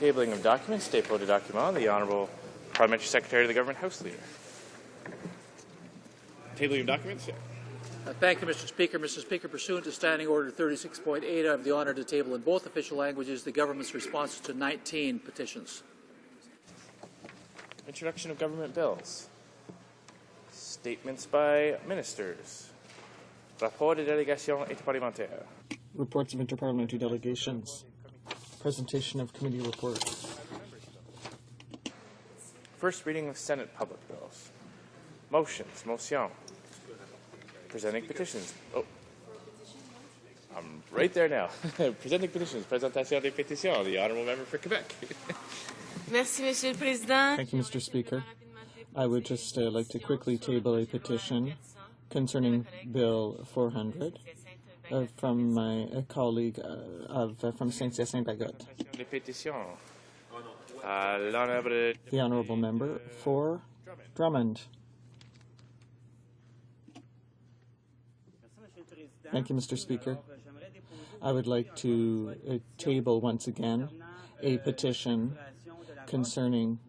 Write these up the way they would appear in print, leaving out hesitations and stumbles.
Tabling of documents, dépôt de documents, the Honourable Parliamentary Secretary of the Government House Leader. Tabling of documents. Thank you, Mr. Speaker. Mr. Speaker, pursuant to Standing Order 36.8, I have the honour to table in both official languages the government's responses to 19 petitions. Introduction of government bills. Statements by ministers. Rapport de délégation interparlementaire. Reports of interparliamentary delegations. Presentation of committee reports. First reading of Senate public bills. Motions. Motion. Presenting petitions. Oh, I'm right there now. Presenting petitions. Présentation des pétitions. The Honourable Member for Quebec. Merci, Monsieur le Président. Thank you, Mr. Speaker. I would just like to quickly table a petition concerning Bill 400 from my colleague from Saint-Hyacinthe-Bagotte. The Honourable Member for Drummond. Thank you, Mr. Speaker. I would like to table once again a petition concerning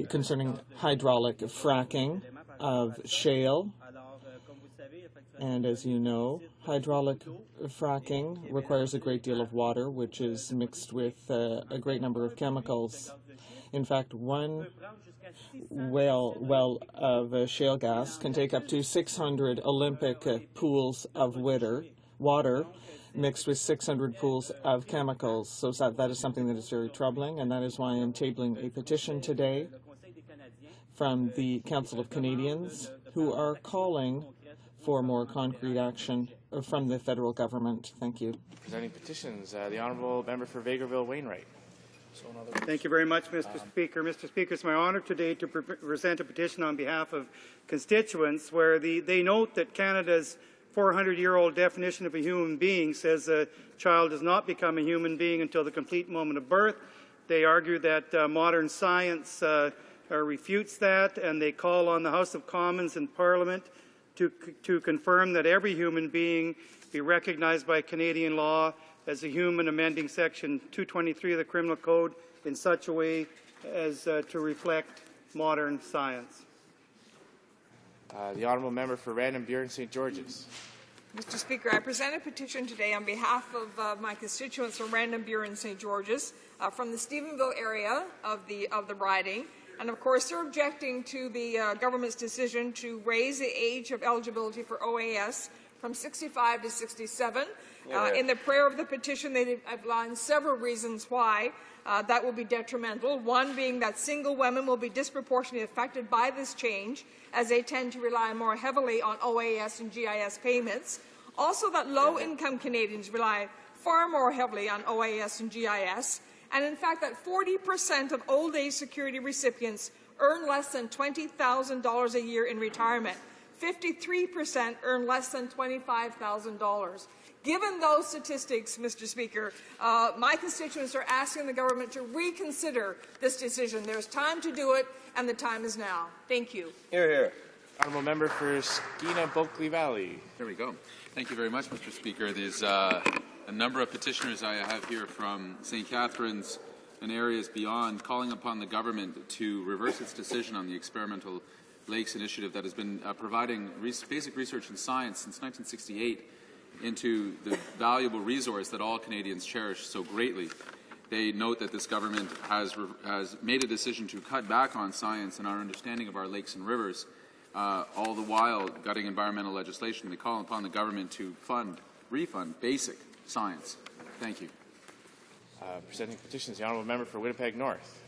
concerning hydraulic fracking of shale. And as you know, hydraulic fracking requires a great deal of water, which is mixed with a great number of chemicals. In fact, one well of shale gas can take up to 600 Olympic pools of water mixed with 600 pools of chemicals. So that is something that is very troubling, and that is why I'm tabling a petition today from the Council of Canadians, who are calling for more concrete action from the federal government. Thank you. Presenting petitions, the Honourable Member for Vegreville-Wainwright. Thank you very much, Mr. Speaker. Mr. Speaker, it's my honour today to present a petition on behalf of constituents where they note that Canada's 400-year-old definition of a human being says a child does not become a human being until the complete moment of birth. They argue that modern science refutes that, and they call on the House of Commons and Parliament to confirm that every human being be recognized by Canadian law as a human, amending Section 223 of the Criminal Code in such a way as to reflect modern science. The Honourable Member for Random Buren St. George's. Mr. Speaker, I present a petition today on behalf of my constituents from Random Buren St. George's from the Stephenville area of the riding. And of course, they're objecting to the government's decision to raise the age of eligibility for OAS from 65 to 67. In the prayer of the petition, they outlined several reasons why that will be detrimental. One being that single women will be disproportionately affected by this change, as they tend to rely more heavily on OAS and GIS payments. Also, that low-income Canadians rely far more heavily on OAS and GIS. And in fact, that 40% of old-age security recipients earn less than $20,000 a year in retirement. 53% earn less than $25,000. Given those statistics, Mr. Speaker, my constituents are asking the government to reconsider this decision. There's time to do it, and the time is now. Thank you. Hear, hear. Honourable Member for Skeena-Bulkley Valley. There we go. Thank you very much, Mr. Speaker. There's a number of petitioners I have here from St. Catharines and areas beyond calling upon the government to reverse its decision on the experimental Lakes Initiative that has been providing basic research in science since 1968 into the valuable resource that all Canadians cherish so greatly. They note that this government has made a decision to cut back on science and our understanding of our lakes and rivers, all the while gutting environmental legislation. They call upon the government to refund basic science. Thank you. Presenting petitions, the Honourable Member for Winnipeg North.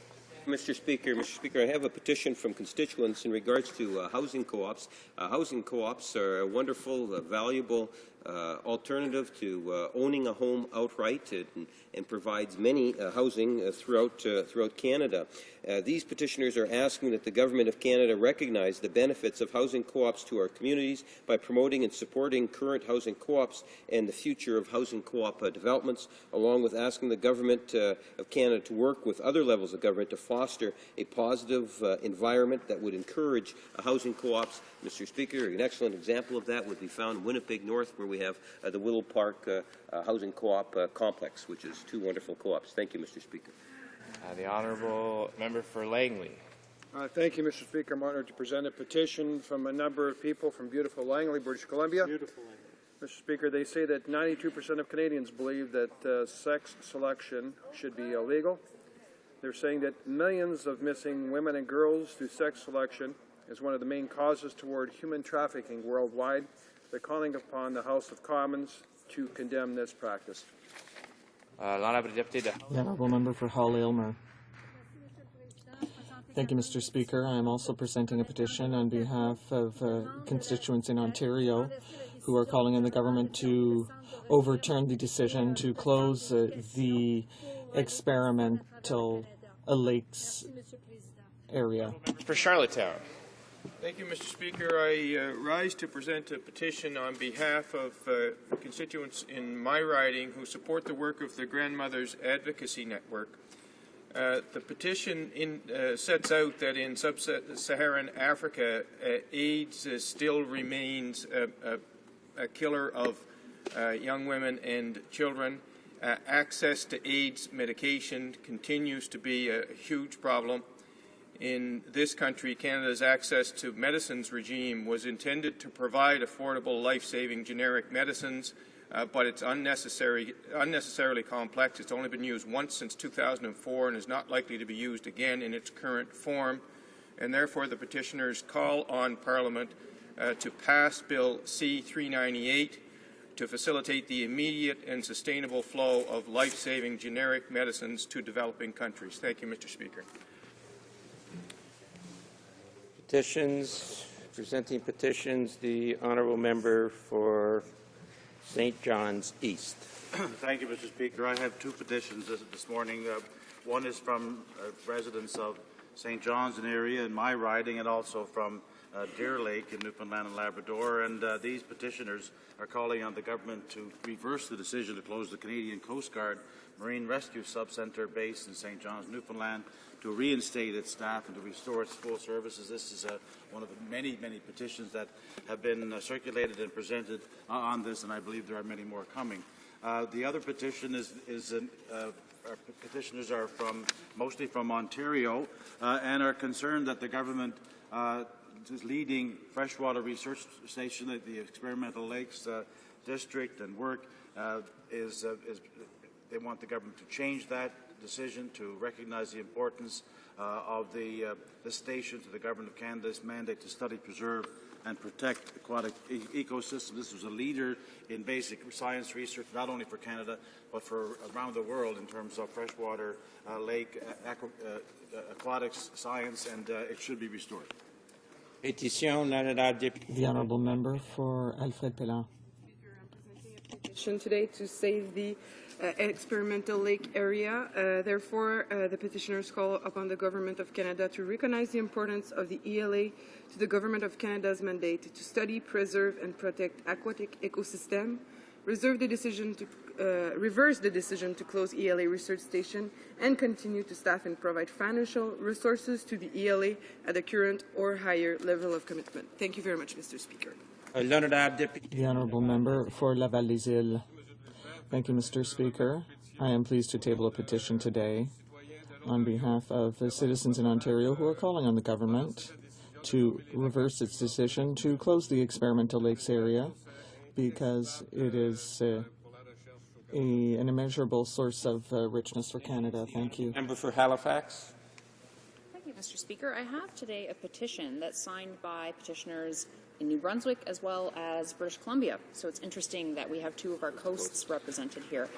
Mr. Speaker, I have a petition from constituents in regards to housing co-ops. Housing co-ops are a wonderful, valuable alternative to owning a home outright and provides many housing throughout Canada. These petitioners are asking that the Government of Canada recognize the benefits of housing co-ops to our communities by promoting and supporting current housing co-ops and the future of housing co-op developments, along with asking the Government of Canada to work with other levels of government to foster a positive environment that would encourage housing co-ops. Mr. Speaker, an excellent example of that would be found in Winnipeg North, where we have the Willow Park Housing Co-op Complex, which is two wonderful co-ops. Thank you, Mr. Speaker. The Honourable Member for Langley. Thank you, Mr. Speaker. I'm honored to present a petition from a number of people from beautiful Langley, British Columbia. Beautiful Langley. Mr. Speaker, they say that 92% of Canadians believe that sex selection should be illegal. They're saying that millions of missing women and girls through sex selection is one of the main causes toward human trafficking worldwide. They're calling upon the House of Commons to condemn this practice. The Honourable Member for Hull-Aylmer. Thank you, Mr. Speaker. I am also presenting a petition on behalf of constituents in Ontario who are calling on the government to overturn the decision to close the experimental lakes area. For Charlottetown. Thank you, Mr. Speaker. I rise to present a petition on behalf of constituents in my riding who support the work of the Grandmothers Advocacy Network. The petition sets out that in sub-Saharan Africa, AIDS still remains a killer of young women and children. Access to AIDS medication continues to be a huge problem. In this country, Canada's access to medicines regime was intended to provide affordable, life-saving generic medicines, but it's unnecessarily complex. It's only been used once since 2004 and is not likely to be used again in its current form. And therefore, the petitioners call on Parliament to pass Bill C-398 to facilitate the immediate and sustainable flow of life-saving generic medicines to developing countries. Thank you, Mr. Speaker. Petitions. Presenting petitions, the Honourable Member for St. John's East. Thank you, Mr. Speaker. I have two petitions this morning. One is from residents of St. John's and area in my riding, and also from Deer Lake in Newfoundland and Labrador. And these petitioners are calling on the government to reverse the decision to close the Canadian Coast Guard Marine Rescue Sub-Centre base in St. John's, Newfoundland, to reinstate its staff and to restore its full services. This is one of the many, many petitions that have been circulated and presented on this, and I believe there are many more coming. The other petition our petitioners are mostly from Ontario and are concerned that the government is leading freshwater research station at the Experimental Lakes District and work they want the government to change that decision to recognize the importance of the station to the Government of Canada's mandate to study, preserve, and protect aquatic ecosystems. This was a leader in basic science research, not only for Canada, but for around the world in terms of freshwater lake aquatics science, and it should be restored. The Honourable Member for Alfred Pellant. Today to save the experimental lake area. Therefore, the petitioners call upon the Government of Canada to recognize the importance of the ELA to the Government of Canada's mandate to study, preserve, and protect aquatic ecosystem, reverse the decision to close ELA research station, and continue to staff and provide financial resources to the ELA at the current or higher level of commitment. Thank you very much, Mr. Speaker. The Honourable Member for Laval-les-Îles. Thank you, Mr. Speaker. I am pleased to table a petition today on behalf of the citizens in Ontario who are calling on the government to reverse its decision to close the experimental lakes area because it is an immeasurable source of richness for Canada. Thank you. Member for Halifax. Thank you, Mr. Speaker. I have today a petition that's signed by petitioners in New Brunswick as well as British Columbia. So it's interesting that we have two of our coasts represented here.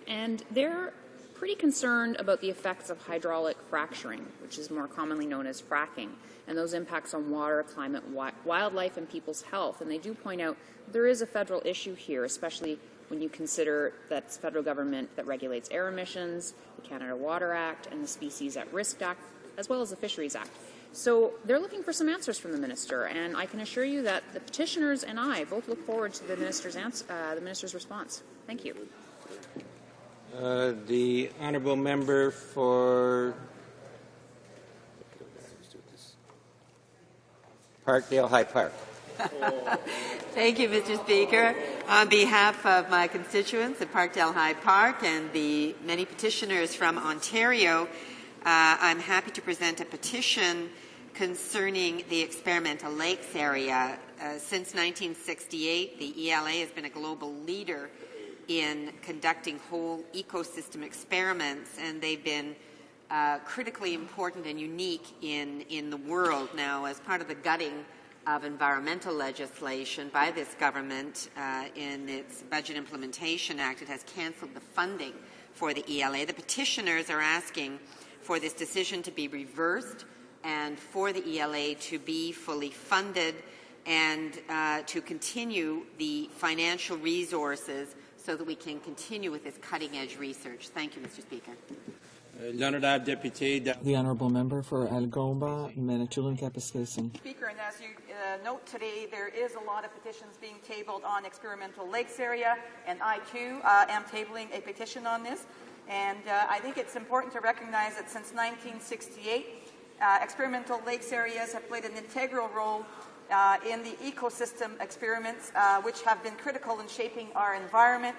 And they're pretty concerned about the effects of hydraulic fracturing, which is more commonly known as fracking, and those impacts on water, climate, wildlife, and people's health. And they do point out there is a federal issue here, especially when you consider that it's the federal government that regulates air emissions, the Canada Water Act, and the Species at Risk Act, as well as the Fisheries Act. So they're looking for some answers from the minister, and I can assure you that the petitioners and I both look forward to the minister's response. Thank you. The honourable member for Parkdale High Park. Thank you, Mr. Speaker. On behalf of my constituents at Parkdale High Park and the many petitioners from Ontario, I'm happy to present a petition concerning the experimental lakes area. Since 1968, the ELA has been a global leader in conducting whole ecosystem experiments, and they've been critically important and unique in the world. Now, as part of the gutting of environmental legislation by this government in its Budget Implementation Act, it has cancelled the funding for the ELA. The petitioners are asking for this decision to be reversed and for the ELA to be fully funded and to continue the financial resources so that we can continue with this cutting-edge research. Thank you, Mr. Speaker. The honourable member for Algoma, Manitoulin, Kapuskasing. Speaker, and as you note today, there is a lot of petitions being tabled on experimental lakes area, and I too am tabling a petition on this. And I think it's important to recognize that since 1968, experimental lakes areas have played an integral role in the ecosystem experiments, which have been critical in shaping our environment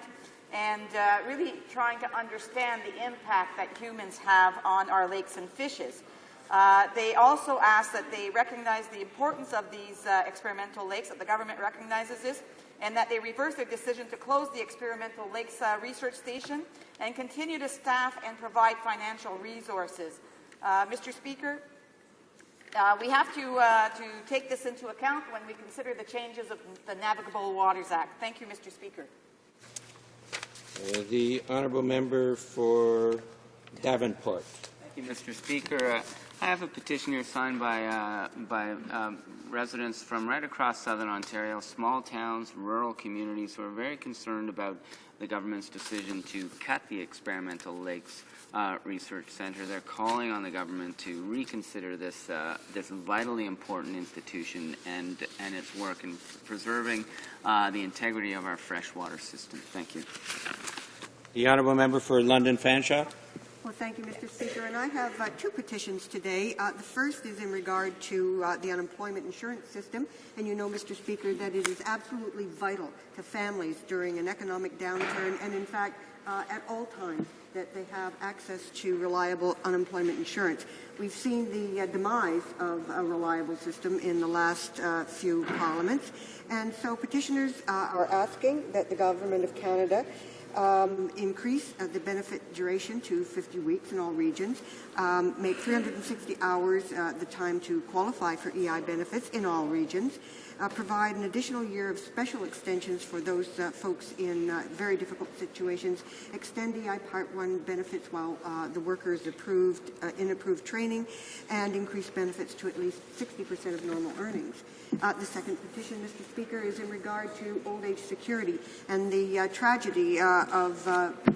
and really trying to understand the impact that humans have on our lakes and fishes. They also ask that they recognize the importance of these experimental lakes, that the government recognizes this, and that they reverse their decision to close the experimental lakes research station and continue to staff and provide financial resources. Mr. Speaker, we have to take this into account when we consider the changes of the Navigable Waters Act. Thank you, Mr. Speaker. The honourable member for Davenport. Thank you, Mr. Speaker. I have a petition here signed by residents from right across southern Ontario, small towns, rural communities who are very concerned about the government's decision to cut the experimental lakes research centre. They're calling on the government to reconsider this this vitally important institution and its work in preserving the integrity of our freshwater system. Thank you. The honourable member for London Fanshawe. Well, thank you, Mr. Speaker. And I have two petitions today. The first is in regard to the unemployment insurance system. And you know, Mr. Speaker, that it is absolutely vital to families during an economic downturn and, in fact, at all times that they have access to reliable unemployment insurance. We've seen the demise of a reliable system in the last few parliaments. And so petitioners are asking that the Government of Canada increase the benefit duration to 50 weeks in all regions, make 360 hours the time to qualify for EI benefits in all regions, provide an additional year of special extensions for those folks in very difficult situations, extend EI Part 1 benefits while the worker is in approved training, and increase benefits to at least 60% of normal earnings. The second petition, Mr. Speaker, is in regard to old age security and the tragedy of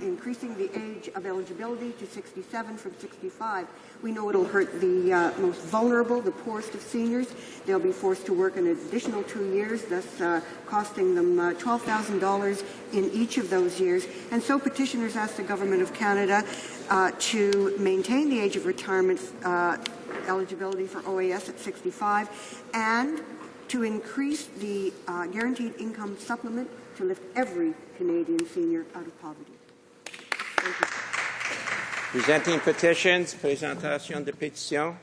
increasing the age of eligibility to 67 from 65. We know it'll hurt the most vulnerable, the poorest of seniors. They'll be forced to work an additional 2 years, thus costing them $12,000 in each of those years. And so petitioners ask the Government of Canada to maintain the age of retirement eligibility for OAS at 65 and to increase the guaranteed income supplement to lift every Canadian senior out of poverty. Thank you. Presenting petitions, présentation de pétitions.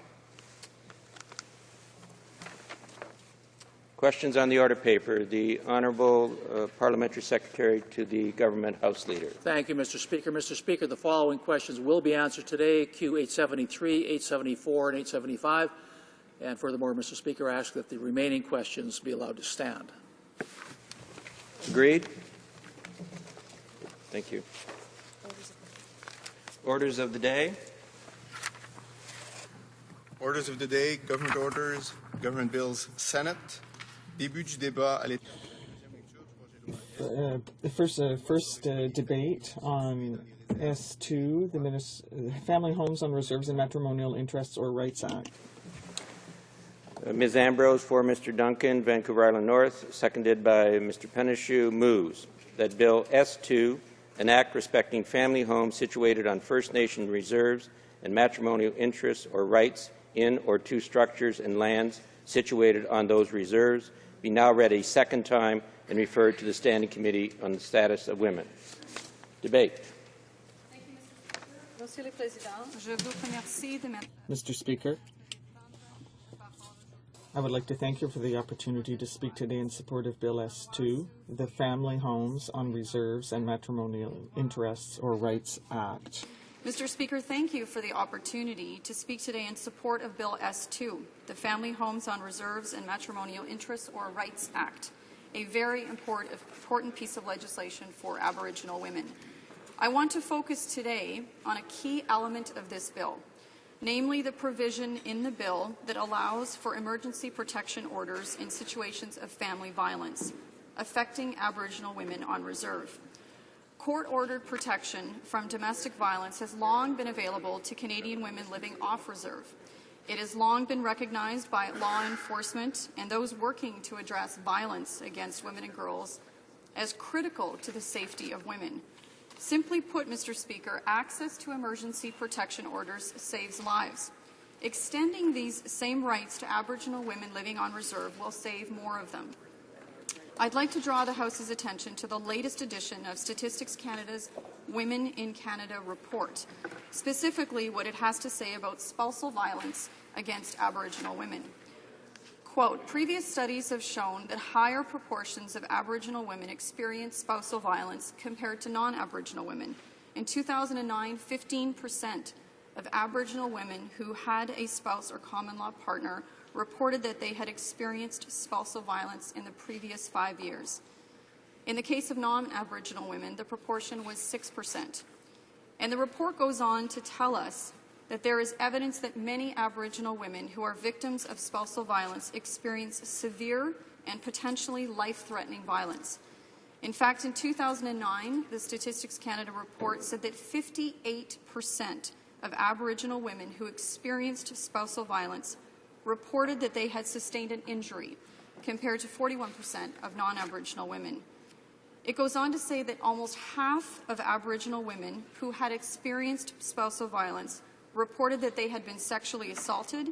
Questions on the order paper. The Honourable Parliamentary Secretary to the Government House Leader. Thank you, Mr. Speaker. Mr. Speaker, the following questions will be answered today, Q 873, 874, and 875. And furthermore, Mr. Speaker, I ask that the remaining questions be allowed to stand. Agreed? Thank you. Orders of the day. Orders of the day, government orders, government bills, Senate. Début du débat à l'état. The first debate on S2, the Family Homes on Reserves and Matrimonial Interests or Rights Act. Ms. Ambrose for Mr. Duncan, Vancouver Island North, seconded by Mr. Penashu, moves that Bill S2, an act respecting family homes situated on First Nation reserves and matrimonial interests or rights in or to structures and lands situated on those reserves, be now read a second time and referred to the Standing Committee on the Status of Women. Debate. Mr. Speaker, I would like to thank you for the opportunity to speak today in support of Bill S2, the Family Homes on Reserves and Matrimonial Interests or Rights Act. Mr. Speaker, thank you for the opportunity to speak today in support of Bill S2, the Family Homes on Reserves and Matrimonial Interests or Rights Act, a very important piece of legislation for Aboriginal women. I want to focus today on a key element of this bill, namely the provision in the bill that allows for emergency protection orders in situations of family violence affecting Aboriginal women on reserve. Court-ordered protection from domestic violence has long been available to Canadian women living off reserve. It has long been recognized by law enforcement and those working to address violence against women and girls as critical to the safety of women. Simply put, Mr. Speaker, access to emergency protection orders saves lives. Extending these same rights to Aboriginal women living on reserve will save more of them. I'd like to draw the House's attention to the latest edition of Statistics Canada's Women in Canada report, specifically what it has to say about spousal violence against Aboriginal women. Quote, previous studies have shown that higher proportions of Aboriginal women experience spousal violence compared to non-Aboriginal women. In 2009, 15% of Aboriginal women who had a spouse or common-law partner reported that they had experienced spousal violence in the previous 5 years. In the case of non-Aboriginal women, the proportion was 6%. And the report goes on to tell us that there is evidence that many Aboriginal women who are victims of spousal violence experience severe and potentially life-threatening violence. In fact, in 2009, the Statistics Canada report said that 58% of Aboriginal women who experienced spousal violence reported that they had sustained an injury, compared to 41% of non-Aboriginal women. It goes on to say that almost half of Aboriginal women who had experienced spousal violence reported that they had been sexually assaulted,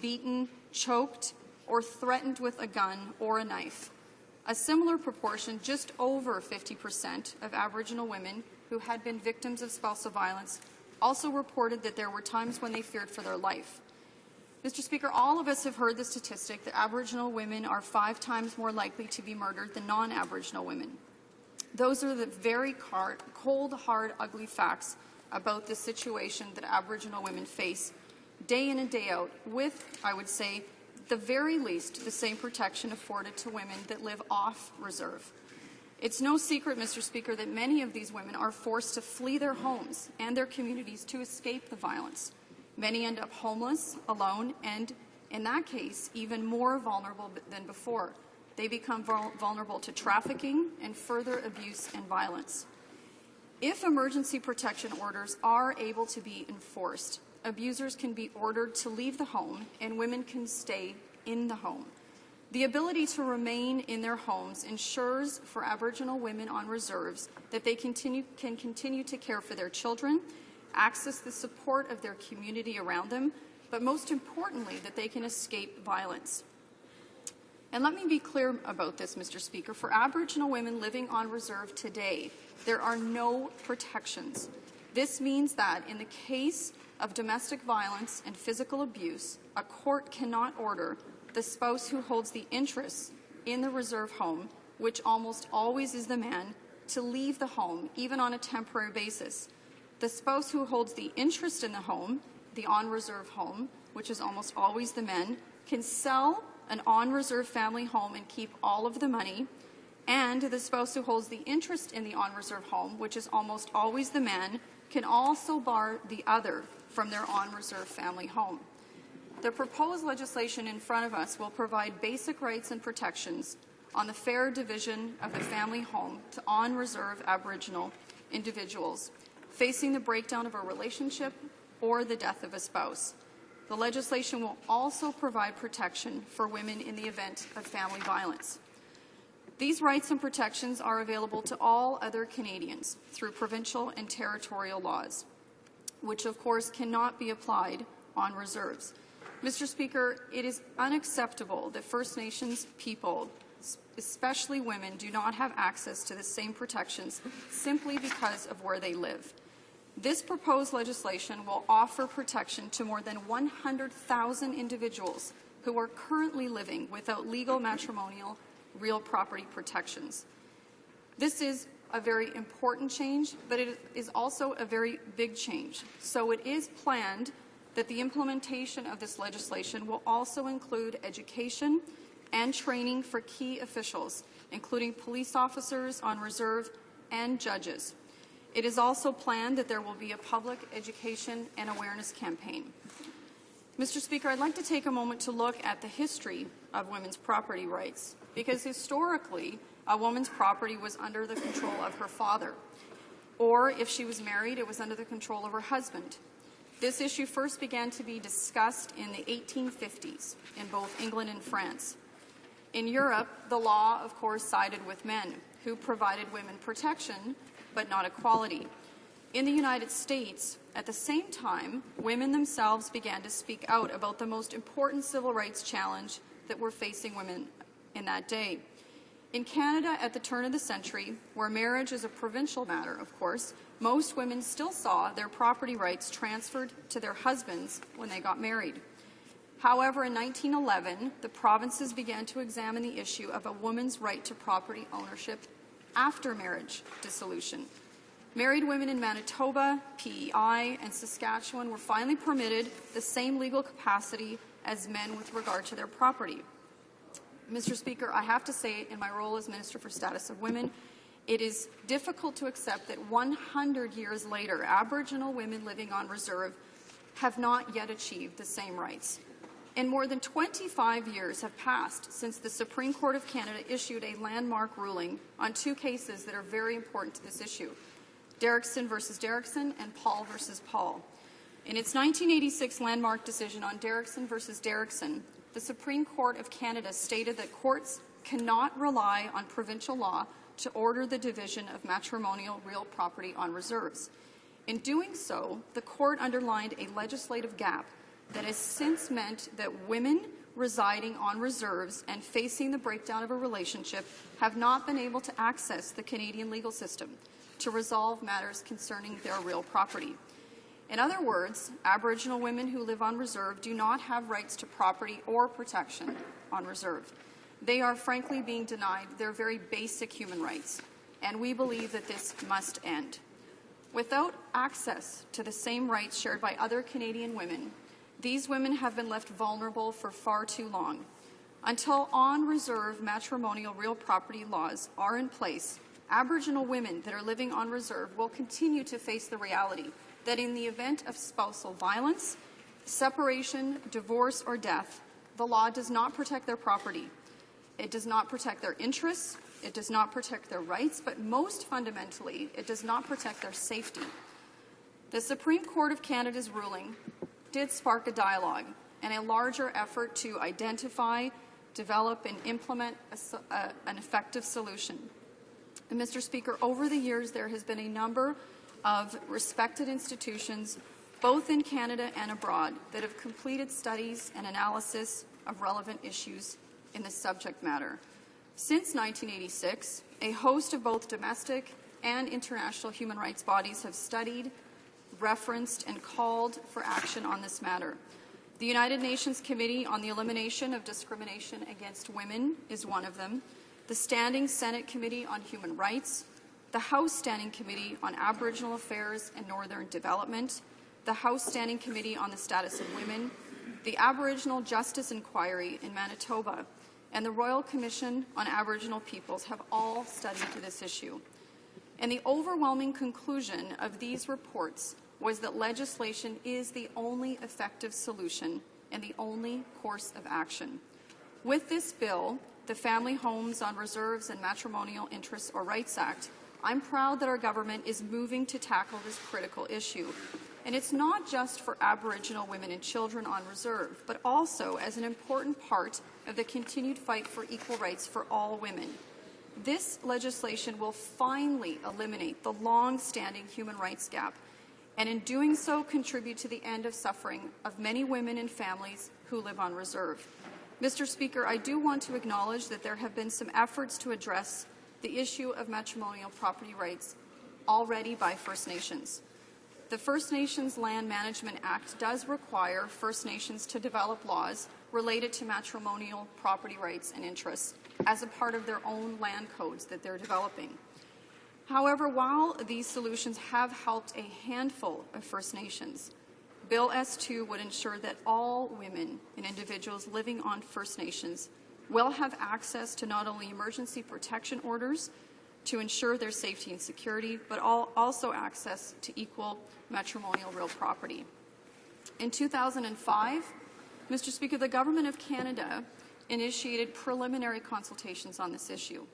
beaten, choked, or threatened with a gun or a knife. A similar proportion, just over 50% of Aboriginal women who had been victims of spousal violence also reported that there were times when they feared for their life. Mr. Speaker, all of us have heard the statistic that Aboriginal women are 5 times more likely to be murdered than non-Aboriginal women. Those are the very cold, hard, ugly facts about the situation that Aboriginal women face day in and day out with, I would say, the very least, the same protection afforded to women that live off reserve. It's no secret, Mr. Speaker, that many of these women are forced to flee their homes and their communities to escape the violence. Many end up homeless, alone, and in that case, even more vulnerable than before. They become vulnerable to trafficking and further abuse and violence. If emergency protection orders are able to be enforced, abusers can be ordered to leave the home and women can stay in the home. The ability to remain in their homes ensures for Aboriginal women on reserves that they can continue to care for their children, access the support of their community around them, but most importantly, that they can escape violence. And let me be clear about this, Mr. Speaker. For Aboriginal women living on reserve today, there are no protections. This means that in the case of domestic violence and physical abuse, a court cannot order the spouse who holds the interests in the reserve home, which almost always is the man, to leave the home, even on a temporary basis. The spouse who holds the interest in the home, the on-reserve home, which is almost always the men, can sell an on-reserve family home and keep all of the money, and the spouse who holds the interest in the on-reserve home, which is almost always the man, can also bar the other from their on-reserve family home. The proposed legislation in front of us will provide basic rights and protections on the fair division of the family home to on-reserve Aboriginal individuals facing the breakdown of a relationship or the death of a spouse. The legislation will also provide protection for women in the event of family violence. These rights and protections are available to all other Canadians through provincial and territorial laws, which of course cannot be applied on reserves. Mr. Speaker, it is unacceptable that First Nations people, especially women, do not have access to the same protections simply because of where they live. This proposed legislation will offer protection to more than 100,000 individuals who are currently living without legal matrimonial real property protections. This is a very important change, but it is also a very big change. So it is planned that the implementation of this legislation will also include education and training for key officials, including police officers on reserve and judges. It is also planned that there will be a public education and awareness campaign. Mr. Speaker, I'd like to take a moment to look at the history of women's property rights, because historically, a woman's property was under the control of her father, or if she was married, it was under the control of her husband. This issue first began to be discussed in the 1850s in both England and France. In Europe, the law, of course, sided with men, who provided women protection, but not equality. In the United States, at the same time, women themselves began to speak out about the most important civil rights challenge that were facing women in that day. In Canada, at the turn of the century, where marriage is a provincial matter, of course, most women still saw their property rights transferred to their husbands when they got married. However, in 1911, the provinces began to examine the issue of a woman's right to property ownership after marriage dissolution. Married women in Manitoba, PEI, and Saskatchewan were finally permitted the same legal capacity as men with regard to their property. Mr. Speaker, I have to say, in my role as Minister for Status of Women, it is difficult to accept that 100 years later, Aboriginal women living on reserve have not yet achieved the same rights. And more than 25 years have passed since the Supreme Court of Canada issued a landmark ruling on two cases that are very important to this issue, Derrickson versus Derrickson and Paul versus Paul. In its 1986 landmark decision on Derrickson versus Derrickson, the Supreme Court of Canada stated that courts cannot rely on provincial law to order the division of matrimonial real property on reserves. In doing so, the court underlined a legislative gap that has since meant that women residing on reserves and facing the breakdown of a relationship have not been able to access the Canadian legal system to resolve matters concerning their real property. In other words, Aboriginal women who live on reserve do not have rights to property or protection on reserve. They are frankly being denied their very basic human rights, and we believe that this must end. Without access to the same rights shared by other Canadian women, these women have been left vulnerable for far too long. Until on-reserve matrimonial real property laws are in place, Aboriginal women that are living on reserve will continue to face the reality that in the event of spousal violence, separation, divorce, or death, the law does not protect their property. It does not protect their interests, it does not protect their rights, but most fundamentally, it does not protect their safety. The Supreme Court of Canada's ruling did spark a dialogue and a larger effort to identify, develop, and implement an effective solution. And Mr. Speaker, over the years, there has been a number of respected institutions, both in Canada and abroad, that have completed studies and analysis of relevant issues in this subject matter. Since 1986, a host of both domestic and international human rights bodies have studied, referenced, and called for action on this matter. The United Nations Committee on the Elimination of Discrimination Against Women is one of them, the Standing Senate Committee on Human Rights, the House Standing Committee on Aboriginal Affairs and Northern Development, the House Standing Committee on the Status of Women, the Aboriginal Justice Inquiry in Manitoba, and the Royal Commission on Aboriginal Peoples have all studied this issue. And the overwhelming conclusion of these reports was that legislation is the only effective solution and the only course of action. With this bill, the Family Homes on Reserves and Matrimonial Interests or Rights Act, I'm proud that our government is moving to tackle this critical issue. And it's not just for Aboriginal women and children on reserve, but also as an important part of the continued fight for equal rights for all women. This legislation will finally eliminate the long-standing human rights gap, and in doing so contribute to the end of suffering of many women and families who live on reserve. Mr. Speaker, I do want to acknowledge that there have been some efforts to address the issue of matrimonial property rights already by First Nations. The First Nations Land Management Act does require First Nations to develop laws related to matrimonial property rights and interests as a part of their own land codes that they're developing. However, while these solutions have helped a handful of First Nations, Bill S2 would ensure that all women and individuals living on First Nations will have access to not only emergency protection orders to ensure their safety and security, but also access to equal matrimonial real property. In 2005, Mr. Speaker, the Government of Canada initiated preliminary consultations on this issue.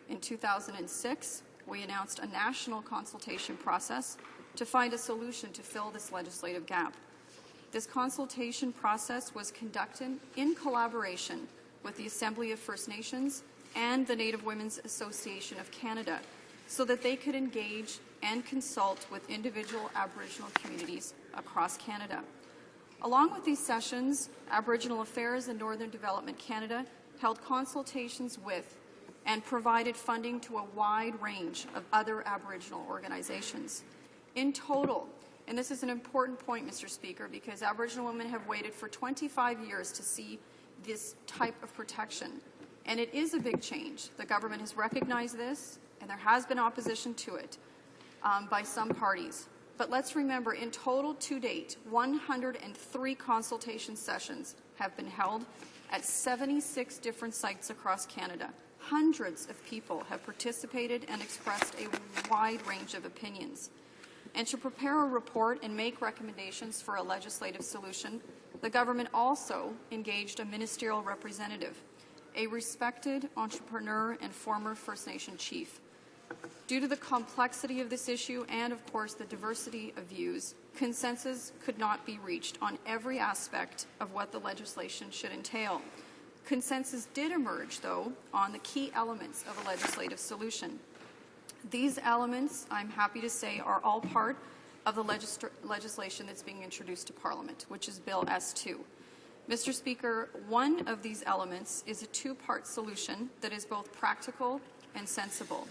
In 2006, we announced a national consultation process to find a solution to fill this legislative gap. This consultation process was conducted in collaboration with the Assembly of First Nations and the Native Women's Association of Canada so that they could engage and consult with individual Aboriginal communities across Canada. Along with these sessions, Aboriginal Affairs and Northern Development Canada held consultations with and provided funding to a wide range of other Aboriginal organizations. In total, and this is an important point, Mr. Speaker, because Aboriginal women have waited for 25 years to see this type of protection, and it is a big change. The government has recognized this, and there has been opposition to it by some parties. But let's remember, in total to date, 103 consultation sessions have been held at 76 different sites across Canada. Hundreds of people have participated and expressed a wide range of opinions. And to prepare a report and make recommendations for a legislative solution, the government also engaged a ministerial representative, a respected entrepreneur and former First Nation chief. Due to the complexity of this issue and, of course, the diversity of views, consensus could not be reached on every aspect of what the legislation should entail. Consensus did emerge, though, on the key elements of a legislative solution. These elements, I'm happy to say, are all part of the legislation that's being introduced to Parliament, which is Bill S2. Mr. Speaker, one of these elements is a two-part solution that is both practical and sensible.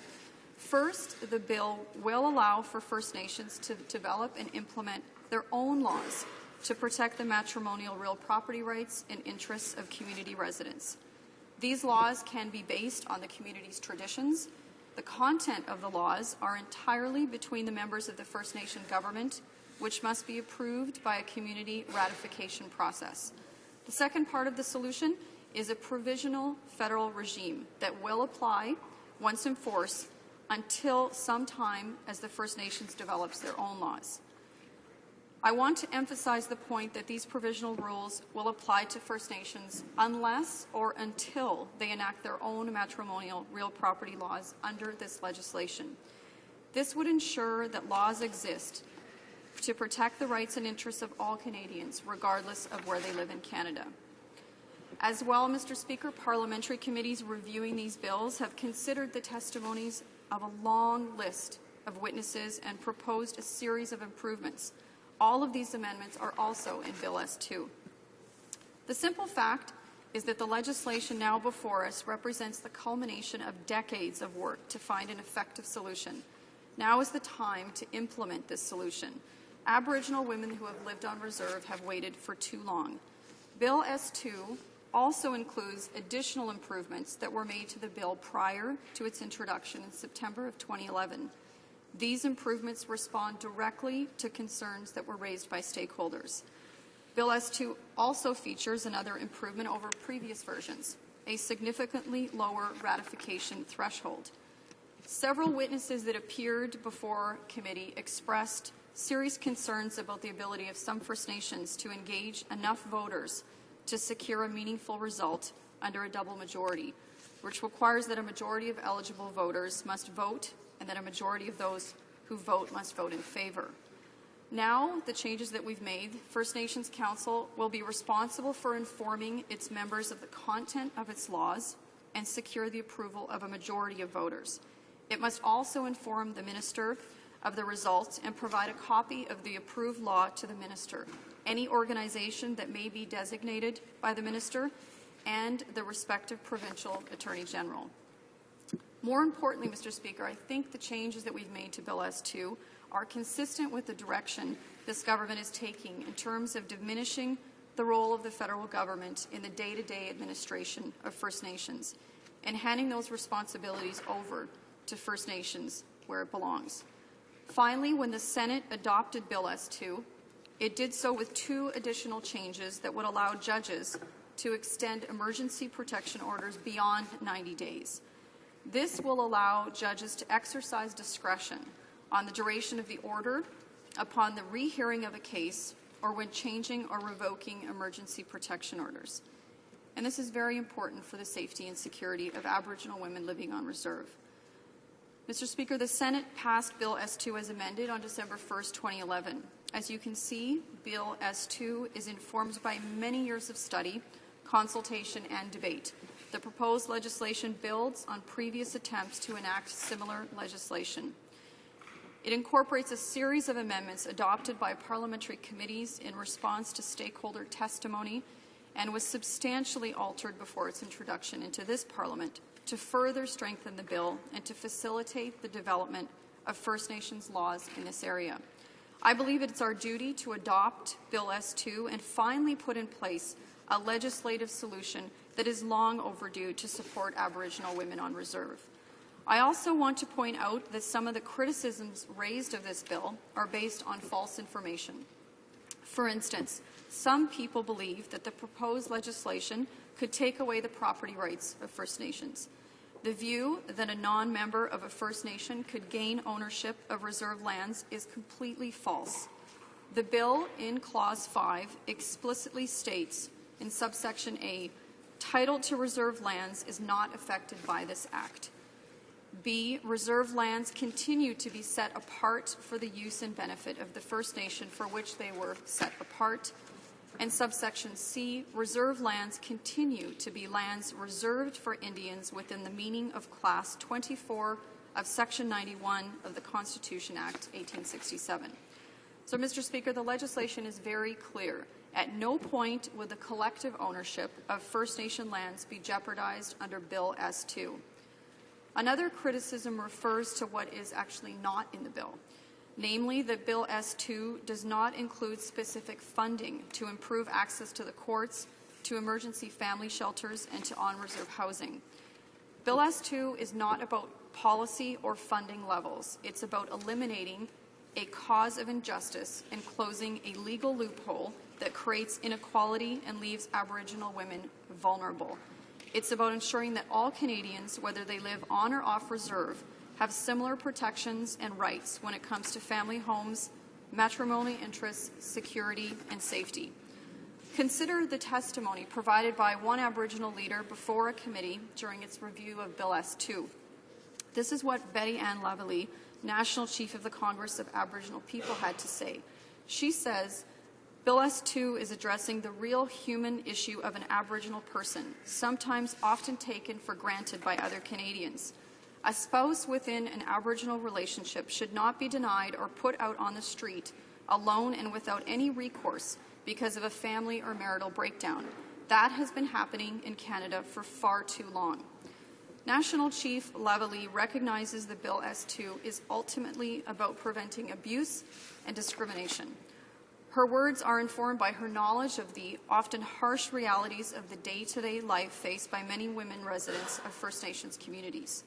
First, the bill will allow for First Nations to develop and implement their own laws to protect the matrimonial real property rights and interests of community residents. These laws can be based on the community's traditions. The content of the laws are entirely between the members of the First Nation government, which must be approved by a community ratification process. The second part of the solution is a provisional federal regime that will apply once in force until some time as the First Nations develops their own laws. I want to emphasize the point that these provisional rules will apply to First Nations unless or until they enact their own matrimonial real property laws under this legislation. This would ensure that laws exist to protect the rights and interests of all Canadians, regardless of where they live in Canada. As well, Mr. Speaker, parliamentary committees reviewing these bills have considered the testimonies of a long list of witnesses and proposed a series of improvements. All of these amendments are also in Bill S2. The simple fact is that the legislation now before us represents the culmination of decades of work to find an effective solution. Now is the time to implement this solution. Aboriginal women who have lived on reserve have waited for too long. Bill S2 also includes additional improvements that were made to the bill prior to its introduction in September of 2011. These improvements respond directly to concerns that were raised by stakeholders. Bill S2 also features another improvement over previous versions, a significantly lower ratification threshold. Several witnesses that appeared before committee expressed serious concerns about the ability of some First Nations to engage enough voters to secure a meaningful result under a double majority, which requires that a majority of eligible voters must vote and that a majority of those who vote must vote in favor. Now, the changes that we've made, First Nations Council will be responsible for informing its members of the content of its laws and secure the approval of a majority of voters. It must also inform the Minister of the results and provide a copy of the approved law to the Minister, any organization that may be designated by the Minister, and the respective provincial Attorney General. More importantly, Mr. Speaker, I think the changes that we've made to Bill S2 are consistent with the direction this government is taking in terms of diminishing the role of the federal government in the day-to-day administration of First Nations and handing those responsibilities over to First Nations where it belongs. Finally, when the Senate adopted Bill S2, it did so with 2 additional changes that would allow judges to extend emergency protection orders beyond 90 days. This will allow judges to exercise discretion on the duration of the order upon the rehearing of a case or when changing or revoking emergency protection orders. And this is very important for the safety and security of Aboriginal women living on reserve. Mr. Speaker, the Senate passed Bill S2 as amended on December 1st, 2011. As you can see, Bill S2 is informed by many years of study, consultation, and debate. The proposed legislation builds on previous attempts to enact similar legislation. It incorporates a series of amendments adopted by parliamentary committees in response to stakeholder testimony and was substantially altered before its introduction into this Parliament to further strengthen the bill and to facilitate the development of First Nations laws in this area. I believe it's our duty to adopt Bill S2 and finally put in place a legislative solution that is long overdue to support Aboriginal women on reserve. I also want to point out that some of the criticisms raised of this bill are based on false information. For instance, some people believe that the proposed legislation could take away the property rights of First Nations. The view that a non-member of a First Nation could gain ownership of reserve lands is completely false. The bill, in Clause 5, explicitly states in subsection A, title to reserve lands is not affected by this Act. B, reserve lands continue to be set apart for the use and benefit of the First Nation for which they were set apart. And subsection C, reserve lands continue to be lands reserved for Indians within the meaning of Class 24 of Section 91 of the Constitution Act 1867. So, Mr. Speaker, the legislation is very clear. At no point would the collective ownership of First Nation lands be jeopardized under Bill S2. Another criticism refers to what is actually not in the bill, namely that Bill S2 does not include specific funding to improve access to the courts, to emergency family shelters, and to on-reserve housing. Bill S2 is not about policy or funding levels. It's about eliminating a cause of injustice and closing a legal loophole that creates inequality and leaves Aboriginal women vulnerable. It's about ensuring that all Canadians, whether they live on or off reserve, have similar protections and rights when it comes to family homes, matrimonial interests, security, and safety. Consider the testimony provided by one Aboriginal leader before a committee during its review of Bill S2. This is what Betty Ann Lavalley, National Chief of the Congress of Aboriginal People, had to say. She says, Bill S2 is addressing the real human issue of an Aboriginal person, sometimes often taken for granted by other Canadians. A spouse within an Aboriginal relationship should not be denied or put out on the street alone and without any recourse because of a family or marital breakdown. That has been happening in Canada for far too long. National Chief Lavalley recognizes that Bill S2 is ultimately about preventing abuse and discrimination. Her words are informed by her knowledge of the often harsh realities of the day-to-day life faced by many women residents of First Nations communities.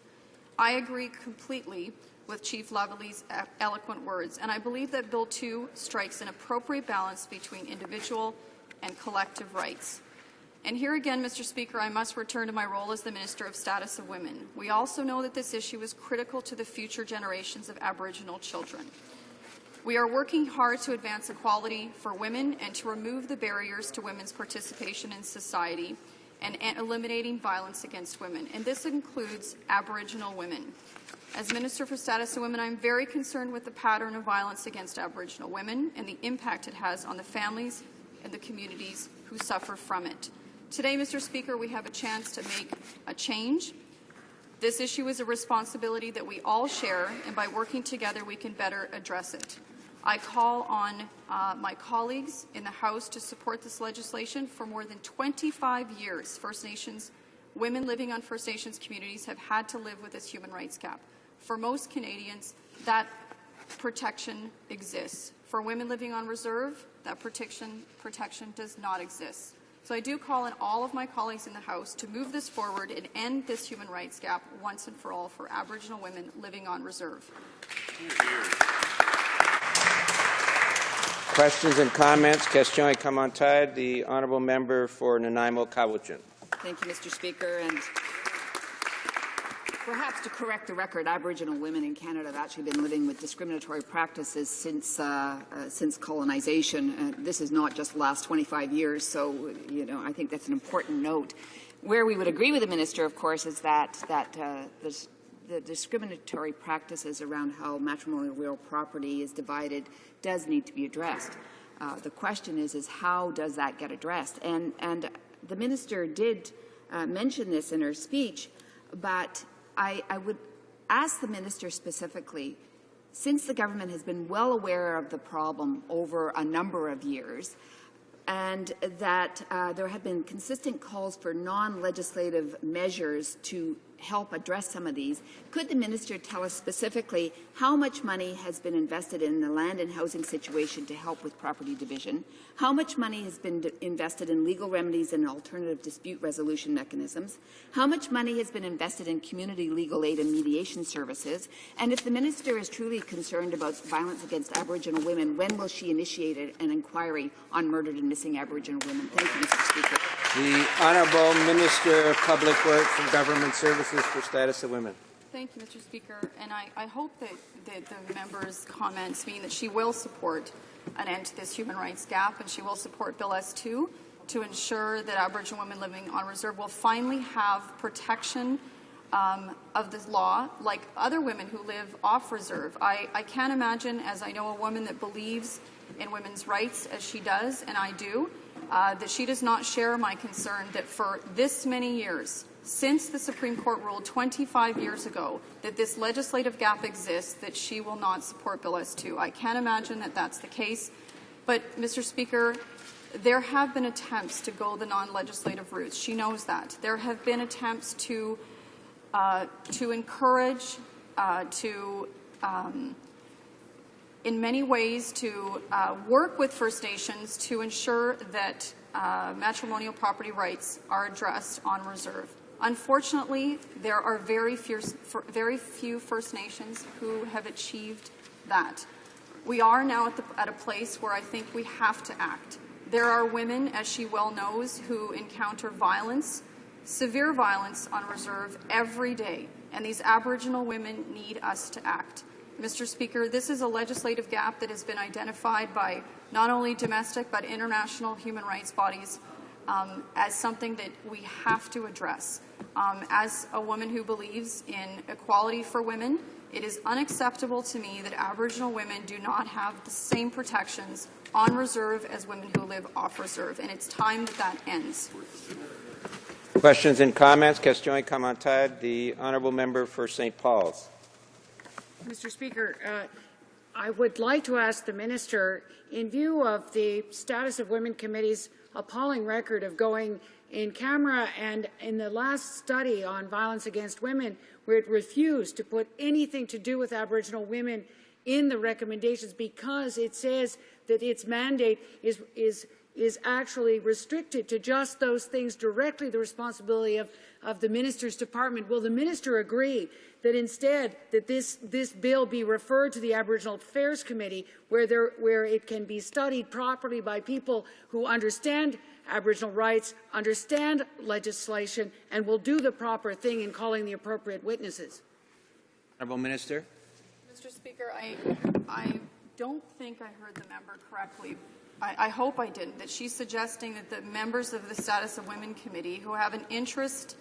I agree completely with Chief Lavalley's eloquent words, and I believe that Bill 2 strikes an appropriate balance between individual and collective rights. And here again, Mr. Speaker, I must return to my role as the Minister of Status of Women. We also know that this issue is critical to the future generations of Aboriginal children. We are working hard to advance equality for women and to remove the barriers to women's participation in society and eliminating violence against women, and this includes Aboriginal women. As Minister for Status of Women, I'm very concerned with the pattern of violence against Aboriginal women and the impact it has on the families and the communities who suffer from it. Today, Mr. Speaker, we have a chance to make a change. This issue is a responsibility that we all share, and by working together, we can better address it. I call on my colleagues in the House to support this legislation. For more than 25 years, First Nations women living on First Nations communities have had to live with this human rights gap. For most Canadians, that protection exists. For women living on reserve, that protection does not exist. So I do call on all of my colleagues in the House to move this forward and end this human rights gap once and for all for Aboriginal women living on reserve. Questions and comments? Question commentaire. The honourable member for Nanaimo-Cowichan. Thank you, Mr. Speaker. And perhaps to correct the record, Aboriginal women in Canada have actually been living with discriminatory practices since colonization. This is not just the last 25 years, so I think that's an important note. Where we would agree with the minister, of course, is that the discriminatory practices around how matrimonial real property is divided does need to be addressed. The question is how does that get addressed? And the minister did mention this in her speech, but I would ask the minister specifically, since the government has been well aware of the problem over a number of years, and that there have been consistent calls for non-legislative measures to help address some of these, could the minister tell us specifically how much money has been invested in the land and housing situation to help with property division, how much money has been invested in legal remedies and alternative dispute resolution mechanisms, how much money has been invested in community legal aid and mediation services, and if the minister is truly concerned about violence against Aboriginal women, when will she initiate an inquiry on murdered and missing Aboriginal women? Thank you, Mr. Speaker. The Honourable Minister of Public Works and Government Services for Status of Women. Thank you, Mr. Speaker. And I hope that the member's comments mean that she will support an end to this human rights gap, and she will support Bill S2 to ensure that Aboriginal women living on reserve will finally have protection of this law like other women who live off reserve. I can't imagine, as I know a woman that believes in women's rights as she does, and I do, that she does not share my concern that for this many years, since the Supreme Court ruled 25 years ago that this legislative gap exists, that she will not support Bill S2. I can't imagine that that's the case. But, Mr. Speaker, there have been attempts to go the non-legislative routes. She knows that. There have been attempts to encourage, in many ways, to work with First Nations to ensure that matrimonial property rights are addressed on reserve. Unfortunately, there are very few First Nations who have achieved that. We are now at a place where I think we have to act. There are women, as she well knows, who encounter violence, severe violence on reserve every day, and these Aboriginal women need us to act. Mr. Speaker, this is a legislative gap that has been identified by not only domestic but international human rights bodies as something that we have to address. As a woman who believes in equality for women, it is unacceptable to me that Aboriginal women do not have the same protections on reserve as women who live off reserve, and it's time that that ends. Questions and comments? Question commentaire. The honourable member for St. Paul's. Mr. Speaker, I would like to ask the minister, in view of the Status of Women Committee's appalling record of going in camera and in the last study on violence against women, where it refused to put anything to do with Aboriginal women in the recommendations because it says that its mandate is actually restricted to just those things directly the responsibility of the minister's department. Will the minister agree that instead that this bill be referred to the Aboriginal Affairs Committee where it can be studied properly by people who understand Aboriginal rights, understand legislation, and will do the proper thing in calling the appropriate witnesses? Honourable Minister. Mr. Speaker, I don't think I heard the member correctly. I hope I didn't, that she's suggesting that the members of the Status of Women Committee who have an interest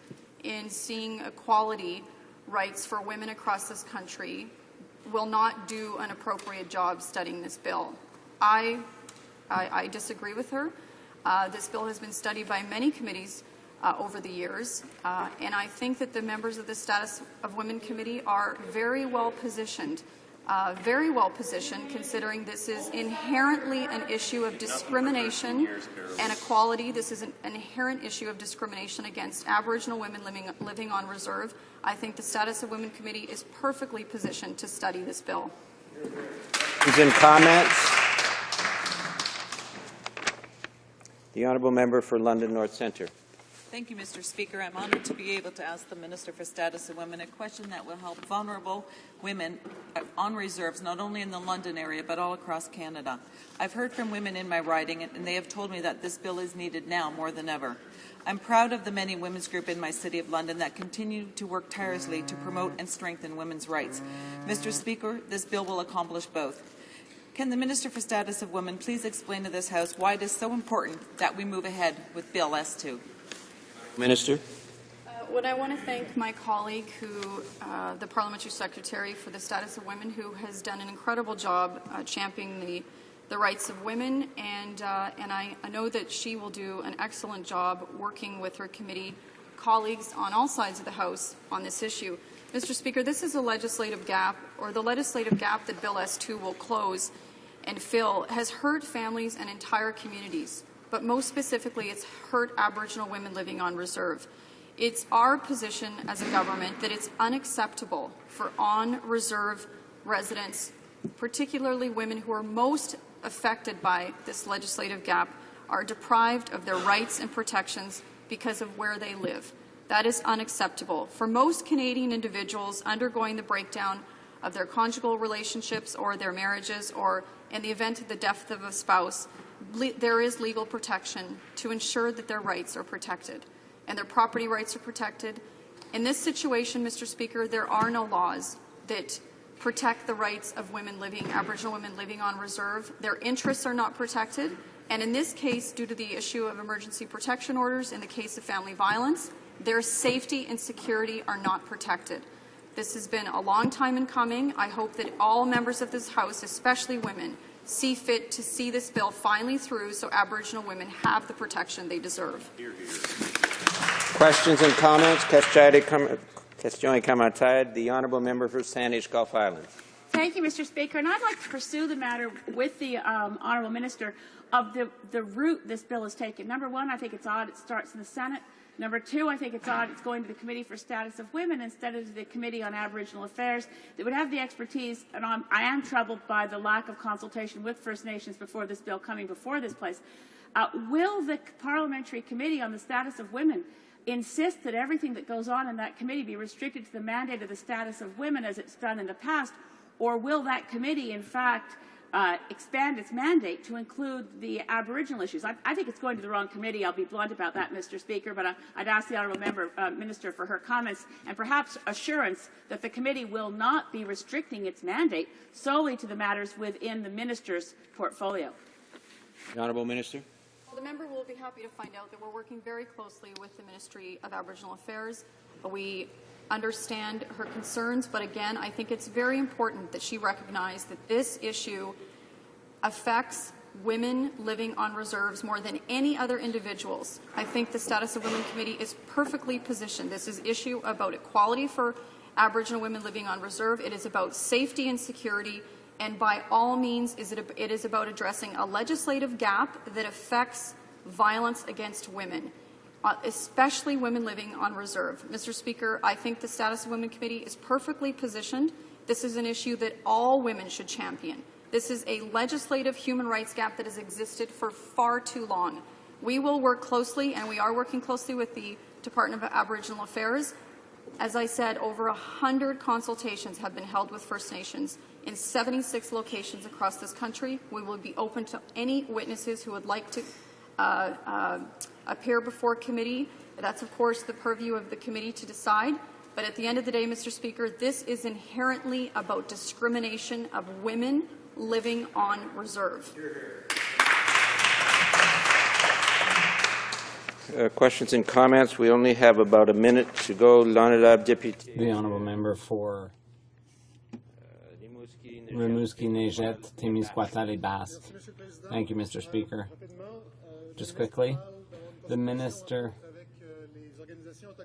in seeing equality rights for women across this country will not do an appropriate job studying this bill. I disagree with her. This bill has been studied by many committees over the years, and I think that the members of the Status of Women Committee are very well positioned considering this is inherently an issue of discrimination and equality. This is an inherent issue of discrimination against Aboriginal women living on reserve. I think the Status of Women Committee is perfectly positioned to study this bill. In comments? The Honourable Member for London North Centre. Thank you, Mr. Speaker. I'm honoured to be able to ask the Minister for Status of Women a question that will help vulnerable women on reserves, not only in the London area, but all across Canada. I've heard from women in my riding, and they have told me that this bill is needed now more than ever. I'm proud of the many women's groups in my City of London that continue to work tirelessly to promote and strengthen women's rights. Mr. Speaker, this bill will accomplish both. Can the Minister for Status of Women please explain to this House why it is so important that we move ahead with Bill S2? Minister. Well, I want to thank my colleague, the Parliamentary Secretary for the Status of Women, who has done an incredible job championing the rights of women, and I know that she will do an excellent job working with her committee colleagues on all sides of the House on this issue. Mr. Speaker, this is a legislative gap, or the legislative gap that Bill S2 will close and fill has hurt families and entire communities. But most specifically, it's hurt Aboriginal women living on reserve. It's our position as a government that it's unacceptable for on-reserve residents, particularly women who are most affected by this legislative gap, are deprived of their rights and protections because of where they live. That is unacceptable. For most Canadian individuals undergoing the breakdown of their conjugal relationships or their marriages, or in the event of the death of a spouse, there is legal protection to ensure that their rights are protected and their property rights are protected. In this situation, Mr. Speaker, there are no laws that protect the rights of Aboriginal women living on reserve. Their interests are not protected. And in this case, due to the issue of emergency protection orders in the case of family violence, their safety and security are not protected. This has been a long time in coming. I hope that all members of this House, especially women, see fit to see this bill finally through so Aboriginal women have the protection they deserve. Questions and comments? Question commentaire. The Honourable Member for Sandwich Gulf Islands. Thank you, Mr. Speaker. And I'd like to pursue the matter with the Honourable Minister of the route this bill is taking. Number one, I think it's odd it starts in the Senate. Number two, I think it's odd it's going to the Committee for Status of Women instead of the Committee on Aboriginal Affairs that would have the expertise, and I am troubled by the lack of consultation with First Nations before this bill coming before this place. Will the Parliamentary Committee on the Status of Women insist that everything that goes on in that committee be restricted to the mandate of the status of women as it's done in the past, or will that committee, in fact, expand its mandate to include the Aboriginal issues? I think it's going to the wrong committee. I'll be blunt about that, Mr. Speaker, but I'd ask the Honourable Minister for her comments and perhaps assurance that the committee will not be restricting its mandate solely to the matters within the Minister's portfolio. The Honourable Minister. Well, the member will be happy to find out that we're working very closely with the Ministry of Aboriginal Affairs. We understand her concerns, but again, I think it's very important that she recognize that this issue affects women living on reserves more than any other individuals. I think the Status of Women Committee is perfectly positioned. This is an issue about equality for Aboriginal women living on reserve. It is about safety and security, and by all means, it is about addressing a legislative gap that affects violence against women, especially women living on reserve. Mr. Speaker, I think the Status of Women Committee is perfectly positioned This is an issue that all women should champion. This is a legislative human rights gap that has existed for far too long. We will work closely, and we are working closely with the Department of Aboriginal Affairs. As I said, over 100 consultations have been held with First Nations in 76 locations across this country. We will be open to any witnesses who would like to appear before committee. That's, of course, the purview of the committee to decide. But at the end of the day, Mr. Speaker, this is inherently about discrimination of women living on reserve. Questions and comments. We only have about a minute to go. L'honorable député. The honourable member for Rimouski, Neigette, Témiscouata, et Basque. Thank you, Mr. Speaker. Just quickly, the minister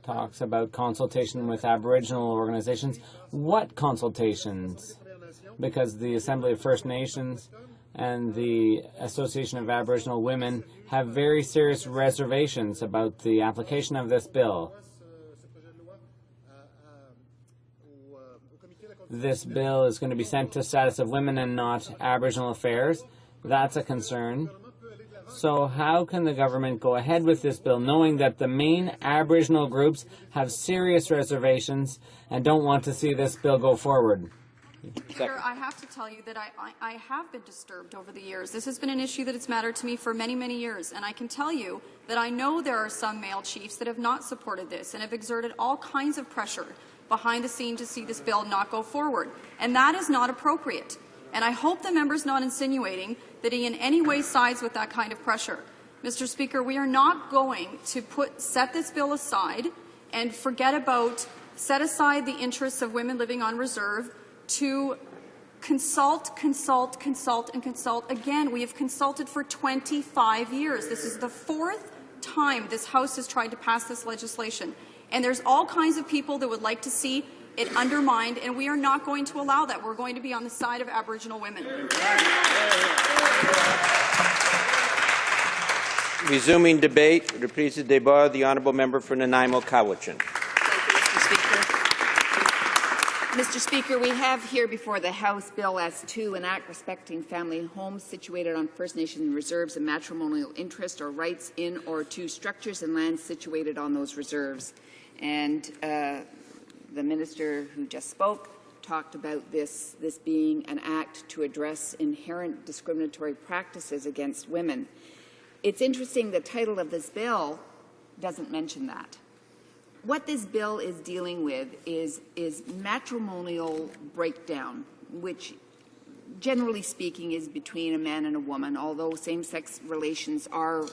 talks about consultation with Aboriginal organizations. What consultations? Because the Assembly of First Nations and the Association of Aboriginal Women have very serious reservations about the application of this bill. This bill is going to be sent to Status of Women and not Aboriginal Affairs. That's a concern. So how can the government go ahead with this bill knowing that the main Aboriginal groups have serious reservations and don't want to see this bill go forward? Speaker, I have to tell you that I have been disturbed over the years. This has been an issue that has mattered to me for many, many years. And I can tell you that I know there are some male chiefs that have not supported this and have exerted all kinds of pressure behind the scene to see this bill not go forward. And that is not appropriate. And I hope the member's not insinuating that he in any way sides with that kind of pressure. Mr. Speaker, we are not going to set this bill aside and set aside the interests of women living on reserve to consult. Again, we have consulted for 25 years. This is the fourth time this House has tried to pass this legislation. And there's all kinds of people that would like to see it undermined, and we are not going to allow that. We're going to be on the side of Aboriginal women. Resuming debate, reprise du débat, the honourable member for Nanaimo-Cowichan. Mr. Speaker, we have here before the House Bill S2, an act respecting family homes situated on First Nation reserves and matrimonial interest or rights in or to structures and lands situated on those reserves. And the minister who just spoke talked about this being an act to address inherent discriminatory practices against women. It's interesting the title of this bill doesn't mention that. What this bill is dealing with is matrimonial breakdown, which generally speaking is between a man and a woman, although same-sex relations are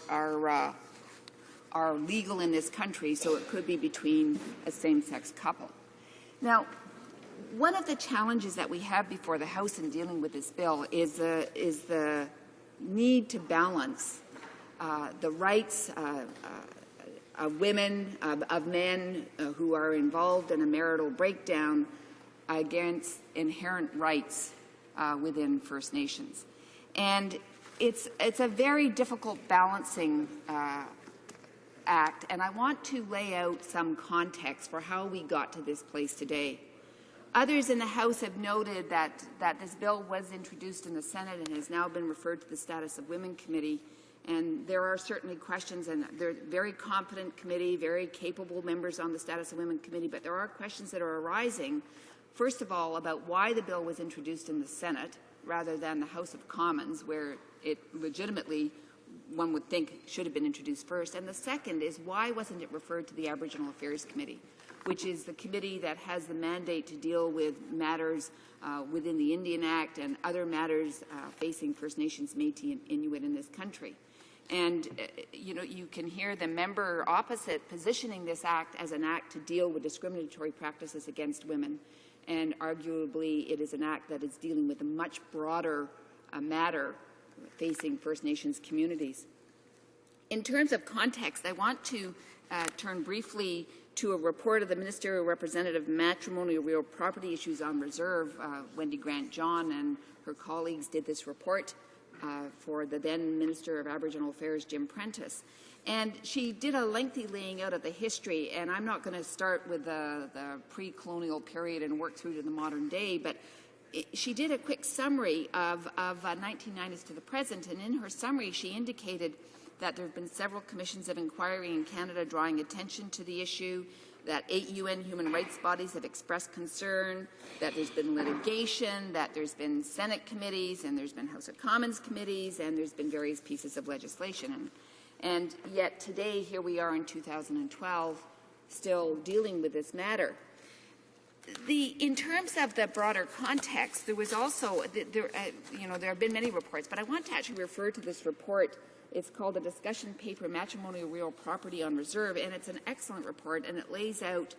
legal in this country, so it could be between a same-sex couple. Now, one of the challenges that we have before the House in dealing with this bill is the need to balance the rights of women, of men who are involved in a marital breakdown against inherent rights within First Nations. And it's a very difficult balancing act, and I want to lay out some context for how we got to this place today. Others in the House have noted that this bill was introduced in the Senate and has now been referred to the Status of Women Committee. And there are certainly questions, and they're a very competent committee, very capable members on the Status of Women Committee, but there are questions that are arising, first of all, about why the bill was introduced in the Senate rather than the House of Commons, where it legitimately, one would think, should have been introduced first. And the second is, why wasn't it referred to the Aboriginal Affairs Committee, which is the committee that has the mandate to deal with matters within the Indian Act and other matters facing First Nations, Métis, and Inuit in this country. And, you can hear the member opposite positioning this act as an act to deal with discriminatory practices against women. And arguably, it is an act that is dealing with a much broader matter facing First Nations communities. In terms of context, I want to turn briefly to a report of the Ministerial Representative of Matrimonial Real Property Issues on Reserve, Wendy Grant-John, and her colleagues did this report for the then Minister of Aboriginal Affairs, Jim Prentice. And she did a lengthy laying out of the history, and I'm not going to start with the pre-colonial period and work through to the modern day, but she did a quick summary of 1990s to the present, and in her summary she indicated that there have been several commissions of inquiry in Canada drawing attention to the issue, that 8 UN human rights bodies have expressed concern, that there's been litigation, that there's been Senate committees, and there's been House of Commons committees, and there's been various pieces of legislation. And yet today, here we are in 2012, still dealing with this matter. In terms of the broader context, there was also, there have been many reports, but I want to actually refer to this report. It's called a discussion paper, Matrimonial Real Property on Reserve, and it's an excellent report, and it lays out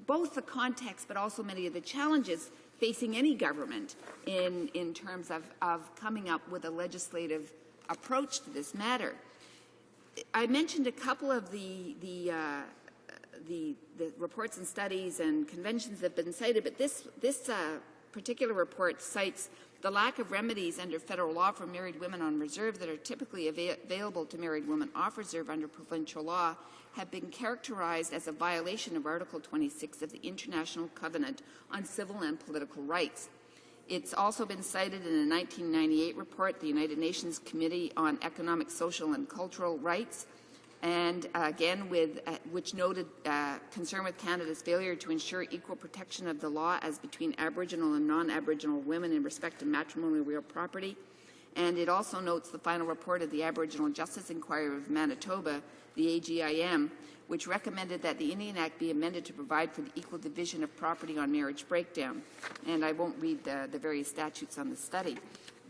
both the context but also many of the challenges facing any government in terms of coming up with a legislative approach to this matter. I mentioned a couple of the reports and studies and conventions that have been cited, but this particular report cites the lack of remedies under federal law for married women on reserve that are typically available to married women off reserve under provincial law have been characterized as a violation of Article 26 of the International Covenant on Civil and Political Rights. It's also been cited in a 1998 report, the United Nations Committee on Economic, Social and Cultural Rights, and again which noted concern with Canada's failure to ensure equal protection of the law as between Aboriginal and non-Aboriginal women in respect to matrimonial real property. And it also notes the final report of the Aboriginal Justice Inquiry of Manitoba, the AGIM, which recommended that the Indian Act be amended to provide for the equal division of property on marriage breakdown. And I won't read the various statutes on the study.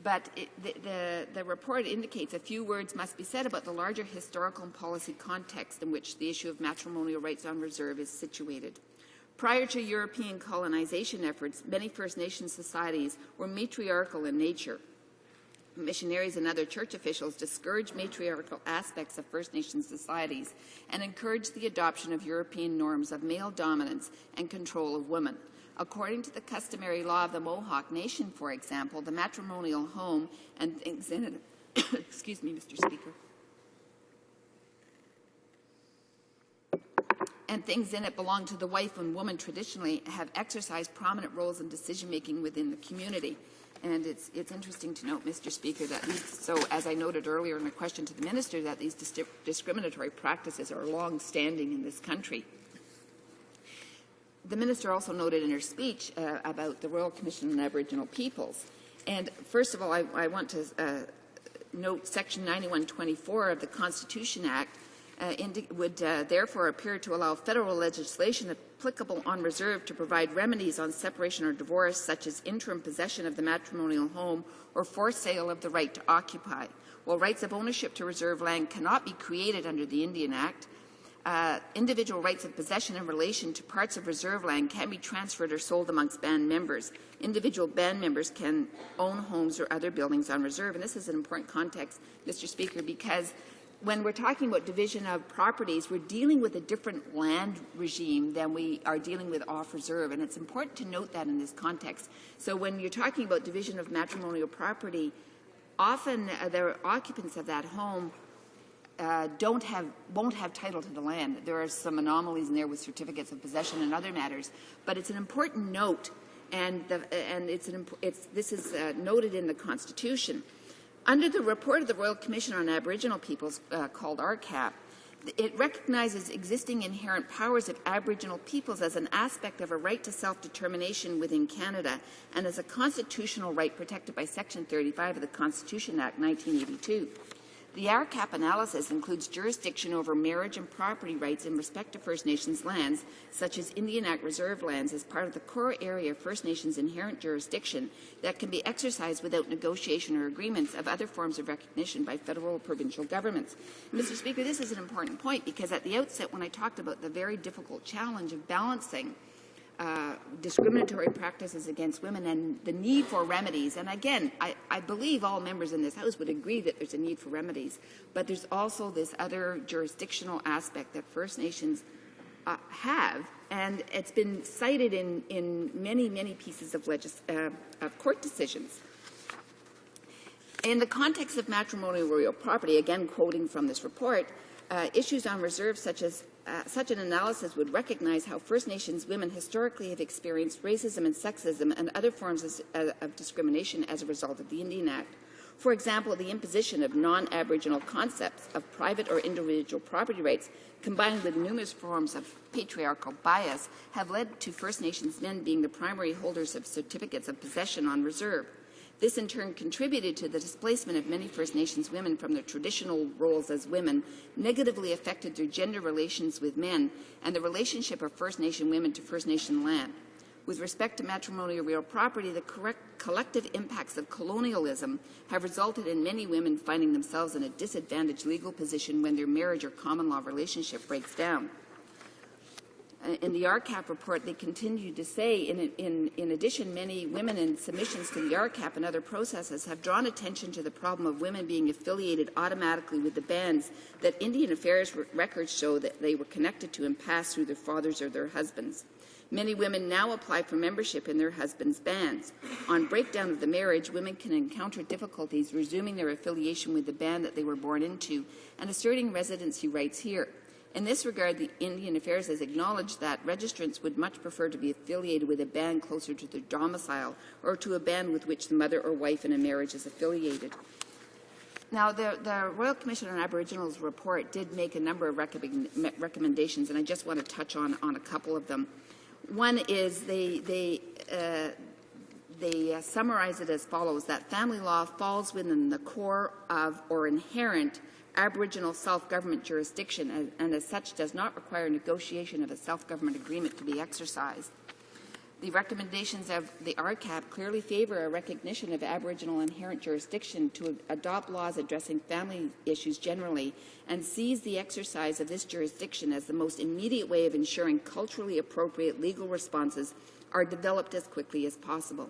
But the report indicates a few words must be said about the larger historical and policy context in which the issue of matrimonial rights on reserve is situated. Prior to European colonization efforts, many First Nations societies were matriarchal in nature. Missionaries and other church officials discouraged matriarchal aspects of First Nations societies and encouraged the adoption of European norms of male dominance and control of women. According to the customary law of the Mohawk Nation, for example, the matrimonial home and things in it, excuse me, Mr. Speaker, and things in it belong to the wife, and women traditionally have exercised prominent roles in decision-making within the community. And it's interesting to note, Mr. Speaker, that so as I noted earlier in a question to the Minister, that these discriminatory practices are long-standing in this country. The Minister also noted in her speech about the Royal Commission on Aboriginal Peoples. And first of all, I want to note Section 9124 of the Constitution Act would therefore appear to allow federal legislation applicable on reserve to provide remedies on separation or divorce, such as interim possession of the matrimonial home or forced sale of the right to occupy. While rights of ownership to reserve land cannot be created under the Indian Act, individual rights of possession in relation to parts of reserve land can be transferred or sold amongst band members. Individual band members can own homes or other buildings on reserve. And this is an important context, Mr. Speaker, because when we're talking about division of properties, we're dealing with a different land regime than we are dealing with off reserve. And it's important to note that in this context. So when you're talking about division of matrimonial property, often the occupants of that home won't have title to the land. There are some anomalies in there with certificates of possession and other matters, but it's an important note, and this is noted in the Constitution. Under the report of the Royal Commission on Aboriginal Peoples, called RCAP, it recognizes existing inherent powers of Aboriginal peoples as an aspect of a right to self-determination within Canada and as a constitutional right protected by Section 35 of the Constitution Act 1982. The RCAP analysis includes jurisdiction over marriage and property rights in respect to First Nations lands, such as Indian Act reserve lands, as part of the core area of First Nations inherent jurisdiction that can be exercised without negotiation or agreements of other forms of recognition by federal or provincial governments. Mr. Speaker, this is an important point because at the outset, when I talked about the very difficult challenge of balancing discriminatory practices against women and the need for remedies. And again, I believe all members in this House would agree that there's a need for remedies, but there's also this other jurisdictional aspect that First Nations have, and it's been cited in many, many pieces of court decisions. In the context of matrimonial real property, again quoting from this report, issues on reserves such an analysis would recognize how First Nations women historically have experienced racism and sexism and other forms of discrimination as a result of the Indian Act. For example, the imposition of non-Aboriginal concepts of private or individual property rights combined with numerous forms of patriarchal bias have led to First Nations men being the primary holders of certificates of possession on reserve. This in turn contributed to the displacement of many First Nations women from their traditional roles as women, negatively affected their gender relations with men, and the relationship of First Nation women to First Nation land. With respect to matrimonial real property, the collective impacts of colonialism have resulted in many women finding themselves in a disadvantaged legal position when their marriage or common law relationship breaks down. In the RCAP report, they continue to say, in addition, many women in submissions to the RCAP and other processes have drawn attention to the problem of women being affiliated automatically with the bands that Indian Affairs records show that they were connected to and passed through their fathers or their husbands. Many women now apply for membership in their husbands' bands. On breakdown of the marriage, women can encounter difficulties resuming their affiliation with the band that they were born into and asserting residency rights here. In this regard, the Indian Affairs has acknowledged that registrants would much prefer to be affiliated with a band closer to their domicile or to a band with which the mother or wife in a marriage is affiliated. Now, the Royal Commission on Aboriginals report did make a number of recommendations, and I just want to touch on a couple of them. One is they summarize it as follows, that family law falls within the core of or inherent Aboriginal self-government jurisdiction and as such does not require negotiation of a self-government agreement to be exercised. The recommendations of the RCAP clearly favor a recognition of Aboriginal inherent jurisdiction to adopt laws addressing family issues generally and sees the exercise of this jurisdiction as the most immediate way of ensuring culturally appropriate legal responses are developed as quickly as possible.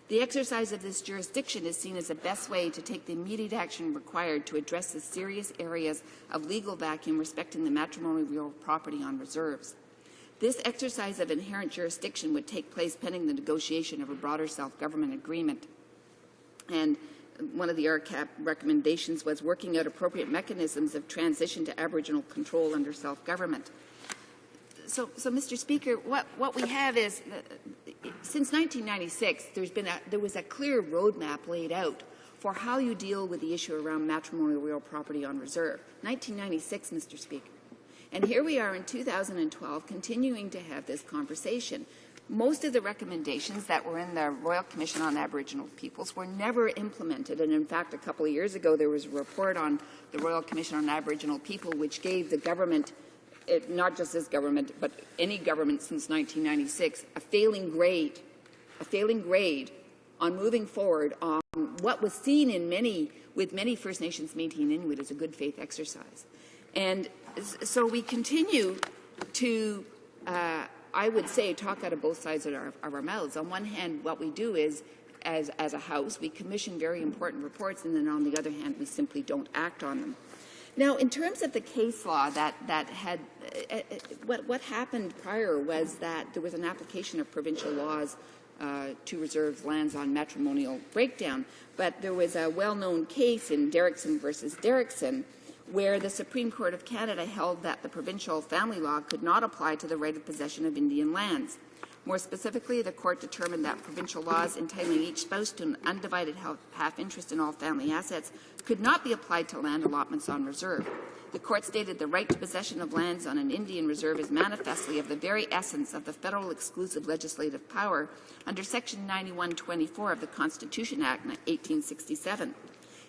The exercise of this jurisdiction is seen as the best way to take the immediate action required to address the serious areas of legal vacuum respecting the matrimonial real property on reserves. This exercise of inherent jurisdiction would take place pending the negotiation of a broader self-government agreement. And one of the RCAP recommendations was working out appropriate mechanisms of transition to Aboriginal control under self-government. So, Mr. Speaker, what we have is, since 1996, there was a clear roadmap laid out for how you deal with the issue around matrimonial real property on reserve. 1996, Mr. Speaker. And here we are in 2012 continuing to have this conversation. Most of the recommendations that were in the Royal Commission on Aboriginal Peoples were never implemented. And in fact, a couple of years ago, there was a report on the Royal Commission on Aboriginal People which gave the government, not just this government, but any government since 1996, a failing grade on moving forward on what was seen with many First Nations, Métis and Inuit as a good faith exercise. And so we continue to, I would say, talk out of both sides of our mouths. On one hand, what we do is, as a House, we commission very important reports, and then on the other hand, we simply don't act on them. Now, in terms of the case law that had, what happened prior was that there was an application of provincial laws to reserve lands on matrimonial breakdown, but there was a well-known case in Derrickson versus Derrickson where the Supreme Court of Canada held that the provincial family law could not apply to the right of possession of Indian lands. More specifically, the court determined that provincial laws entitling each spouse to an undivided half interest in all family assets could not be applied to land allotments on reserve. The court stated the right to possession of lands on an Indian reserve is manifestly of the very essence of the federal exclusive legislative power under Section 9124 of the Constitution Act 1867.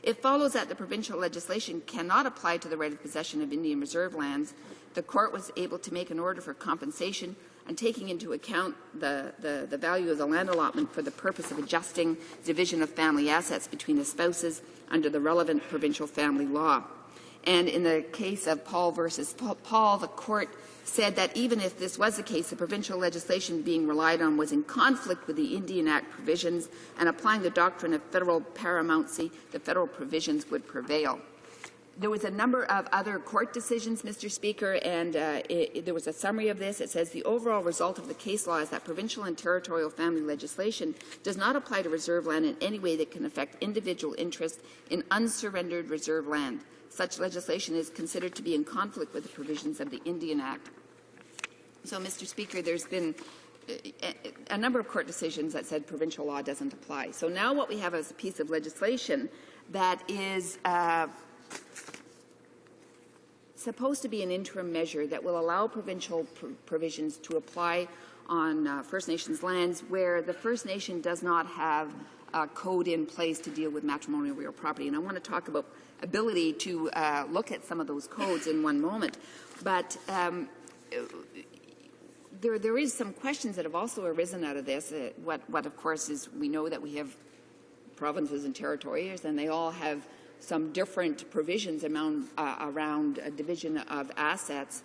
It follows that the provincial legislation cannot apply to the right of possession of Indian reserve lands. The court was able to make an order for compensation and taking into account the value of the land allotment for the purpose of adjusting division of family assets between the spouses under the relevant provincial family law. And in the case of Paul versus Paul, the court said that even if this was the case, the provincial legislation being relied on was in conflict with the Indian Act provisions, and applying the doctrine of federal paramountcy, the federal provisions would prevail. There was a number of other court decisions, Mr. Speaker, and there was a summary of this. It says the overall result of the case law is that provincial and territorial family legislation does not apply to reserve land in any way that can affect individual interest in unsurrendered reserve land. Such legislation is considered to be in conflict with the provisions of the Indian Act. So, Mr. Speaker, there's been a number of court decisions that said provincial law doesn't apply. So now what we have is a piece of legislation that is supposed to be an interim measure that will allow provincial provisions to apply on First Nations lands where the First Nation does not have a code in place to deal with matrimonial real property. And I want to talk about ability to look at some of those codes in one moment. But there is some questions that have also arisen out of this. What of course is, we know that we have provinces and territories, and they all have some different provisions around a division of assets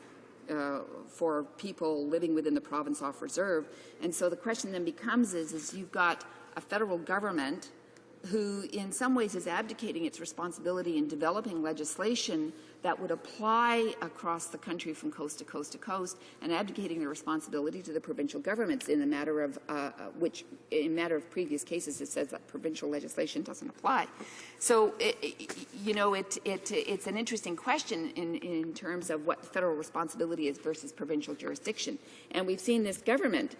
for people living within the province off reserve. And so the question then becomes is you've got a federal government who in some ways is abdicating its responsibility in developing legislation that would apply across the country from coast to coast to coast, and abdicating the responsibility to the provincial governments in a matter of which, in matter of previous cases, it says that provincial legislation doesn't apply. So, it's an interesting question in terms of what federal responsibility is versus provincial jurisdiction. And we've seen this government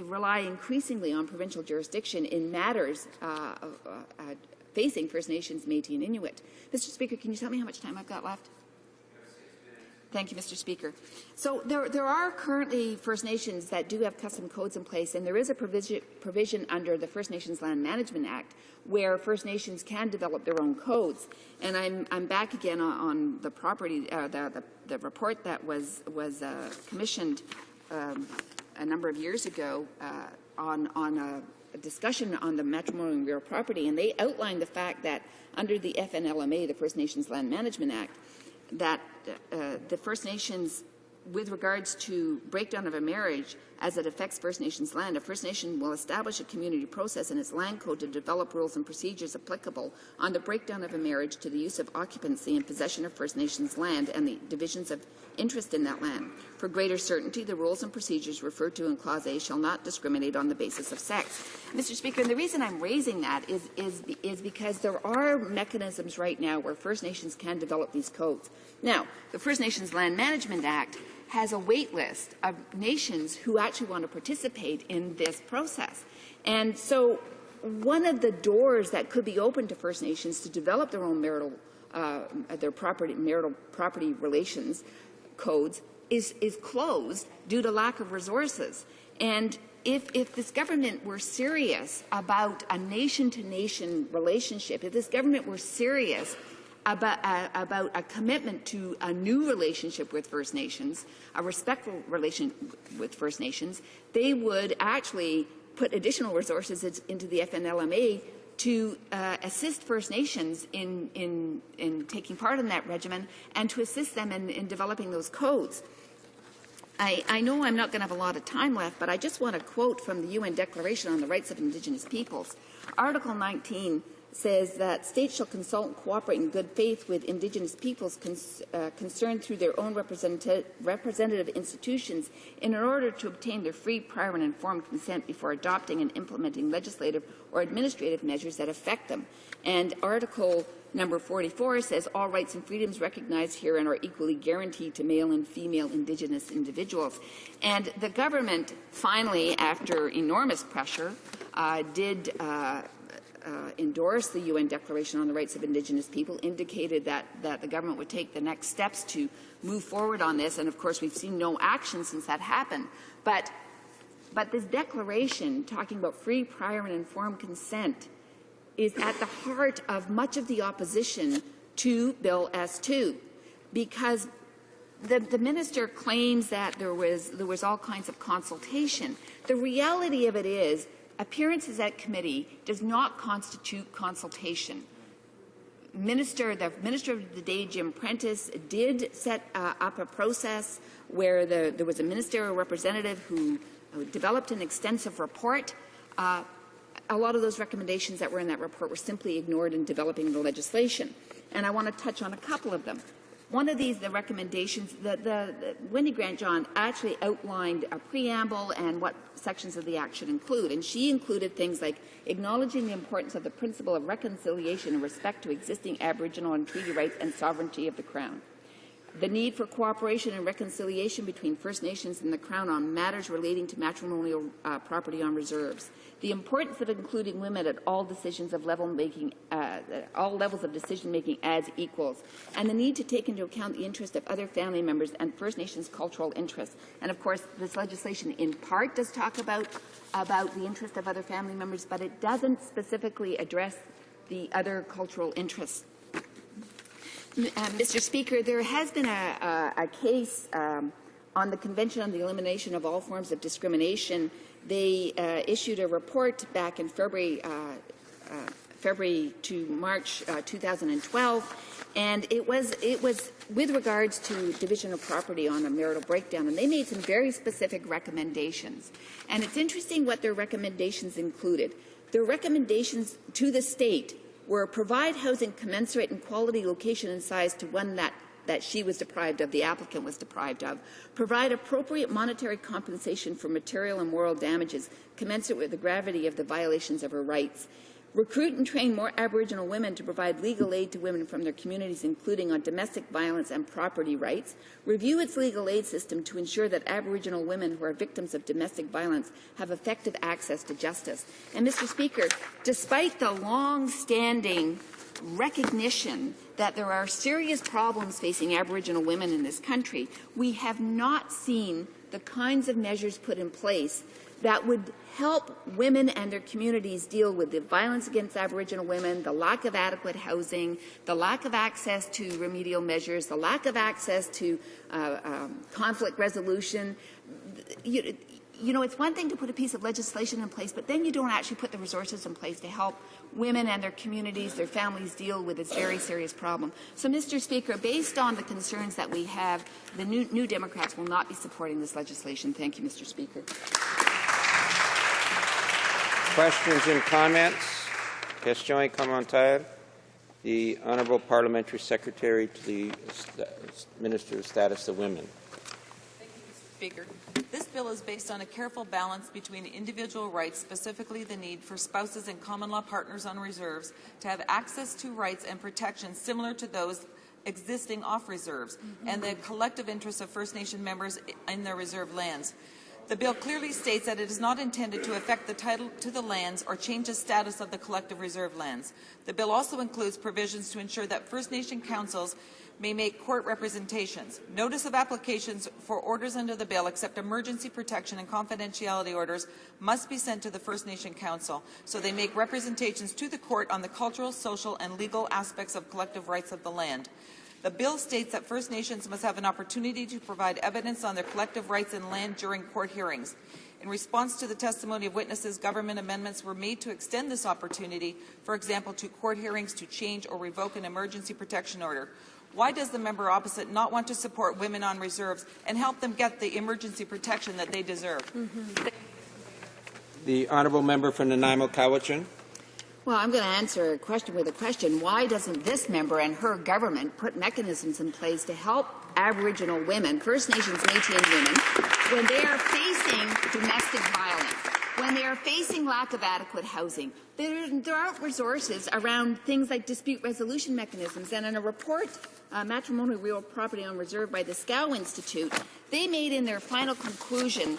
rely increasingly on provincial jurisdiction in matters facing First Nations, Métis, and Inuit. Mr. Speaker, can you tell me how much time I've got left? Thank you, Mr. Speaker. So there are currently First Nations that do have custom codes in place, and there is a provision under the First Nations Land Management Act where First Nations can develop their own codes. And I'm back again on the property, the report that was commissioned a number of years ago on a discussion on the matrimonial and real property, and they outlined the fact that under the FNLMA, the First Nations Land Management Act, that the First Nations, with regards to breakdown of a marriage as it affects First Nations land, a First Nation will establish a community process in its land code to develop rules and procedures applicable on the breakdown of a marriage to the use of occupancy and possession of First Nations land and the divisions of interest in that land. For greater certainty, the rules and procedures referred to in Clause A shall not discriminate on the basis of sex. Mr. Speaker, and the reason I'm raising that is because there are mechanisms right now where First Nations can develop these codes. Now, the First Nations Land Management Act has a wait list of nations who actually want to participate in this process. And so one of the doors that could be open to First Nations to develop their own marital property relations codes is closed due to lack of resources. And if this government were serious about a nation-to-nation relationship, if this government were serious about a commitment to a new relationship with First Nations, a respectful relation with First Nations, they would actually put additional resources into the FNLMA to assist First Nations in taking part in that regimen and to assist them in developing those codes. I know I'm not going to have a lot of time left, but I just want to quote from the UN Declaration on the Rights of Indigenous Peoples. Article 19 says that states shall consult and cooperate in good faith with Indigenous peoples concerned through their own representative institutions in order to obtain their free, prior, and informed consent before adopting and implementing legislative or administrative measures that affect them. And Article number 44 says all rights and freedoms recognized herein are equally guaranteed to male and female Indigenous individuals. And the government finally, after enormous pressure, did endorse the UN Declaration on the Rights of Indigenous People, indicated that the government would take the next steps to move forward on this. And of course, we've seen no action since that happened. But this declaration, talking about free, prior, and informed consent, is at the heart of much of the opposition to Bill S2, because the minister claims that there was all kinds of consultation. The reality of it is, appearances at committee does not constitute consultation. The Minister of the day, Jim Prentice, did set up a process where there was a ministerial representative who developed an extensive report. a lot of those recommendations that were in that report were simply ignored in developing the legislation. And I want to touch on a couple of them. One of these, the recommendations, Wendy Grant-John actually outlined a preamble and what sections of the act should include. And she included things like acknowledging the importance of the principle of reconciliation in respect to existing Aboriginal and treaty rights and sovereignty of the Crown. The need for cooperation and reconciliation between First Nations and the Crown on matters relating to matrimonial property on reserves. The importance of including women at all decisions of all levels of decision-making as equals, and the need to take into account the interest of other family members and First Nations cultural interests. And of course, this legislation in part does talk about the interest of other family members, but it doesn't specifically address the other cultural interests. Mr. Speaker, there has been a case on the Convention on the Elimination of All Forms of Discrimination. They issued a report back in February to March 2012, and it was with regards to division of property on a marital breakdown, and they made some very specific recommendations. And it's interesting what their recommendations included. Their recommendations to the state were provide housing commensurate in quality, location, and size to one that she was deprived of, the applicant was deprived of, provide appropriate monetary compensation for material and moral damages commensurate with the gravity of the violations of her rights, recruit and train more Aboriginal women to provide legal aid to women from their communities, including on domestic violence and property rights, review its legal aid system to ensure that Aboriginal women who are victims of domestic violence have effective access to justice. And, Mr. Speaker, despite the long-standing recognition that there are serious problems facing Aboriginal women in this country, we have not seen the kinds of measures put in place that would help women and their communities deal with the violence against Aboriginal women, the lack of adequate housing, the lack of access to remedial measures, the lack of access to conflict resolution. You know, it's one thing to put a piece of legislation in place, but then you don't actually put the resources in place to help women and their communities, their families deal with this very serious problem. So, Mr. Speaker, based on the concerns that we have, the New Democrats will not be supporting this legislation. Thank you, Mr. Speaker. Questions and comments? Questions et commentaires? The Honourable Parliamentary Secretary to the Minister of Status of Women. Thank you, Mr. Speaker. This bill is based on a careful balance between individual rights, specifically the need for spouses and common law partners on reserves to have access to rights and protections similar to those existing off reserves, and the collective interests of First Nation members in their reserve lands. The bill clearly states that it is not intended to affect the title to the lands or change the status of the collective reserve lands. The bill also includes provisions to ensure that First Nation councils may make court representations. Notice of applications for orders under the bill, except emergency protection and confidentiality orders, must be sent to the First Nation Council, so they make representations to the court on the cultural, social, and legal aspects of collective rights of the land. The bill states that First Nations must have an opportunity to provide evidence on their collective rights in land during court hearings. In response to the testimony of witnesses, government amendments were made to extend this opportunity, for example, to court hearings to change or revoke an emergency protection order. Why does the member opposite not want to support women on reserves and help them get the emergency protection that they deserve? The Honourable Member for Nanaimo-Cowichan. Well, I'm going to answer a question with a question. Why doesn't this member and her government put mechanisms in place to help Aboriginal women, First Nations, Métis and women, when they are facing domestic violence, when they are facing lack of adequate housing? There aren't resources around things like dispute resolution mechanisms. And in a report, Matrimonial Real Property on Reserve by the Scow Institute, they made in their final conclusion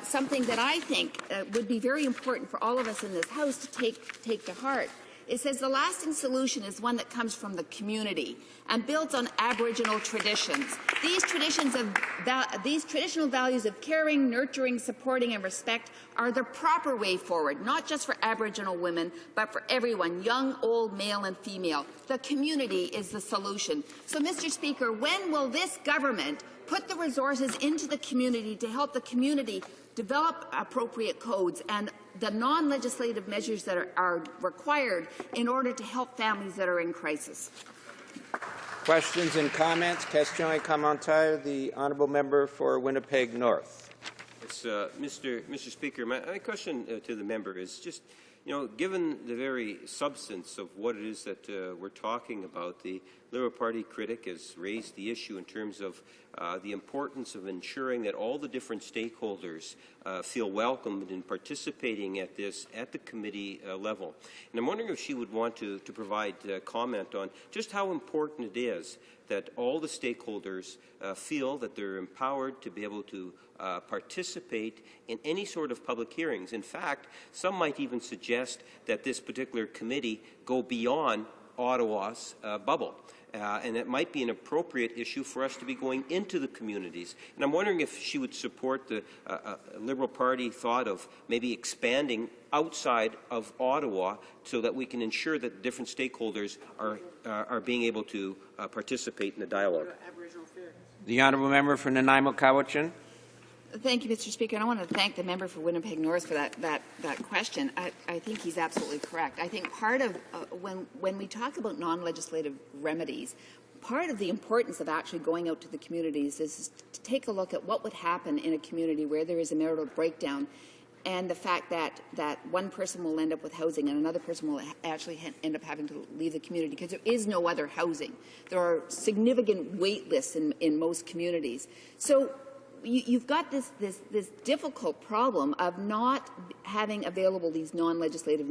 something that I think would be very important for all of us in this House to take to heart. It says the lasting solution is one that comes from the community and builds on Aboriginal traditions. These traditional values of caring, nurturing, supporting, and respect are the proper way forward, not just for Aboriginal women, but for everyone, young, old, male, and female. The community is the solution. So, Mr. Speaker, when will this government put the resources into the community to help the community develop appropriate codes and the non-legislative measures that are required in order to help families that are in crisis? Questions and comments? Questions et commentaires. The Honourable Member for Winnipeg North. Thanks, Mr. Speaker. My question to the member is just, given the very substance of what it is that we're talking about, the Liberal Party critic has raised the issue in terms of the importance of ensuring that all the different stakeholders feel welcomed in participating at the committee level. And I'm wondering if she would want to provide comment on just how important it is that all the stakeholders feel that they're empowered to be able to participate in any sort of public hearings. In fact, some might even suggest that this particular committee go beyond Ottawa's bubble. And it might be an appropriate issue for us to be going into the communities. And I'm wondering if she would support the Liberal Party thought of maybe expanding outside of Ottawa so that we can ensure that different stakeholders are being able to participate in the dialogue. The honourable member for Nanaimo Cowichan. Thank you, Mr. Speaker. And I want to thank the member for Winnipeg North for that question. I think he's absolutely correct. I think part of when we talk about non-legislative remedies, part of the importance of actually going out to the communities is to take a look at what would happen in a community where there is a marital breakdown, and the fact that one person will end up with housing and another person will actually end up having to leave the community because there is no other housing. There are significant wait lists in most communities. So you've got this difficult problem of not having available these non-legislative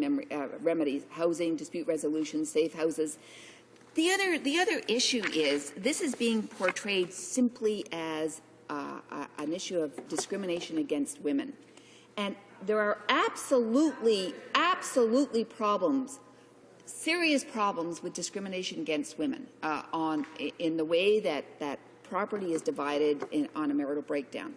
remedies, housing, dispute resolution, safe houses. The other issue is this is being portrayed simply as an issue of discrimination against women. And there are absolutely problems, serious problems with discrimination against women in the way that property is divided on a marital breakdown.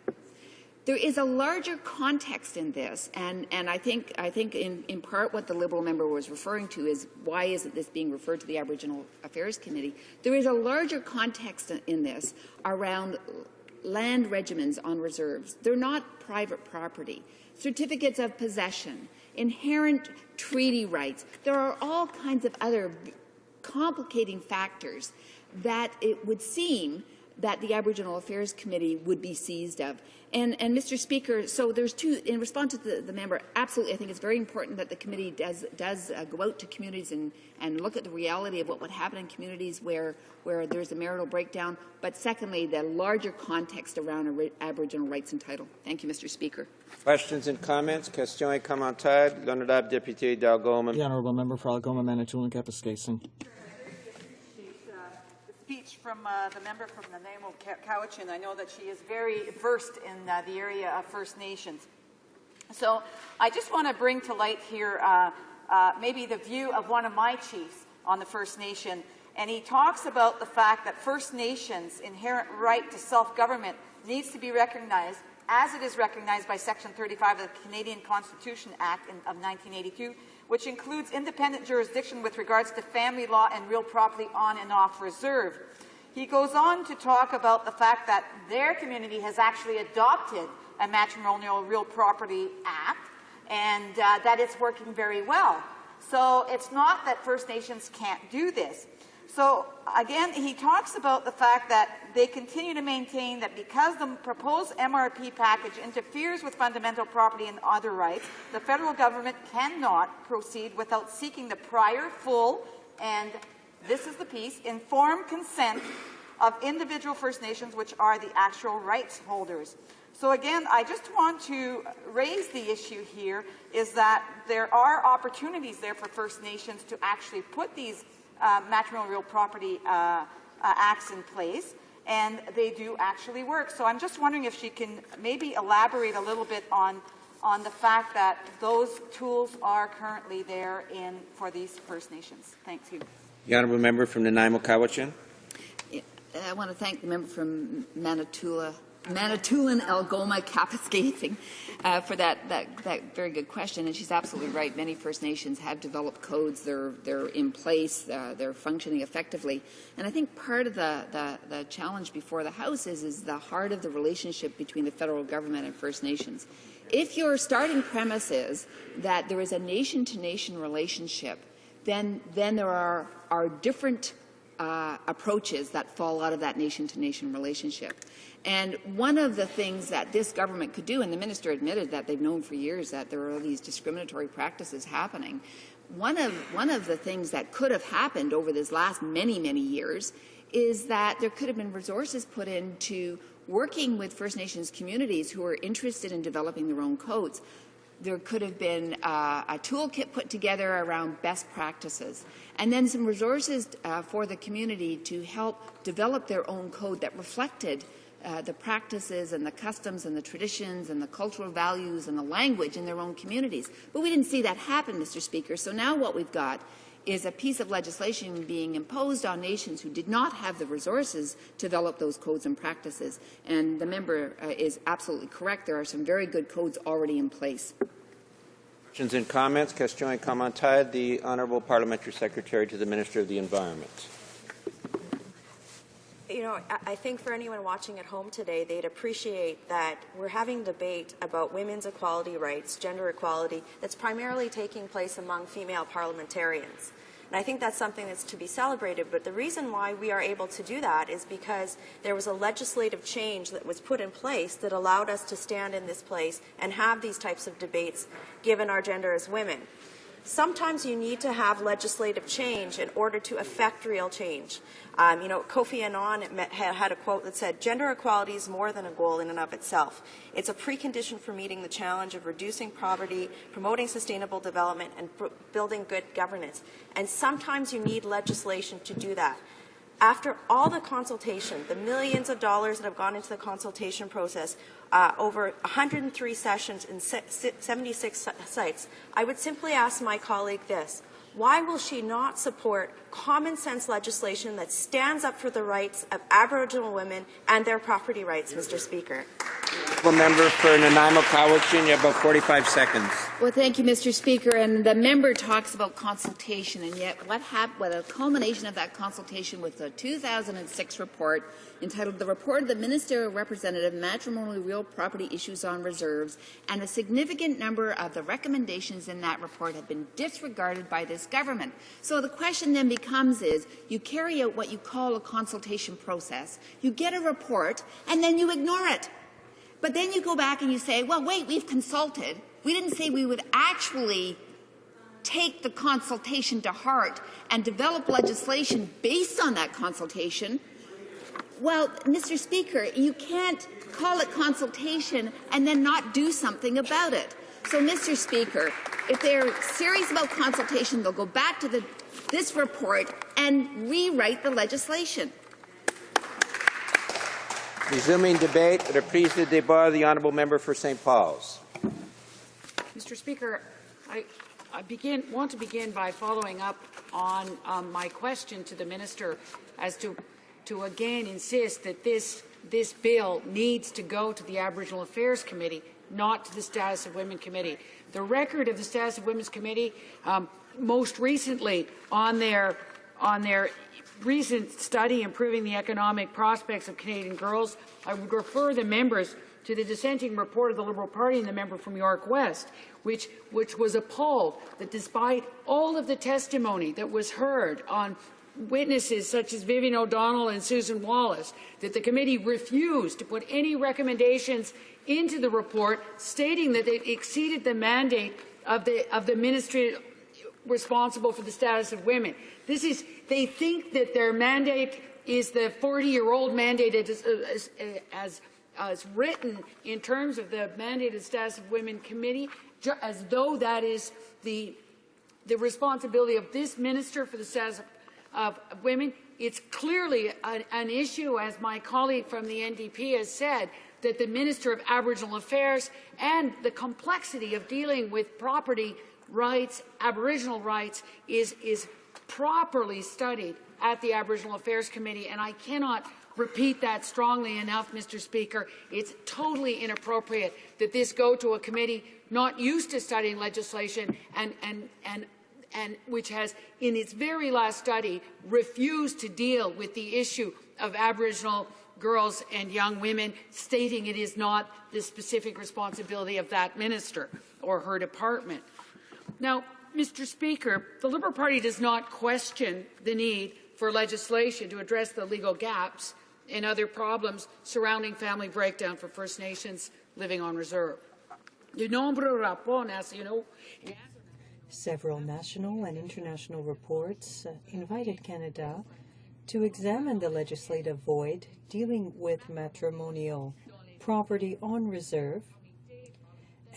There is a larger context in this, and I think in part what the Liberal member was referring to is why isn't this being referred to the Aboriginal Affairs Committee? There is a larger context in this around land regimens on reserves. They're not private property. Certificates of possession, inherent treaty rights. There are all kinds of other complicating factors that it would seem that the Aboriginal Affairs Committee would be seized of. And Mr. Speaker, so there's two, in response to the member, absolutely, I think it's very important that the committee does go out to communities and look at the reality of what would happen in communities where there's a marital breakdown, but secondly, the larger context around Aboriginal rights and title. Thank you, Mr. Speaker. Questions and comments? Question et commentaire. L'honorable député d'Algoma. The honourable member for Algoma, Manitoulin, Kapuskasing. Speech from the member from Nanaimo Cowichan. I know that she is very versed in the area of First Nations. So I just want to bring to light here maybe the view of one of my chiefs on the First Nation. And he talks about the fact that First Nations' inherent right to self-government needs to be recognized as it is recognized by Section 35 of the Canadian Constitution Act of 1982, which includes independent jurisdiction with regards to family law and real property on and off reserve. He goes on to talk about the fact that their community has actually adopted a matrimonial real property act and that it's working very well. So it's not that First Nations can't do this. So again, he talks about the fact that they continue to maintain that because the proposed MRP package interferes with fundamental property and other rights, the federal government cannot proceed without seeking the prior, full, and this is the piece, informed consent of individual First Nations, which are the actual rights holders. So again, I just want to raise the issue here is that there are opportunities there for First Nations to actually put these matrimonial real property acts in place, and they do actually work. So I'm just wondering if she can maybe elaborate a little bit on the fact that those tools are currently there for these First Nations. Thank you. The honourable member from Nanaimo Cowichan. I want to thank the member from Manitoulin, Algoma, Kapuskasing for that very good question. And she's absolutely right. Many First Nations have developed codes. They're in place. They're functioning effectively. And I think part of the challenge before the House is the heart of the relationship between the federal government and First Nations. If your starting premise is that there is a nation-to-nation relationship, then there are different approaches that fall out of that nation-to-nation relationship. And one of the things that this government could do, and the minister admitted that they've known for years that there are these discriminatory practices happening, one of the things that could have happened over this last many, many years is that there could have been resources put into working with First Nations communities who are interested in developing their own codes. There could have been a toolkit put together around best practices, and then some resources for the community to help develop their own code that reflected the practices and the customs and the traditions and the cultural values and the language in their own communities. But we didn't see that happen, Mr. Speaker. So now what we've got is a piece of legislation being imposed on nations who did not have the resources to develop those codes and practices. And the member is absolutely correct. There are some very good codes already in place. Questions and comments. Question and commentaire. The Honourable Parliamentary Secretary to the Minister of the Environment. You know, I think for anyone watching at home today, they'd appreciate that we're having debate about women's equality rights, gender equality, that's primarily taking place among female parliamentarians. And I think that's something that's to be celebrated, but the reason why we are able to do that is because there was a legislative change that was put in place that allowed us to stand in this place and have these types of debates given our gender as women. Sometimes you need to have legislative change in order to affect real change. You know, Kofi Annan had a quote that said, "Gender equality is more than a goal in and of itself. It's a precondition for meeting the challenge of reducing poverty, promoting sustainable development, and building good governance." And sometimes you need legislation to do that. After all the consultation, the millions of dollars that have gone into the consultation process, over 103 sessions in 76 sites, I would simply ask my colleague this: why will she not support common sense legislation that stands up for the rights of Aboriginal women and their property rights, Mr. Speaker? Member for Nanaimo Cowichan, you have about 45 seconds. Well, thank you, Mr. Speaker. And the member talks about consultation, and yet what happened with a culmination of that consultation with the 2006 report entitled "The Report of the Ministerial Representative Matrimonial Real Property Issues on Reserves," and a significant number of the recommendations in that report have been disregarded by this government. So the question then becomes is, you carry out what you call a consultation process, you get a report, and then you ignore it. But then you go back and you say, well, wait, we've consulted. We didn't say we would actually take the consultation to heart and develop legislation based on that consultation. Well, Mr. Speaker, you can't call it consultation and then not do something about it. So, Mr. Speaker, if they're serious about consultation, they'll go back to this report and rewrite the legislation. Resuming debate, reprise de débat, the Honourable Member for St. Paul's. Mr. Speaker, I want to begin by following up on my question to the Minister as to again insist that this bill needs to go to the Aboriginal Affairs Committee, not to the Status of Women Committee. The record of the Status of Women's Committee, most recently on their recent study improving the economic prospects of Canadian girls, I would refer the members to the dissenting report of the Liberal Party and the member from York West, which was appalled that despite all of the testimony that was heard on witnesses such as Vivian O'Donnell and Susan Wallace, that the committee refused to put any recommendations into the report stating that it exceeded the mandate of the ministry responsible for the status of women. They think that their mandate is the 40-year-old mandate as written in terms of the mandate of the Status of Women Committee, as though that is the responsibility of this minister for the status of women. It's clearly an issue, as my colleague from the NDP has said, that the Minister of Aboriginal Affairs and the complexity of dealing with property rights, Aboriginal rights, is properly studied at the Aboriginal Affairs Committee, and I cannot repeat that strongly enough, Mr. Speaker. It's totally inappropriate that this go to a committee not used to studying legislation and which has, in its very last study, refused to deal with the issue of Aboriginal girls and young women, stating it is not the specific responsibility of that minister or her department. Now, Mr. Speaker, the Liberal Party does not question the need for legislation to address the legal gaps and other problems surrounding family breakdown for First Nations living on reserve. De nombreux rapports nationaux. Several national and international reports invited Canada to examine the legislative void dealing with matrimonial property on reserve,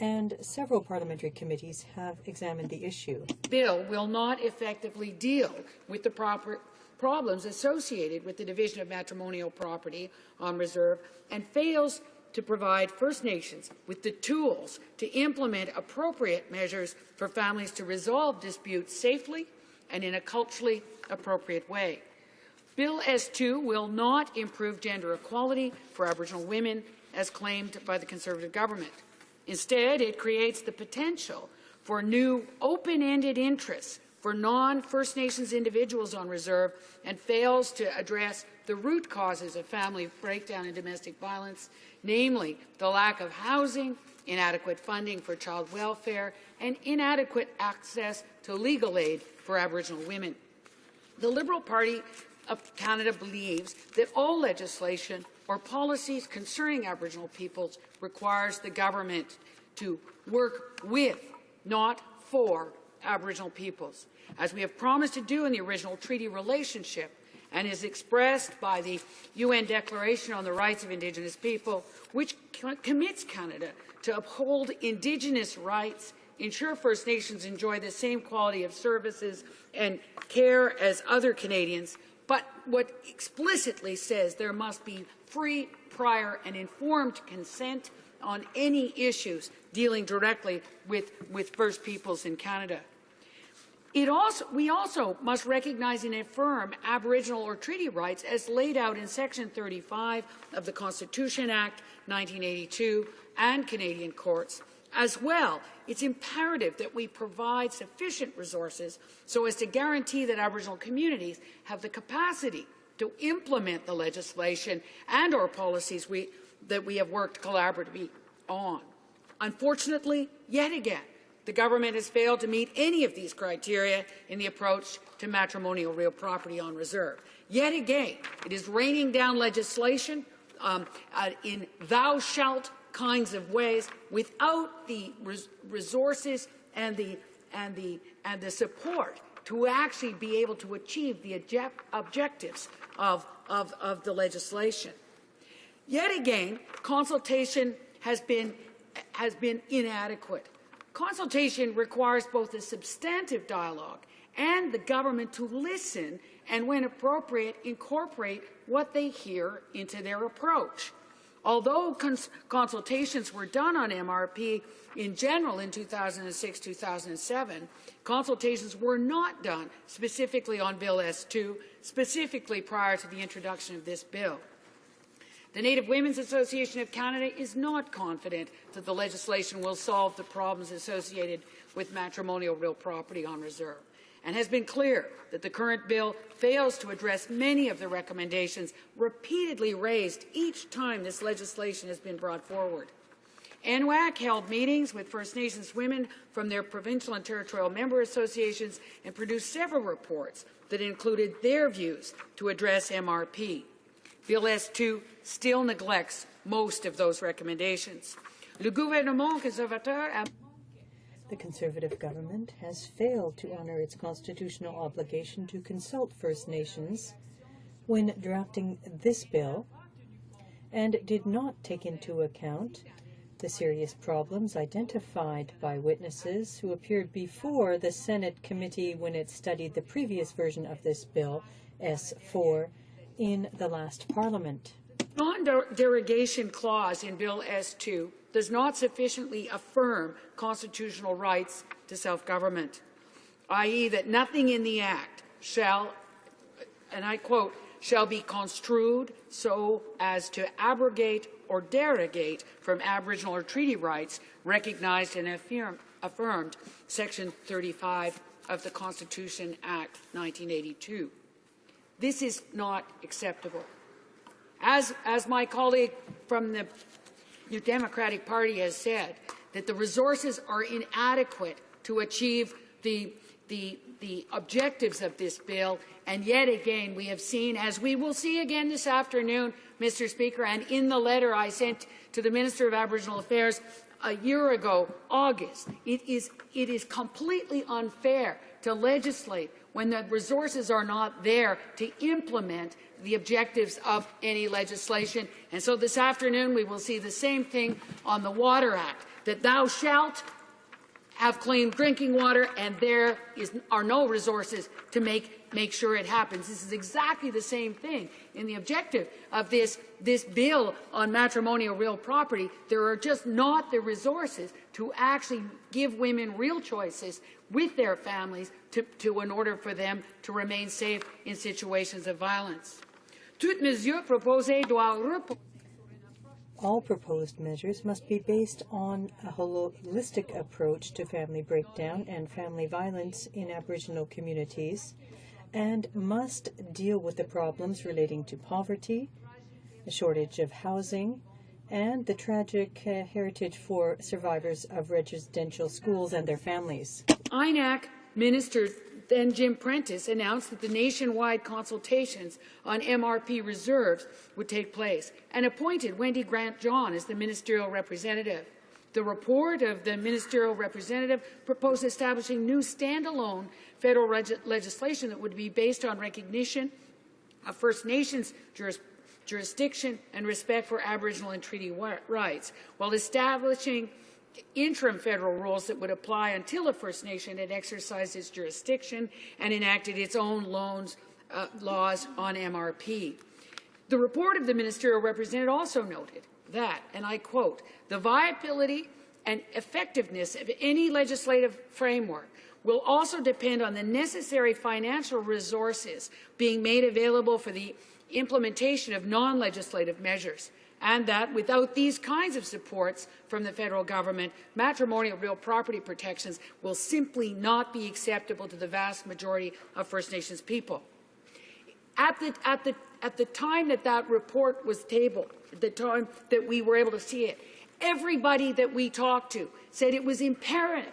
and several parliamentary committees have examined the issue. Bill will not effectively deal with the problems associated with the division of matrimonial property on reserve and fails to provide First Nations with the tools to implement appropriate measures for families to resolve disputes safely and in a culturally appropriate way. Bill S2 will not improve gender equality for Aboriginal women as claimed by the Conservative government. Instead, it creates the potential for new open-ended interests for non-First Nations individuals on reserve and fails to address the root causes of family breakdown and domestic violence, namely the lack of housing, inadequate funding for child welfare, and inadequate access to legal aid for Aboriginal women. The Liberal Party of Canada believes that all legislation or policies concerning Aboriginal peoples requires the government to work with, not for, Aboriginal peoples, as we have promised to do in the original treaty relationship and is expressed by the UN Declaration on the Rights of Indigenous People, which commits Canada to uphold Indigenous rights, ensure First Nations enjoy the same quality of services and care as other Canadians, but what explicitly says there must be free, prior, and informed consent on any issues dealing directly with First Peoples in Canada. We also must recognize and affirm Aboriginal or treaty rights as laid out in Section 35 of the Constitution Act 1982 and Canadian courts. As well, it's imperative that we provide sufficient resources so as to guarantee that Aboriginal communities have the capacity to implement the legislation and or policies that we have worked collaboratively on. Unfortunately, yet again, the government has failed to meet any of these criteria in the approach to matrimonial real property on reserve. Yet again, it is raining down legislation in thou shalt kinds of ways without the resources and the support to actually be able to achieve the objectives of the legislation. Yet again, consultation has been inadequate. Consultation requires both a substantive dialogue and the government to listen and, when appropriate, incorporate what they hear into their approach. Although consultations were done on MRP in general in 2006-2007, consultations were not done specifically on Bill S2, specifically prior to the introduction of this bill. The Native Women's Association of Canada is not confident that the legislation will solve the problems associated with matrimonial real property on reserve, and has been clear that the current bill fails to address many of the recommendations repeatedly raised each time this legislation has been brought forward. NWAC held meetings with First Nations women from their provincial and territorial member associations and produced several reports that included their views to address MRP. Bill S2 still neglects most of those recommendations. Le gouvernement conservateur a The Conservative government has failed to honour its constitutional obligation to consult First Nations when drafting this bill, and did not take into account the serious problems identified by witnesses who appeared before the Senate committee when it studied the previous version of this bill, S4, in the last Parliament. Non-derogation clause in Bill S2 does not sufficiently affirm constitutional rights to self-government, i.e. that nothing in the Act shall, and I quote, shall be construed so as to abrogate or derogate from Aboriginal or treaty rights recognized and affirmed Section 35 of the Constitution Act 1982. This is not acceptable. As my colleague from the New Democratic Party has said, that the resources are inadequate to achieve the the objectives of this bill, and yet again we have seen, as we will see again this afternoon, Mr. Speaker, and in the letter I sent to the Minister of Aboriginal Affairs a year ago, August, it is completely unfair to legislate when the resources are not there to implement the objectives of any legislation. And so this afternoon we will see the same thing on the Water Act, that thou shalt have clean drinking water, and there are no resources to make sure it happens. This is exactly the same thing in the objective of this bill on matrimonial real property. There are just not the resources to actually give women real choices with their families in order for them to remain safe in situations of violence. Toute mesure proposée doit reposer. All proposed measures must be based on a holistic approach to family breakdown and family violence in Aboriginal communities, and must deal with the problems relating to poverty, the shortage of housing, and the tragic heritage for survivors of residential schools and their families. INAC Minister then Jim Prentice announced that the nationwide consultations on MRP reserves would take place and appointed Wendy Grant-John as the ministerial representative. The report of the ministerial representative proposed establishing new standalone federal legislation that would be based on recognition of First Nations jurisdiction and respect for Aboriginal and treaty rights, while establishing interim federal rules that would apply until a First Nation had exercised its jurisdiction and enacted its own laws on MRP. The report of the ministerial representative also noted that, and I quote, the viability and effectiveness of any legislative framework will also depend on the necessary financial resources being made available for the implementation of non-legislative measures, and that without these kinds of supports from the federal government, matrimonial real property protections will simply not be acceptable to the vast majority of First Nations people. At the time that report was tabled, at the time that we were able to see it, everybody that we talked to said it was imperative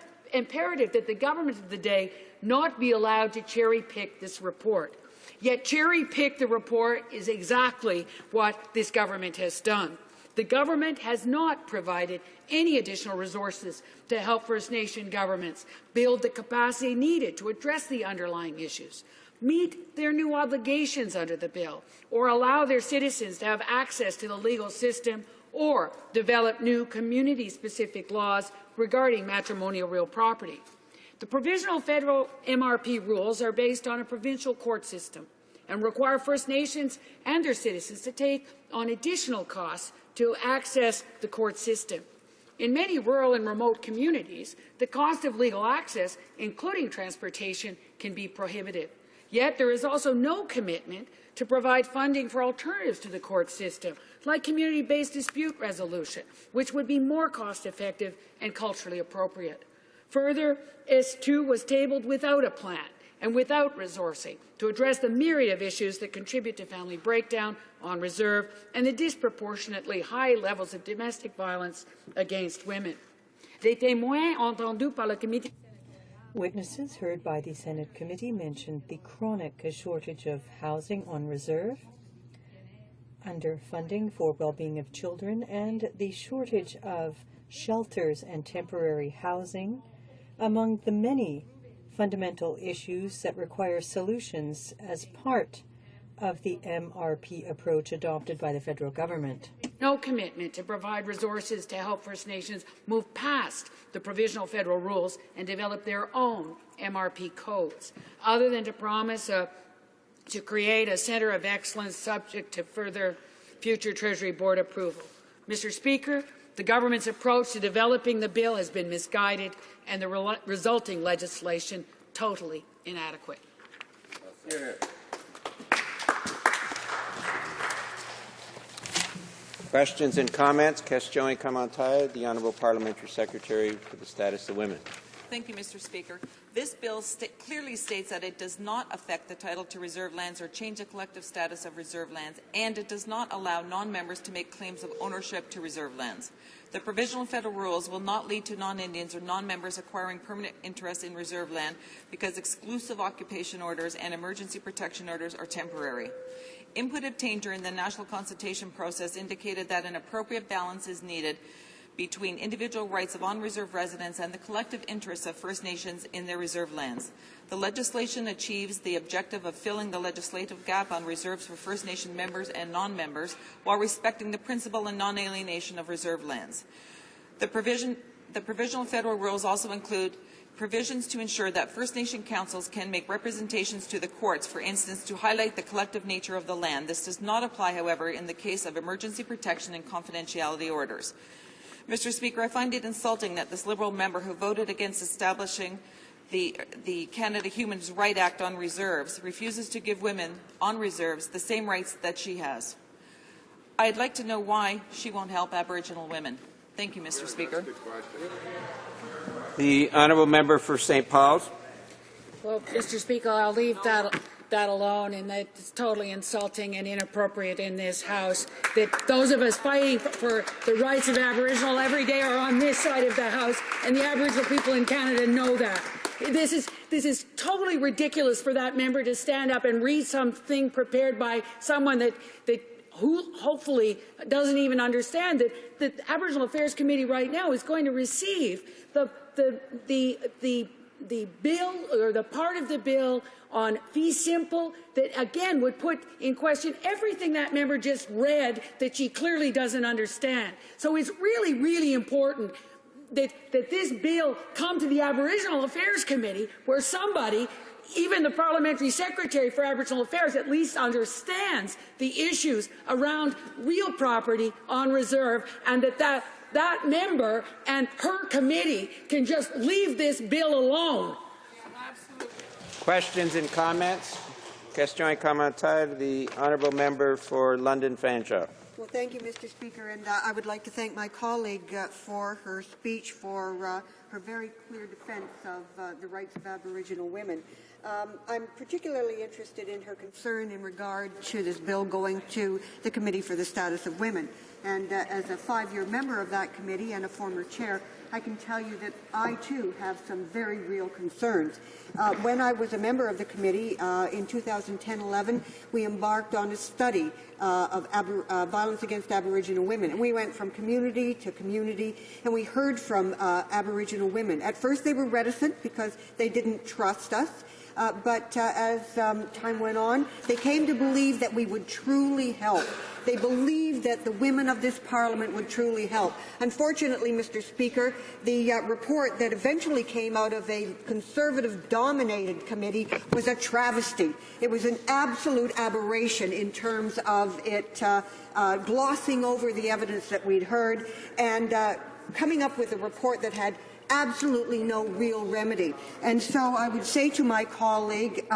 that the government of the day not be allowed to cherry-pick this report. Yet cherry-pick the report is exactly what this government has done. The government has not provided any additional resources to help First Nation governments build the capacity needed to address the underlying issues, meet their new obligations under the bill, or allow their citizens to have access to the legal system, or develop new community-specific laws regarding matrimonial real property. The provisional federal MRP rules are based on a provincial court system and require First Nations and their citizens to take on additional costs to access the court system. In many rural and remote communities, the cost of legal access, including transportation, can be prohibitive. Yet there is also no commitment to provide funding for alternatives to the court system, like community-based dispute resolution, which would be more cost-effective and culturally appropriate. Further, S2 was tabled without a plan and without resourcing to address the myriad of issues that contribute to family breakdown on reserve and the disproportionately high levels of domestic violence against women. Les témoins entendus par le comité. Witnesses heard by the Senate committee mentioned the chronic shortage of housing on reserve, underfunding for well-being of children, and the shortage of shelters and temporary housing, among the many fundamental issues that require solutions as part of the MRP approach adopted by the federal government. No commitment to provide resources to help First Nations move past the provisional federal rules and develop their own MRP codes, other than to promise to create a centre of excellence subject to further future Treasury Board approval. Mr. Speaker, the government's approach to developing the bill has been misguided and the resulting legislation totally inadequate. Questions and comments? Question commentaire. The Honourable Parliamentary Secretary for the Status of Women. Thank you, Mr. Speaker. This bill clearly states that it does not affect the title to reserve lands or change the collective status of reserve lands, and it does not allow non-members to make claims of ownership to reserve lands. The provisional federal rules will not lead to non-Indians or non-members acquiring permanent interest in reserve land because exclusive occupation orders and emergency protection orders are temporary. Input obtained during the national consultation process indicated that an appropriate balance is needed between individual rights of on-reserve residents and the collective interests of First Nations in their reserve lands. The legislation achieves the objective of filling the legislative gap on reserves for First Nation members and non-members while respecting the principle and non-alienation of reserve lands. The provisional federal rules also include provisions to ensure that First Nation councils can make representations to the courts, for instance, to highlight the collective nature of the land. This does not apply, however, in the case of emergency protection and confidentiality orders. Mr. Speaker, I find it insulting that this Liberal member who voted against establishing the Canada Human Rights Act on reserves refuses to give women on reserves the same rights that she has. I'd like to know why she won't help Aboriginal women. Thank you, Mr. Speaker. The honourable member for St. Paul's. Well, Mr. Speaker, I'll leave that alone, and that it's totally insulting and inappropriate in this House that those of us fighting for the rights of Aboriginal every day are on this side of the House, and the Aboriginal people in Canada know that. This is totally ridiculous for that member to stand up and read something prepared by someone who hopefully doesn't even understand that the Aboriginal Affairs Committee right now is going to receive the bill, or the part of the bill on fee simple that again would put in question everything that member just read that she clearly doesn't understand. So it's really, really important that this bill come to the Aboriginal Affairs Committee, where somebody, even the Parliamentary Secretary for Aboriginal Affairs, at least understands the issues around real property on reserve, and that member and her committee can just leave this bill alone. Questions and comments? Question commentaire. The honourable member for London Fanshawe. Well, thank you, Mr. Speaker, and I would like to thank my colleague for her speech, for her very clear defence of the rights of Aboriginal women. I'm particularly interested in her concern in regard to this bill going to the Committee for the Status of Women. And as a 5-year member of that committee and a former chair, I can tell you that I, too, have some very real concerns. When I was a member of the committee in 2010-11, we embarked on a study of violence against Aboriginal women. And we went from community to community, and we heard from Aboriginal women. At first, they were reticent because they didn't trust us. But as time went on, they came to believe that we would truly help. They believed that the women of this Parliament would truly help. Unfortunately, Mr. Speaker, the report that eventually came out of a Conservative-dominated committee was a travesty. It was an absolute aberration in terms of it glossing over the evidence that we'd heard and coming up with a report that had absolutely no real remedy. And so I would say to my colleague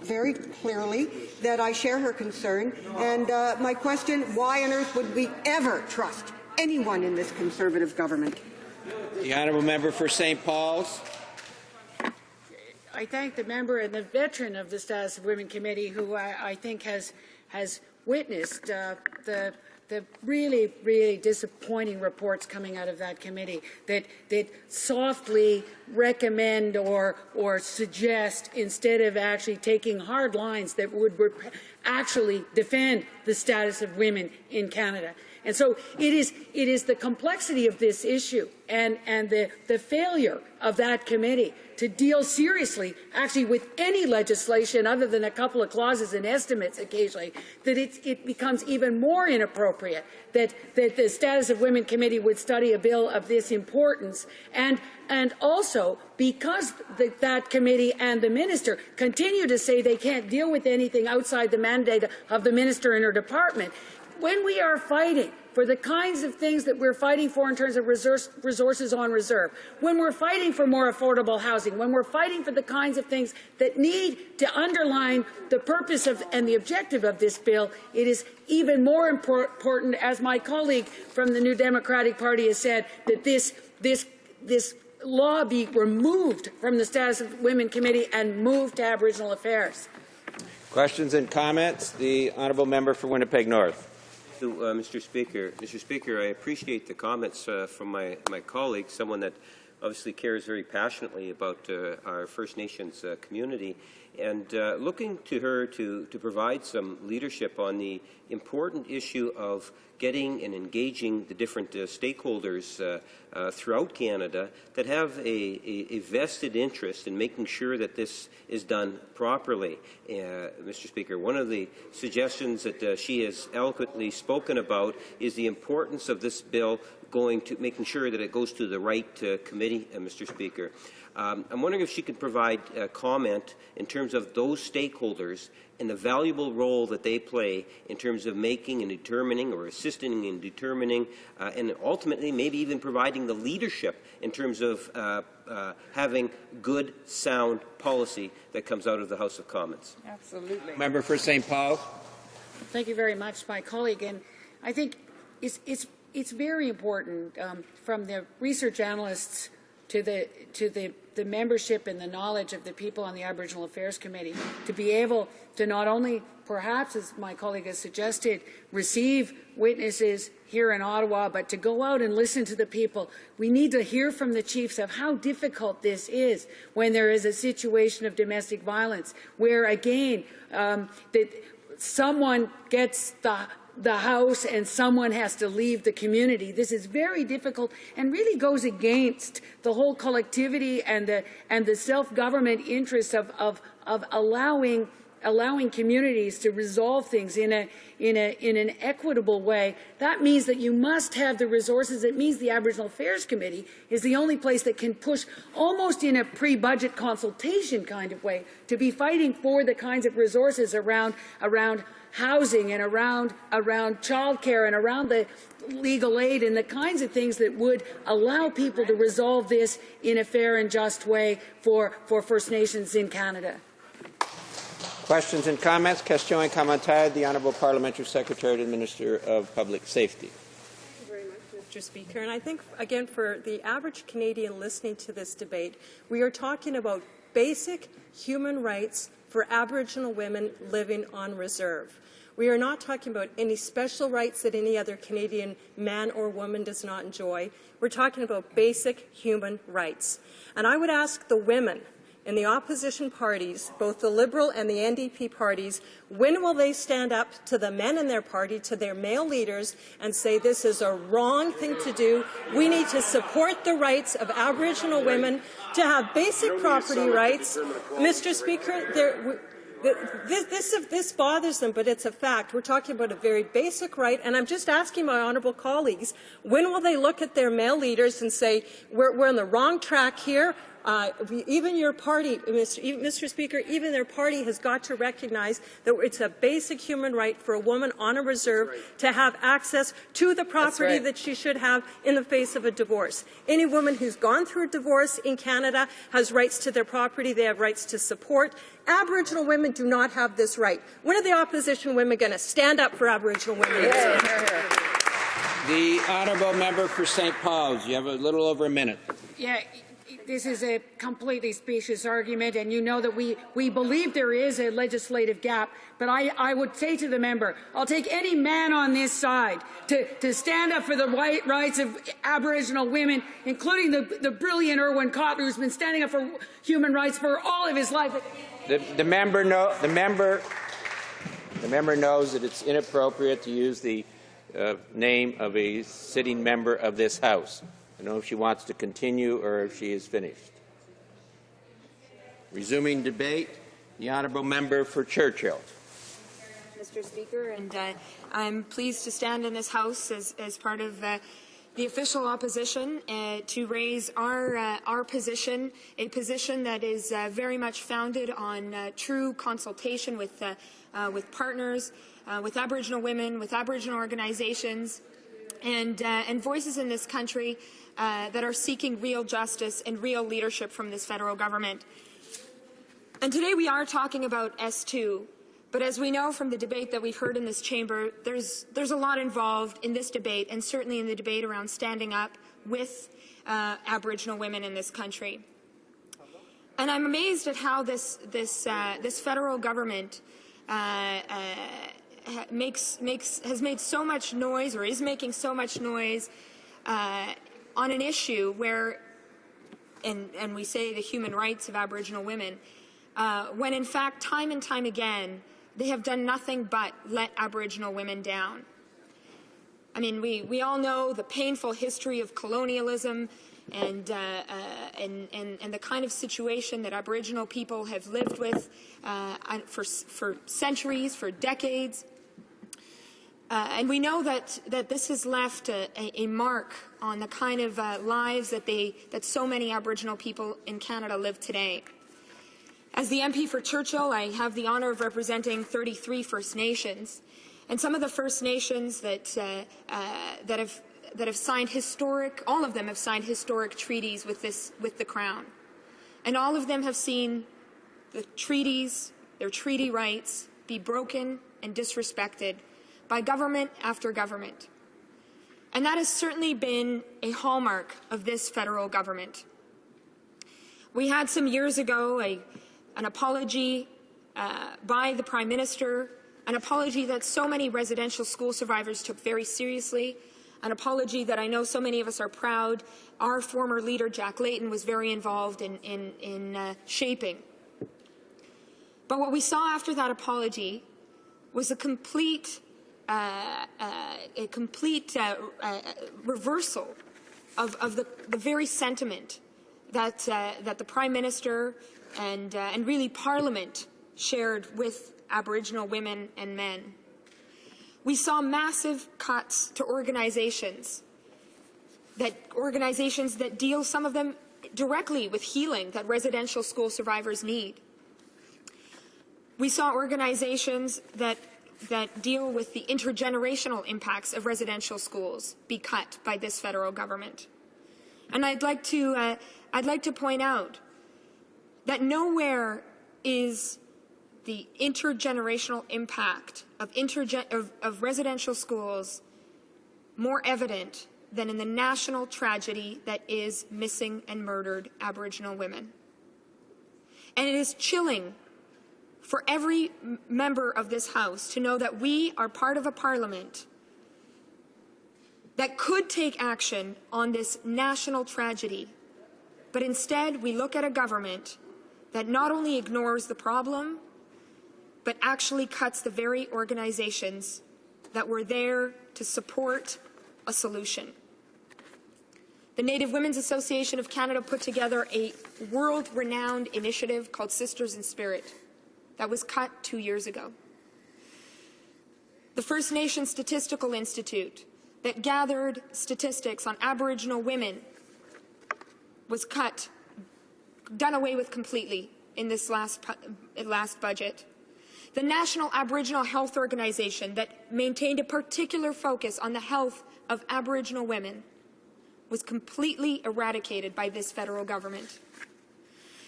very clearly that I share her concern. And my question, why on earth would we ever trust anyone in this Conservative government? The honourable member for St. Paul's. I thank the member and the veteran of the Status of Women Committee who I think has witnessed the really, really disappointing reports coming out of that committee that softly recommend or suggest, instead of actually taking hard lines that would actually defend the status of women in Canada. And so it is the complexity of this issue and the failure of that committee to deal seriously actually with any legislation other than a couple of clauses and estimates occasionally, that it becomes even more inappropriate that the Status of Women Committee would study a bill of this importance, and also because that committee and the minister continue to say they can't deal with anything outside the mandate of the minister and her department. When we are fighting for the kinds of things that we're fighting for in terms of resources on reserve, when we're fighting for more affordable housing, when we're fighting for the kinds of things that need to underline the purpose of and the objective of this bill, it is even more important, as my colleague from the New Democratic Party has said, that this law be removed from the Status of Women Committee and moved to Aboriginal Affairs. Questions and comments? The honourable member for Winnipeg North. Thank you, Mr. Speaker. Mr. Speaker, I appreciate the comments from my colleague, someone that obviously cares very passionately about our First Nations community, and looking to her to provide some leadership on the important issue of getting and engaging the different stakeholders throughout Canada that have a vested interest in making sure that this is done properly. Mr. Speaker, one of the suggestions that she has eloquently spoken about is the importance of this bill going to making sure that it goes to the right committee, Mr. Speaker. I'm wondering if she could provide a comment in terms of those stakeholders and the valuable role that they play in terms of making and determining or assisting in determining and ultimately maybe even providing the leadership in terms of having good, sound policy that comes out of the House of Commons. Absolutely. Member for St. Paul. Thank you very much, my colleague. And I think it's very important from the research analysts to the membership and the knowledge of the people on the Aboriginal Affairs Committee to be able to not only, perhaps, as my colleague has suggested, receive witnesses here in Ottawa, but to go out and listen to the people. We need to hear from the chiefs of how difficult this is when there is a situation of domestic violence, where, again, that someone gets the house and someone has to leave the community. This is very difficult and really goes against the whole collectivity and the self-government interests of allowing communities to resolve things in an equitable way. That means that you must have the resources. It means the Aboriginal Affairs Committee is the only place that can push, almost in a pre-budget consultation kind of way, to be fighting for the kinds of resources around housing and around childcare and around the legal aid and the kinds of things that would allow people to resolve this in a fair and just way for First Nations in Canada. Questions and comments? Question and commentaire. The Honourable Parliamentary Secretary to the Minister of Public Safety. Thank you very much, Mr. Speaker. And I think, again, for the average Canadian listening to this debate, we are talking about basic human rights for Aboriginal women living on reserve. We are not talking about any special rights that any other Canadian man or woman does not enjoy. We're talking about basic human rights. And I would ask the women in the opposition parties, both the Liberal and the NDP parties, when will they stand up to the men in their party, to their male leaders, and say this is a wrong thing to do? We need to support the rights of Aboriginal women to have basic property rights. Mr. Speaker, this bothers them, but it's a fact. We're talking about a very basic right, and I'm just asking my honourable colleagues, when will they look at their male leaders and say, we're on the wrong track here? Even your party, Mr. Speaker, even their party has got to recognize that it's a basic human right for a woman on a reserve to have access to the property that she should have in the face of a divorce. Any woman who's gone through a divorce in Canada has rights to their property. They have rights to support. Aboriginal women do not have this right. When are the opposition women going to stand up for Aboriginal women? The Honourable Member for St. Paul's. You have a little over a minute. Yeah. This is a completely specious argument, and you know that we believe there is a legislative gap, but I would say to the member, I'll take any man on this side to stand up for the rights of Aboriginal women, including the brilliant Irwin Cotler, who's been standing up for human rights for all of his life. The member knows that it's inappropriate to use the name of a sitting member of this House. I don't know if she wants to continue or if she is finished. Resuming debate, the Honourable Member for Churchill. Mr. Speaker, and I'm pleased to stand in this House as part of the official opposition to raise our position, a position that is very much founded on true consultation with partners, with Aboriginal women, with Aboriginal organizations, and voices in this country that are seeking real justice and real leadership from this federal government. And today we are talking about S2, but as we know from the debate that we've heard in this chamber, there's a lot involved in this debate, and certainly in the debate around standing up with Aboriginal women in this country. And I'm amazed at how this federal government has made so much noise, or is making so much noise on an issue where, and we say the human rights of Aboriginal women, when in fact time and time again they have done nothing but let Aboriginal women down. I mean, we all know the painful history of colonialism and the kind of situation that Aboriginal people have lived with for centuries, for decades. And we know that this has left a mark on the kind of lives that so many Aboriginal people in Canada live today. As the MP for Churchill, I have the honour of representing 33 First Nations, and some of the First Nations that have signed all of them have signed historic treaties with the Crown, and all of them have seen the treaties, their treaty rights, be broken and disrespected by government after government. And that has certainly been a hallmark of this federal government. We had some years ago an apology by the Prime Minister, an apology that so many residential school survivors took very seriously, an apology that I know so many of us are proud our former leader, Jack Layton, was very involved in shaping. But what we saw after that apology was a complete reversal of the very sentiment that the Prime Minister and really Parliament shared with Aboriginal women and men. We saw massive cuts to organizations that deal, some of them directly, with healing that residential school survivors need. We saw organizations that deal with the intergenerational impacts of residential schools be cut by this federal government. And I'd like to point out that nowhere is the intergenerational impact of residential schools more evident than in the national tragedy that is missing and murdered Aboriginal women. And it is chilling for every member of this House to know that we are part of a Parliament that could take action on this national tragedy, but instead we look at a government that not only ignores the problem, but actually cuts the very organizations that were there to support a solution. The Native Women's Association of Canada put together a world-renowned initiative called Sisters in Spirit that was cut 2 years ago. The First Nations Statistical Institute that gathered statistics on Aboriginal women was cut, done away with completely in this last budget. The National Aboriginal Health Organization that maintained a particular focus on the health of Aboriginal women was completely eradicated by this federal government.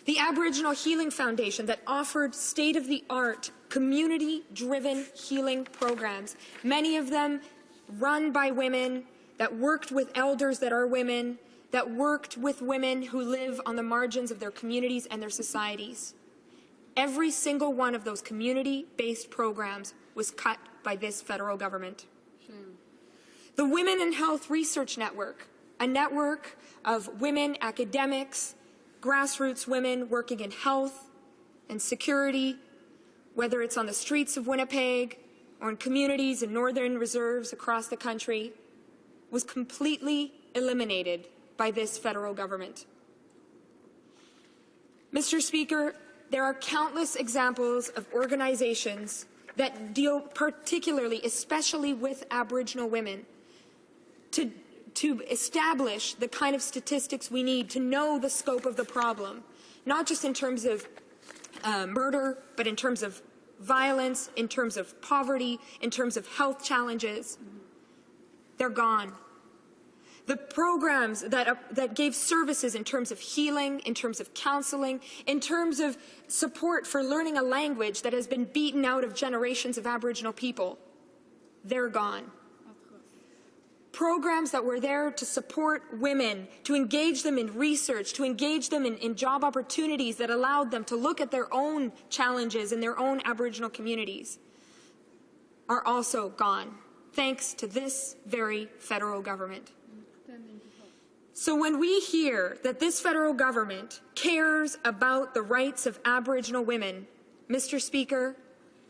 The Aboriginal Healing Foundation that offered state-of-the-art, community-driven healing programs, many of them run by women, that worked with elders that are women, that worked with women who live on the margins of their communities and their societies. Every single one of those community-based programs was cut by this federal government. The Women in Health Research Network, a network of women academics, grassroots women working in health and security, whether it's on the streets of Winnipeg or in communities and northern reserves across the country, was completely eliminated by this federal government. Mr. Speaker, there are countless examples of organizations that deal particularly, especially with Aboriginal women, to establish the kind of statistics we need to know the scope of the problem, not just in terms of murder, but in terms of violence, in terms of poverty, in terms of health challenges. They're gone. The programs that gave services in terms of healing, in terms of counseling, in terms of support for learning a language that has been beaten out of generations of Aboriginal people, they're gone. Programs that were there to support women, to engage them in research, to engage them in job opportunities that allowed them to look at their own challenges in their own Aboriginal communities. are also gone, thanks to this very federal government. So when we hear that this federal government cares about the rights of Aboriginal women, Mr. Speaker,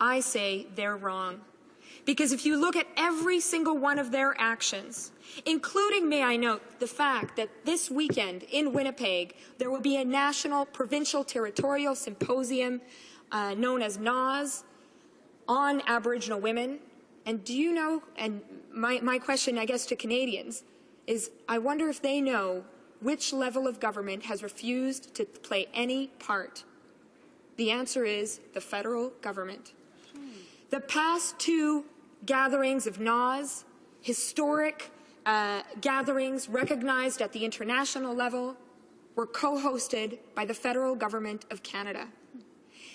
I say they're wrong. Because if you look at every single one of their actions, including, may I note, the fact that this weekend in Winnipeg, there will be a national provincial territorial symposium known as NAWS on Aboriginal women. And do you know, and my question, I guess, to Canadians is, I wonder if they know which level of government has refused to play any part. The answer is the federal government. The past two gatherings of NAWS, historic gatherings recognized at the international level, were co-hosted by the federal government of Canada.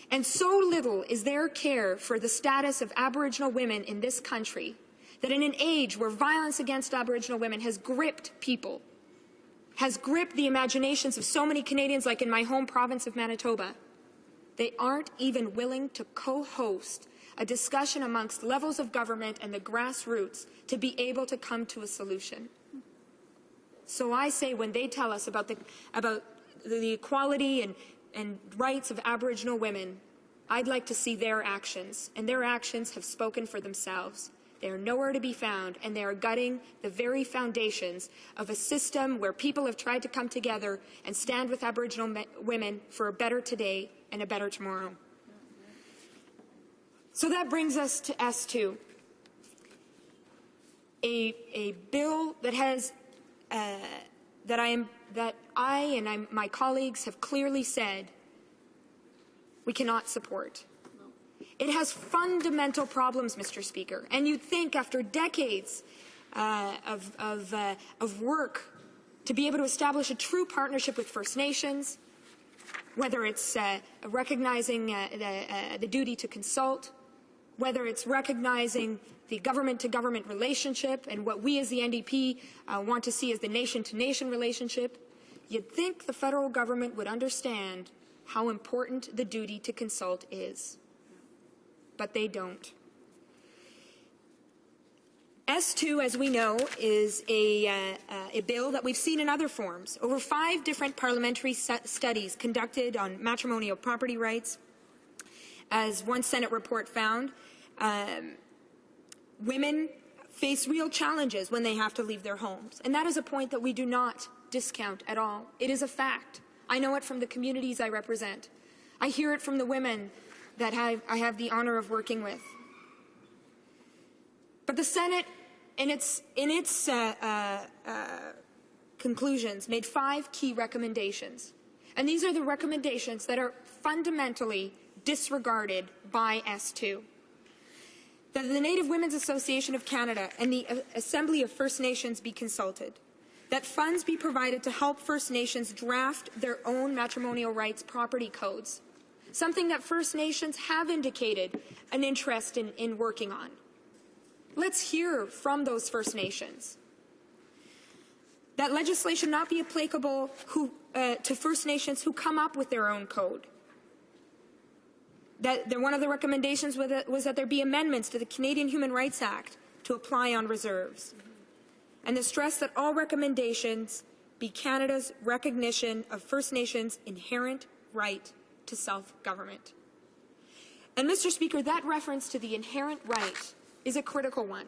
And so little is their care for the status of Aboriginal women in this country that in an age where violence against Aboriginal women has gripped people, has gripped the imaginations of so many Canadians, like in my home province of Manitoba, they aren't even willing to co-host a discussion amongst levels of government and the grassroots to be able to come to a solution. So I say when they tell us about the equality and rights of Aboriginal women, I'd like to see their actions, and their actions have spoken for themselves. They are nowhere to be found, and they are gutting the very foundations of a system where people have tried to come together and stand with Aboriginal women for a better today and a better tomorrow. So that brings us to S2, a bill that has that I and my colleagues have clearly said we cannot support. It has fundamental problems, Mr. Speaker, and you'd think after decades of work to be able to establish a true partnership with First Nations, whether it's recognizing the duty to consult, whether it's recognizing the government-to-government relationship and what we as the NDP want to see as the nation-to-nation relationship, you'd think the federal government would understand how important the duty to consult is. But they don't. S2, as we know, is a bill that we've seen in other forms. Over 5 different parliamentary studies conducted on matrimonial property rights, as one Senate report found, women face real challenges when they have to leave their homes. And that is a point that we do not discount at all. It is a fact. I know it from the communities I represent. I hear it from the women that I have the honor of working with. But the Senate, in its conclusions, made 5 key recommendations. And these are the recommendations that are fundamentally disregarded by S2. That the Native Women's Association of Canada and the Assembly of First Nations be consulted. That funds be provided to help First Nations draft their own matrimonial rights property codes, something that First Nations have indicated an interest in working on. Let's hear from those First Nations. That legislation not be applicable to First Nations who come up with their own code. That one of the recommendations was that there be amendments to the Canadian Human Rights Act to apply on reserves. And the stress that all recommendations be Canada's recognition of First Nations' inherent right to self-government. And, Mr. Speaker, that reference to the inherent right is a critical one,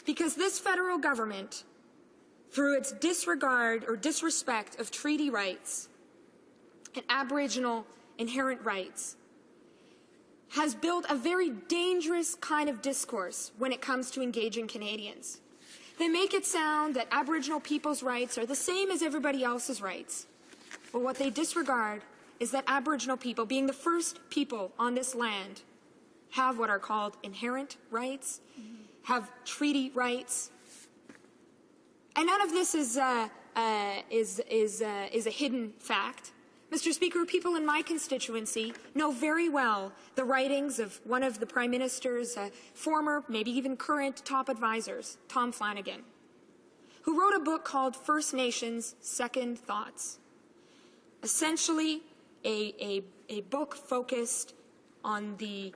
because this federal government, through its disregard or disrespect of treaty rights and Aboriginal inherent rights, has built a very dangerous kind of discourse when it comes to engaging Canadians. They make it sound that Aboriginal people's rights are the same as everybody else's rights. But what they disregard is that Aboriginal people, being the first people on this land, have what are called inherent rights, have treaty rights. And none of this is a hidden fact. Mr. Speaker, people in my constituency know very well the writings of one of the Prime Minister's former, maybe even current top advisors, Tom Flanagan, who wrote a book called First Nations Second Thoughts, essentially a book focused on the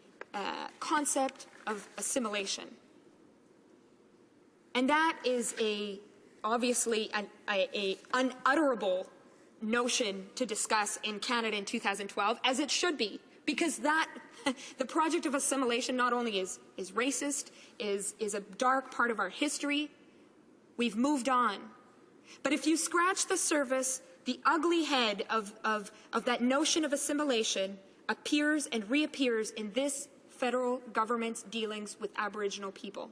concept of assimilation. And that is obviously an unutterable notion to discuss in Canada in 2012, as it should be, because that the project of assimilation not only is racist, is a dark part of our history. We've moved on. But if you scratch the surface, the ugly head of that notion of assimilation appears and reappears in this federal government's dealings with Aboriginal people.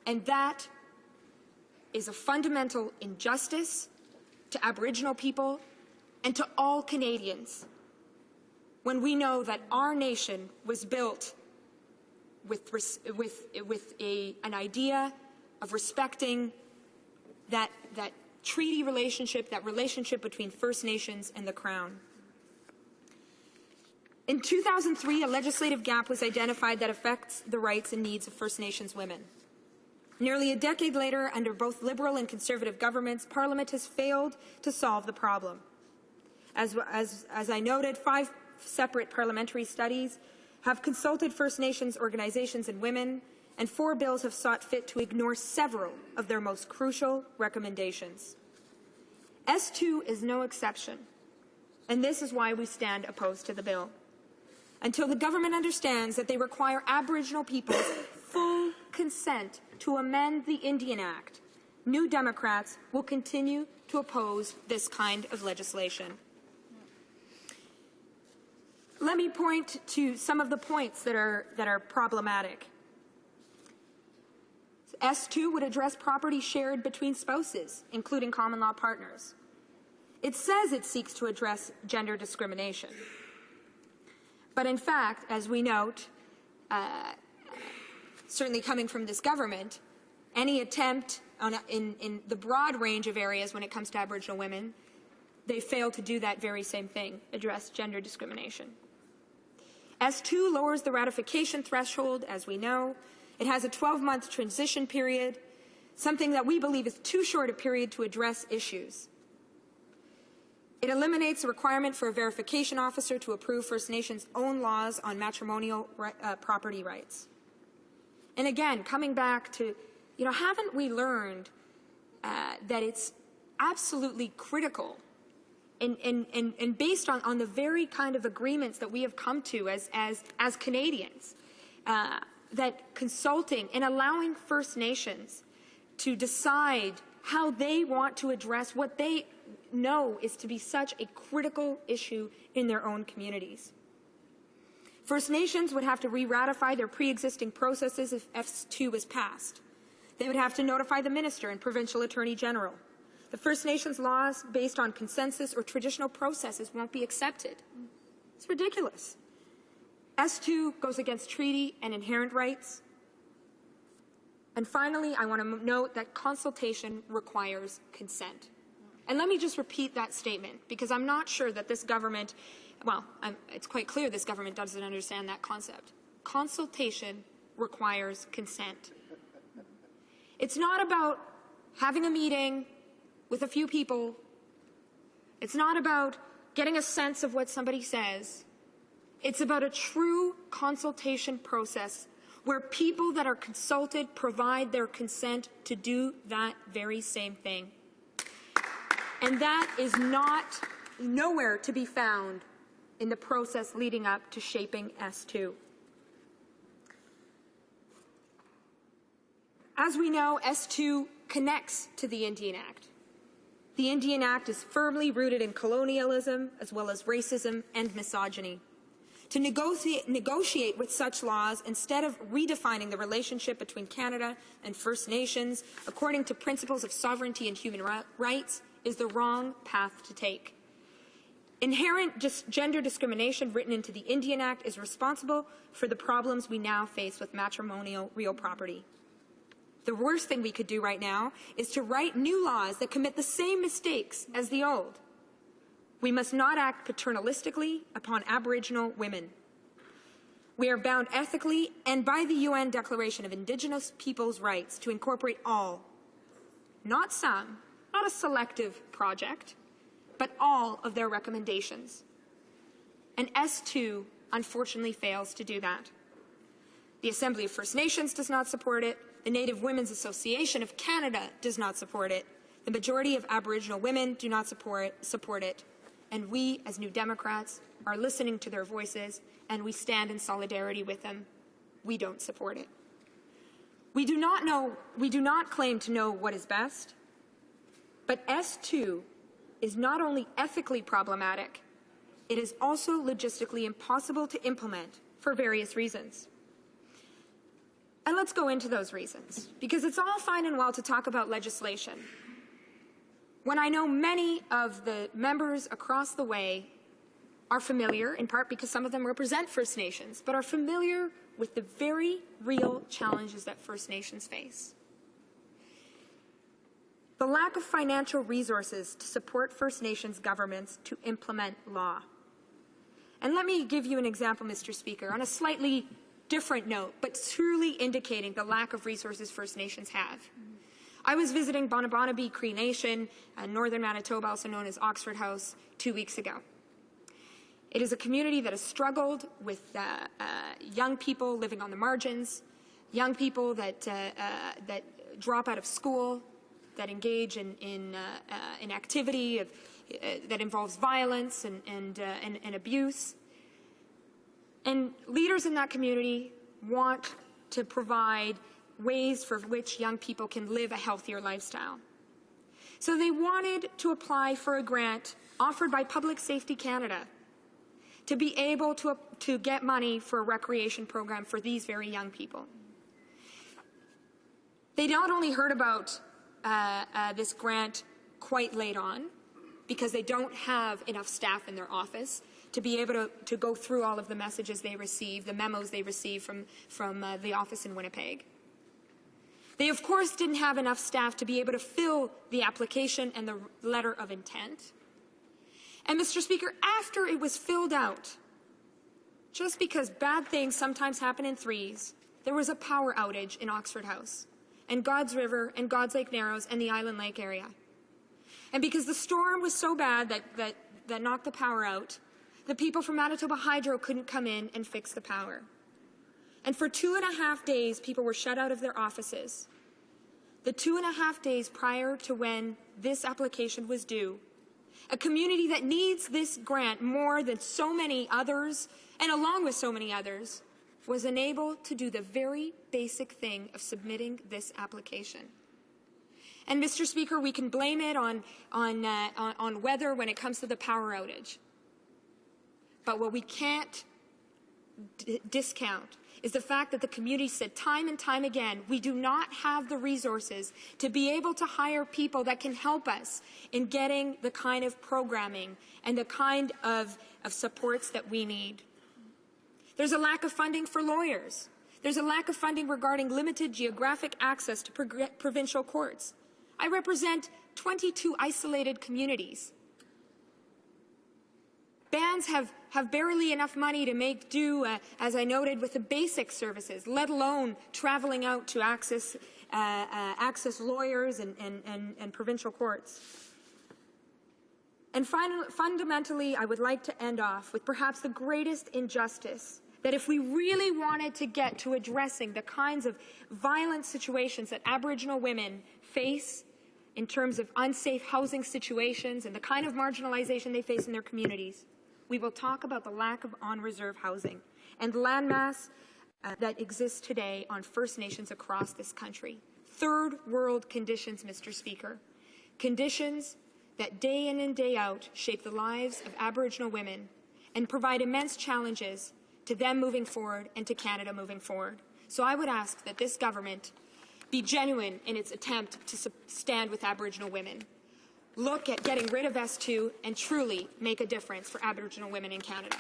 And that is a fundamental injustice to Aboriginal people and to all Canadians, when we know that our nation was built with an idea of respecting that treaty relationship, that relationship between First Nations and the Crown. In 2003, a legislative gap was identified that affects the rights and needs of First Nations women. Nearly a decade later, under both Liberal and Conservative governments, Parliament has failed to solve the problem. As I noted, 5 separate parliamentary studies have consulted First Nations organizations and women, and 4 bills have sought fit to ignore several of their most crucial recommendations. S2 is no exception, and this is why we stand opposed to the bill. Until the government understands that they require Aboriginal people's full consent to amend the Indian Act, New Democrats will continue to oppose this kind of legislation. Let me point to some of the points that are problematic. S2 would address property shared between spouses, including common law partners. It says it seeks to address gender discrimination. But in fact, as we note, certainly coming from this government, any attempt in the broad range of areas when it comes to Aboriginal women, they fail to do that very same thing, address gender discrimination. S2 lowers the ratification threshold, as we know. It has a 12-month transition period, something that we believe is too short a period to address issues. It eliminates the requirement for a verification officer to approve First Nations' own laws on matrimonial property rights. And again, coming back to, haven't we learned that it's absolutely critical and based on the very kind of agreements that we have come to as Canadians, that consulting and allowing First Nations to decide how they want to address what they know is to be such a critical issue in their own communities. First Nations would have to re-ratify their pre-existing processes if S2 was passed. They would have to notify the Minister and Provincial Attorney General. The First Nations laws based on consensus or traditional processes won't be accepted. It's ridiculous. S2 goes against treaty and inherent rights. And finally, I want to note that consultation requires consent. And let me just repeat that statement, because I'm not sure that this government, it's quite clear this government doesn't understand that concept. Consultation requires consent. It's not about having a meeting with a few people. It's not about getting a sense of what somebody says. It's about a true consultation process where people that are consulted provide their consent to do that very same thing. And that is nowhere to be found in the process leading up to shaping S2. As we know, S2 connects to the Indian Act. The Indian Act is firmly rooted in colonialism as well as racism and misogyny. To negotiate with such laws instead of redefining the relationship between Canada and First Nations according to principles of sovereignty and human rights is the wrong path to take. Inherent gender discrimination written into the Indian Act is responsible for the problems we now face with matrimonial real property. The worst thing we could do right now is to write new laws that commit the same mistakes as the old. We must not act paternalistically upon Aboriginal women. We are bound ethically and by the UN Declaration of Indigenous Peoples' Rights to incorporate all, not some, not a selective project, but all of their recommendations. And S2 unfortunately fails to do that. The Assembly of First Nations does not support it. The Native Women's Association of Canada does not support it. The majority of Aboriginal women do not support it. And we, as New Democrats, are listening to their voices, and we stand in solidarity with them. We don't support it. We do not claim to know what is best, but S2 is not only ethically problematic, it is also logistically impossible to implement for various reasons. And let's go into those reasons, because it's all fine and well to talk about legislation, when I know many of the members across the way are familiar, in part because some of them represent First Nations, but are familiar with the very real challenges that First Nations face. The lack of financial resources to support First Nations governments to implement law. And let me give you an example, Mr. Speaker, on a slightly different note, but truly indicating the lack of resources First Nations have. I was visiting Bonabonabee Cree Nation, northern Manitoba, also known as Oxford House, 2 weeks ago. It is a community that has struggled with young people living on the margins, young people that drop out of school, that engage in activity that involves violence and abuse. And leaders in that community want to provide ways for which young people can live a healthier lifestyle. So they wanted to apply for a grant offered by Public Safety Canada to be able to get money for a recreation program for these very young people. They not only heard about this grant quite late on, because they don't have enough staff in their office to be able to go through all of the messages they receive, the memos they receive from the office in Winnipeg. They, of course, didn't have enough staff to be able to fill the application and the letter of intent. And, Mr. Speaker, after it was filled out, just because bad things sometimes happen in threes, there was a power outage in Oxford House, and God's River, and God's Lake Narrows, and the Island Lake area. And because the storm was so bad that knocked the power out, the people from Manitoba Hydro couldn't come in and fix the power. And for 2.5 days, people were shut out of their offices. The 2.5 days prior to when this application was due, a community that needs this grant more than so many others, and along with so many others, was unable to do the very basic thing of submitting this application. And, Mr. Speaker, we can blame it on weather when it comes to the power outage. But what we can't discount is the fact that the community said time and time again, we do not have the resources to be able to hire people that can help us in getting the kind of programming and the kind of supports that we need. There's a lack of funding for lawyers. There's a lack of funding regarding limited geographic access to provincial courts. I represent 22 isolated communities. Bands have barely enough money to make do, as I noted, with the basic services, let alone traveling out to access lawyers and provincial courts. And fundamentally, I would like to end off with perhaps the greatest injustice, that if we really wanted to get to addressing the kinds of violent situations that Aboriginal women face in terms of unsafe housing situations and the kind of marginalization they face in their communities, we will talk about the lack of on-reserve housing and landmass that exists today on First Nations across this country. Third world conditions, Mr. Speaker. Conditions that day in and day out shape the lives of Aboriginal women and provide immense challenges to them moving forward and to Canada moving forward. So I would ask that this government be genuine in its attempt to stand with Aboriginal women. Look at getting rid of S2 and truly make a difference for Aboriginal women in Canada.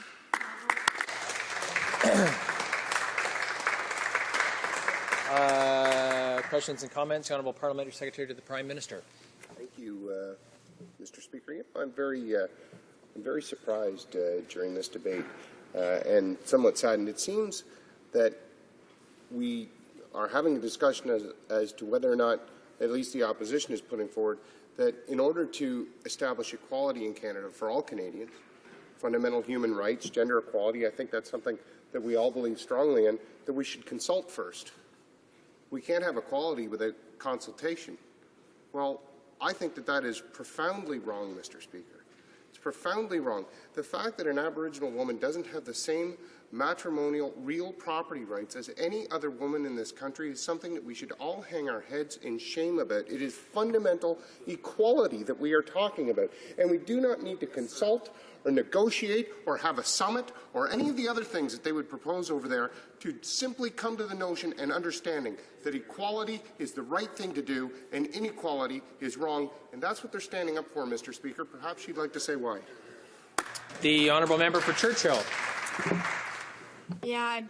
Questions and comments. The Honourable Parliamentary Secretary to the Prime Minister. Thank you, Mr. Speaker. I'm very surprised during this debate and somewhat saddened. It seems that we are having a discussion as to whether or not, at least the opposition is putting forward, that in order to establish equality in Canada for all Canadians, fundamental human rights, gender equality, I think that's something that we all believe strongly in, that we should consult first. We can't have equality without consultation. Well, I think that that is profoundly wrong, Mr. Speaker. It's profoundly wrong. The fact that an Aboriginal woman doesn't have the same matrimonial real property rights as any other woman in this country is something that we should all hang our heads in shame about. It is fundamental equality that we are talking about, and we do not need to consult or negotiate or have a summit or any of the other things that they would propose over there to simply come to the notion and understanding that equality is the right thing to do and inequality is wrong. And that's what they're standing up for, Mr. Speaker. Perhaps you'd like to say why. The honourable member for Churchill. Yeah,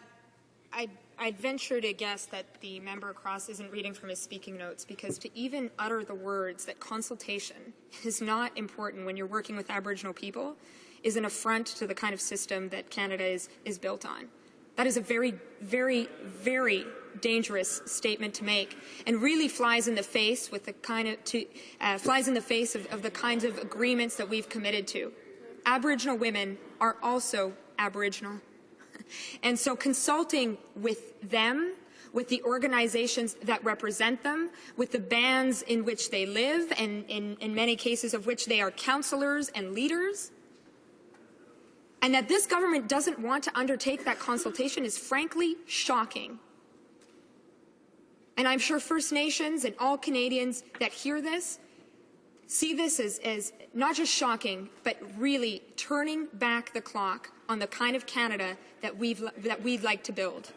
I'd venture to guess that the member across isn't reading from his speaking notes, because to even utter the words that consultation is not important when you're working with Aboriginal people is an affront to the kind of system that Canada is built on. That is a very, very, very dangerous statement to make, and really flies in the face with the kind of flies in the face of the kinds of agreements that we've committed to. Aboriginal women are also Aboriginal. And so consulting with them, with the organizations that represent them, with the bands in which they live, and in many cases of which they are counselors and leaders, and that this government doesn't want to undertake that consultation is frankly shocking. And I'm sure First Nations and all Canadians that hear this see this as not just shocking, but really turning back the clock on the kind of Canada that we'd like to build.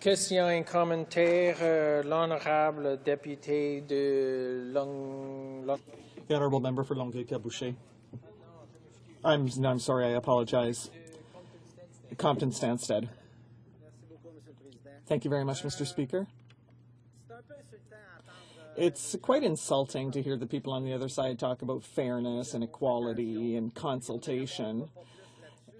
Question et commentaire, l'honorable député de Long. The honourable member for Longueuil-Cabouché. I'm sorry, I apologize. Compton Stansted. Thank you very much, Mr. Speaker. It's quite insulting to hear the people on the other side talk about fairness and equality and consultation.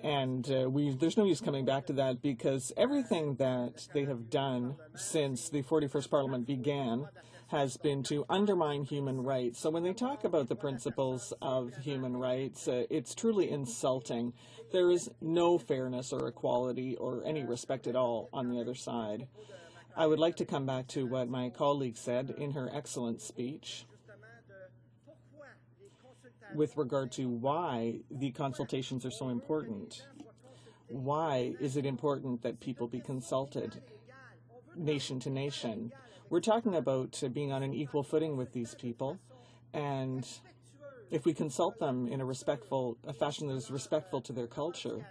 And there's no use coming back to that, because everything that they have done since the 41st Parliament began has been to undermine human rights. So when they talk about the principles of human rights, it's truly insulting. There is no fairness or equality or any respect at all on the other side. I would like to come back to what my colleague said in her excellent speech with regard to why the consultations are so important. Why is it important that people be consulted nation to nation? We're talking about being on an equal footing with these people, and if we consult them in a fashion that is respectful to their culture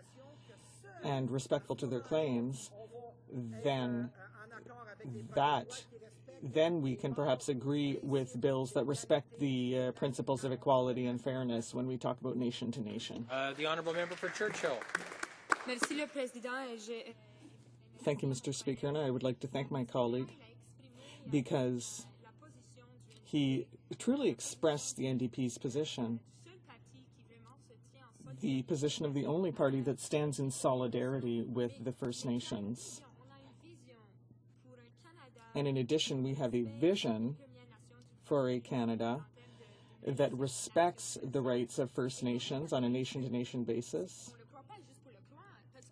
and respectful to their claims, then we can perhaps agree with bills that respect the principles of equality and fairness when we talk about nation to nation. The honourable member for Churchill. Thank you, Mr. Speaker, and I would like to thank my colleague because he truly expressed the NDP's position, the position of the only party that stands in solidarity with the First Nations. And in addition, we have a vision for a Canada that respects the rights of First Nations on a nation-to-nation basis.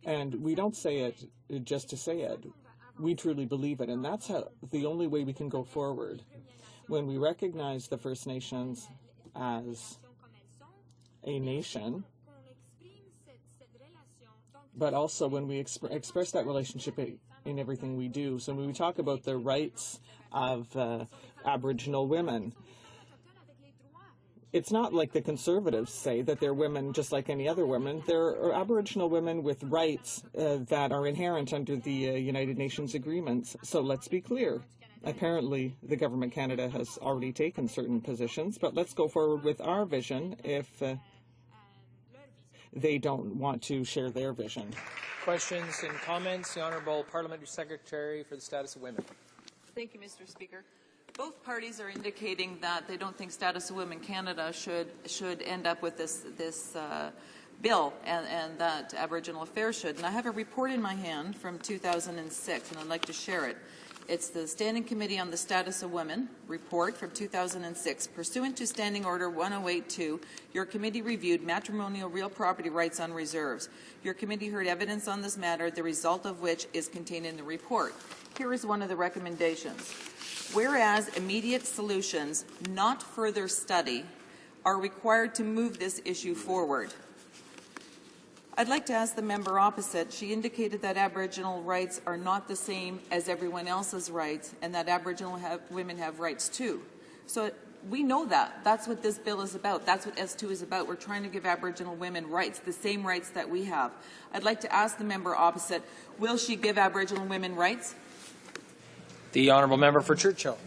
And we don't say it just to say it. We truly believe it, and that's the only way we can go forward. When we recognize the First Nations as a nation, but also when we express that relationship in everything we do. So when we talk about the rights of Aboriginal women, it's not like the Conservatives say that they're women just like any other women. They're Aboriginal women with rights that are inherent under the United Nations agreements. So let's be clear. Apparently, the Government Canada has already taken certain positions, but let's go forward with our vision if they don't want to share their vision. Questions and comments. The Honourable Parliamentary Secretary for the Status of Women. Thank you, Mr. Speaker. Both parties are indicating that they don't think Status of Women Canada should end up with this bill, and that Aboriginal Affairs should. And I have a report in my hand from 2006, and I'd like to share it. It's the Standing Committee on the Status of Women report from 2006. Pursuant to Standing Order 1082, your committee reviewed matrimonial real property rights on reserves. Your committee heard evidence on this matter, the result of which is contained in the report. Here is one of the recommendations. Whereas immediate solutions, not further study, are required to move this issue forward. I'd like to ask the member opposite. She indicated that Aboriginal rights are not the same as everyone else's rights and that Aboriginal women have rights too. So we know that. That's what this bill is about. That's what S2 is about. We're trying to give Aboriginal women rights, the same rights that we have. I'd like to ask the member opposite, will she give Aboriginal women rights? The honourable member for Churchill.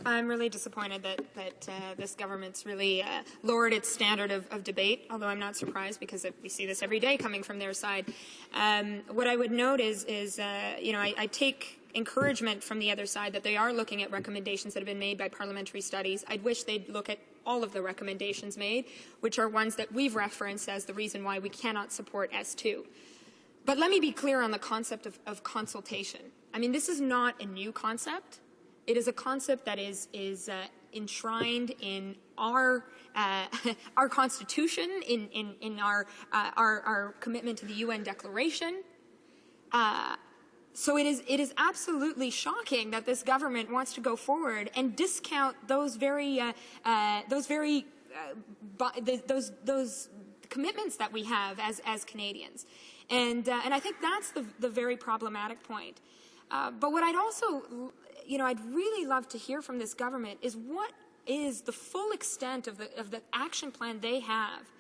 I'm really disappointed that this government's really lowered its standard of debate, although I'm not surprised because we see this every day coming from their side. What I would note is I take encouragement from the other side that they are looking at recommendations that have been made by parliamentary studies. I'd wish they'd look at all of the recommendations made, which are ones that we've referenced as the reason why we cannot support S2. But let me be clear on the concept of consultation. I mean, this is not a new concept. It is a concept that is enshrined in our our Constitution, in our commitment to the UN Declaration. So it is absolutely shocking that this government wants to go forward and discount those commitments that we have as Canadians, and I think that's the very problematic point. But what I'd also, I'd really love to hear from this government is what is the full extent of the action plan they have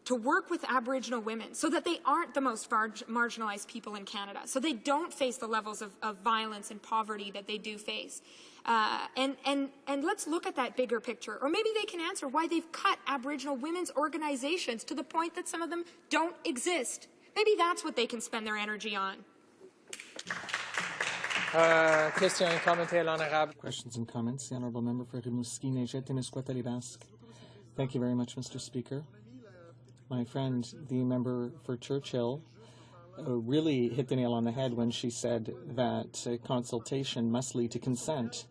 to work with Aboriginal women so that they aren't the most marginalized people in Canada, so they don't face the levels of violence and poverty that they do face. And let's look at that bigger picture. Or maybe they can answer why they've cut Aboriginal women's organizations to the point that some of them don't exist. Maybe that's what they can spend their energy on. Questions and comments, Questions and comments. The Honourable Member for Rimouski-Neigette-Témiscouata-Libasc. Thank you very much, Mr. Speaker. My friend, the member for Churchill, really hit the nail on the head when she said that consultation must lead to consent.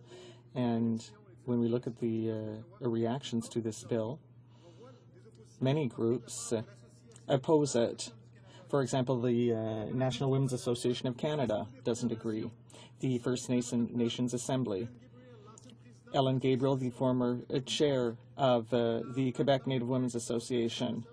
And when we look at the reactions to this bill, many groups oppose it. For example, the National Women's Association of Canada doesn't agree. The First Nations Assembly. Ellen Gabriel, the former chair of the Quebec Native Women's Association.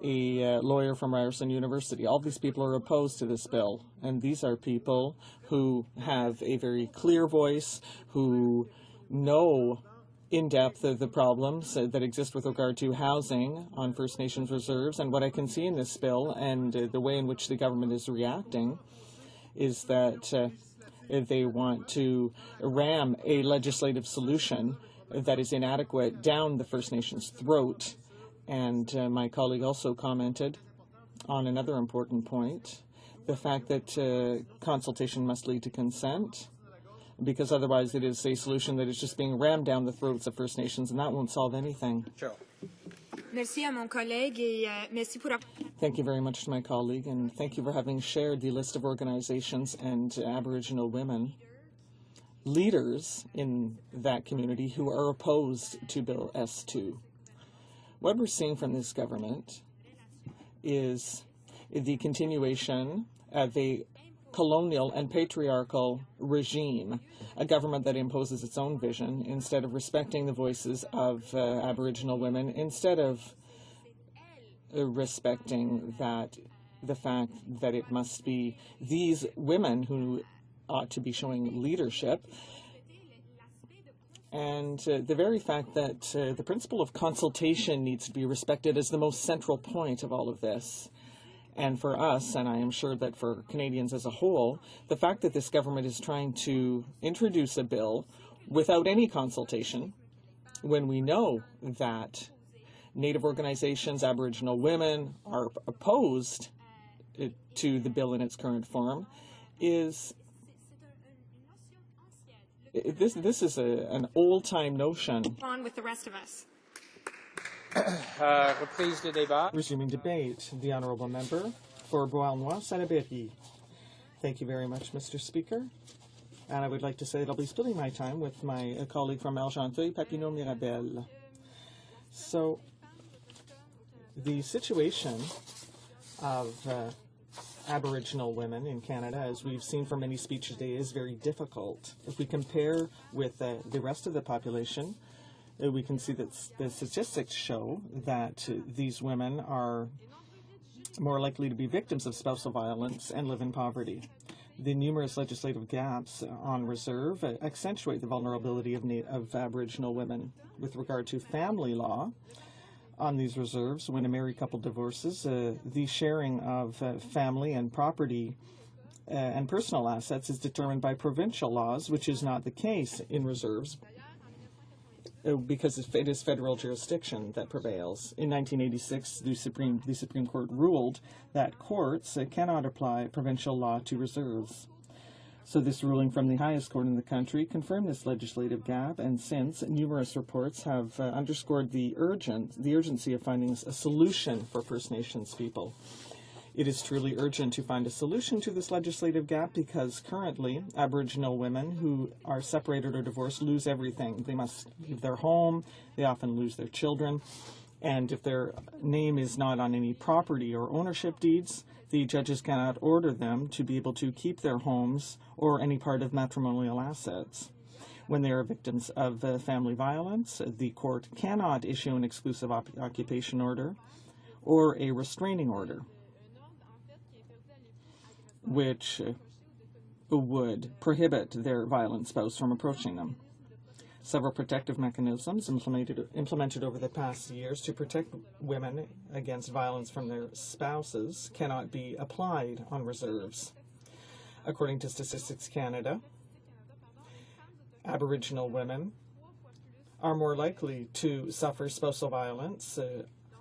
A lawyer from Ryerson University. All these people are opposed to this bill. And these are people who have a very clear voice, who know in depth the problems that exist with regard to housing on First Nations reserves. And what I can see in this bill and the way in which the government is reacting is that they want to ram a legislative solution that is inadequate down the First Nations' throat. And my colleague also commented on another important point, the fact that consultation must lead to consent, because otherwise it is a solution that is just being rammed down the throats of First Nations, and that won't solve anything. Sure. Thank you very much to my colleague, and thank you for having shared the list of organizations and Aboriginal women, leaders in that community who are opposed to Bill S2. What we're seeing from this government is the continuation of a colonial and patriarchal regime, a government that imposes its own vision instead of respecting the voices of Aboriginal women, instead of respecting the fact that it must be these women who ought to be showing leadership, and the very fact that the principle of consultation needs to be respected is the most central point of all of this. And for us, and I am sure that for Canadians as a whole, the fact that this government is trying to introduce a bill without any consultation, when we know that Native organizations, Aboriginal women are opposed to the bill in its current form, is this is an old-time notion. On with the rest of us. Resuming debate, the Honourable Member for Beauharnois-Salaberry. Thank you very much, Mr. Speaker. And I would like to say that I'll be splitting my time with my colleague from Argenteuil-Papineau-Mirabel. So the situation of Aboriginal women in Canada, as we've seen from many speeches today, is very difficult. If we compare with the rest of the population, we can see that the statistics show that these women are more likely to be victims of spousal violence and live in poverty. The numerous legislative gaps on reserve accentuate the vulnerability of Aboriginal women. With regard to family law, on these reserves, when a married couple divorces, the sharing of family and property and personal assets is determined by provincial laws, which is not the case in reserves because it is federal jurisdiction that prevails. In 1986, the Supreme Court ruled that courts cannot apply provincial law to reserves. So this ruling from the highest court in the country confirmed this legislative gap, and since numerous reports have underscored the urgency of finding a solution for First Nations people. It is truly urgent to find a solution to this legislative gap because currently Aboriginal women who are separated or divorced lose everything. They must leave their home, they often lose their children, and if their name is not on any property or ownership deeds, the judges cannot order them to be able to keep their homes or any part of matrimonial assets. When they are victims of family violence, the court cannot issue an exclusive occupation order or a restraining order, which would prohibit their violent spouse from approaching them. Several protective mechanisms implemented over the past years to protect women against violence from their spouses cannot be applied on reserves. According to Statistics Canada, Aboriginal women are more likely to suffer spousal violence,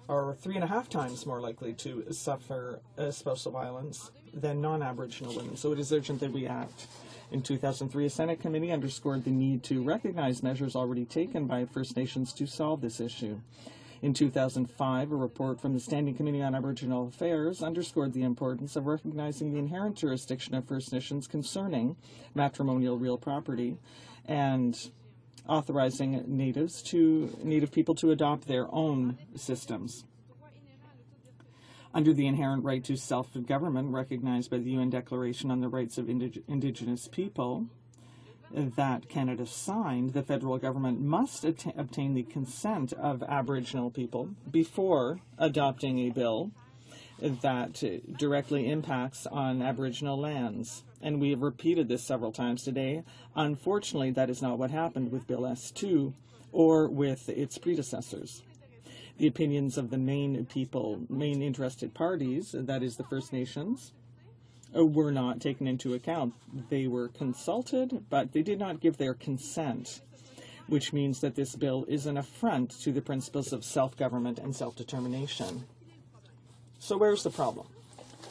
are 3.5 times more likely to suffer spousal violence than non-Aboriginal women. So it is urgent that we act. In 2003, a Senate committee underscored the need to recognize measures already taken by First Nations to solve this issue. In 2005, a report from the Standing Committee on Aboriginal Affairs underscored the importance of recognizing the inherent jurisdiction of First Nations concerning matrimonial real property and authorizing Native people to adopt their own systems. Under the inherent right to self-government recognized by the UN Declaration on the Rights of Indigenous People that Canada signed, the federal government must obtain the consent of Aboriginal people before adopting a bill that directly impacts on Aboriginal lands. And we have repeated this several times today. Unfortunately, that is not what happened with Bill S2 or with its predecessors. The opinions of the main interested parties, that is the First Nations, were not taken into account. They were consulted, but they did not give their consent, which means that this bill is an affront to the principles of self-government and self-determination. So where's the problem?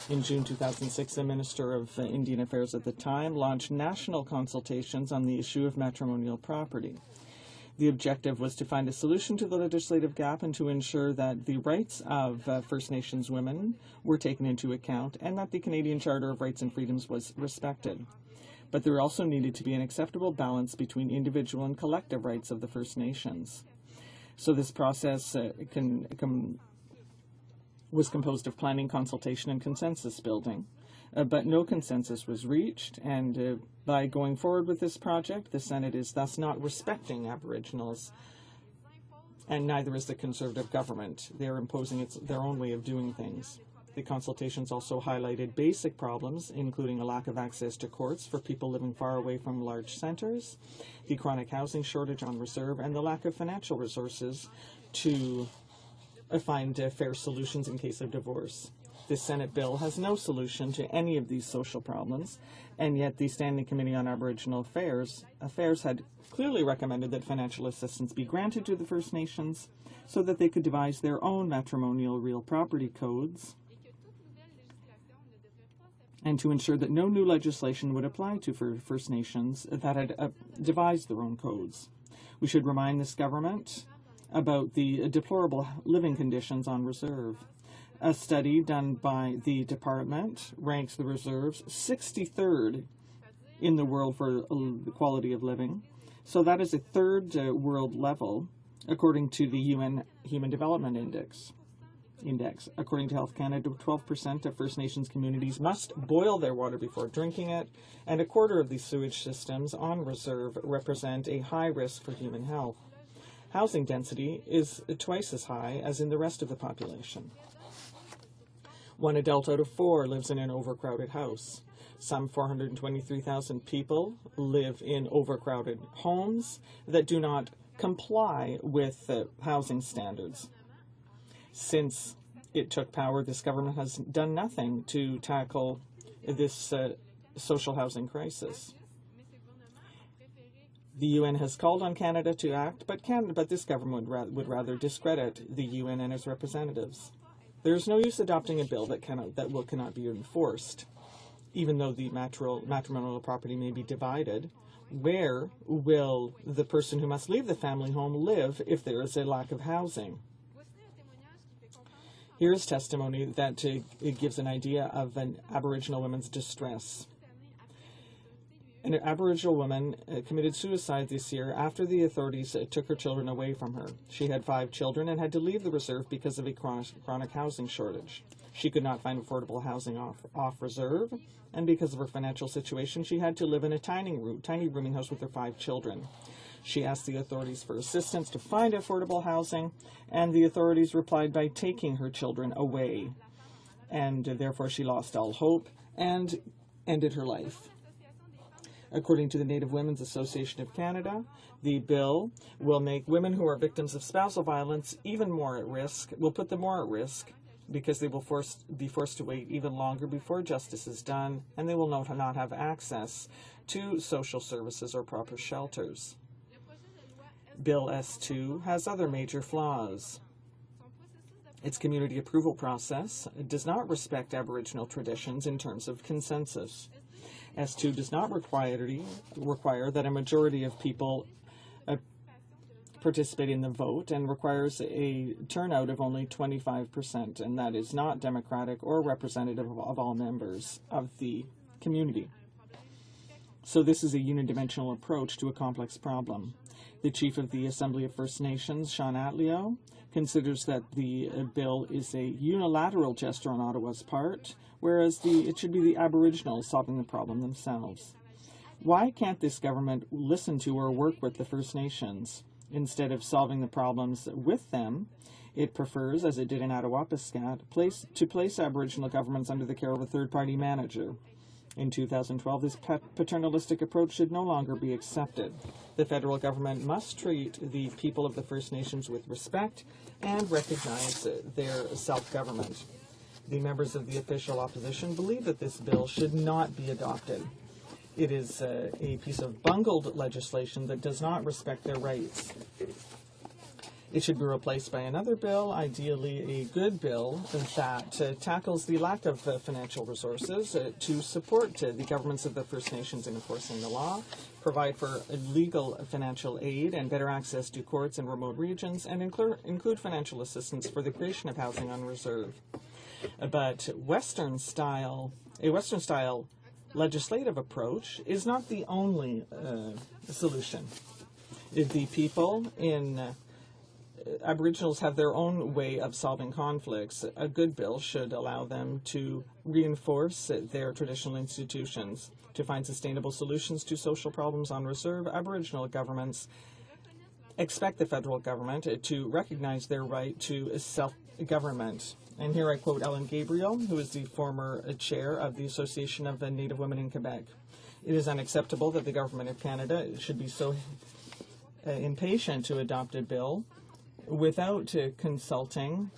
In June 2006, the Minister of Indian Affairs at the time launched national consultations on the issue of matrimonial property. The objective was to find a solution to the legislative gap and to ensure that the rights of First Nations women were taken into account and that the Canadian Charter of Rights and Freedoms was respected. But there also needed to be an acceptable balance between individual and collective rights of the First Nations. So this process was composed of planning, consultation, and consensus building. But no consensus was reached, and by going forward with this project, the Senate is thus not respecting Aboriginals, and neither is the Conservative government. They are imposing their own way of doing things. The consultations also highlighted basic problems, including a lack of access to courts for people living far away from large centres, the chronic housing shortage on reserve, and the lack of financial resources to find fair solutions in case of divorce. This Senate bill has no solution to any of these social problems, and yet the Standing Committee on Aboriginal Affairs had clearly recommended that financial assistance be granted to the First Nations so that they could devise their own matrimonial real property codes and to ensure that no new legislation would apply to First Nations that had devised their own codes. We should remind this government about the deplorable living conditions on reserve. A study done by the department ranks the reserves 63rd in the world for the quality of living. So that is a third world level, according to the UN Human Development Index. According to Health Canada, 12% of First Nations communities must boil their water before drinking it, and a quarter of these sewage systems on reserve represent a high risk for human health. Housing density is twice as high as in the rest of the population. 1 adult out of 4 lives in an overcrowded house. Some 423,000 people live in overcrowded homes that do not comply with housing standards. Since it took power, this government has done nothing to tackle this social housing crisis. The UN has called on Canada to act, but this government would rather discredit the UN and its representatives. There is no use adopting a bill that cannot be enforced. Even though the matrimonial property may be divided, where will the person who must leave the family home live if there is a lack of housing? Here is testimony that it gives an idea of an Aboriginal woman's distress. An Aboriginal woman committed suicide this year after the authorities took her children away from her. She had 5 children and had to leave the reserve because of a chronic housing shortage. She could not find affordable housing off reserve, and because of her financial situation, she had to live in a tiny rooming house with her 5 children. She asked the authorities for assistance to find affordable housing, and the authorities replied by taking her children away. And therefore she lost all hope and ended her life. According to the Native Women's Association of Canada, the bill will make women who are victims of spousal violence even more at risk, will put them more at risk, because they will be forced to wait even longer before justice is done, and they will not have access to social services or proper shelters. Bill S2 has other major flaws. Its community approval process does not respect Aboriginal traditions in terms of consensus. S2 does not require that a majority of people participate in the vote, and requires a turnout of only 25%, and that is not democratic or representative of all members of the community. So this is a unidimensional approach to a complex problem. The Chief of the Assembly of First Nations, Sean Atleo, considers that the bill is a unilateral gesture on Ottawa's part, whereas it should be the Aboriginals solving the problem themselves. Why can't this government listen to or work with the First Nations? Instead of solving the problems with them, it prefers, as it did in Attawapiskat, to place Aboriginal governments under the care of a third-party manager. In 2012, this paternalistic approach should no longer be accepted. The federal government must treat the people of the First Nations with respect and recognize their self-government. The members of the official opposition believe that this bill should not be adopted. It is a piece of bungled legislation that does not respect their rights. It should be replaced by another bill, ideally a good bill that tackles the lack of financial resources to support the governments of the First Nations in enforcing the law, provide for legal financial aid and better access to courts in remote regions, and include financial assistance for the creation of housing on reserve. But a Western-style legislative approach is not the only solution. The people in Aboriginals have their own way of solving conflicts. A good bill should allow them to reinforce their traditional institutions. To find sustainable solutions to social problems on reserve, Aboriginal governments expect the federal government to recognize their right to self-government. And here I quote Ellen Gabriel, who is the former chair of the Association of Native Women in Quebec. It is unacceptable that the government of Canada should be so impatient to adopt a bill without consulting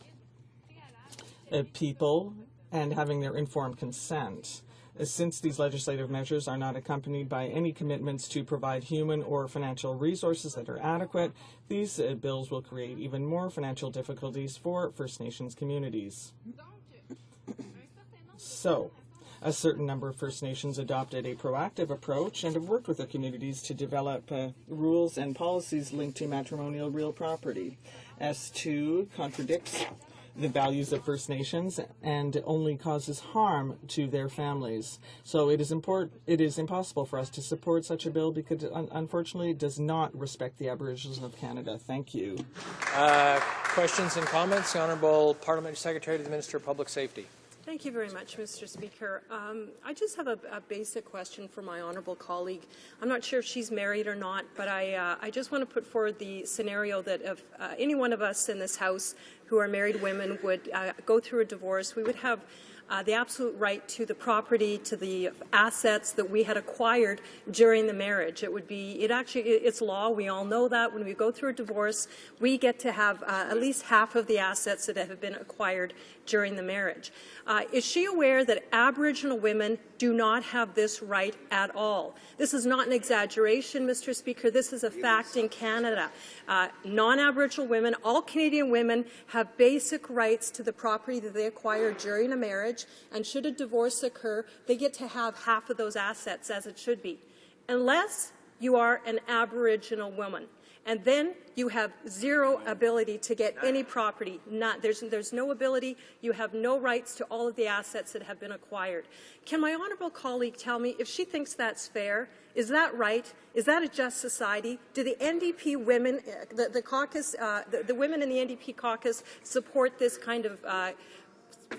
people and having their informed consent. Since these legislative measures are not accompanied by any commitments to provide human or financial resources that are adequate, these bills will create even more financial difficulties for First Nations communities. So, a certain number of First Nations adopted a proactive approach and have worked with their communities to develop rules and policies linked to matrimonial real property. S2 contradicts the values of First Nations and only causes harm to their families. So it is impossible for us to support such a bill because unfortunately it does not respect the Aboriginals of Canada. Thank you. Questions and comments? The Honourable Parliamentary Secretary to the Minister of Public Safety. Thank you very much, Mr. Speaker. I just have a basic question for my honourable colleague. I'm not sure if she's married or not, but I just want to put forward the scenario that if any one of us in this House who are married women would go through a divorce, we would have the absolute right to the property, to the assets that we had acquired during the marriage. It's law. We all know that. When we go through a divorce, we get to have at least half of the assets that have been acquired during the marriage. Is she aware that Aboriginal women do not have this right at all? This is not an exaggeration, Mr. Speaker. This is a fact in Canada. Non-Aboriginal women, all Canadian women, have basic rights to the property that they acquired during a marriage, and should a divorce occur, they get to have half of those assets as it should be, unless you are an Aboriginal woman. And then you have zero ability to get any property. There's no ability. You have no rights to all of the assets that have been acquired. Can my honourable colleague tell me if she thinks that's fair? Is that right? Is that a just society? Do the NDP women, the caucus, the women in the NDP caucus support this kind of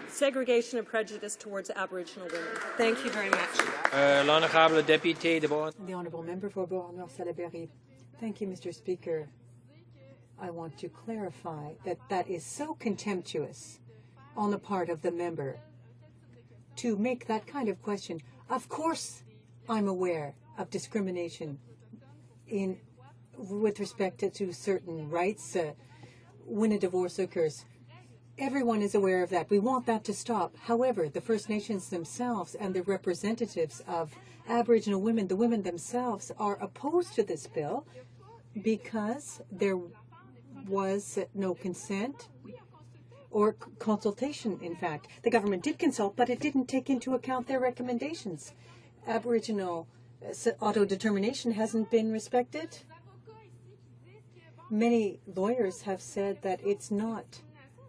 segregation and prejudice towards Aboriginal women? Thank you very much. L'honorable député de Beauharnois. The honourable member for Beauharnois-Salaberry. Thank you, Mr. Speaker. I want to clarify that that is so contemptuous on the part of the member to make that kind of question. Of course, I'm aware of discrimination with respect to certain rights when a divorce occurs. Everyone is aware of that. We want that to stop. However, the First Nations themselves and the representatives of Aboriginal women, the women themselves, are opposed to this bill because there was no consent or consultation, in fact. The government did consult, but it didn't take into account their recommendations. Aboriginal autodetermination hasn't been respected. Many lawyers have said that it's not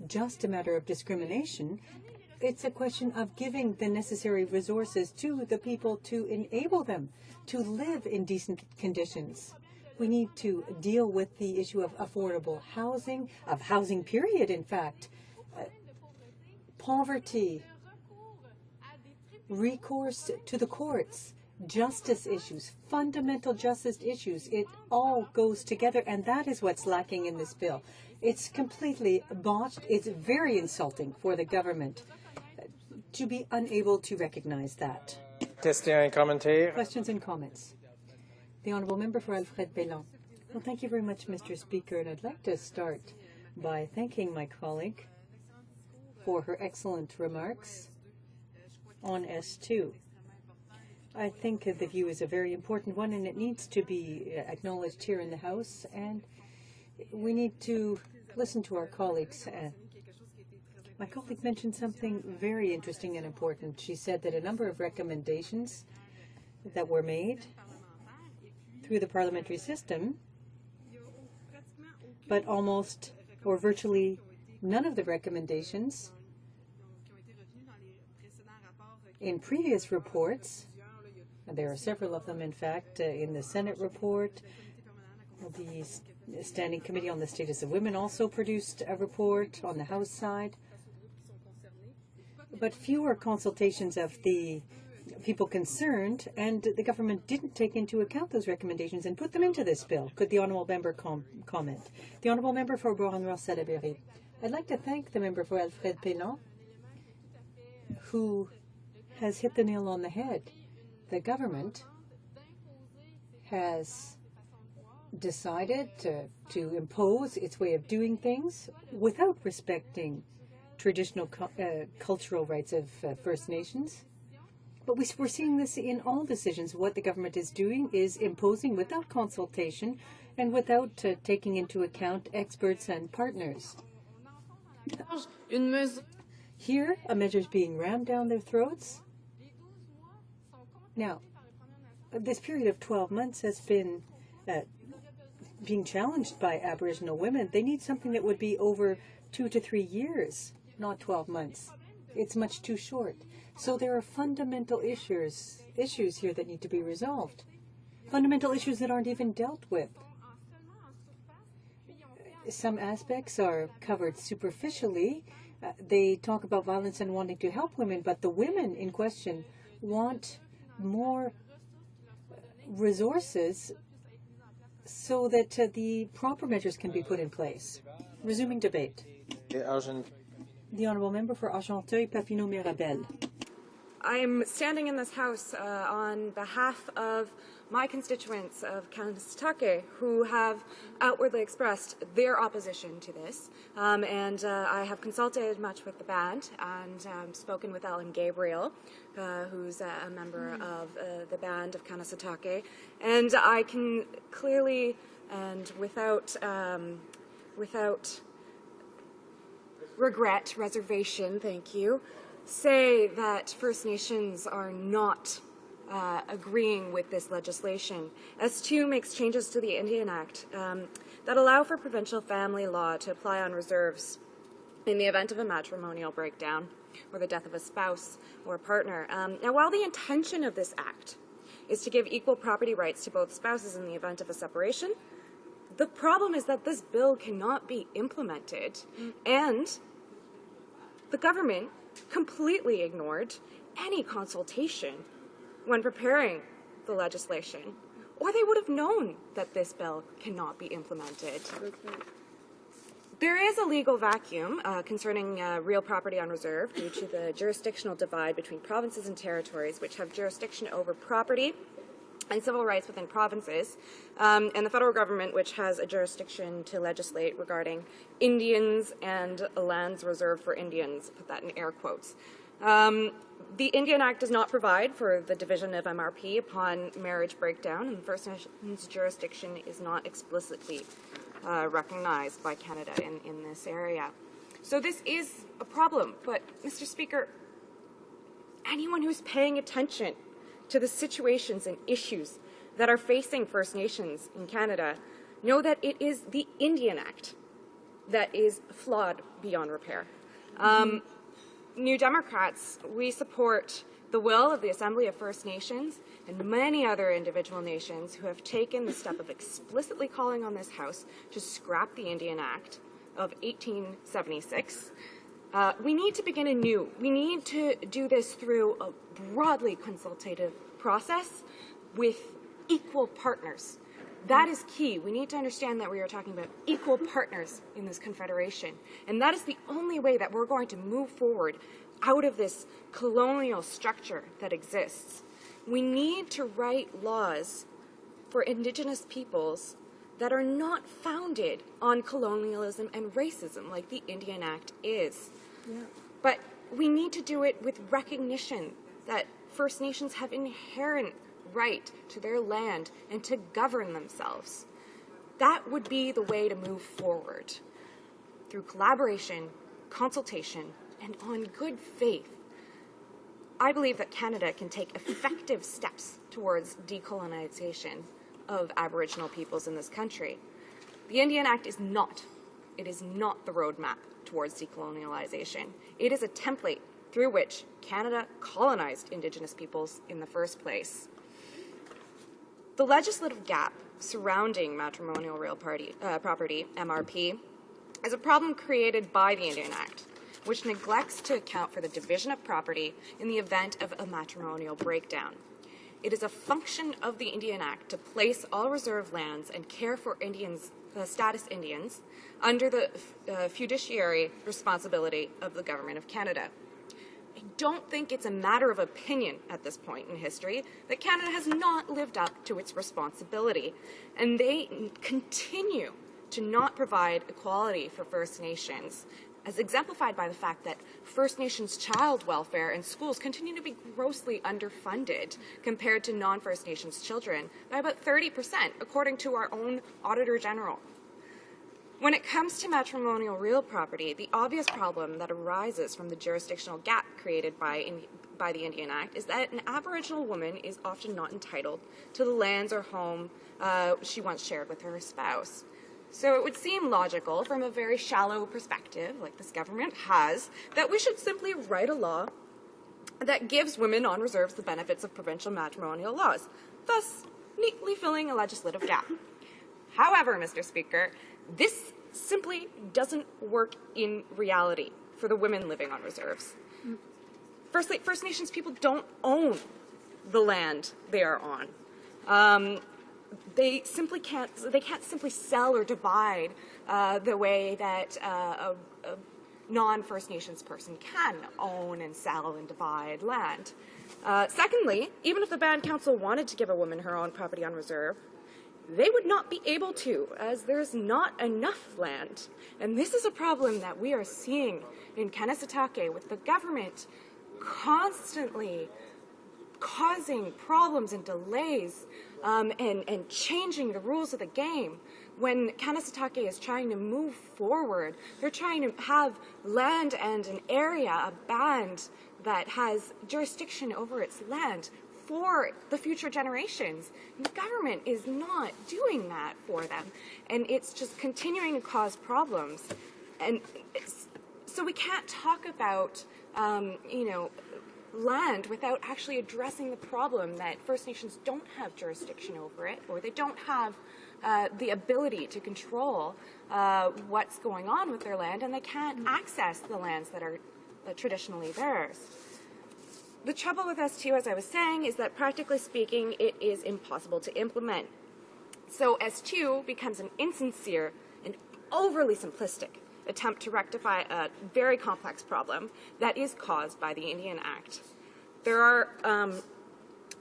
just a matter of discrimination. It's a question of giving the necessary resources to the people to enable them to live in decent conditions. We need to deal with the issue of affordable housing, of housing period, in fact. Poverty, recourse to the courts, justice issues, fundamental justice issues. It all goes together, and that is what's lacking in this bill. It's completely botched. It's very insulting for the government to be unable to recognize that. Questions and comments? The honourable member for Alfred Bellon. Well, thank you very much, Mr. Speaker, and I'd like to start by thanking my colleague for her excellent remarks on S2. I think the view is a very important one, and it needs to be acknowledged here in the House, and we need to listen to our colleagues. My colleague mentioned something very interesting and important. She said that a number of recommendations that were made through the parliamentary system, but almost or virtually none of the recommendations in previous reports, and there are several of them, in fact, in the Senate report. The Standing Committee on the Status of Women also produced a report on the House side, but fewer consultations of the people concerned, and the government didn't take into account those recommendations and put them into this bill. Could the honourable member comment? The honourable member for Beauharnois-Salaberry. I'd like to thank the member for Alfred Bellon, who has hit the nail on the head. The government has decided to impose its way of doing things without respecting traditional cultural rights of First Nations. But we're seeing this in all decisions. What the government is doing is imposing without consultation and without taking into account experts and partners. Here, a measure is being rammed down their throats. Now, this period of 12 months has been being challenged by Aboriginal women. They need something that would be over 2 to 3 years, not 12 months. It's much too short. So there are fundamental issues here that need to be resolved. Fundamental issues that aren't even dealt with. Some aspects are covered superficially. They talk about violence and wanting to help women, but the women in question want more resources so that the proper measures can be put in place. Resuming debate. The Honourable Member for Argenteuil-Papineau-Mirabel. I'm standing in this House on behalf of my constituents of Kanesatake who have outwardly expressed their opposition to this. And I have consulted much with the band and spoken with Ellen Gabriel, who's a member of the band of Kanesatake. And I can clearly and without regret, reservation, thank you, say that First Nations are not agreeing with this legislation. S2 makes changes to the Indian Act that allow for provincial family law to apply on reserves in the event of a matrimonial breakdown or the death of a spouse or a partner. Now, while the intention of this act is to give equal property rights to both spouses in the event of a separation, the problem is that this bill cannot be implemented, and the government completely ignored any consultation when preparing the legislation, or they would have known that this bill cannot be implemented. There is a legal vacuum concerning real property on reserve due to the jurisdictional divide between provinces and territories, which have jurisdiction over property and civil rights within provinces, and the federal government, which has a jurisdiction to legislate regarding Indians and lands reserved for Indians, put that in air quotes. The Indian Act does not provide for the division of MRP upon marriage breakdown, and First Nations jurisdiction is not explicitly recognized by Canada in this area. So this is a problem, but Mr. Speaker, anyone who's paying attention to the situations and issues that are facing First Nations in Canada know that it is the Indian Act that is flawed beyond repair. New Democrats, we support the will of the Assembly of First Nations and many other individual nations who have taken the step of explicitly calling on this House to scrap the Indian Act of 1876. We need to begin anew. We need to do this through a broadly consultative process with equal partners. That is key. We need to understand that we are talking about equal partners in this confederation. And that is the only way that we're going to move forward out of this colonial structure that exists. We need to write laws for Indigenous peoples that are not founded on colonialism and racism like the Indian Act is. Yeah. But we need to do it with recognition that First Nations have inherent right to their land and to govern themselves. That would be the way to move forward, through collaboration, consultation, and on good faith. I believe that Canada can take effective steps towards decolonization of Aboriginal peoples in this country. The Indian Act is not the roadmap towards decolonialization. It is a template through which Canada colonized Indigenous peoples in the first place. The legislative gap surrounding matrimonial real property, MRP, is a problem created by the Indian Act, which neglects to account for the division of property in the event of a matrimonial breakdown. It is a function of the Indian Act to place all reserve lands and care for status Indians under the fiduciary responsibility of the Government of Canada. I don't think it's a matter of opinion at this point in history that Canada has not lived up to its responsibility, and they continue to not provide equality for First Nations, as exemplified by the fact that First Nations child welfare and schools continue to be grossly underfunded compared to non-First Nations children by about 30%, according to our own Auditor General. When it comes to matrimonial real property, the obvious problem that arises from the jurisdictional gap created by the Indian Act is that an Aboriginal woman is often not entitled to the lands or home she once shared with her spouse. So it would seem logical from a very shallow perspective, like this government has, that we should simply write a law that gives women on reserves the benefits of provincial matrimonial laws, thus neatly filling a legislative gap. However, Mr. Speaker, this simply doesn't work in reality for the women living on reserves. Firstly, First Nations people don't own the land they are on. They can't simply sell or divide the way that a non-First Nations person can own and sell and divide land. Secondly, even if the Band Council wanted to give a woman her own property on reserve, they would not be able to, as there's not enough land. And this is a problem that we are seeing in Kanesatake, with the government constantly causing problems and delays and changing the rules of the game. When Kanesatake is trying to move forward, they're trying to have land and an area, a band that has jurisdiction over its land for the future generations. And the government is not doing that for them, and it's just continuing to cause problems. And so we can't talk about, land without actually addressing the problem that First Nations don't have jurisdiction over it, or they don't have the ability to control what's going on with their land, and they can't access the lands that are traditionally theirs. The trouble with S2, as I was saying, is that practically speaking, it is impossible to implement. So S2 becomes an insincere and overly simplistic attempt to rectify a very complex problem that is caused by the Indian Act. There are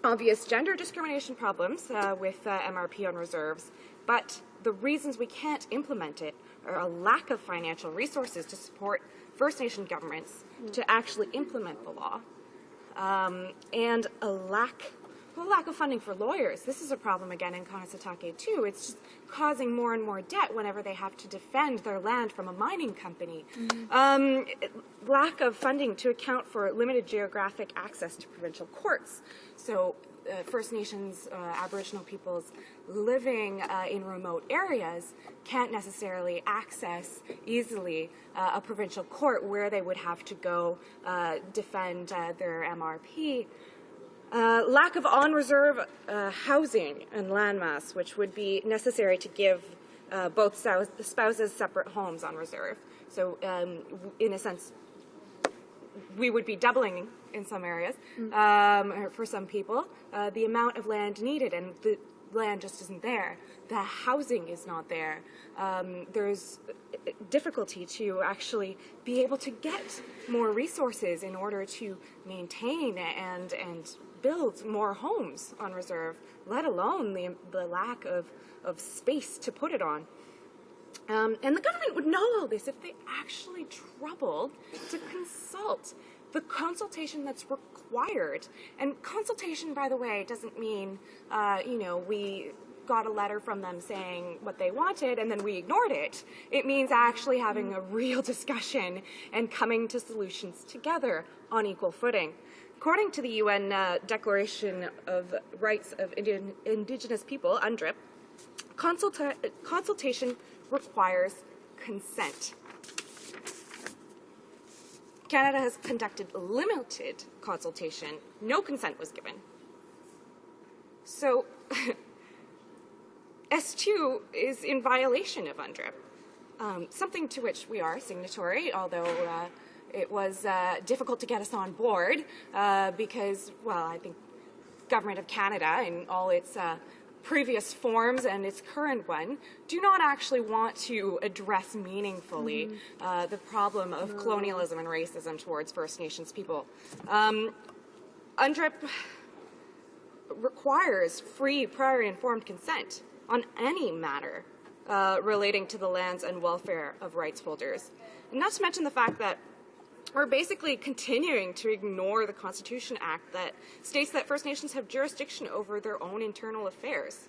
obvious gender discrimination problems with MRP on reserves, but the reasons we can't implement it are a lack of financial resources to support First Nation governments to actually implement the law, and a lack of funding for lawyers. This is a problem again in Kanesatake too. It's just causing more and more debt whenever they have to defend their land from a mining company. Lack of funding to account for limited geographic access to provincial courts. So First Nations, Aboriginal peoples living in remote areas can't necessarily access easily a provincial court where they would have to go defend their MRP. Lack of on-reserve housing and landmass, which would be necessary to give both spouses separate homes on reserve. So in a sense, we would be doubling in some areas, for some people, the amount of land needed, and the land just isn't there. The housing is not there. There's difficulty to actually be able to get more resources in order to maintain and build more homes on reserve, let alone the lack of space to put it on. And the government would know all this if they actually troubled to consult. The consultation that's required, and consultation, by the way, doesn't mean, we got a letter from them saying what they wanted and then we ignored it. It means actually having a real discussion and coming to solutions together on equal footing. According to the UN Declaration of Rights of Indigenous People, UNDRIP, consultation requires consent. Canada has conducted limited consultation. No consent was given. So S2 is in violation of UNDRIP, something to which we are signatory, although it was difficult to get us on board because, well, I think Government of Canada in all its previous forms and its current one do not actually want to address meaningfully the problem of colonialism and racism towards First Nations people. UNDRIP requires free, prior informed consent on any matter relating to the lands and welfare of rights holders. And not to mention the fact that we're basically continuing to ignore the Constitution Act that states that First Nations have jurisdiction over their own internal affairs.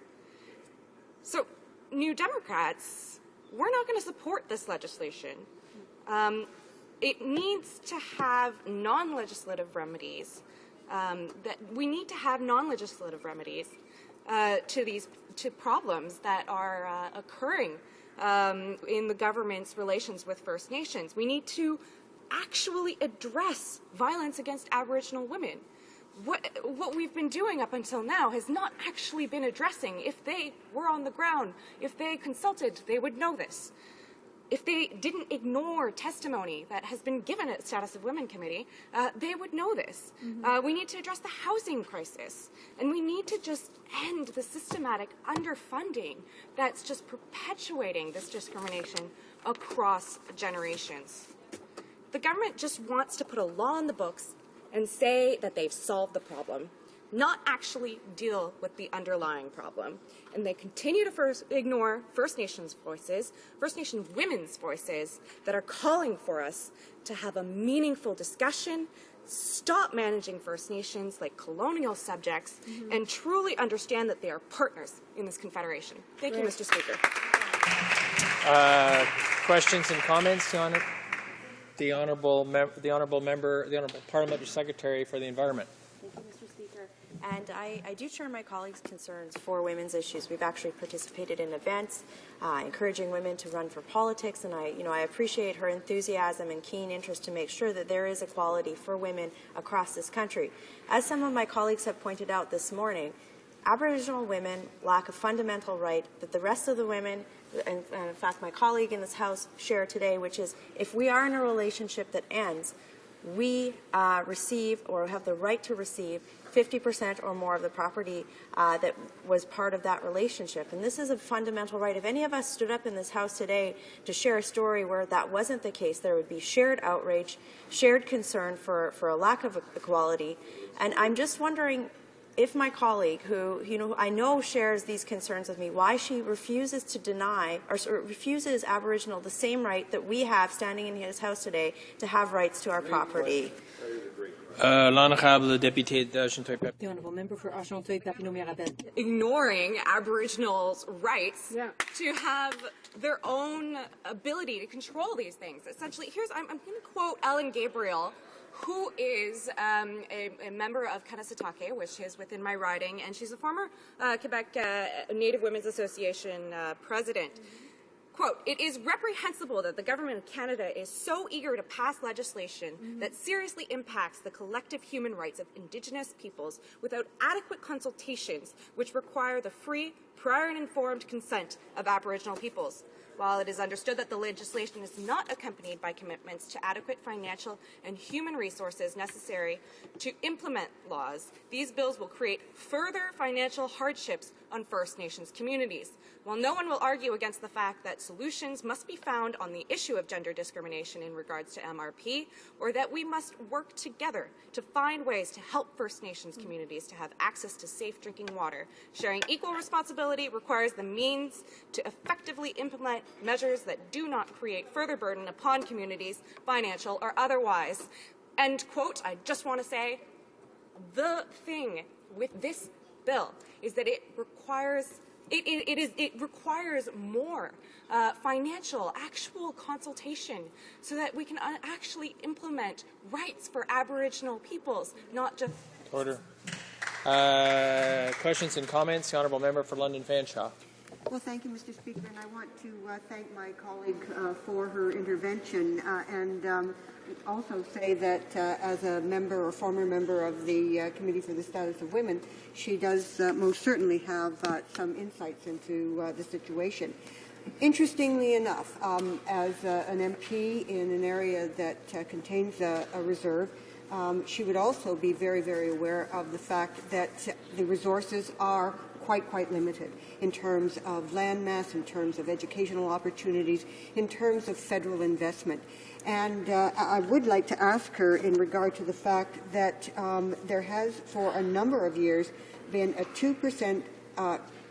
So, New Democrats, we're not going to support this legislation. It needs to have non-legislative remedies. That we need to have non-legislative remedies to problems that are occurring in the government's relations with First Nations. We need to actually address violence against Aboriginal women. What we've been doing up until now has not actually been addressing. If they were on the ground, if they consulted, they would know this. If they didn't ignore testimony that has been given at the Status of Women Committee, they would know this. We need to address the housing crisis, and we need to just end the systematic underfunding that's just perpetuating this discrimination across generations. The government just wants to put a law in the books and say that they've solved the problem, not actually deal with the underlying problem. And they continue to ignore First Nations voices, First Nation women's voices that are calling for us to have a meaningful discussion, stop managing First Nations like colonial subjects, and truly understand that they are partners in this confederation. Thank you, Mr. Speaker. Questions and comments, the honourable Parliamentary Secretary for the Environment. And I do share my colleagues' concerns for women's issues. We've actually participated in events encouraging women to run for politics, and I appreciate her enthusiasm and keen interest to make sure that there is equality for women across this country. As some of my colleagues have pointed out this morning, Aboriginal women lack a fundamental right that the rest of the women, and in fact my colleague in this House, share today, which is if we are in a relationship that ends, we receive or have the right to receive 50% or more of the property that was part of that relationship. And this is a fundamental right. If any of us stood up in this House today to share a story where that wasn't the case, there would be shared outrage, shared concern for a lack of equality. And I'm just wondering if my colleague, who I know shares these concerns with me, why she refuses to deny or refuses Aboriginal the same right that we have standing in his House today to have rights to our property. L'honorable député d'Argenteuil. The honourable member for Argenteuil-Papineau-Mirabel. Ignoring Aboriginals' rights to have their own ability to control these things. Essentially, I'm going to quote Ellen Gabriel, who is a member of Kanesatake, which is within my riding, and she's a former Quebec Native Women's Association president. Quote, "It is reprehensible that the government of Canada is so eager to pass legislation that seriously impacts the collective human rights of Indigenous peoples without adequate consultations which require the free, prior and informed consent of Aboriginal peoples. While it is understood that the legislation is not accompanied by commitments to adequate financial and human resources necessary to implement laws, these bills will create further financial hardships on First Nations communities. While no one will argue against the fact that solutions must be found on the issue of gender discrimination in regards to MRP, or that we must work together to find ways to help First Nations communities to have access to safe drinking water, sharing equal responsibility requires the means to effectively implement measures that do not create further burden upon communities, financial or otherwise." End quote. I just want to say the thing with this bill is that it requires more financial, actual consultation so that we can actually implement rights for Aboriginal peoples, not just... Order. Questions and comments? The honourable member for London Fanshawe. Well, thank you, Mr. Speaker, and I want to thank my colleague for her intervention and also say that as a member or former member of the Committee for the Status of Women, she does most certainly have some insights into the situation. Interestingly enough, as an MP in an area that contains a reserve, she would also be very, very aware of the fact that the resources are quite limited in terms of land mass, in terms of educational opportunities, in terms of federal investment. And I would like to ask her in regard to the fact that there has for a number of years been a 2%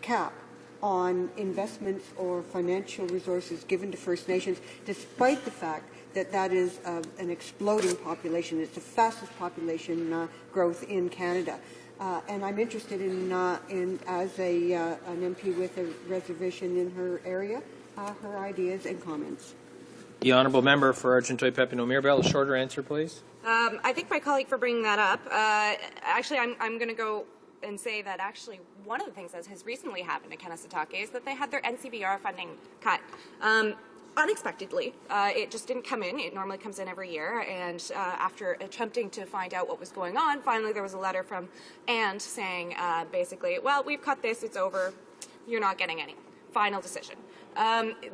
cap on investments or financial resources given to First Nations, despite the fact that that is an exploding population. It's the fastest population growth in Canada. And I'm interested in as an MP with a reservation in her area, her ideas and comments. The honourable member for Argenteuil-Papineau-Mirabel, a shorter answer, please. I thank my colleague for bringing that up. Actually, I'm going to go and say that actually one of the things that has recently happened in Kanesatake is that they had their NCBR funding cut. Unexpectedly. It just didn't come in. It normally comes in every year, and after attempting to find out what was going on, finally there was a letter from AND saying basically, well, we've cut this, it's over, you're not getting any. Final decision.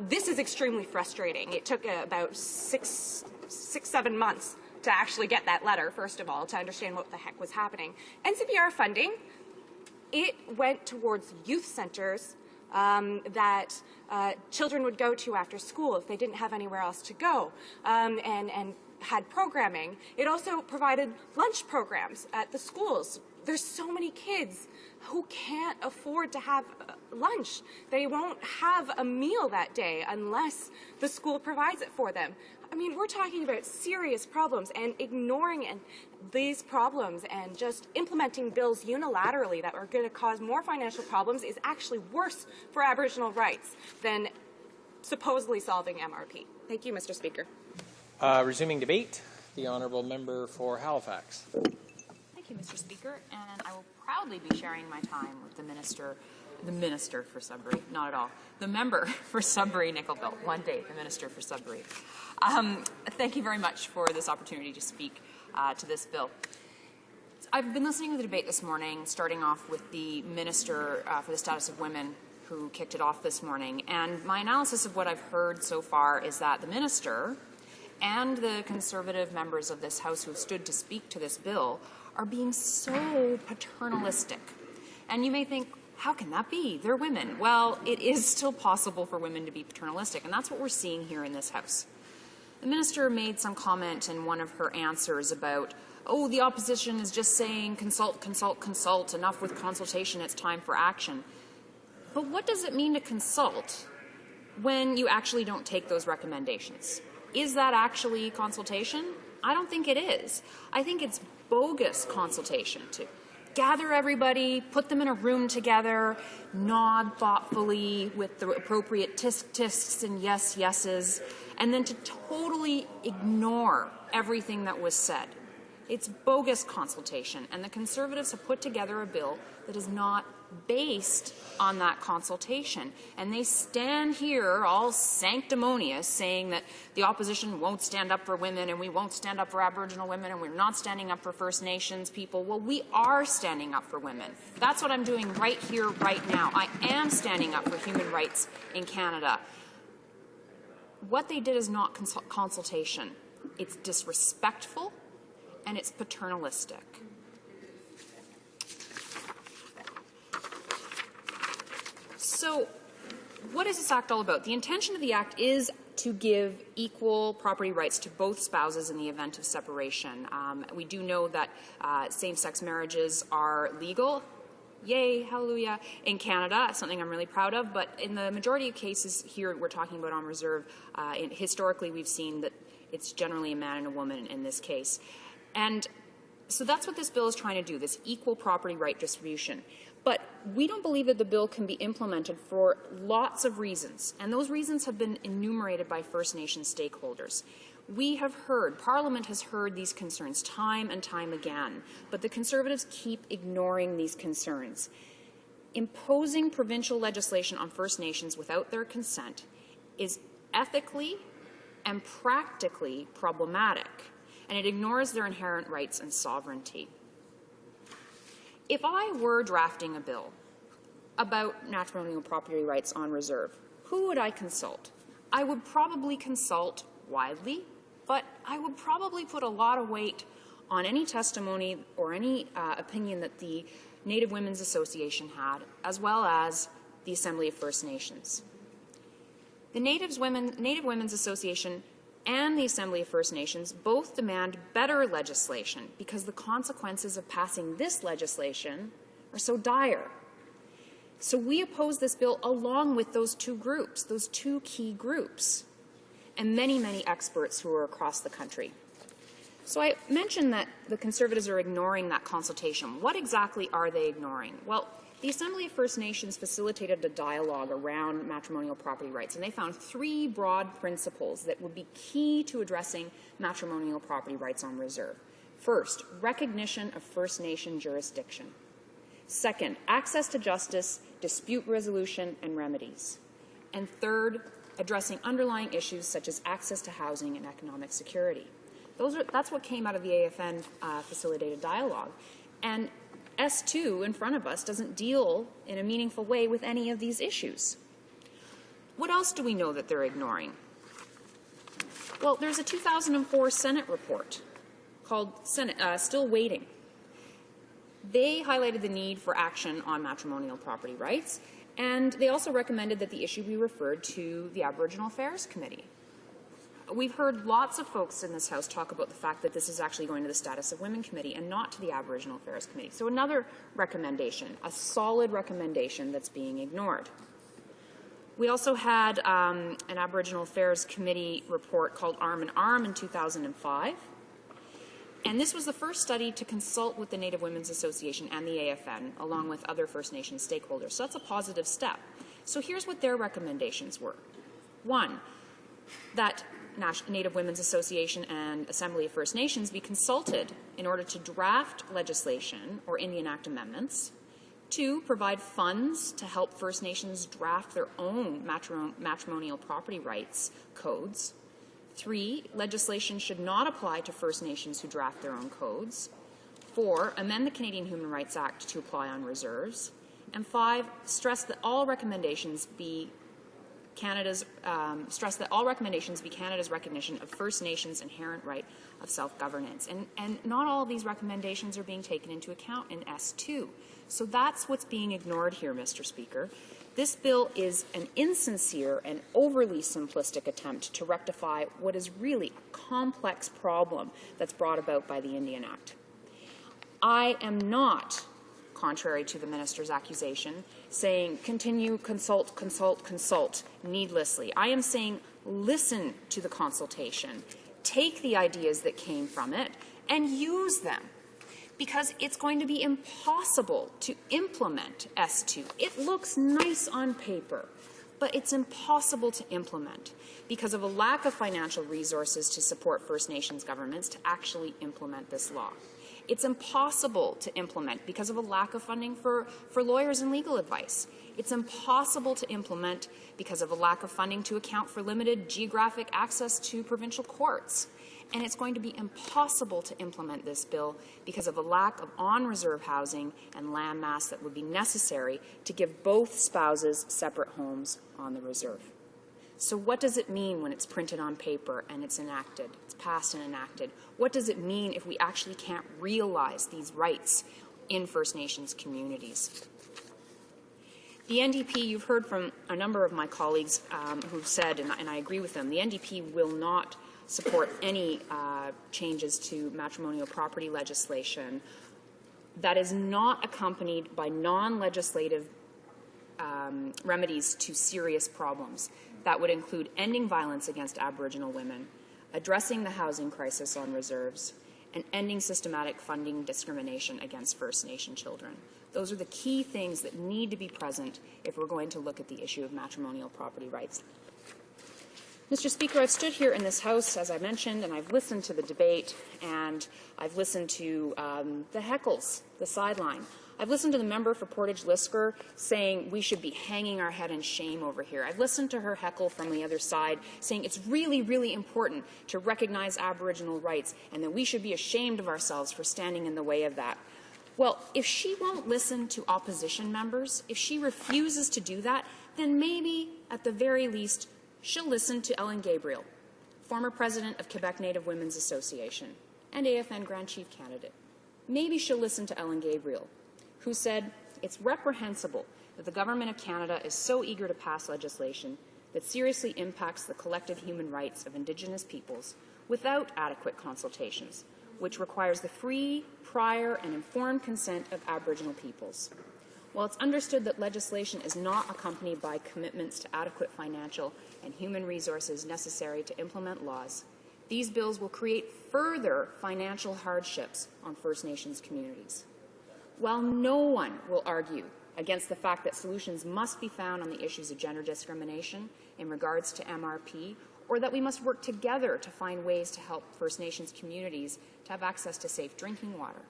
This is extremely frustrating. It took about six, 7 months to actually get that letter, first of all, to understand what the heck was happening. NCBR funding, it went towards youth centers that children would go to after school if they didn't have anywhere else to go, and had programming. It also provided lunch programs at the schools. There's so many kids who can't afford to have lunch. They won't have a meal that day unless the school provides it for them. I mean, we're talking about serious problems, and ignoring these problems and just implementing bills unilaterally that are going to cause more financial problems is actually worse for Aboriginal rights than supposedly solving MRP. Thank you, Mr. Speaker. Resuming debate, the honourable member for Halifax. Thank you, Mr. Speaker, and I will proudly be sharing my time with the minister for Sudbury, not at all, the member for Sudbury Nickel-Belt, one day, the minister for Sudbury. Thank you very much for this opportunity to speak to this bill. I've been listening to the debate this morning, starting off with the Minister for the Status of Women, who kicked it off this morning, and my analysis of what I've heard so far is that the Minister and the Conservative members of this House who have stood to speak to this bill are being so paternalistic. And you may think, how can that be? They're women. Well, it is still possible for women to be paternalistic, and that's what we're seeing here in this House. The Minister made some comment in one of her answers about, oh, the opposition is just saying consult, consult, consult, enough with consultation, it's time for action. But what does it mean to consult when you actually don't take those recommendations? Is that actually consultation? I don't think it is. I think it's bogus consultation to gather everybody, put them in a room together, nod thoughtfully with the appropriate tisk-tisks and yes-yeses, and then to totally ignore everything that was said. It's bogus consultation, and the Conservatives have put together a bill that is not based on that consultation. And they stand here all sanctimonious saying that the opposition won't stand up for women and we won't stand up for Aboriginal women and we're not standing up for First Nations people. Well, we are standing up for women. That's what I'm doing right here, right now. I am standing up for human rights in Canada. What they did is not consultation. It's disrespectful and it's paternalistic. So what is this act all about? The intention of the act is to give equal property rights to both spouses in the event of separation. We do know that same-sex marriages are legal. Yay, hallelujah, in Canada, something I'm really proud of. But in the majority of cases here we're talking about on reserve, historically we've seen that it's generally a man and a woman in this case. And so that's what this bill is trying to do, this equal property right distribution. But we don't believe that the bill can be implemented for lots of reasons, and those reasons have been enumerated by First Nations stakeholders. We have heard, Parliament has heard these concerns time and time again, but the Conservatives keep ignoring these concerns. Imposing provincial legislation on First Nations without their consent is ethically and practically problematic, and it ignores their inherent rights and sovereignty. If I were drafting a bill about matrimonial property rights on reserve, who would I consult? I would probably consult widely, but I would probably put a lot of weight on any testimony or any opinion that the Native Women's Association had, as well as the Assembly of First Nations. The Native Women's Association and the Assembly of First Nations both demand better legislation because the consequences of passing this legislation are so dire. So we oppose this bill along with those two groups, those two key groups, and many, many experts who are across the country. So I mentioned that the Conservatives are ignoring that consultation. What exactly are they ignoring? Well, the Assembly of First Nations facilitated a dialogue around matrimonial property rights, and they found 3 broad principles that would be key to addressing matrimonial property rights on reserve. First, recognition of First Nation jurisdiction. Second, access to justice, dispute resolution, and remedies. And third, addressing underlying issues such as access to housing and economic security. That's what came out of the AFN facilitated dialogue. And S2 in front of us doesn't deal in a meaningful way with any of these issues. What else do we know that they're ignoring? Well, there's a 2004 Senate report called Still Waiting. They highlighted the need for action on matrimonial property rights, and they also recommended that the issue be referred to the Aboriginal Affairs Committee. We've heard lots of folks in this House talk about the fact that this is actually going to the Status of Women Committee and not to the Aboriginal Affairs Committee. So another recommendation, a solid recommendation that's being ignored. We also had an Aboriginal Affairs Committee report called Arm in Arm in 2005. And this was the first study to consult with the Native Women's Association and the AFN, along with other First Nations stakeholders. So that's a positive step. So here's what their recommendations were. One, that Native Women's Association and Assembly of First Nations be consulted in order to draft legislation or Indian Act amendments. Two, provide funds to help First Nations draft their own matrimonial property rights codes. Three, legislation should not apply to First Nations who draft their own codes. All Canadian Human Rights Act to apply on reserves. And 5, stress that all recommendations be Canada's recognition of First Nations' inherent right of self-governance. And not all of these recommendations are being taken into account in S2. So that's what's being ignored here, Mr. Speaker. This bill is an insincere and overly simplistic attempt to rectify what is really a complex problem that's brought about by the Indian Act. I am not, contrary to the minister's accusation, saying continue, consult, consult, consult needlessly. I am saying listen to the consultation, take the ideas that came from it, and use them. Because it's going to be impossible to implement S2. It looks nice on paper, but it's impossible to implement because of a lack of financial resources to support First Nations governments to actually implement this law. It's impossible to implement because of a lack of funding for lawyers and legal advice. It's impossible to implement because of a lack of funding to account for limited geographic access to provincial courts. And it's going to be impossible to implement this bill because of a lack of on-reserve housing and land mass that would be necessary to give both spouses separate homes on the reserve. So what does it mean when it's printed on paper and it's enacted, it's passed and enacted? What does it mean if we actually can't realize these rights in First Nations communities? The NDP, you've heard from a number of my colleagues who've said, and I agree with them, the NDP will not support any changes to matrimonial property legislation that is not accompanied by non-legislative remedies to serious problems. That would include ending violence against Aboriginal women, addressing the housing crisis on reserves, and ending systematic funding discrimination against First Nation children. Those are the key things that need to be present if we're going to look at the issue of matrimonial property rights. Mr. Speaker, I've stood here in this House, as I mentioned, and I've listened to the debate, and I've listened to the heckles, the sideline. I've listened to the member for Portage-Lisker saying we should be hanging our head in shame over here. I've listened to her heckle from the other side saying it's really, really important to recognize Aboriginal rights and that we should be ashamed of ourselves for standing in the way of that. Well, if she won't listen to opposition members, if she refuses to do that, then maybe, at the very least, she'll listen to Ellen Gabriel, former president of Quebec Native Women's Association and AFN Grand Chief candidate. Maybe she'll listen to Ellen Gabriel, who said it's reprehensible that the Government of Canada is so eager to pass legislation that seriously impacts the collective human rights of Indigenous peoples without adequate consultations, which requires the free, prior, and informed consent of Aboriginal peoples. While it's understood that legislation is not accompanied by commitments to adequate financial and human resources necessary to implement laws, these bills will create further financial hardships on First Nations communities. While no one will argue against the fact that solutions must be found on the issues of gender discrimination in regards to MRP, or that we must work together to find ways to help First Nations communities to have access to safe drinking water,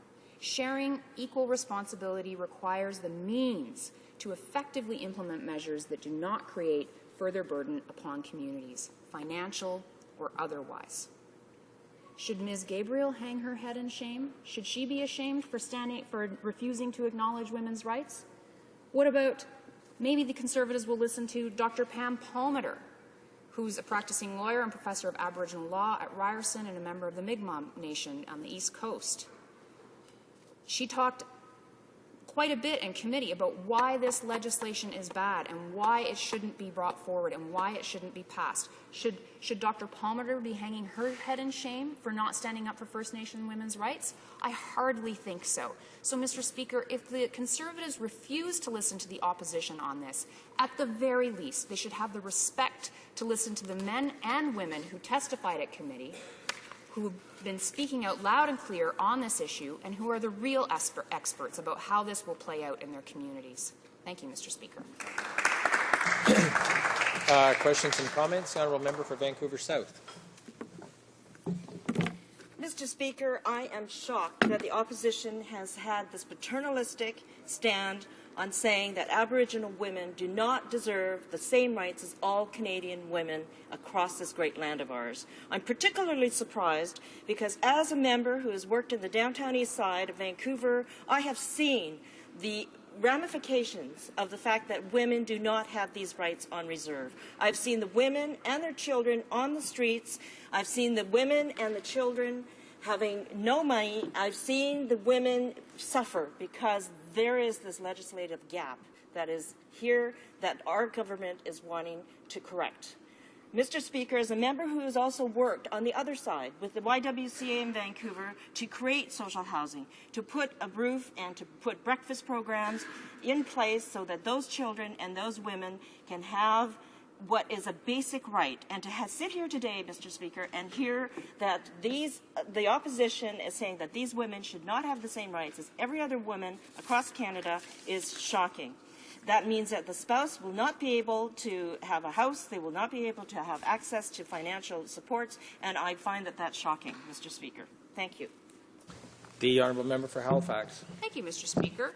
Sharing equal responsibility requires the means to effectively implement measures that do not create further burden upon communities, financial or otherwise. Should Ms. Gabriel hang her head in shame? Should she be ashamed for refusing to acknowledge women's rights? What about maybe the Conservatives will listen to Dr. Pam Palmater, who's a practicing lawyer and professor of Aboriginal law at Ryerson and a member of the Mi'kmaq Nation on the East Coast. She talked quite a bit in committee about why this legislation is bad and why it shouldn't be brought forward and why it shouldn't be passed. Should Dr. Palmater be hanging her head in shame for not standing up for First Nation women's rights? I hardly think so. So, Mr. Speaker, if the Conservatives refuse to listen to the opposition on this, at the very least, they should have the respect to listen to the men and women who testified at committee, who have been speaking out loud and clear on this issue, and who are the real experts about how this will play out in their communities. Thank you, Mr. Speaker. Questions and comments? The Honourable Member for Vancouver South. Mr. Speaker, I am shocked that the opposition has had this paternalistic stand on saying that Aboriginal women do not deserve the same rights as all Canadian women across this great land of ours. I'm particularly surprised because as a member who has worked in the downtown east side of Vancouver, I have seen the ramifications of the fact that women do not have these rights on reserve. I've seen the women and their children on the streets. I've seen the women and the children having no money. I've seen the women suffer because there is this legislative gap that is here that our government is wanting to correct. Mr. Speaker, as a member who has also worked on the other side with the YWCA in Vancouver to create social housing, to put a roof and to put breakfast programs in place so that those children and those women can have what is a basic right, and to sit here today, Mr. Speaker, and hear that the opposition is saying that these women should not have the same rights as every other woman across Canada is shocking. That means that the spouse will not be able to have a house, they will not be able to have access to financial supports, and I find that that's shocking, Mr. Speaker. Thank you. The Honourable Member for Halifax. Thank you, Mr. Speaker.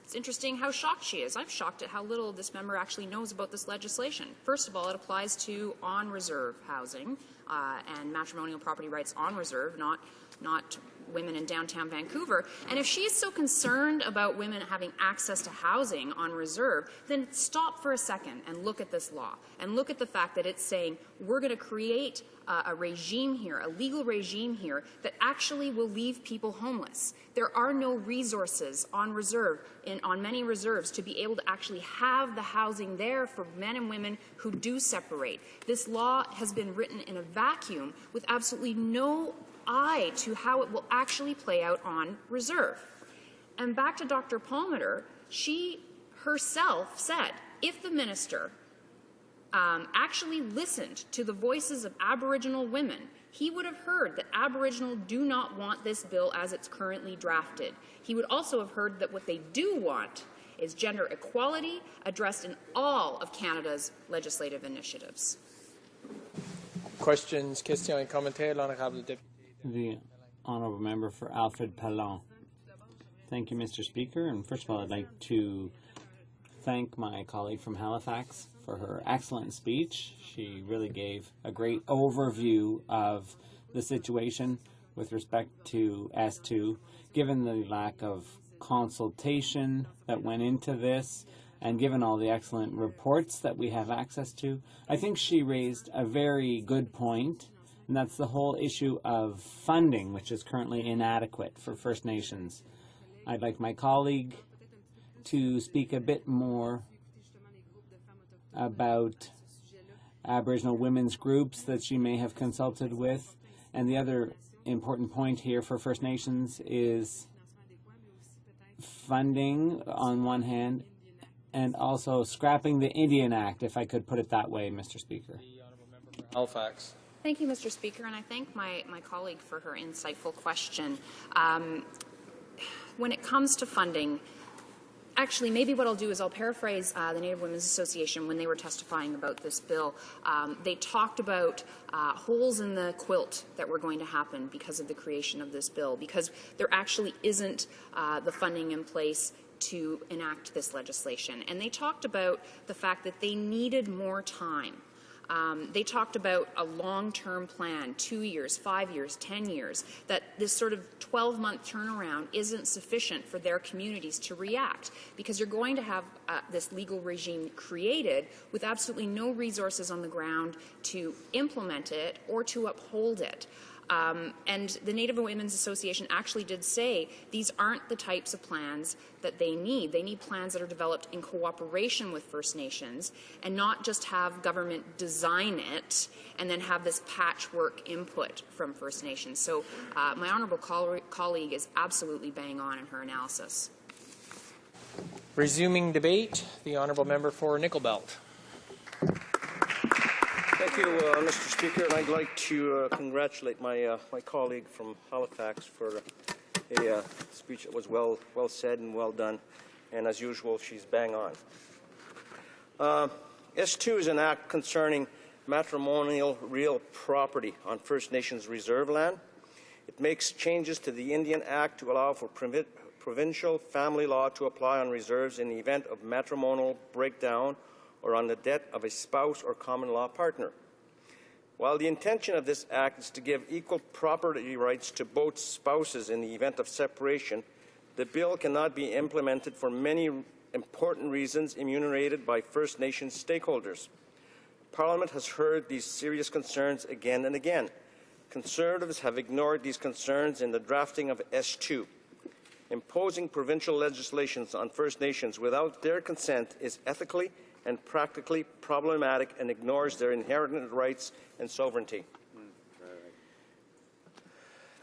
It's interesting how shocked she is. I'm shocked at how little this member actually knows about this legislation. First of all, it applies to on-reserve housing and matrimonial property rights on reserve, not women in downtown Vancouver. And if she's so concerned about women having access to housing on reserve, then stop for a second and look at this law and look at the fact that it's saying we're going to create a regime here, a legal regime here that actually will leave people homeless. There are no resources on reserve, on many reserves, to be able to actually have the housing there for men and women who do separate. This law has been written in a vacuum with absolutely no eye to how it will actually play out on reserve. And back to Dr. Palmater, she herself said, if the minister actually listened to the voices of Aboriginal women, he would have heard that Aboriginal do not want this bill as it's currently drafted. He would also have heard that what they do want is gender equality addressed in all of Canada's legislative initiatives. Questions, questions et commentaires, l'honorable député. The Honourable Member for Alfred Pallon. Thank you, Mr. Speaker. And first of all, I'd like to thank my colleague from Halifax for her excellent speech. She really gave a great overview of the situation with respect to S2, given the lack of consultation that went into this, and given all the excellent reports that we have access to. I think she raised a very good point, and that's the whole issue of funding, which is currently inadequate for First Nations. I'd like my colleague to speak a bit more about Aboriginal women's groups that she may have consulted with. And the other important point here for First Nations is funding on one hand, and also scrapping the Indian Act, if I could put it that way, Mr. Speaker. Halifax. Thank you, Mr. Speaker, and I thank my colleague for her insightful question. When it comes to funding, Actually, maybe what I'll do is I'll paraphrase the Native Women's Association when they were testifying about this bill. They talked about holes in the quilt that were going to happen because of the creation of this bill, because there actually isn't the funding in place to enact this legislation. And they talked about the fact that they needed more time. They talked about a long-term plan, 2 years, 5 years, 10 years, that this sort of 12-month turnaround isn't sufficient for their communities to react, because you're going to have this legal regime created with absolutely no resources on the ground to implement it or to uphold it. And the Native Women's Association actually did say these aren't the types of plans that they need. They need plans that are developed in cooperation with First Nations and not just have government design it and then have this patchwork input from First Nations. So my honourable colleague is absolutely bang on in her analysis. Resuming debate, the honourable member for Nickel Belt. Thank you, Mr. Speaker, and I'd like to congratulate my colleague from Halifax for a speech that was well said and well done, and as usual, she's bang on. S2 is an act concerning matrimonial real property on First Nations reserve land. It makes changes to the Indian Act to allow for provincial family law to apply on reserves in the event of matrimonial breakdown or on the death of a spouse or common law partner. While the intention of this act is to give equal property rights to both spouses in the event of separation, the bill cannot be implemented for many important reasons enumerated by First Nations stakeholders. Parliament has heard these serious concerns again and again. Conservatives have ignored these concerns in the drafting of S2. Imposing provincial legislations on First Nations without their consent is ethically and practically problematic and ignores their inherent rights and sovereignty.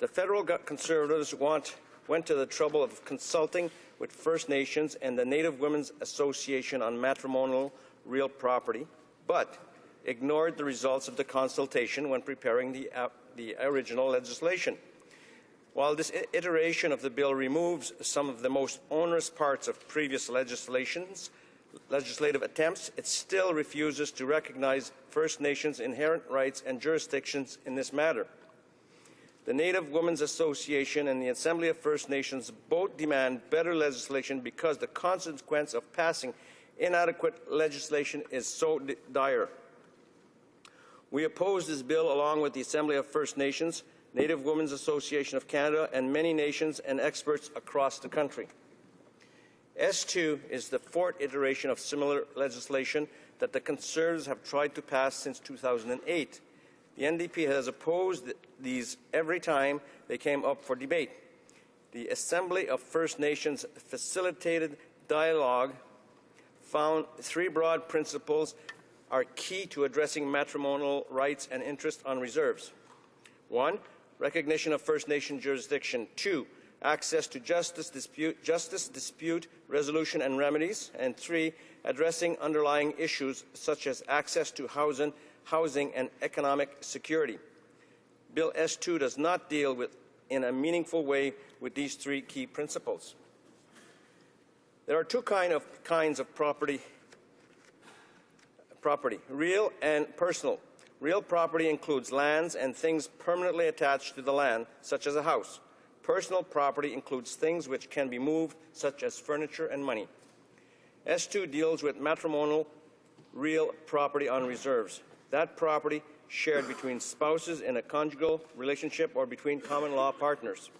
The federal Conservatives went to the trouble of consulting with First Nations and the Native Women's Association on matrimonial real property, but ignored the results of the consultation when preparing the original legislation. While this iteration of the bill removes some of the most onerous parts of previous legislative attempts, it still refuses to recognize First Nations' inherent rights and jurisdictions in this matter. The Native Women's Association and the Assembly of First Nations both demand better legislation because the consequence of passing inadequate legislation is so dire. We oppose this bill along with the Assembly of First Nations, Native Women's Association of Canada, and many nations and experts across the country. S2 is the fourth iteration of similar legislation that the Conservatives have tried to pass since 2008. The NDP has opposed these every time they came up for debate. The Assembly of First Nations facilitated dialogue found three broad principles are key to addressing matrimonial rights and interest on reserves. 1. Recognition of First Nation jurisdiction. 2. Access to justice, dispute resolution and remedies. And 3. Addressing underlying issues such as access to housing and economic security. Bill S2 does not deal in a meaningful way with these three key principles. There are two kinds of property, real and personal. Real property includes lands and things permanently attached to the land, such as a house. Personal property includes things which can be moved, such as furniture and money. S2 deals with matrimonial real property on reserves. That property shared between spouses in a conjugal relationship or between common law partners.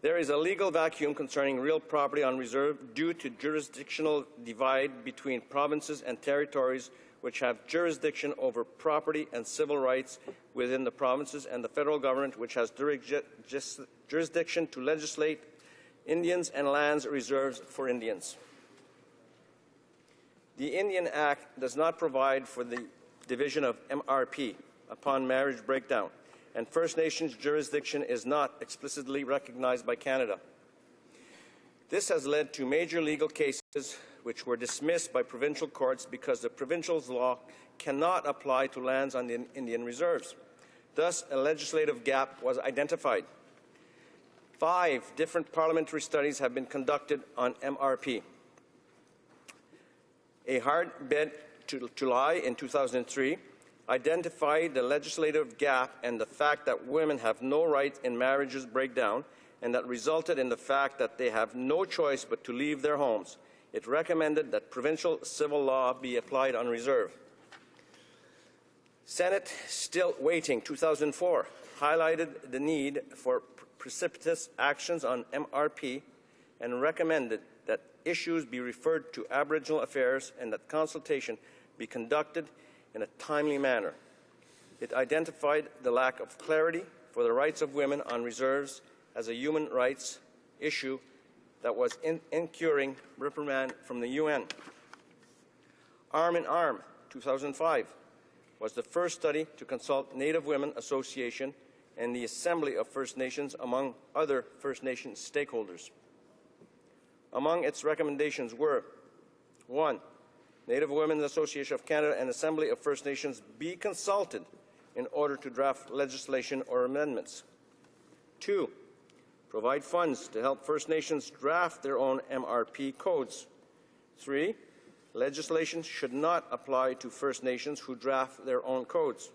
There is a legal vacuum concerning real property on reserve due to jurisdictional divide between provinces and territories which have jurisdiction over property and civil rights within the provinces, and the federal government which has jurisdiction to legislate Indians and lands reserves for Indians. The Indian Act does not provide for the division of MRP upon marriage breakdown, and First Nations jurisdiction is not explicitly recognized by Canada. This has led to major legal cases which were dismissed by provincial courts because the provincial law cannot apply to lands on the Indian reserves. Thus, a legislative gap was identified. 5 different parliamentary studies have been conducted on MRP. A hard bid to July in 2003 identified the legislative gap and the fact that women have no right in marriages breakdown, and that resulted in the fact that they have no choice but to leave their homes. It recommended that provincial civil law be applied on reserve. Senate Still Waiting 2004 highlighted the need for precipitous actions on MRP and recommended that issues be referred to Aboriginal Affairs and that consultation be conducted in a timely manner. It identified the lack of clarity for the rights of women on reserves as a human rights issue that was incurring reprimand from the UN. Arm in Arm 2005 was the first study to consult Native Women Association and the Assembly of First Nations, among other First Nations stakeholders. Among its recommendations were: 1. Native Women's Association of Canada and Assembly of First Nations be consulted in order to draft legislation or amendments. 2. Provide funds to help First Nations draft their own MRP codes. 3. Legislation should not apply to First Nations who draft their own codes.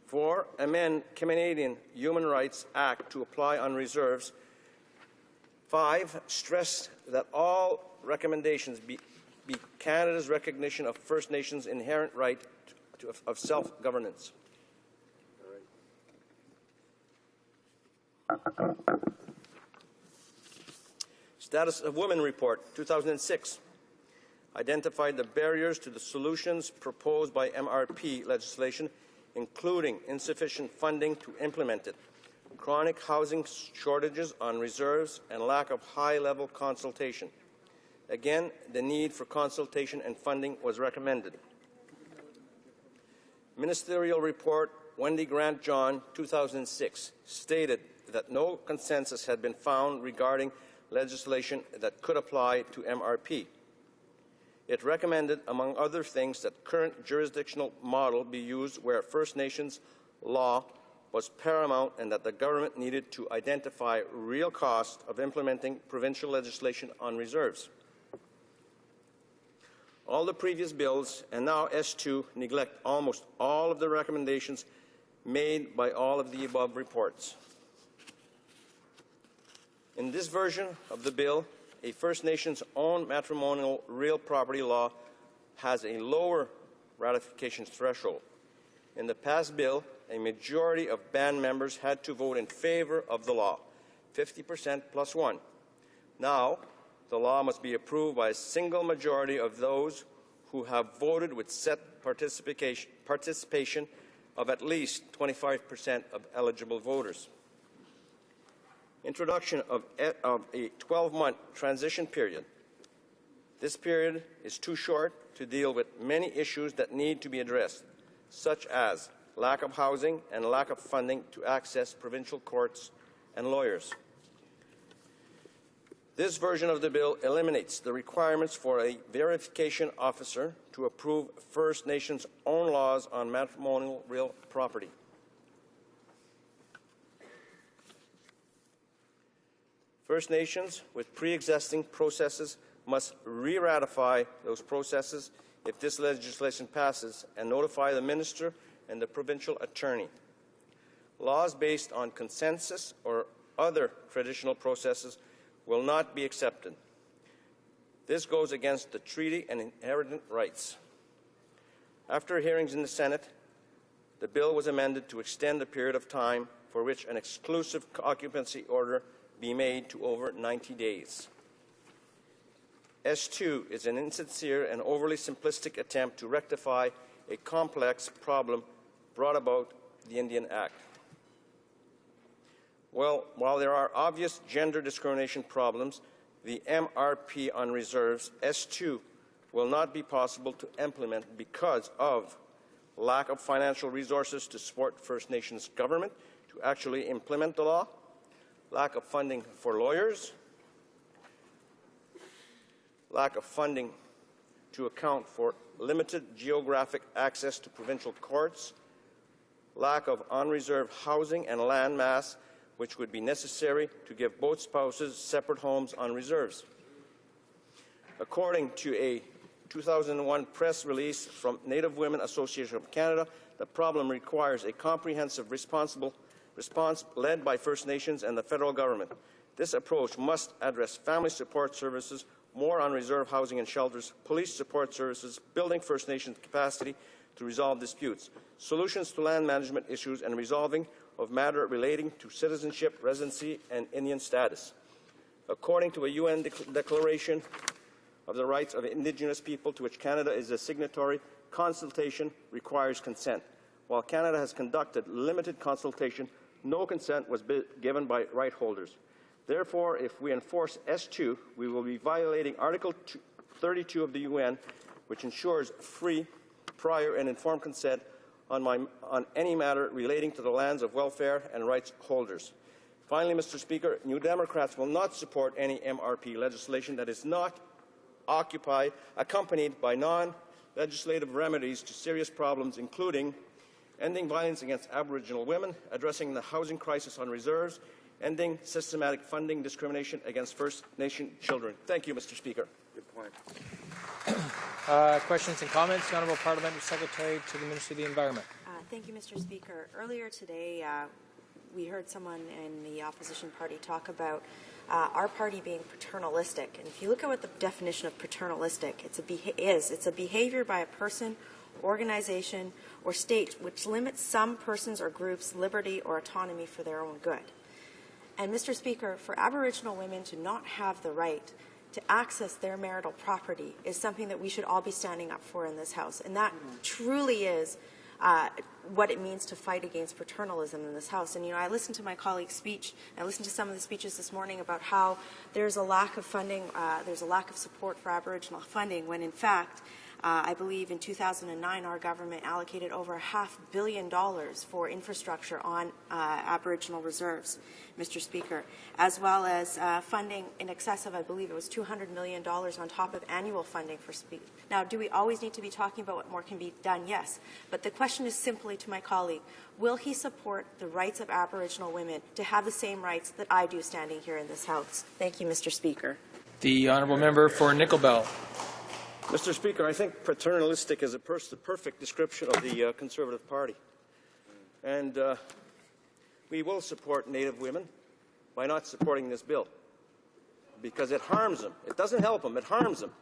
4. Amend Canadian Human Rights Act to apply on reserves. 5. Stress that all recommendations be Canada's recognition of First Nations' inherent right of self-governance. Status of Women Report 2006 identified the barriers to the solutions proposed by MRP legislation, including insufficient funding to implement it, chronic housing shortages on reserves, and lack of high-level consultation. Again, the need for consultation and funding was recommended. Ministerial Report Wendy Grant John 2006 stated that no consensus had been found regarding legislation that could apply to MRP. It recommended, among other things, that current jurisdictional model be used where First Nations law was paramount and that the government needed to identify real cost of implementing provincial legislation on reserves. All the previous bills, and now S2, neglect almost all of the recommendations made by all of the above reports. In this version of the bill, a First Nations-owned matrimonial real property law has a lower ratification threshold. In the past bill, a majority of band members had to vote in favor of the law, 50% plus 1. Now, the law must be approved by a single majority of those who have voted with set participation of at least 25% of eligible voters. Introduction of a 12-month transition period. This period is too short to deal with many issues that need to be addressed, such as lack of housing and lack of funding to access provincial courts and lawyers. This version of the bill eliminates the requirements for a verification officer to approve First Nations' own laws on matrimonial real property. First Nations with pre-existing processes must re-ratify those processes if this legislation passes and notify the minister and the provincial attorney. Laws based on consensus or other traditional processes will not be accepted. This goes against the treaty and inherent rights. After hearings in the Senate, the bill was amended to extend the period of time for which an exclusive occupancy order be made to over 90 days. S2 is an insincere and overly simplistic attempt to rectify a complex problem brought about the Indian Act. Well, while there are obvious gender discrimination problems, the MRP on reserves, S2, will not be possible to implement because of lack of financial resources to support First Nations government to actually implement the law, lack of funding for lawyers, lack of funding to account for limited geographic access to provincial courts, lack of on-reserve housing and land mass which would be necessary to give both spouses separate homes on reserves. According to a 2001 press release from Native Women Association of Canada, the problem requires a comprehensive response led by First Nations and the federal government. This approach must address family support services, more on reserve housing and shelters, police support services, building First Nations capacity to resolve disputes, solutions to land management issues, and resolving of matter relating to citizenship, residency, and Indian status. According to a UN Declaration of the Rights of Indigenous People, to which Canada is a signatory, consultation requires consent. While Canada has conducted limited consultation, no consent was given by right holders. Therefore, if we enforce S2, we will be violating Article 32 of the UN, which ensures free, prior, and informed consent on any matter relating to the lands of welfare and rights holders. Finally, Mr. Speaker, New Democrats will not support any MRP legislation that is not accompanied by non-legislative remedies to serious problems, including ending violence against Aboriginal women, addressing the housing crisis on reserves, ending systematic funding discrimination against First Nation children. Thank you, Mr. Speaker. Good point. Questions and comments? The Honourable Parliamentary Secretary to the Minister of the Environment. Thank you, Mr. Speaker. Earlier today, we heard someone in the opposition party talk about our party being paternalistic. And if you look at what the definition of paternalistic it's a behavior by a person, organization, or state which limits some persons or groups' liberty or autonomy for their own good. And, Mr. Speaker, for Aboriginal women to not have the right to access their marital property is something that we should all be standing up for in this House. And that truly is what it means to fight against paternalism in this House. And, I listened to my colleague's speech, I listened to some of the speeches this morning about how there's a lack of funding, there's a lack of support for Aboriginal funding, when in fact, I believe in 2009 our government allocated over $500 million for infrastructure on Aboriginal reserves, Mr. Speaker, as well as funding in excess of, I believe it was $200 million on top of annual funding for speed. Now, do we always need to be talking about what more can be done? Yes. But the question is simply to my colleague, will he support the rights of Aboriginal women to have the same rights that I do standing here in this House? Thank you, Mr. Speaker. The Honourable Member for Nickel Belt. Mr. Speaker, I think paternalistic is the perfect description of the Conservative Party. And we will support Native women by not supporting this bill, because it harms them. It doesn't help them. It harms them.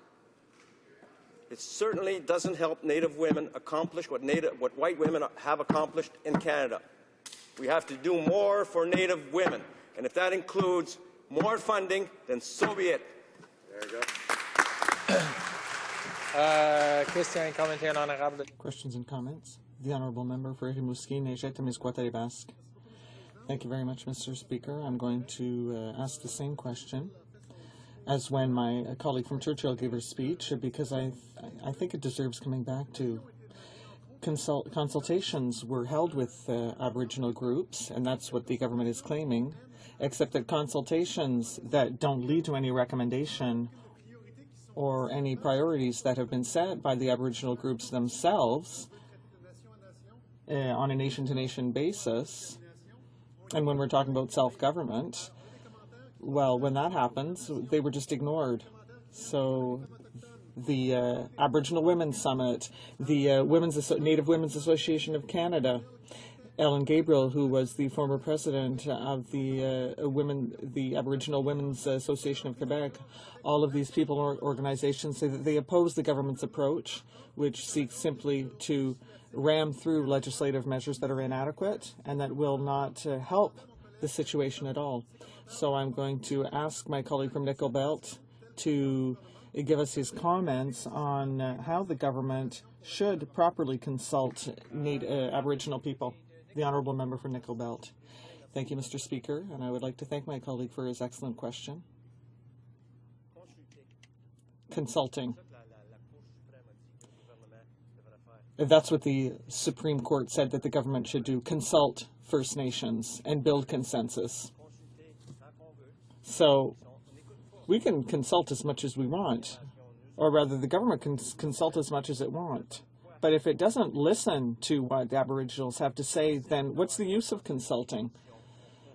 It certainly doesn't help Native women accomplish what white women have accomplished in Canada. We have to do more for Native women. And if that includes more funding, then so be it. There you go. Questions and comments? The Honourable Member for Rimouski, Neigette-Témiscouata-les-Basques. Thank you very much, Mr. Speaker. I'm going to ask the same question as when my colleague from Churchill gave her speech, because I think it deserves coming back to. Consultations were held with Aboriginal groups, and that's what the government is claiming, except that consultations that don't lead to any recommendation or any priorities that have been set by the Aboriginal groups themselves on a nation-to-nation basis. And when we're talking about self-government, well, when that happens, they were just ignored. So the Aboriginal Women's Summit, the Native Women's Association of Canada, Ellen Gabriel, who was the former president of the Aboriginal Women's Association of Quebec, all of these people or organizations say that they oppose the government's approach, which seeks simply to ram through legislative measures that are inadequate and that will not help the situation at all. So I'm going to ask my colleague from Nickel Belt to give us his comments on how the government should properly consult Aboriginal people. The Honourable Member for Nickel Belt. Thank you, Mr. Speaker, and I would like to thank my colleague for his excellent question. Consulting. That's what the Supreme Court said that the government should do, consult First Nations and build consensus. So we can consult as much as we want, or rather the government can consult as much as it wants. But if it doesn't listen to what the Aboriginals have to say, then what's the use of consulting?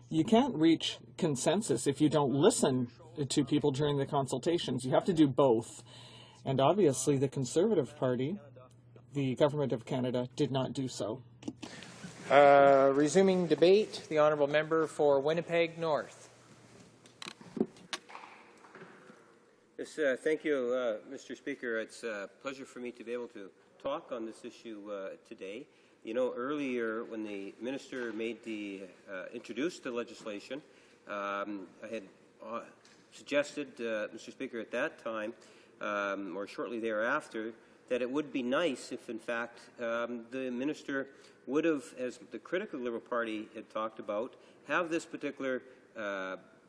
You can't reach consensus if you don't listen to people during the consultations. You have to do both. And obviously the Conservative Party, the Government of Canada, did not do so. Resuming debate, the honourable member for Winnipeg North. Yes, thank you, Mr. Speaker. It's a pleasure for me to be able to talk on this issue today. You know, earlier when the minister introduced the legislation, I had suggested, Mr. Speaker, at that time, or shortly thereafter, that it would be nice if, in fact, the minister would have, as the critical Liberal Party had talked about, have this particular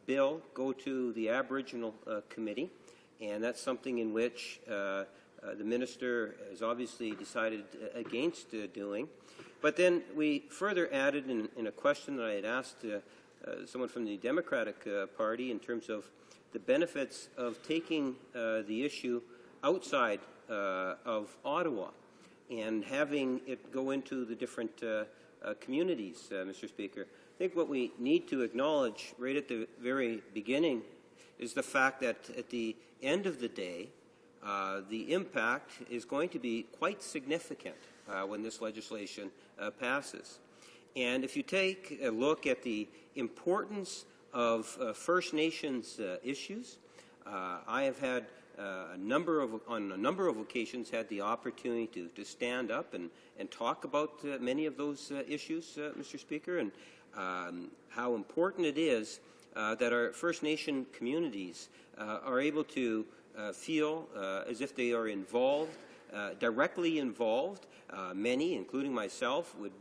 bill go to the Aboriginal Committee, and that's something in which the minister has obviously decided against doing. But then we further added in a question that I had asked someone from the Democratic Party in terms of the benefits of taking the issue outside of Ottawa and having it go into the different communities, Mr. Speaker. I think what we need to acknowledge right at the very beginning is the fact that at the end of the day, the impact is going to be quite significant when this legislation passes. And if you take a look at the importance of First Nations issues, I have had on a number of occasions had the opportunity to stand up and talk about many of those issues, Mr. Speaker, and how important it is that our First Nation communities are able to feel as if they are involved, directly involved. Many, including myself, would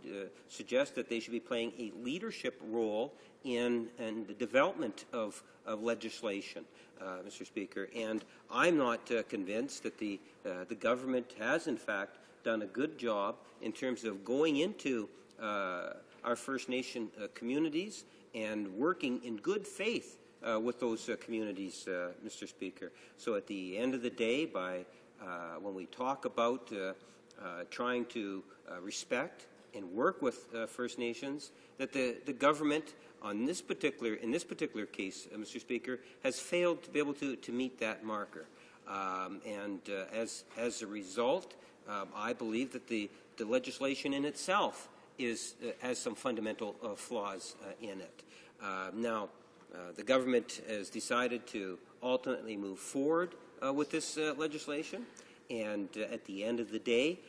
suggest that they should be playing a leadership role in the development of legislation, Mr. Speaker. And I'm not convinced that the government has, in fact, done a good job in terms of going into our First Nation communities and working in good faith with those communities, Mr. Speaker. So at the end of the day, when we talk about trying to respect and work with First Nations, that the government in this particular case, Mr. Speaker, has failed to be able to meet that marker. As a result, I believe that the legislation in itself has some fundamental flaws in it. Now, the government has decided to ultimately move forward with this legislation, and at the end of the day,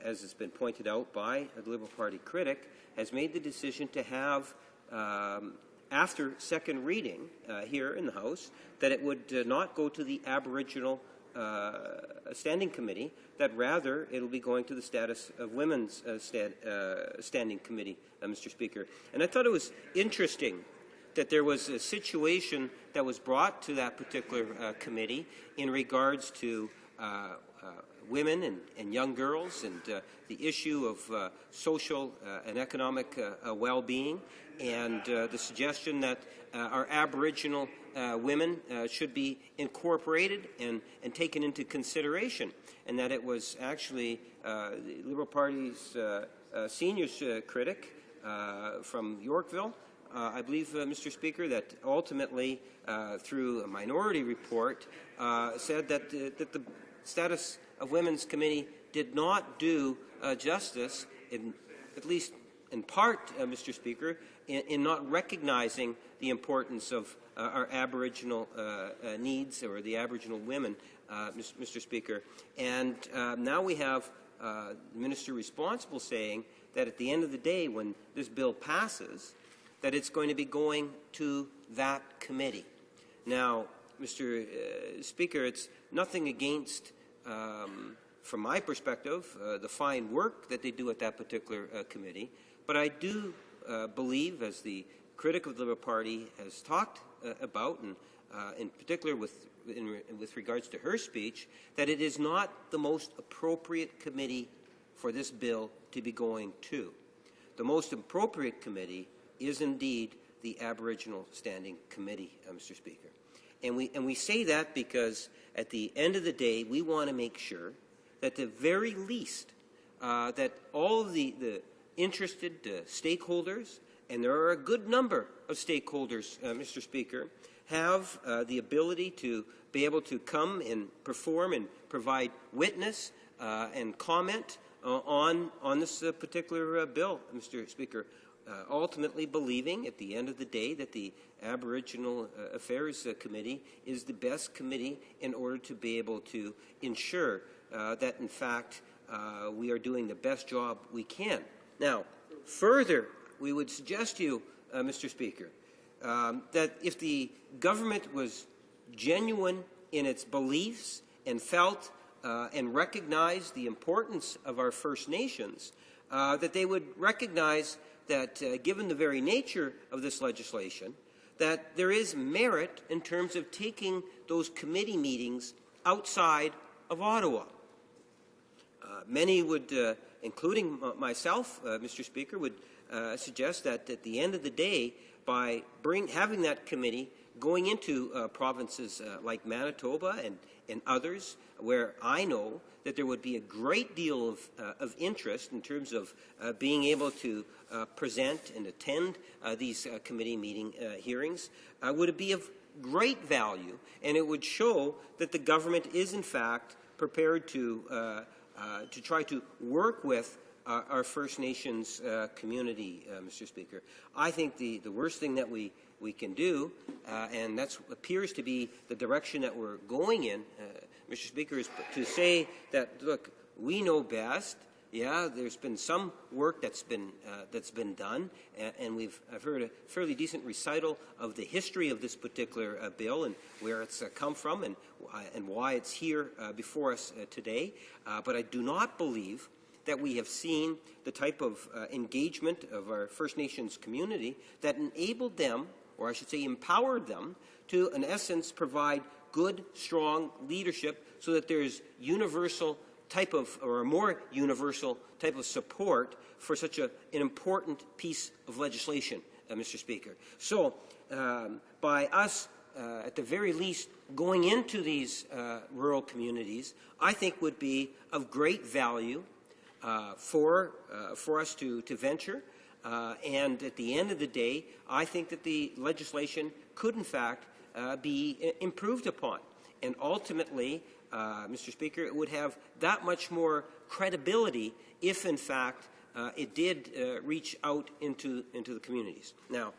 as has been pointed out by the Liberal Party critic, has made the decision to have, after second reading here in the House, that it would not go to the Aboriginal Standing Committee, that rather it will be going to the Status of Women's Standing Committee, Mr. Speaker. And I thought it was interesting that there was a situation that was brought to that particular committee in regards to women and young girls and the issue of social and economic well-being, and the suggestion that our Aboriginal women should be incorporated and taken into consideration, and that it was actually the Liberal Party's seniors critic from Yorkville, I believe, Mr. Speaker, that ultimately, through a minority report, said that the Status of Women's Committee did not do justice, at least in part, Mr. Speaker, in not recognizing the importance of our Aboriginal needs, or the Aboriginal women, Mr. Speaker. And now we have the minister responsible saying that at the end of the day, when this bill passes, that it's going to be going to that committee. Now, Mr. Speaker, it's nothing against, from my perspective, the fine work that they do at that particular committee, but I do believe, as the critic of the Liberal Party has talked about, and in particular with regards to her speech, that it is not the most appropriate committee for this bill to be going to. The most appropriate committee is indeed the Aboriginal Standing Committee, Mr. Speaker. And we say that because at the end of the day, we want to make sure that the very least that all of the interested stakeholders and there are a good number of stakeholders, Mr. Speaker, have the ability to be able to come and perform and provide witness and comment on this particular bill, Mr. Speaker, ultimately believing at the end of the day that the Aboriginal Affairs Committee is the best committee in order to be able to ensure that, in fact, we are doing the best job we can. Now, further, we would suggest to you, Mr. Speaker, that if the government was genuine in its beliefs and felt and recognized the importance of our First Nations, that they would recognize that, given the very nature of this legislation, that there is merit in terms of taking those committee meetings outside of Ottawa. Many would, including myself, Mr. Speaker, would suggest that at the end of the day, by having that committee going into provinces like Manitoba and others, where I know that there would be a great deal of interest in terms of being able to present and attend these committee meeting hearings, would be of great value, and it would show that the government is, in fact, prepared to try to work with our First Nations community, Mr. Speaker. I think the worst thing that we can do, and that appears to be the direction that we're going in, Mr. Speaker, is to say that, look, we know best. Yeah, there's been some work that's been done, and I've heard a fairly decent recital of the history of this particular bill and where it's come from and why it's here before us today. But I do not believe that we have seen the type of engagement of our First Nations community that enabled them, or I should say empowered them, to, in essence, provide good, strong leadership so that there's universal type of, or a more universal type of support for such an important piece of legislation, Mr. Speaker. So by us, at the very least, going into these rural communities, I think would be of great value for us to venture. And at the end of the day, I think that the legislation could, in fact, be improved upon. And ultimately, Mr. Speaker, it would have that much more credibility if, in fact, it did reach out into the communities. Now,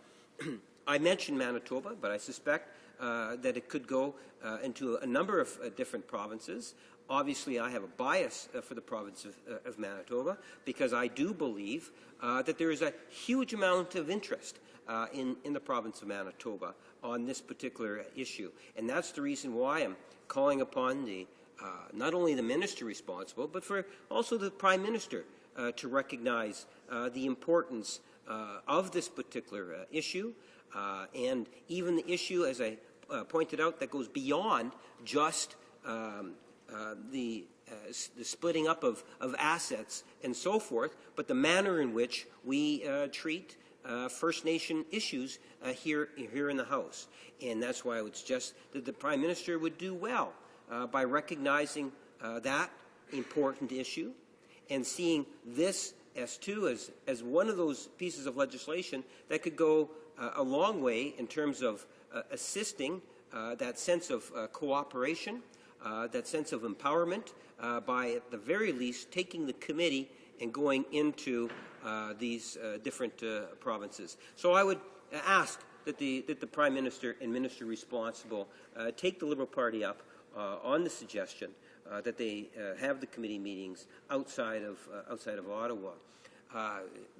I mentioned Manitoba, but I suspect that it could go into a number of different provinces. Obviously, I have a bias for the province of Manitoba because I do believe that there is a huge amount of interest in the province of Manitoba on this particular issue. And that's the reason why I'm calling upon not only the minister responsible, but for also the Prime Minister to recognize the importance of this particular issue, and even the issue, as I pointed out, that goes beyond just the splitting up of assets and so forth, but the manner in which we treat First Nation issues here in the House. And that's why I would suggest that the Prime Minister would do well by recognizing that important issue and seeing this S2 as one of those pieces of legislation that could go a long way in terms of assisting that sense of cooperation, that sense of empowerment, by at the very least taking the committee and going into these different provinces. So I would ask that the Prime Minister and Minister responsible take the Liberal Party up on the suggestion that they have the committee meetings outside of Ottawa.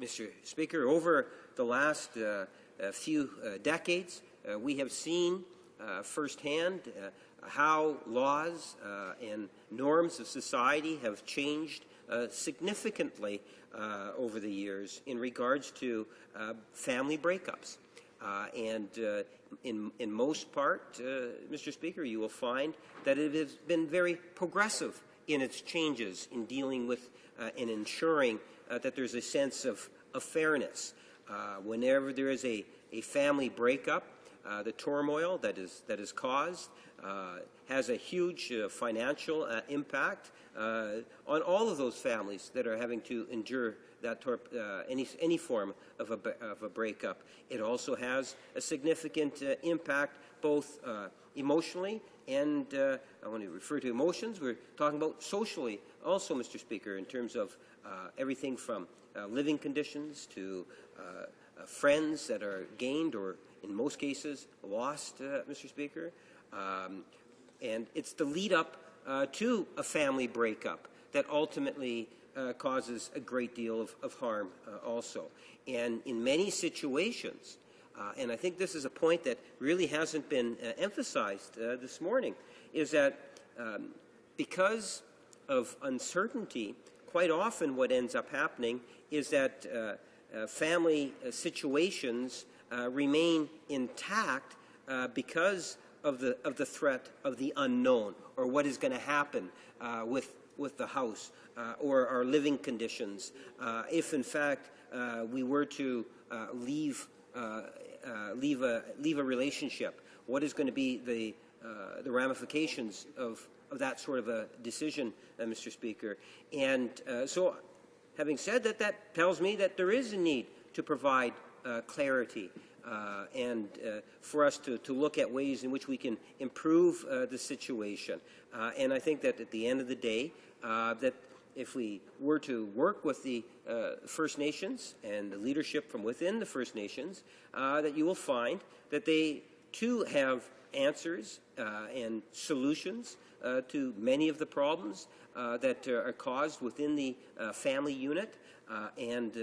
Mr. Speaker, over the last few decades, we have seen firsthand how laws and norms of society have changed significantly over the years in regards to family breakups. And in most part, Mr. Speaker, you will find that it has been very progressive in its changes in dealing with and ensuring that there's a sense of fairness. Whenever there is a family breakup, the turmoil that is caused, has a huge financial impact on all of those families that are having to endure that any form of a breakup. It also has a significant impact both emotionally and, I want to refer to emotions, we're talking about socially also, Mr. Speaker, in terms of everything from living conditions to friends that are gained or, in most cases, lost, Mr. Speaker. And it's the lead-up to a family breakup that ultimately causes a great deal of harm also. And in many situations, and I think this is a point that really hasn't been emphasized this morning, is that because of uncertainty, quite often what ends up happening is that family situations remain intact because of the threat of the unknown, or what is going to happen with the house or our living conditions. If in fact we were to leave a relationship, what is going to be the ramifications of that sort of a decision, Mr. Speaker? And so, having said that, that tells me that there is a need to provide clarity and for us to look at ways in which we can improve the situation. And I think that at the end of the day, that if we were to work with the First Nations and the leadership from within the First Nations, that you will find that they too have answers and solutions to many of the problems that are caused within the family unit and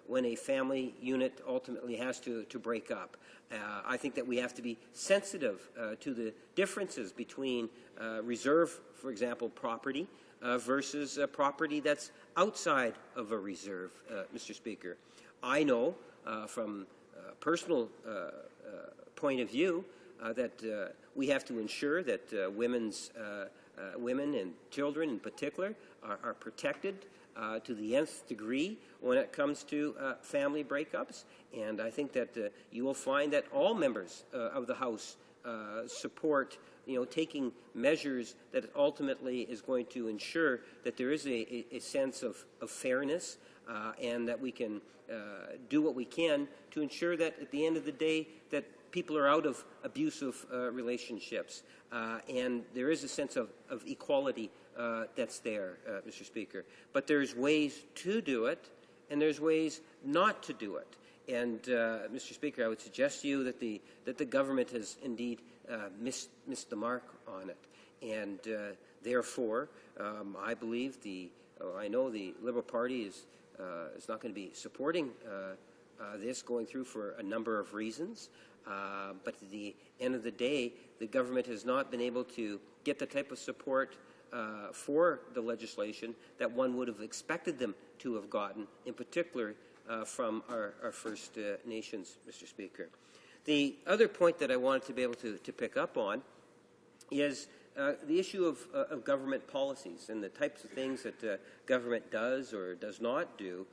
when a family unit ultimately has to break up. I think that we have to be sensitive to the differences between reserve, for example, property versus property that's outside of a reserve, Mr. Speaker. I know from a personal point of view that we have to ensure that women and children in particular are protected to the nth degree when it comes to family breakups. And I think that you will find that all members of the House support taking measures that ultimately is going to ensure that there is a sense of fairness and that we can do what we can to ensure that at the end of the day that people are out of abusive relationships and there is a sense of equality that's there, Mr. Speaker. But there's ways to do it and there's ways not to do it. And, Mr. Speaker, I would suggest to you that the government has indeed missed the mark on it. And therefore, I believe I know the Liberal Party is not going to be supporting this going through for a number of reasons. But at the end of the day, the government has not been able to get the type of support for the legislation that one would have expected them to have gotten, in particular from our First Nations, Mr. Speaker. The other point that I wanted to be able to pick up on is the issue of government policies and the types of things that government does or does not do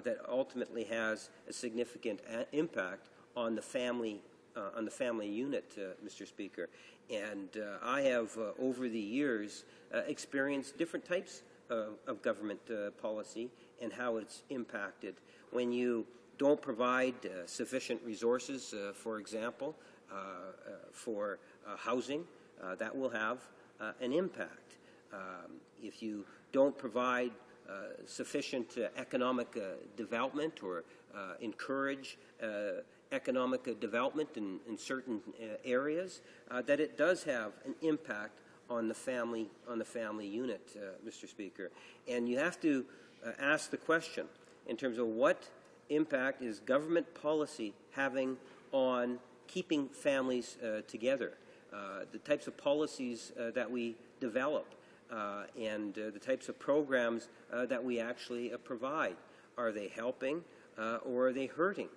that ultimately has a significant impact on the family unit, Mr. Speaker. And I have, over the years, experienced different types of government policy and how it's impacted. When you don't provide sufficient resources, for example, for housing, that will have an impact. If you don't provide sufficient economic development or encourage economic development in certain areas, that it does have an impact on the family unit, Mr. Speaker. And you have to ask the question in terms of what impact is government policy having on keeping families together, the types of policies that we develop, and the types of programs that we actually provide. Are they helping or are they hurting,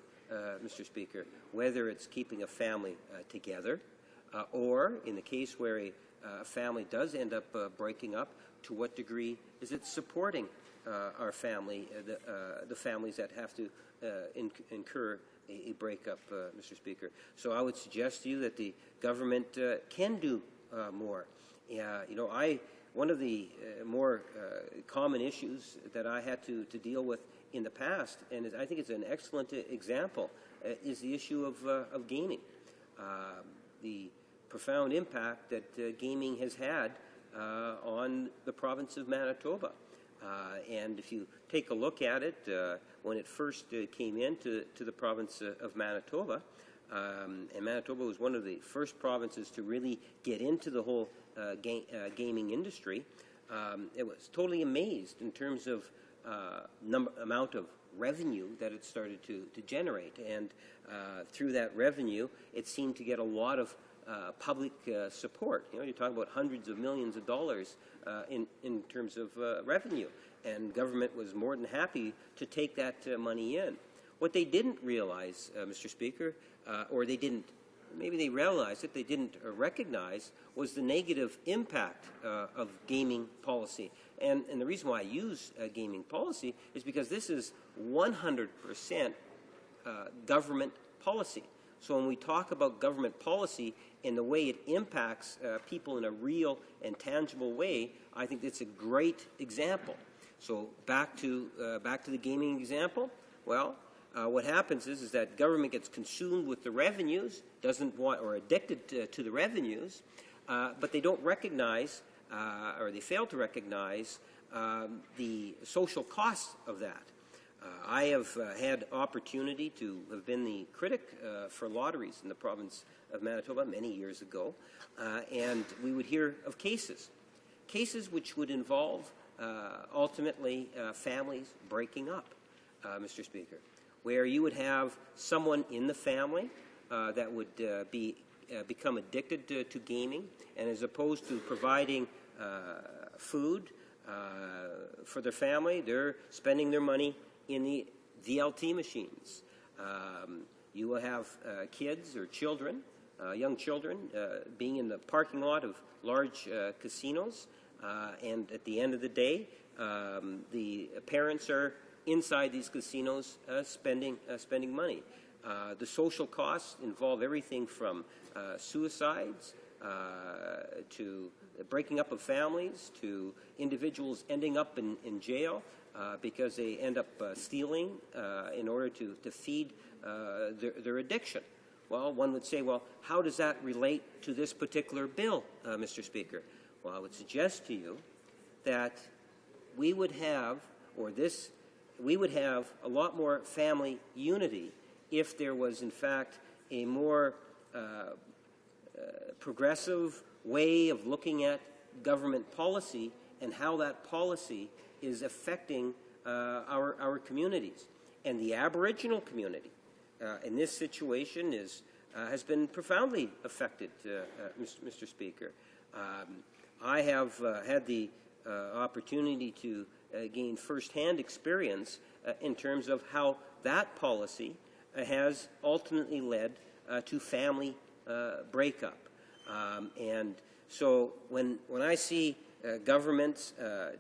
Mr. Speaker? Whether it's keeping a family together or, in the case where a family does end up breaking up, to what degree is it supporting our family, the families that have to incur a breakup, Mr. Speaker. So I would suggest to you that the government can do more. One of the more common issues that I had to deal with in the past, and I think it's an excellent example, is the issue of gaming. The profound impact that gaming has had on the province of Manitoba. And if you take a look at it, when it first came into the province of Manitoba, and Manitoba was one of the first provinces to really get into the whole gaming industry, it was totally amazed in terms of amount of revenue that it started to generate. And through that revenue, it seemed to get a lot of public support. You're talking about hundreds of millions of dollars in terms of revenue, and government was more than happy to take that money in. What they didn't realize, Mr. Speaker, or maybe they realized it, they didn't recognize, was the negative impact of gaming policy. And the reason why I use gaming policy is because this is 100% government policy. So when we talk about government policy and the way it impacts people in a real and tangible way, I think that's a great example. So back to the gaming example. Well, what happens is that government gets consumed with the revenues, doesn't want or addicted to the revenues, but they don't recognize or they fail to recognize the social costs of that. I have had opportunity to have been the critic for lotteries in the province of Manitoba many years ago, and we would hear of cases which would involve ultimately families breaking up, Mr. Speaker, where you would have someone in the family that would become addicted to gaming, and as opposed to providing food for their family, they're spending their money in the VLT machines. You will have kids or children, young children, being in the parking lot of large casinos, and at the end of the day, the parents are inside these casinos spending money. The social costs involve everything from suicides to breaking up of families, to individuals ending up in jail because they end up stealing in order to feed their addiction. Well, one would say, well, how does that relate to this particular bill, Mr. Speaker? Well, I would suggest to you that we would have a lot more family unity if there was, in fact, a more progressive way of looking at government policy and how that policy is affecting our communities. And the Aboriginal community in this situation has been profoundly affected, Mr. Speaker. I have had the opportunity to gain firsthand experience in terms of how that policy has ultimately led to family breakup. And so when I see governments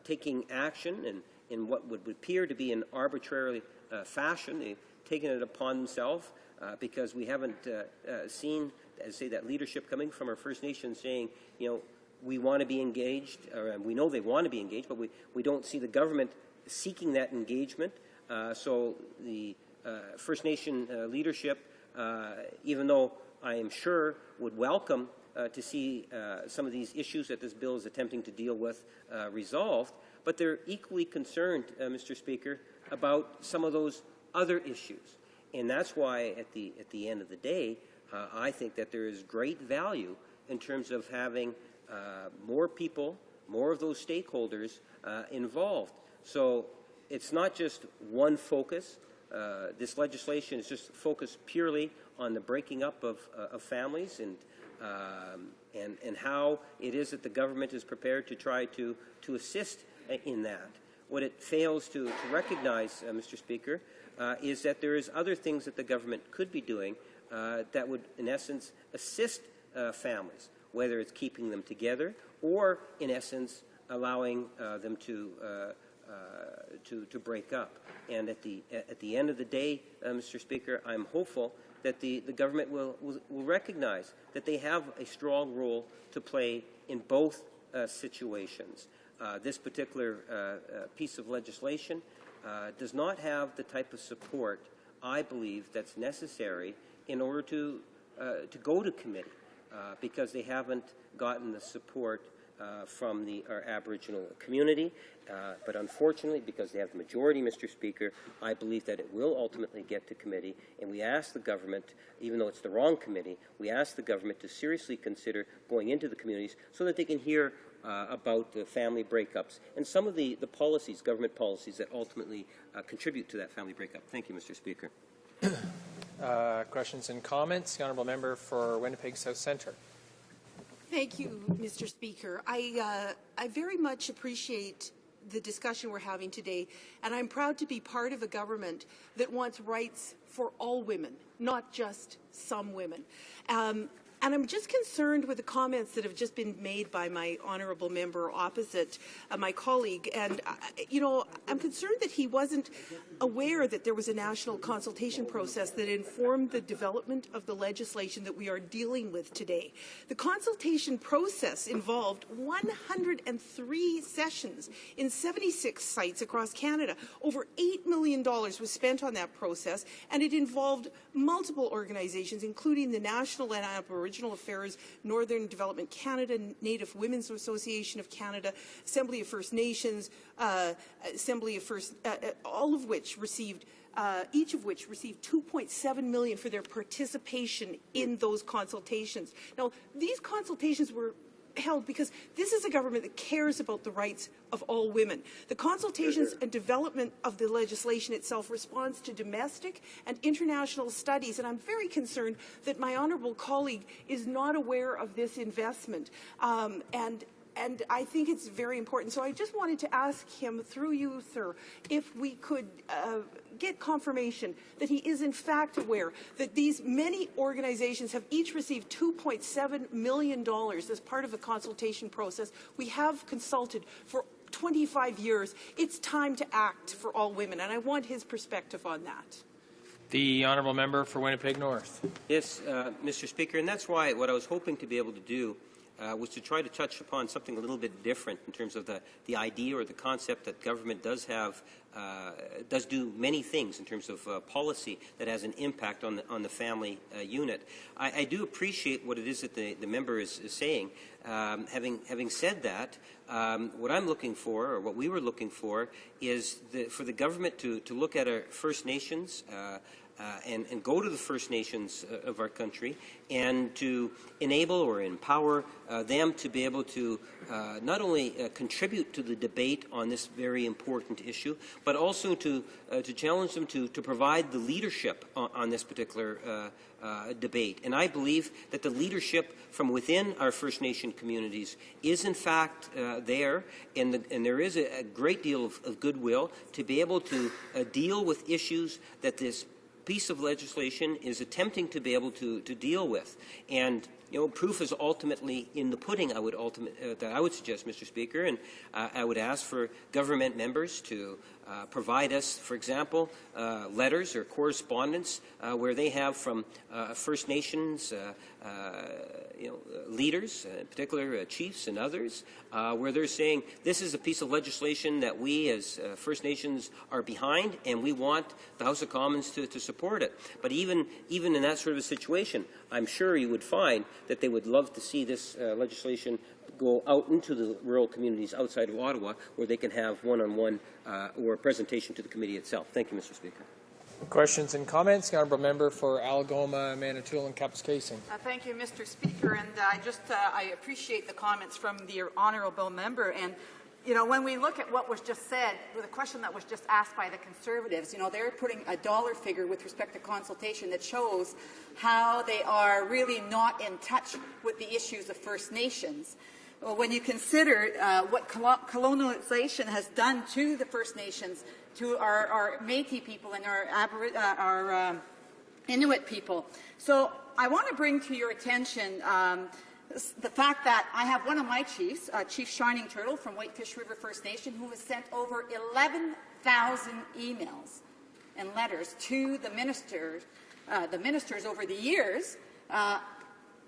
taking action in what would appear to be an arbitrary fashion, they've taken it upon themselves because we haven't seen, say, that leadership coming from our First Nations saying, we want to be engaged, or we know they want to be engaged, but we don't see the government seeking that engagement. So the First Nation leadership, even though I am sure would welcome to see some of these issues that this bill is attempting to deal with resolved, but they're equally concerned, Mr. Speaker, about some of those other issues. And that's why at the end of the day, I think that there is great value in terms of having more people, more of those stakeholders involved. So it's not just one focus. This legislation is just focused purely on the breaking up of families and how it is that the government is prepared to try to assist in that. What it fails to recognize, Mr. Speaker, is that there is other things that the government could be doing that would, in essence, assist families, whether it's keeping them together or, in essence, allowing them to break up. And at the end of the day, Mr. Speaker, I'm hopeful that the government will recognize that they have a strong role to play in both situations. This particular piece of legislation does not have the type of support, I believe, that's necessary in order to go to committee because they haven't gotten the support from our Aboriginal community. But unfortunately, because they have the majority, Mr. Speaker, I believe that it will ultimately get to committee, and we ask the government, even though it's the wrong committee, we ask the government to seriously consider going into the communities so that they can hear about the family breakups and some of the policies, government policies, that ultimately contribute to that family breakup. Thank you, Mr. Speaker. Questions and comments? The Honourable Member for Winnipeg South Centre. Thank you, Mr. Speaker. I very much appreciate the discussion we're having today, and I'm proud to be part of a government that wants rights for all women, not just some women. And I'm just concerned with the comments that have just been made by my honourable member opposite, my colleague. And, you know, I'm concerned that he wasn't aware that there was a national consultation process that informed the development of the legislation that we are dealing with today. The consultation process involved 103 sessions in 76 sites across Canada. Over $8 million was spent on that process, and it involved multiple organizations, including the National and Aboriginal Affairs, Northern Development Canada, Native Women's Association of Canada, Assembly of First Nations, all of which received each of which received $2.7 million for their participation in those consultations. Now, these consultations were held because this is a government that cares about the rights of all women. The consultations and development of the legislation itself responds to domestic and international studies, and I'm very concerned that my honourable colleague is not aware of this investment. And I think it's very important. So I just wanted to ask him, through you, sir, if we could get confirmation that he is in fact aware that these many organizations have each received $2.7 million as part of the consultation process. We have consulted for 25 years. It's time to act for all women, and I want his perspective on that. The Honourable Member for Winnipeg North. Yes, Mr. Speaker, and that's why what I was hoping to be able to do was to try to touch upon something a little bit different in terms of the idea or the concept that government does do many things in terms of policy that has an impact on the family unit. I do appreciate what it is that the member is saying. Having said that, what I'm looking for, or what we were looking for, is for the government to look at our First Nations and go to the First Nations of our country and to enable or empower them to be able to not only contribute to the debate on this very important issue, but also to challenge them to provide the leadership on this particular debate. And I believe that the leadership from within our First Nation communities is in fact there, and there is a great deal of goodwill to be able to deal with issues that this piece of legislation is attempting to be able to deal with. And you know, proof is ultimately in the pudding, that I would suggest, Mr. Speaker, and I would ask for government members to provide us, for example, letters or correspondence where they have from First Nations leaders, in particular chiefs and others, where they're saying this is a piece of legislation that we as First Nations are behind, and we want the House of Commons to support it. But even in that sort of a situation, I'm sure you would find that they would love to see this legislation go out into the rural communities outside of Ottawa, where they can have one-on-one or a presentation to the committee itself. Thank you, Mr. Speaker. Questions and comments? The Honourable Member for Algoma, Manitoulin, and Kapuskasing. Thank you, Mr. Speaker, and I appreciate the comments from the honourable member. And you know, when we look at what was just said, with the question that was just asked by the Conservatives, you know, they're putting a dollar figure with respect to consultation that shows how they are really not in touch with the issues of First Nations. Well, when you consider what colonialization has done to the First Nations, to our Métis people and our Inuit people. So I want to bring to your attention the fact that I have one of my chiefs, Chief Shining Turtle from Whitefish River First Nation, who has sent over 11,000 emails and letters to the ministers the ministers over the years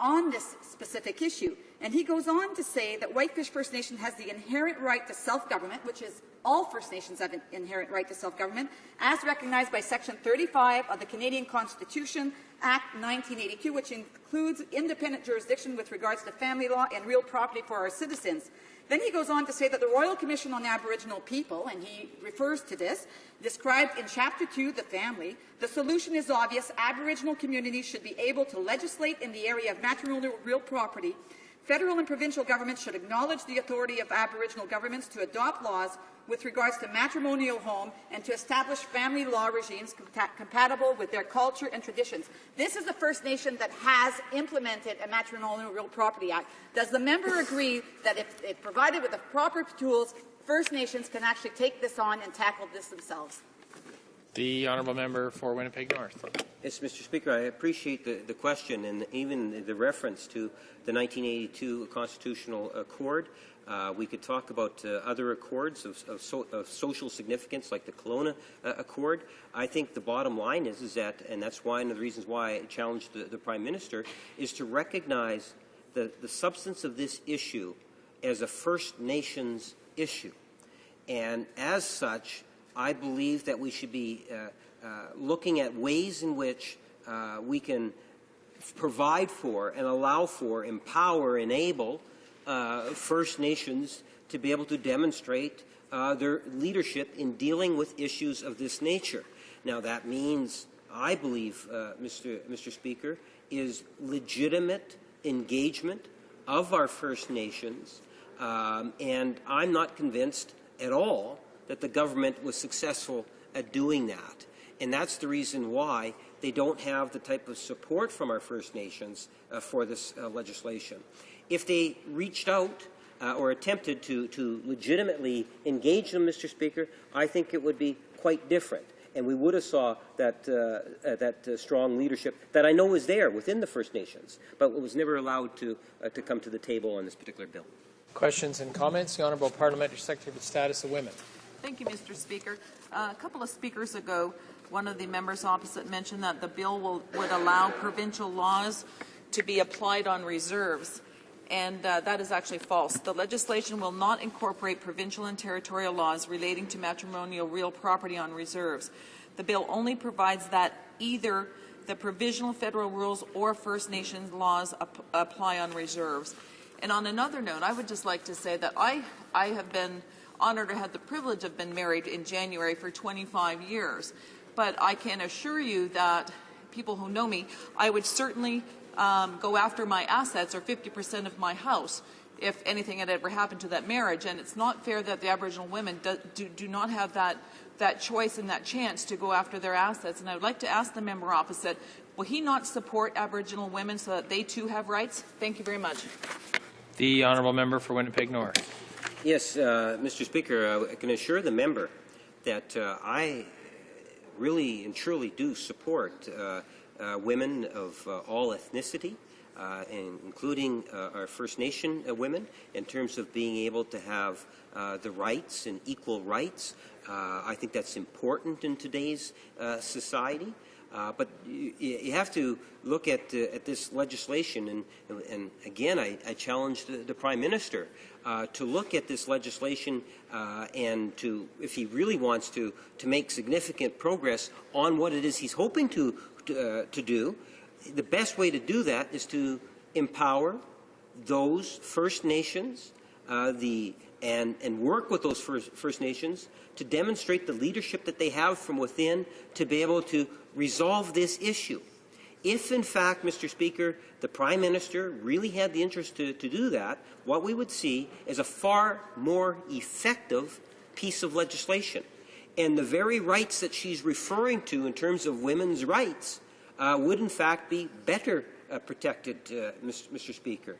on this specific issue. And he goes on to say that Whitefish First Nation has the inherent right to self-government, which is all First Nations have an inherent right to self-government, as recognized by Section 35 of the Canadian Constitution, Act 1982, which includes independent jurisdiction with regards to family law and real property for our citizens. Then he goes on to say that the Royal Commission on Aboriginal People, and he refers to this, described in Chapter 2, the family, the solution is obvious. Aboriginal communities should be able to legislate in the area of matrimonial real property. Federal and provincial governments should acknowledge the authority of Aboriginal governments to adopt laws with regards to matrimonial home and to establish family law regimes compatible with their culture and traditions. This is the First Nation that has implemented a Matrimonial Real Property Act. Does the member agree that if provided with the proper tools, First Nations can actually take this on and tackle this themselves? The honourable member for Winnipeg North. Yes, Mr. Speaker, I appreciate the question and even the reference to the 1982 Constitutional Accord. We could talk about other accords of social significance, like the Kelowna Accord. I think the bottom line is that, and that's one of the reasons why I challenged the Prime Minister, is to recognize the substance of this issue as a First Nations issue. And as such, I believe that we should be looking at ways in which we can provide for and allow for, empower, enable First Nations to be able to demonstrate their leadership in dealing with issues of this nature. Now, that means, I believe, Mr. Speaker, is legitimate engagement of our First Nations, and I'm not convinced at all that the government was successful at doing that. And that's the reason why they don't have the type of support from our First Nations for this legislation. If they reached out or attempted to legitimately engage them, Mr. Speaker, I think it would be quite different. And we would have saw that strong leadership that I know is there within the First Nations, but it was never allowed to come to the table on this particular bill. Questions and comments? The Honourable Parliamentary Secretary for the Status of Women. Thank you, Mr. Speaker. A couple of speakers ago, one of the members opposite mentioned that the bill would allow provincial laws to be applied on reserves, and that is actually false. The legislation will not incorporate provincial and territorial laws relating to matrimonial real property on reserves. The bill only provides that either the provisional federal rules or First Nations laws apply on reserves. And on another note, I would just like to say that I have been honored to have the privilege of been married in January for 25 years. But I can assure you that people who know me, I would certainly go after my assets or 50% of my house if anything had ever happened to that marriage. And it's not fair that the Aboriginal women do not have that choice and that chance to go after their assets. And I would like to ask the member opposite, will he not support Aboriginal women so that they too have rights? Thank you very much. The honourable member for Winnipeg North. Yes, Mr. Speaker, I can assure the member that I really and truly do support women of all ethnicity, including our First Nation women, in terms of being able to have the rights and equal rights. I think that's important in today's society. But you have to look at this legislation, and again, I challenge the Prime Minister to look at this legislation and to, if he really wants to make significant progress on what it is he's hoping to do. The best way to do that is to empower those First Nations, and work with those First Nations to demonstrate the leadership that they have from within to be able to resolve this issue. If, in fact, Mr. Speaker, the Prime Minister really had the interest to do that, what we would see is a far more effective piece of legislation. And the very rights that she's referring to in terms of women's rights would, in fact, be better protected, Mr. Speaker.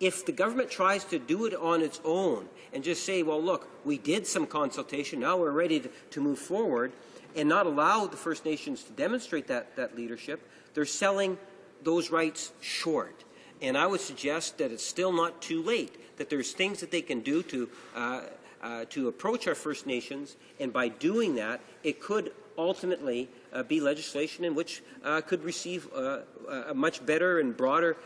If the government tries to do it on its own and just say, well, look, we did some consultation, now we're ready to move forward, and not allow the First Nations to demonstrate that leadership, they're selling those rights short. And I would suggest that it's still not too late, that there's things that they can do to approach our First Nations, and by doing that, it could ultimately be legislation in which could receive a much better and broader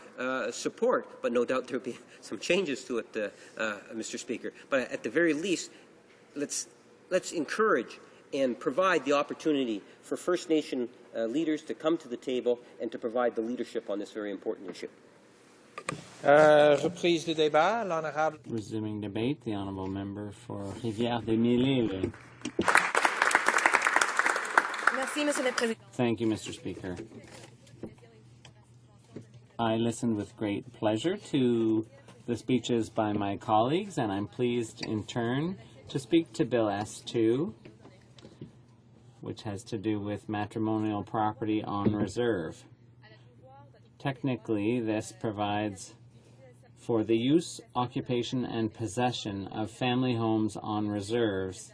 support. But no doubt there will be some changes to it, Mr. Speaker. But at the very least, let's encourage and provide the opportunity for First Nation leaders to come to the table and to provide the leadership on this very important issue. Reprise du débat, l'honorable. Resuming debate, the honourable member for Rivière-des-Mille-Îles. Thank you, Mr. Speaker. I listened with great pleasure to the speeches by my colleagues, and I'm pleased in turn to speak to Bill S2, which has to do with matrimonial property on reserve. Technically, this provides for the use, occupation, and possession of family homes on reserves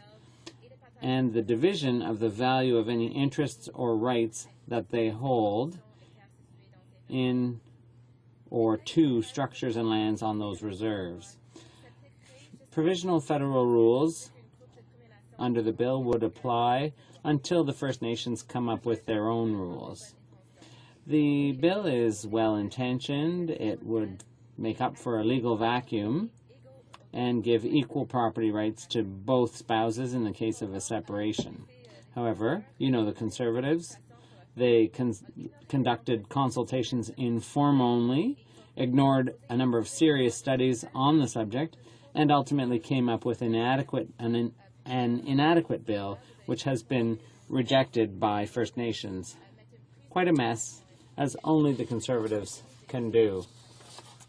and the division of the value of any interests or rights that they hold in or to structures and lands on those reserves. Provisional federal rules under the bill would apply until the First Nations come up with their own rules. The bill is well-intentioned. It would make up for a legal vacuum and give equal property rights to both spouses in the case of a separation. However, you know the Conservatives. They conducted consultations in form only, ignored a number of serious studies on the subject, and ultimately came up with an inadequate bill which has been rejected by First Nations. Quite a mess, as only the Conservatives can do.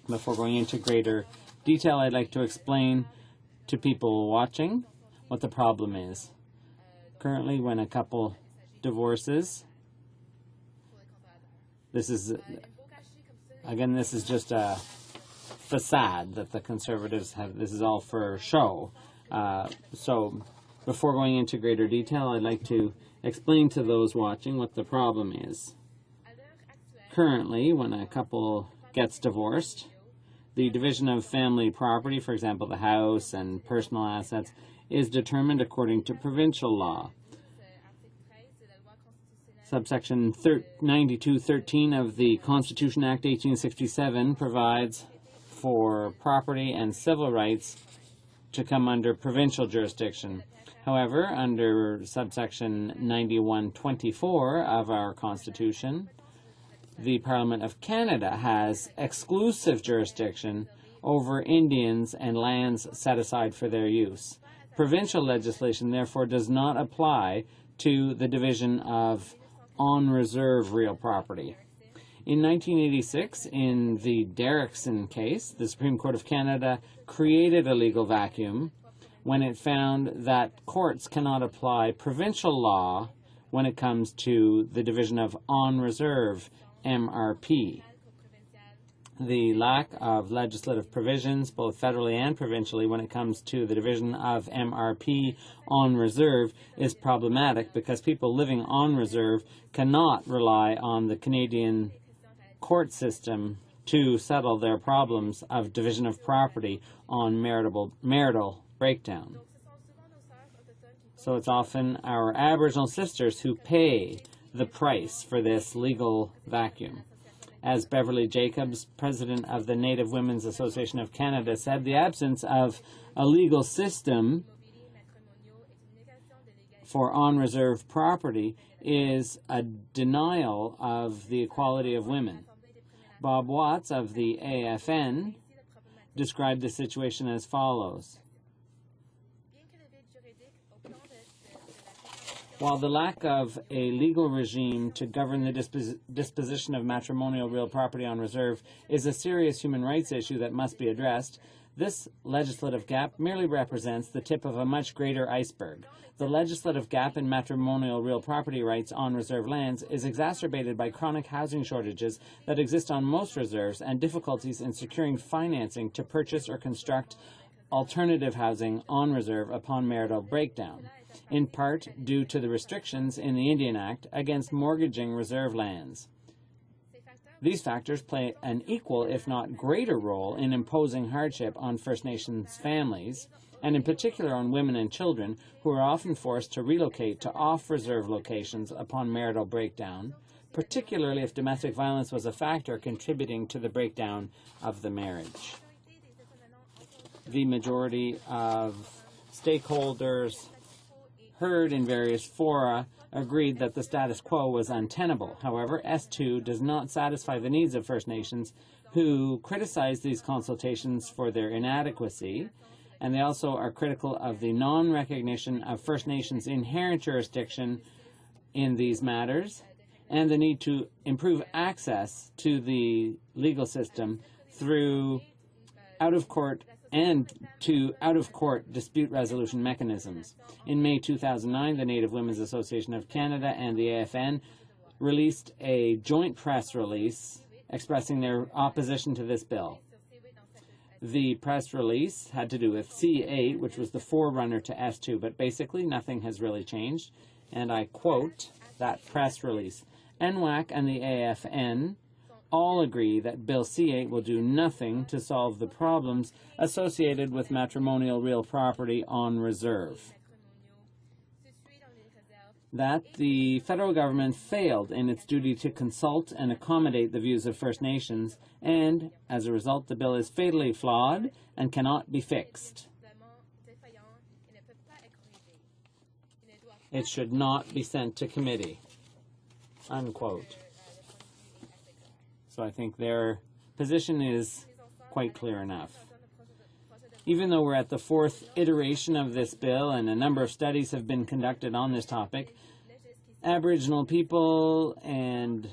Before going into greater detail, I'd like to explain to people watching what the problem is. Currently, when a couple divorces, this is just a facade that the Conservatives have. This is all for show. So before going into greater detail, I'd like to explain to those watching what the problem is. Currently, when a couple gets divorced, the division of family property, for example, the house and personal assets, is determined according to provincial law. Subsection 9213 of the Constitution Act 1867 provides for property and civil rights to come under provincial jurisdiction. However, under subsection 9124 of our Constitution, the Parliament of Canada has exclusive jurisdiction over Indians and lands set aside for their use. Provincial legislation, therefore, does not apply to the division of on-reserve real property. In 1986, in the Derrickson case, the Supreme Court of Canada created a legal vacuum when it found that courts cannot apply provincial law when it comes to the division of on-reserve MRP. The lack of legislative provisions, both federally and provincially, when it comes to the division of MRP on reserve is problematic because people living on reserve cannot rely on the Canadian court system to settle their problems of division of property on marital breakdown. So it's often our Aboriginal sisters who pay the price for this legal vacuum. As Beverly Jacobs, president of the Native Women's Association of Canada, said, the absence of a legal system for on-reserve property is a denial of the equality of women. Bob Watts of the AFN described the situation as follows. While the lack of a legal regime to govern the disposition of matrimonial real property on reserve is a serious human rights issue that must be addressed, this legislative gap merely represents the tip of a much greater iceberg. The legislative gap in matrimonial real property rights on reserve lands is exacerbated by chronic housing shortages that exist on most reserves and difficulties in securing financing to purchase or construct alternative housing on reserve upon marital breakdown, in part due to the restrictions in the Indian Act against mortgaging reserve lands. These factors play an equal, if not greater, role in imposing hardship on First Nations families and in particular on women and children who are often forced to relocate to off-reserve locations upon marital breakdown, particularly if domestic violence was a factor contributing to the breakdown of the marriage. The majority of stakeholders heard in various fora agreed that the status quo was untenable. However, S2 does not satisfy the needs of First Nations, who criticize these consultations for their inadequacy, and they also are critical of the non-recognition of First Nations' inherent jurisdiction in these matters, and the need to improve access to the legal system through out-of-court dispute resolution mechanisms. In May 2009, the Native Women's Association of Canada and the AFN released a joint press release expressing their opposition to this bill. The press release had to do with C8, which was the forerunner to S2, but basically nothing has really changed. And I quote that press release, NWAC and the AFN all agree that Bill C8 will do nothing to solve the problems associated with matrimonial real property on reserve. That the federal government failed in its duty to consult and accommodate the views of First Nations, and as a result, the bill is fatally flawed and cannot be fixed. It should not be sent to committee. Unquote. So I think their position is quite clear enough. Even though we're at the fourth iteration of this bill and a number of studies have been conducted on this topic, Aboriginal people and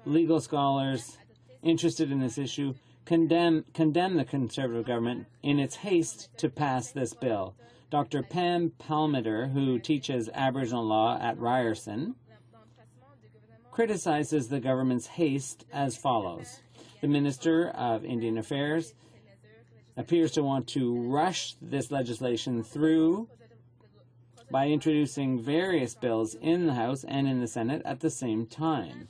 legal scholars interested in this issue condemn the Conservative government in its haste to pass this bill. Dr. Pam Palmater, who teaches Aboriginal law at Ryerson, criticizes the government's haste as follows. The Minister of Indian Affairs appears to want to rush this legislation through by introducing various bills in the House and in the Senate at the same time.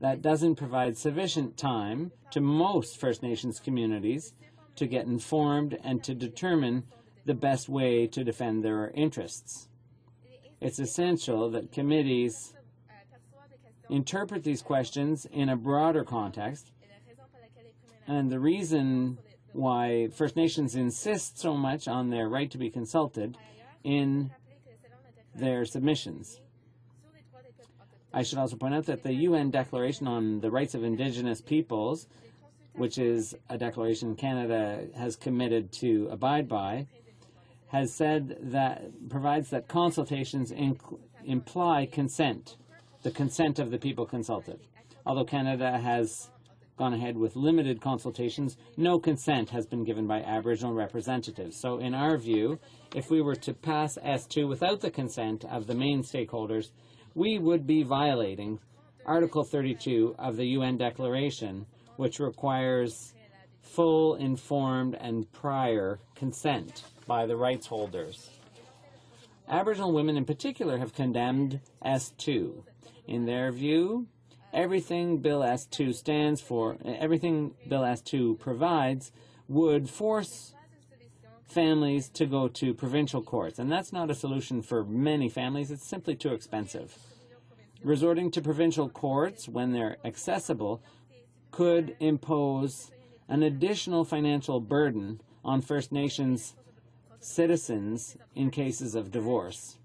That doesn't provide sufficient time to most First Nations communities to get informed and to determine the best way to defend their interests. It's essential that committees interpret these questions in a broader context, and the reason why First Nations insist so much on their right to be consulted in their submissions. I should also point out that the UN Declaration on the Rights of Indigenous Peoples, which is a declaration Canada has committed to abide by, has said that provides that consultations imply consent, the consent of the people consulted. Although Canada has gone ahead with limited consultations, no consent has been given by Aboriginal representatives. So in our view, if we were to pass S2 without the consent of the main stakeholders, we would be violating Article 32 of the UN Declaration, which requires full, informed, and prior consent by the rights holders. Aboriginal women in particular have condemned S2. In their view, everything Bill S2 stands for, everything Bill S2 provides would force families to go to provincial courts, and that's not a solution for many families. It's simply too expensive. Resorting to provincial courts when they're accessible could impose an additional financial burden on First Nations citizens in cases of divorce.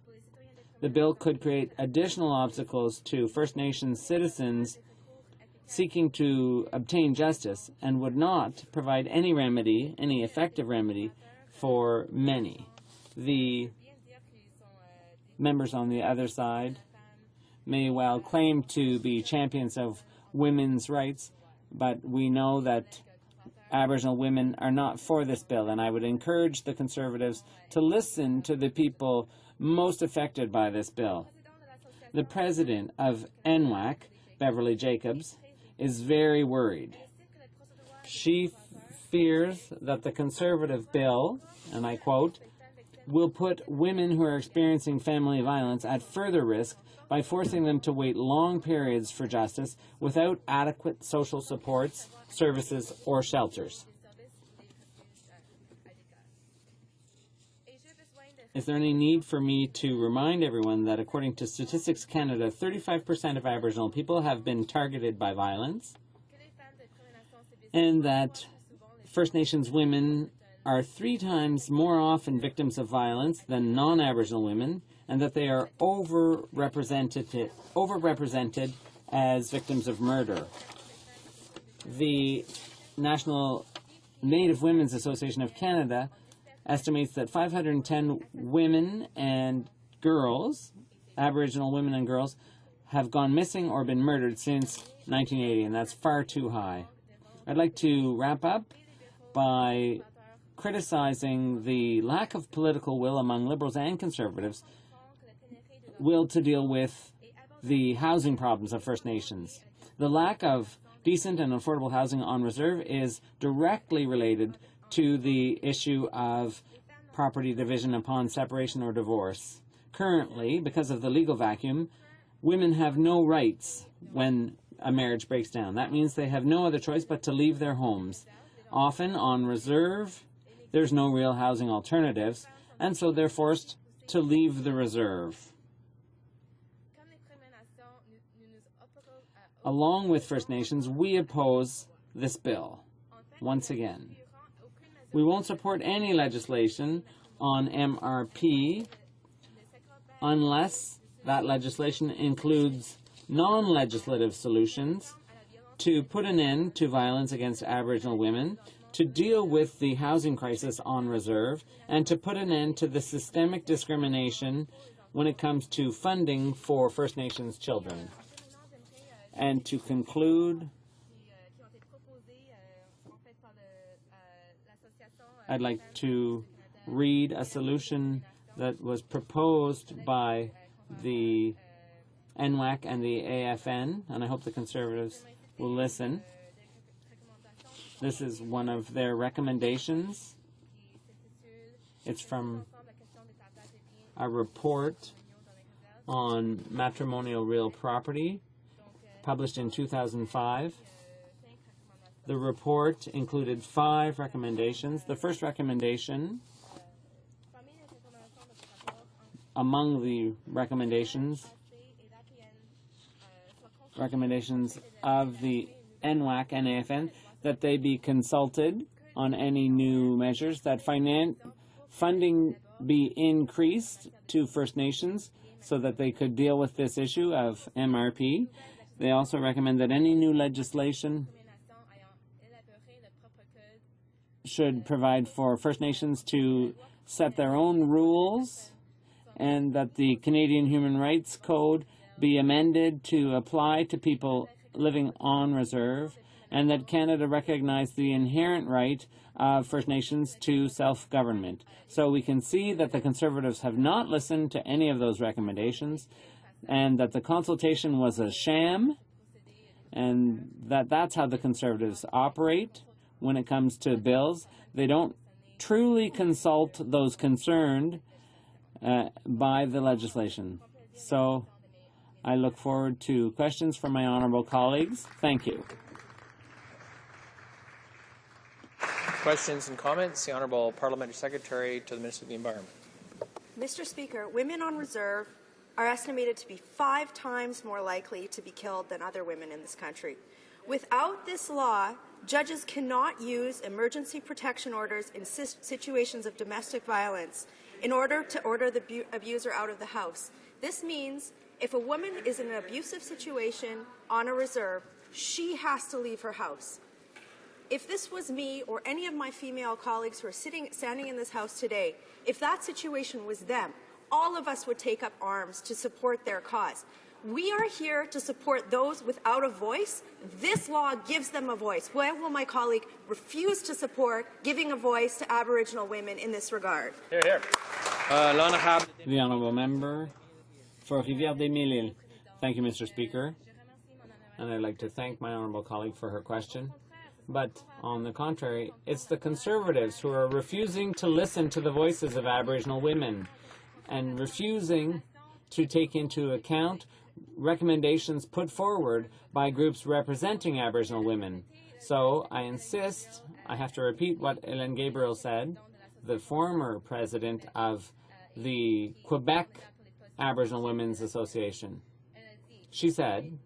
The bill could create additional obstacles to First Nations citizens seeking to obtain justice and would not provide any remedy, any effective remedy, for many. The members on the other side may well claim to be champions of women's rights, but we know that Aboriginal women are not for this bill, and I would encourage the Conservatives to listen to the people most affected by this bill. The president of NWAC, Beverly Jacobs, is very worried. She fears that the Conservative bill, and I quote, will put women who are experiencing family violence at further risk by forcing them to wait long periods for justice without adequate social supports, services, or shelters. is there any need for me to remind everyone that according to Statistics Canada, 35% of Aboriginal people have been targeted by violence, and that First Nations women are 3 times more often victims of violence than non-Aboriginal women, and that they are overrepresented as victims of murder. The National Native Women's Association of Canada estimates that 510 women and girls, Aboriginal women and girls, have gone missing or been murdered since 1980, and that's far too high. I'd like to wrap up by criticizing the lack of political will among Liberals and Conservatives to deal with the housing problems of First Nations. The lack of decent and affordable housing on reserve is directly related to the issue of property division upon separation or divorce. Currently, because of the legal vacuum, women have no rights when a marriage breaks down. That means they have no other choice but to leave their homes. Often on reserve, there's no real housing alternatives, and so they're forced to leave the reserve. Along with First Nations, we oppose this bill. Once again, we won't support any legislation on MRP unless that legislation includes non-legislative solutions to put an end to violence against Aboriginal women, to deal with the housing crisis on reserve, and to put an end to the systemic discrimination when it comes to funding for First Nations children. And to conclude, I'd like to read a solution that was proposed by the NWAC and the AFN, and I hope the Conservatives will listen. This is one of their recommendations. It's from a report on matrimonial real property published in 2005. The report included 5 recommendations. The first recommendation among the recommendations of the NWAC and AFN, that they be consulted on any new measures, that funding be increased to First Nations so that they could deal with this issue of MRP. They also recommend that any new legislation should provide for First Nations to set their own rules, and that the Canadian Human Rights Code be amended to apply to people living on reserve, and that Canada recognize the inherent right of First Nations to self-government. So we can see that the Conservatives have not listened to any of those recommendations, and that the consultation was a sham, and that's how the Conservatives operate when it comes to bills. They don't truly consult those concerned by the legislation. So I look forward to questions from my honourable colleagues. Thank you. Questions and comments? The Honourable Parliamentary Secretary to the Minister of the Environment. Mr. Speaker, women on reserve are estimated to be 5 times more likely to be killed than other women in this country. Without this law, judges cannot use emergency protection orders in situations of domestic violence in order to order the abuser out of the house. This means if a woman is in an abusive situation on a reserve, she has to leave her house. If this was me or any of my female colleagues who are standing in this house today, if that situation was them, all of us would take up arms to support their cause. We are here to support those without a voice. This law gives them a voice. Why will my colleague refuse to support giving a voice to Aboriginal women in this regard? Hear, hear. The Honourable Member for Rivière-des-Mille-Îles. Thank you, Mr. Speaker. And I'd like to thank my honourable colleague for her question. But on the contrary, it's the Conservatives who are refusing to listen to the voices of Aboriginal women and refusing to take into account recommendations put forward by groups representing Aboriginal women. So I insist, I have to repeat what Hélène Gabriel said, the former president of the Quebec Aboriginal Women's Association. She said,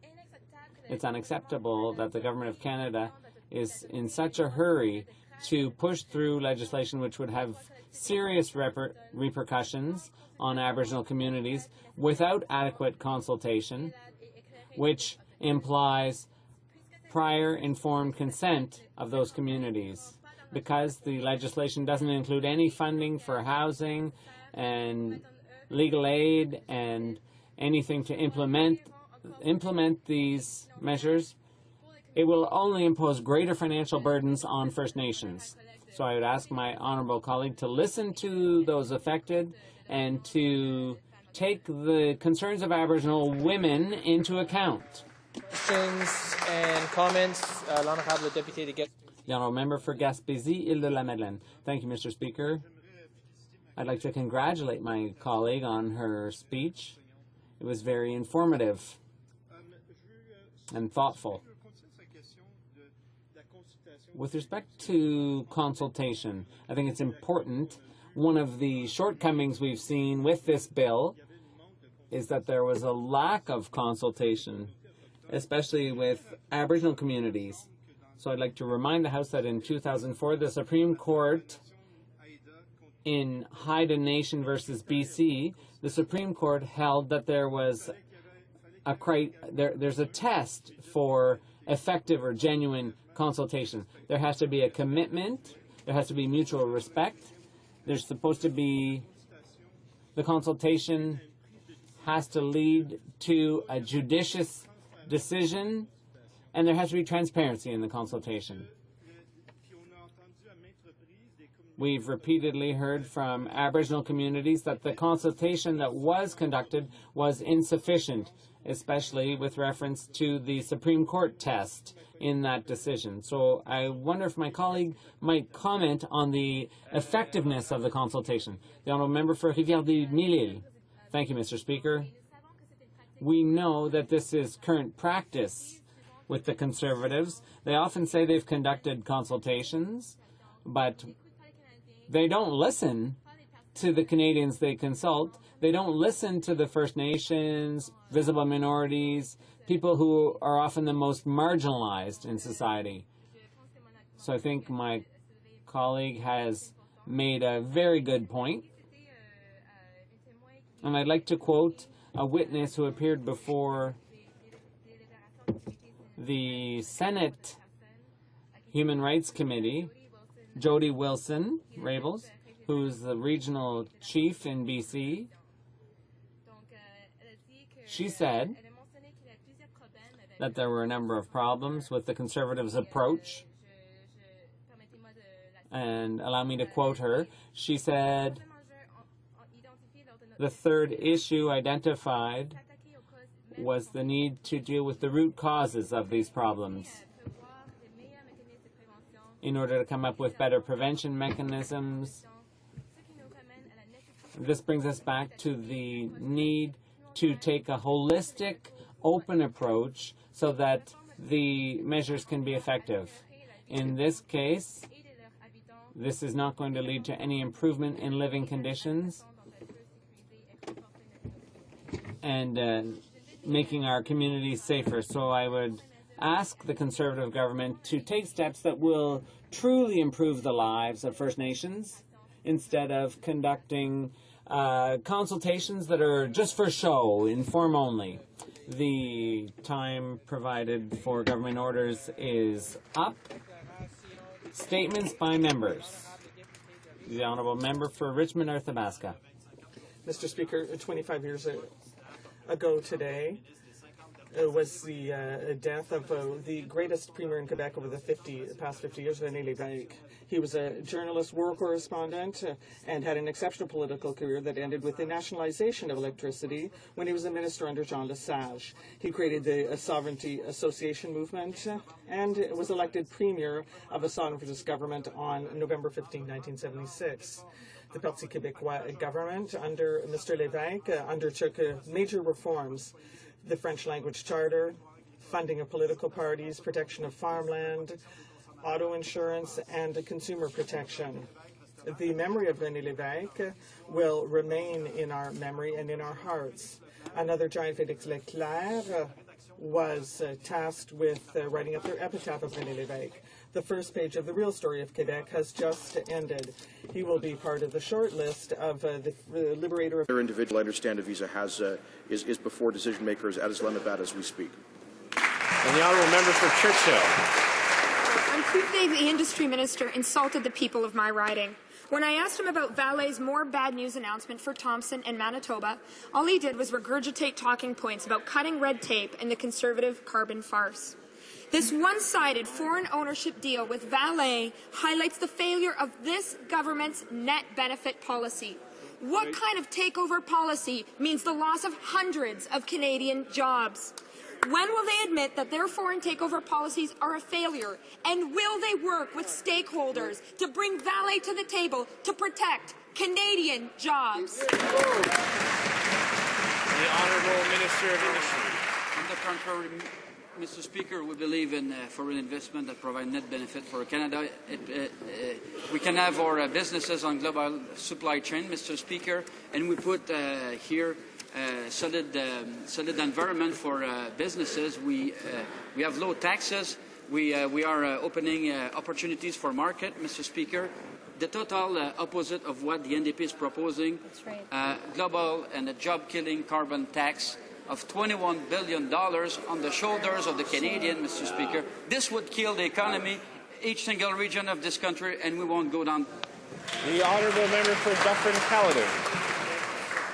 it's unacceptable that the Government of Canada is in such a hurry to push through legislation which would have serious repercussions on Aboriginal communities without adequate consultation, which implies prior informed consent of those communities. Because the legislation doesn't include any funding for housing and legal aid and anything to implement these measures, it will only impose greater financial burdens on First Nations. So I would ask my honourable colleague to listen to those affected and to take the concerns of Aboriginal women into account. Questions and comments. L'honorable député de Gaspésie. The honourable member for Gaspésie, Île-de-la-Madeleine. Thank you, Mr. Speaker. I'd like to congratulate my colleague on her speech. It was very informative and thoughtful. With respect to consultation, I think it's important. One of the shortcomings we've seen with this bill is that there was a lack of consultation, especially with Aboriginal communities. So I'd like to remind the House that in 2004, the Supreme Court in Haida Nation versus BC, the Supreme Court held that there was there's a test for effective or genuine consultation. There has to be a commitment. There has to be mutual respect. There's supposed to be, the consultation has to lead to a judicious decision, and there has to be transparency in the consultation. We've repeatedly heard from Aboriginal communities that the consultation that was conducted was insufficient, especially with reference to the Supreme Court test in that decision. So I wonder if my colleague might comment on the effectiveness of the consultation. The honourable member for Rivière-des-Mille-Îles. Thank you, Mr. Speaker. We know that this is current practice with the Conservatives. They often say they've conducted consultations, but they don't listen to the Canadians they consult. They don't listen to the First Nations, visible minorities, people who are often the most marginalized in society. So I think my colleague has made a very good point. And I'd like to quote a witness who appeared before the Senate Human Rights Committee, Jody Wilson-Raybould, who's the regional chief in BC. She said that there were a number of problems with the Conservatives' approach. And allow me to quote her. She said, the third issue identified was the need to deal with the root causes of these problems in order to come up with better prevention mechanisms. This brings us back to the need to take a holistic, open approach so that the measures can be effective. In this case, this is not going to lead to any improvement in living conditions and making our communities safer. So I would ask the Conservative government to take steps that will truly improve the lives of First Nations instead of conducting consultations that are just for show, in form only. The time provided for government orders is up. Statements by members. The Honourable Member for Richmond Arthabaska. Mr. Speaker, 25 years ago today was the death of the greatest premier in Quebec over the past 50 years, René Lévesque. He was a journalist, war correspondent, and had an exceptional political career that ended with the nationalization of electricity when he was a minister under Jean Lesage. He created the Sovereignty Association movement and was elected premier of a sovereign government on November 15, 1976. The Parti Québécois government under Mr. Lévesque undertook major reforms: the French language charter, funding of political parties, protection of farmland, auto insurance, and consumer protection. The memory of René Lévesque will remain in our memory and in our hearts. Another giant, Félix Leclerc, was tasked with writing up their epitaph of René Lévesque. The first page of the real story of Quebec has just ended. He will be part of the short list of the liberator of... Their individual, I understand, a visa is before decision makers at Islamabad as we speak. And the honourable member for Churchill. On Tuesday, the industry minister insulted the people of my riding. When I asked him about Vale's more bad news announcement for Thompson and Manitoba, all he did was regurgitate talking points about cutting red tape and the Conservative carbon farce. This one-sided foreign ownership deal with Vale highlights the failure of this government's net benefit policy. What kind of takeover policy means the loss of hundreds of Canadian jobs? When will they admit that their foreign takeover policies are a failure? And will they work with stakeholders to bring Vale to the table to protect Canadian jobs? The Honourable Minister of Industry. On the contrary, Mr. Speaker, we believe in foreign investment that provide net benefit for Canada. We can have our businesses on global supply chain, Mr. Speaker, and we put here solid environment for businesses. We have low taxes. We are opening opportunities for market, Mr. Speaker. The total opposite of what the NDP is proposing. That's right. Global and a job-killing carbon tax of $21 billion on the shoulders of the Canadian, Mr. Speaker. This would kill the economy, each single region of this country, and we won't go down. The honourable member for Dufferin-Caledon.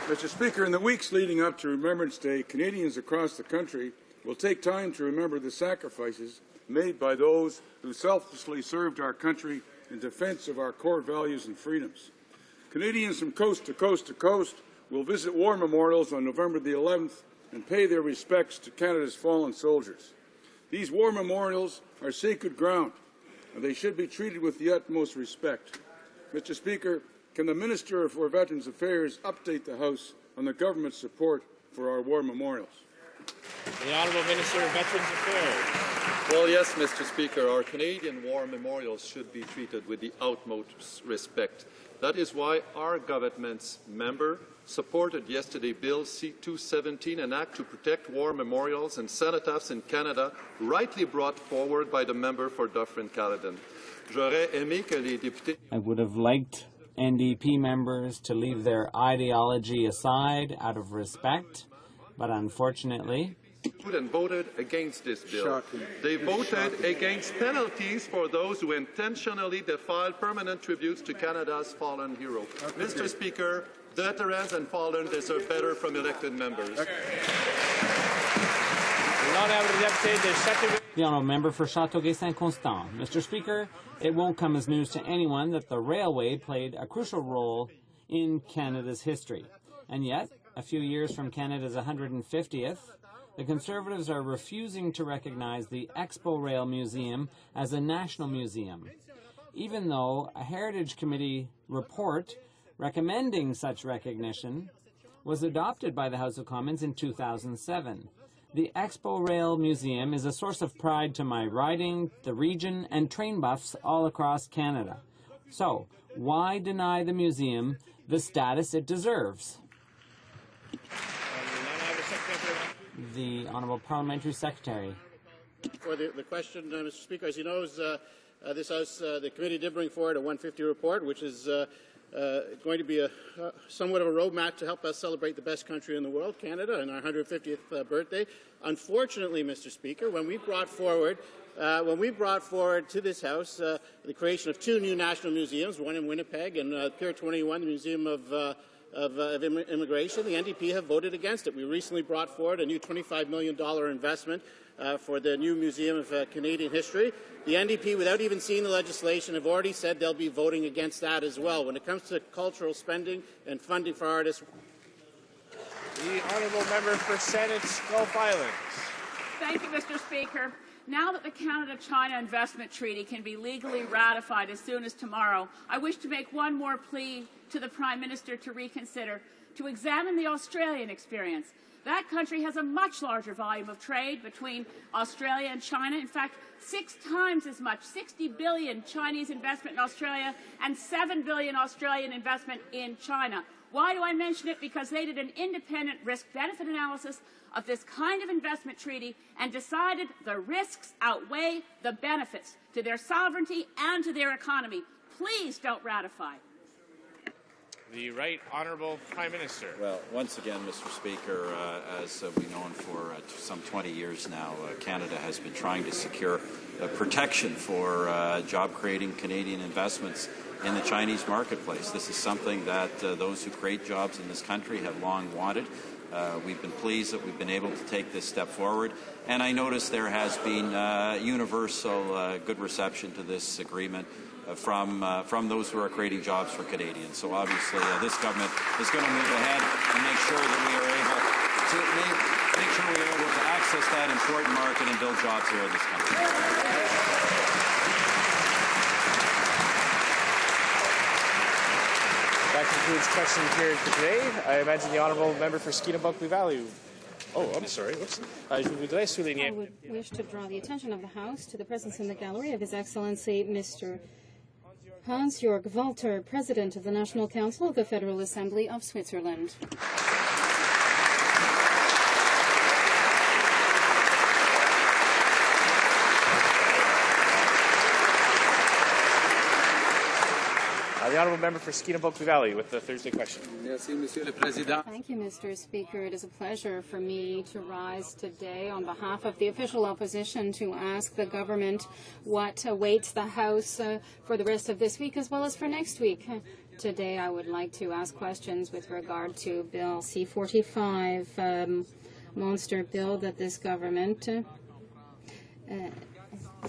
Mr. Speaker, in the weeks leading up to Remembrance Day, Canadians across the country will take time to remember the sacrifices made by those who selflessly served our country in defence of our core values and freedoms. Canadians from coast to coast to coast will visit war memorials on November the 11th and pay their respects to Canada's fallen soldiers. These war memorials are sacred ground, and they should be treated with the utmost respect. Mr. Speaker, can the Minister for Veterans Affairs update the House on the government's support for our war memorials? The Honourable Minister of Veterans Affairs. Well, yes, Mr. Speaker, our Canadian war memorials should be treated with the utmost respect. That is why our government's member supported yesterday Bill C-217, an act to protect war memorials and cenotaphs in Canada, rightly brought forward by the member for Dufferin-Caledon. I would have liked NDP members to leave their ideology aside out of respect, but unfortunately... and voted against this bill. Shocking. They voted against penalties for those who intentionally defiled permanent tributes to Canada's fallen hero. Mr. Speaker, veterans and fallen deserve better from elected members. The honourable member for Châteauguay-Saint-Constant. Mr. Speaker, it won't come as news to anyone that the railway played a crucial role in Canada's history. And yet, a few years from Canada's 150th, the Conservatives are refusing to recognize the Expo Rail Museum as a national museum, even though a Heritage Committee report recommending such recognition was adopted by the House of Commons in 2007. The Expo Rail Museum is a source of pride to my riding, the region, and train buffs all across Canada. So, why deny the museum the status it deserves? The Honourable Parliamentary Secretary. For the question, Mr. Speaker, as he knows, this House, the committee did bring forward a 150 report, which is going to be somewhat of a roadmap to help us celebrate the best country in the world, Canada, and our 150th birthday. Unfortunately, Mr. Speaker, when we brought forward to this House the creation of two new national museums, one in Winnipeg and Pier 21, the Museum of Immigration, the NDP have voted against it. We recently brought forward a new $25 million investment for the new Museum of Canadian History. The NDP, without even seeing the legislation, have already said they'll be voting against that as well. When it comes to cultural spending and funding for artists. The honourable member for Senate Gulf Islands. Thank you, Mr. Speaker. Now that the Canada-China Investment Treaty can be legally ratified as soon as tomorrow, I wish to make one more plea to the Prime Minister to reconsider. to examine the Australian experience. That country has a much larger volume of trade between Australia and China. In fact, 6 times as much, 60 billion Chinese investment in Australia and 7 billion Australian investment in China. Why do I mention it? Because they did an independent risk-benefit analysis of this kind of investment treaty and decided the risks outweigh the benefits to their sovereignty and to their economy. Please don't ratify. The Right Honourable Prime Minister. Well, once again, Mr. Speaker, as we've known for some 20 years now, Canada has been trying to secure protection for job-creating Canadian investments in the Chinese marketplace. This is something that those who create jobs in this country have long wanted. We've been pleased that we've been able to take this step forward, and I notice there has been universal good reception to this agreement from those who are creating jobs for Canadians. So obviously this government is going to move ahead and make sure that we are able to make sure we are able to access that important market and build jobs here in this country. That concludes question period for today. I imagine the honourable member for Skeena-Bulkley Valley. Oh, I'm sorry. Whoops. I would wish to draw the attention of the House to the presence in the gallery of His Excellency Mr. Hans-Jörg Walter, President of the National Council of the Federal Assembly of Switzerland. The honourable member for Skeena-Bulkley Valley with the Thursday question. Thank you, Mr. Speaker. It is a pleasure for me to rise today on behalf of the official opposition to ask the government what awaits the House for the rest of this week as well as for next week. Today I would like to ask questions with regard to Bill C-45, monster bill that this government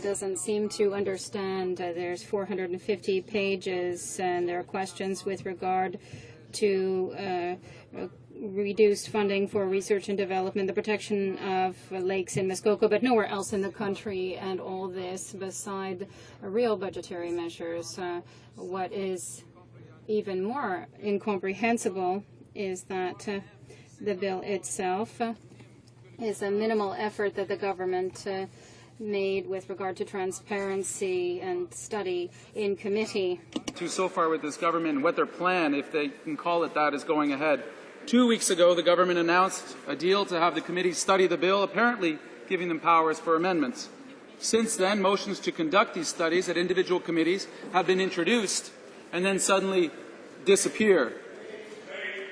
doesn't seem to understand. There's 450 pages, and there are questions with regard to reduced funding for research and development, the protection of lakes in Muskoka, but nowhere else in the country, and all this beside real budgetary measures. What is even more incomprehensible is that the bill itself is a minimal effort that the government made with regard to transparency and study in committee. So far with this government and what their plan, if they can call it that, is going ahead. 2 weeks ago, the government announced a deal to have the committee study the bill, apparently giving them powers for amendments. Since then, motions to conduct these studies at individual committees have been introduced and then suddenly disappear.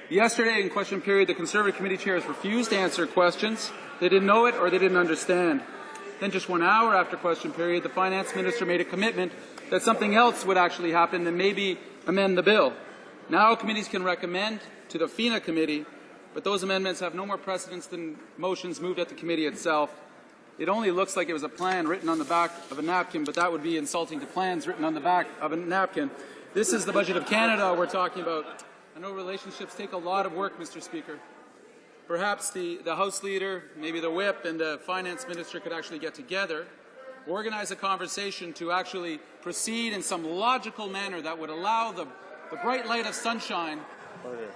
Yesterday, in question period, the Conservative committee chairs refused to answer questions. They didn't know it or they didn't understand. Then just 1 hour after question period, the finance minister made a commitment that something else would actually happen and maybe amend the bill. Now committees can recommend to the FINA committee, but those amendments have no more precedence than motions moved at the committee itself. It only looks like it was a plan written on the back of a napkin, but that would be insulting to plans written on the back of a napkin. This is the budget of Canada we're talking about. I know relationships take a lot of work, Mr. Speaker. Perhaps the House Leader, maybe the Whip, and the Finance Minister could actually get together, organize a conversation to actually proceed in some logical manner that would allow the bright light of sunshine. Order.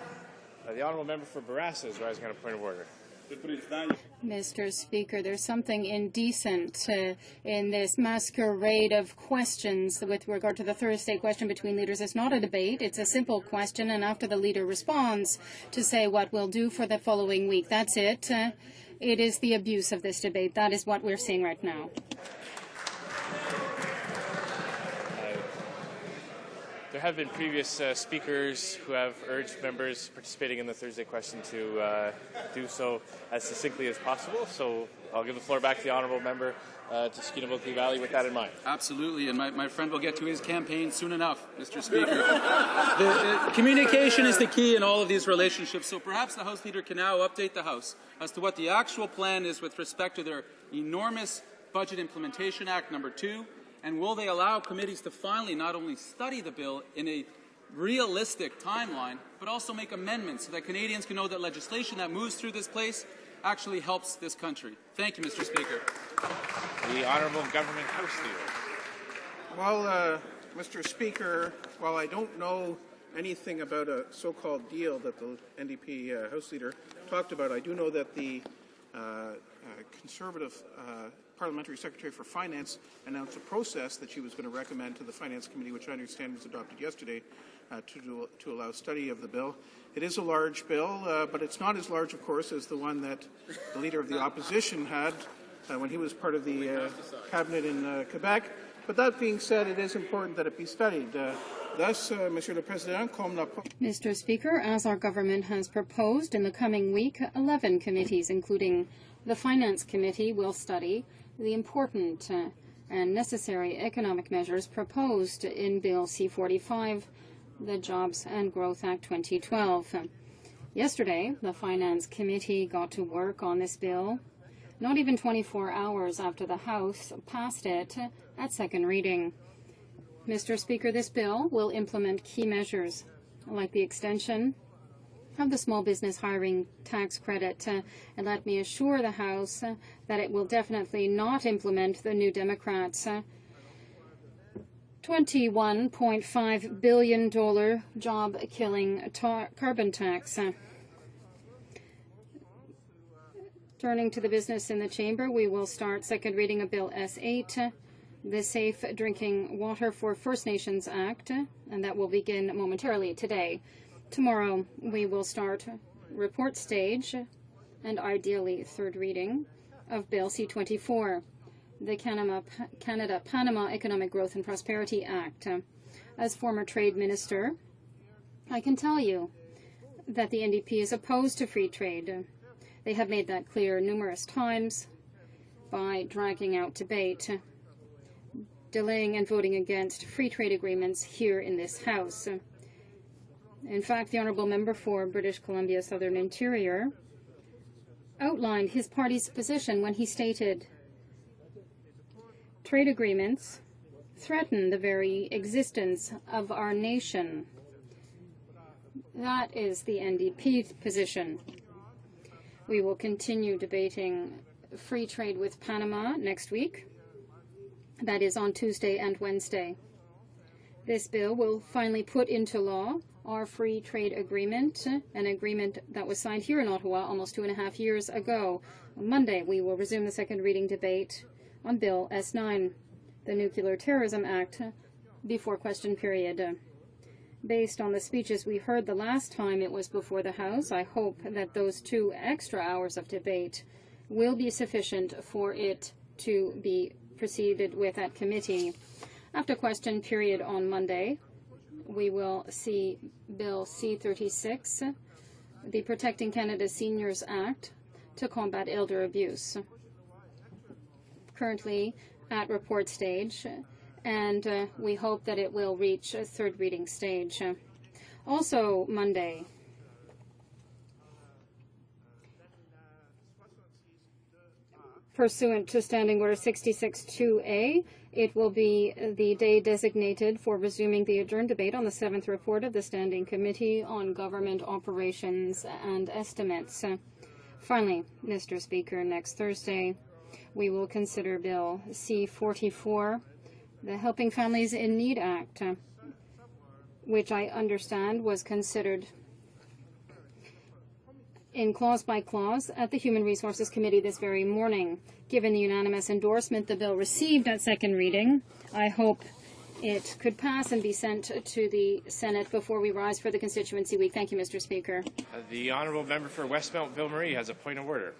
The honourable member for Barassa is rising on a point of order. Mr. Speaker, there's something indecent in this masquerade of questions with regard to the Thursday question between leaders. It's not a debate. It's a simple question, and after the leader responds to say what we'll do for the following week. That's it. It is the abuse of this debate. That is what we're seeing right now. There have been previous speakers who have urged members participating in the Thursday question to do so as succinctly as possible. So I'll give the floor back to the honourable member to Skeena-Bulkley Valley with that in mind. Absolutely, and my friend will get to his campaign soon enough, Mr. Speaker. the communication is the key in all of these relationships, so perhaps the House Leader can now update the House as to what the actual plan is with respect to their enormous Budget Implementation Act number 2, and will they allow committees to finally not only study the bill in a realistic timeline, but also make amendments so that Canadians can know that legislation that moves through this place actually helps this country. Thank you, Mr. Speaker. The Honourable Government House Leader. Well, Mr. Speaker, while I don't know anything about a so-called deal that the NDP House Leader talked about. I do know that the Conservative Parliamentary Secretary for Finance announced a process that she was going to recommend to the Finance Committee, which I understand was adopted yesterday, to allow study of the bill. It is a large bill, but it's not as large, of course, as the one that the Leader of the Opposition had when he was part of the cabinet in Quebec. But that being said, it is important that it be studied. Thus, Monsieur le Président, comme la... Mr. Speaker, as our government has proposed, in the coming week, 11 committees, including the Finance Committee, will study the important and necessary economic measures proposed in Bill C-45, the Jobs and Growth Act 2012. Yesterday, the Finance Committee got to work on this bill, not even 24 hours after the House passed it at second reading. Mr. Speaker, this bill will implement key measures like the extension of the small business hiring tax credit. And let me assure the House that it will definitely not implement the New Democrats' $21.5 billion job-killing carbon tax. Turning to the business in the chamber, we will start second reading of Bill S-8, the Safe Drinking Water for First Nations Act, and that will begin momentarily today. Tomorrow, we will start report stage and ideally third reading of Bill C-24, the Canada-Panama Economic Growth and Prosperity Act. As former trade minister, I can tell you that the NDP is opposed to free trade. They have made that clear numerous times by dragging out debate, delaying and voting against free trade agreements here in this House. In fact, the Honourable Member for British Columbia Southern Interior outlined his party's position when he stated, trade agreements threaten the very existence of our nation. That is the NDP's position. We will continue debating free trade with Panama next week. That is on Tuesday and Wednesday. This bill will finally put into law our free trade agreement, an agreement that was signed here in Ottawa almost 2.5 years ago. On Monday, we will resume the second reading debate on Bill S-9, the Nuclear Terrorism Act, before question period. Based on the speeches we heard the last time it was before the House, I hope that those 2 extra hours of debate will be sufficient for it to be proceeded with at committee. After question period on Monday, we will see Bill C-36, the Protecting Canada Seniors Act to combat elder abuse, currently at report stage, and we hope that it will reach a third reading stage. Also Monday, pursuant to Standing Order 66-2A, it will be the day designated for resuming the adjourned debate on the 7th report of the Standing Committee on Government Operations and Estimates. Finally, Mr. Speaker, next Thursday, we will consider Bill C-44, the Helping Families in Need Act, which I understand was considered in clause by clause at the Human Resources Committee this very morning. Given the unanimous endorsement the bill received at second reading, I hope it could pass and be sent to the Senate before we rise for the constituency week. Thank you, Mr. Speaker. The Honourable Member for Westmount Ville Marie has a point of order.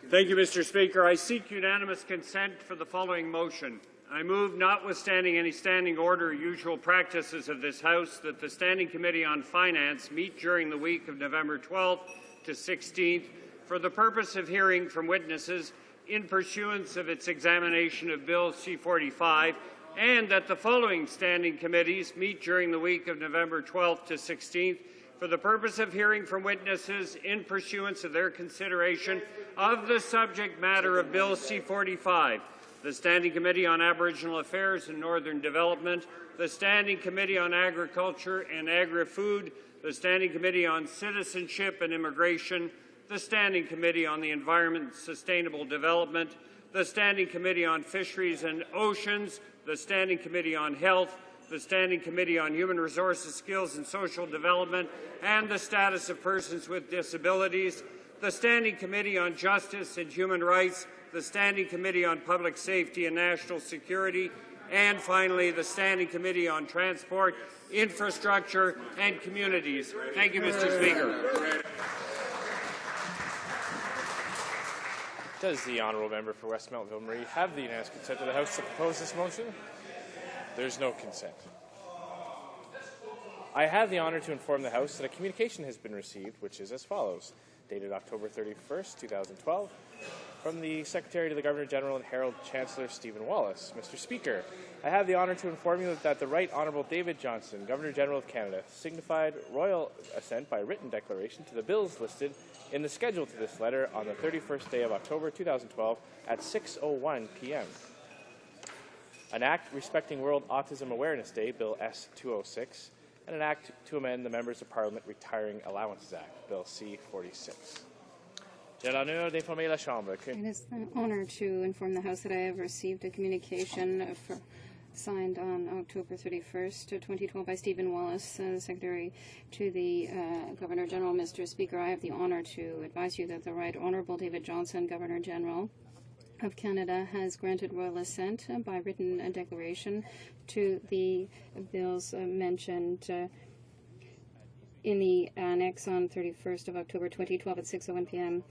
Thank you, Mr. Speaker. I seek unanimous consent for the following motion. I move, notwithstanding any standing order or usual practices of this House, that the Standing Committee on Finance meet during the week of November 12th to 16th for the purpose of hearing from witnesses in pursuance of its examination of Bill C-45, and that the following standing committees meet during the week of November 12th to 16th for the purpose of hearing from witnesses in pursuance of their consideration of the subject matter of Bill C-45. The Standing Committee on Aboriginal Affairs and Northern Development, the Standing Committee on Agriculture and Agri-Food, the Standing Committee on Citizenship and Immigration, the Standing Committee on the Environment and Sustainable Development, the Standing Committee on Fisheries and Oceans, the Standing Committee on Health, the Standing Committee on Human Resources, Skills and Social Development and the Status of Persons with Disabilities, the Standing Committee on Justice and Human Rights, the Standing Committee on Public Safety and National Security, and finally, the Standing Committee on Transport, Infrastructure and Communities. Thank you, Mr. Speaker. Does the honourable member for Westmount Ville-Marie have the unanimous consent of the House to propose this motion? There's no consent. I have the honour to inform the House that a communication has been received, which is as follows. Dated October 31st, 2012, from the Secretary to the Governor-General and Herald Chancellor Stephen Wallace. Mr. Speaker, I have the honour to inform you that the Right Honourable David Johnston, Governor-General of Canada, signified royal assent by written declaration to the bills listed in the schedule to this letter on the 31st day of October 2012 at 6:01 p.m. An Act respecting World Autism Awareness Day, Bill S-206, and an Act to amend the Members of Parliament Retiring Allowances Act, Bill C-46. J'ai l'honneur d'informer la Chambre que... It is an honor to inform the House that I have received a communication signed on October 31st, 2012 by Stephen Wallace, Secretary to the Governor-General. Mr. Speaker, I have the honor to advise you that the Right Honourable David Johnston, Governor-General of Canada, has granted royal assent by written declaration to the bills mentioned in the annex on 31st of October 2012 at 6:01 p.m.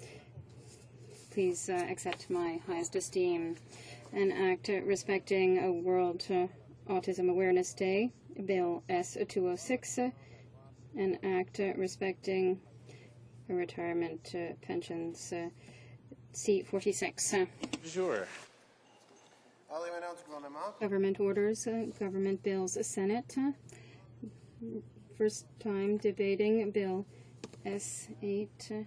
Please accept my highest esteem. An act respecting a World Autism Awareness Day, Bill S-206, an act respecting retirement pensions, C-46. Sure. Government orders, government bills, Senate. First time debating Bill S-8,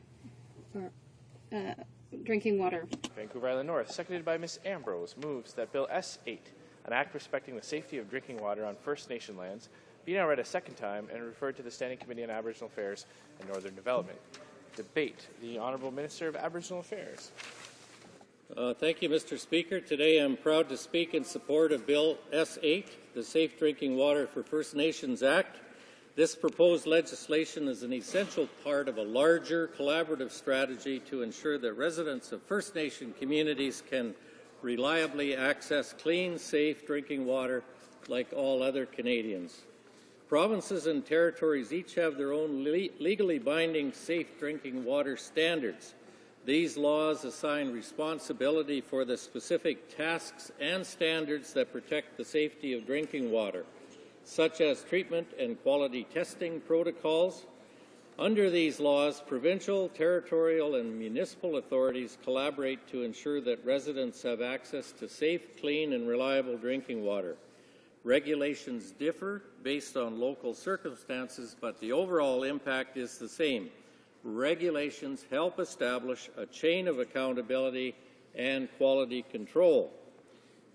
drinking water. Vancouver Island North, seconded by Ms. Ambrose, moves that Bill S-8, an act respecting the safety of drinking water on First Nation lands, be now read a second time and referred to the Standing Committee on Aboriginal Affairs and Northern Development. Debate. The Honourable Minister of Aboriginal Affairs. Thank you, Mr. Speaker. Today I'm proud to speak in support of Bill S-8, the Safe Drinking Water for First Nations Act. This proposed legislation is an essential part of a larger collaborative strategy to ensure that residents of First Nation communities can reliably access clean, safe drinking water like all other Canadians. Provinces and territories each have their own legally binding safe drinking water standards. These laws assign responsibility for the specific tasks and standards that protect the safety of drinking water, such as treatment and quality testing protocols. Under these laws, provincial, territorial, and municipal authorities collaborate to ensure that residents have access to safe, clean, and reliable drinking water. Regulations differ based on local circumstances, but the overall impact is the same. Regulations help establish a chain of accountability and quality control.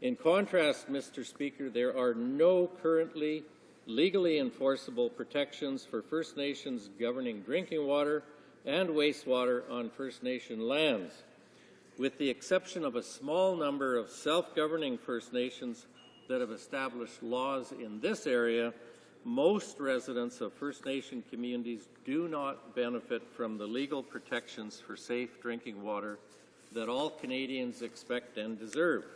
In contrast, Mr. Speaker, there are no currently legally enforceable protections for First Nations governing drinking water and wastewater on First Nation lands. With the exception of a small number of self-governing First Nations that have established laws in this area, most residents of First Nation communities do not benefit from the legal protections for safe drinking water that all Canadians expect and deserve.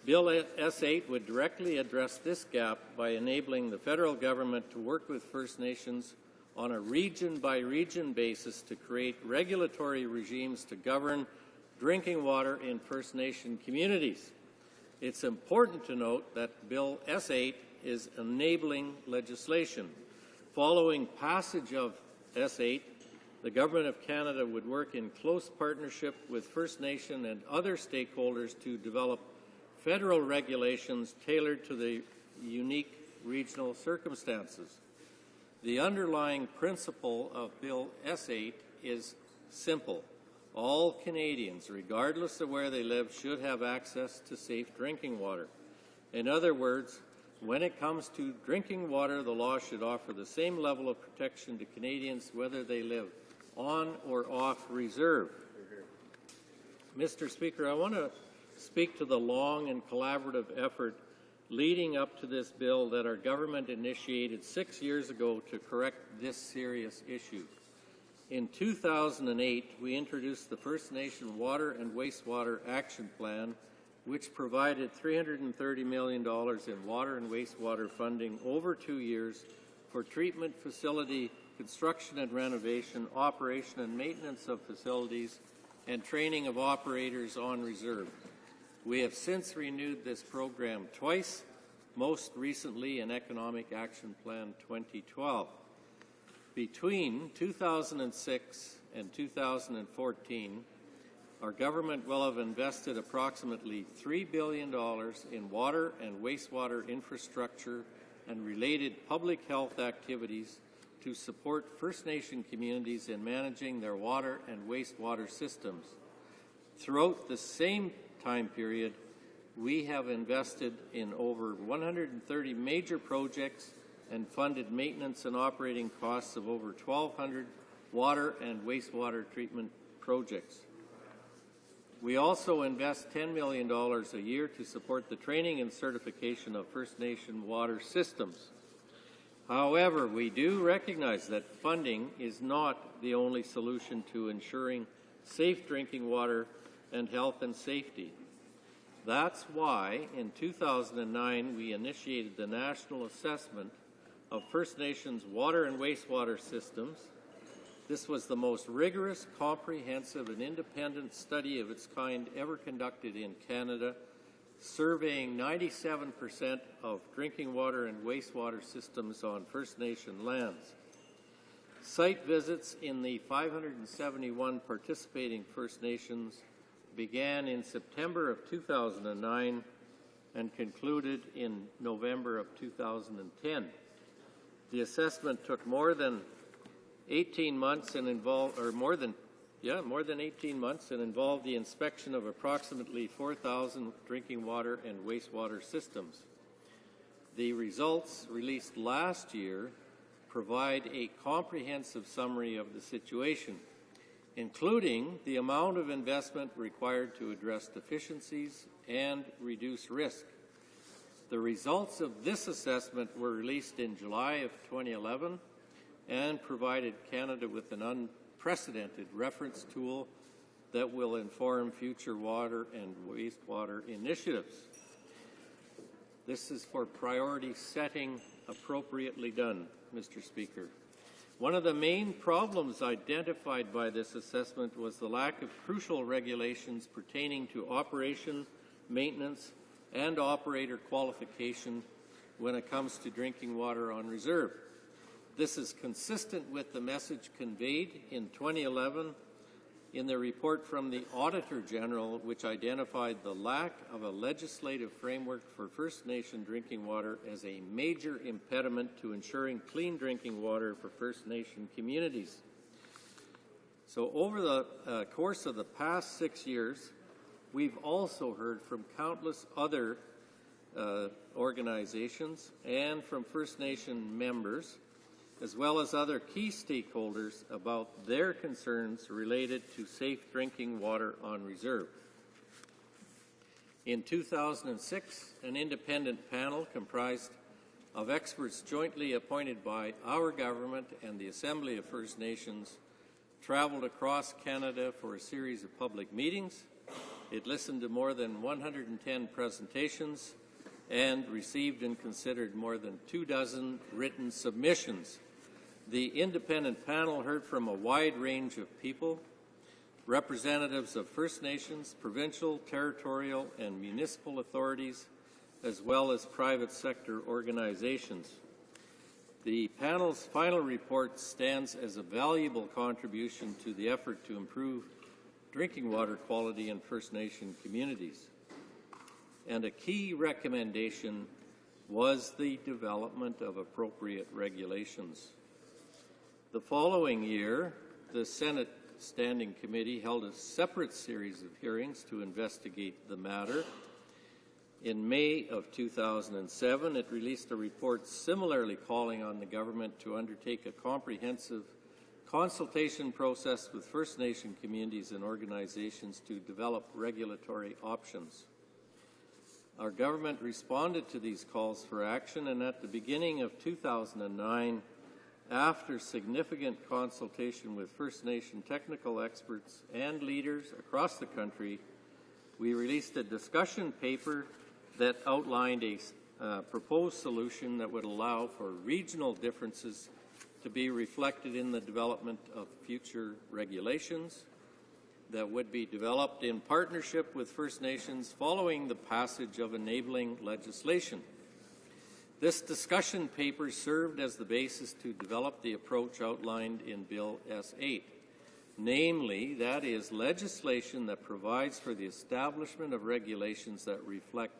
Bill S-8 would directly address this gap by enabling the federal government to work with First Nations on a region-by-region basis to create regulatory regimes to govern drinking water in First Nation communities. It's important to note that Bill S-8 is enabling legislation. Following passage of S-8, the Government of Canada would work in close partnership with First Nation and other stakeholders to develop federal regulations tailored to the unique regional circumstances. The underlying principle of Bill S-8 is simple. All Canadians, regardless of where they live, should have access to safe drinking water. In other words, when it comes to drinking water, the law should offer the same level of protection to Canadians whether they live on or off reserve. Mr. Speaker, I want to speak to the long and collaborative effort leading up to this bill that our government initiated 6 years ago to correct this serious issue. In 2008, we introduced the First Nation Water and Wastewater Action Plan, which provided $330 million in water and wastewater funding over 2 years for treatment facility construction and renovation, operation and maintenance of facilities, and training of operators on reserve. We have since renewed this program twice, most recently in Economic Action Plan 2012. Between 2006 and 2014, our government will have invested approximately $3 billion in water and wastewater infrastructure and related public health activities to support First Nation communities in managing their water and wastewater systems. Throughout the same time period, we have invested in over 130 major projects and funded maintenance and operating costs of over 1,200 water and wastewater treatment projects. We also invest $10 million a year to support the training and certification of First Nation water systems. However, we do recognize that funding is not the only solution to ensuring safe drinking water and health and safety. That's why, in 2009, we initiated the National Assessment of First Nations water and wastewater systems. This was the most rigorous, comprehensive, and independent study of its kind ever conducted in Canada, surveying 97% of drinking water and wastewater systems on First Nation lands. Site visits in the 571 participating First Nations began in September of 2009 and concluded in November of 2010. The assessment took more than 18 months and involved, more than 18 months, and involved the inspection of approximately 4,000 drinking water and wastewater systems. The results released last year provide a comprehensive summary of the situation, including the amount of investment required to address deficiencies and reduce risk. The results of this assessment were released in July of 2011 and provided Canada with an unprecedented reference tool that will inform future water and wastewater initiatives. This is for priority setting appropriately done, Mr. Speaker. One of the main problems identified by this assessment was the lack of crucial regulations pertaining to operation, maintenance, and operator qualification when it comes to drinking water on reserve. This is consistent with the message conveyed in 2011 in the report from the Auditor General, which identified the lack of a legislative framework for First Nation drinking water as a major impediment to ensuring clean drinking water for First Nation communities. So over the course of the past 6 years, we've also heard from countless other organizations and from First Nation members, as well as other key stakeholders, about their concerns related to safe drinking water on reserve. In 2006, an independent panel comprised of experts jointly appointed by our government and the Assembly of First Nations traveled across Canada for a series of public meetings. It listened to more than 110 presentations and received and considered more than 24 written submissions. The independent panel heard from a wide range of people, representatives of First Nations, provincial, territorial, and municipal authorities, as well as private sector organizations. The panel's final report stands as a valuable contribution to the effort to improve drinking water quality in First Nation communities. And a key recommendation was the development of appropriate regulations. The following year, the Senate Standing Committee held a separate series of hearings to investigate the matter. In May of 2007, it released a report similarly calling on the government to undertake a comprehensive consultation process with First Nation communities and organizations to develop regulatory options. Our government responded to these calls for action, and at the beginning of 2009, after significant consultation with First Nation technical experts and leaders across the country, we released a discussion paper that outlined a proposed solution that would allow for regional differences to be reflected in the development of future regulations that would be developed in partnership with First Nations following the passage of enabling legislation. This discussion paper served as the basis to develop the approach outlined in Bill S-8. Namely, that is legislation that provides for the establishment of regulations that reflect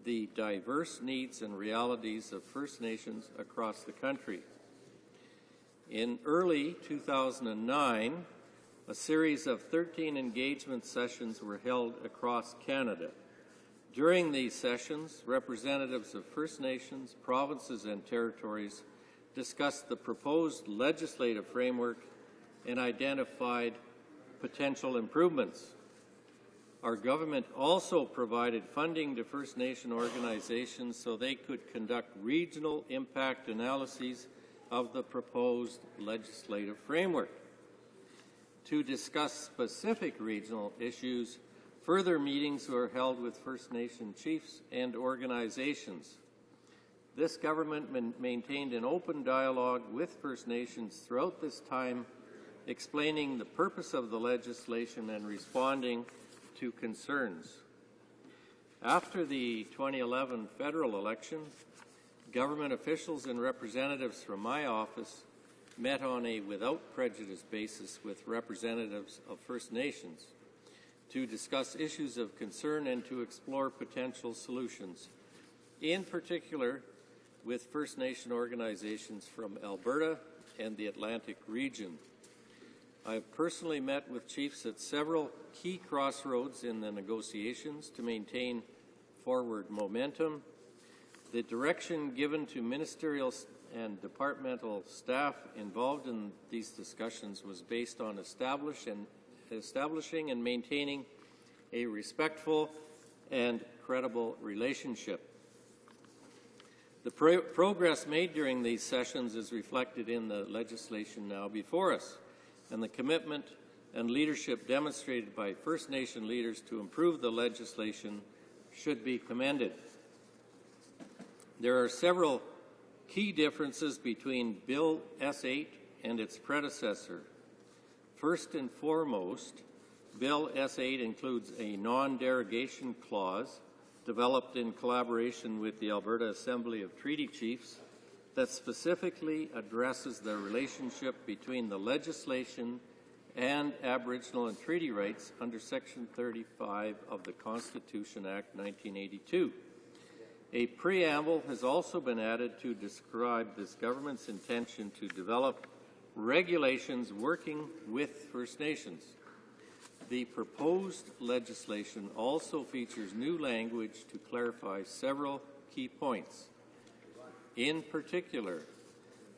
the diverse needs and realities of First Nations across the country. In early 2009, a series of 13 engagement sessions were held across Canada. During these sessions, representatives of First Nations, provinces, and territories discussed the proposed legislative framework and identified potential improvements. Our government also provided funding to First Nation organizations so they could conduct regional impact analyses of the proposed legislative framework. To discuss specific regional issues, further meetings were held with First Nation chiefs and organizations. This government maintained an open dialogue with First Nations throughout this time, explaining the purpose of the legislation and responding to concerns. After the 2011 federal election, government officials and representatives from my office met on a without prejudice basis with representatives of First Nations to discuss issues of concern and to explore potential solutions, in particular with First Nation organizations from Alberta and the Atlantic region. I have personally met with chiefs at several key crossroads in the negotiations to maintain forward momentum. The direction given to ministerial and departmental staff involved in these discussions was based on establishing and maintaining a respectful and credible relationship. The progress made during these sessions is reflected in the legislation now before us, and the commitment and leadership demonstrated by First Nation leaders to improve the legislation should be commended. There are several key differences between Bill S-8 and its predecessor. First and foremost, Bill S-8 includes a non-derogation clause developed in collaboration with the Alberta Assembly of Treaty Chiefs that specifically addresses the relationship between the legislation and Aboriginal and treaty rights under Section 35 of the Constitution Act 1982. A preamble has also been added to describe this government's intention to develop regulations working with First Nations. The proposed legislation also features new language to clarify several key points. In particular,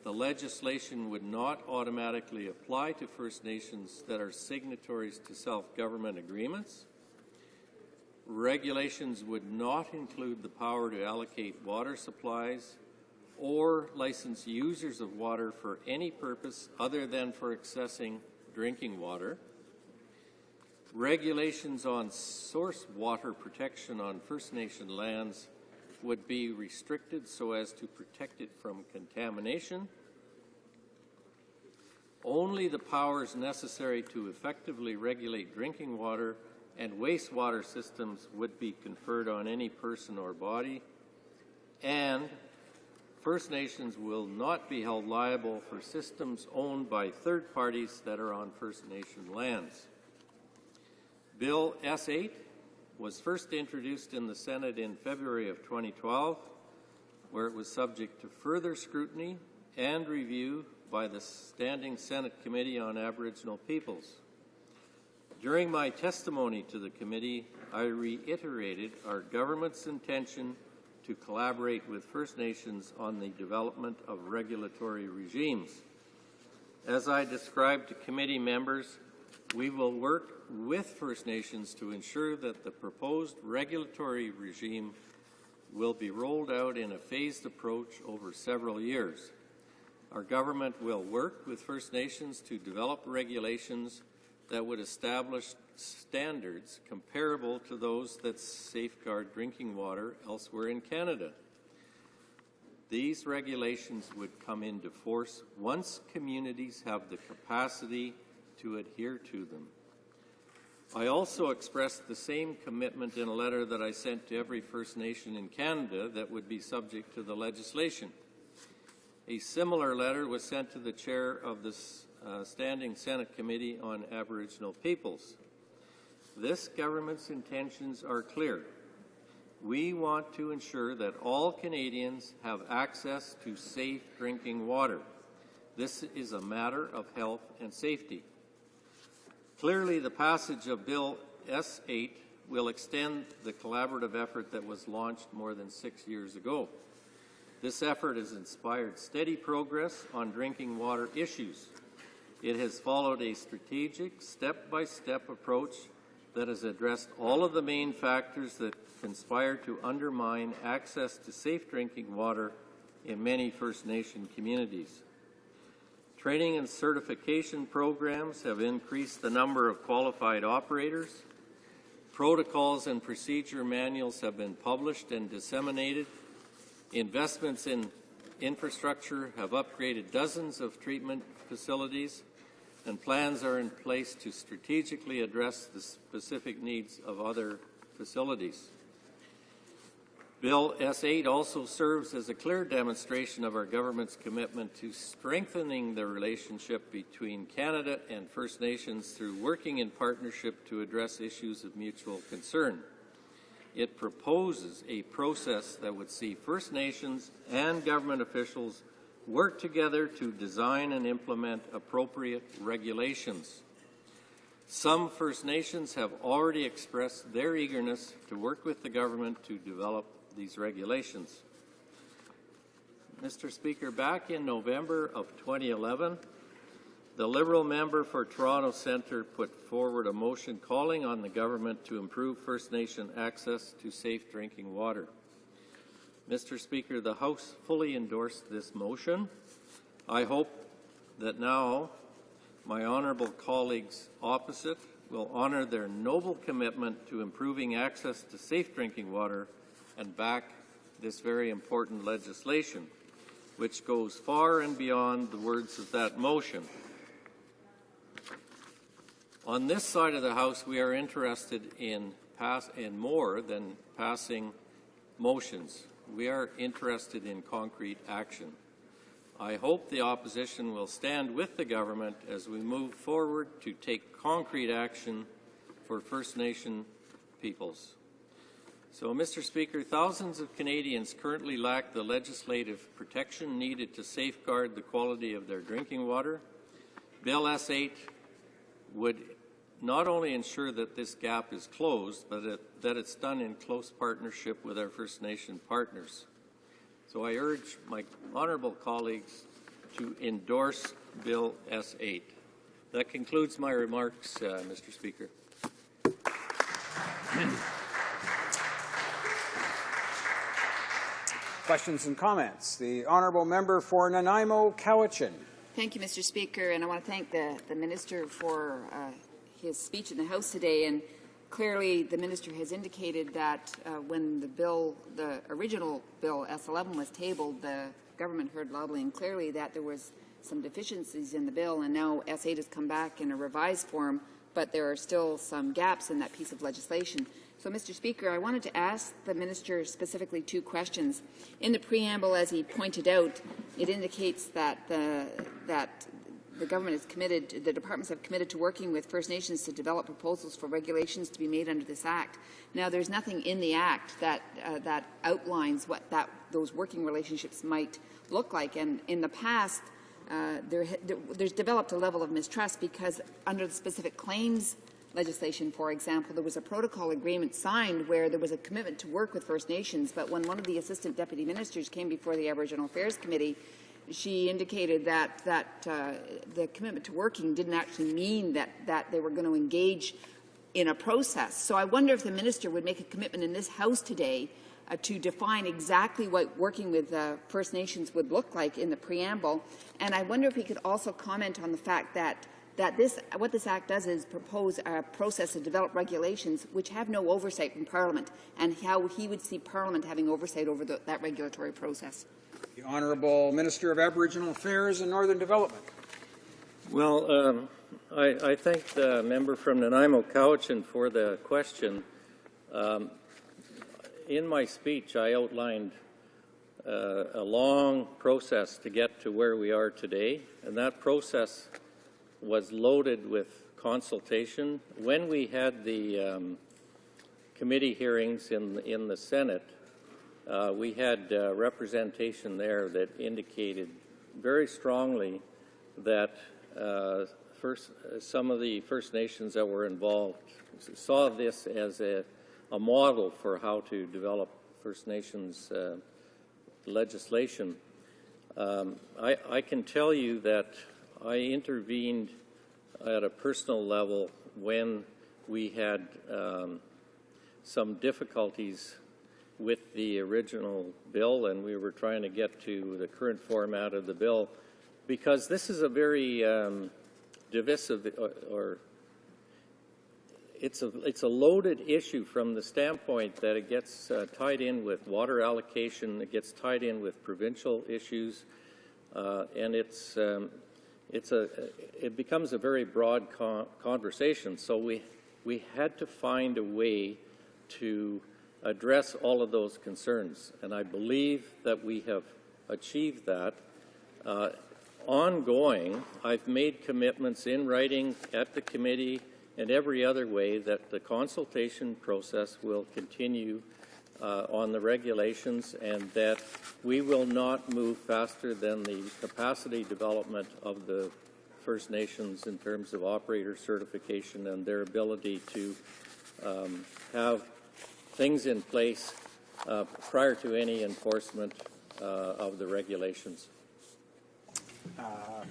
the legislation would not automatically apply to First Nations that are signatories to self-government agreements. Regulations would not include the power to allocate water supplies or license users of water for any purpose other than for accessing drinking water. Regulations on source water protection on First Nation lands would be restricted so as to protect it from contamination. Only the powers necessary to effectively regulate drinking water and wastewater systems would be conferred on any person or body, and First Nations will not be held liable for systems owned by third parties that are on First Nation lands. Bill S-8 was first introduced in the Senate in February of 2012, where it was subject to further scrutiny and review by the Standing Senate Committee on Aboriginal Peoples. During my testimony to the committee, I reiterated our government's intention to collaborate with First Nations on the development of regulatory regimes. As I described to committee members, we will work with First Nations to ensure that the proposed regulatory regime will be rolled out in a phased approach over several years. Our government will work with First Nations to develop regulations that would establish standards comparable to those that safeguard drinking water elsewhere in Canada. These regulations would come into force once communities have the capacity to adhere to them. I also expressed the same commitment in a letter that I sent to every First Nation in Canada that would be subject to the legislation. A similar letter was sent to the chair of the Standing Senate Committee on Aboriginal Peoples. This government's intentions are clear. We want to ensure that all Canadians have access to safe drinking water. This is a matter of health and safety. Clearly, the passage of Bill S8 will extend the collaborative effort that was launched more than 6 years ago. This effort has inspired steady progress on drinking water issues. It has followed a strategic, step-by-step approach that has addressed all of the main factors that conspire to undermine access to safe drinking water in many First Nation communities. Training and certification programs have increased the number of qualified operators. Protocols and procedure manuals have been published and disseminated. Investments in infrastructure have upgraded dozens of treatment facilities, and plans are in place to strategically address the specific needs of other facilities. Bill S8 also serves as a clear demonstration of our government's commitment to strengthening the relationship between Canada and First Nations through working in partnership to address issues of mutual concern. It proposes a process that would see First Nations and government officials work together to design and implement appropriate regulations. Some First Nations have already expressed their eagerness to work with the government to develop these regulations. Mr. Speaker, back in November of 2011, the Liberal member for Toronto Centre put forward a motion calling on the government to improve First Nation access to safe drinking water. Mr. Speaker, the House fully endorsed this motion. I hope that now my honourable colleagues opposite will honour their noble commitment to improving access to safe drinking water and back this very important legislation, which goes far and beyond the words of that motion. On this side of the House, we are interested in more than passing motions. We are interested in concrete action. I hope the opposition will stand with the government as we move forward to take concrete action for First Nation peoples. So, Mr. Speaker, thousands of Canadians currently lack the legislative protection needed to safeguard the quality of their drinking water. Bill S8 would not only ensure that this gap is closed, but that it's done in close partnership with our First Nation partners. So I urge my honourable colleagues to endorse Bill S8. That concludes my remarks, Mr. Speaker. Questions and comments. The honourable member for Nanaimo, Cowichan. Thank you, Mr. Speaker, and I want to thank the Minister for his speech in the House today. And clearly, the Minister has indicated that when the original Bill S11 was tabled, the government heard loudly and clearly that there was some deficiencies in the bill, and now S8 has come back in a revised form, but there are still some gaps in that piece of legislation. So, Mr. Speaker, I wanted to ask the Minister specifically two questions. In the preamble, as he pointed out, it indicates that the government is committed, the departments have committed to working with First Nations to develop proposals for regulations to be made under this Act. Now, there's nothing in the Act that outlines what those working relationships might look like. And in the past, there's developed a level of mistrust because under the specific claims legislation, for example, there was a protocol agreement signed where there was a commitment to work with First Nations, but when one of the Assistant Deputy Ministers came before the Aboriginal Affairs Committee, she indicated that the commitment to working didn't actually mean that they were going to engage in a process. So I wonder if the Minister would make a commitment in this House today to define exactly what working with First Nations would look like in the preamble. And I wonder if he could also comment on the fact that what this Act does is propose a process to develop regulations which have no oversight from Parliament, and how he would see Parliament having oversight over that regulatory process. The Honourable Minister of Aboriginal Affairs and Northern Development. Well, I thank the member from Nanaimo Cowichan for the question. In my speech, I outlined a long process to get to where we are today, and that process was loaded with consultation. When we had the committee hearings in the Senate, we had representation there that indicated very strongly that some of the First Nations that were involved saw this as a model for how to develop First Nations legislation. I can tell you that I intervened at a personal level when we had some difficulties with the original bill, and we were trying to get to the current format of the bill, because this is a very divisive, or it's a loaded issue from the standpoint that it gets tied in with water allocation, it gets tied in with provincial issues, and it becomes a very broad conversation. So we had to find a way to address all of those concerns, and I believe that we have achieved that. Ongoing, I've made commitments in writing at the committee and every other way that the consultation process will continue on the regulations, and that we will not move faster than the capacity development of the First Nations in terms of operator certification and their ability to have things in place prior to any enforcement of the regulations.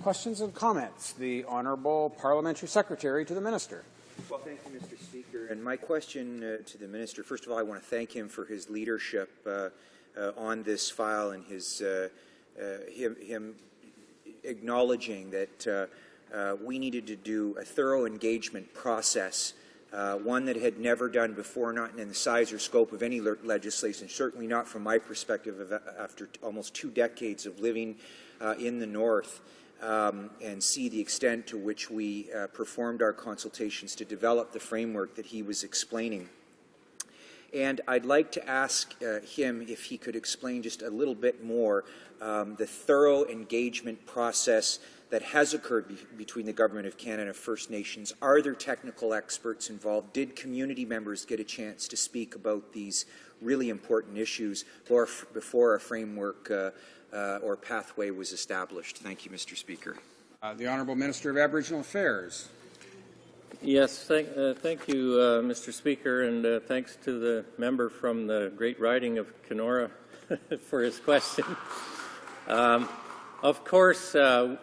Questions and comments? The Honourable Parliamentary Secretary to the Minister. Well, thank you, Mr. Speaker. And my question to the Minister, first of all, I want to thank him for his leadership on this file, and his him acknowledging that we needed to do a thorough engagement process, one that had never done before, not in the size or scope of any legislation, certainly not from my perspective after almost 2 decades of living in the North, and see the extent to which we performed our consultations to develop the framework that he was explaining. And I'd like to ask him if he could explain just a little bit more the thorough engagement process that has occurred between the Government of Canada and First Nations. Are there technical experts involved? Did community members get a chance to speak about these really important issues before a framework or pathway was established? Thank you, Mr. Speaker. The Honourable Minister of Aboriginal Affairs. Yes, thank you, Mr. Speaker, and thanks to the member from the great riding of Kenora for his question. Of course,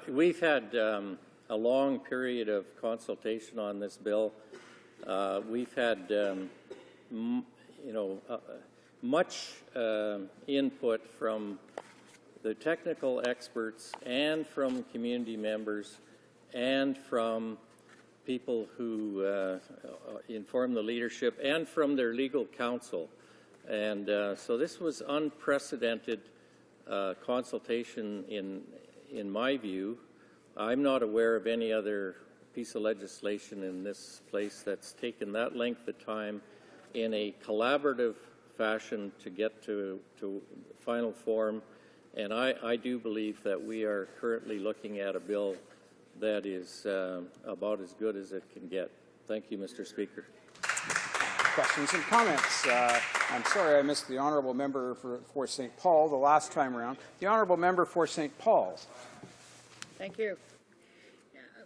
we've had a long period of consultation on this bill. We've had, much input from the technical experts and from community members and from people who inform the leadership and from their legal counsel. And so this was unprecedented consultation in my view. I'm not aware of any other piece of legislation in this place that's taken that length of time in a collaborative fashion to get to final form. And I do believe that we are currently looking at a bill that is about as good as it can get. Thank you, Mr. Speaker. Questions and comments? I'm sorry I missed the Honourable Member for St. Paul the last time around. The Honourable Member for St. Paul's. Thank you.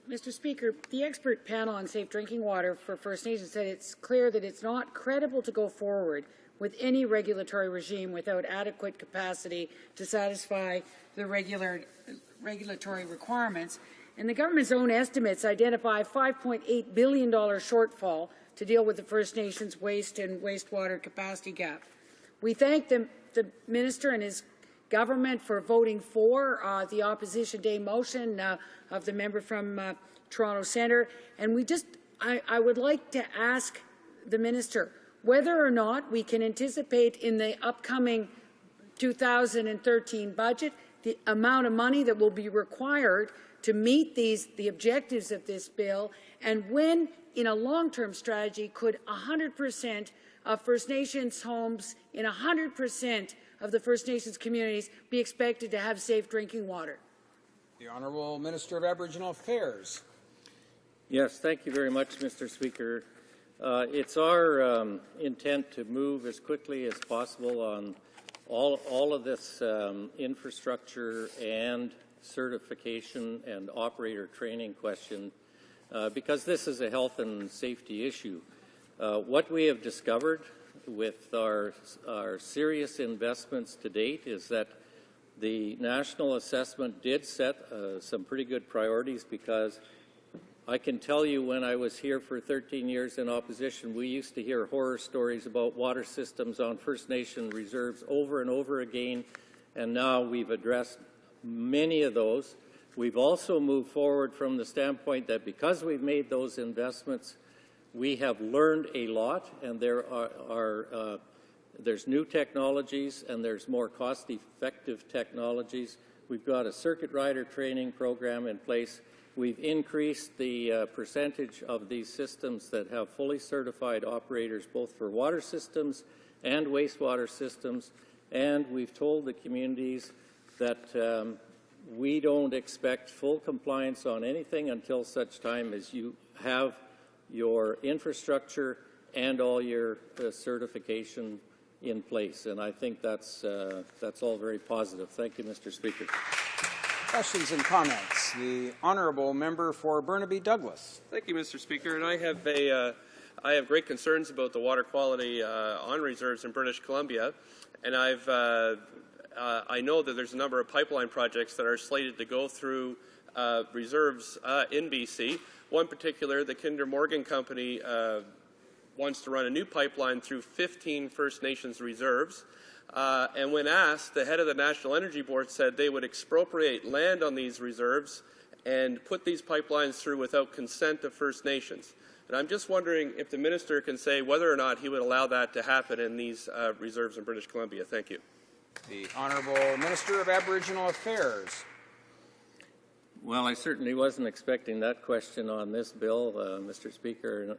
Mr. Speaker, the expert panel on safe drinking water for First Nations said it's clear that it's not credible to go forward with any regulatory regime without adequate capacity to satisfy the regulatory requirements. And the government's own estimates identify a $5.8 billion shortfall to deal with the First Nations waste and wastewater capacity gap. We thank the Minister and his government for voting for the Opposition Day motion of the member from Toronto Centre. And I would like to ask the Minister whether or not we can anticipate in the upcoming 2013 budget the amount of money that will be required to meet the objectives of this bill, and when, in a long-term strategy, could 100% of First Nations homes in 100% of the First Nations communities be expected to have safe drinking water? The Honourable Minister of Aboriginal Affairs. Yes, thank you very much, Mr. Speaker. It's our intent to move as quickly as possible on all of this infrastructure and certification and operator training question because this is a health and safety issue. What we have discovered with our serious investments to date is that the national assessment did set some pretty good priorities, because I can tell you when I was here for 13 years in opposition, we used to hear horror stories about water systems on First Nation reserves over and over again, and now we've addressed many of those. We've also moved forward from the standpoint that because we've made those investments, we have learned a lot, and there's new technologies and there's more cost-effective technologies. We've got a circuit rider training program in place. We've increased the percentage of these systems that have fully certified operators, both for water systems and wastewater systems, and we've told the communities that we don't expect full compliance on anything until such time as you have your infrastructure and all your certification in place. And I think that's all very positive. Thank you, Mr. Speaker. Questions and comments. The Honourable Member for Burnaby Douglas. Thank you, Mr. Speaker. And I have great concerns about the water quality on reserves in British Columbia, and I know that there's a number of pipeline projects that are slated to go through reserves in BC. One particular, the Kinder Morgan Company wants to run a new pipeline through 15 First Nations reserves. And when asked, the head of the National Energy Board said they would expropriate land on these reserves and put these pipelines through without consent of First Nations. And I'm just wondering if the minister can say whether or not he would allow that to happen in these reserves in British Columbia. Thank you. The Honourable Minister of Aboriginal Affairs. Well, I certainly wasn't expecting that question on this bill, Mr. Speaker.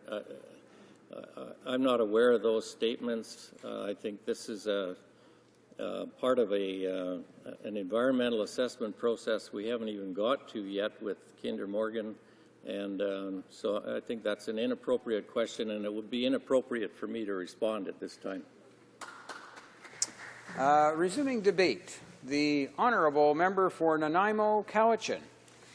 I'm not aware of those statements. I think this is part of an environmental assessment process we haven't even got to yet with Kinder Morgan, and so I think that's an inappropriate question, and it would be inappropriate for me to respond at this time. Resuming debate, the Honourable Member for Nanaimo, Cowichan.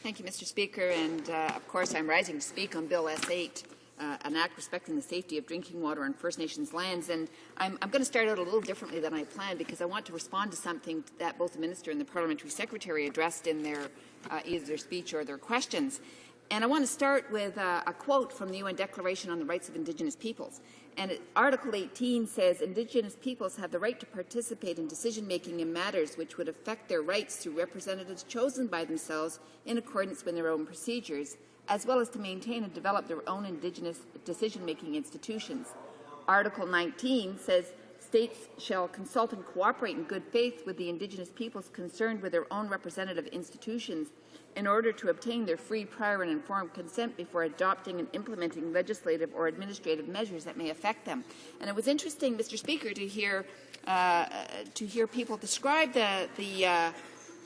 Thank you, Mr. Speaker, and of course I'm rising to speak on Bill S8, an act respecting the safety of drinking water on First Nations lands. And I'm going to start out a little differently than I planned, because I want to respond to something that both the Minister and the Parliamentary Secretary addressed in their either their speech or their questions. And I want to start with a quote from the UN Declaration on the Rights of Indigenous Peoples. And Article 18 says, Indigenous peoples have the right to participate in decision-making in matters which would affect their rights through representatives chosen by themselves in accordance with their own procedures, as well as to maintain and develop their own Indigenous decision-making institutions. Article 19 says, states shall consult and cooperate in good faith with the Indigenous peoples concerned with their own representative institutions in order to obtain their free, prior, and informed consent before adopting and implementing legislative or administrative measures that may affect them. And it was interesting, Mr. Speaker, to hear people describe the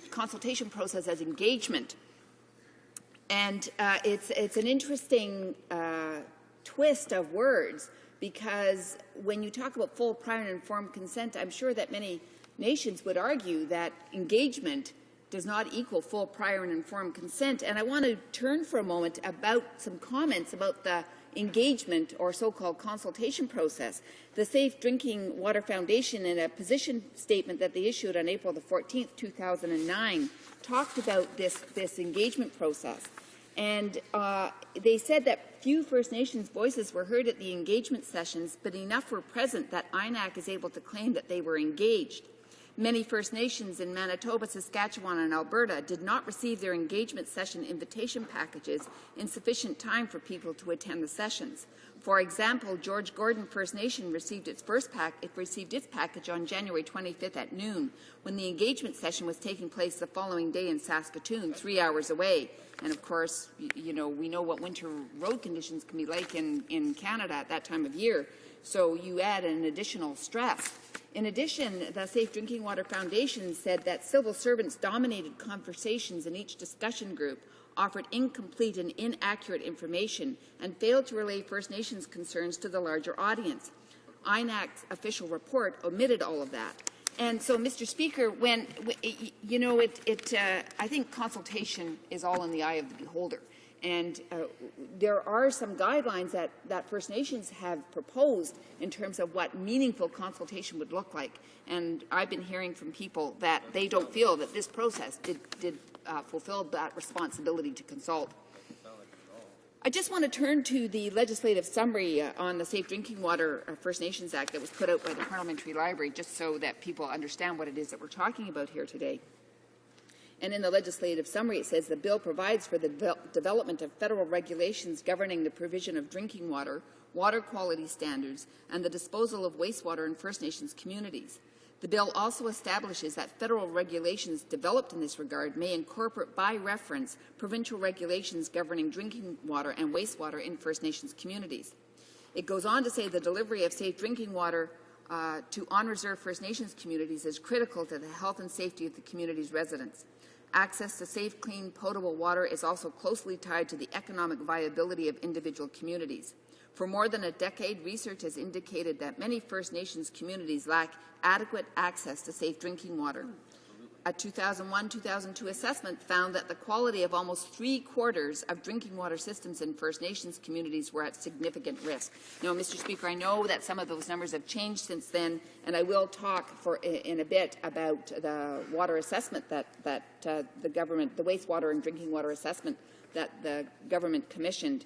consultation process as engagement. And it's an interesting twist of words, because when you talk about full, prior, and informed consent, I'm sure that many nations would argue that engagement does not equal full, prior, and informed consent. And I want to turn for a moment about some comments about the engagement or so-called consultation process. The Safe Drinking Water Foundation, in a position statement that they issued on April the 14th, 2009, talked about this engagement process. And they said that few First Nations voices were heard at the engagement sessions, but enough were present that INAC is able to claim that they were engaged. Many First Nations in Manitoba, Saskatchewan, and Alberta did not receive their engagement session invitation packages in sufficient time for people to attend the sessions. For example, George Gordon First Nation received its package on January 25th at noon, when the engagement session was taking place the following day in Saskatoon, 3 hours away. And of course, we know what winter road conditions can be like in Canada at that time of year. So you add an additional stress. In addition, the Safe Drinking Water Foundation said that civil servants dominated conversations in each discussion group, offered incomplete and inaccurate information, and failed to relay First Nations concerns to the larger audience. INAC's official report omitted all of that. And so, Mr. Speaker, I think consultation is all in the eye of the beholder. And there are some guidelines that First Nations have proposed in terms of what meaningful consultation would look like. And I've been hearing from people that they don't feel that this process did fulfill that responsibility to consult. I just want to turn to the legislative summary on the Safe Drinking Water First Nations Act that was put out by the Parliamentary Library, just so that people understand what it is that we're talking about here today. And in the legislative summary, it says the bill provides for the development of federal regulations governing the provision of drinking water, water quality standards, and the disposal of wastewater in First Nations communities. The bill also establishes that federal regulations developed in this regard may incorporate by reference provincial regulations governing drinking water and wastewater in First Nations communities. It goes on to say the delivery of safe drinking water to on-reserve First Nations communities is critical to the health and safety of the community's residents. Access to safe, clean, potable water is also closely tied to the economic viability of individual communities. For more than a decade, research has indicated that many First Nations communities lack adequate access to safe drinking water. A 2001-2002 assessment found that the quality of almost 3/4 of drinking water systems in First Nations communities were at significant risk. Now, Mr. Speaker, I know that some of those numbers have changed since then, and I will talk in a bit about the water assessment that the government, the wastewater and drinking water assessment that the government commissioned.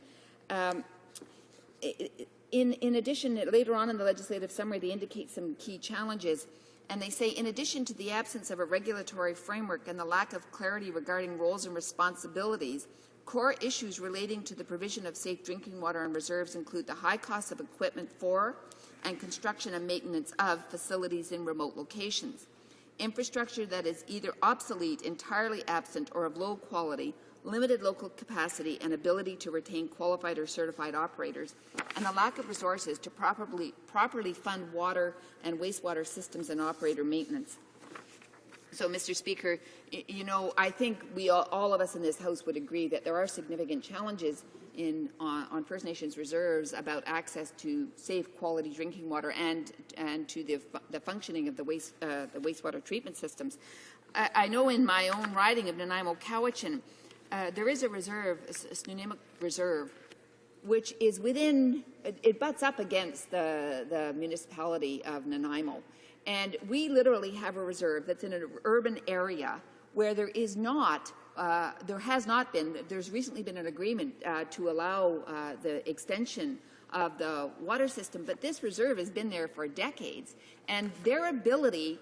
In addition, later on in the legislative summary, they indicate some key challenges. And they say, in addition to the absence of a regulatory framework and the lack of clarity regarding roles and responsibilities, core issues relating to the provision of safe drinking water and reserves include the high cost of equipment for and construction and maintenance of facilities in remote locations, infrastructure that is either obsolete, entirely absent, or of low quality, limited local capacity and ability to retain qualified or certified operators, and the lack of resources to properly fund water and wastewater systems and operator maintenance. So, Mr. Speaker, I think all of us in this House would agree that there are significant challenges on First Nations reserves about access to safe, quality drinking water and to the functioning of the wastewater treatment systems. I know in my own riding of Nanaimo-Cowichan, there is a reserve, a Snuneymuxw Reserve, which is it butts up against the municipality of Nanaimo. And we literally have a reserve that's in an urban area where there's recently been an agreement to allow the extension of the water system, but this reserve has been there for decades. And their ability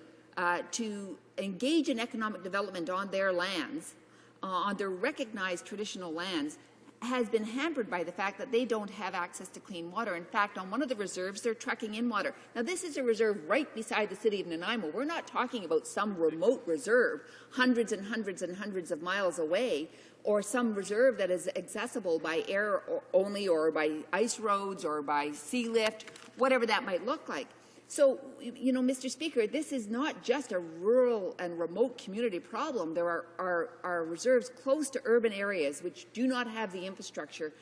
to engage in economic development on their lands, on their recognized traditional lands, has been hampered by the fact that they don't have access to clean water. In fact, on one of the reserves, they're trucking in water. Now, this is a reserve right beside the city of Nanaimo. We're not talking about some remote reserve hundreds and hundreds and hundreds of miles away, or some reserve that is accessible by air only, or by ice roads, or by sea lift, whatever that might look like. So, Mr. Speaker, this is not just a rural and remote community problem. There are reserves close to urban areas which do not have the infrastructure,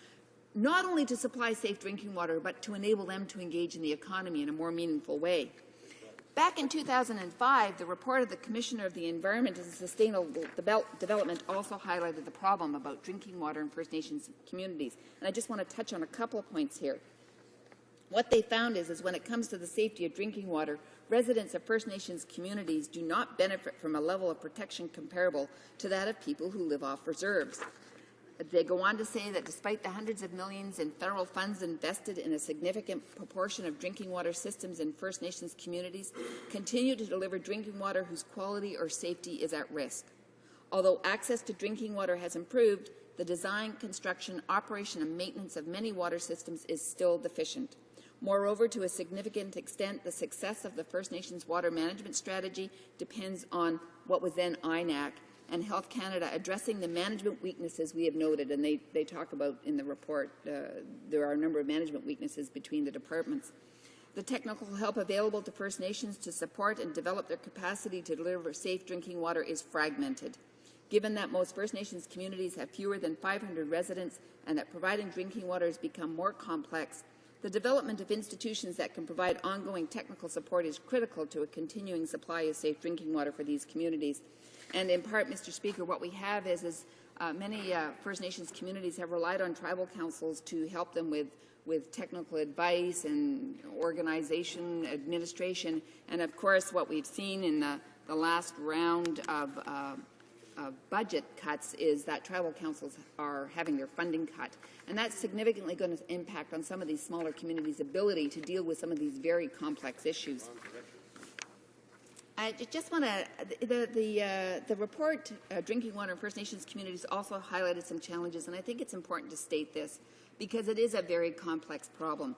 not only to supply safe drinking water, but to enable them to engage in the economy in a more meaningful way. Back in 2005, the report of the Commissioner of the Environment and Sustainable Development also highlighted the problem about drinking water in First Nations communities. And I just want to touch on a couple of points here. What they found is when it comes to the safety of drinking water, residents of First Nations communities do not benefit from a level of protection comparable to that of people who live off reserves. They go on to say that despite the hundreds of millions in federal funds invested in a significant proportion of drinking water systems in First Nations communities, continue to deliver drinking water whose quality or safety is at risk. Although access to drinking water has improved, the design, construction, operation, and maintenance of many water systems is still deficient. Moreover, to a significant extent, the success of the First Nations water management strategy depends on what was then INAC and Health Canada addressing the management weaknesses we have noted, and they talk about in the report there are a number of management weaknesses between the departments. The technical help available to First Nations to support and develop their capacity to deliver safe drinking water is fragmented. Given that most First Nations communities have fewer than 500 residents and that providing drinking water has become more complex, the development of institutions that can provide ongoing technical support is critical to a continuing supply of safe drinking water for these communities. And in part, Mr. Speaker, what we have is many First Nations communities have relied on tribal councils to help them with technical advice and organization, administration. And of course, what we've seen in the last round of budget cuts is that tribal councils are having their funding cut. And that's significantly going to impact on some of these smaller communities' ability to deal with some of these very complex issues. I just want to, the report, Drinking Water in First Nations Communities, also highlighted some challenges, and I think it's important to state this because it is a very complex problem.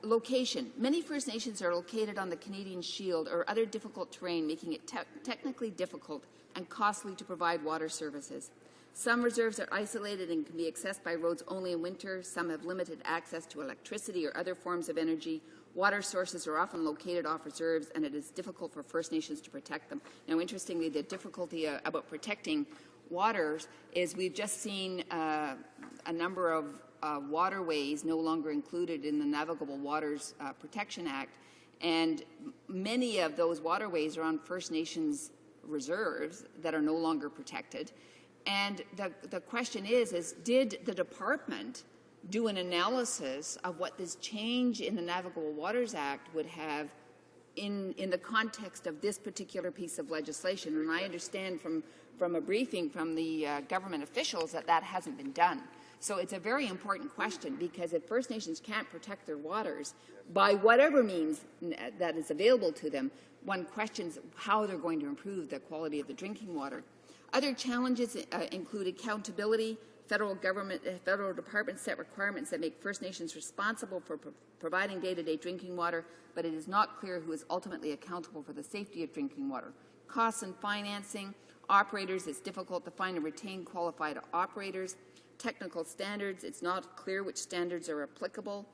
Location. Many First Nations are located on the Canadian Shield or other difficult terrain, making it technically difficult and costly to provide water services. Some reserves are isolated and can be accessed by roads only in winter. Some have limited access to electricity or other forms of energy. Water sources are often located off reserves, and it is difficult for First Nations to protect them. Now, interestingly, the difficulty about protecting waters is we've just seen a number of waterways no longer included in the Navigable Waters Protection Act, and many of those waterways are on First Nations reserves that are no longer protected. And the question is did the department do an analysis of what this change in the Navigable Waters Act would have in the context of this particular piece of legislation? And I understand from a briefing from the government officials that hasn't been done. So it's a very important question, because if First Nations can't protect their waters by whatever means that is available to them, one questions how they're going to improve the quality of the drinking water. Other challenges include accountability. Federal departments set requirements that make First Nations responsible for providing day-to-day drinking water, but it is not clear who is ultimately accountable for the safety of drinking water. Costs and financing. Operators, it's difficult to find and retain qualified operators. Technical standards, it's not clear which standards are applicable.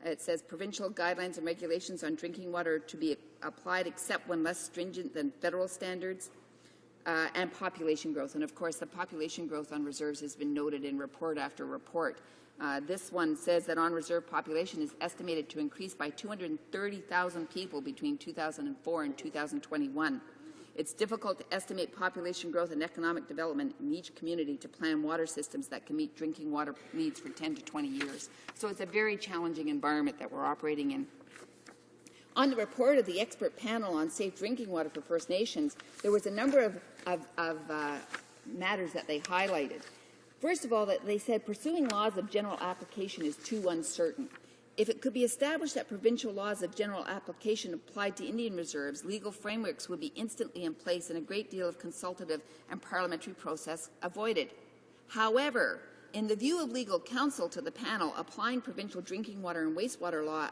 It says provincial guidelines and regulations on drinking water are to be applied except when less stringent than federal standards. And population growth. And of course, the population growth on reserves has been noted in report after report. This one says that on-reserve population is estimated to increase by 230,000 people between 2004 and 2021. It's difficult to estimate population growth and economic development in each community to plan water systems that can meet drinking water needs for 10 to 20 years. So it's a very challenging environment that we're operating in. On the report of the expert panel on safe drinking water for First Nations, there was a number of matters that they highlighted. First of all, that they said pursuing laws of general application is too uncertain. If it could be established that provincial laws of general application applied to Indian reserves, legal frameworks would be instantly in place and a great deal of consultative and parliamentary process avoided. However, in the view of legal counsel to the panel, applying provincial drinking water and wastewater law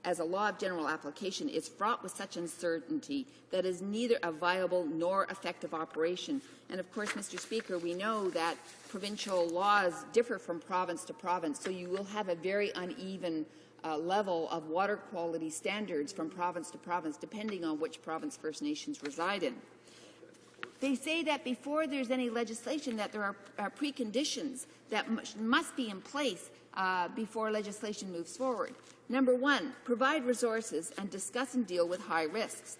as a law of general application is fraught with such uncertainty that is neither a viable nor effective operation. And of course, Mr. Speaker, we know that provincial laws differ from province to province, so you will have a very uneven level of water quality standards from province to province, depending on which province First Nations reside in. They say that before there's any legislation that there are preconditions that must be in place before legislation moves forward. Number one, provide resources and discuss and deal with high risks.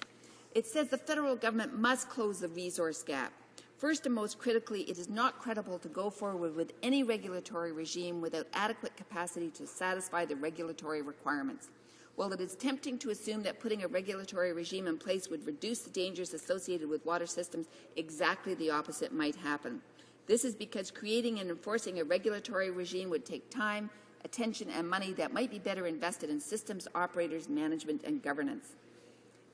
It says the federal government must close the resource gap. First and most critically, it is not credible to go forward with any regulatory regime without adequate capacity to satisfy the regulatory requirements. While it is tempting to assume that putting a regulatory regime in place would reduce the dangers associated with water systems, exactly the opposite might happen. This is because creating and enforcing a regulatory regime would take time, attention, and money that might be better invested in systems, operators, management, and governance.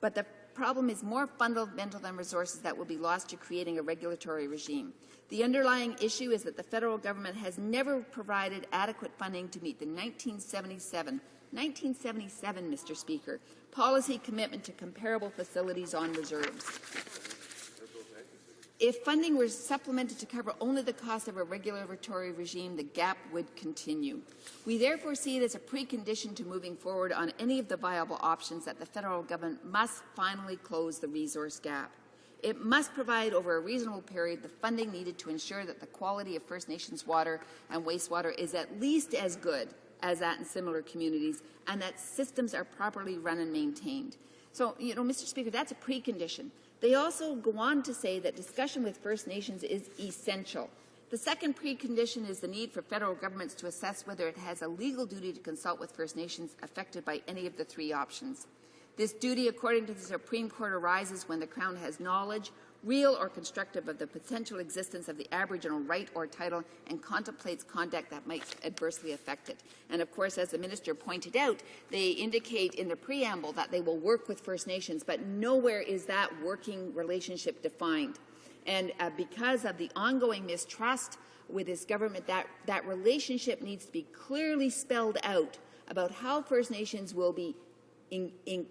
But the problem is more fundamental than resources that will be lost to creating a regulatory regime. The underlying issue is that the federal government has never provided adequate funding to meet the 1977, Mr. Speaker, policy commitment to comparable facilities on reserves. If funding were supplemented to cover only the cost of a regulatory regime, the gap would continue. We therefore see it as a precondition to moving forward on any of the viable options that the federal government must finally close the resource gap. It must provide over a reasonable period the funding needed to ensure that the quality of First Nations water and wastewater is at least as good as that in similar communities, and that systems are properly run and maintained. So, Mr. Speaker, that's a precondition. They also go on to say that discussion with First Nations is essential. The second precondition is the need for federal governments to assess whether it has a legal duty to consult with First Nations affected by any of the three options. This duty, according to the Supreme Court, arises when the Crown has knowledge, real or constructive, of the potential existence of the Aboriginal right or title and contemplates conduct that might adversely affect it. And of course, as the Minister pointed out, they indicate in the preamble that they will work with First Nations, but nowhere is that working relationship defined. And because of the ongoing mistrust with this government, that relationship needs to be clearly spelled out about how First Nations will be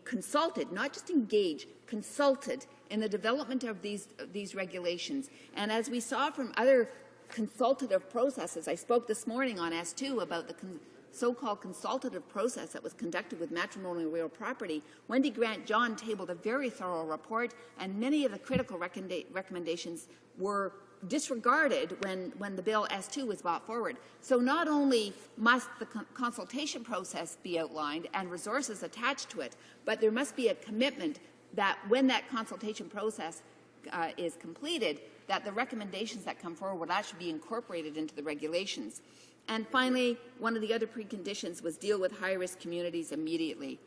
consulted, not just engaged, consulted in the development of these regulations. And as we saw from other consultative processes, I spoke this morning on S2 about the so-called consultative process that was conducted with matrimonial real property. Wendy Grant John tabled a very thorough report, and many of the critical recommendations were disregarded when the bill S2 was brought forward. So not only must the consultation process be outlined and resources attached to it, but there must be a commitment that when that consultation process is completed, that the recommendations that come forward will actually be incorporated into the regulations. And finally, one of the other preconditions was deal with high-risk communities immediately.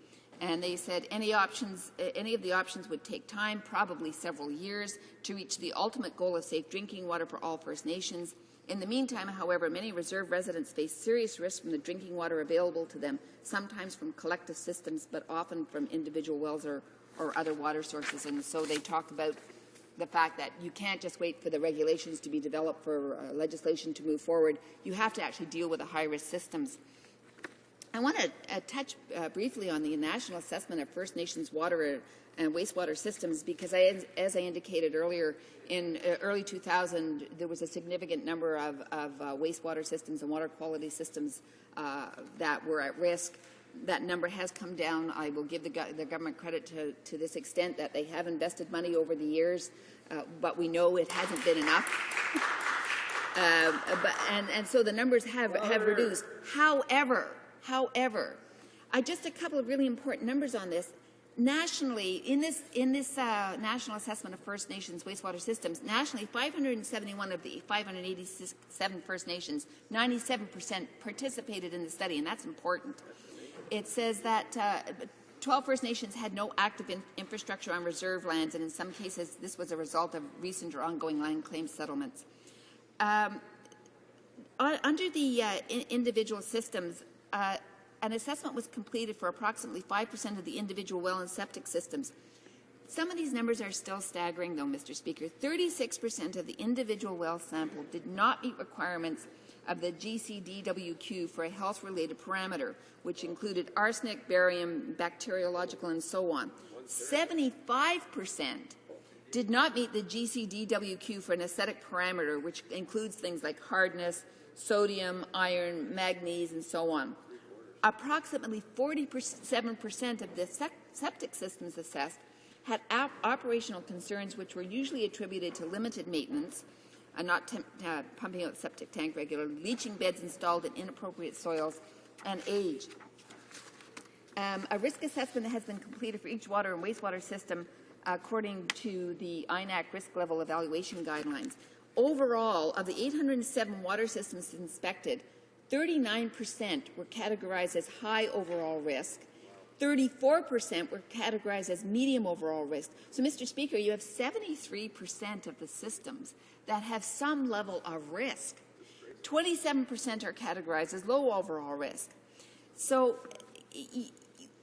And they said any of the options would take time, probably several years, to reach the ultimate goal of safe drinking water for all First Nations. In the meantime, however, many reserve residents face serious risks from the drinking water available to them, sometimes from collective systems, but often from individual wells or other water sources. And so they talked about the fact that you can't just wait for the regulations to be developed for legislation to move forward. You have to actually deal with the high-risk systems. I want to touch briefly on the National Assessment of First Nations Water and Wastewater Systems because, as I indicated earlier, in early 2000, there was a significant number of wastewater systems and water quality systems that were at risk. That number has come down. I will give the government credit to this extent that they have invested money over the years, but we know it hasn't been enough. And so the numbers have reduced. However, just a couple of really important numbers on this. Nationally, in this National Assessment of First Nations Wastewater Systems, nationally, 571 of the 587 First Nations, 97% participated in the study, and that's important. It says that 12 First Nations had no active infrastructure on reserve lands, and in some cases, this was a result of recent or ongoing land claim settlements. Under the individual systems, an assessment was completed for approximately 5% of the individual well and septic systems. Some of these numbers are still staggering, though, Mr. Speaker. 36% of the individual well sample did not meet requirements of the GCDWQ for a health-related parameter, which included arsenic, barium, bacteriological, and so on. 75% did not meet the GCDWQ for an aesthetic parameter, which includes things like hardness, sodium, iron, manganese, and so on. Approximately 47% of the septic systems assessed had operational concerns which were usually attributed to limited maintenance, not pumping out the septic tank regularly, leaching beds installed in inappropriate soils, and age. A risk assessment has been completed for each water and wastewater system according to the INAC risk level evaluation guidelines. Overall, of the 807 water systems inspected, 39% were categorized as high overall risk, 34% were categorized as medium overall risk. So, Mr. Speaker, you have 73% of the systems that have some level of risk. 27% are categorized as low overall risk. So,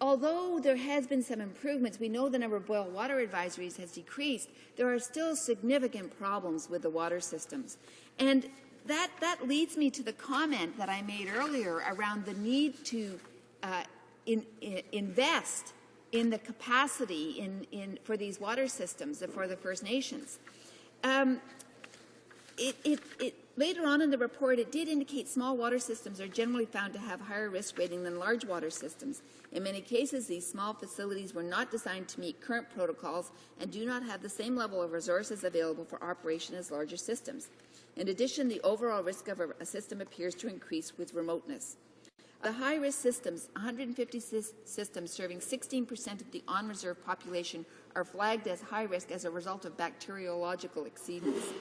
although there has been some improvements, we know the number of boil water advisories has decreased, there are still significant problems with the water systems. And that leads me to the comment that I made earlier around the need to invest in the capacity for these water systems for the First Nations. Later on in the report, it did indicate small water systems are generally found to have higher risk rating than large water systems. In many cases, these small facilities were not designed to meet current protocols and do not have the same level of resources available for operation as larger systems. In addition, the overall risk of a system appears to increase with remoteness. The high-risk systems, 150 systems serving 16% of the on-reserve population, are flagged as high risk as a result of bacteriological exceedance.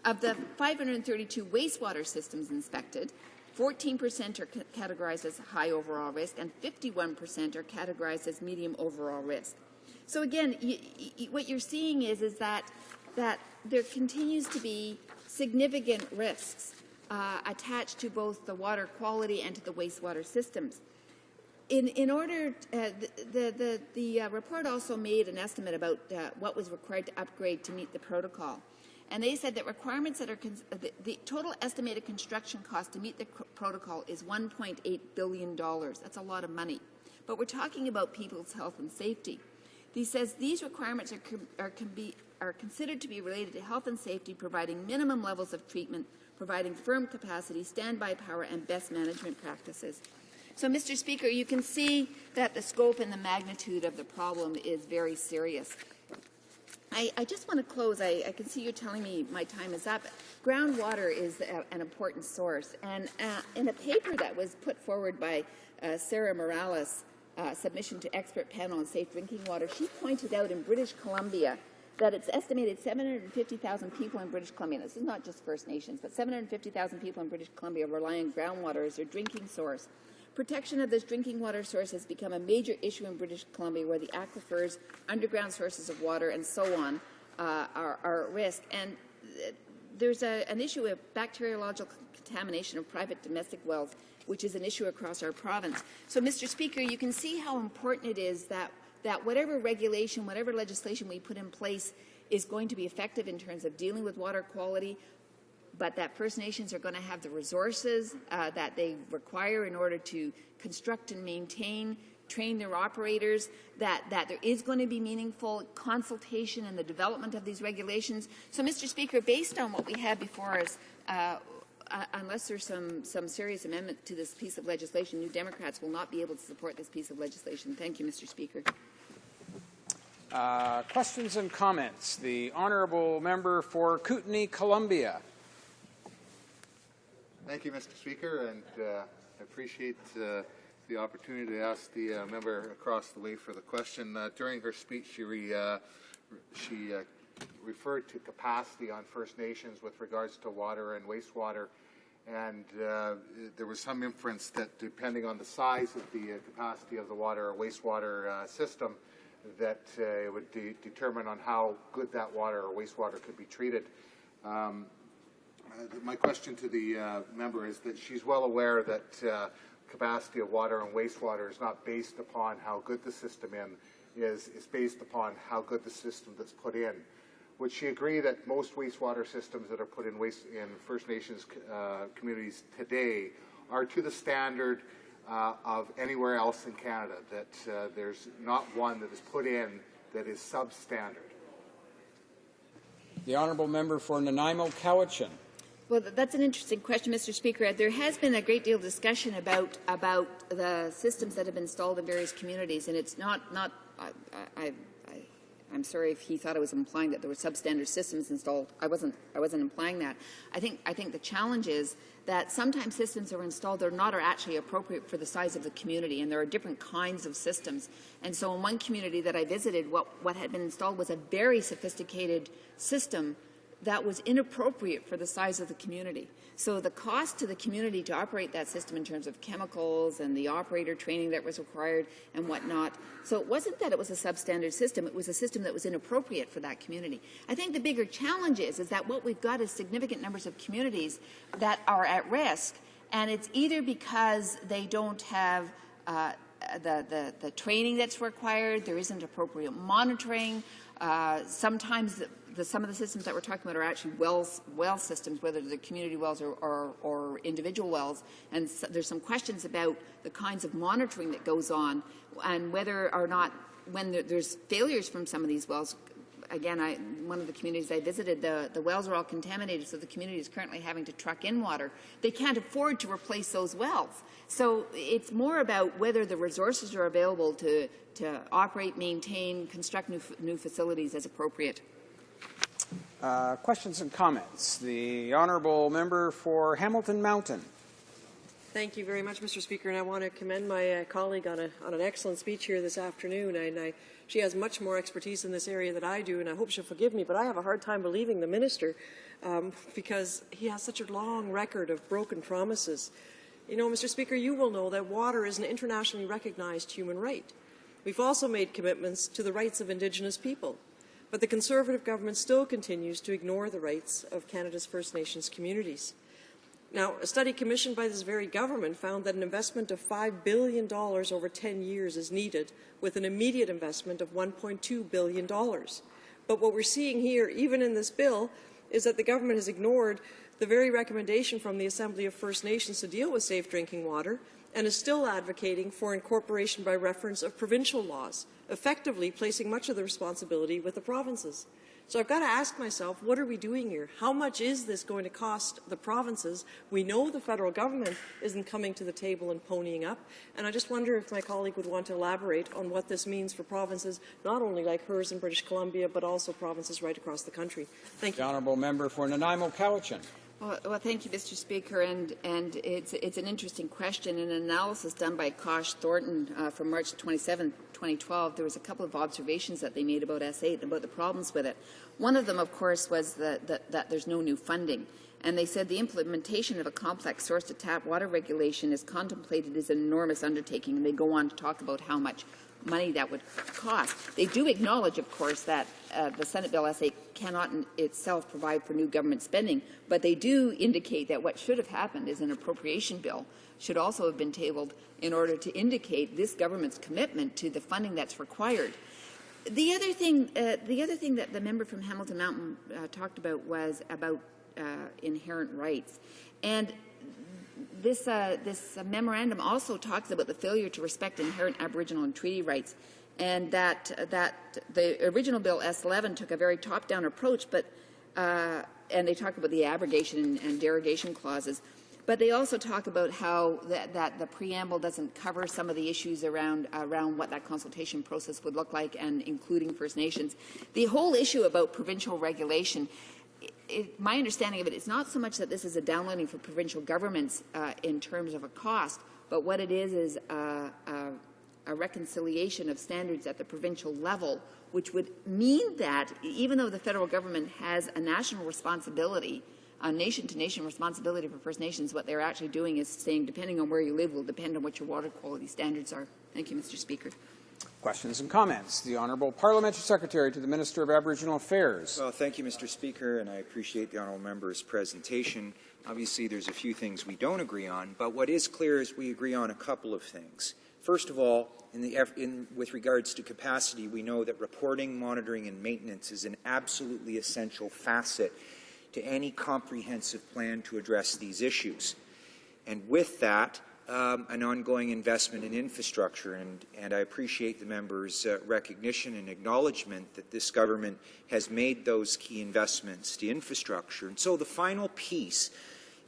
Of the 532 wastewater systems inspected, 14% are categorized as high overall risk and 51% are categorized as medium overall risk. So again, what you're seeing is that there continues to be significant risks attached to both the water quality and to the wastewater systems. In order, the report also made an estimate about what was required to upgrade to meet the protocol. And they said that requirements that are, the total estimated construction cost to meet the protocol is $1.8 billion. That's a lot of money. But we're talking about people's health and safety. He says these requirements are considered to be related to health and safety, providing minimum levels of treatment, providing firm capacity, standby power, and best management practices. So, Mr. Speaker, you can see that the scope and the magnitude of the problem is very serious. I just want to close. I can see you're telling me my time is up. Groundwater is an important source. And in a paper that was put forward by Sarah Morales, submission to expert panel on safe drinking water, she pointed out in British Columbia that it's estimated 750,000 people in British Columbia, this is not just First Nations, but 750,000 people in British Columbia rely on groundwater as their drinking source. Protection of this drinking water source has become a major issue in British Columbia, where the aquifers, underground sources of water, and so on are at risk. And there's an issue of bacteriological contamination of private domestic wells, which is an issue across our province. So, Mr. Speaker, you can see how important it is that whatever regulation, whatever legislation we put in place is going to be effective in terms of dealing with water quality, but that First Nations are going to have the resources that they require in order to construct and maintain, train their operators, that there is going to be meaningful consultation in the development of these regulations. So, Mr. Speaker, based on what we have before us, unless there's some serious amendment to this piece of legislation, New Democrats will not be able to support this piece of legislation. Thank you, Mr. Speaker. Questions and comments. The honourable member for Kootenay, Columbia. Thank you, Mr. Speaker, and I appreciate the opportunity to ask the member across the way for the question. During her speech, she referred to capacity on First Nations with regards to water and wastewater, and there was some inference that depending on the size of the capacity of the water or wastewater system, that it would determine on how good that water or wastewater could be treated. My question to the member is that she's well aware that capacity of water and wastewater is not based upon how good the system is, it's based upon how good the system that's put in. Would she agree that most wastewater systems that are put in First Nations communities today are to the standard of anywhere else in Canada, that there's not one that is put in that is substandard? The honourable member for Nanaimo, Cowichan. Well, that's an interesting question, Mr. Speaker. There has been a great deal of discussion about the systems that have been installed in various communities, and it's not I'm sorry if he thought I was implying that there were substandard systems installed. I wasn't implying that. I think the challenge is that sometimes systems that are installed are actually appropriate for the size of the community, and there are different kinds of systems. And so in one community that I visited, what had been installed was a very sophisticated system that was inappropriate for the size of the community. So the cost to the community to operate that system in terms of chemicals and the operator training that was required and whatnot. So it wasn't that it was a substandard system, it was a system that was inappropriate for that community. I think the bigger challenge is that what we've got is significant numbers of communities that are at risk, and it's either because they don't have the training that's required, there isn't appropriate monitoring. Sometimes some of the systems that we're talking about are actually well systems, whether they're community wells or individual wells. And so there's some questions about the kinds of monitoring that goes on and whether or not, when there's failures from some of these wells. Again, one of the communities I visited, the wells are all contaminated, so the community is currently having to truck in water. They can't afford to replace those wells. So it's more about whether the resources are available to operate, maintain, construct new facilities as appropriate. Questions and comments. The honourable member for Hamilton Mountain. Thank you very much, Mr. Speaker, and I want to commend my colleague on an excellent speech here this afternoon. And she has much more expertise in this area than I do, and I hope she'll forgive me, but I have a hard time believing the minister because he has such a long record of broken promises. You know, Mr. Speaker, you will know that water is an internationally recognized human right. We've also made commitments to the rights of Indigenous people, but the Conservative government still continues to ignore the rights of Canada's First Nations communities. Now, a study commissioned by this very government found that an investment of $5 billion over 10 years is needed, with an immediate investment of $1.2 billion. But what we're seeing here, even in this bill, is that the government has ignored the very recommendation from the Assembly of First Nations to deal with safe drinking water and is still advocating for incorporation by reference of provincial laws, effectively placing much of the responsibility with the provinces. So I've got to ask myself, what are we doing here? How much is this going to cost the provinces? We know the federal government isn't coming to the table and ponying up, and I just wonder if my colleague would want to elaborate on what this means for provinces, not only like hers in British Columbia, but also provinces right across the country. Thank you. The honourable member for Nanaimo Cowichan. Well, thank you, Mr. Speaker, and it's an interesting question. In an analysis done by Kosh Thornton from March 27, 2012, there was a couple of observations that they made about S8 and about the problems with it. One of them, of course, was that there's no new funding. And they said the implementation of a complex source-to-tap water regulation is contemplated as an enormous undertaking, and they go on to talk about how much money that would cost. They do acknowledge, of course, that the Senate Bill S8 cannot in itself provide for new government spending, but they do indicate that what should have happened is an appropriation bill should also have been tabled in order to indicate this government's commitment to the funding that's required. The other thing that the member from Hamilton Mountain talked about was about inherent rights. And this memorandum also talks about the failure to respect inherent Aboriginal and treaty rights, and that the original bill S11 took a very top-down approach, but and they talk about the abrogation and derogation clauses. But they also talk about how that the preamble doesn't cover some of the issues around what that consultation process would look like, and including First Nations. The whole issue about provincial regulation, my understanding of it is not so much that this is a downloading for provincial governments in terms of a cost, but what it is a reconciliation of standards at the provincial level, which would mean that even though the federal government has a national responsibility, a nation-to-nation responsibility for First Nations, what they're actually doing is saying, depending on where you live will depend on what your water quality standards are. Thank you, Mr. Speaker. Questions and comments. The Honourable Parliamentary Secretary to the Minister of Aboriginal Affairs. Well, thank you, Mr. Speaker, and I appreciate the Honourable Member's presentation. Obviously, there's a few things we don't agree on, but what is clear is we agree on a couple of things. First of all, with regards to capacity, we know that reporting, monitoring, and maintenance is an absolutely essential facet to any comprehensive plan to address these issues. And with that, an ongoing investment in infrastructure, and I appreciate the member's recognition and acknowledgement that this government has made those key investments to infrastructure. And so the final piece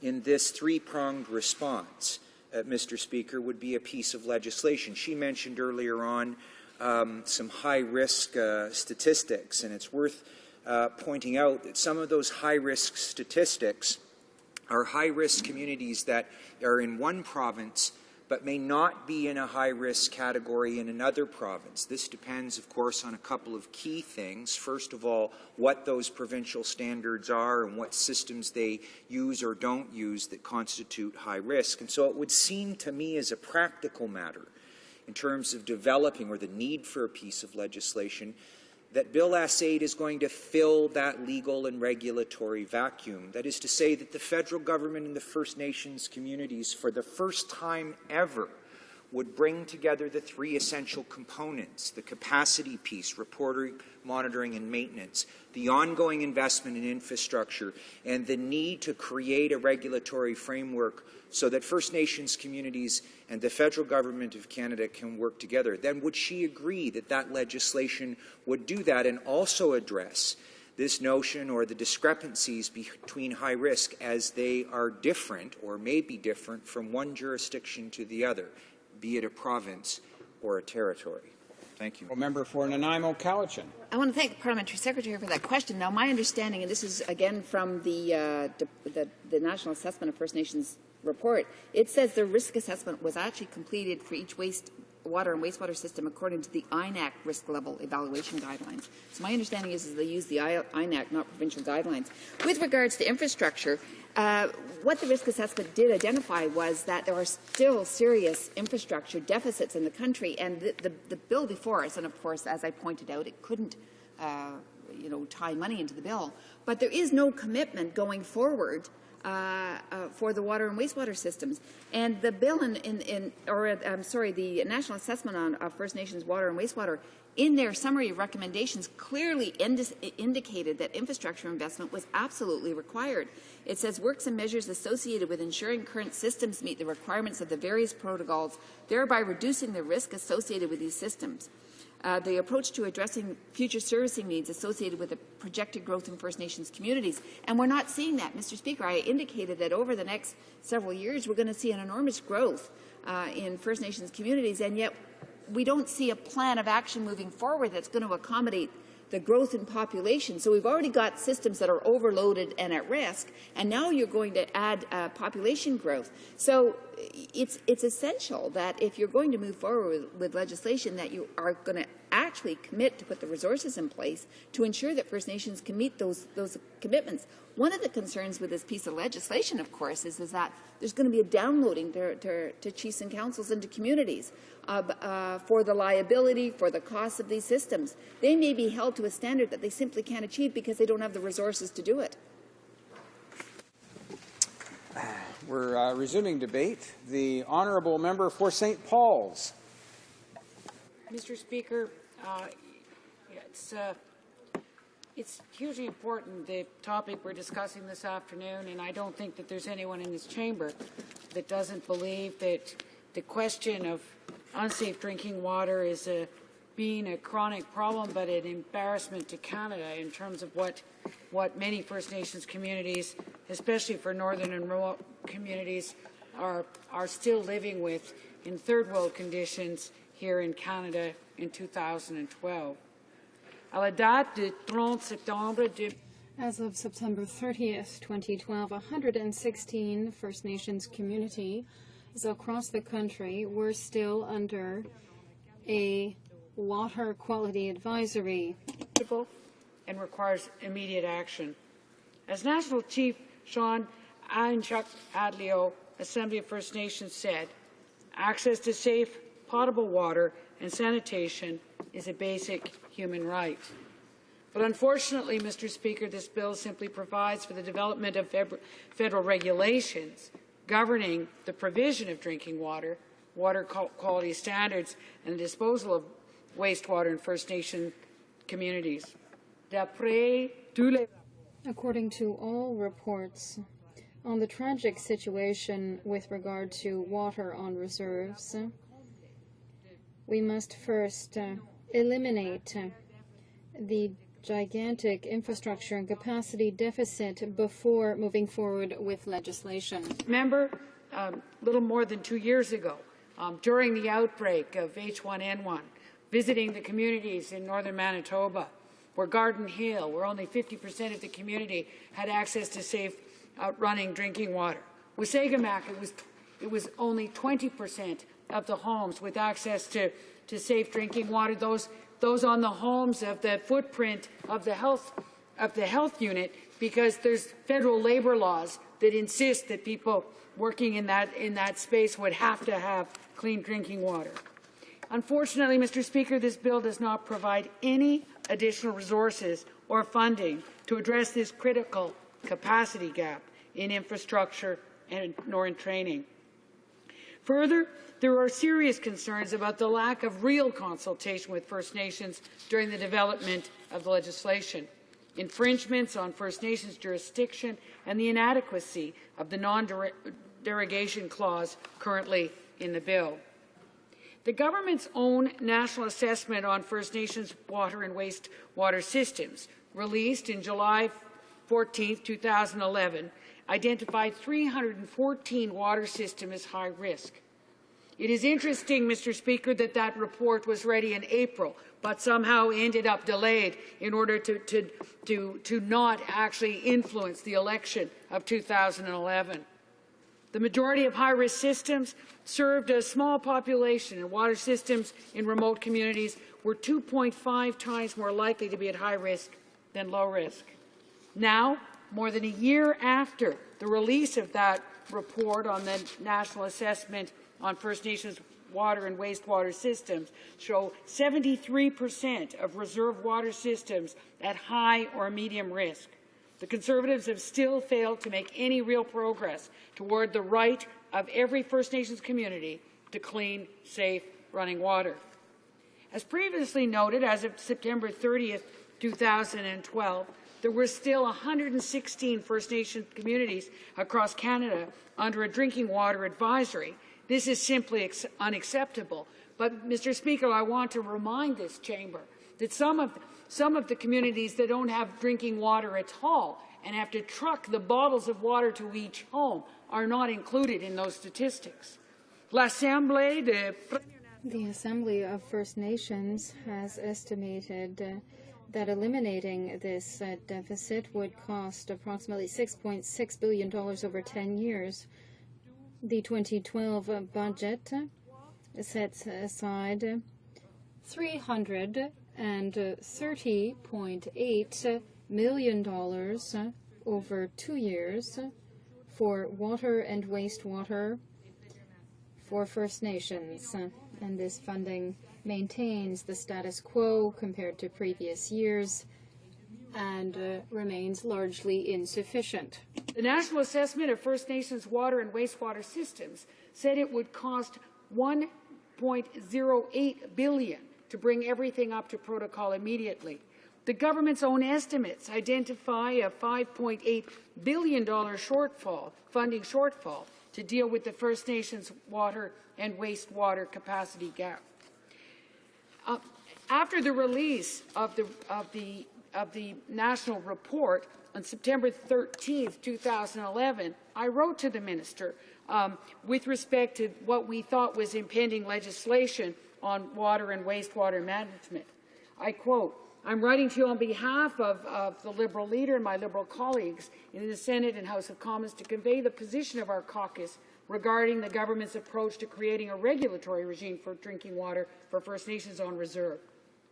in this three-pronged response, Mr. Speaker, would be a piece of legislation. She mentioned earlier on some high-risk statistics, and it's worth pointing out that some of those high-risk statistics are high-risk communities that are in one province but may not be in a high-risk category in another province. This depends, of course, on a couple of key things. First of all, what those provincial standards are and what systems they use or don't use that constitute high risk. And so it would seem to me as a practical matter, in terms of developing or the need for a piece of legislation, that Bill S-8 is going to fill that legal and regulatory vacuum. That is to say that the federal government and the First Nations communities, for the first time ever, would bring together the three essential components: the capacity piece, reporting, monitoring, and maintenance, the ongoing investment in infrastructure, and the need to create a regulatory framework so that First Nations communities and the federal government of Canada can work together. Then would she agree that that legislation would do that and also address this notion or the discrepancies between high risk as they are different or may be different from one jurisdiction to the other, be it a province or a territory? Thank you. Member for Nanaimo, Cowichan. I want to thank the Parliamentary Secretary for that question. Now, my understanding, and this is again from the National Assessment of First Nations report, it says the risk assessment was actually completed for each water and wastewater system according to the INAC risk level evaluation guidelines. So my understanding is they use the INAC, not provincial guidelines. With regards to infrastructure, what the risk assessment did identify was that there are still serious infrastructure deficits in the country, and the bill before us, and of course, as I pointed out, it couldn't tie money into the bill, but there is no commitment going forward for the water and wastewater systems. And the bill the National Assessment on First Nations Water and Wastewater, in their summary of recommendations, clearly indicated that infrastructure investment was absolutely required. It says works and measures associated with ensuring current systems meet the requirements of the various protocols, thereby reducing the risk associated with these systems. The approach to addressing future servicing needs associated with the projected growth in First Nations communities. And we're not seeing that, Mr. Speaker. I indicated that over the next several years we're going to see an enormous growth in First Nations communities, and yet we don't see a plan of action moving forward that's going to accommodate the growth in population. So we've already got systems that are overloaded and at risk, and now you're going to add population growth. So it's essential that if you're going to move forward with legislation, that you are going to actually commit to put the resources in place to ensure that First Nations can meet those commitments. One of the concerns with this piece of legislation, of course, is that there's going to be a downloading to chiefs and councils and to communities for the liability, for the cost of these systems. They may be held to a standard that they simply can't achieve because they don't have the resources to do it. We're resuming debate. The honourable member for St. Paul's. Mr. Speaker, it's hugely important, the topic we're discussing this afternoon, and I don't think that there's anyone in this chamber that doesn't believe that the question of unsafe drinking water is being a chronic problem, but an embarrassment to Canada in terms of what many First Nations communities, especially for northern and rural communities, are still living with in third world conditions here in Canada in 2012. As of September 30th, 2012, 116 First Nations communities across the country were still under a water quality advisory and requires immediate action. As National Chief Sean Anchuk Adlio, Assembly of First Nations, said, access to safe, potable water and sanitation is a basic human right. But unfortunately, Mr. Speaker, this bill simply provides for the development of federal regulations governing the provision of drinking water, water quality standards, and the disposal of wastewater in First Nation communities. According to all reports on the tragic situation with regard to water on reserves, we must first eliminate the gigantic infrastructure and capacity deficit before moving forward with legislation. Remember, little more than 2 years ago, during the outbreak of H1N1, visiting the communities in northern Manitoba, where Garden Hill, where only 50% of the community had access to safe running drinking water. With Sagamak, it was it was only 20% of the homes with access to safe drinking water. Those on the homes of the footprint of the health unit, because there's federal labor laws that insist that people working in that space would have to have clean drinking water. Unfortunately, Mr. Speaker, this bill does not provide any additional resources or funding to address this critical capacity gap in infrastructure nor in training. Further, there are serious concerns about the lack of real consultation with First Nations during the development of the legislation, infringements on First Nations jurisdiction, and the inadequacy of the non-derogation clause currently in the bill. The government's own National Assessment on First Nations water and wastewater systems, released in July 14, 2011, identified 314 water systems as high risk. It is interesting, Mr. Speaker, that report was ready in April, but somehow ended up delayed in order to not actually influence the election of 2011. The majority of high-risk systems served a small population, and water systems in remote communities were 2.5 times more likely to be at high risk than low risk. Now, more than a year after the release of that report on the National Assessment on First Nations water and wastewater systems, show 73% of reserve water systems at high or medium risk. The Conservatives have still failed to make any real progress toward the right of every First Nations community to clean, safe, running water. As previously noted, as of September 30th, 2012, there were still 116 First Nations communities across Canada under a drinking water advisory. This is simply unacceptable. But, Mr. Speaker, I want to remind this chamber that some of the communities that don't have drinking water at all and have to truck the bottles of water to each home are not included in those statistics. The Assembly of First Nations has estimated that eliminating this deficit would cost approximately $6.6 billion over 10 years. The 2012 budget sets aside $330.8 million over 2 years for water and wastewater for First Nations, and this funding maintains the status quo compared to previous years and remains largely insufficient. The National Assessment of First Nations water and wastewater systems said it would cost $1.08 billion to bring everything up to protocol immediately. The government's own estimates identify a $5.8 billion funding shortfall to deal with the First Nations water and wastewater capacity gap. After the release of the national report on September 13, 2011, I wrote to the minister with respect to what we thought was impending legislation on water and wastewater management. I quote, "I'm writing to you on behalf of the Liberal leader and my Liberal colleagues in the Senate and House of Commons to convey the position of our caucus regarding the government's approach to creating a regulatory regime for drinking water for First Nations on reserve.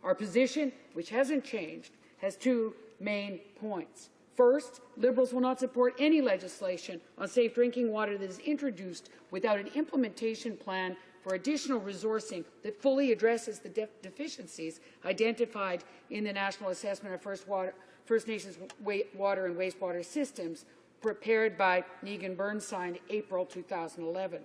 Our position, which hasn't changed, has two main points. First, Liberals will not support any legislation on safe drinking water that is introduced without an implementation plan for additional resourcing that fully addresses the deficiencies identified in the National Assessment of First Nations water and wastewater systems prepared by Negan Burnside in April 2011.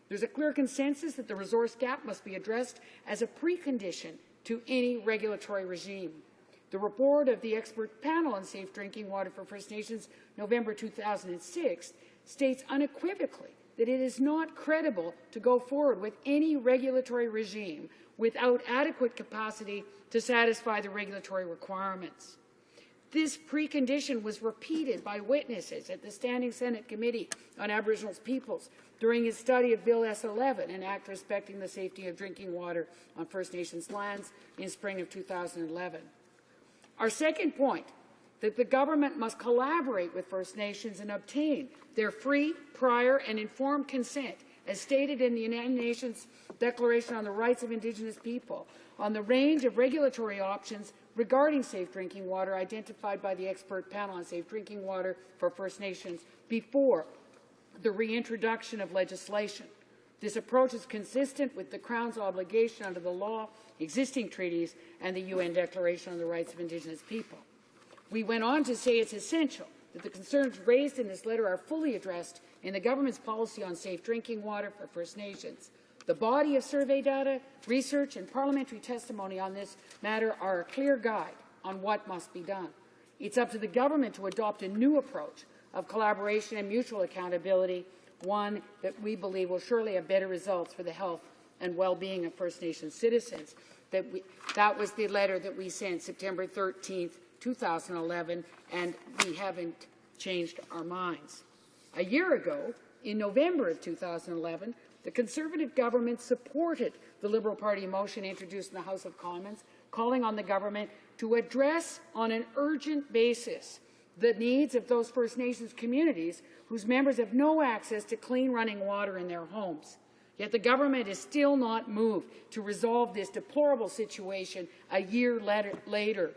There's a clear consensus that the resource gap must be addressed as a precondition to any regulatory regime. The report of the expert panel on safe drinking water for First Nations, November 2006, states unequivocally that it is not credible to go forward with any regulatory regime without adequate capacity to satisfy the regulatory requirements. This precondition was repeated by witnesses at the Standing Senate Committee on Aboriginal Peoples during its study of Bill S-11, an act respecting the safety of drinking water on First Nations lands in spring of 2011. Our second point, that the government must collaborate with First Nations and obtain their free, prior and informed consent as stated in the United Nations Declaration on the Rights of Indigenous People, on the range of regulatory options regarding safe drinking water identified by the expert panel on safe drinking water for First Nations before the reintroduction of legislation. This approach is consistent with the Crown's obligation under the law, existing treaties, and the UN Declaration on the Rights of Indigenous People. We went on to say it's essential that the concerns raised in this letter are fully addressed in the government's policy on safe drinking water for First Nations. The body of survey data, research, and parliamentary testimony on this matter are a clear guide on what must be done. It's up to the government to adopt a new approach of collaboration and mutual accountability, one that we believe will surely have better results for the health and well-being of First Nations citizens. That was the letter that we sent September 13th, 2011, and we haven't changed our minds. A year ago, in November of 2011, the Conservative government supported the Liberal Party motion introduced in the House of Commons, calling on the government to address on an urgent basis the needs of those First Nations communities whose members have no access to clean running water in their homes. Yet the government is still not moved to resolve this deplorable situation a year later.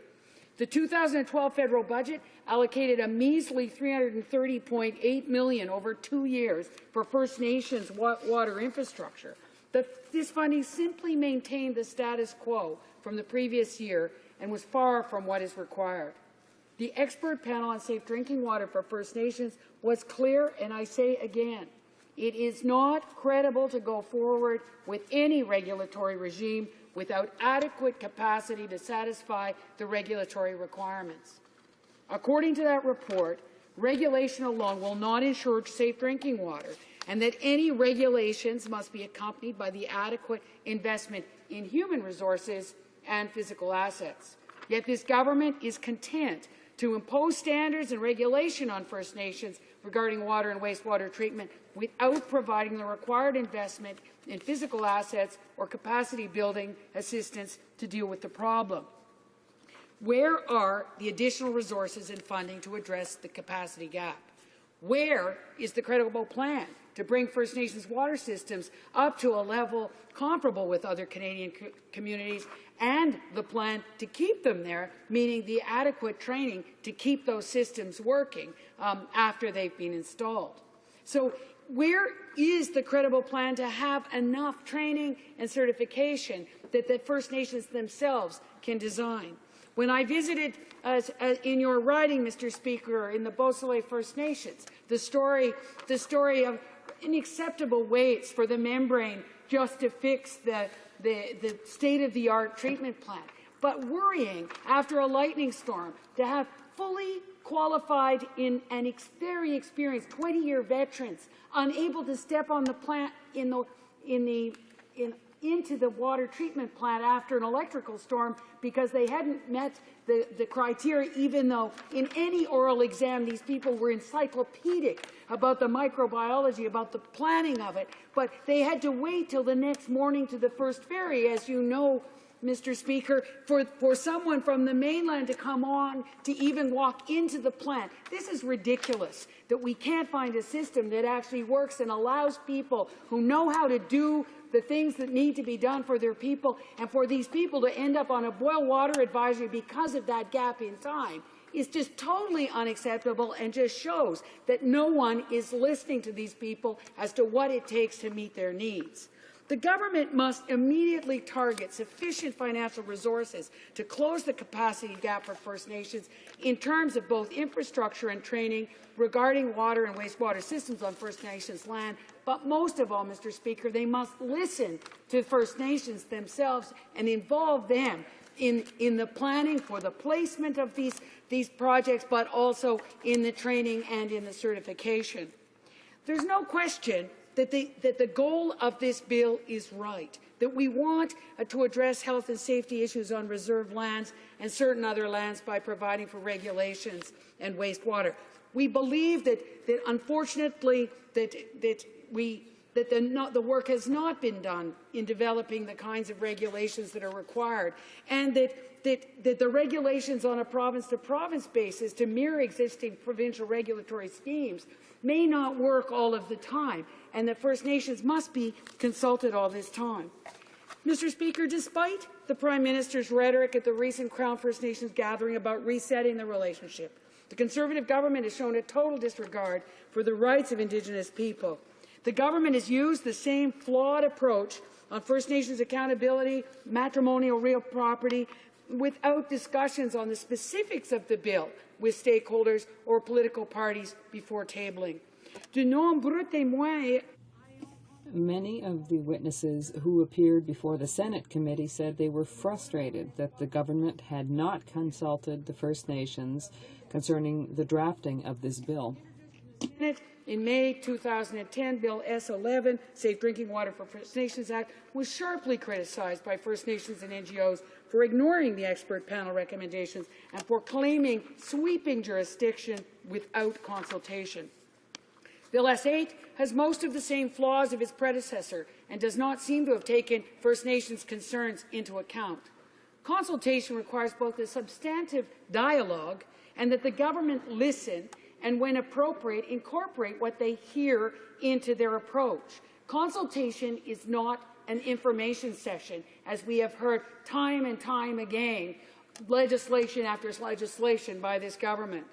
The 2012 federal budget allocated a measly $330.8 million over 2 years for First Nations water infrastructure. This funding simply maintained the status quo from the previous year and was far from what is required. The expert panel on safe drinking water for First Nations was clear, and I say again, it is not credible to go forward with any regulatory regime without adequate capacity to satisfy the regulatory requirements. According to that report, regulation alone will not ensure safe drinking water, and that any regulations must be accompanied by the adequate investment in human resources and physical assets. Yet this government is content to impose standards and regulation on First Nations regarding water and wastewater treatment without providing the required investment in physical assets or capacity building assistance to deal with the problem. Where are the additional resources and funding to address the capacity gap? Where is the credible plan to bring First Nations water systems up to a level comparable with other Canadian communities, and the plan to keep them there, meaning the adequate training to keep those systems working after they've been installed? So where is the credible plan to have enough training and certification that the First Nations themselves can design? When I visited in your riding, Mr. Speaker, in the Beausoleil First Nations, the story of unacceptable waits for the membrane just to fix the state-of-the-art treatment plant, but worrying after a lightning storm to have fully qualified and very experienced 20-year veterans unable to step on the plant into the water treatment plant after an electrical storm because they hadn't met the criteria, even though in any oral exam these people were encyclopedic about the microbiology, about the planning of it, but they had to wait till the next morning to the first ferry, as you know, Mr. Speaker, for someone from the mainland to come on to even walk into the plant. This is ridiculous, that we can't find a system that actually works and allows people who know how to do the things that need to be done for their people, and for these people to end up on a boil water advisory because of that gap in time is just totally unacceptable, and just shows that no one is listening to these people as to what it takes to meet their needs. The government must immediately target sufficient financial resources to close the capacity gap for First Nations in terms of both infrastructure and training regarding water and wastewater systems on First Nations land. But most of all, Mr. Speaker, they must listen to First Nations themselves and involve them in the planning for the placement of these projects, but also in the training and in the certification. There's no question that the goal of this bill is right, that we want to address health and safety issues on reserved lands and certain other lands by providing for regulations and wastewater. We believe that unfortunately the work has not been done in developing the kinds of regulations that are required, and that the regulations on a province-to-province basis to mirror existing provincial regulatory schemes may not work all of the time, and that First Nations must be consulted all this time. Mr. Speaker, despite the Prime Minister's rhetoric at the recent Crown First Nations gathering about resetting the relationship, the Conservative government has shown a total disregard for the rights of Indigenous people. The government has used the same flawed approach on First Nations accountability, matrimonial real property, without discussions on the specifics of the bill with stakeholders or political parties before tabling. De nombreux témoins. Many of the witnesses who appeared before the Senate committee said they were frustrated that the government had not consulted the First Nations concerning the drafting of this bill. In May 2010, Bill S-11, Safe Drinking Water for First Nations Act, was sharply criticized by First Nations and NGOs for ignoring the expert panel recommendations and for claiming sweeping jurisdiction without consultation. Bill S-8 has most of the same flaws of its predecessor and does not seem to have taken First Nations concerns into account. Consultation requires both a substantive dialogue and that the government listen and, when appropriate, incorporate what they hear into their approach. Consultation is not an information session, as we have heard time and time again, legislation after legislation by this government.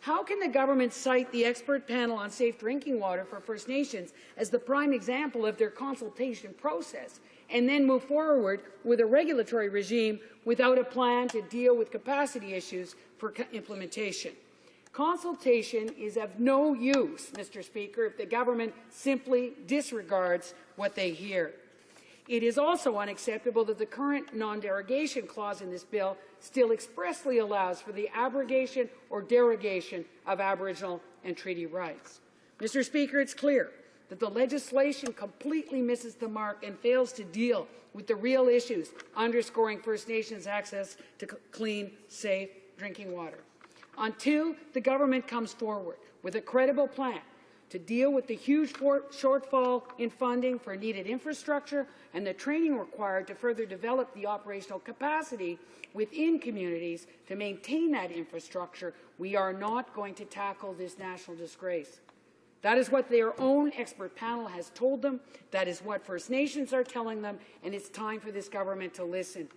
How can the government cite the expert panel on safe drinking water for First Nations as the prime example of their consultation process and then move forward with a regulatory regime without a plan to deal with capacity issues for implementation? Consultation is of no use, Mr. Speaker, if the government simply disregards what they hear. It is also unacceptable that the current non-derogation clause in this bill still expressly allows for the abrogation or derogation of Aboriginal and treaty rights. Mr. Speaker, it's clear that the legislation completely misses the mark and fails to deal with the real issues underscoring First Nations access to clean, safe drinking water. Until the government comes forward with a credible plan to deal with the huge shortfall in funding for needed infrastructure and the training required to further develop the operational capacity within communities to maintain that infrastructure, we are not going to tackle this national disgrace. That is what their own expert panel has told them. That is what First Nations are telling them, and it's time for this government to listen.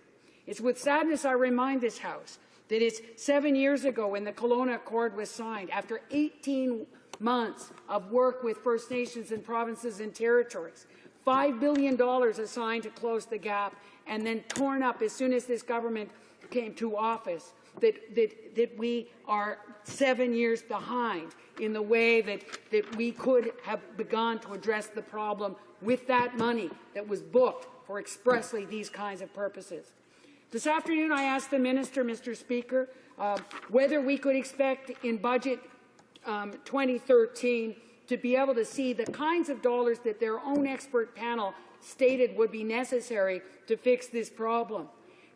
It's with sadness I remind this House that it's 7 years ago when the Kelowna Accord was signed, after 18 months of work with First Nations and provinces and territories, $5 billion assigned to close the gap, and then torn up as soon as this government came to office, that we are 7 years behind in the way that we could have begun to address the problem with that money that was booked for expressly these kinds of purposes. This afternoon I asked the Minister, Mr. Speaker, whether we could expect in Budget 2013 to be able to see the kinds of dollars that their own expert panel stated would be necessary to fix this problem.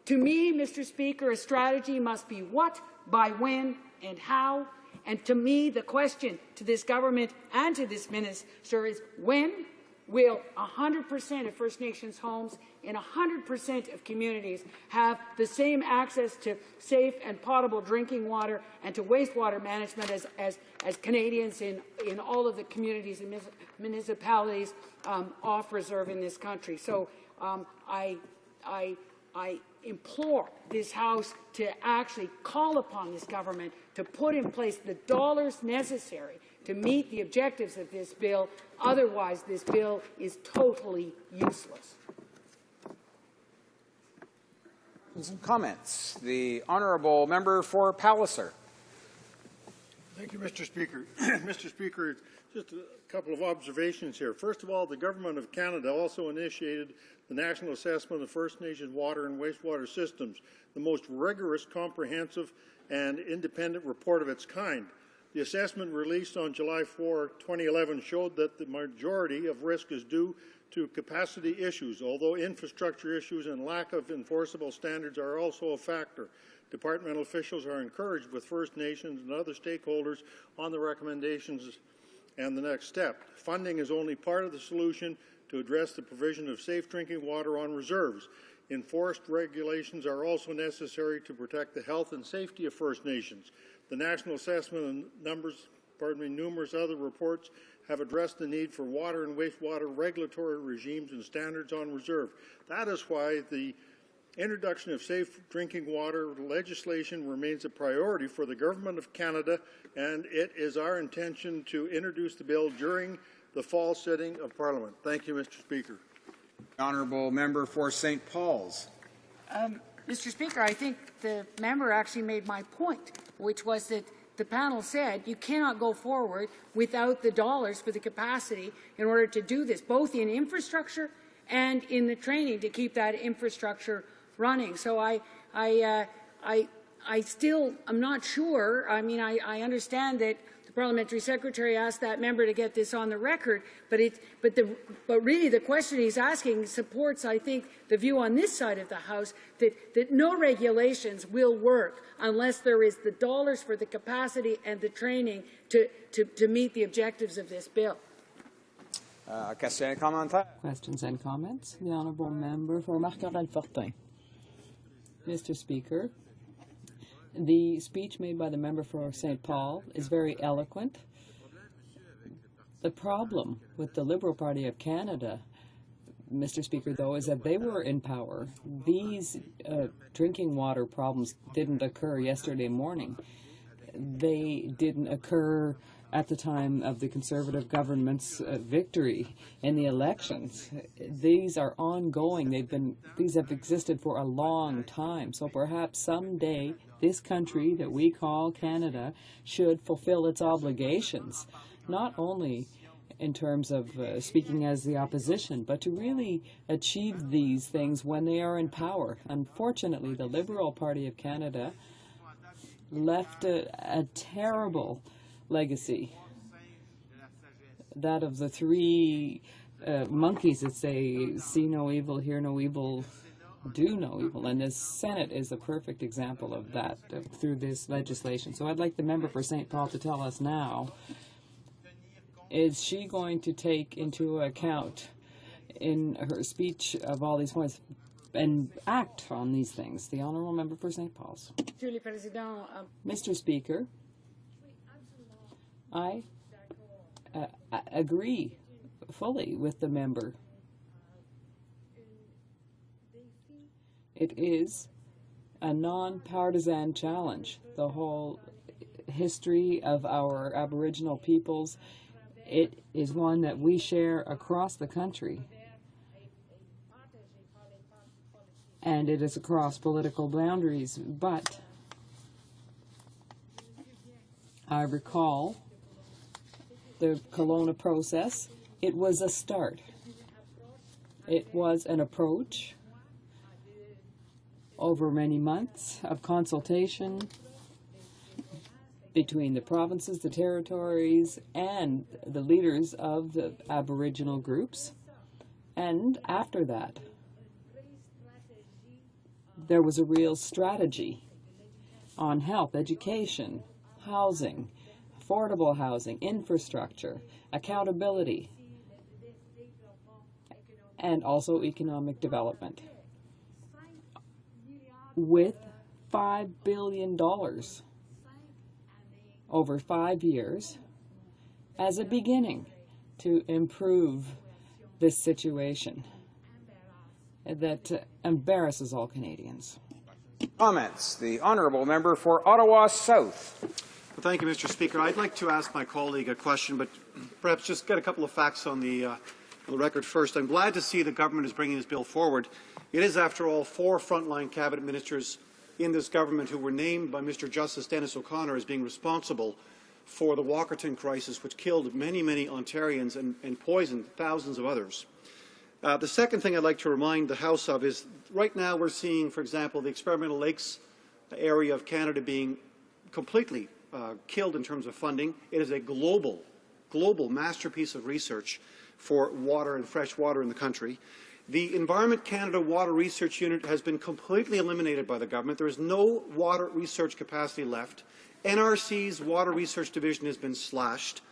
To me, Mr. Speaker, a strategy must be what, by when, and how. And to me, the question to this government and to this minister is when will 100% of First Nations homes in 100% of communities have the same access to safe and potable drinking water and to wastewater management as Canadians in all of the communities and municipalities off reserve in this country. So I implore this House to actually call upon this government to put in place the dollars necessary to meet the objectives of this bill. Otherwise, this bill is totally useless. Some comments. The honourable member for Palliser. Thank you, Mr. Speaker. Mr. Speaker, just a couple of observations here. First of all, the Government of Canada also initiated the National Assessment of First Nations Water and Wastewater Systems, the most rigorous, comprehensive, and independent report of its kind. The assessment released on July 4, 2011 showed that the majority of risk is due to capacity issues, although infrastructure issues and lack of enforceable standards are also a factor. Departmental officials are encouraged with First Nations and other stakeholders on the recommendations and the next step. Funding is only part of the solution to address the provision of safe drinking water on reserves. Enforced regulations are also necessary to protect the health and safety of First Nations. The National Assessment and numerous other reports have addressed the need for water and wastewater regulatory regimes and standards on reserve. That is why the introduction of safe drinking water legislation remains a priority for the Government of Canada, and it is our intention to introduce the bill during the fall sitting of Parliament. Thank you, Mr. Speaker. Honourable member for St. Paul's. Mr. Speaker, I think the member actually made my point, which was that the panel said you cannot go forward without the dollars for the capacity in order to do this, both in infrastructure and in the training to keep that infrastructure running. So I still am not sure. I mean, I understand that the parliamentary secretary asked that member to get this on the record, but really the question he's asking supports, I think, the view on this side of the House that no regulations will work unless there is the dollars for the capacity and the training to meet the objectives of this bill. Questions and comments? The honourable member for Marc-Aurèle-Fortin. Mr. Speaker, the speech made by the member for St. Paul is very eloquent. The problem with the Liberal Party of Canada, Mr. Speaker, though, is that they were in power. These drinking water problems didn't occur yesterday morning. They didn't occur at the time of the Conservative government's victory in the elections. These are ongoing. These have existed for a long time. So perhaps someday this country that we call Canada should fulfill its obligations, not only in terms of speaking as the opposition, but to really achieve these things when they are in power. Unfortunately, the Liberal Party of Canada left a terrible legacy, that of the three monkeys that say, see no evil, hear no evil, do no evil. And the Senate is a perfect example of that through this legislation. So I'd like the member for St. Paul to tell us now, is she going to take into account in her speech of all these points and act on these things? The honourable member for St. Paul's. Mr. Speaker, I agree fully with the member. It is a non-partisan challenge. The whole history of our Aboriginal peoples, it is one that we share across the country. And it is across political boundaries, but I recall the Kelowna process. It was a start. It was an approach over many months of consultation between the provinces, the territories, and the leaders of the Aboriginal groups. And after that, there was a real strategy on health, education, housing, affordable housing, infrastructure, accountability, and also economic development. With $5 billion over 5 years as a beginning to improve this situation that embarrasses all Canadians. Comments. The honourable member for Ottawa South. Well, thank you, Mr. Speaker. I'd like to ask my colleague a question, but perhaps just get a couple of facts on the record first. I'm glad to see the government is bringing this bill forward. It is, after all, 4 frontline cabinet ministers in this government who were named by Mr. Justice Dennis O'Connor as being responsible for the Walkerton crisis, which killed many, many Ontarians and poisoned thousands of others. The second thing I'd like to remind the House of is right now we're seeing, for example, the experimental lakes area of Canada being completely killed in terms of funding. It is a global masterpiece of research for water and fresh water in the country. The Environment Canada Water Research Unit has been completely eliminated by the government. There is no water research capacity left. NRC's Water Research Division has been slashed.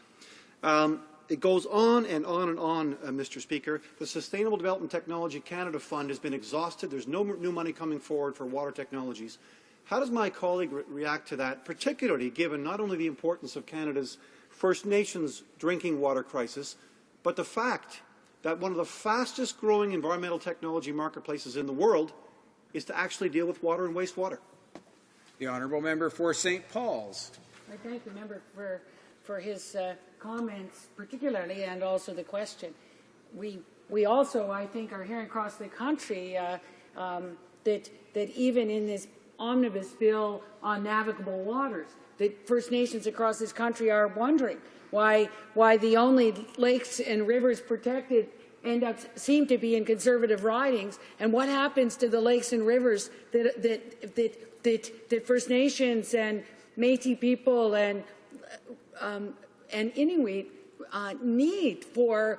It goes on and on and on, Mr. Speaker. The Sustainable Development Technology Canada Fund has been exhausted. There's no new money coming forward for water technologies. How does my colleague react to that, particularly given not only the importance of Canada's First Nations drinking water crisis, but the fact that one of the fastest growing environmental technology marketplaces in the world is to actually deal with water and wastewater. The honourable member for St. Paul's. I thank the member for his comments particularly, and also the question. We also, I think, are hearing across the country that even in this omnibus bill on navigable waters, that First Nations across this country are wondering why the only lakes and rivers protected seem to be in conservative ridings, and what happens to the lakes and rivers that First Nations and Métis people and Inuit need for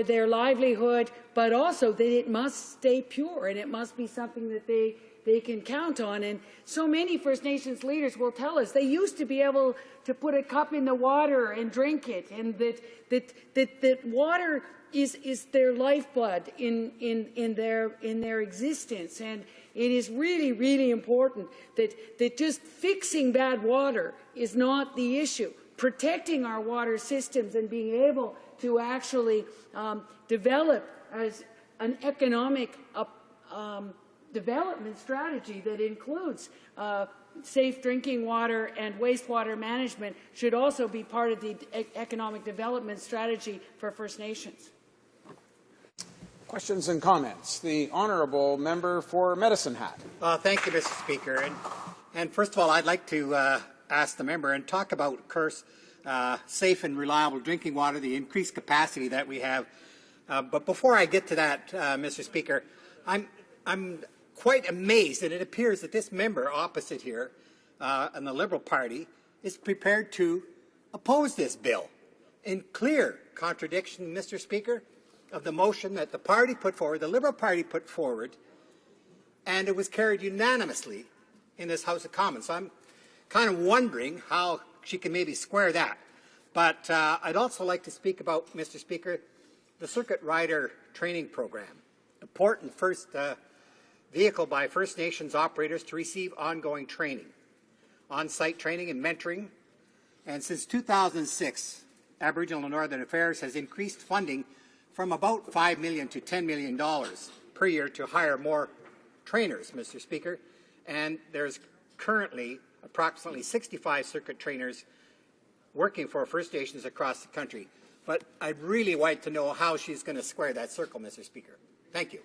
their livelihood, but also that it must stay pure and it must be something that they can count on. And so many First Nations leaders will tell us they used to be able to put a cup in the water and drink it, and that water is their lifeblood in their existence. And it is really, really important that just fixing bad water is not the issue. Protecting our water systems and being able to actually develop as an economic development strategy that includes safe drinking water and wastewater management should also be part of the economic development strategy for First Nations. Questions and comments. The honourable member for Medicine Hat. Thank you, Mr. Speaker. And first of all, I'd like to ask the member and talk about, of course, safe and reliable drinking water, the increased capacity that we have. But before I get to that, Mr. Speaker, I'm quite amazed that it appears that this member opposite here in the Liberal Party is prepared to oppose this bill in clear contradiction, Mr. Speaker, of the motion that the party put forward, the Liberal Party put forward, and it was carried unanimously in this House of Commons. So I'm kind of wondering how she can maybe square that. But I'd also like to speak about, Mr. Speaker, the Circuit Rider Training Program. Important first vehicle by First Nations operators to receive ongoing training, on-site training and mentoring. And since 2006, Aboriginal and Northern Affairs has increased funding from about $5 million to $10 million per year to hire more trainers, Mr. Speaker. And there's currently approximately 65 circuit trainers working for First Nations across the country. But I'd really like to know how she's going to square that circle, Mr. Speaker. Thank you.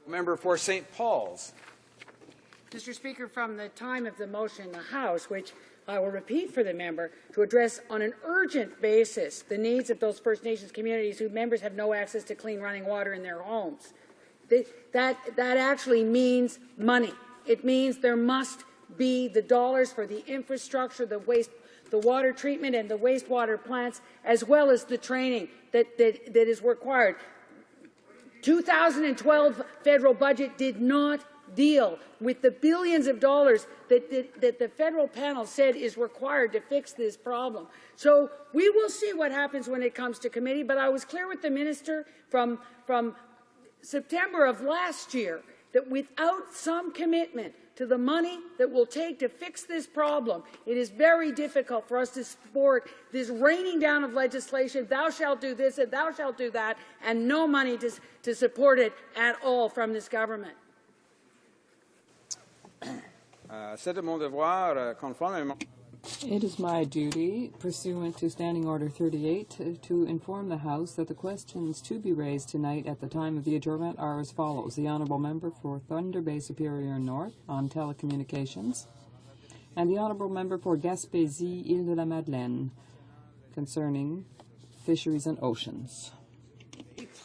Member for St. Paul's. Mr. Speaker, from the time of the motion in the House, which I will repeat for the member, to address on an urgent basis the needs of those First Nations communities whose members have no access to clean running water in their homes. That actually means money. It means there must be the dollars for the infrastructure, the water treatment and the wastewater plants, as well as the training that is required. 2012 federal budget did not deal with the billions of dollars that the federal panel said is required to fix this problem. So we will see what happens when it comes to committee, but I was clear with the minister from September of last year that without some commitment to the money that will take to fix this problem, it is very difficult for us to support this raining down of legislation, thou shalt do this and thou shalt do that, and no money to support it at all from this government. It is my duty, pursuant to Standing Order 38, to inform the House that the questions to be raised tonight at the time of the adjournment are as follows. The Honourable Member for Thunder Bay Superior North on telecommunications, and the Honourable Member for Gaspésie-Île-de-la-Madeleine concerning fisheries and oceans. The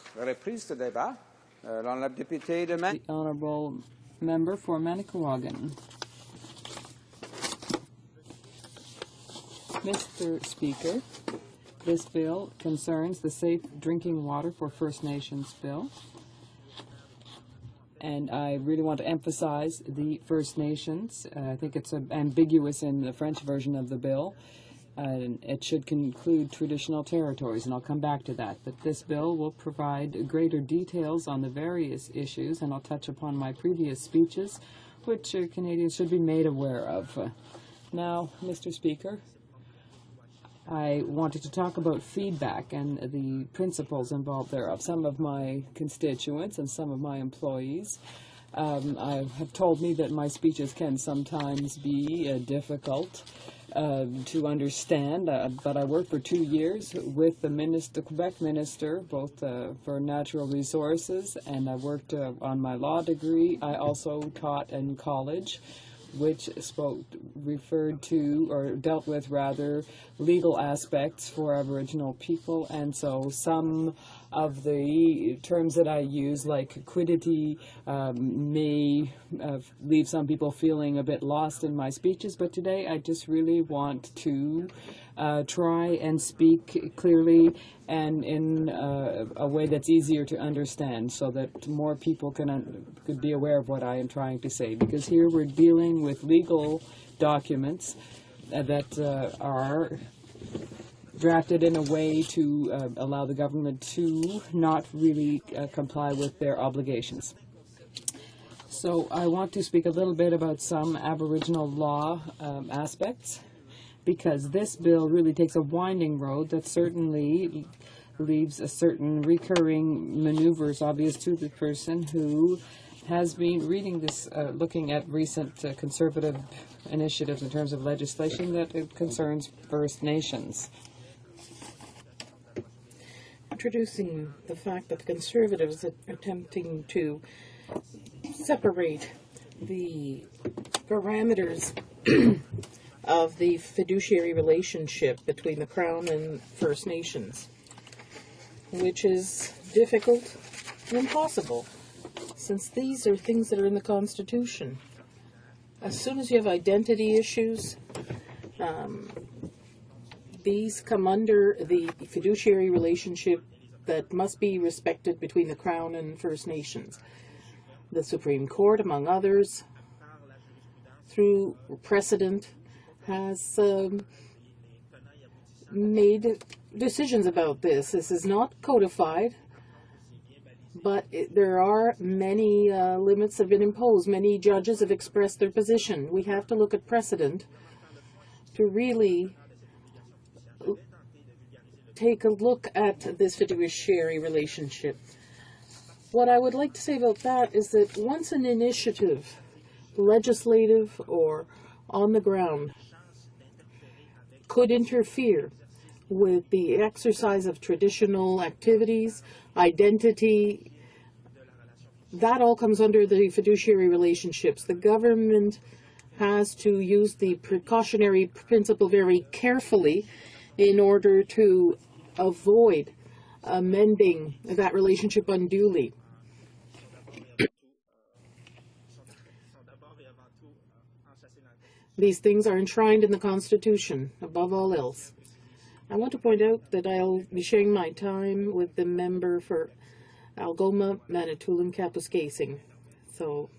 Honourable Member for Manicouagan. Mr. Speaker, this bill concerns the Safe Drinking Water for First Nations bill. And I really want to emphasize the First Nations. I think it's ambiguous in the French version of the bill. It should include traditional territories, and I'll come back to that. But this bill will provide greater details on the various issues, and I'll touch upon my previous speeches, which Canadians should be made aware of. Now, Mr. Speaker, I wanted to talk about feedback and the principles involved thereof. Some of my constituents and some of my employees have told me that my speeches can sometimes be difficult to understand, but I worked for 2 years with the Quebec minister, both for natural resources, and I worked on my law degree. I also taught in college, which referred to, or dealt with rather, legal aspects for Aboriginal people, and so some of the terms that I use, like quiddity, may leave some people feeling a bit lost in my speeches, but today I just really want to try and speak clearly and in a way that's easier to understand, so that more people could be aware of what I am trying to say. Because here we're dealing with legal documents that are drafted in a way to allow the government to not really comply with their obligations. So I want to speak a little bit about some Aboriginal law aspects, because this bill really takes a winding road that certainly leaves a certain recurring maneuvers obvious to the person who has been reading this, looking at recent conservative initiatives in terms of legislation that concerns First Nations. Introducing the fact that the Conservatives are attempting to separate the parameters of the fiduciary relationship between the Crown and First Nations, which is difficult and impossible, since these are things that are in the Constitution. As soon as you have identity issues, these come under the fiduciary relationship that must be respected between the Crown and First Nations. The Supreme Court, among others, through precedent, has made decisions about this. This is not codified, but there are many limits that have been imposed. Many judges have expressed their position. We have to look at precedent to really take a look at this fiduciary relationship. What I would like to say about that is that once an initiative, legislative or on the ground, could interfere with the exercise of traditional activities, identity, that all comes under the fiduciary relationships. The government has to use the precautionary principle very carefully in order to avoid amending that relationship unduly. These things are enshrined in the Constitution, above all else. I want to point out that I'll be sharing my time with the member for Algoma, Manitoulin, Kapuskasing. So,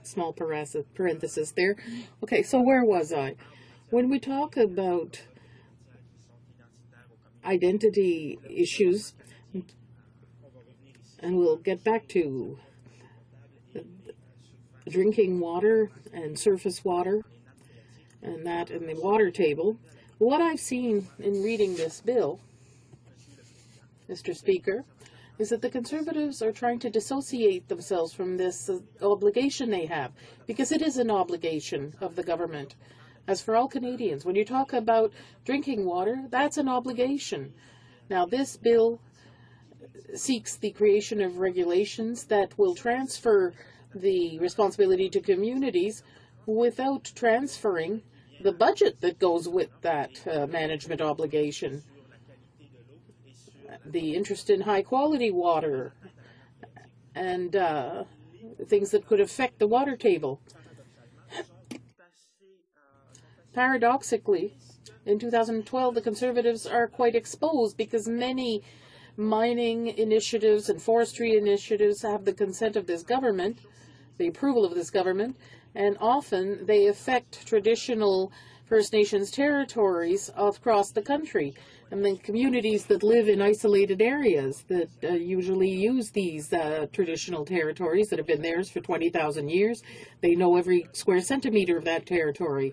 small parenthesis there. Okay, so where was I? When we talk about identity issues, and we'll get back to drinking water and surface water, and that in the water table. What I've seen in reading this bill, Mr. Speaker, is that the Conservatives are trying to dissociate themselves from this obligation they have, because it is an obligation of the government. As for all Canadians, when you talk about drinking water, that's an obligation. Now, this bill seeks the creation of regulations that will transfer the responsibility to communities without transferring the budget that goes with that management obligation. The interest in high-quality water and things that could affect the water table. Paradoxically, in 2012, the Conservatives are quite exposed because many mining initiatives and forestry initiatives have the consent of this government, the approval of this government, and often they affect traditional First Nations territories across the country, and then communities that live in isolated areas that usually use these traditional territories that have been theirs for 20,000 years. They know every square centimeter of that territory.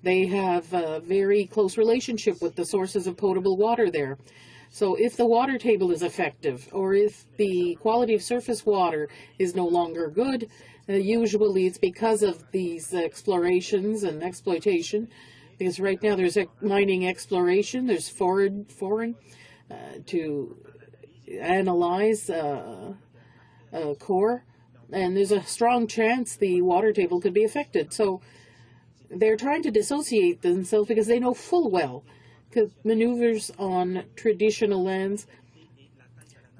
They have a very close relationship with the sources of potable water there. So if the water table is effective, or if the quality of surface water is no longer good, usually it's because of these explorations and exploitation. Because right now there's mining exploration, there's foreign to analyze core, and there's a strong chance the water table could be affected. So they're trying to dissociate themselves because they know full well that maneuvers on traditional lands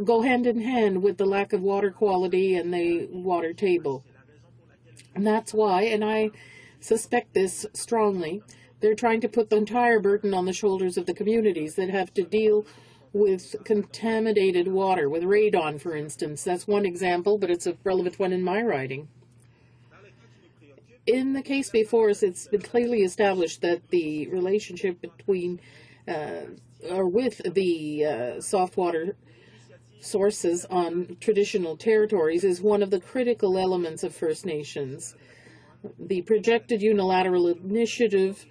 go hand in hand with the lack of water quality and the water table. And that's why, and I suspect this strongly, they're trying to put the entire burden on the shoulders of the communities that have to deal with contaminated water, with radon, for instance. That's one example, but it's a relevant one in my riding. In the case before us, it's been clearly established that the relationship between or with the soft water sources on traditional territories is one of the critical elements of First Nations. The projected unilateral initiative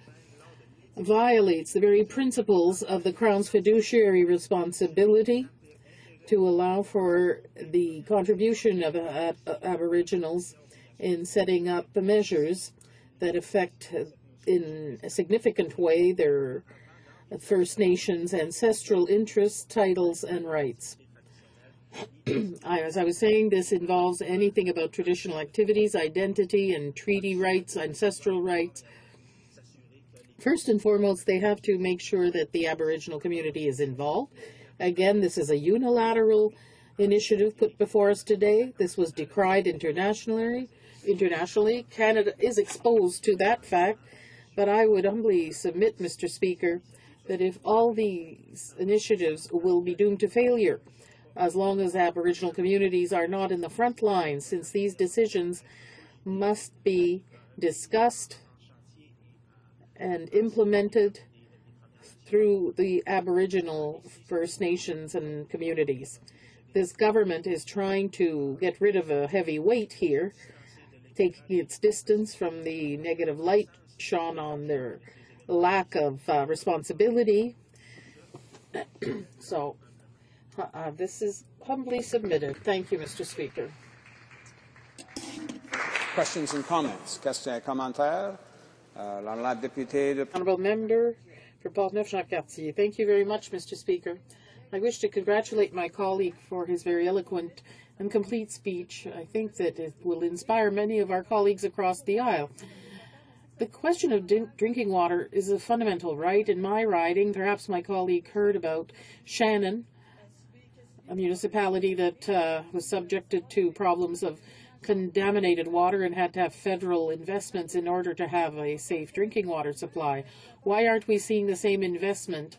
violates the very principles of the Crown's fiduciary responsibility to allow for the contribution of Aboriginals in setting up the measures that affect in a significant way their First Nations ancestral interests, titles, and rights. As I was saying, this involves anything about traditional activities, identity, and treaty rights, ancestral rights. First and foremost, they have to make sure that the Aboriginal community is involved. Again, this is a unilateral initiative put before us today. This was decried internationally. Canada is exposed to that fact, but I would humbly submit, Mr. Speaker, that if all these initiatives will be doomed to failure, as long as Aboriginal communities are not in the front line, since these decisions must be discussed and implemented through the Aboriginal First Nations and communities. This government is trying to get rid of a heavy weight here, taking its distance from the negative light shone on their lack of responsibility. So this is humbly submitted. Thank you, Mr. Speaker. Questions and comments? Questions et commentaires? La députée de... Honourable Member for Portneuf-Jacques-Cartier. Thank you very much, Mr. Speaker. I wish to congratulate my colleague for his very eloquent and complete speech. I think that it will inspire many of our colleagues across the aisle. The question of drinking water is a fundamental right. In my riding, perhaps my colleague heard about Shannon, a municipality that was subjected to problems of contaminated water and had to have federal investments in order to have a safe drinking water supply. Why aren't we seeing the same investment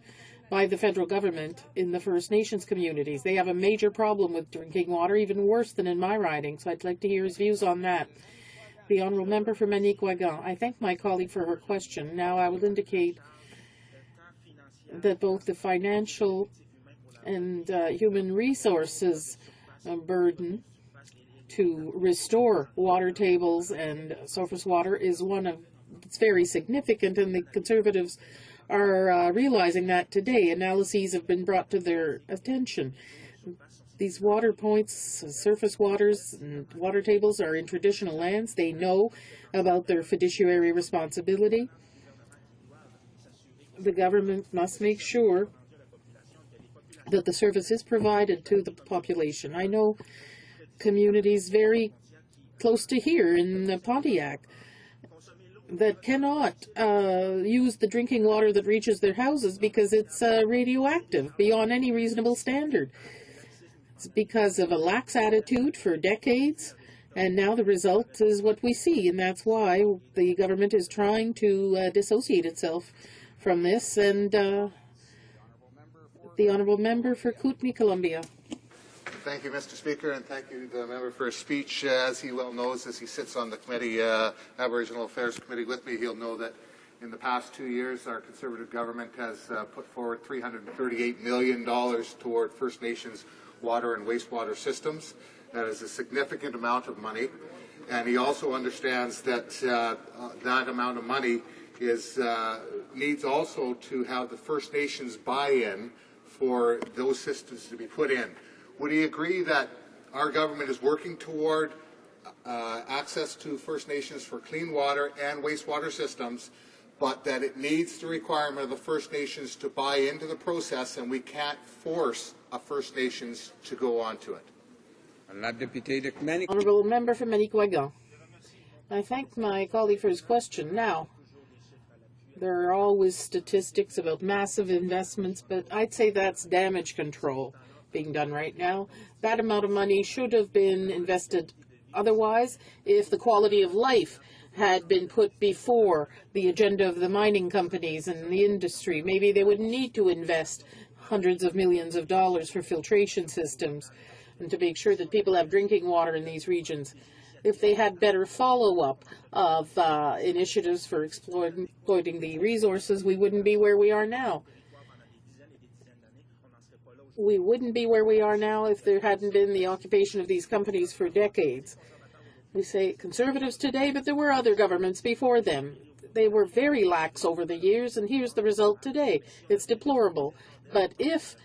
by the federal government in the First Nations communities? They have a major problem with drinking water, even worse than in my riding, so I'd like to hear his views on that. The Honourable Member for Manicouagan. I thank my colleague for her question. Now I will indicate that both the financial and human resources burden to restore water tables and surface water is one of, it's very significant, and the Conservatives are realizing that today. Analyses have been brought to their attention. These water points, surface waters, and water tables are in traditional lands. They know about their fiduciary responsibility. The government must make sure that the service is provided to the population. I know communities very close to here in Pontiac that cannot use the drinking water that reaches their houses because it's radioactive beyond any reasonable standard. It's because of a lax attitude for decades, and now the result is what we see, and that's why the government is trying to dissociate itself from this. And the Honourable Member for Kootenay, Columbia. Thank you, Mr. Speaker, and thank you, the member, for his speech. As he well knows, as he sits on the committee, Aboriginal Affairs Committee with me, he'll know that in the past 2 years, our Conservative government has put forward $338 million toward First Nations water and wastewater systems. That is a significant amount of money, and he also understands that that amount of money needs also to have the First Nations buy-in for those systems to be put in. Would he agree that our government is working toward access to First Nations for clean water and wastewater systems, but that it needs the requirement of the First Nations to buy into the process, and we can't force a First Nations to go onto it? Honourable Member for Manicouagan. I thank my colleague for his question. Now, there are always statistics about massive investments, but I'd say that's damage control being done right now. That amount of money should have been invested otherwise if the quality of life had been put before the agenda of the mining companies and the industry. Maybe they wouldn't need to invest hundreds of millions of dollars for filtration systems and to make sure that people have drinking water in these regions. If they had better follow-up of initiatives for exploiting the resources, we wouldn't be where we are now. We wouldn't be where we are now if there hadn't been the occupation of these companies for decades. We say Conservatives today, but there were other governments before them. They were very lax over the years, and here's the result today. It's deplorable. But if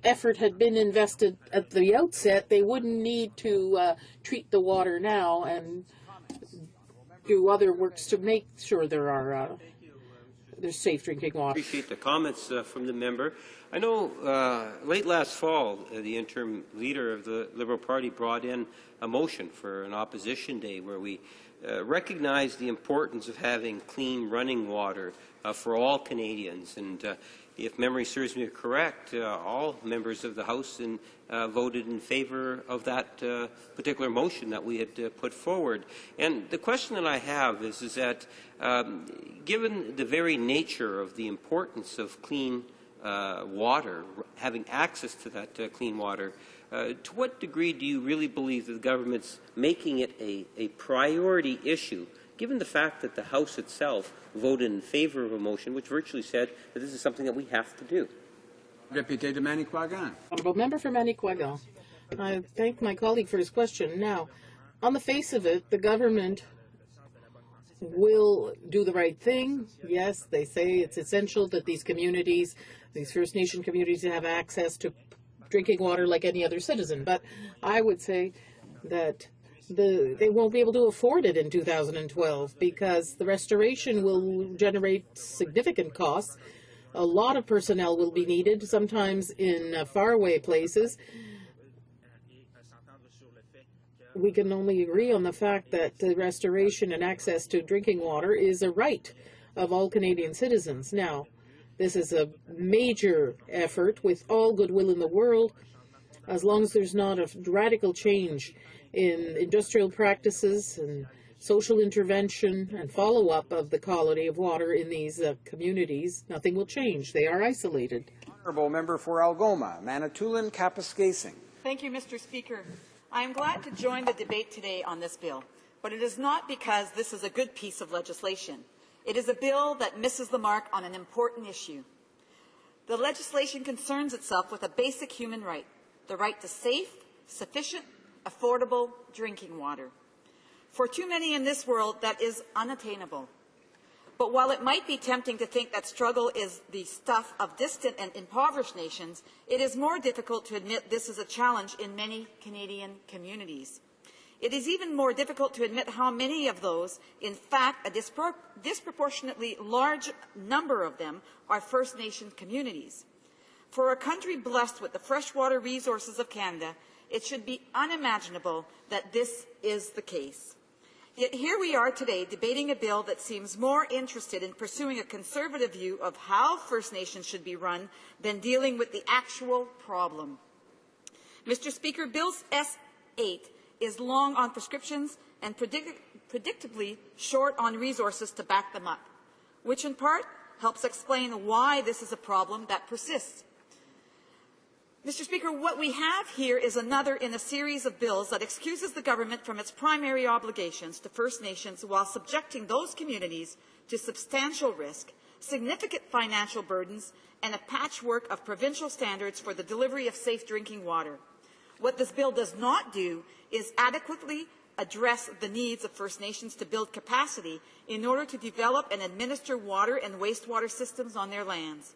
effort had been invested at the outset, they wouldn't need to treat the water now and do other works to make sure there's safe drinking water. I appreciate the comments from the member. I know late last fall, the interim leader of the Liberal Party brought in a motion for an opposition day where we recognized the importance of having clean running water for all Canadians. And if memory serves me correct, all members of the House voted in favour of that particular motion that we had put forward. And the question that I have is that given the very nature of the importance of clean water, having access to that clean water, to what degree do you really believe that the government's making it a priority issue, given the fact that the House itself voted in favour of a motion which virtually said that this is something that we have to do? Député de Manicouagan. Honourable Member for Manicouagan. I thank my colleague for his question. Now, on the face of it, the government will do the right thing. Yes, they say it's essential that these communities, these First Nation communities, have access to drinking water like any other citizen. But I would say that they won't be able to afford it in 2012 because the restoration will generate significant costs. A lot of personnel will be needed, sometimes in faraway places. We can only agree on the fact that the restoration and access to drinking water is a right of all Canadian citizens. Now, this is a major effort with all goodwill in the world, as long as there's not a radical change in industrial practices and social intervention and follow-up of the quality of water in these communities, nothing will change. They are isolated. Honourable Member for Algoma, Manitoulin Kapuskasing. Thank you, Mr. Speaker. I am glad to join the debate today on this bill, but it is not because this is a good piece of legislation. It is a bill that misses the mark on an important issue. The legislation concerns itself with a basic human right, the right to safe, sufficient, affordable drinking water. For too many in this world, that is unattainable. But while it might be tempting to think that struggle is the stuff of distant and impoverished nations, it is more difficult to admit this is a challenge in many Canadian communities. It is even more difficult to admit how many of those, in fact, a disproportionately large number of them, are First Nation communities. For a country blessed with the freshwater resources of Canada, it should be unimaginable that this is the case. Yet here we are today debating a bill that seems more interested in pursuing a conservative view of how First Nations should be run than dealing with the actual problem. Mr. Speaker, Bill S8 is long on prescriptions and predictably short on resources to back them up, which in part helps explain why this is a problem that persists. Mr. Speaker, what we have here is another in a series of bills that excuses the government from its primary obligations to First Nations while subjecting those communities to substantial risk, significant financial burdens, and a patchwork of provincial standards for the delivery of safe drinking water. What this bill does not do is adequately address the needs of First Nations to build capacity in order to develop and administer water and wastewater systems on their lands.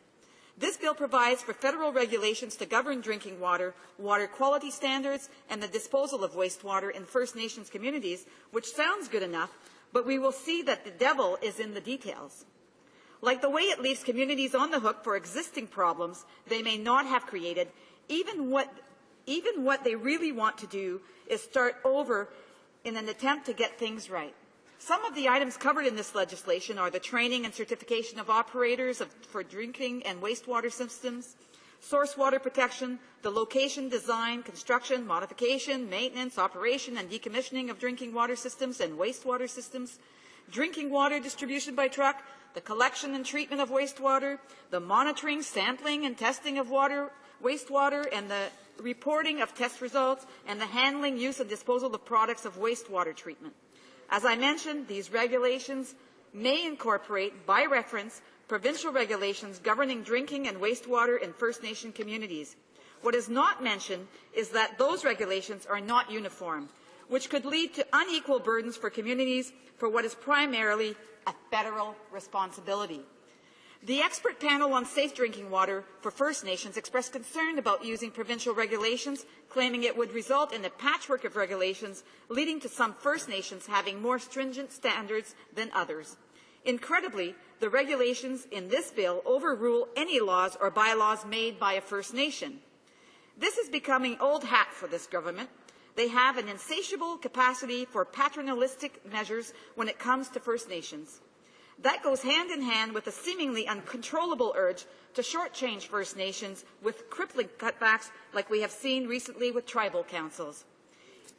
This bill provides for federal regulations to govern drinking water, water quality standards, and the disposal of wastewater in First Nations communities, which sounds good enough, but we will see that the devil is in the details. Like the way it leaves communities on the hook for existing problems they may not have created, even what they really want to do is start over in an attempt to get things right. Some of the items covered in this legislation are the training and certification of operators for drinking and wastewater systems, source water protection, the location, design, construction, modification, maintenance, operation, and decommissioning of drinking water systems and wastewater systems, drinking water distribution by truck, the collection and treatment of wastewater, the monitoring, sampling, and testing of wastewater, and the reporting of test results, and the handling, use, and disposal of products of wastewater treatment. As I mentioned, these regulations may incorporate, by reference, provincial regulations governing drinking and wastewater in First Nation communities. What is not mentioned is that those regulations are not uniform, which could lead to unequal burdens for communities for what is primarily a federal responsibility. The expert panel on safe drinking water for First Nations expressed concern about using provincial regulations, claiming it would result in a patchwork of regulations, leading to some First Nations having more stringent standards than others. Incredibly, the regulations in this bill overrule any laws or bylaws made by a First Nation. This is becoming old hat for this government. They have an insatiable capacity for paternalistic measures when it comes to First Nations. That goes hand in hand with a seemingly uncontrollable urge to shortchange First Nations with crippling cutbacks like we have seen recently with tribal councils.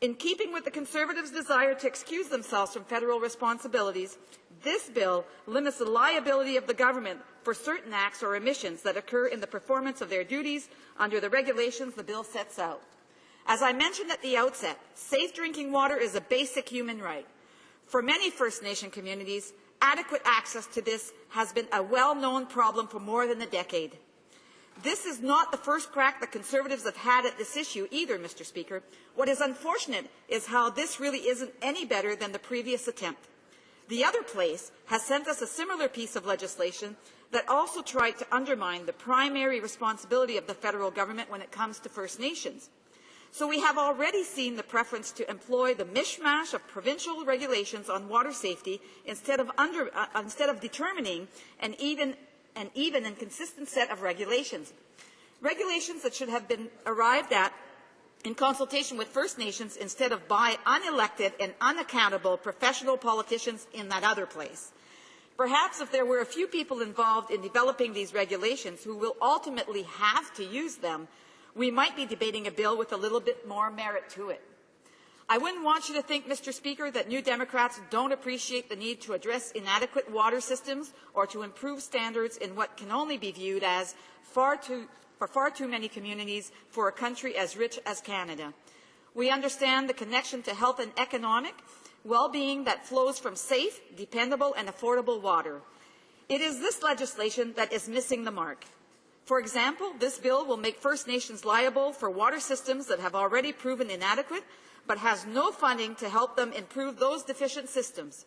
In keeping with the Conservatives' desire to excuse themselves from federal responsibilities, this bill limits the liability of the government for certain acts or omissions that occur in the performance of their duties under the regulations the bill sets out. As I mentioned at the outset, safe drinking water is a basic human right. For many First Nation communities, adequate access to this has been a well-known problem for more than a decade. This is not the first crack the Conservatives have had at this issue either, Mr. Speaker. What is unfortunate is how this really isn't any better than the previous attempt. The other place has sent us a similar piece of legislation that also tried to undermine the primary responsibility of the federal government when it comes to First Nations. So we have already seen the preference to employ the mishmash of provincial regulations on water safety instead of determining an even and consistent set of regulations. Regulations that should have been arrived at in consultation with First Nations instead of by unelected and unaccountable professional politicians in that other place. Perhaps if there were a few people involved in developing these regulations who will ultimately have to use them, we might be debating a bill with a little bit more merit to it. I wouldn't want you to think, Mr. Speaker, that New Democrats don't appreciate the need to address inadequate water systems or to improve standards in what can only be viewed as for far too many communities for a country as rich as Canada. We understand the connection to health and economic well-being that flows from safe, dependable, and affordable water. It is this legislation that is missing the mark. For example, this bill will make First Nations liable for water systems that have already proven inadequate, but has no funding to help them improve those deficient systems.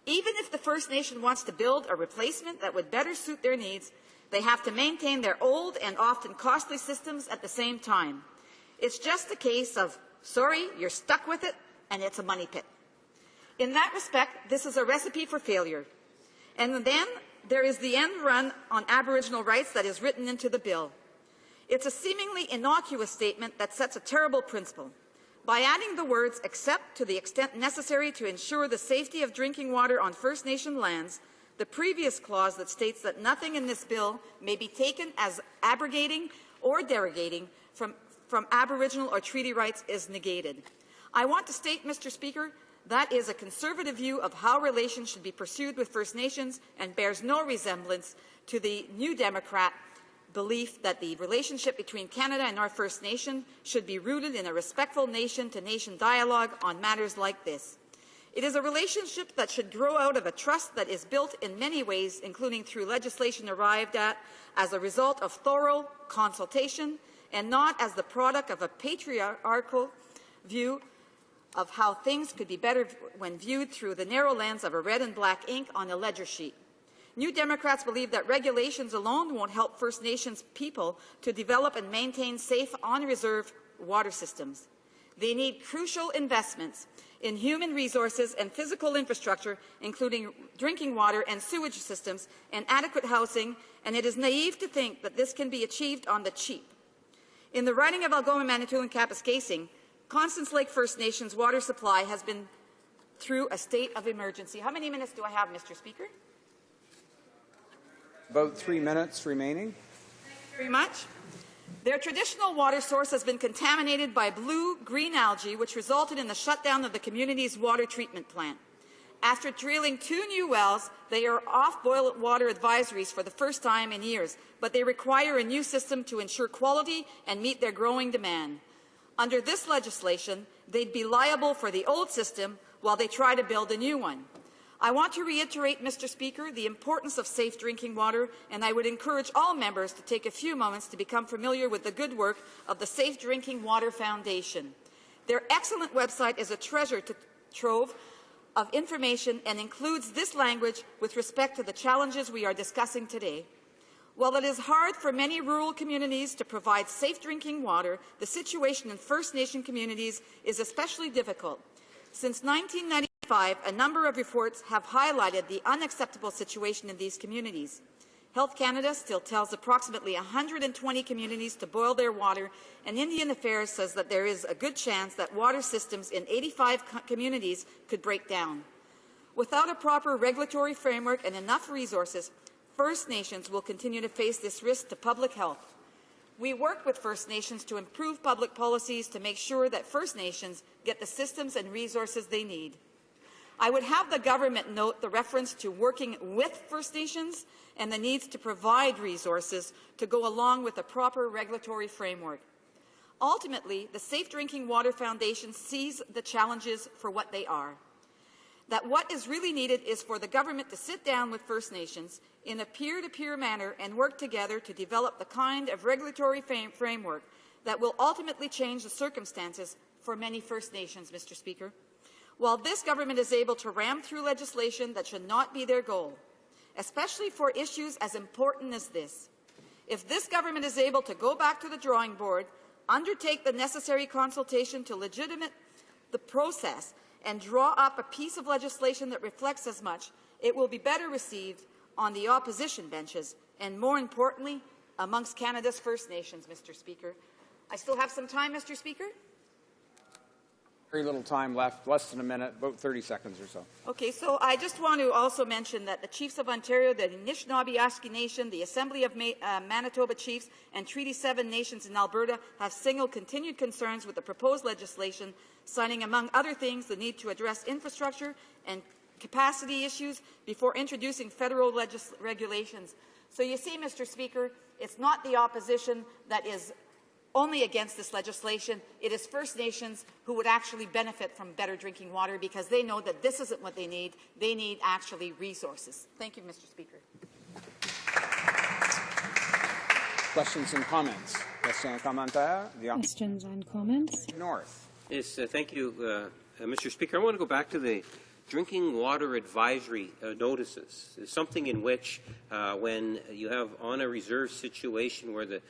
Even if the First Nation wants to build a replacement that would better suit their needs, they have to maintain their old and often costly systems at the same time. It's just a case of, sorry, you're stuck with it, and it's a money pit. In that respect, this is a recipe for failure. And then there is the end run on Aboriginal rights that is written into the bill. It's a seemingly innocuous statement that sets a terrible principle. By adding the words except to the extent necessary to ensure the safety of drinking water on First Nation lands, the previous clause that states that nothing in this bill may be taken as abrogating or derogating from Aboriginal or treaty rights is negated. I want to state, Mr. Speaker, that is a Conservative view of how relations should be pursued with First Nations and bears no resemblance to the New Democrat belief that the relationship between Canada and our First Nation should be rooted in a respectful nation-to-nation dialogue on matters like this. It is a relationship that should grow out of a trust that is built in many ways, including through legislation arrived at as a result of thorough consultation and not as the product of a patriarchal view of how things could be better when viewed through the narrow lens of a red and black ink on a ledger sheet. New Democrats believe that regulations alone won't help First Nations people to develop and maintain safe, on-reserve water systems. They need crucial investments in human resources and physical infrastructure, including drinking water and sewage systems and adequate housing, and it is naive to think that this can be achieved on the cheap. In the riding of Algoma, Manitoulin, Kapuskasing, Constance Lake First Nations water supply has been through a state of emergency. How many minutes do I have, Mr. Speaker? About 3 minutes remaining. Thank you very much. Their traditional water source has been contaminated by blue-green algae, which resulted in the shutdown of the community's water treatment plant. After drilling 2 new wells, they are off boil water advisories for the first time in years, but they require a new system to ensure quality and meet their growing demand. Under this legislation, they'd be liable for the old system while they try to build a new one. I want to reiterate, Mr. Speaker, the importance of safe drinking water, and I would encourage all members to take a few moments to become familiar with the good work of the Safe Drinking Water Foundation. Their excellent website is a treasure trove of information and includes this language with respect to the challenges we are discussing today. While it is hard for many rural communities to provide safe drinking water, the situation in First Nation communities is especially difficult. Since 1995, a number of reports have highlighted the unacceptable situation in these communities. Health Canada still tells approximately 120 communities to boil their water, and Indian Affairs says that there is a good chance that water systems in 85 communities could break down. Without a proper regulatory framework and enough resources, First Nations will continue to face this risk to public health. We work with First Nations to improve public policies to make sure that First Nations get the systems and resources they need. I would have the government note the reference to working with First Nations and the needs to provide resources to go along with a proper regulatory framework. Ultimately, the Safe Drinking Water Foundation sees the challenges for what they are. That what is really needed is for the government to sit down with First Nations in a peer-to-peer manner and work together to develop the kind of regulatory framework that will ultimately change the circumstances for many First Nations, Mr. Speaker. While this government is able to ram through legislation, that should not be their goal, especially for issues as important as this. If this government is able to go back to the drawing board, undertake the necessary consultation to legitimate the process, and draw up a piece of legislation that reflects as much, it will be better received on the opposition benches and, more importantly, amongst Canada's First Nations, Mr. Speaker. I still have some time, Mr. Speaker? Very little time left, less than a minute, about 30 seconds or so. Okay, so I just want to also mention that the Chiefs of Ontario, the Anishinaabe Nation, the Assembly of Manitoba Chiefs, and Treaty 7 nations in Alberta have signaled continued concerns with the proposed legislation, citing, among other things, the need to address infrastructure and capacity issues before introducing federal regulations. So you see, Mr. Speaker, it's not the opposition that is only against this legislation. It is First Nations who would actually benefit from better drinking water because they know that this isn't what they need. They need actually resources. Thank you, Mr. Speaker. Questions and comments? Questions and comments? North. Yes, thank you, Mr. Speaker. I want to go back to the drinking water advisory notices. It's something in which when you have on a reserve situation where the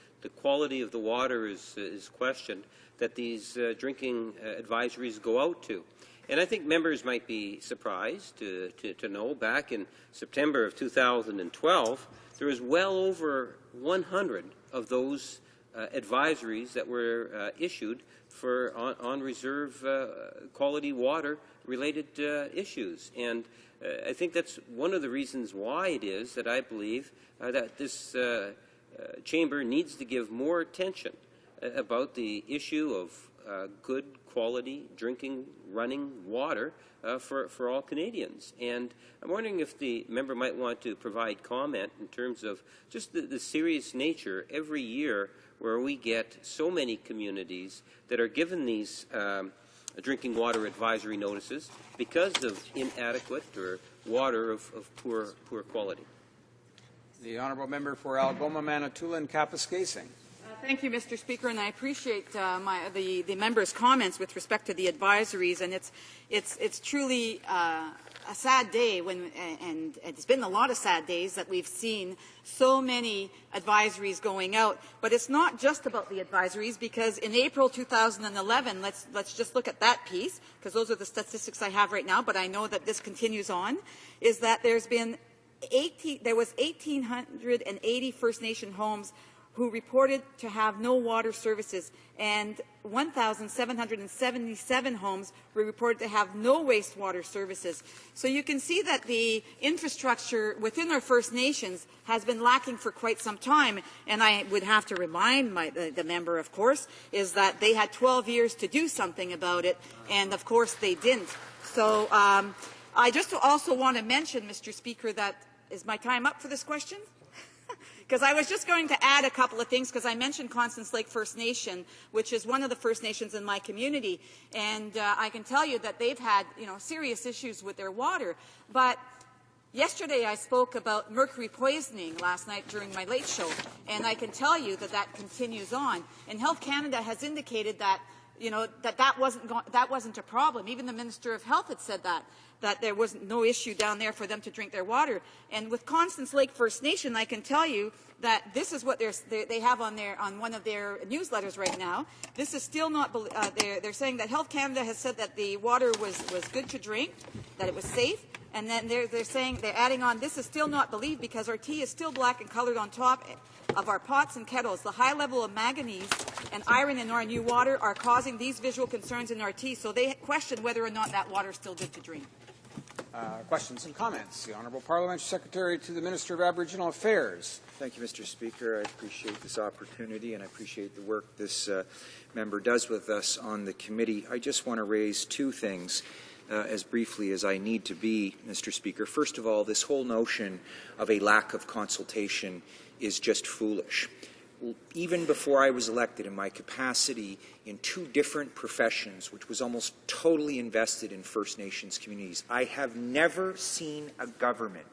quality of the water is questioned, that these drinking advisories go out to. And I think members might be surprised to know back in September of 2012, there was well over 100 of those advisories that were issued for on reserve quality water related issues. And I think that's one of the reasons why it is that I believe that this chamber needs to give more attention about the issue of good quality drinking, running water for all Canadians. And I'm wondering if the member might want to provide comment in terms of just the serious nature every year where we get so many communities that are given these drinking water advisory notices because of inadequate or water of poor quality. The honourable member for Algoma, Manitoulin, Kapuskasing. Thank you, Mr. Speaker, and I appreciate the member's comments with respect to the advisories. And it's truly a sad day and it's been a lot of sad days that we've seen so many advisories going out. But it's not just about the advisories, because in April 2011, let's just look at that piece, because those are the statistics I have right now. But I know that this continues on. Is that there was 1,880 First Nation homes who reported to have no water services, and 1,777 homes were reported to have no wastewater services. So you can see that the infrastructure within our First Nations has been lacking for quite some time. And I would have to remind the member, of course, is that they had 12 years to do something about it, and of course they didn't. So I just also want to mention, Mr. Speaker, that is my time up for this question? Because I was just going to add a couple of things, because I mentioned Constance Lake First Nation, which is one of the First Nations in my community, and I can tell you that they've had, serious issues with their water. But yesterday I spoke about mercury poisoning last night during my late show, and I can tell you that that continues on. And Health Canada has indicated that that wasn't a problem. Even the Minister of Health had said that there was no issue down there for them to drink their water. And with Constance Lake First Nation, I can tell you that this is what they have on one of their newsletters right now. This is still not. They're saying that Health Canada has said that the water was good to drink, that it was safe, and then they're adding on, this is still not believed because our tea is still black and colored on top of our pots and kettles. The high level of manganese and iron in our new water are causing these visual concerns in our tea. So they question whether or not that water is still good to drink. Questions and comments? The Honourable Parliamentary Secretary to the Minister of Aboriginal Affairs. Thank you, Mr. Speaker. I appreciate this opportunity, and I appreciate the work this member does with us on the committee. I just want to raise two things as briefly as I need to be, Mr. Speaker. First of all, this whole notion of a lack of consultation is just foolish. Even before I was elected, in my capacity in two different professions, which was almost totally invested in First Nations communities, I have never seen a government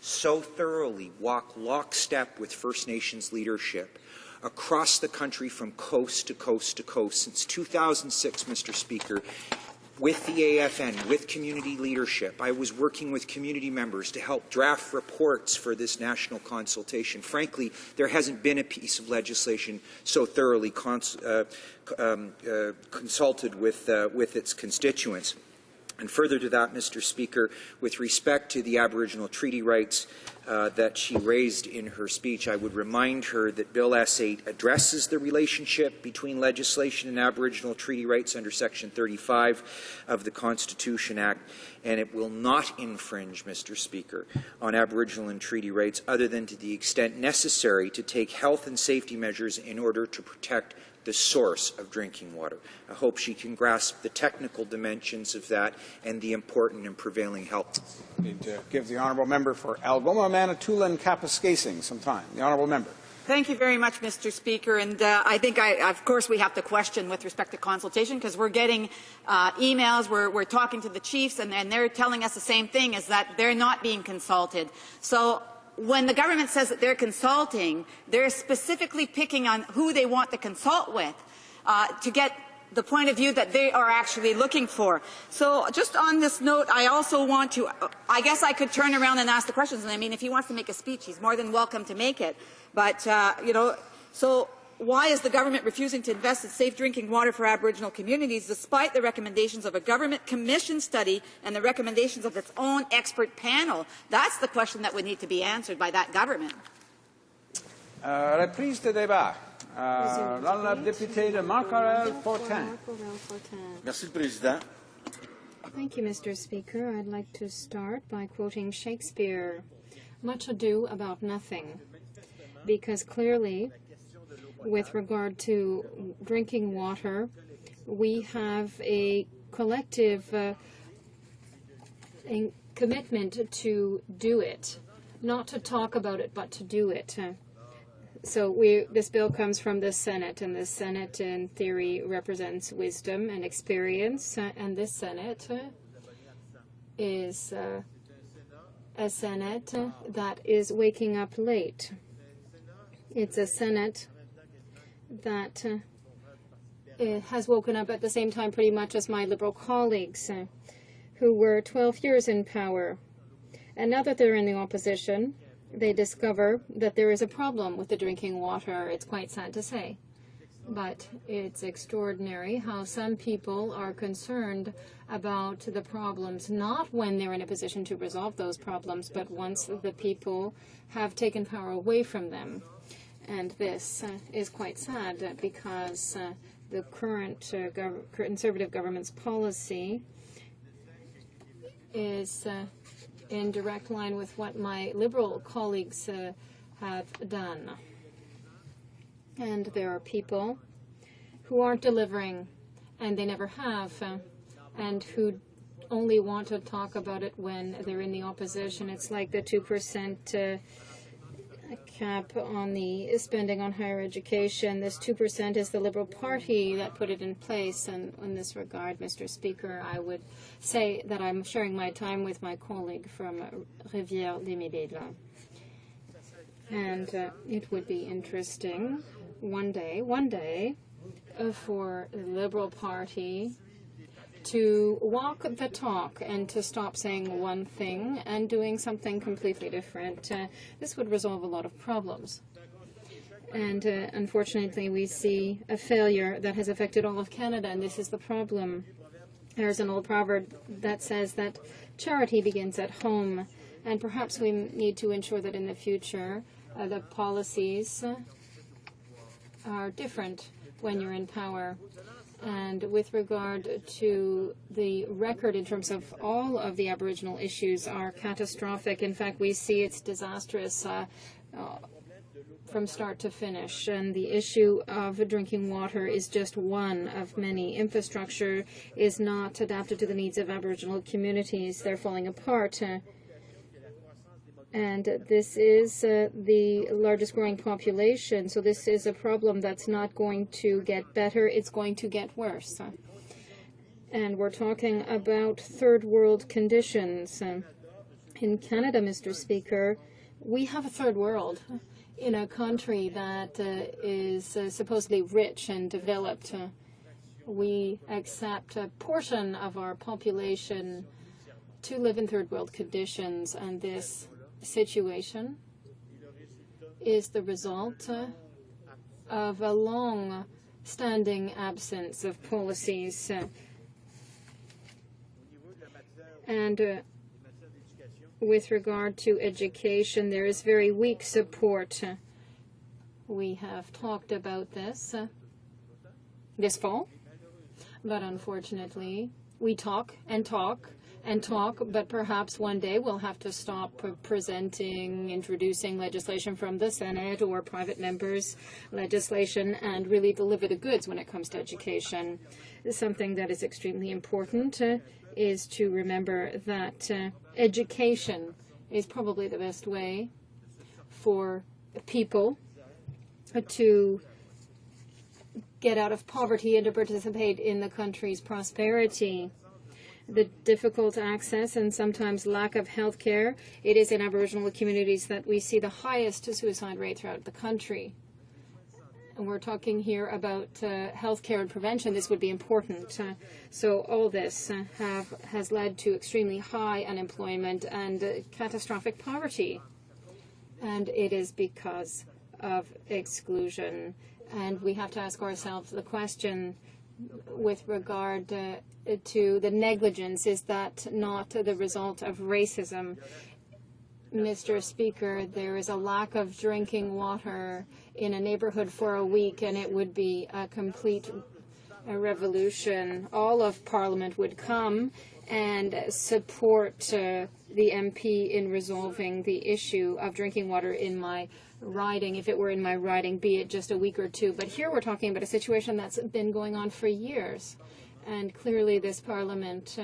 so thoroughly walk lockstep with First Nations leadership across the country from coast to coast to coast. Since 2006, Mr. Speaker, with the AFN, with community leadership, I was working with community members to help draft reports for this national consultation. Frankly, there hasn't been a piece of legislation so thoroughly consulted with its constituents. And further to that, Mr. Speaker, with respect to the Aboriginal treaty rights that she raised in her speech, I would remind her that Bill S8 addresses the relationship between legislation and Aboriginal treaty rights under Section 35 of the Constitution Act, and it will not infringe, Mr. Speaker, on Aboriginal and treaty rights other than to the extent necessary to take health and safety measures in order to protect the source of drinking water. I hope she can grasp the technical dimensions of that and the important and prevailing health. Need to give the Honourable Member for Algoma, Manitoulin, and Kapuskasing some time. The Honourable Member. Thank you very much, Mr. Speaker. And I think, of course, we have to question with respect to consultation, because we're getting emails, we're talking to the chiefs, and they're telling us the same thing, is that they're not being consulted. So when the government says that they're consulting, they're specifically picking on who they want to consult with to get the point of view that they are actually looking for. So just on this note, I also want to, I guess I could turn around and ask the questions. And I mean, if he wants to make a speech, he's more than welcome to make it. But, so why is the government refusing to invest in safe drinking water for Aboriginal communities despite the recommendations of a government commission study and the recommendations of its own expert panel? That's the question that would need to be answered by that government. Reprise de débat. La députée de Marc-Aurèle-Fortin. Merci, Président. Thank you, Mr. Speaker. I'd like to start by quoting Shakespeare, "Much ado about nothing," because clearly, with regard to drinking water, we have a collective commitment to do it, not to talk about it, but to do it. So this bill comes from the Senate, and the Senate, in theory, represents wisdom and experience, and this Senate is a Senate that is waking up late. It's a Senate that has woken up at the same time pretty much as my Liberal colleagues who were 12 years in power. And now that they're in the opposition, they discover that there is a problem with the drinking water. It's quite sad to say. But it's extraordinary how some people are concerned about the problems, not when they're in a position to resolve those problems, but once the people have taken power away from them. And this is quite sad because the current Conservative government's policy is in direct line with what my Liberal colleagues have done. And there are people who aren't delivering, and they never have, and who only want to talk about it when they're in the opposition. It's like the 2% cap on the spending on higher education. This 2% is the Liberal Party that put it in place. And in this regard, Mr. Speaker, I would say that I'm sharing my time with my colleague from Rivière-des-Mille. And it would be interesting one day, for the Liberal Party to walk the talk and to stop saying one thing and doing something completely different. This would resolve a lot of problems. And unfortunately, we see a failure that has affected all of Canada, and this is the problem. There's an old proverb that says that charity begins at home, and perhaps we need to ensure that in the future the policies are different when you're in power. And with regard to the record in terms of all of the Aboriginal issues are catastrophic. In fact, we see it's disastrous from start to finish. And the issue of drinking water is just one of many. Infrastructure is not adapted to the needs of Aboriginal communities. They're falling apart. And this is the largest growing population, so this is a problem that's not going to get better, it's going to get worse. And we're talking about third world conditions. In Canada, Mr. Speaker, we have a third world in a country that is supposedly rich and developed. We accept a portion of our population to live in third world conditions, and this situation is the result of a long-standing absence of policies. And with regard to education, there is very weak support. We have talked about this this fall, but unfortunately, we talk and talk and talk, but perhaps one day we'll have to stop introducing legislation from the Senate or private members' legislation and really deliver the goods when it comes to education. Something that is extremely important is to remember that education is probably the best way for people to get out of poverty and to participate in the country's prosperity. The difficult access and sometimes lack of health care, it is in Aboriginal communities that we see the highest suicide rate throughout the country. And we're talking here about health care and prevention. This would be important. So all this has led to extremely high unemployment and catastrophic poverty. And it is because of exclusion. And we have to ask ourselves the question with regard to the negligence, is that not the result of racism? Mr. Speaker, there is a lack of drinking water in a neighborhood for a week, and it would be a complete revolution. All of Parliament would come and support the MP in resolving the issue of drinking water in my riding, if it were in my riding, be it just a week or two. But here we're talking about a situation that's been going on for years. And clearly this Parliament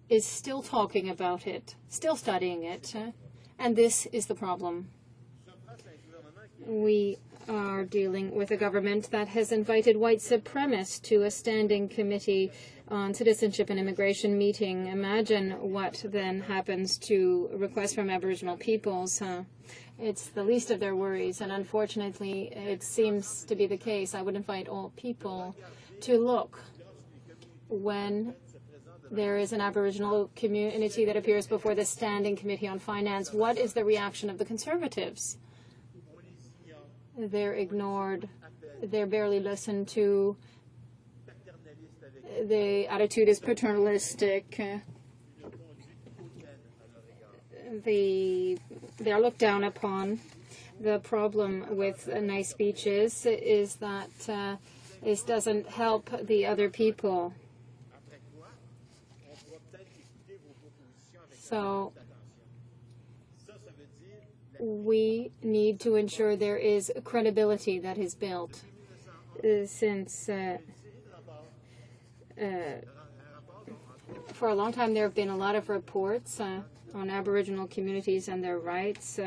is still talking about it, still studying it, and this is the problem. We are dealing with a government that has invited white supremacists to a standing committee on citizenship and immigration meeting. Imagine what then happens to requests from Aboriginal peoples. It's the least of their worries, and unfortunately, it seems to be the case. I would invite all people to look when there is an Aboriginal community that appears before the Standing Committee on Finance. What is the reaction of the Conservatives? They're ignored. They're barely listened to. The attitude is paternalistic. They are looked down upon. The problem with nice speeches is that it doesn't help the other people. So we need to ensure there is credibility that is built. Since for a long time there have been a lot of reports on Aboriginal communities and their rights,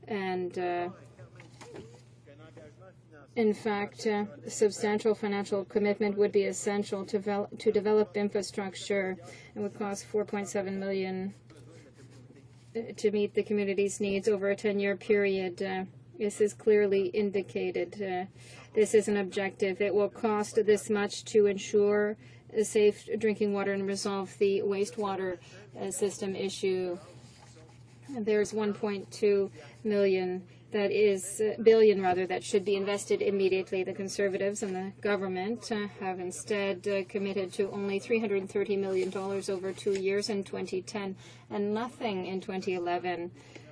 and in fact, substantial financial commitment would be essential to develop infrastructure and would cost $4.7 million to meet the community's needs over a 10-year period. This is clearly indicated. This is an objective. It will cost this much to ensure safe drinking water and resolve the wastewater system issue. There's 1.2 billion that should be invested immediately. The Conservatives and the government have instead committed to only $330 million over 2 years in 2010 and nothing in 2011.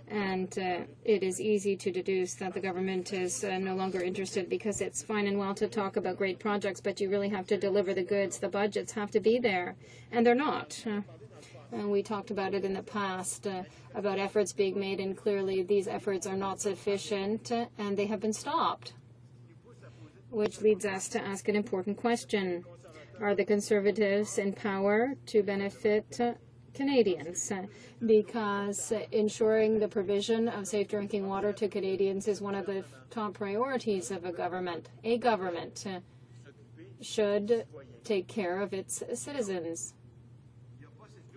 And it is easy to deduce that the government is no longer interested, because it's fine and well to talk about great projects, but you really have to deliver the goods. The budgets have to be there, and they're not. And we talked about it in the past, about efforts being made, and clearly these efforts are not sufficient, and they have been stopped. Which leads us to ask an important question. Are the Conservatives in power to benefit Canadians? Because ensuring the provision of safe drinking water to Canadians is one of the top priorities of a government. A government should take care of its citizens.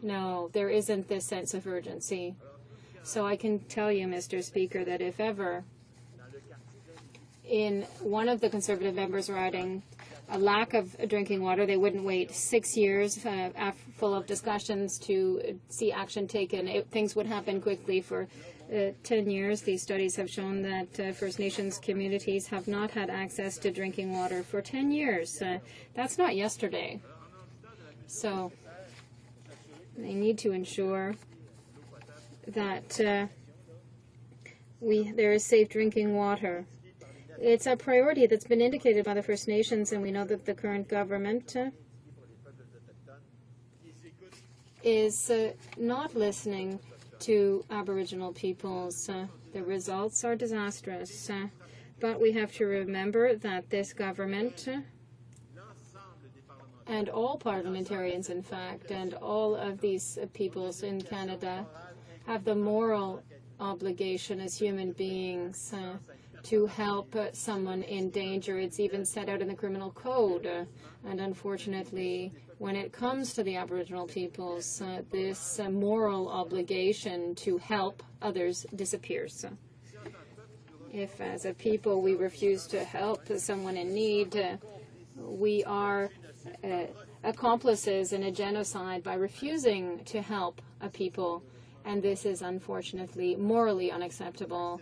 No, there isn't this sense of urgency. So I can tell you, Mr. Speaker, that if ever in one of the Conservative members' riding a lack of drinking water, they wouldn't wait 6 years full of discussions to see action taken. Things would happen quickly. For 10 years, these studies have shown that First Nations communities have not had access to drinking water for 10 years. That's not yesterday. So they need to ensure that there is safe drinking water. It's a priority that's been indicated by the First Nations, and we know that the current government is not listening to Aboriginal peoples. The results are disastrous. But we have to remember that this government and all parliamentarians, in fact, and all of these peoples in Canada have the moral obligation as human beings to help someone in danger. It's even set out in the criminal code. And unfortunately, when it comes to the Aboriginal peoples, this moral obligation to help others disappears. If, as a people, we refuse to help someone in need, we are accomplices in a genocide by refusing to help a people. And this is unfortunately morally unacceptable.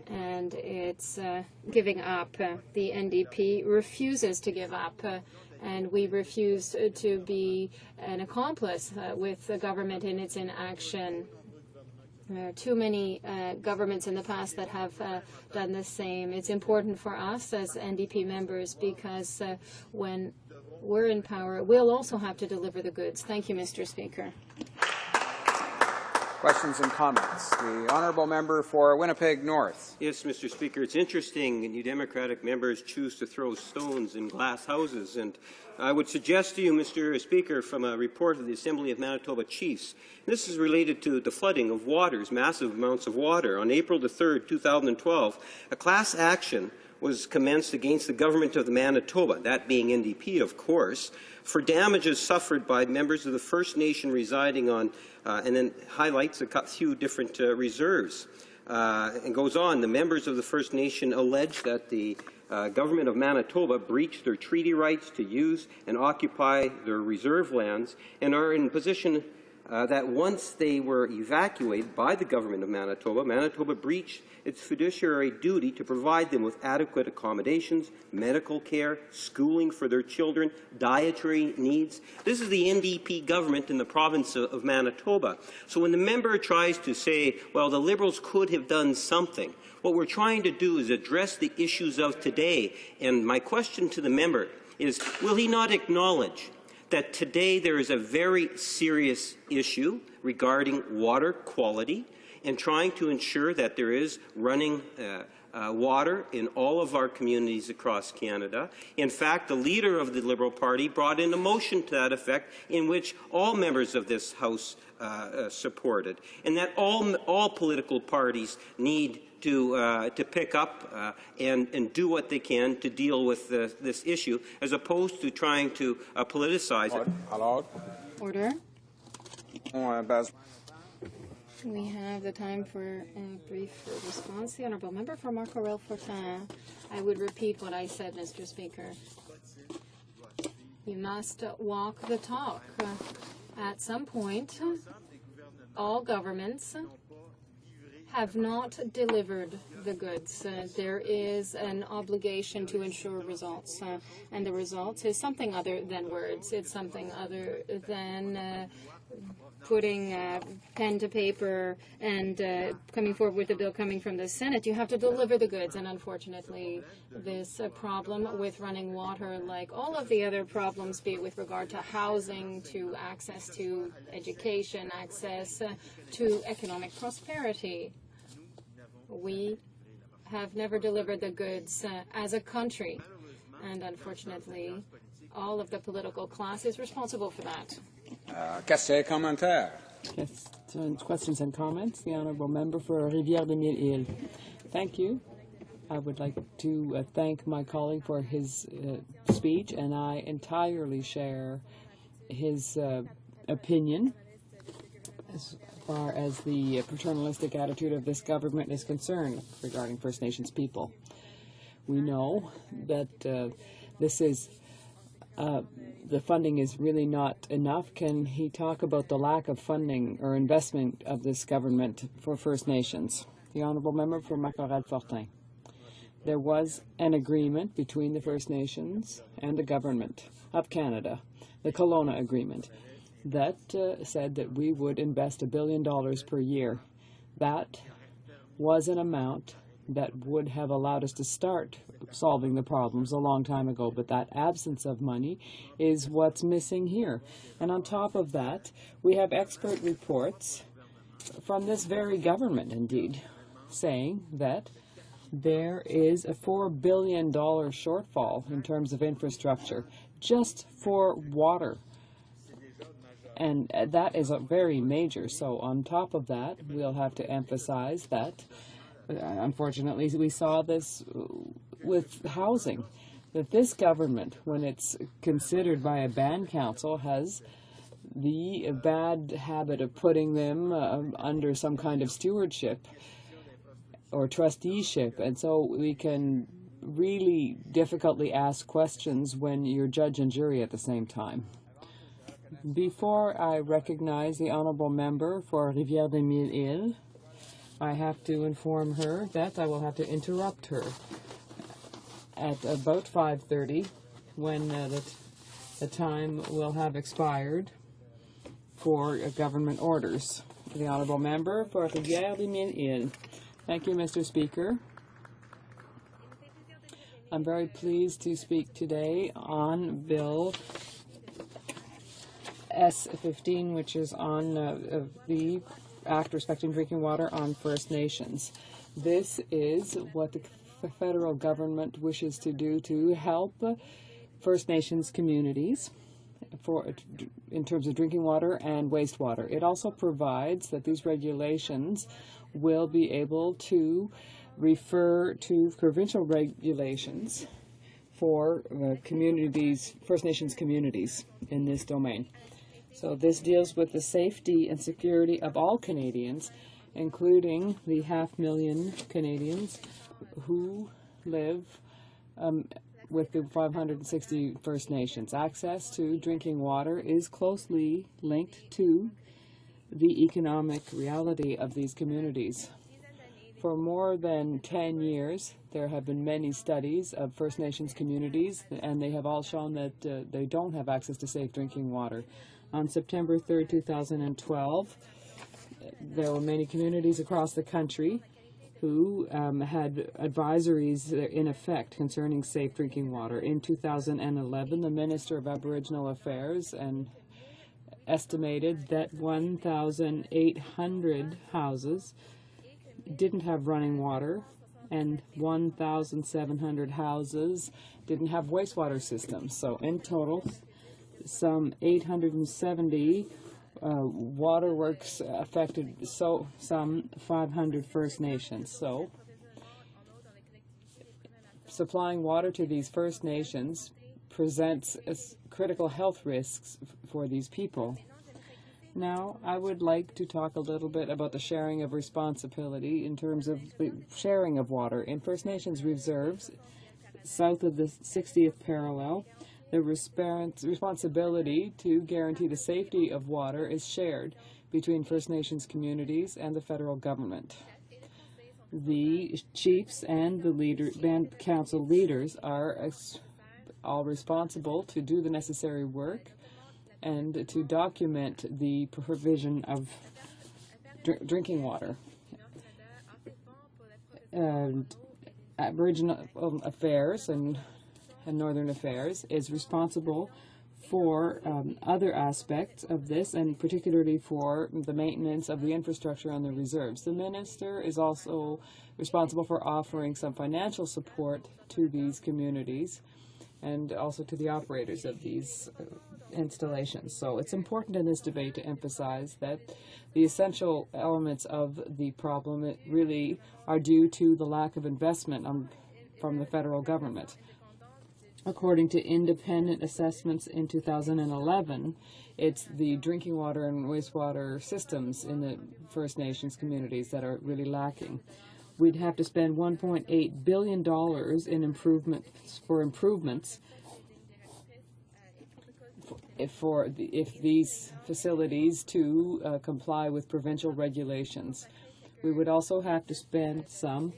And it's giving up. The NDP refuses to give up, and we refuse to be an accomplice with the government in its inaction. There are too many governments in the past that have done the same. It's important for us as NDP members, because when we're in power, we'll also have to deliver the goods. Thank you, Mr. Speaker. Questions and comments. The honourable member for Winnipeg North. Yes, Mr. Speaker. It's interesting New Democratic members choose to throw stones in glass houses. And I would suggest to you, Mr. Speaker, from a report of the Assembly of Manitoba Chiefs, this is related to the flooding of waters, massive amounts of water. On April the 3rd, 2012, a class action was commenced against the government of Manitoba, that being NDP, of course, for damages suffered by members of the First Nation residing on, and then highlights a few different reserves. and goes on, the members of the First Nation allege that the government of Manitoba breached their treaty rights to use and occupy their reserve lands and are in position that once they were evacuated by the government of Manitoba, Manitoba breached its fiduciary duty to provide them with adequate accommodations, medical care, schooling for their children, dietary needs. This is the NDP government in the province of Manitoba. So when the member tries to say, well, the Liberals could have done something, what we're trying to do is address the issues of today. And my question to the member is, will he not acknowledge that today there is a very serious issue regarding water quality and trying to ensure that there is running water in all of our communities across Canada. In fact, the leader of the Liberal Party brought in a motion to that effect in which all members of this House supported, and that all political parties need to pick up and do what they can to deal with this issue, as opposed to trying to politicize it. Order. We have the time for a brief response. The Honourable Member for Marc-Aurèle-Fortin. I would repeat what I said, Mr. Speaker. You must walk the talk. At some point, all governments have not delivered the goods. There is an obligation to ensure results, and the results is something other than words. It's something other than putting pen to paper and coming forward with a bill coming from the Senate. You have to deliver the goods, and unfortunately this problem with running water, like all of the other problems, be it with regard to housing, to access to education, access to economic prosperity, we have never delivered the goods as a country, and unfortunately all of the political class is responsible for that. Questions and comments? The Honourable Member for Rivière-des-Mille-Îles. Thank you. I would like to thank my colleague for his speech, and I entirely share his opinion as far as the paternalistic attitude of this government is concerned regarding First Nations people. We know that this is the funding is really not enough. Can he talk about the lack of funding or investment of this government for First Nations? The Honourable Member for Marc-Aurèle-Fortin. There was an agreement between the First Nations and the Government of Canada, the Kelowna Agreement, that said that we would invest $1 billion per year. That was an amount that would have allowed us to start solving the problems a long time ago, but that absence of money is what's missing here. And on top of that, we have expert reports from this very government, indeed, saying that there is a $4 billion shortfall in terms of infrastructure just for water. And that is very major. So on top of that, we'll have to emphasize that, unfortunately, we saw this with housing, that this government, when it's considered by a band council, has the bad habit of putting them under some kind of stewardship or trusteeship. And so we can really difficultly ask questions when you're judge and jury at the same time. Before I recognize the Honourable Member for Rivière-des-Mille-Îles, I have to inform her that I will have to interrupt her at about 5:30 when the time will have expired for government orders. The Honourable Member for Rivière-des-Mille-Îles. Thank you, Mr. Speaker. I'm very pleased to speak today on Bill S-15, which is on the Act respecting drinking water on First Nations. This is what the federal government wishes to do to help First Nations communities in terms of drinking water and wastewater. It also provides that these regulations will be able to refer to provincial regulations for communities, First Nations communities in this domain. So this deals with the safety and security of all Canadians including the 500,000 Canadians who live with the 560 First Nations. Access to drinking water is closely linked to the economic reality of these communities. For more than 10 years, there have been many studies of First Nations communities, and they have all shown that they don't have access to safe drinking water. On September 3rd, 2012, there were many communities across the country who had advisories in effect concerning safe drinking water. In 2011, the Minister of Aboriginal Affairs estimated that 1,800 houses didn't have running water, and 1,700 houses didn't have wastewater systems. So in total, some 870 waterworks affected some 500 First Nations. So supplying water to these First Nations presents critical health risks for these people. Now, I would like to talk a little bit about the sharing of responsibility in terms of the sharing of water. In First Nations reserves, south of the 60th parallel, the responsibility to guarantee the safety of water is shared between First Nations communities and the federal government. The chiefs and the band council leaders are all responsible to do the necessary work and to document the provision of drinking water. And Aboriginal Affairs and Northern Affairs is responsible for other aspects of this, and particularly for the maintenance of the infrastructure on the reserves. The minister is also responsible for offering some financial support to these communities and also to the operators of these installations. So it's important in this debate to emphasize that the essential elements of the problem really are due to the lack of investment from the federal government. According to independent assessments in 2011, it's the drinking water and wastewater systems in the First Nations communities that are really lacking. We'd have to spend $1.8 billion in improvements if these facilities to comply with provincial regulations. We would also have to spend some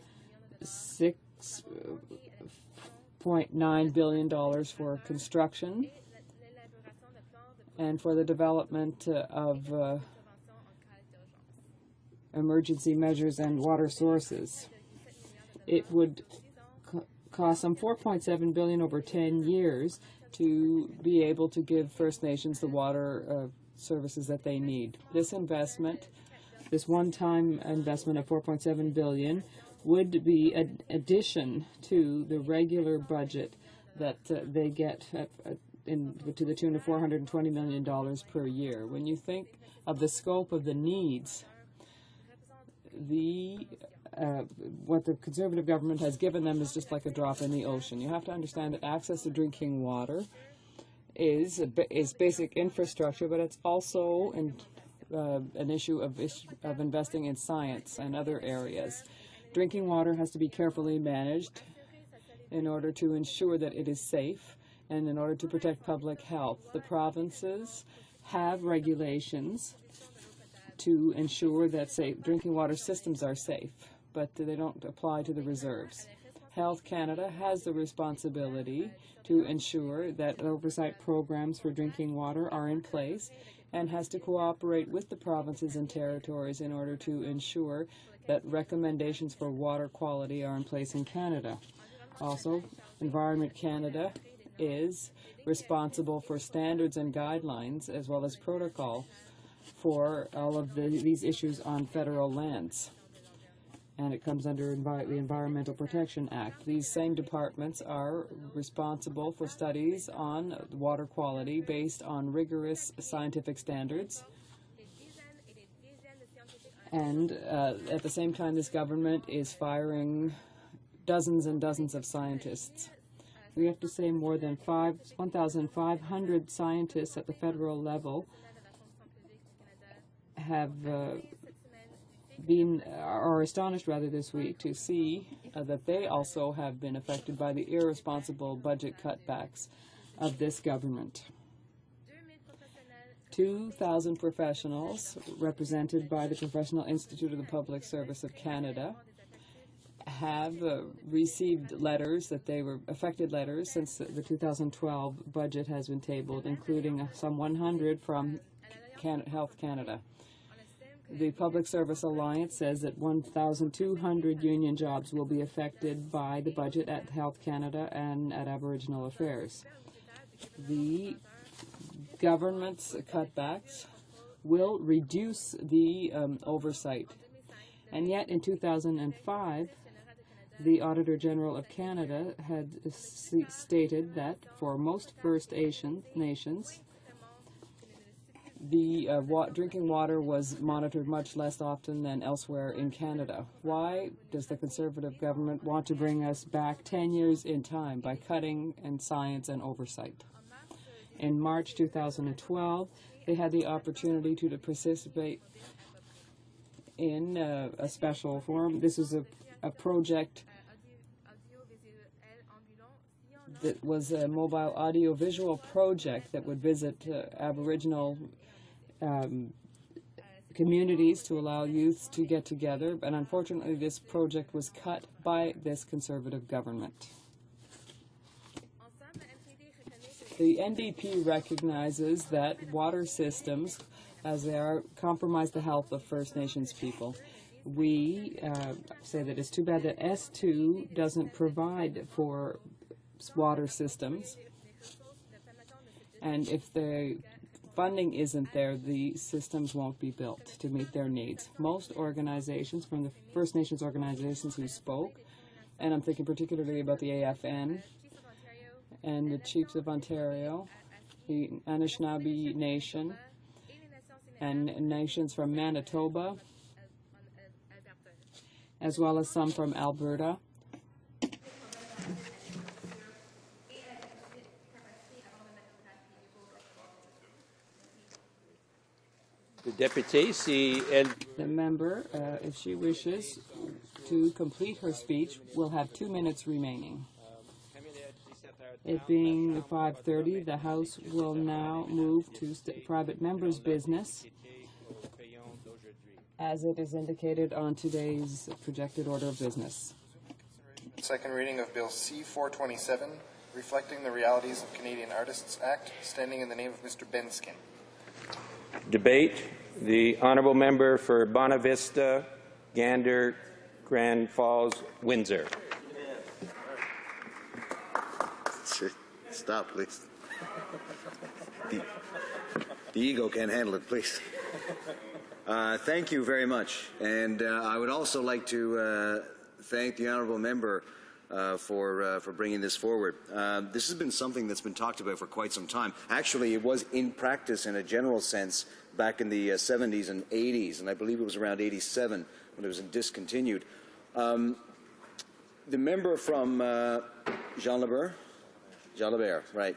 $6.9 billion for construction and for the development of emergency measures and water sources. It would cost some $4.7 billion over 10 years to be able to give First Nations the water services that they need. This investment, this one-time investment of $4.7 billion, would be an addition to the regular budget that they get to the tune of $420 million per year. When you think of the scope of the needs, what the Conservative government has given them is just like a drop in the ocean. You have to understand that access to drinking water is basic infrastructure, but it's also an issue of investing in science and other areas. Drinking water has to be carefully managed in order to ensure that it is safe and in order to protect public health. The provinces have regulations to ensure that drinking water systems are safe, but they don't apply to the reserves. Health Canada has the responsibility to ensure that oversight programs for drinking water are in place and has to cooperate with the provinces and territories in order to ensure that recommendations for water quality are in place in Canada. Also, Environment Canada is responsible for standards and guidelines as well as protocol for all of these issues on federal lands. And it comes under the Environmental Protection Act. These same departments are responsible for studies on water quality based on rigorous scientific standards. And at the same time, this government is firing dozens and dozens of scientists. We have to say more than 1,500 scientists at the federal level have are astonished rather this week to see that they also have been affected by the irresponsible budget cutbacks of this government. 2,000 professionals, represented by the Professional Institute of the Public Service of Canada, have received letters that they were affected letters since the 2012 budget has been tabled, including some 100 from Health Canada. The Public Service Alliance says that 1,200 union jobs will be affected by the budget at Health Canada and at Aboriginal Affairs. The government's cutbacks will reduce the oversight. And yet in 2005, the Auditor General of Canada had stated that for most First Nations, the drinking water was monitored much less often than elsewhere in Canada. Why does the Conservative government want to bring us back 10 years in time by cutting in science and oversight? In March 2012, they had the opportunity to participate in a special forum. This is a project that was a mobile audio-visual project that would visit Aboriginal communities to allow youth to get together, and unfortunately this project was cut by this Conservative government. The NDP recognizes that water systems, as they are, compromise the health of First Nations people. We say that it's too bad that S2 doesn't provide for water systems, and if the funding isn't there, the systems won't be built to meet their needs. Most organizations, from the First Nations organizations who spoke, and I'm thinking particularly about the AFN and the Chiefs of Ontario, the Anishinaabe Nation, and nations from Manitoba, as well as some from Alberta. The member, if she wishes to complete her speech, will have 2 minutes remaining. It being 5:30, the House will now move to private members' business, as it is indicated on today's projected order of business. Second reading of Bill C-427, reflecting the realities of Canadian Artists Act, standing in the name of Mr. Benskin. Debate. The honourable member for Bonavista, Gander, Grand Falls, Windsor. Stop, please. The ego can't handle it, please. Thank you very much. And I would also like to thank the honourable member for bringing this forward. This has been something that's been talked about for quite some time. Actually, it was in practice in a general sense back in the 70s and 80s, and I believe it was around 87 when it was discontinued. The member from Jean Lebert, right.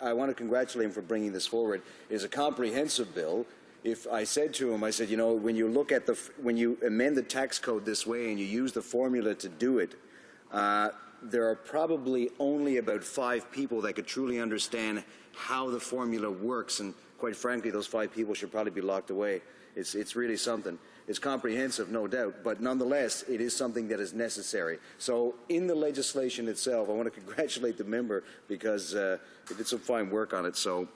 I want to congratulate him for bringing this forward. It is a comprehensive bill. If I said to him, I said, you know, when you look at when you amend the tax code this way and you use the formula to do it, there are probably only about 5 people that could truly understand how the formula works, and quite frankly, those 5 people should probably be locked away. It's really something. It's comprehensive, no doubt, but nonetheless, it is something that is necessary. So in the legislation itself, I want to congratulate the member because he did some fine work on it. So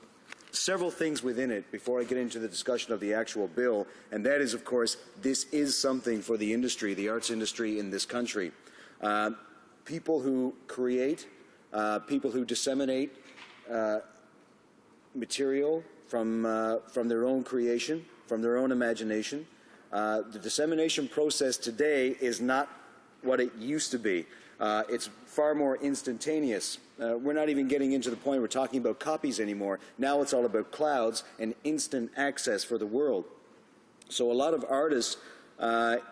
several things within it before I get into the discussion of the actual bill, and that is, of course, this is something for the industry, the arts industry in this country. People who create, people who disseminate material from their own creation, from their own imagination. The dissemination process today is not what it used to be. It's far more instantaneous. We're not even getting into the point we're talking about copies anymore. Now it's all about clouds and instant access for the world. So a lot of artists,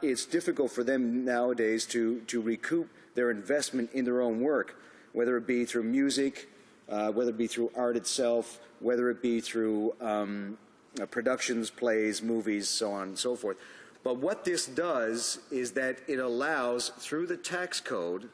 it's difficult for them nowadays to recoup their investment in their own work, whether it be through music, whether it be through art itself, whether it be through productions, plays, movies, so on and so forth. But what this does is that it allows, through the tax code,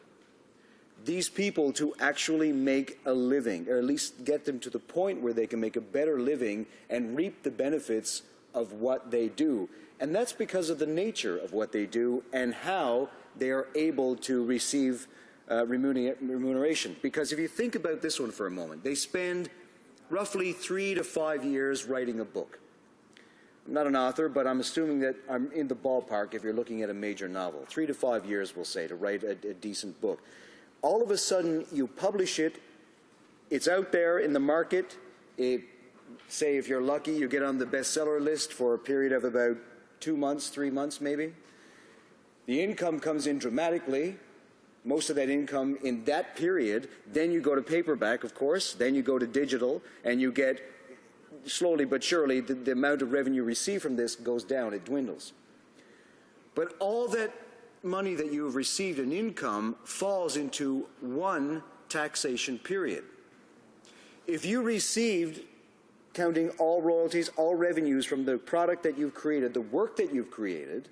these people to actually make a living, or at least get them to the point where they can make a better living and reap the benefits of what they do. And that's because of the nature of what they do and how they are able to receive remuneration. Because if you think about this one for a moment, they spend roughly 3 to 5 years writing a book. I'm not an author, but I'm assuming that I'm in the ballpark if you're looking at a major novel. 3 to 5 years, we'll say, to write a decent book. All of a sudden, you publish it, it's out there in the market. Say if you're lucky, you get on the bestseller list for a period of about 2 months, 3 months maybe. The income comes in dramatically, most of that income in that period. Then you go to paperback, of course, then you go to digital, and you get, slowly but surely, the amount of revenue received from this goes down, it dwindles. But all that money that you have received in income falls into one taxation period. If you received, counting all royalties, all revenues from the product that you've created, the work that you've created,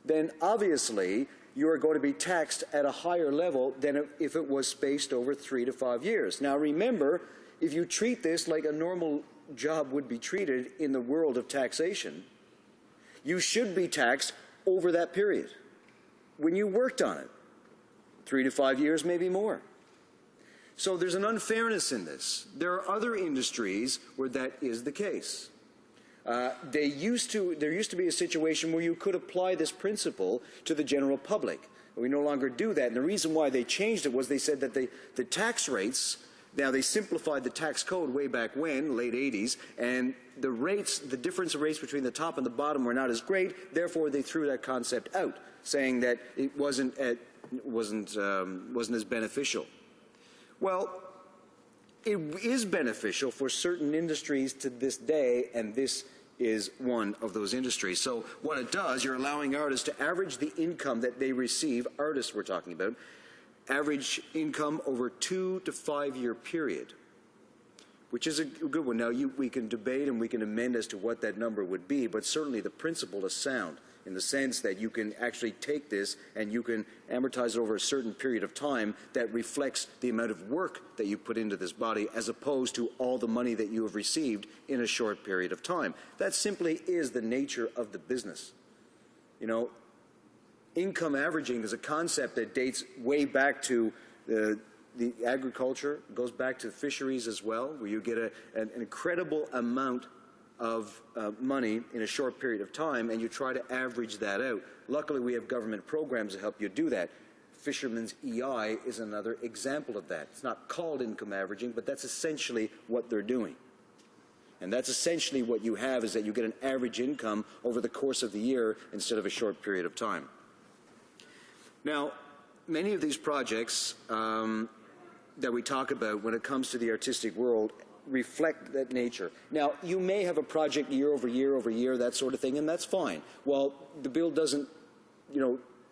then obviously you are going to be taxed at a higher level than if it was spaced over 3 to 5 years. Now remember, if you treat this like a normal job would be treated in the world of taxation, you should be taxed over that period when you worked on it. 3 to 5 years, maybe more. So there's an unfairness in this. There are other industries where that is the case. There used to be a situation where you could apply this principle to the general public. We no longer do that. And the reason why they changed it was they said that the tax rates, now they simplified the tax code way back when, late 80s, and the rates, the difference of rates between the top and the bottom were not as great. Therefore, they threw that concept out, saying that it wasn't as beneficial. Well, it is beneficial for certain industries to this day, and this is one of those industries. So what it does, you're allowing artists to average the income that they receive, artists we're talking about, average income over a 2 to 5 year period, which is a good one. Now, we can debate and we can amend as to what that number would be, but certainly the principle is sound in the sense that you can actually take this and you can amortize it over a certain period of time that reflects the amount of work that you put into this body as opposed to all the money that you have received in a short period of time. That simply is the nature of the business. You know, income averaging is a concept that dates way back to the agriculture, goes back to fisheries as well, where you get an incredible amount of money in a short period of time, and you try to average that out. Luckily, we have government programs to help you do that. Fishermen's EI is another example of that. It's not called income averaging, but that's essentially what they're doing. And that's essentially what you have, is that you get an average income over the course of the year instead of a short period of time. Now, many of these projects that we talk about when it comes to the artistic world reflect that nature. Now, you may have a project year over year, that sort of thing, and that's fine. Well, the bill doesn't,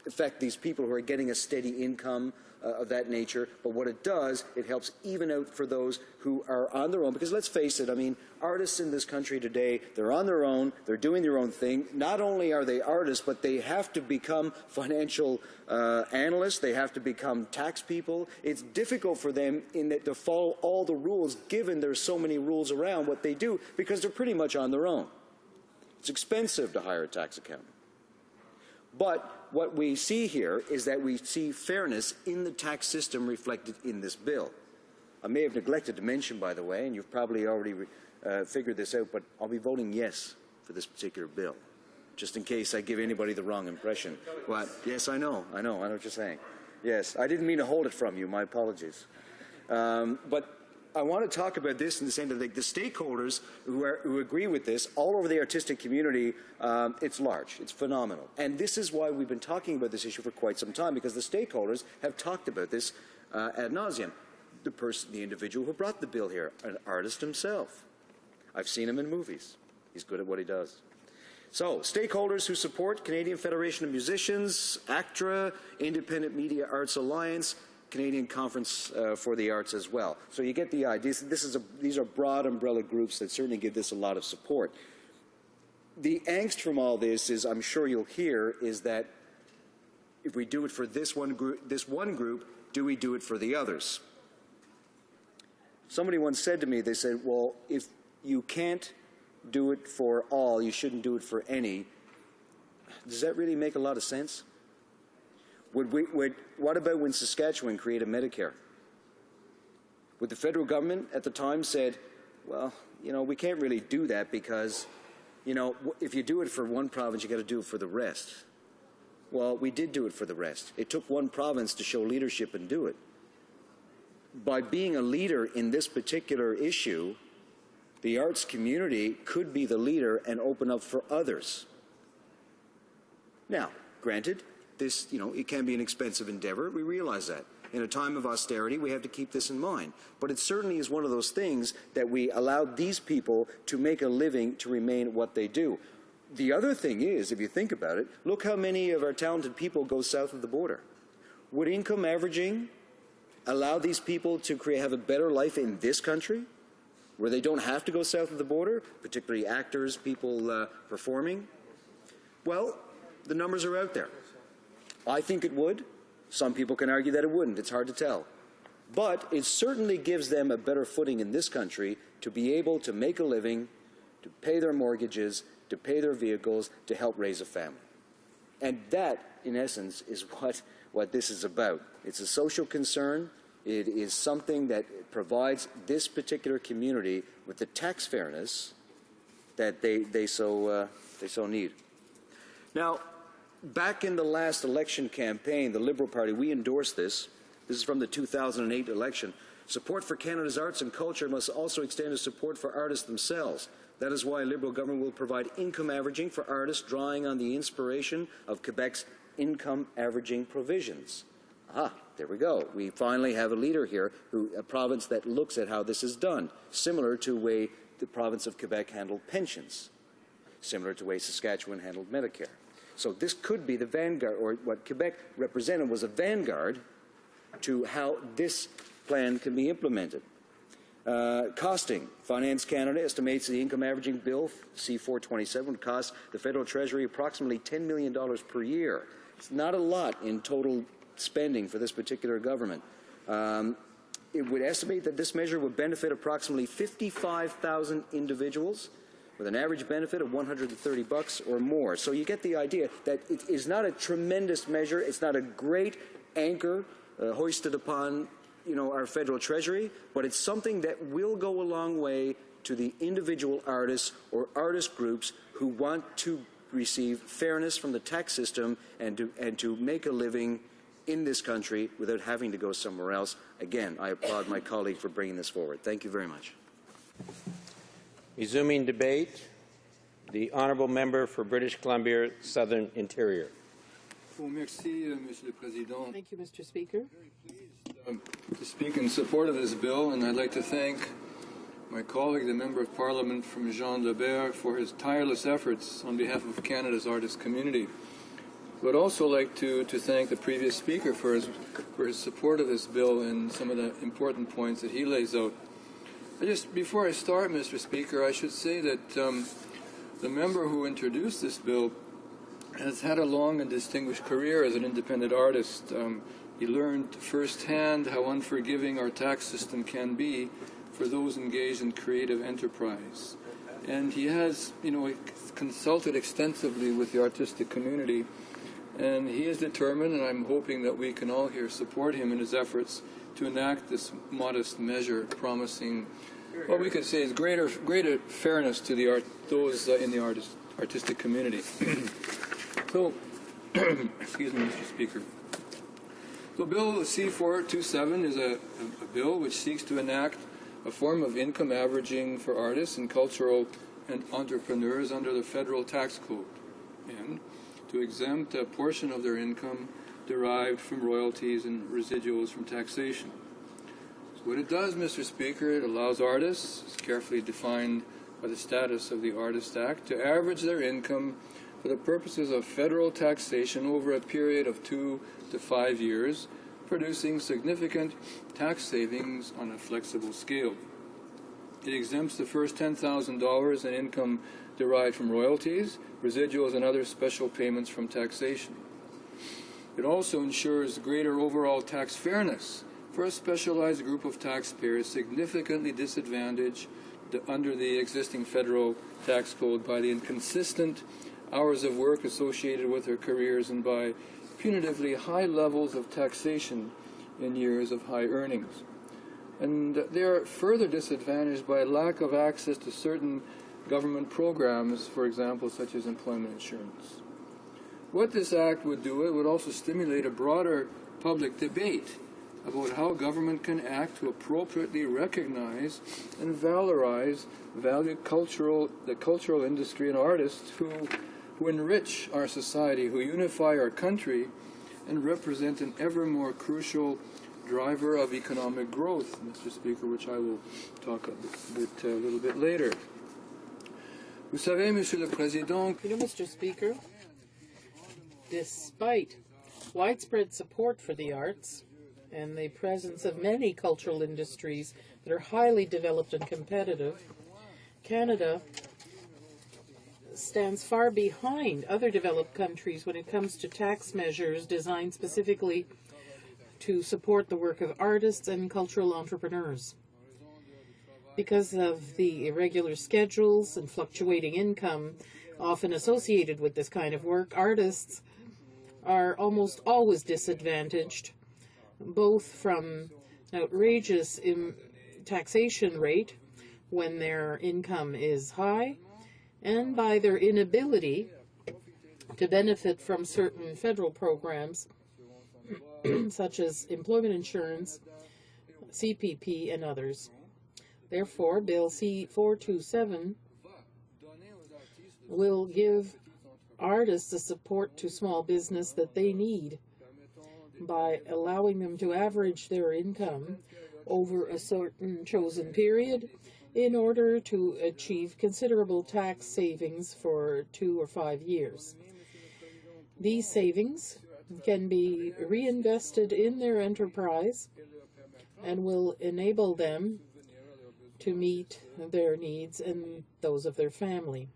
affect these people who are getting a steady income of that nature, but what it does, it helps even out for those who are on their own, because let's face it, I mean, artists in this country today, they're on their own, they're doing their own thing. Not only are they artists, but they have to become financial analysts, they have to become tax people. It's difficult for them to follow all the rules, given there's so many rules around what they do, because they're pretty much on their own. It's expensive to hire a tax accountant. But what we see here is that we see fairness in the tax system reflected in this bill. I may have neglected to mention, by the way, and you've probably already figured this out, but I'll be voting yes for this particular bill, just in case I give anybody the wrong impression. What? Yes, I know what you're saying. Yes, I didn't mean to hold it from you. My apologies. But I want to talk about this in the sense that the stakeholders who agree with this all over the artistic community, it's large, it's phenomenal. And this is why we've been talking about this issue for quite some time, because the stakeholders have talked about this ad nauseum. The individual who brought the bill here, an artist himself. I've seen him in movies. He's good at what he does. So, stakeholders who support Canadian Federation of Musicians, ACTRA, Independent Media Arts Alliance, Canadian Conference for the Arts as well. So you get the idea. These are broad umbrella groups that certainly give this a lot of support. the angst from all this is, I'm sure you'll hear, is that if we do it for this one group, do we do it for the others? Somebody once said to me, they said, well, if you can't do it for all, you shouldn't do it for any. Does that really make a lot of sense? What about when Saskatchewan created Medicare? Would the federal government at the time said, well, you know, we can't really do that because, you know, if you do it for one province, you got to do it for the rest. Well, we did do it for the rest. It took one province to show leadership and do it. By being a leader in this particular issue, the arts community could be the leader and open up for others. Now, granted, this, you know, it can be an expensive endeavor. We realize that. In a time of austerity, we have to keep this in mind. But it certainly is one of those things that we allowed these people to make a living to remain what they do. The other thing is, if you think about it, look how many of our talented people go south of the border. Would income averaging allow these people to have a better life in this country, where they don't have to go south of the border, particularly actors, people performing? Well, the numbers are out there. I think it would. Some people can argue that it wouldn't. It's hard to tell. But it certainly gives them a better footing in this country to be able to make a living, to pay their mortgages, to pay their vehicles, to help raise a family. And that, in essence, is what this is about. It's a social concern. It is something that provides this particular community with the tax fairness that they so need. Now, back in the last election campaign, the Liberal Party, we endorsed this. This is from the 2008 election. Support for Canada's arts and culture must also extend to support for artists themselves. That is why Liberal government will provide income averaging for artists, drawing on the inspiration of Quebec's income averaging provisions. Aha, there we go. We finally have a leader here, a province that looks at how this is done, similar to the way the province of Quebec handled pensions, similar to the way Saskatchewan handled Medicare. So this could be the vanguard, or what Quebec represented was a vanguard to how this plan can be implemented. Costing. Finance Canada estimates the income averaging bill, C427, would cost the federal treasury approximately $10 million per year. It's not a lot in total spending for this particular government. It would estimate that this measure would benefit approximately 55,000 individuals with an average benefit of $130 or more. So you get the idea that it is not a tremendous measure. It's not a great anchor hoisted upon, you know, our federal treasury, but it's something that will go a long way to the individual artists or artist groups who want to receive fairness from the tax system and to make a living in this country without having to go somewhere else. Again, I applaud my colleague for bringing this forward. Thank you very much. Resuming debate, the honourable member for British Columbia Southern Interior. Thank you, Mr. Speaker. To speak in support of this bill, and I'd like to thank my colleague, the Member of Parliament from Jean Lebert, for his tireless efforts on behalf of Canada's artist community. I would also like to thank the previous speaker for his support of this bill and some of the important points that he lays out. Before I start, Mr. Speaker, I should say that the member who introduced this bill has had a long and distinguished career as an independent artist. He learned firsthand how unforgiving our tax system can be for those engaged in creative enterprise. And he has, consulted extensively with the artistic community, and he is determined, and I'm hoping that we can all here support him in his efforts to enact this modest measure, promising what we could say is greater fairness to those in the artistic community. So, excuse me, Mr. Speaker. So Bill C-427 is a bill which seeks to enact a form of income averaging for artists and cultural and entrepreneurs under the federal tax code, and to exempt a portion of their income derived from royalties and residuals from taxation. So what it does, Mr. Speaker, it allows artists, as carefully defined by the status of the Artist Act, to average their income for the purposes of federal taxation over a period of 2 to 5 years, producing significant tax savings on a flexible scale. It exempts the first $10,000 in income derived from royalties, residuals, and other special payments from taxation. It also ensures greater overall tax fairness for a specialized group of taxpayers significantly disadvantaged under the existing federal tax code by the inconsistent hours of work associated with their careers and by punitively high levels of taxation in years of high earnings. And they are further disadvantaged by lack of access to certain government programs, for example, such as employment insurance. What this act would do, it would also stimulate a broader public debate about how government can act to appropriately recognize and valorize the cultural industry and artists who enrich our society, who unify our country, and represent an ever more crucial driver of economic growth, Mr. Speaker, which I will talk a little bit later. Vous savez, Monsieur le Président, you know, Mr. Speaker, despite widespread support for the arts and the presence of many cultural industries that are highly developed and competitive, Canada stands far behind other developed countries when it comes to tax measures designed specifically to support the work of artists and cultural entrepreneurs. Because of the irregular schedules and fluctuating income often associated with this kind of work, artists are almost always disadvantaged, both from an outrageous taxation rate when their income is high, and by their inability to benefit from certain federal programs such as employment insurance, CPP, and others. Therefore, Bill C-427 will give artists the support to small business that they need by allowing them to average their income over a certain chosen period in order to achieve considerable tax savings for 2 or 5 years. These savings can be reinvested in their enterprise and will enable them to meet their needs and those of their family.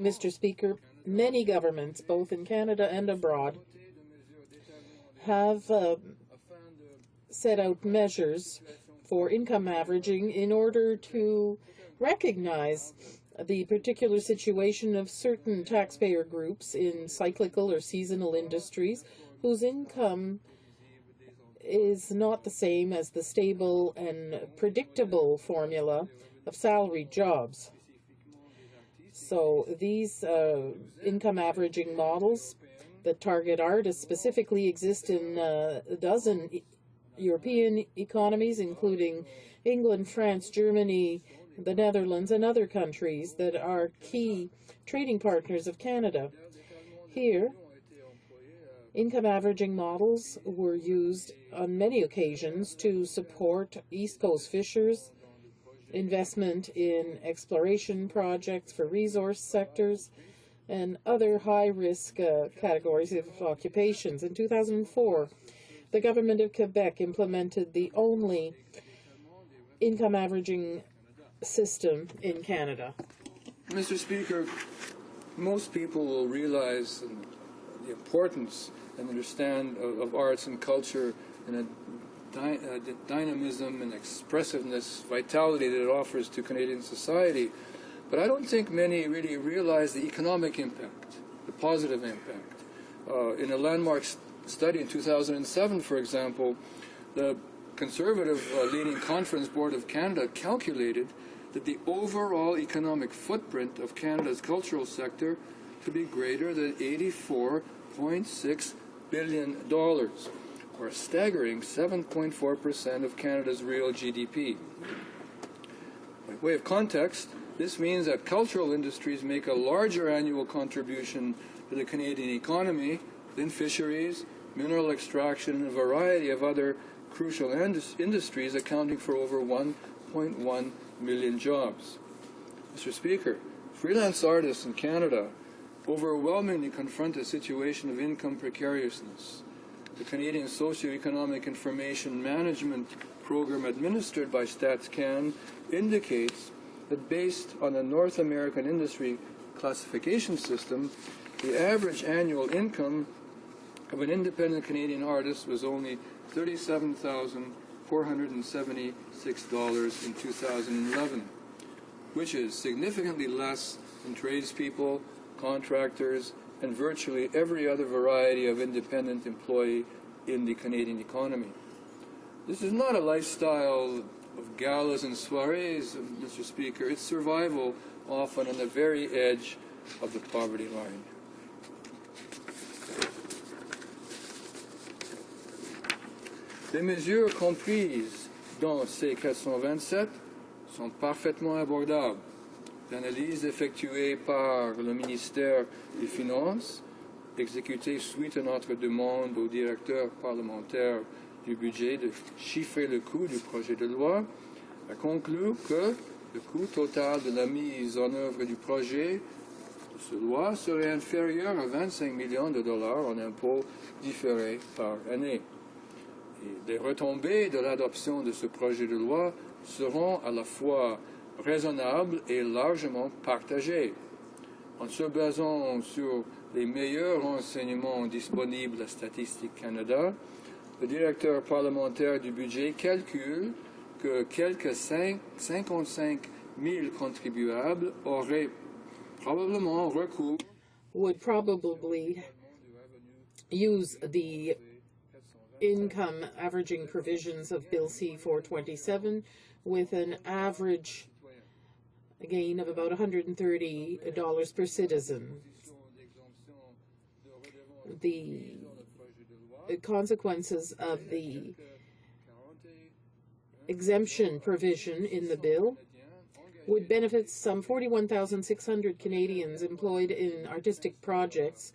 Mr. Speaker, many governments, both in Canada and abroad, have set out measures for income averaging in order to recognize the particular situation of certain taxpayer groups in cyclical or seasonal industries whose income is not the same as the stable and predictable formula of salaried jobs. So these income averaging models that target artists specifically exist in a dozen European economies, including England, France, Germany, the Netherlands, and other countries that are key trading partners of Canada. Here, income averaging models were used on many occasions to support East Coast fishers, investment in exploration projects for resource sectors, and other high-risk categories of occupations. In 2004, the government of Quebec implemented the only income averaging system in Canada. Mr. Speaker, most people will realize the importance and understand of arts and culture and the dynamism and expressiveness, vitality that it offers to Canadian society. But I don't think many really realize the economic impact, the positive impact. In a landmark study in 2007, for example, the Conservative leading Conference Board of Canada calculated that the overall economic footprint of Canada's cultural sector to be greater than $84.6 billion, or a staggering 7.4% of Canada's real GDP. By way of context, this means that cultural industries make a larger annual contribution to the Canadian economy than fisheries, mineral extraction, and a variety of other crucial industries, accounting for over 1.1 million jobs. Mr. Speaker, freelance artists in Canada overwhelmingly confront a situation of income precariousness. The Canadian Socioeconomic Information Management Program administered by StatsCan indicates that based on a North American industry classification system, the average annual income of an independent Canadian artist was only $37,476 in 2011, which is significantly less than tradespeople, contractors, and virtually every other variety of independent employee in the Canadian economy. This is not a lifestyle of galas and soirees, Mr. Speaker. It's survival, often on the very edge of the poverty line. Les mesures comprises dans ces 427 sont parfaitement abordables. L'analyse effectuée par le ministère des Finances, exécutée suite à notre demande au directeur parlementaire du budget de chiffrer le coût du projet de loi, a conclu que le coût total de la mise en œuvre du projet de cette loi serait inférieur à 25 millions de dollars en impôts différés par année. Et les retombées de l'adoption de ce projet de loi seront à la fois raisonnables et largement partagées. En se basant sur les meilleurs renseignements disponibles à Statistique Canada, le directeur parlementaire du budget calcule que quelques 55 000 contribuables auraient probablement recours would probably use the income averaging provisions of Bill C-427 with an average gain of about $130 per citizen. The consequences of the exemption provision in the bill would benefit some 41,600 Canadians employed in artistic projects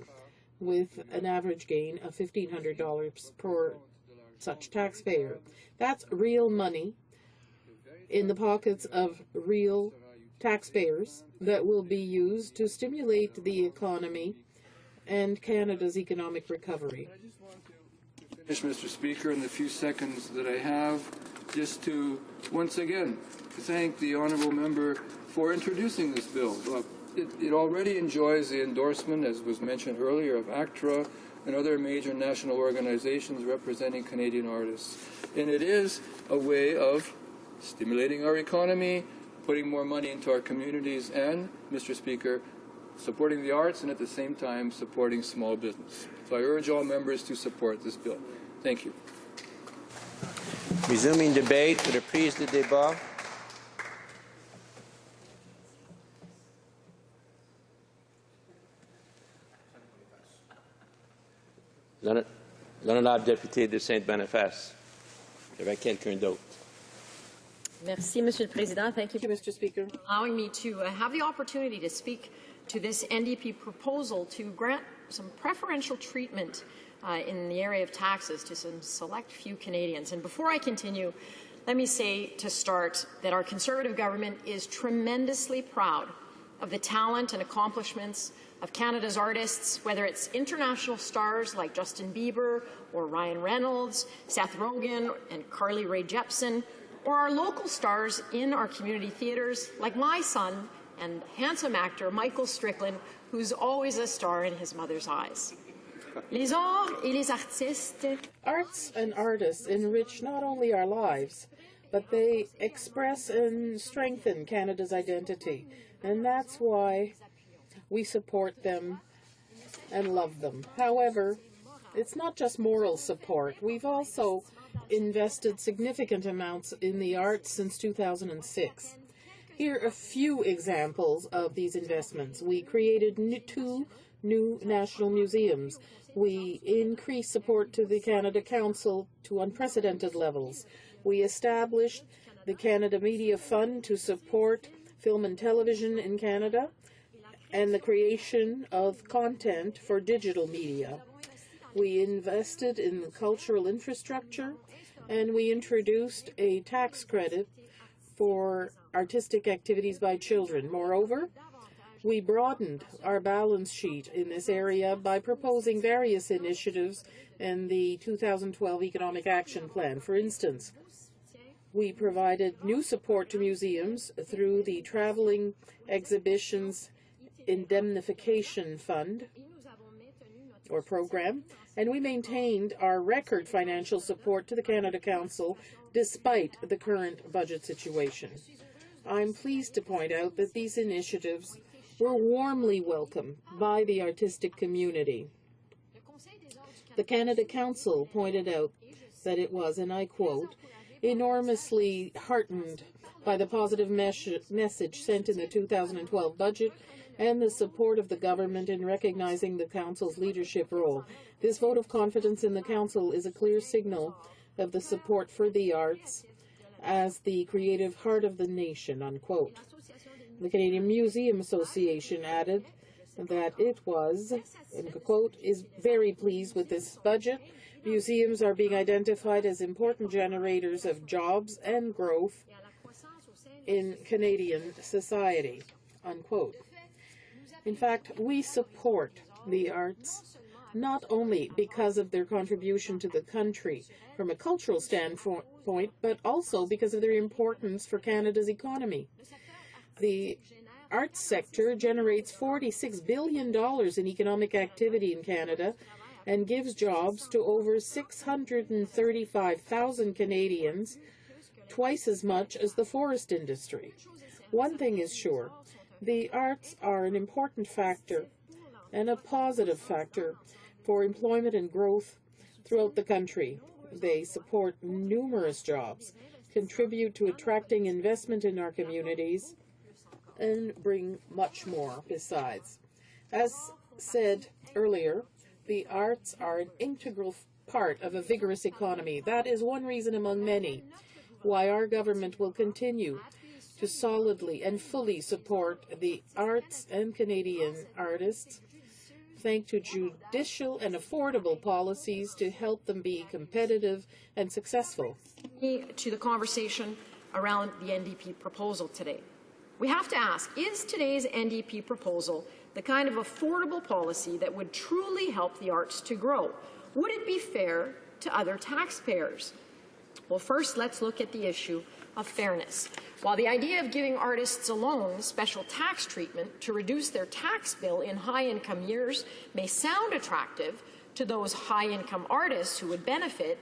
with an average gain of $1,500 per such taxpayer. That's real money in the pockets of real taxpayers that will be used to stimulate the economy and Canada's economic recovery. Finish, Mr. Speaker, in the few seconds that I have, just to once again thank the honourable member for introducing this bill. It already enjoys the endorsement, as was mentioned earlier, of ACTRA and other major national organizations representing Canadian artists. And it is a way of stimulating our economy, putting more money into our communities, and, Mr. Speaker, supporting the arts and at the same time supporting small business. So I urge all members to support this bill. Thank you. Resuming debate, reprise de débat. L'honorable député de Saint-Boniface. J'avais quelqu'un d'autre. Merci, Monsieur le Président. Thank you, Mr. Speaker, allowing me to have the opportunity to speak to this NDP proposal to grant some preferential treatment in the area of taxes to some select few Canadians. And before I continue, let me say to start that our Conservative government is tremendously proud of the talent and accomplishments of Canada's artists, whether it's international stars like Justin Bieber or Ryan Reynolds, Seth Rogen and Carly Rae Jepsen, or our local stars in our community theatres like my son and handsome actor Michael Strickland, who's always a star in his mother's eyes. Les arts et les artistes. Arts and artists enrich not only our lives, but they express and strengthen Canada's identity. And that's why we support them and love them. However, it's not just moral support. We've also invested significant amounts in the arts since 2006. Here are a few examples of these investments. We created two new national museums. We increased support to the Canada Council to unprecedented levels. We established the Canada Media Fund to support film and television in Canada and the creation of content for digital media. We invested in the cultural infrastructure, and we introduced a tax credit for artistic activities by children. Moreover, we broadened our balance sheet in this area by proposing various initiatives in the 2012 Economic Action Plan. For instance, We provided new support to museums through the Traveling Exhibitions Indemnification Fund or program, and we maintained our record financial support to the Canada Council despite the current budget situation. I'm pleased to point out that these initiatives were warmly welcomed by the artistic community. The Canada Council pointed out that it was, and I quote, enormously heartened by the positive message sent in the 2012 budget and the support of the government in recognizing the Council's leadership role. This vote of confidence in the Council is a clear signal of the support for the arts as the creative heart of the nation, unquote. The Canadian Museum Association added that it was, and quote, is very pleased with this budget. Museums are being identified as important generators of jobs and growth in Canadian society, unquote. In fact, we support the arts not only because of their contribution to the country from a cultural standpoint, but also because of their importance for Canada's economy. The arts sector generates $46 billion in economic activity in Canada and gives jobs to over 635,000 Canadians, twice as much as the forest industry. One thing is sure, the arts are an important factor and a positive factor for employment and growth throughout the country. They support numerous jobs, contribute to attracting investment in our communities, and bring much more besides. As said earlier, the arts are an integral part of a vigorous economy. That is one reason among many why our government will continue to solidly and fully support the arts and Canadian artists, thanks to judicial and affordable policies to help them be competitive and successful. To the conversation around the NDP proposal today. We have to ask, is today's NDP proposal the kind of affordable policy that would truly help the arts to grow? Would it be fair to other taxpayers? Well, first, let's look at the issue of fairness. While the idea of giving artists alone special tax treatment to reduce their tax bill in high-income years may sound attractive to those high-income artists who would benefit,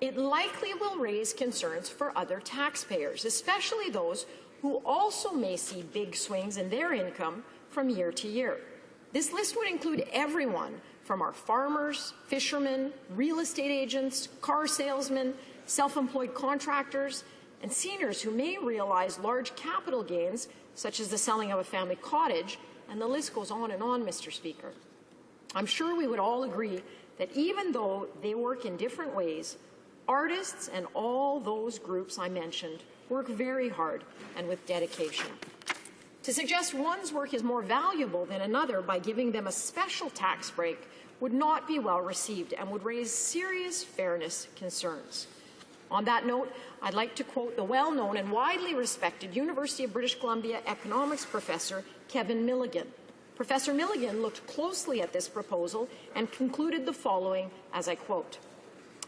it likely will raise concerns for other taxpayers, especially those who also may see big swings in their income from year to year. This list would include everyone from our farmers, fishermen, real estate agents, car salesmen, self-employed contractors, and seniors who may realize large capital gains, such as the selling of a family cottage, and the list goes on, Mr. Speaker. I'm sure we would all agree that even though they work in different ways, artists and all those groups I mentioned work very hard and with dedication. To suggest one's work is more valuable than another by giving them a special tax break would not be well received and would raise serious fairness concerns. On that note, I'd like to quote the well-known and widely respected University of British Columbia economics professor Kevin Milligan. Professor Milligan looked closely at this proposal and concluded the following, as I quote,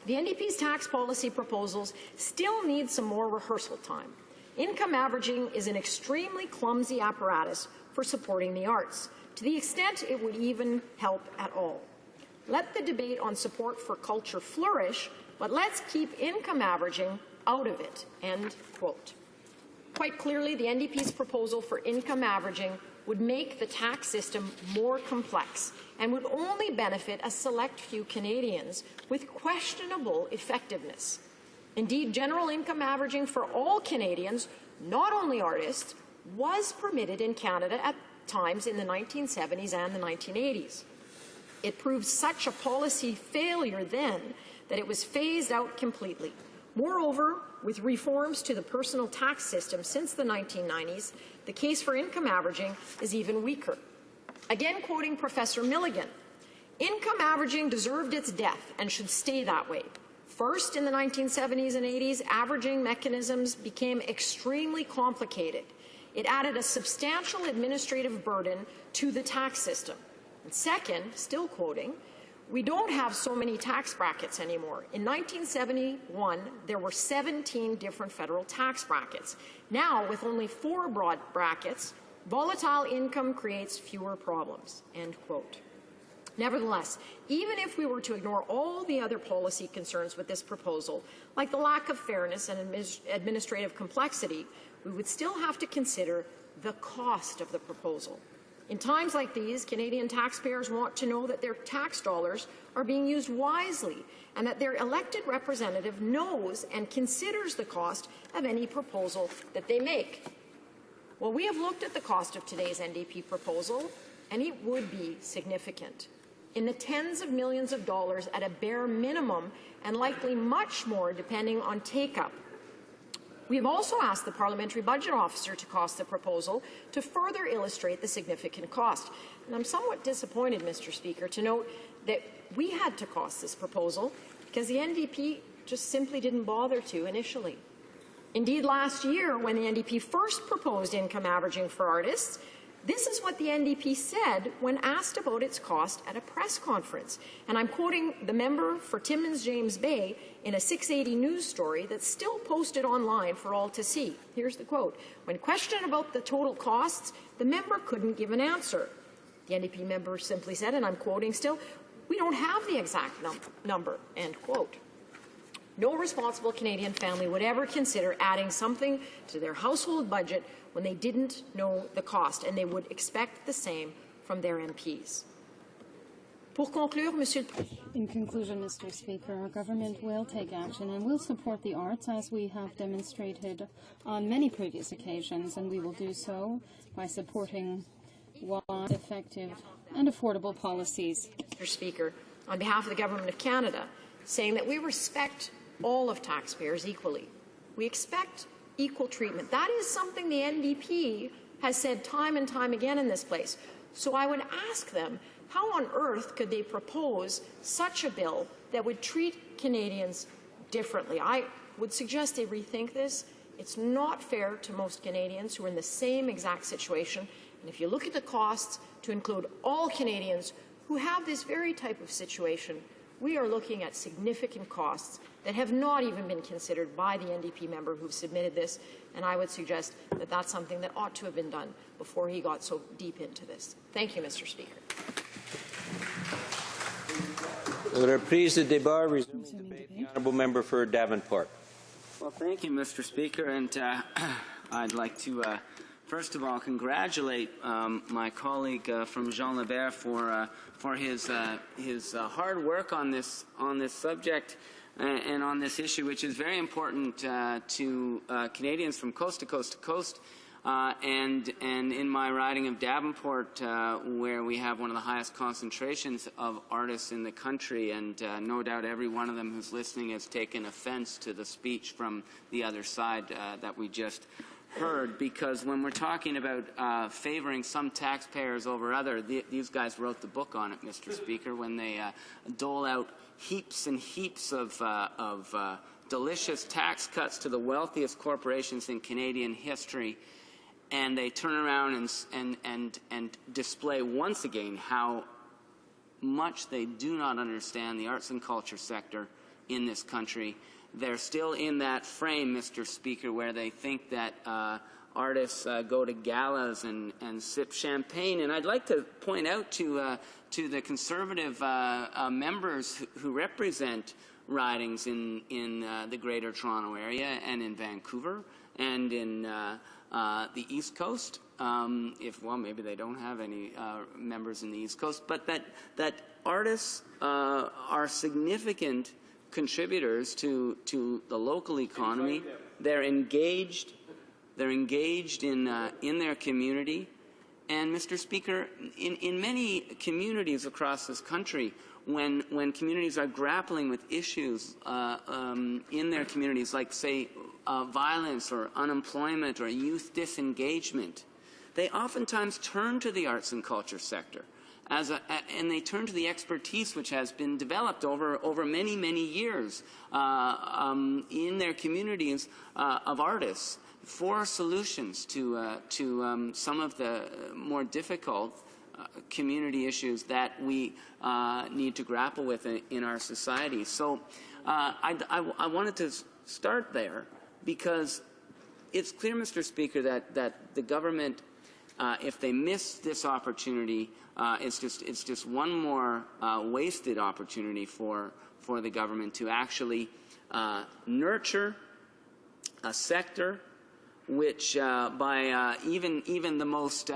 "The NDP's tax policy proposals still need some more rehearsal time. Income averaging is an extremely clumsy apparatus for supporting the arts, to the extent it would even help at all. Let the debate on support for culture flourish, but let's keep income averaging out of it," end quote. Quite clearly, the NDP's proposal for income averaging would make the tax system more complex and would only benefit a select few Canadians with questionable effectiveness. Indeed, general income averaging for all Canadians, not only artists, was permitted in Canada at times in the 1970s and the 1980s. It proved such a policy failure then that it was phased out completely. Moreover, with reforms to the personal tax system since the 1990s, the case for income averaging is even weaker. Again, quoting Professor Milligan, "Income averaging deserved its death and should stay that way. First, in the 1970s and 80s, averaging mechanisms became extremely complicated. It added a substantial administrative burden to the tax system. And second, still quoting, We don't have so many tax brackets anymore. In 1971, there were 17 different federal tax brackets. Now, with only 4 broad brackets, volatile income creates fewer problems, end quote. Nevertheless, even if we were to ignore all the other policy concerns with this proposal, like the lack of fairness and administrative complexity, we would still have to consider the cost of the proposal. In times like these, Canadian taxpayers want to know that their tax dollars are being used wisely and that their elected representative knows and considers the cost of any proposal that they make. Well, we have looked at the cost of today's NDP proposal, and it would be significant, in the tens of millions of dollars at a bare minimum, and likely much more depending on take-up. We have also asked the Parliamentary Budget Officer to cost the proposal to further illustrate the significant cost. And I'm somewhat disappointed, Mr. Speaker, to note that we had to cost this proposal because the NDP just simply didn't bother to initially. Indeed, last year, when the NDP first proposed income averaging for artists, this is what the NDP said when asked about its cost at a press conference. And I'm quoting the member for Timmins James Bay in a 680 news story that's still posted online for all to see. Here's the quote. When questioned about the total costs, the member couldn't give an answer. The NDP member simply said, and I'm quoting still, "We don't have the exact number," end quote. No responsible Canadian family would ever consider adding something to their household budget when they didn't know the cost, and they would expect the same from their MPs. Pour conclure, Monsieur le Président. In conclusion, Mr. Speaker, our government will take action and will support the arts as we have demonstrated on many previous occasions, and we will do so by supporting wise, effective and affordable policies. Mr. Speaker, on behalf of the Government of Canada, saying that we respect all of taxpayers equally. We expect equal treatment. That is something the NDP has said time and time again in this place. So I would ask them, how on earth could they propose such a bill that would treat Canadians differently? I would suggest they rethink this. It's not fair to most Canadians who are in the same exact situation. And if you look at the costs to include all Canadians who have this very type of situation, we are looking at significant costs that have not even been considered by the NDP member who submitted this, and I would suggest that that's something that ought to have been done before he got so deep into this. Thank you, Mr. Speaker. Reprise de débat, resuming debate. The honourable member for Davenport. Well, thank you, Mr. Speaker, and I'd like to first of all congratulate my colleague from Jean Lebert for his hard work on this subject and on this issue, which is very important to Canadians from coast to coast to coast. And in my riding of Davenport, where we have one of the highest concentrations of artists in the country, and no doubt every one of them who's listening has taken offense to the speech from the other side that we just heard, because when we're talking about favoring some taxpayers over other, these guys wrote the book on it, Mr. Speaker, when they dole out heaps and heaps of delicious tax cuts to the wealthiest corporations in Canadian history, and they turn around and display once again how much they do not understand the arts and culture sector in this country. They're still in that frame, Mr. Speaker, where they think that artists go to galas and sip champagne. And I'd like to point out to the Conservative members who represent ridings in the Greater Toronto Area and in Vancouver and in the East Coast, well, maybe they don't have any members in the East Coast, but that artists are significant contributors to the local economy. They're engaged in their community. And, Mr. Speaker, in many communities across this country, when communities are grappling with issues in their communities, like, say, violence or unemployment or youth disengagement, they oftentimes turn to the arts and culture sector. And they turn to the expertise which has been developed over many, many years in their communities of artists for solutions to some of the more difficult community issues that we need to grapple with in our society. So I wanted to start there because it's clear, Mr. Speaker, that the government, if they miss this opportunity, it's just one more wasted opportunity for the government to actually nurture a sector which by even the most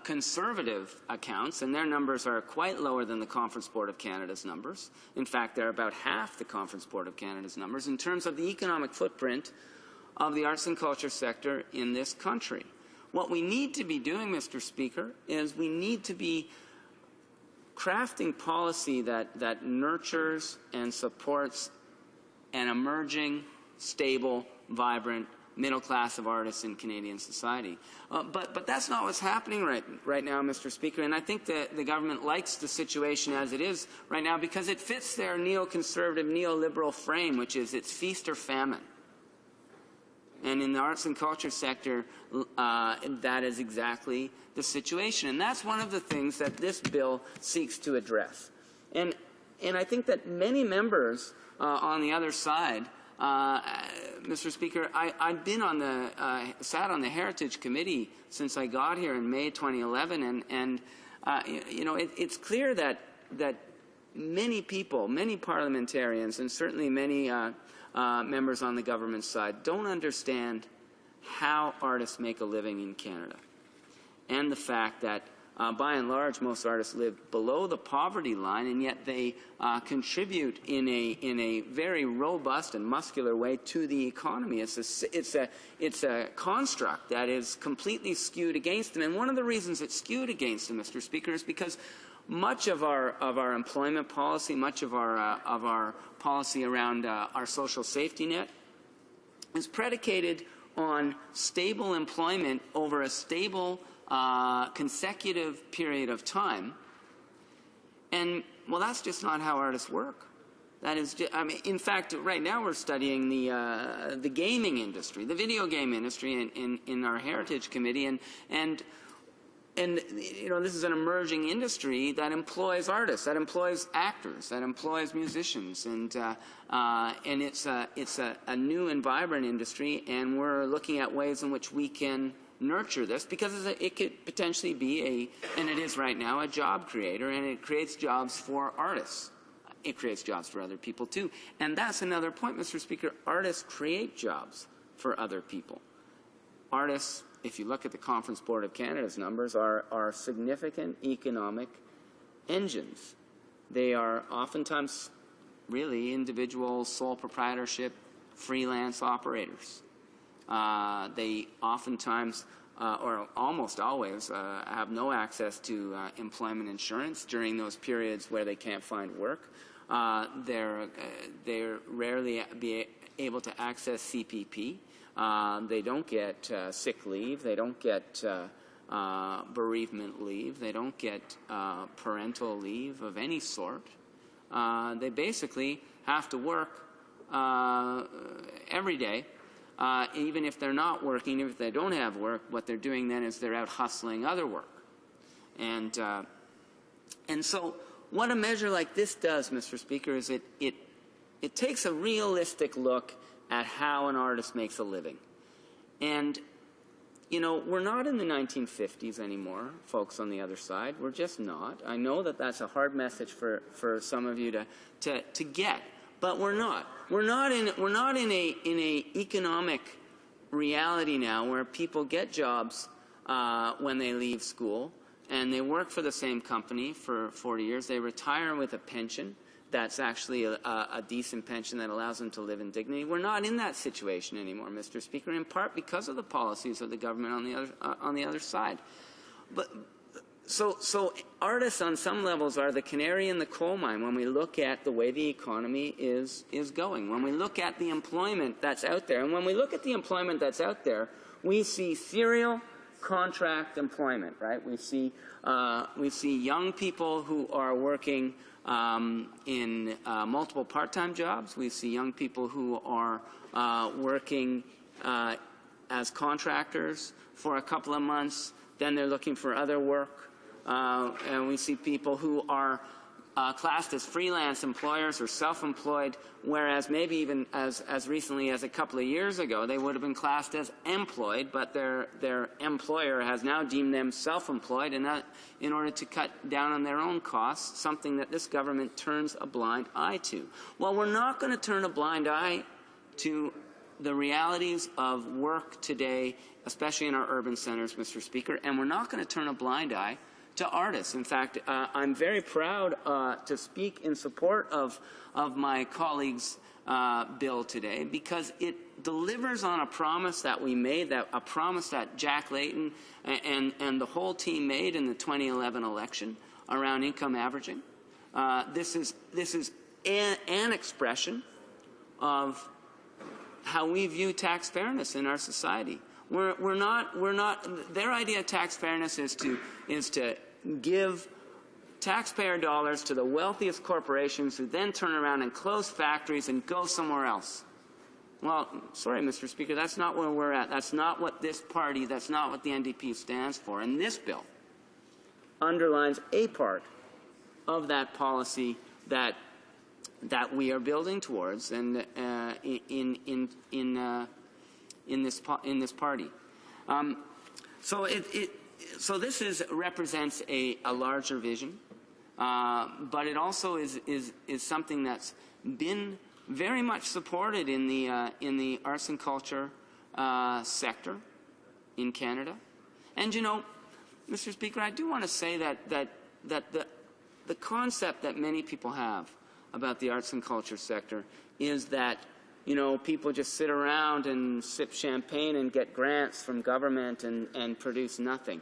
conservative accounts, and their numbers are quite lower than the Conference Board of Canada's numbers. In fact, they're about half the Conference Board of Canada's numbers in terms of the economic footprint of the arts and culture sector in this country. What we need to be doing, Mr. Speaker, is we need to be crafting policy that nurtures and supports an emerging, stable, vibrant middle class of artists in Canadian society. But that's not what's happening right now, Mr. Speaker, and I think that the government likes the situation as it is right now because it fits their neoconservative, neoliberal frame, which is it's feast or famine. And in the arts and culture sector, that is exactly the situation. And that's one of the things that this bill seeks to address. And I think that many members on the other side, Mr. Speaker, I've been on sat on the Heritage Committee since I got here in May 2011, and you know, it's clear that many people, many parliamentarians, and certainly many members on the government side don't understand how artists make a living in Canada, and the fact that by and large most artists live below the poverty line, and yet they contribute in a very robust and muscular way to the economy. It's a construct that is completely skewed against them, and one of the reasons it's skewed against them, Mr. Speaker, is because much of our employment policy, much of our policy around our social safety net is predicated on stable employment over a stable consecutive period of time. And, well, that's just not how artists work. That is just, I mean, in fact, right now we're studying the gaming industry, the video game industry in our Heritage Committee, and you know, this is an emerging industry that employs artists, that employs actors, that employs musicians, and it's a new and vibrant industry, and we're looking at ways in which we can nurture this, because it could potentially be and it is right now, a job creator, and it creates jobs for artists. It creates jobs for other people too. And that's another point, Mr. Speaker. Artists create jobs for other people. Artists, if you look at the Conference Board of Canada's numbers, are significant economic engines. They are oftentimes really individual sole proprietorship freelance operators. They oftentimes, or almost always, have no access to employment insurance during those periods where they can't find work. They're rarely be able to access CPP. They don't get sick leave. They don't get bereavement leave. They don't get parental leave of any sort. They basically have to work every day. Even if they're not working, even if they don't have work, what they're doing then is they're out hustling other work. And so what a measure like this does, Mr. Speaker, is it takes a realistic look at how an artist makes a living. And, you know, we're not in the 1950s anymore, folks on the other side. We're just not. I know that that's a hard message for some of you to get. But we're not. We're not in a economic reality now where people get jobs when they leave school, and they work for the same company for 40 years. They retire with a pension that's actually a decent pension that allows them to live in dignity. We're not in that situation anymore, Mr. Speaker, in part because of the policies of the government on the other side. So artists on some levels are the canary in the coal mine when we look at the way the economy is going, when we look at the employment that's out there. And when we look at the employment that's out there, we see serial contract employment, right? We see young people who are working in multiple part-time jobs. We see young people who are working as contractors for a couple of months. Then they're looking for other work. and we see people who are classed as freelance employers or self-employed, whereas maybe even as recently as a couple of years ago they would have been classed as employed, but their employer has now deemed them self-employed, and that in order to cut down on their own costs, something that this government turns a blind eye to. Well, we're not going to turn a blind eye to the realities of work today, especially in our urban centers, Mr. Speaker, and we're not going to turn a blind eye to artists. In fact, I'm very proud to speak in support of my colleague's bill today, because it delivers on a promise that we made, a promise that Jack Layton and the whole team made in the 2011 election around income averaging. This is an expression of how we view tax fairness in our society. We're not. Their idea of tax fairness is to give taxpayer dollars to the wealthiest corporations, who then turn around and close factories and go somewhere else. Well, sorry, Mr. Speaker, that's not where we're at. That's not what this party, that's not what the NDP stands for. And this bill underlines a part of that policy that we are building towards, and in this party. So this represents a larger vision, but it also is something that's been very much supported in the arts and culture sector in Canada. And you know, Mr. Speaker, I do want to say that the concept that many people have about the arts and culture sector is that, you know, people just sit around and sip champagne and get grants from government and produce nothing.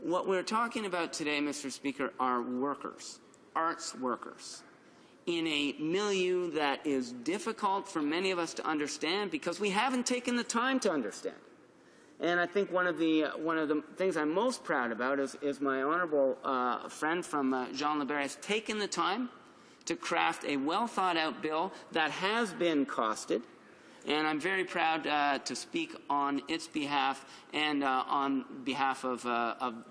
What we're talking about today, Mr. Speaker, are workers, arts workers, in a milieu that is difficult for many of us to understand because we haven't taken the time to understand. And I think one of the things I'm most proud about is my honourable friend from Jean Lebert has taken the time to craft a well-thought-out bill that has been costed, and I'm very proud to speak on its behalf and on behalf of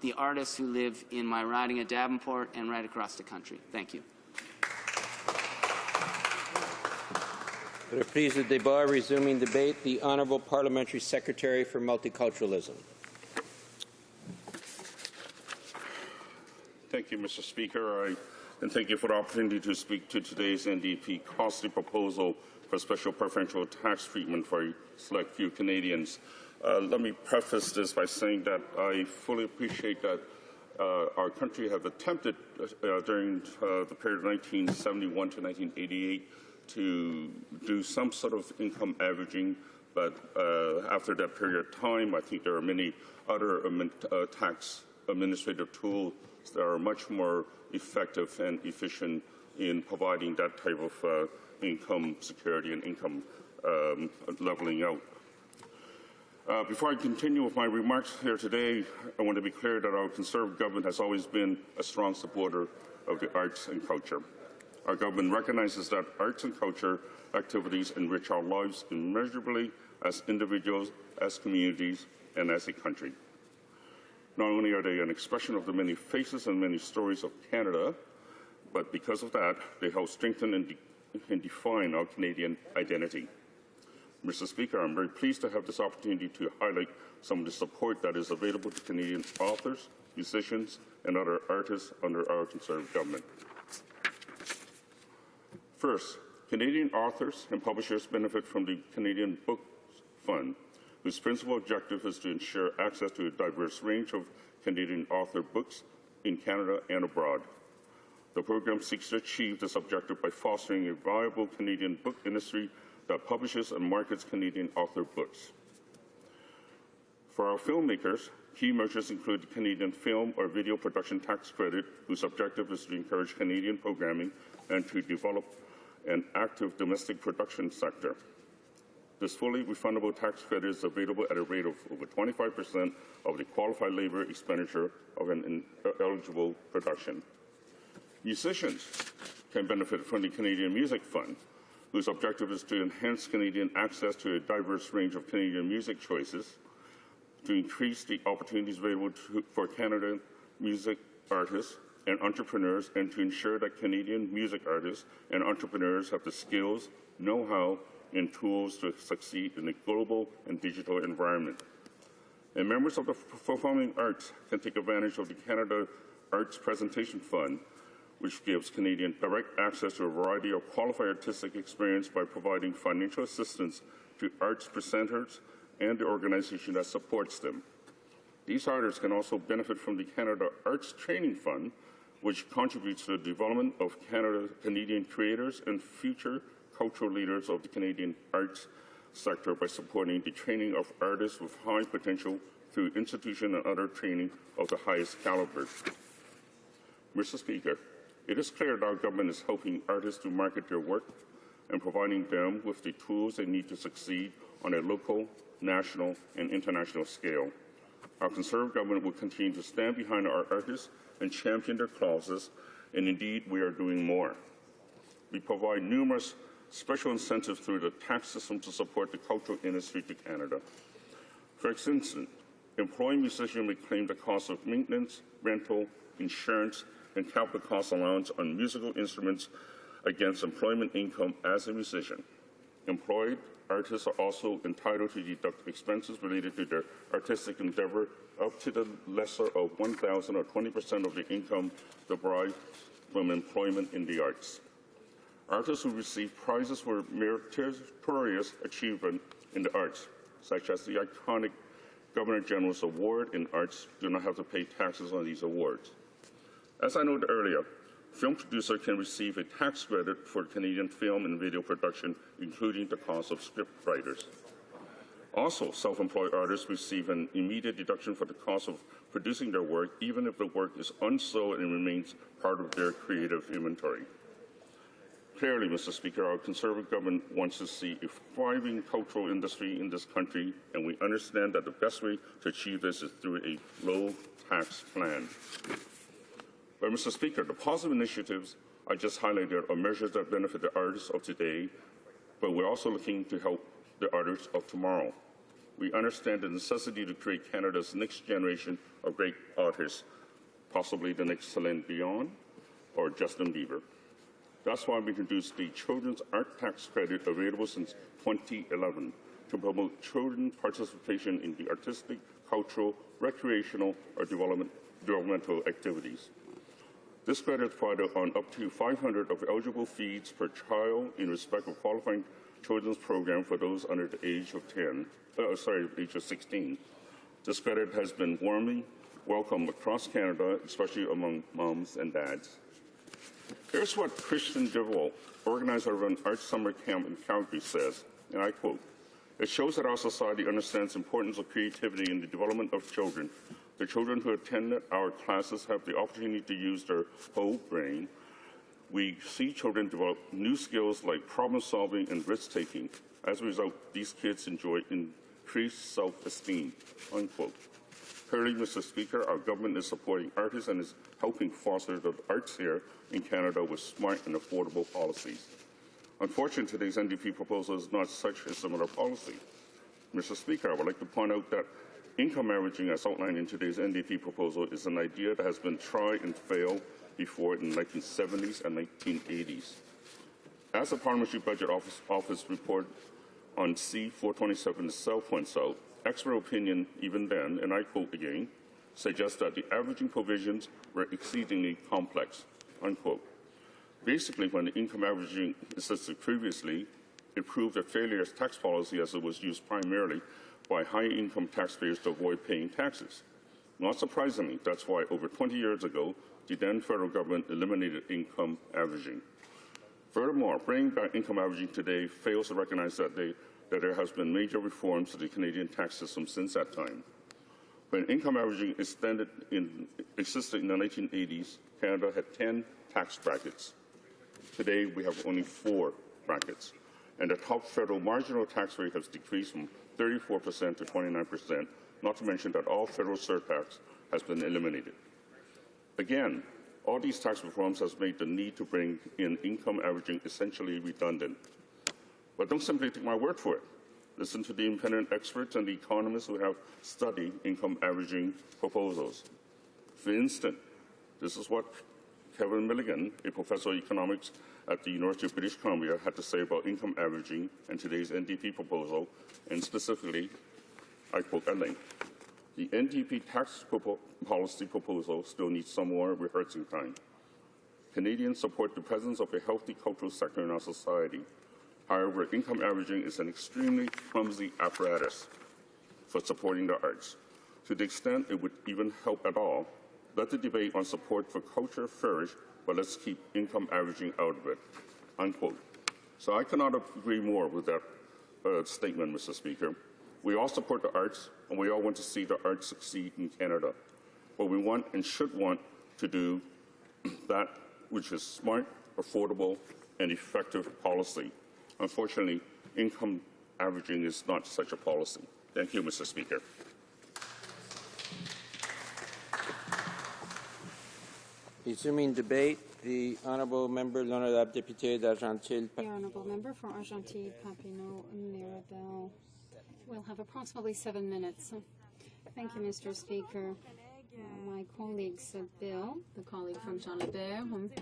the artists who live in my riding of Davenport and right across the country. Thank you. Reprise du débat, resuming debate. The Honourable Parliamentary Secretary for Multiculturalism. Thank you, Mr. Speaker. And thank you for the opportunity to speak to today's NDP costly proposal for special preferential tax treatment for a select few Canadians. Let me preface this by saying that I fully appreciate that our country have attempted during the period of 1971 to 1988 to do some sort of income averaging, but after that period of time, I think there are many other tax administrative tools that are much more effective and efficient in providing that type of income security and income leveling out. Before I continue with my remarks here today, I want to be clear that our Conservative government has always been a strong supporter of the arts and culture. Our government recognizes that arts and culture activities enrich our lives immeasurably as individuals, as communities, and as a country. Not only are they an expression of the many faces and many stories of Canada, but because of that, they help strengthen and define our Canadian identity. Mr. Speaker, I'm very pleased to have this opportunity to highlight some of the support that is available to Canadian authors, musicians, and other artists under our Conservative government. First, Canadian authors and publishers benefit from the Canadian Book Fund, whose principal objective is to ensure access to a diverse range of Canadian author books in Canada and abroad. The program seeks to achieve this objective by fostering a viable Canadian book industry that publishes and markets Canadian author books. For our filmmakers, key measures include the Canadian Film or Video Production Tax Credit, whose objective is to encourage Canadian programming and to develop an active domestic production sector. This fully refundable tax credit is available at a rate of over 25% of the qualified labor expenditure of an eligible production. Musicians can benefit from the Canadian Music Fund, whose objective is to enhance Canadian access to a diverse range of Canadian music choices, to increase the opportunities available for Canada music artists and entrepreneurs, and to ensure that Canadian music artists and entrepreneurs have the skills, know-how, and tools to succeed in a global and digital environment. And members of the performing arts can take advantage of the Canada Arts Presentation Fund, which gives Canadians direct access to a variety of qualified artistic experience by providing financial assistance to arts presenters and the organization that supports them. These artists can also benefit from the Canada Arts Training Fund, which contributes to the development of Canadian creators and future cultural leaders of the Canadian arts sector by supporting the training of artists with high potential through institution and other training of the highest caliber. Mr. Speaker, it is clear that our government is helping artists to market their work and providing them with the tools they need to succeed on a local, national, and international scale. Our Conservative government will continue to stand behind our artists and champion their causes, and indeed we are doing more. We provide numerous special incentives through the tax system to support the cultural industry to Canada. For instance, employing musicians may claim the cost of maintenance, rental, insurance, and capital cost allowance on musical instruments against employment income as a musician. Employed artists are also entitled to deduct expenses related to their artistic endeavor up to the lesser of $1,000 or 20% of the income derived from employment in the arts. Artists who receive prizes for meritorious achievement in the arts, such as the iconic Governor General's Award in Arts, do not have to pay taxes on these awards. As I noted earlier, film producers can receive a tax credit for Canadian film and video production, including the cost of script writers. Also, self-employed artists receive an immediate deduction for the cost of producing their work, even if the work is unsold and remains part of their creative inventory. Clearly, Mr. Speaker, our Conservative government wants to see a thriving cultural industry in this country, and we understand that the best way to achieve this is through a low-tax plan. But, Mr. Speaker, the positive initiatives I just highlighted are measures that benefit the artists of today, but we're also looking to help the artists of tomorrow. We understand the necessity to create Canada's next generation of great artists, possibly the next Celine Dion or Justin Bieber. That's why we introduced the Children's Art Tax Credit, available since 2011, to promote children's participation in the artistic, cultural, recreational, or developmental activities. This credit is provided on up to 500 of eligible fees per child in respect of qualifying children's program for those under the age of 16. This credit has been warmly welcomed across Canada, especially among moms and dads. Here's what Christian DeVoe, organizer of an arts summer camp in Calgary, says, and I quote, "It shows that our society understands the importance of creativity in the development of children. The children who attended our classes have the opportunity to use their whole brain. We see children develop new skills like problem solving and risk taking. As a result, these kids enjoy increased self-esteem," unquote. Clearly, Mr. Speaker, our government is supporting artists and is helping foster the arts here in Canada with smart and affordable policies. Unfortunately, today's NDP proposal is not such a similar policy. Mr. Speaker, I would like to point out that income averaging, as outlined in today's NDP proposal, is an idea that has been tried and failed before in the 1970s and 1980s. As the Parliamentary Budget Office report on C-427 itself points out, expert opinion even then, and I quote again, suggests that the averaging provisions were exceedingly complex, unquote. Basically, when the income averaging existed previously, it proved a failure as tax policy, as it was used primarily by high-income taxpayers to avoid paying taxes. Not surprisingly, that's why over 20 years ago, the then federal government eliminated income averaging. Furthermore, bringing back income averaging today fails to recognize that there has been major reforms to the Canadian tax system since that time. When income averaging existed in the 1980s, Canada had 10 tax brackets. Today, we have only 4 brackets, and the top federal marginal tax rate has decreased from 34% to 29%, not to mention that all federal surtax has been eliminated. Again, all these tax reforms has made the need to bring in income averaging essentially redundant. But don't simply take my word for it. Listen to the independent experts and the economists who have studied income averaging proposals. For instance, this is what Kevin Milligan, a professor of economics at the University of British Columbia, had to say about income averaging and today's NDP proposal, and specifically, I quote at length, "The NDP tax policy proposal still needs some more rehearsing time. Canadians support the presence of a healthy cultural sector in our society. However, income averaging is an extremely clumsy apparatus for supporting the arts. To the extent it would even help at all, let the debate on support for culture flourish, but let's keep income averaging out of it," unquote. So I cannot agree more with that statement, Mr. Speaker. We all support the arts, and we all want to see the arts succeed in Canada. But we want and should want to do that which is smart, affordable, and effective policy. Unfortunately, income averaging is not such a policy. Thank you, Mr. Speaker. Resuming debate, the honourable member, l'honorable député d'Argenteuil. The honourable member for Argenteuil Papineau Mirabel will have approximately 7 minutes. Thank you, Mr. Speaker. My colleague's bill, the colleague from Jean Lebert,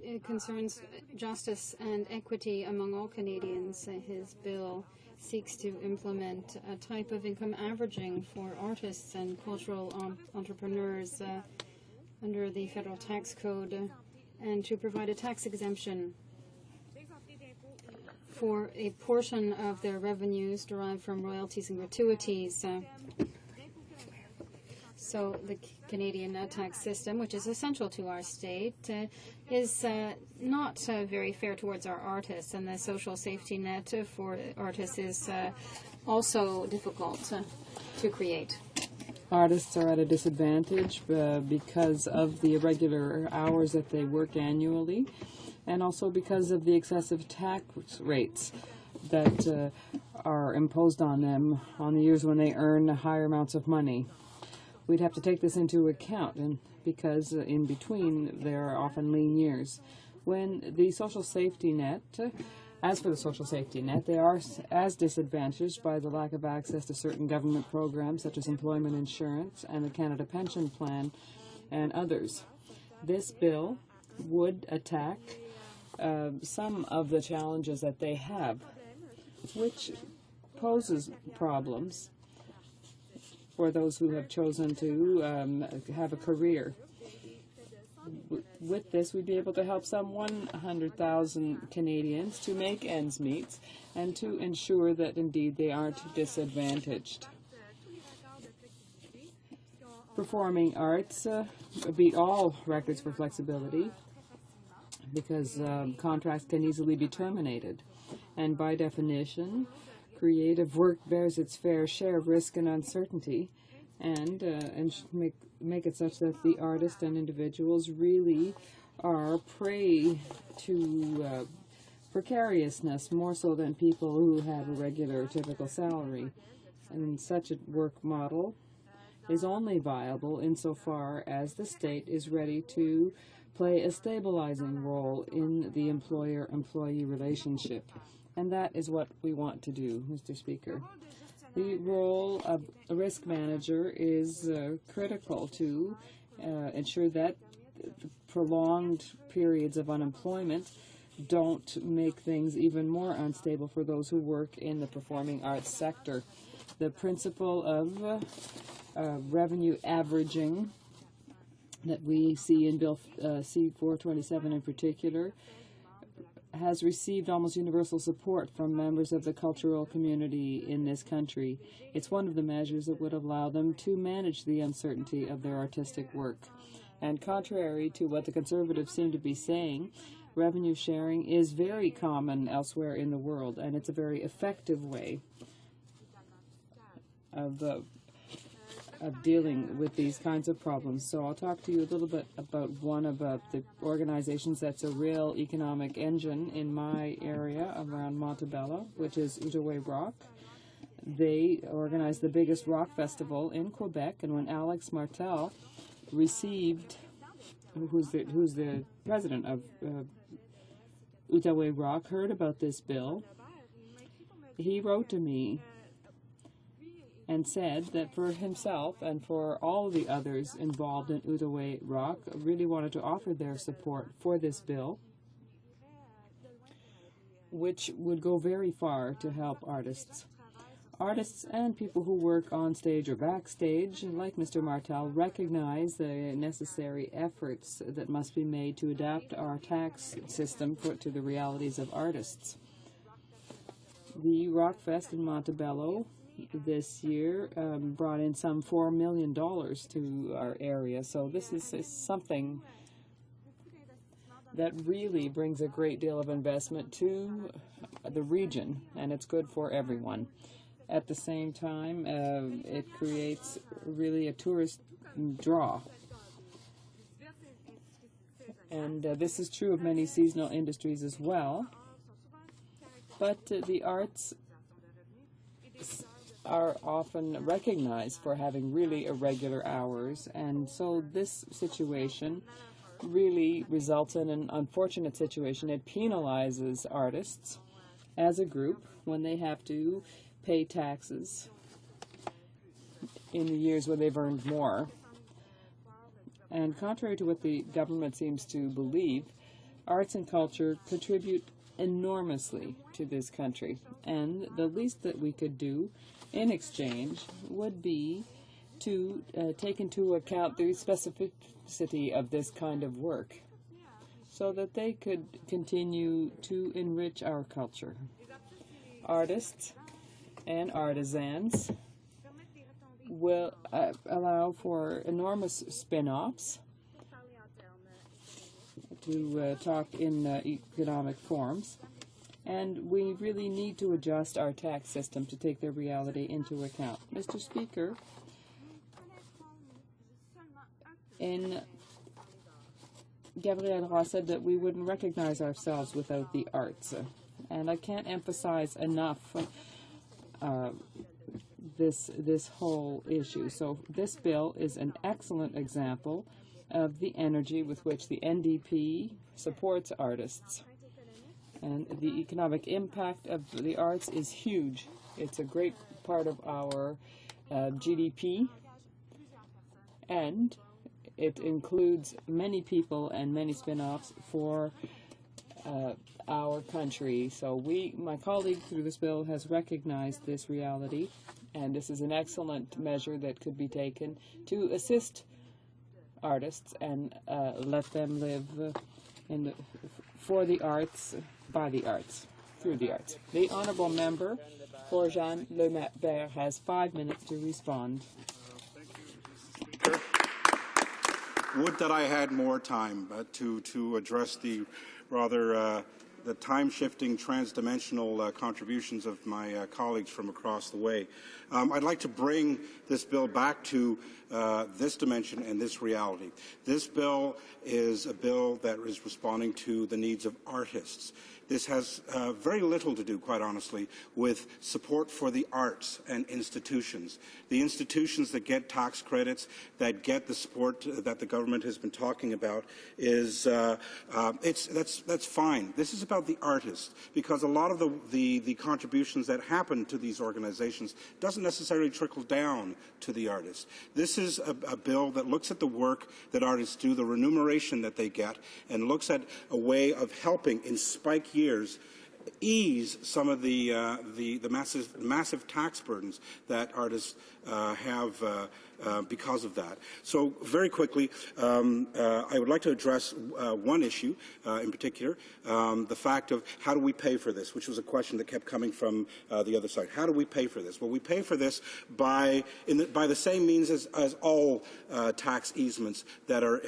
it concerns justice and equity among all Canadians. His bill seeks to implement a type of income averaging for artists and cultural entrepreneurs under the federal tax code, and to provide a tax exemption for a portion of their revenues derived from royalties and gratuities. So the Canadian tax system, which is essential to our state, is not very fair towards our artists, and the social safety net for artists is also difficult to create. Artists are at a disadvantage because of the irregular hours that they work annually, and also because of the excessive tax rates that are imposed on them on the years when they earn higher amounts of money. We'd have to take this into account, and because in between there are often lean years. When the social safety net, as for the social safety net, they are as disadvantaged by the lack of access to certain government programs such as employment insurance and the Canada Pension Plan and others. This bill would attack some of the challenges that they have, which poses problems for those who have chosen to have a career. With this, we'd be able to help some 100,000 Canadians to make ends meet and to ensure that indeed they aren't disadvantaged. Performing arts beat all records for flexibility because contracts can easily be terminated. And by definition, creative work bears its fair share of risk and uncertainty, and make it such that the artist and individuals really are prey to precariousness more so than people who have a regular, typical salary. And such a work model is only viable insofar as the state is ready to play a stabilizing role in the employer-employee relationship. And that is what we want to do, Mr. Speaker. The role of a risk manager is critical to ensure that prolonged periods of unemployment don't make things even more unstable for those who work in the performing arts sector. The principle of revenue averaging that we see in Bill C-427 in particular has received almost universal support from members of the cultural community in this country. It's one of the measures that would allow them to manage the uncertainty of their artistic work. And contrary to what the Conservatives seem to be saying, revenue sharing is very common elsewhere in the world, and it's a very effective way of dealing with these kinds of problems. So I'll talk to you a little bit about one of the organizations that's a real economic engine in my area around Montebello, which is Outaouais Rock. They organize the biggest rock festival in Quebec, and when Alex Martel received, who's the president of Outaouais Rock, heard about this bill, he wrote to me and said that for himself and for all the others involved in Outaouais Rock really wanted to offer their support for this bill, which would go very far to help artists. Artists and people who work on stage or backstage, like Mr. Martel, recognize the necessary efforts that must be made to adapt our tax system to the realities of artists. The Rockfest in Montebello this year brought in some $4 million to our area, so this is something that really brings a great deal of investment to the region, and it's good for everyone. At the same time, it creates really a tourist draw. And this is true of many seasonal industries as well. But the arts are often recognized for having really irregular hours, and so this situation really results in an unfortunate situation. It penalizes artists as a group when they have to pay taxes in the years where they've earned more. And contrary to what the government seems to believe, arts and culture contribute enormously to this country, and the least that we could do in exchange would be to take into account the specificity of this kind of work so that they could continue to enrich our culture. Artists and artisans will allow for enormous spin-offs, to talk in economic forms, and we really need to adjust our tax system to take their reality into account. Mr. Speaker, Gabriel Roy said that we wouldn't recognize ourselves without the arts, and I can't emphasize enough this whole issue. So this bill is an excellent example of the energy with which the NDP supports artists. And the economic impact of the arts is huge. It's a great part of our GDP, and it includes many people and many spin-offs for our country. So my colleague through this bill has recognized this reality, and this is an excellent measure that could be taken to assist artists and let them live for the arts, by the arts, through the arts. The honourable member for Jean Lemaire has 5 minutes to respond. Thank you, Mr. Speaker. Would that I had more time to address the rather the time-shifting, trans-dimensional contributions of my colleagues from across the way. I'd like to bring this bill back to this dimension and this reality. This bill is a bill that is responding to the needs of artists. This has very little to do, quite honestly, with support for the arts and institutions. The institutions that get tax credits, that get the support that the government has been talking about, is that's fine. This is about the artists, because a lot of the contributions that happen to these organizations doesn't necessarily trickle down to the artists. This is a bill that looks at the work that artists do, the remuneration that they get, and looks at a way of helping in spike years ease some of the massive tax burdens that artists have because of that. So very quickly, I would like to address one issue in particular, the fact of how do we pay for this, which was a question that kept coming from the other side. How do we pay for this? Well, we pay for this by the same means as all tax easements that are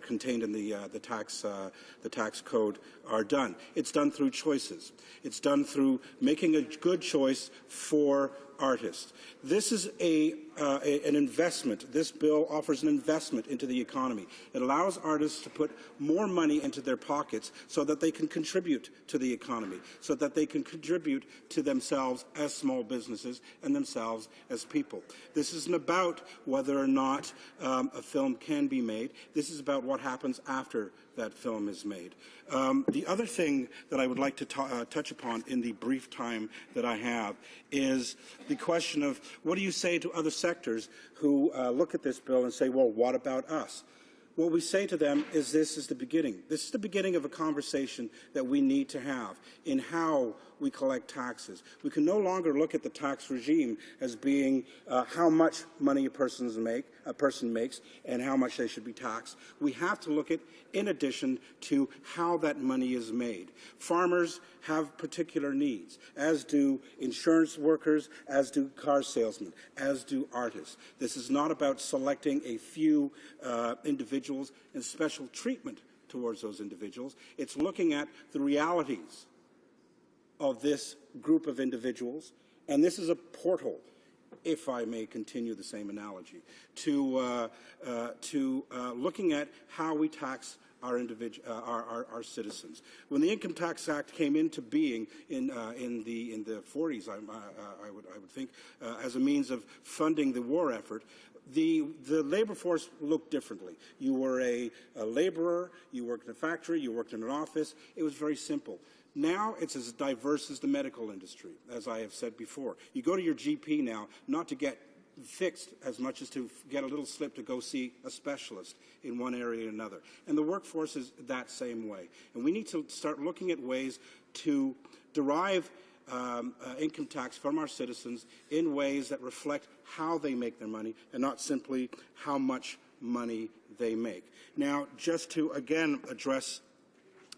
contained in the tax code are done. It's done through choices. It's done through making a good choice for artists. This is an investment. This bill offers an investment into the economy. It allows artists to put more money into their pockets so that they can contribute to the economy, so that they can contribute to themselves as small businesses and themselves as people. This isn't about whether or not a film can be made. This is about what happens after that film is made. The other thing that I would like to touch upon in the brief time that I have is the question of what do you say to other sectors who look at this bill and say, well, what about us? What we say to them is this is the beginning. This is the beginning of a conversation that we need to have in how we collect taxes. We can no longer look at the tax regime as being how much money a person makes and how much they should be taxed. We have to look at, in addition to how that money is made. Farmers have particular needs, as do insurance workers, as do car salesmen, as do artists. This is not about selecting a few individuals and special treatment towards those individuals. It's looking at the realities of this group of individuals, and this is a portal, if I may continue the same analogy, to looking at how we tax our citizens. When the Income Tax Act came into being in the 40s, I would think, as a means of funding the war effort, the labor force looked differently. You were a laborer, you worked in a factory, you worked in an office. It was very simple. Now it's as diverse as the medical industry, as I have said before. You go to your GP now not to get fixed as much as to get a little slip to go see a specialist in one area or another. And the workforce is that same way. And we need to start looking at ways to derive income tax from our citizens in ways that reflect how they make their money and not simply how much money they make. Now, just to again address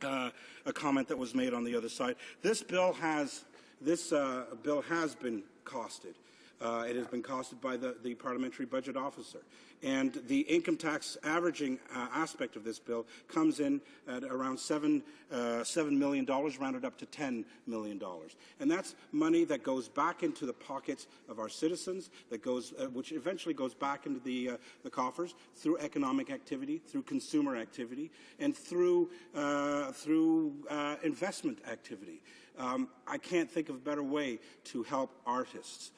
a comment that was made on the other side, this bill has been costed. It has been costed by the Parliamentary Budget Officer. And the income tax averaging aspect of this bill comes in at around $7 million, rounded up to $10 million. And that's money that goes back into the pockets of our citizens, that goes, which eventually goes back into the coffers through economic activity, through consumer activity, and through investment activity. I can't think of a better way to help artists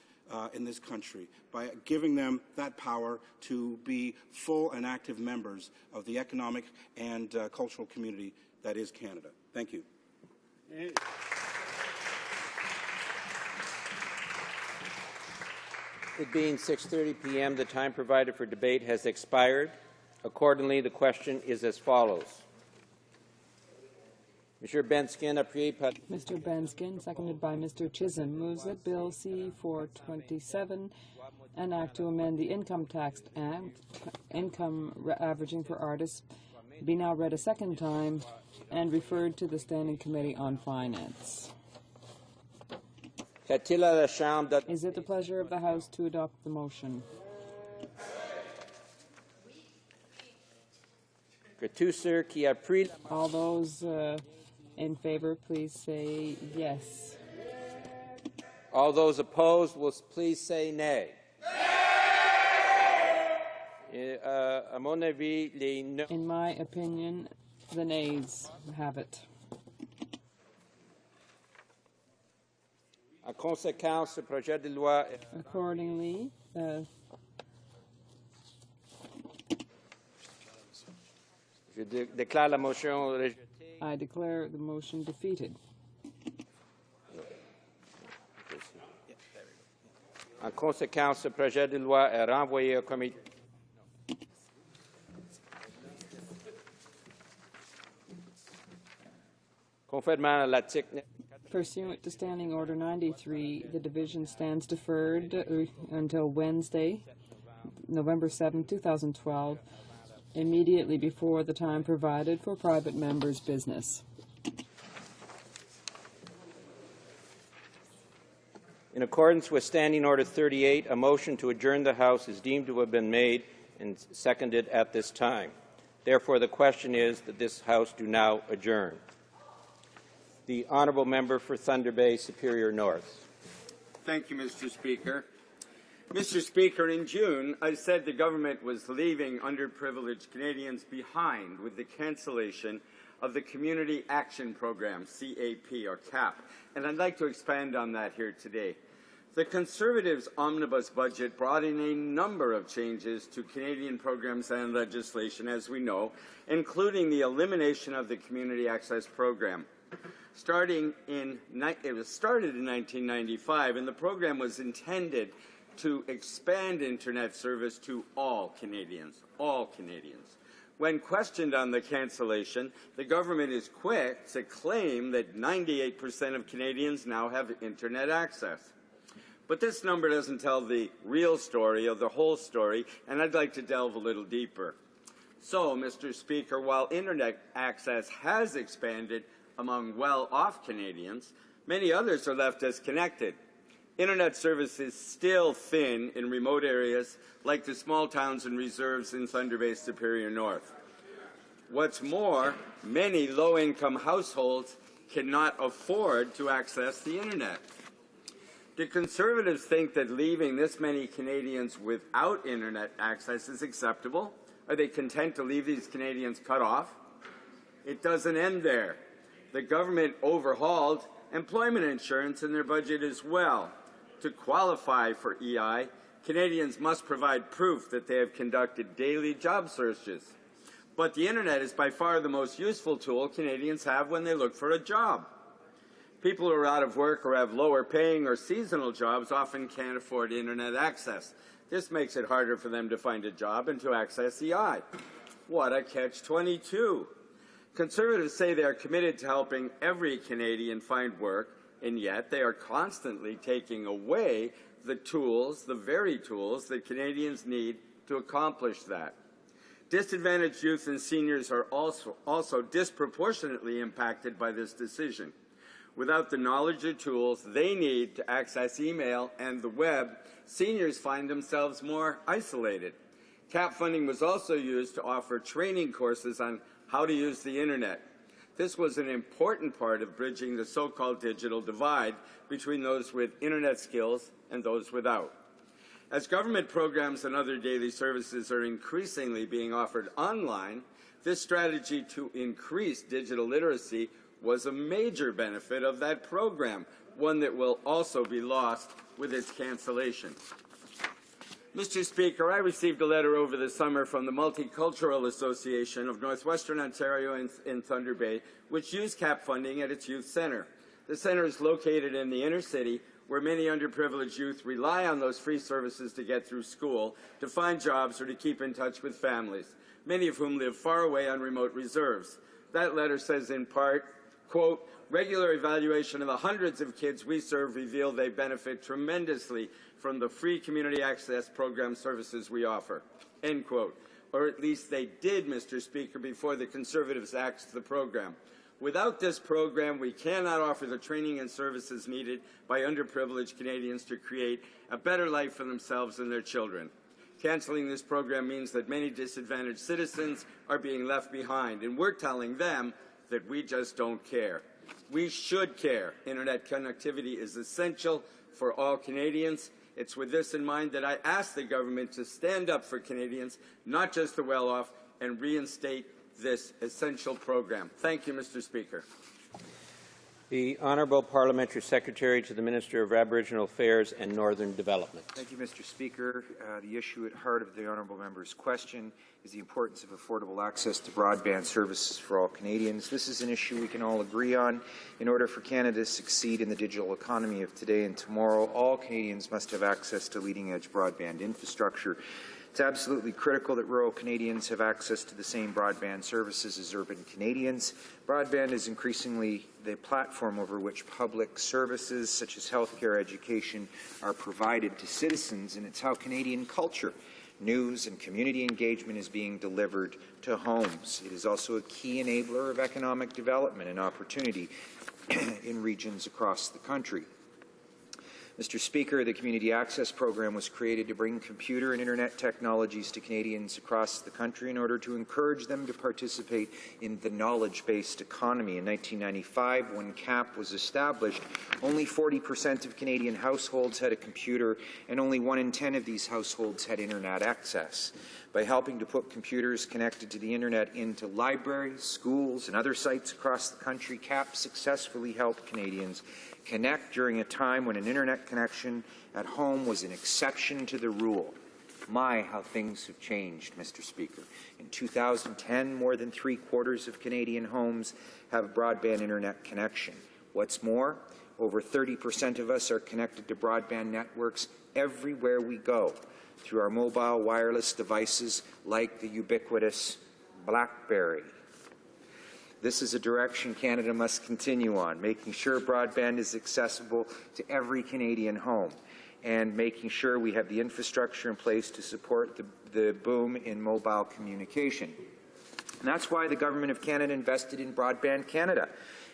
in this country by giving them that power to be full and active members of the economic and cultural community that is Canada. Thank you. It being 6:30 p.m., the time provided for debate has expired. Accordingly, the question is as follows. Mr. Benskin, seconded by Mr. Chisholm, moves that Bill C-427, an act to amend the Income Tax Act, income averaging for artists, be now read a second time and referred to the Standing Committee on Finance. Is it the pleasure of the House to adopt the motion? All those in favor, please say yes. All those opposed will please say nay. In my opinion, the nays have it. Accordingly, I declare the motion defeated. En conséquence, ce projet de loi est renvoyé au comité. Conformément à l'article. Pursuant to Standing Order 93, the division stands deferred until Wednesday, November 7, 2012, immediately before the time provided for private members' business. In accordance with Standing Order 38, a motion to adjourn the House is deemed to have been made and seconded at this time. Therefore, the question is that this House do now adjourn. The Honourable Member for Thunder Bay, Superior North. Thank you, Mr. Speaker. Mr. Speaker, in June, I said the government was leaving underprivileged Canadians behind with the cancellation of the Community Action Program, CAP, or CAP, and I'd like to expand on that here today. The Conservatives' omnibus budget brought in a number of changes to Canadian programs and legislation, as we know, including the elimination of the Community Access Program. It was started in 1995, and the program was intended to expand Internet service to all Canadians. When questioned on the cancellation, the government is quick to claim that 98% of Canadians now have Internet access. But this number doesn't tell the real story or the whole story, and I'd like to delve a little deeper. So, Mr. Speaker, while Internet access has expanded among well-off Canadians, many others are left disconnected. Internet service is still thin in remote areas like the small towns and reserves in Thunder Bay Superior North. What's more, many low-income households cannot afford to access the Internet. Do Conservatives think that leaving this many Canadians without Internet access is acceptable? Are they content to leave these Canadians cut off? It doesn't end there. The government overhauled employment insurance in their budget as well. To qualify for EI, Canadians must provide proof that they have conducted daily job searches. But the Internet is by far the most useful tool Canadians have when they look for a job. People who are out of work or have lower paying or seasonal jobs often can't afford Internet access. This makes it harder for them to find a job and to access EI. What a catch-22. Conservatives say they are committed to helping every Canadian find work, and yet they are constantly taking away the tools, the very tools that Canadians need to accomplish that. Disadvantaged youth and seniors are also disproportionately impacted by this decision. Without the knowledge or tools they need to access email and the web, seniors find themselves more isolated. CAP funding was also used to offer training courses on how to use the Internet. This was an important part of bridging the so-called digital divide between those with Internet skills and those without. As government programs and other daily services are increasingly being offered online, this strategy to increase digital literacy was a major benefit of that program, one that will also be lost with its cancellation. Mr. Speaker, I received a letter over the summer from the Multicultural Association of Northwestern Ontario in Thunder Bay, which used CAP funding at its youth centre. The centre is located in the inner city, where many underprivileged youth rely on those free services to get through school, to find jobs, or to keep in touch with families, many of whom live far away on remote reserves. That letter says in part, quote, regular evaluation of the hundreds of kids we serve reveal they benefit tremendously from the free community access program services we offer, end quote. Or at least they did, Mr. Speaker, before the Conservatives axed the program. Without this program, we cannot offer the training and services needed by underprivileged Canadians to create a better life for themselves and their children. Cancelling this program means that many disadvantaged citizens are being left behind, and we're telling them that we just don't care. We should care. Internet connectivity is essential for all Canadians. It's with this in mind that I ask the government to stand up for Canadians, not just the well-off, and reinstate this essential program. Thank you, Mr. Speaker. The Honourable Parliamentary Secretary to the Minister of Aboriginal Affairs and Northern Development. Thank you, Mr. Speaker. The issue at heart of the Honourable Member's question is the importance of affordable access to broadband services for all Canadians. This is an issue we can all agree on. In order for Canada to succeed in the digital economy of today and tomorrow, all Canadians must have access to leading-edge broadband infrastructure. It's absolutely critical that rural Canadians have access to the same broadband services as urban Canadians. Broadband is increasingly the platform over which public services such as healthcare, education are provided to citizens, and it's how Canadian culture, news and community engagement is being delivered to homes. It is also a key enabler of economic development and opportunity in regions across the country. Mr. Speaker, the Community Access Program was created to bring computer and Internet technologies to Canadians across the country in order to encourage them to participate in the knowledge-based economy. In 1995, when CAP was established, only 40% of Canadian households had a computer, and only 1 in 10 of these households had Internet access. By helping to put computers connected to the Internet into libraries, schools, and other sites across the country, CAP successfully helped Canadians connect during a time when an Internet connection at home was an exception to the rule. My, how things have changed, Mr. Speaker. In 2010, more than 3/4 of Canadian homes have broadband internet connection. What's more, over 30% of us are connected to broadband networks everywhere we go through our mobile wireless devices like the ubiquitous BlackBerry. This is a direction Canada must continue on, making sure broadband is accessible to every Canadian home and making sure we have the infrastructure in place to support the boom in mobile communication. And that's why the Government of Canada invested in Broadband Canada,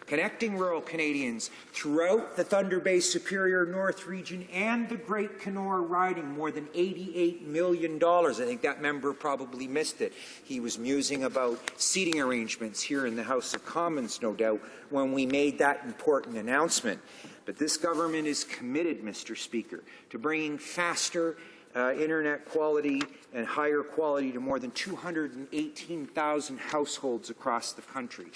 connecting rural Canadians throughout the Thunder Bay Superior North region and the Great Kenora riding, more than $88 million. I think that member probably missed it. He was musing about seating arrangements here in the House of Commons, no doubt, when we made that important announcement. But this government is committed, Mr. Speaker, to bringing faster internet quality and higher quality to more than 218,000 households across the country.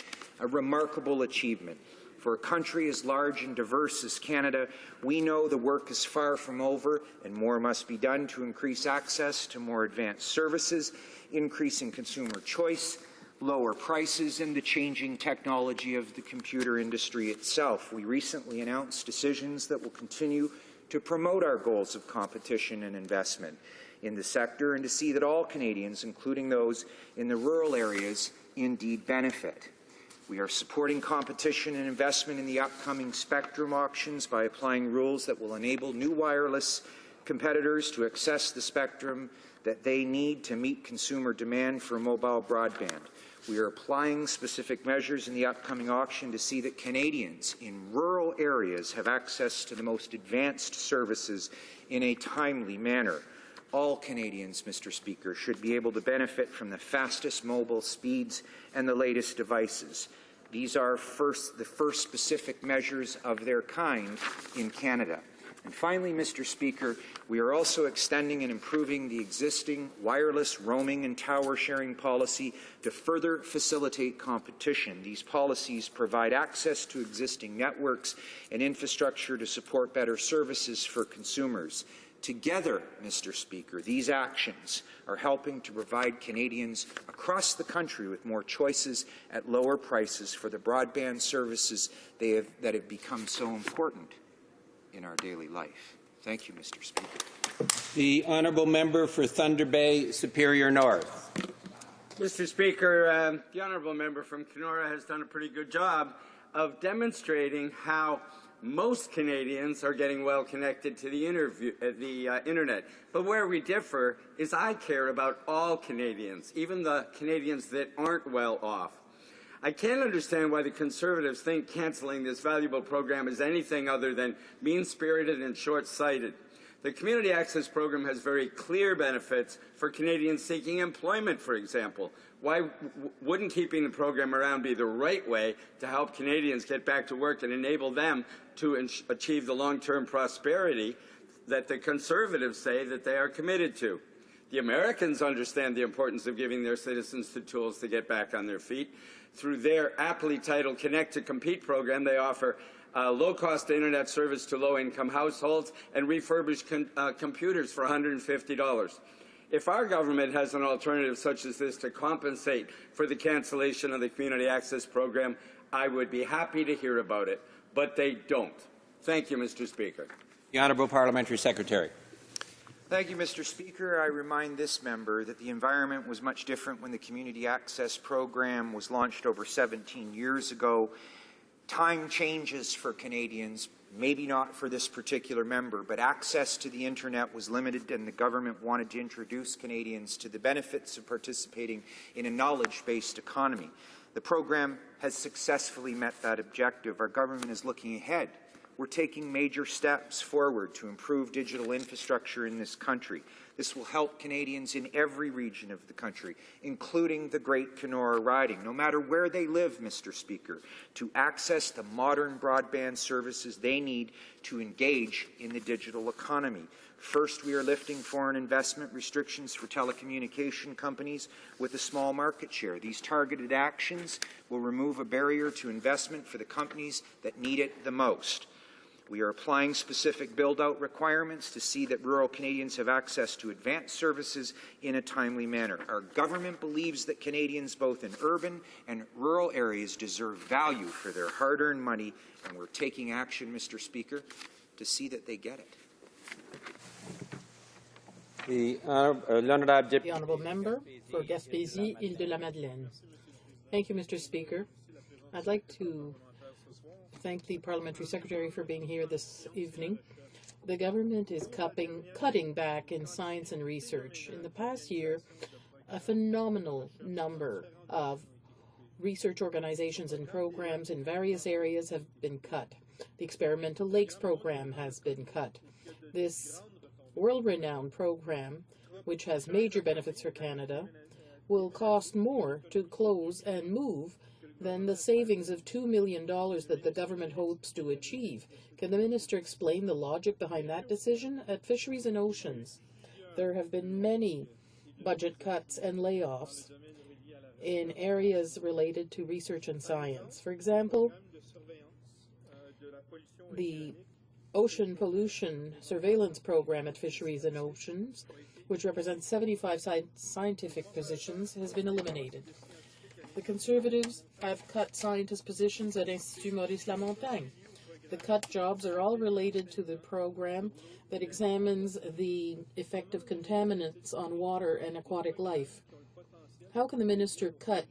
A remarkable achievement. For a country as large and diverse as Canada, we know the work is far from over and more must be done to increase access to more advanced services, increasing consumer choice, lower prices, and the changing technology of the computer industry itself. We recently announced decisions that will continue to promote our goals of competition and investment in the sector and to see that all Canadians, including those in the rural areas, indeed benefit. We are supporting competition and investment in the upcoming spectrum auctions by applying rules that will enable new wireless competitors to access the spectrum that they need to meet consumer demand for mobile broadband. We are applying specific measures in the upcoming auction to see that Canadians in rural areas have access to the most advanced services in a timely manner. All Canadians, Mr. Speaker, should be able to benefit from the fastest mobile speeds and the latest devices. These are the first specific measures of their kind in Canada. And finally, Mr. Speaker, we are also extending and improving the existing wireless roaming and tower sharing policy to further facilitate competition. These policies provide access to existing networks and infrastructure to support better services for consumers. Together, Mr. Speaker, these actions are helping to provide Canadians across the country with more choices at lower prices for the broadband services that have become so important in our daily life. Thank you, Mr. Speaker. The honourable member for Thunder Bay Superior North. Mr. Speaker, the honourable member from Kenora has done a pretty good job of demonstrating how most Canadians are getting well connected to the internet. But where we differ is I care about all Canadians, even the Canadians that aren't well off. I can't understand why the Conservatives think cancelling this valuable program is anything other than mean-spirited and short-sighted. The Community Access Program has very clear benefits for Canadians seeking employment, for example. Why wouldn't keeping the program around be the right way to help Canadians get back to work and enable them to achieve the long-term prosperity that the Conservatives say that they are committed to? The Americans understand the importance of giving their citizens the tools to get back on their feet. Through their aptly titled Connect to Compete program, they offer low-cost internet service to low-income households and refurbished computers for $150. If our government has an alternative such as this to compensate for the cancellation of the Community Access Program, I would be happy to hear about it, but they don't. Thank you, Mr. Speaker. The Honourable Parliamentary Secretary. Thank you, Mr. Speaker. I remind this member that the environment was much different when the Community Access Program was launched over 17 years ago. Time changes for Canadians, maybe not for this particular member, but access to the internet was limited and the government wanted to introduce Canadians to the benefits of participating in a knowledge-based economy. The program has successfully met that objective. Our government is looking ahead. We're taking major steps forward to improve digital infrastructure in this country. This will help Canadians in every region of the country, including the Great Kenora riding, no matter where they live, Mr. Speaker, to access the modern broadband services they need to engage in the digital economy. First, we are lifting foreign investment restrictions for telecommunication companies with a small market share. These targeted actions will remove a barrier to investment for the companies that need it the most. We are applying specific build-out requirements to see that rural Canadians have access to advanced services in a timely manner. Our government believes that Canadians both in urban and rural areas deserve value for their hard-earned money, and we're taking action, Mr. Speaker, to see that they get it. The honourable member for Gaspésie, Île-de-la-Madeleine. Thank you, Mr. Speaker. I'd like to thank the Parliamentary Secretary for being here this evening. The government is cutting back in science and research. In the past year, a phenomenal number of research organizations and programs in various areas have been cut. The Experimental Lakes program has been cut. This world-renowned program, which has major benefits for Canada, will cost more to close and move than the savings of $2 million that the government hopes to achieve. Can the minister explain the logic behind that decision? At Fisheries and Oceans, there have been many budget cuts and layoffs in areas related to research and science. For example, the Ocean Pollution Surveillance Program at Fisheries and Oceans, which represents 75 scientific positions, has been eliminated. The Conservatives have cut scientist positions at Institut Maurice Lamontagne. The cut jobs are all related to the program that examines the effect of contaminants on water and aquatic life. How can the minister cut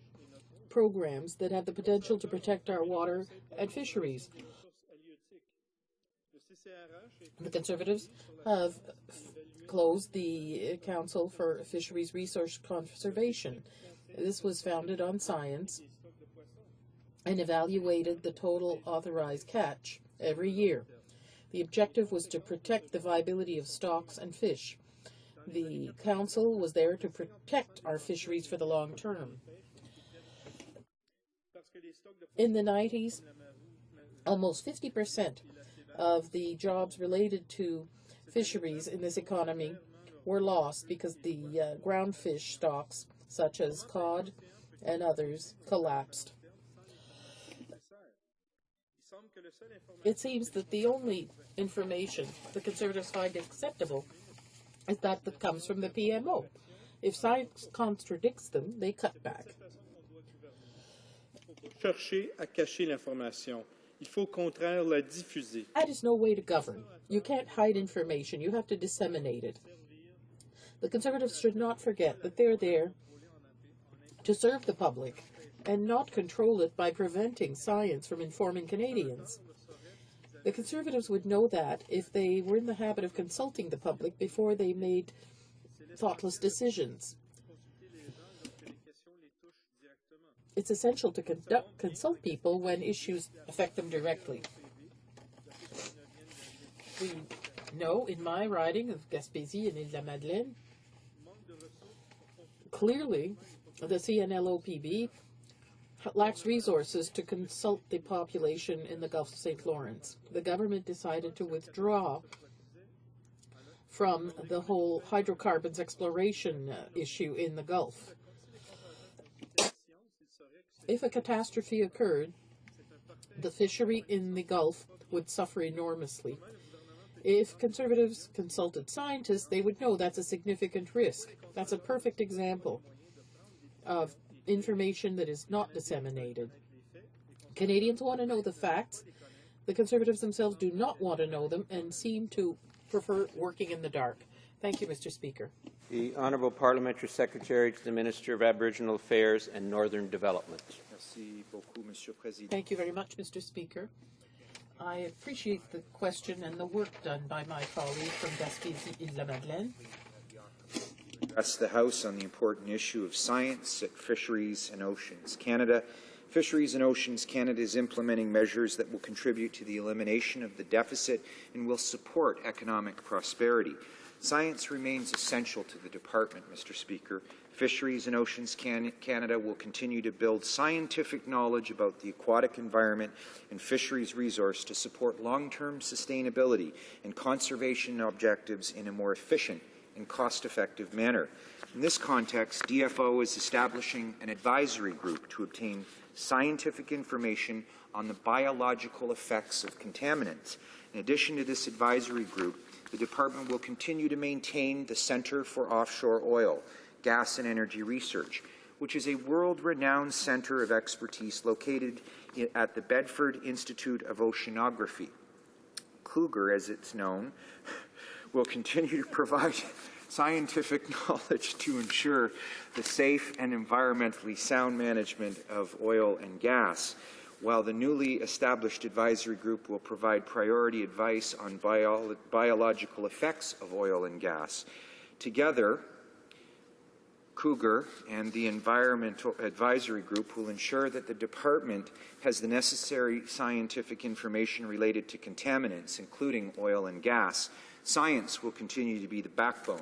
programs that have the potential to protect our water and fisheries? The Conservatives have closed the Council for Fisheries Resource Conservation. This was founded on science and evaluated the total authorized catch every year. The objective was to protect the viability of stocks and fish. The Council was there to protect our fisheries for the long term. In the 90s, almost 50% of the jobs related to fisheries in this economy were lost because the ground fish stocks, such as cod and others, collapsed. It seems that the only information the Conservatives find acceptable is that comes from the PMO. If science contradicts them, they cut back. Chercher à cacher l'information. Il faut contraire la diffuser. That is no way to govern. You can't hide information. You have to disseminate it. The Conservatives should not forget that they're there to serve the public and not control it by preventing science from informing Canadians. The Conservatives would know that if they were in the habit of consulting the public before they made thoughtless decisions. It's essential to consult people when issues affect them directly. We know in my riding of Gaspésie and Île-de-la-Madeleine, clearly the CNLOPB lacks resources to consult the population in the Gulf of St. Lawrence. The government decided to withdraw from the whole hydrocarbons exploration issue in the Gulf. If a catastrophe occurred, the fishery in the Gulf would suffer enormously. If Conservatives consulted scientists, they would know that's a significant risk. That's a perfect example of information that is not disseminated. Canadians want to know the facts. The Conservatives themselves do not want to know them and seem to prefer working in the dark. Thank you, Mr. Speaker. The Honourable Parliamentary Secretary to the Minister of Aboriginal Affairs and Northern Development. Thank you very much, Mr. Speaker. I appreciate the question and the work done by my colleague from Gaspésie, Île-de-la-Madeleine. Address the House on the important issue of science at Fisheries and Oceans Canada. Fisheries and Oceans Canada is implementing measures that will contribute to the elimination of the deficit and will support economic prosperity. Science remains essential to the department, Mr. Speaker. Fisheries and Oceans Canada will continue to build scientific knowledge about the aquatic environment and fisheries resource to support long-term sustainability and conservation objectives in a more efficient and cost-effective manner. In this context, DFO is establishing an advisory group to obtain scientific information on the biological effects of contaminants. In addition to this advisory group, the Department will continue to maintain the Centre for Offshore Oil, Gas and Energy Research, which is a world-renowned centre of expertise located at the Bedford Institute of Oceanography. Cougar, as it's known, will continue to provide scientific knowledge to ensure the safe and environmentally sound management of oil and gas, while the newly established advisory group will provide priority advice on biological effects of oil and gas. Together, Cougar and the Environmental Advisory Group will ensure that the Department has the necessary scientific information related to contaminants, including oil and gas. Science will continue to be the backbone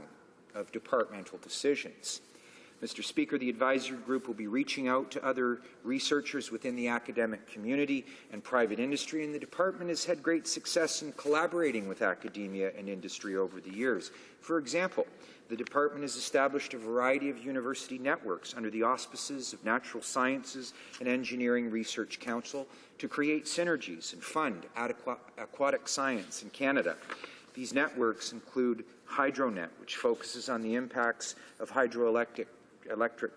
of departmental decisions. Mr. Speaker, the advisory group will be reaching out to other researchers within the academic community and private industry, and the department has had great success in collaborating with academia and industry over the years. For example, the department has established a variety of university networks under the auspices of Natural Sciences and Engineering Research Council to create synergies and fund aquatic science in Canada. These networks include HydroNet, which focuses on the impacts of hydroelectric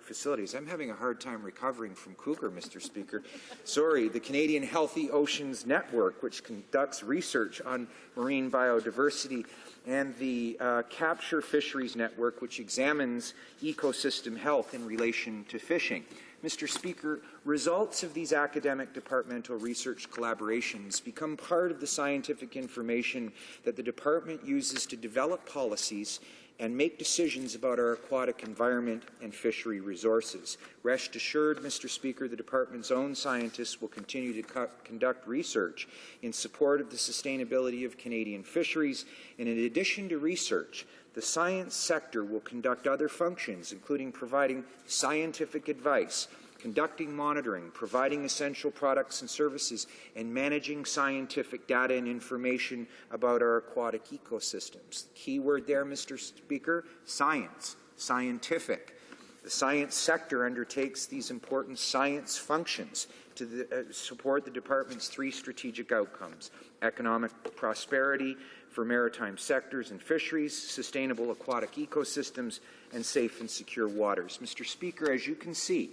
facilities. I'm having a hard time recovering from Cougar, Mr. Speaker. Sorry, the Canadian Healthy Oceans Network, which conducts research on marine biodiversity, and the Capture Fisheries Network, which examines ecosystem health in relation to fishing. Mr. Speaker, results of these academic departmental research collaborations become part of the scientific information that the department uses to develop policies and make decisions about our aquatic environment and fishery resources. Rest assured, Mr. Speaker, the department's own scientists will continue to conduct research in support of the sustainability of Canadian fisheries, and in addition to research, the science sector will conduct other functions, including providing scientific advice, conducting monitoring, providing essential products and services, and managing scientific data and information about our aquatic ecosystems. The key word there, Mr. Speaker, science, scientific. The science sector undertakes these important science functions to support the department's three strategic outcomes: economic prosperity for maritime sectors and fisheries, sustainable aquatic ecosystems, and safe and secure waters. Mr. Speaker, as you can see,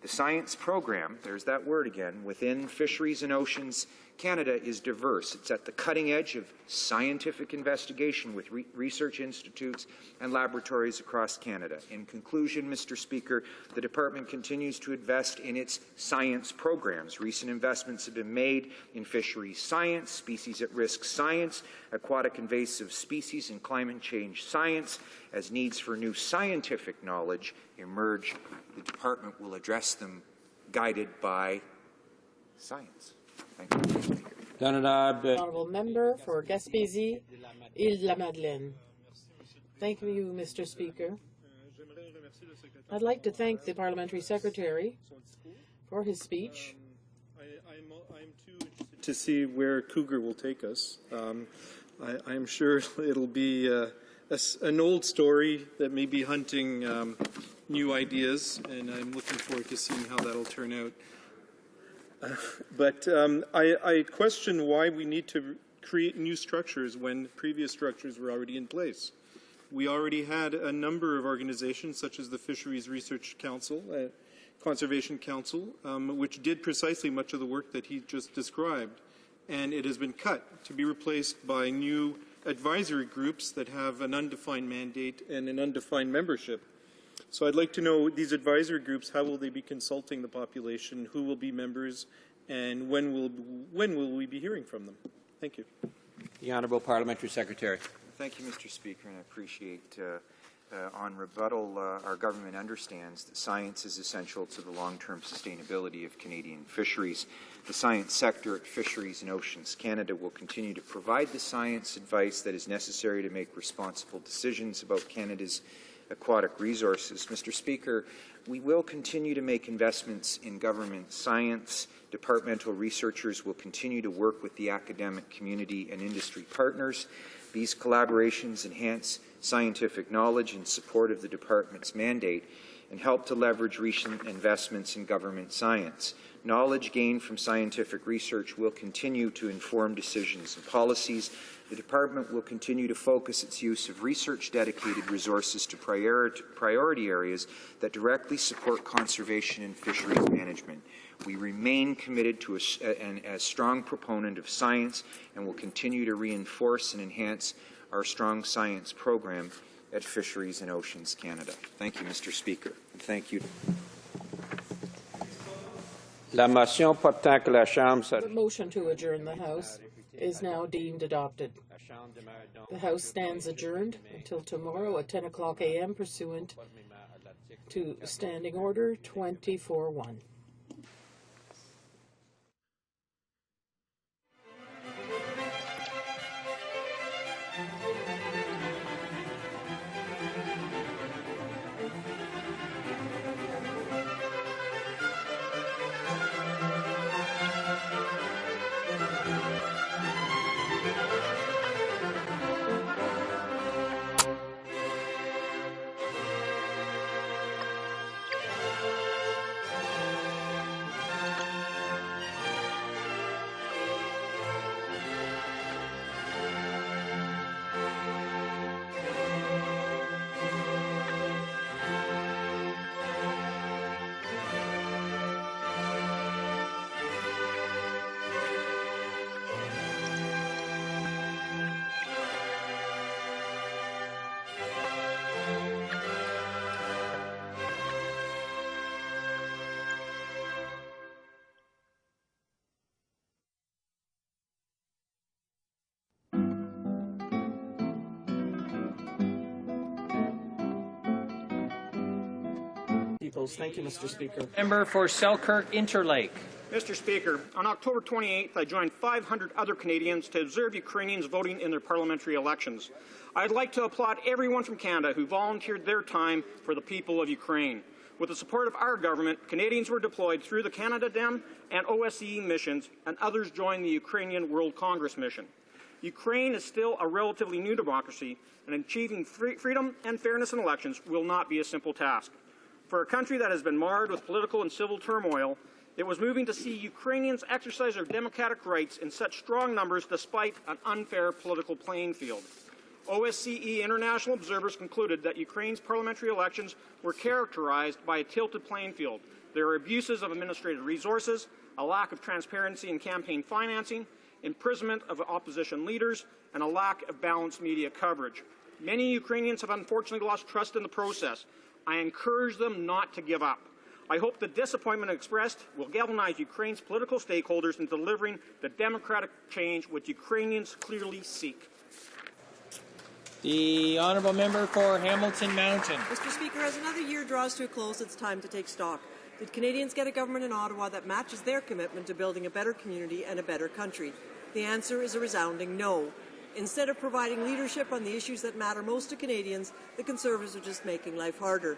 the science program, there's that word again, within Fisheries and Oceans Canada is diverse. It's at the cutting edge of scientific investigation with research institutes and laboratories across Canada. In conclusion, Mr. Speaker, the department continues to invest in its science programs. Recent investments have been made in fisheries science, species at risk science, aquatic invasive species, and climate change science. As needs for new scientific knowledge emerge, the department will address them guided by science. Thank you. Honourable Member for Gaspésie, Île-de-la-Madeleine. Thank you, Mr. Speaker. I'd like to thank the Parliamentary Secretary for his speech. I'm too interested to see where Cougar will take us. I'm sure it'll be an old story that may be hunting new ideas, and I'm looking forward to seeing how that'll turn out. But I question why we need to create new structures when previous structures were already in place. We already had a number of organizations, such as the Fisheries Research Council, Conservation Council, which did precisely much of the work that he just described, and it has been cut to be replaced by new advisory groups that have an undefined mandate and an undefined membership. So I'd like to know, these advisory groups, how will they be consulting the population, who will be members, and when will we be hearing from them? Thank you. The Honourable Parliamentary Secretary. Thank you, Mr. Speaker, and I appreciate on rebuttal, our government understands that science is essential to the long-term sustainability of Canadian fisheries. The science sector at Fisheries and Oceans Canada will continue to provide the science advice that is necessary to make responsible decisions about Canada's aquatic resources. Mr. Speaker, we will continue to make investments in government science. Departmental researchers will continue to work with the academic community and industry partners. These collaborations enhance scientific knowledge in support of the Department's mandate and help to leverage recent investments in government science. Knowledge gained from scientific research will continue to inform decisions and policies. The Department will continue to focus its use of research-dedicated resources to priority areas that directly support conservation and fisheries management. We remain committed to a strong proponent of science and will continue to reinforce and enhance our strong science program at Fisheries and Oceans Canada. Thank you, Mr. Speaker. And thank you. La motion portant que la Chambre... The motion to adjourn the House is now deemed adopted. The House stands adjourned until tomorrow at 10 o'clock a.m. pursuant to Standing Order 24-1. Thank you, Mr. Speaker. Member for Selkirk Interlake. Mr. Speaker, on October 28th, I joined 500 other Canadians to observe Ukrainians voting in their parliamentary elections. I'd like to applaud everyone from Canada who volunteered their time for the people of Ukraine. With the support of our government, Canadians were deployed through the Canada Dem and OSCE missions, and others joined the Ukrainian World Congress mission. Ukraine is still a relatively new democracy, and achieving freedom and fairness in elections will not be a simple task. For a country that has been marred with political and civil turmoil, it was moving to see Ukrainians exercise their democratic rights in such strong numbers despite an unfair political playing field. OSCE international observers concluded that Ukraine's parliamentary elections were characterized by a tilted playing field. There were abuses of administrative resources, a lack of transparency in campaign financing, imprisonment of opposition leaders, and a lack of balanced media coverage. Many Ukrainians have unfortunately lost trust in the process. I encourage them not to give up. I hope the disappointment expressed will galvanize Ukraine's political stakeholders in delivering the democratic change which Ukrainians clearly seek. The honourable member for Hamilton Mountain. Mr. Speaker, as another year draws to a close, it's time to take stock. Did Canadians get a government in Ottawa that matches their commitment to building a better community and a better country? The answer is a resounding no. Instead of providing leadership on the issues that matter most to Canadians, the Conservatives are just making life harder.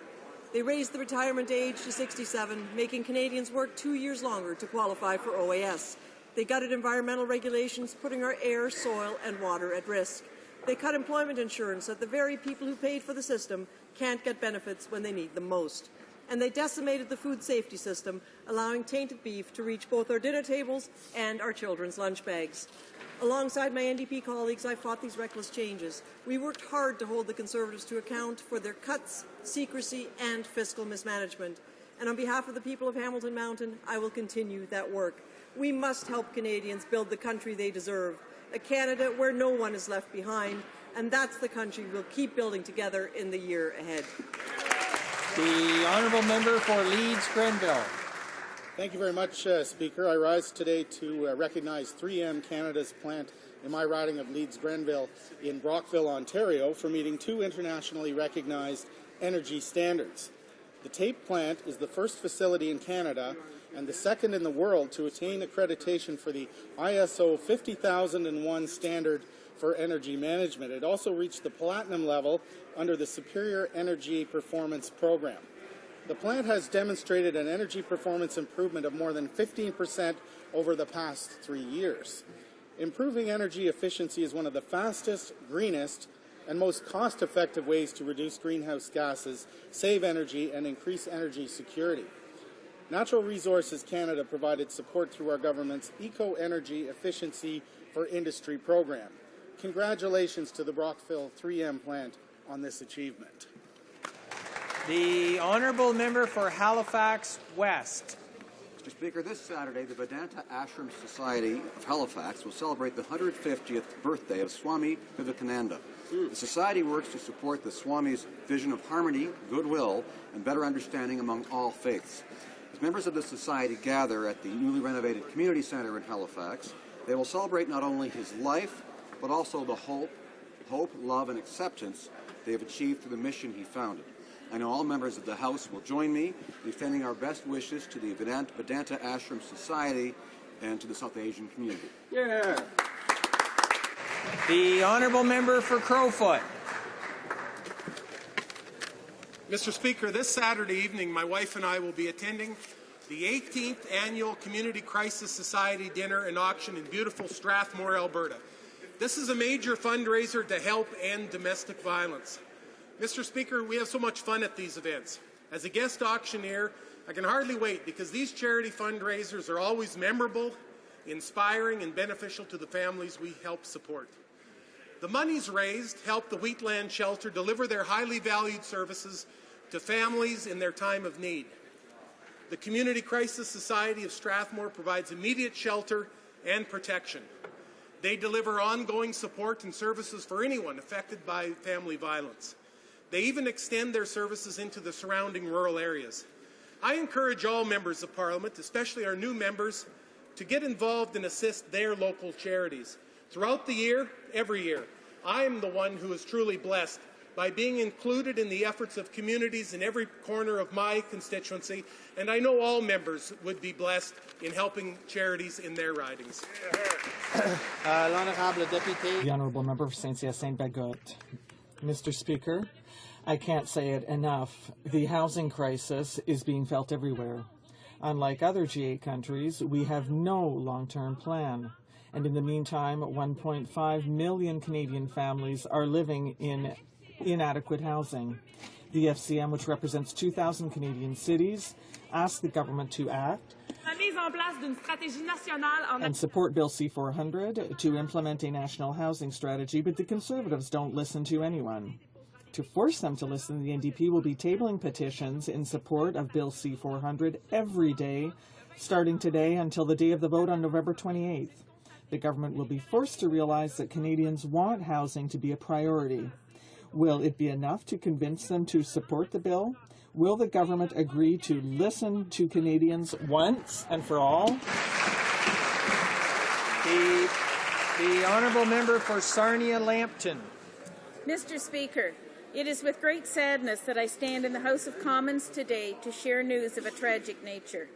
They raised the retirement age to 67, making Canadians work 2 years longer to qualify for OAS. They gutted environmental regulations, putting our air, soil and water at risk. They cut employment insurance so that the very people who paid for the system can't get benefits when they need them most. And they decimated the food safety system, allowing tainted beef to reach both our dinner tables and our children's lunch bags. Alongside my NDP colleagues, I fought these reckless changes. We worked hard to hold the Conservatives to account for their cuts, secrecy and fiscal mismanagement. And on behalf of the people of Hamilton Mountain, I will continue that work. We must help Canadians build the country they deserve, a Canada where no one is left behind, and that's the country we'll keep building together in the year ahead. The honourable member for Leeds-Grenville. Thank you very much, Speaker. I rise today to recognize 3M Canada's plant in my riding of Leeds-Grenville in Brockville, Ontario, for meeting 2 internationally recognized energy standards. The tape plant is the first facility in Canada and the second in the world to attain accreditation for the ISO 50001 standard for energy management. It also reached the platinum level under the Superior Energy Performance Program. The plant has demonstrated an energy performance improvement of more than 15% over the past 3 years. Improving energy efficiency is one of the fastest, greenest, and most cost-effective ways to reduce greenhouse gases, save energy, and increase energy security. Natural Resources Canada provided support through our government's Eco-Energy Efficiency for Industry program. Congratulations to the Brockville 3M plant on this achievement. The Honourable Member for Halifax West. Mr. Speaker, this Saturday, the Vedanta Ashram Society of Halifax will celebrate the 150th birthday of Swami Vivekananda. The Society works to support the Swami's vision of harmony, goodwill, and better understanding among all faiths. As members of the Society gather at the newly renovated Community Centre in Halifax, they will celebrate not only his life, but also the hope, love, and acceptance they have achieved through the mission he founded. I know all members of the House will join me in extending our best wishes to the Vedanta Ashram Society and to the South Asian community. Yeah. The Honourable Member for Crowfoot. Mr. Speaker, this Saturday evening, my wife and I will be attending the 18th Annual Community Crisis Society Dinner and Auction in beautiful Strathmore, Alberta. This is a major fundraiser to help end domestic violence. Mr. Speaker, we have so much fun at these events. As a guest auctioneer, I can hardly wait because these charity fundraisers are always memorable, inspiring, and beneficial to the families we help support. The monies raised help the Wheatland Shelter deliver their highly valued services to families in their time of need. The Community Crisis Society of Strathmore provides immediate shelter and protection. They deliver ongoing support and services for anyone affected by family violence. They even extend their services into the surrounding rural areas. I encourage all members of Parliament, especially our new members, to get involved and assist their local charities. Throughout the year, every year, I am the one who is truly blessed by being included in the efforts of communities in every corner of my constituency, and I know all members would be blessed in helping charities in their ridings. The Honourable Member for Saint-Cyr-Saint-Bagot. Mr. Speaker, I can't say it enough. The housing crisis is being felt everywhere. Unlike other G8 countries, we have no long-term plan. And in the meantime, 1.5 million Canadian families are living in inadequate housing. The FCM, which represents 2,000 Canadian cities, asked the government to act and support Bill C-400 to implement a national housing strategy, but the Conservatives don't listen to anyone. To force them to listen, the NDP will be tabling petitions in support of Bill C-400 every day, starting today until the day of the vote on November 28th. The government will be forced to realize that Canadians want housing to be a priority. Will it be enough to convince them to support the bill? Will the government agree to listen to Canadians once and for all? The Honourable Member for Sarnia-Lambton. Mr. Speaker, it is with great sadness that I stand in the House of Commons today to share news of a tragic nature.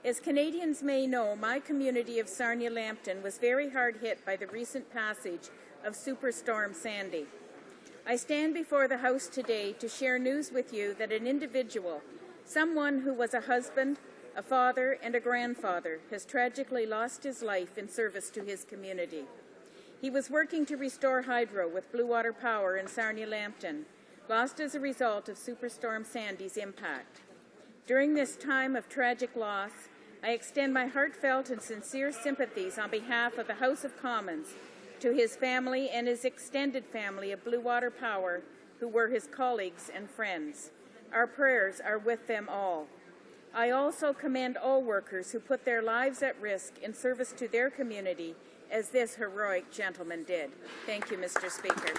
As Canadians may know, my community of Sarnia-Lambton was very hard hit by the recent passage of Superstorm Sandy. I stand before the House today to share news with you that an individual, someone who was a husband, a father, and a grandfather, has tragically lost his life in service to his community. He was working to restore hydro with Blue Water Power in Sarnia-Lambton, lost as a result of Superstorm Sandy's impact. During this time of tragic loss, I extend my heartfelt and sincere sympathies on behalf of the House of Commons to his family and his extended family of Blue Water Power, who were his colleagues and friends. Our prayers are with them all. I also commend all workers who put their lives at risk in service to their community, as this heroic gentleman did. Thank you, Mr. Speaker.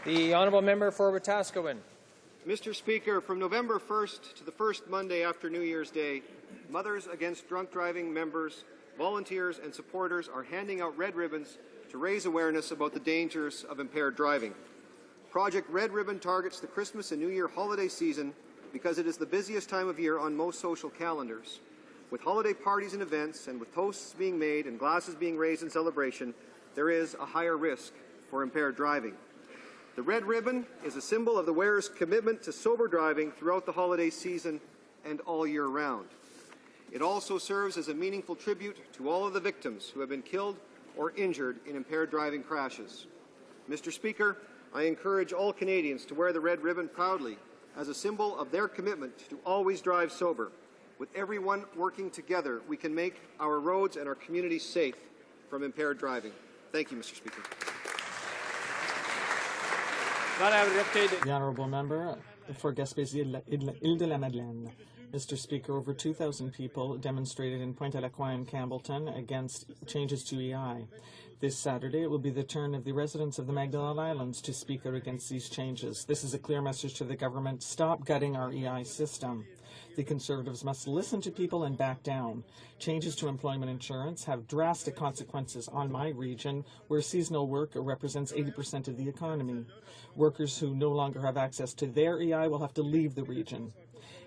The Honourable Member for Wetaskiwin. Mr. Speaker, from November 1st to the first Monday after New Year's Day, Mothers Against Drunk Driving members, volunteers, and supporters are handing out red ribbons to raise awareness about the dangers of impaired driving. Project Red Ribbon targets the Christmas and New Year holiday season because it is the busiest time of year on most social calendars. With holiday parties and events, and with toasts being made and glasses being raised in celebration, there is a higher risk for impaired driving. The red ribbon is a symbol of the wearer's commitment to sober driving throughout the holiday season and all year round. It also serves as a meaningful tribute to all of the victims who have been killed or injured in impaired driving crashes. Mr. Speaker, I encourage all Canadians to wear the red ribbon proudly as a symbol of their commitment to always drive sober. With everyone working together, we can make our roads and our communities safe from impaired driving. Thank you, Mr. Speaker. The honourable member for Gaspésie-Île-de-la-Madeleine. Mr. Speaker, over 2,000 people demonstrated in Pointe-à-la-Croix and Campbellton against changes to EI. This Saturday, it will be the turn of the residents of the Magdalen Islands to speak out against these changes. This is a clear message to the government: stop gutting our EI system. The Conservatives must listen to people and back down. Changes to employment insurance have drastic consequences on my region, where seasonal work represents 80% of the economy. Workers who no longer have access to their EI will have to leave the region.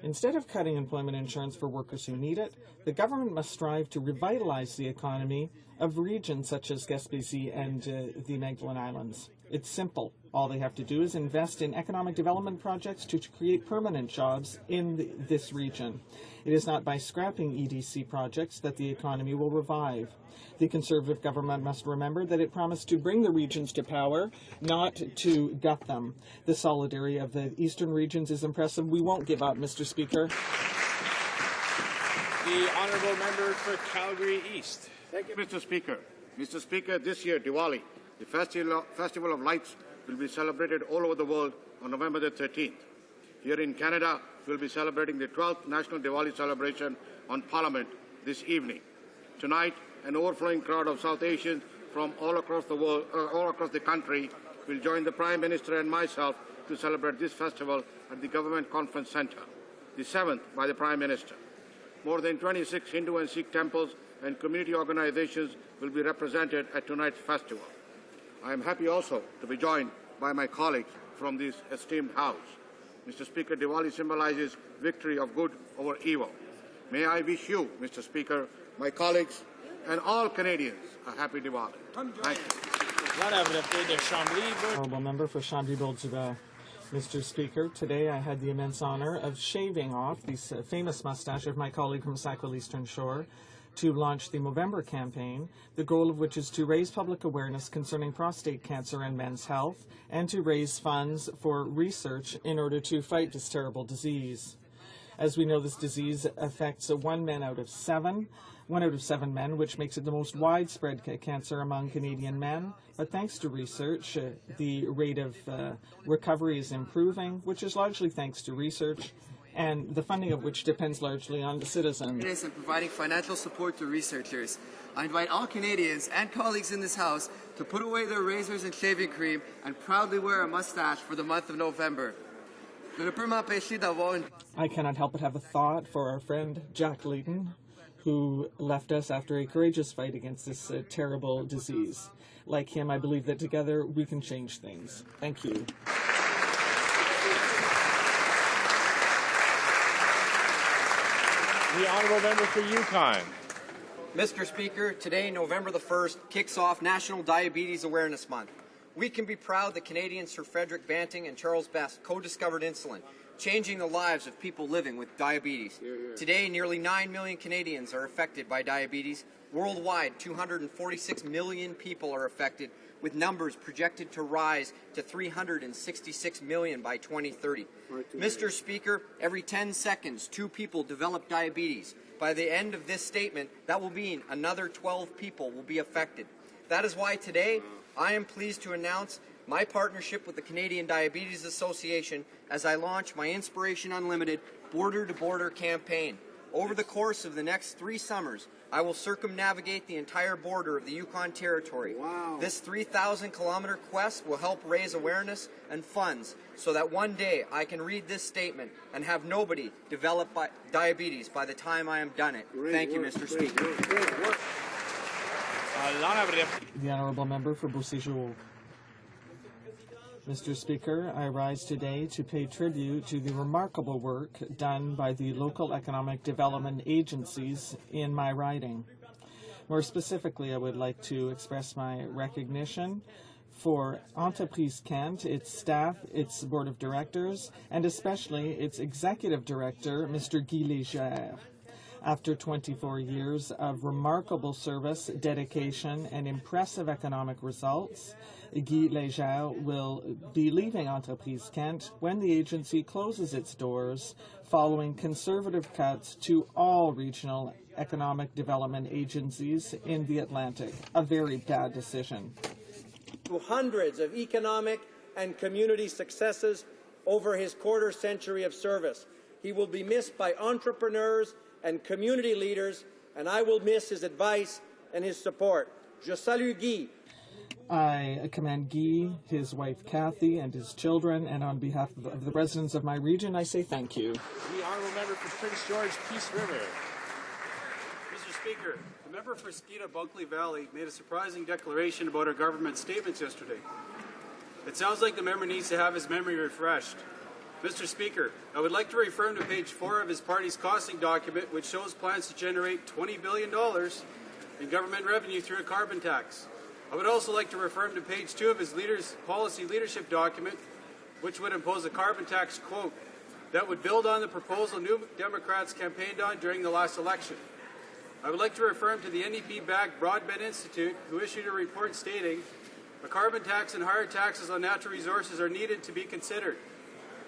Instead of cutting employment insurance for workers who need it, the government must strive to revitalize the economy of regions such as Gaspésie and the Magdalen Islands. It's simple. All they have to do is invest in economic development projects to create permanent jobs in this region. It is not by scrapping EDC projects that the economy will revive. The Conservative government must remember that it promised to bring the regions to power, not to gut them. The solidarity of the eastern regions is impressive. We won't give up, Mr. Speaker. The honourable member for Calgary East. Thank you, Mr. Speaker. Mr. Speaker, this year, Diwali, the Festival of Lights, will be celebrated all over the world on November the 13th. Here in Canada, we'll be celebrating the 12th National Diwali celebration on Parliament this evening. Tonight, an overflowing crowd of South Asians from all across the world, all across the country, will join the Prime Minister and myself to celebrate this festival at the Government Conference Centre, the 7th by the Prime Minister. More than 26 Hindu and Sikh temples and community organizations will be represented at tonight's festival. I am happy also to be joined by my colleagues from this esteemed House. Mr. Speaker, Diwali symbolizes victory of good over evil. May I wish you, Mr. Speaker, my colleagues, and all Canadians a happy Diwali. Thank you. Honourable member for Chambly-Bourg-Duval. Mr. Speaker, today I had the immense honour of shaving off the famous moustache of my colleague from Sackville Eastern Shore to launch the Movember campaign, the goal of which is to raise public awareness concerning prostate cancer and men's health, and to raise funds for research in order to fight this terrible disease. As we know, this disease affects one out of seven men, which makes it the most widespread cancer among Canadian men. But thanks to research, the rate of recovery is improving, which is largely thanks to research, and the funding of which depends largely on the citizens. And providing financial support to researchers. I invite all Canadians and colleagues in this House to put away their razors and shaving cream and proudly wear a mustache for the month of November. I cannot help but have a thought for our friend Jack Layton, who left us after a courageous fight against this terrible disease. Like him, I believe that together we can change things. Thank you. The honourable member for Yukon. Mr. Speaker, today, November the 1st, kicks off National Diabetes Awareness Month. We can be proud that Canadians Sir Frederick Banting and Charles Best co-discovered insulin, changing the lives of people living with diabetes. Today, nearly 9 million Canadians are affected by diabetes. Worldwide, 246 million people are affected, with numbers projected to rise to 366 million by 2030. Mr. Speaker, every 10 seconds, 2 people develop diabetes. By the end of this statement, that will mean another 12 people will be affected. That is why today, I am pleased to announce my partnership with the Canadian Diabetes Association as I launch my Inspiration Unlimited Border-to-Border campaign. Over the course of the next 3 summers, I will circumnavigate the entire border of the Yukon Territory. Wow. This 3,000-kilometer quest will help raise awareness and funds so that one day I can read this statement and have nobody develop diabetes by the time I am done it. Thank you, Mr. Speaker. The honourable member for Beausejour. Mr. Speaker, I rise today to pay tribute to the remarkable work done by the local economic development agencies in my riding. More specifically, I would like to express my recognition for Entreprise Kent, its staff, its board of directors, and especially its executive director, Mr. Guy Légère. After 24 years of remarkable service, dedication, and impressive economic results, Guy Légère will be leaving Entreprise Kent when the agency closes its doors following conservative cuts to all regional economic development agencies in the Atlantic. A very bad decision. To hundreds of economic and community successes over his quarter century of service. He will be missed by entrepreneurs and community leaders, and I will miss his advice and his support. Je salue Guy. I commend Guy, his wife Kathy, and his children, and on behalf of the residents of my region, I say thank you. The honourable member for Prince George, Peace River. Mr. Speaker, the member for Skeena-Bunkley Valley made a surprising declaration about our government statements yesterday. It sounds like the member needs to have his memory refreshed. Mr. Speaker, I would like to refer him to page 4 of his party's costing document, which shows plans to generate $20 billion in government revenue through a carbon tax. I would also like to refer him to page 2 of his policy leadership document, which would impose a carbon tax, quote, that would build on the proposal New Democrats campaigned on during the last election. I would like to refer him to the NDP-backed Broadbent Institute, who issued a report stating a carbon tax and higher taxes on natural resources are needed to be considered.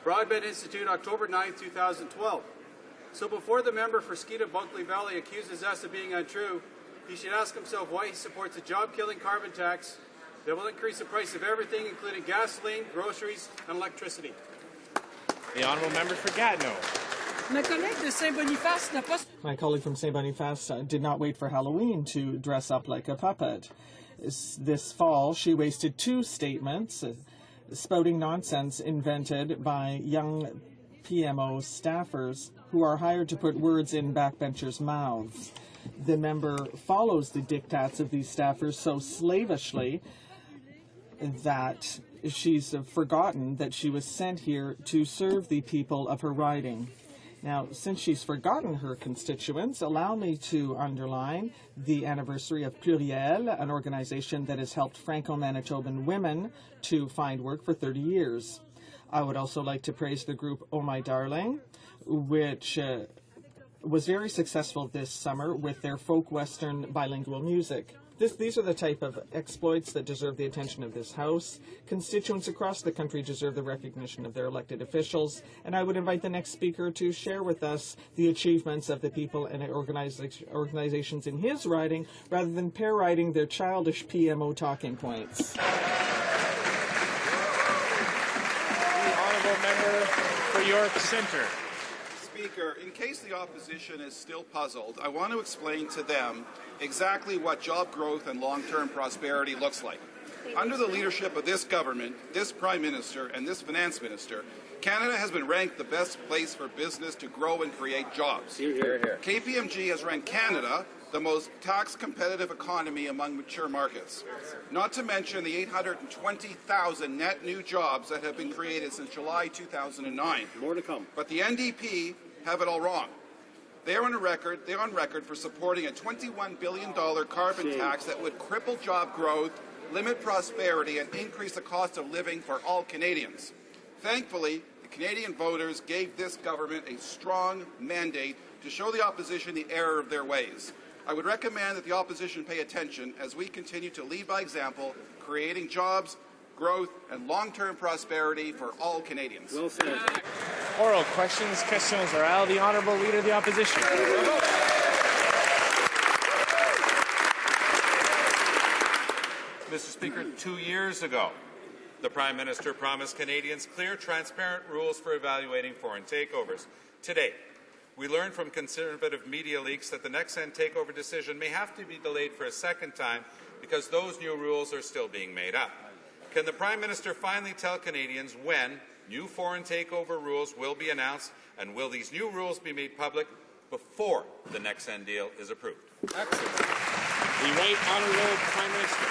Broadbent Institute, October 9, 2012. So before the member for Skeena-Bunkley Valley accuses us of being untrue, he should ask himself why he supports a job-killing carbon tax that will increase the price of everything, including gasoline, groceries, and electricity. The honourable member for Gatineau. My colleague from St. Boniface did not wait for Halloween to dress up like a puppet. This fall, she wasted 2 statements, spouting nonsense invented by young PMO staffers who are hired to put words in backbenchers' mouths. The member follows the diktats of these staffers so slavishly that she's forgotten that she was sent here to serve the people of her riding. Now, since she's forgotten her constituents, allow me to underline the anniversary of Pluriel, an organization that has helped Franco-Manitoban women to find work for 30 years. I would also like to praise the group Oh My Darling, which was very successful this summer with their folk western bilingual music. These are the type of exploits that deserve the attention of this House. Constituents across the country deserve the recognition of their elected officials, and I would invite the next speaker to share with us the achievements of the people and organizations in his riding, rather than parroting their childish PMO talking points. The honourable member for York Centre. Speaker, in case the opposition is still puzzled, I want to explain to them exactly what job growth and long-term prosperity looks like. Under the leadership of this government, this Prime Minister, and this Finance Minister, Canada has been ranked the best place for business to grow and create jobs. Hear, hear. KPMG has ranked Canada the most tax-competitive economy among mature markets. Not to mention the 820,000 net new jobs that have been created since July 2009. More to come. But the NDP have it all wrong. They're on record for supporting a $21 billion carbon tax that would cripple job growth, limit prosperity, and increase the cost of living for all Canadians. Thankfully, the Canadian voters gave this government a strong mandate to show the opposition the error of their ways. I would recommend that the opposition pay attention as we continue to lead by example, creating jobs, growth, and long-term prosperity for all Canadians. Well said. Oral questions, questions orales. The honourable leader of the opposition. Mr. Speaker, 2 years ago, the Prime Minister promised Canadians clear, transparent rules for evaluating foreign takeovers. Today, we learned from conservative media leaks that the Nexen takeover decision may have to be delayed for a second time because those new rules are still being made up. Can the Prime Minister finally tell Canadians when new foreign takeover rules will be announced, and will these new rules be made public before the Nexen deal is approved? Excellent. The Right Honourable Prime Minister.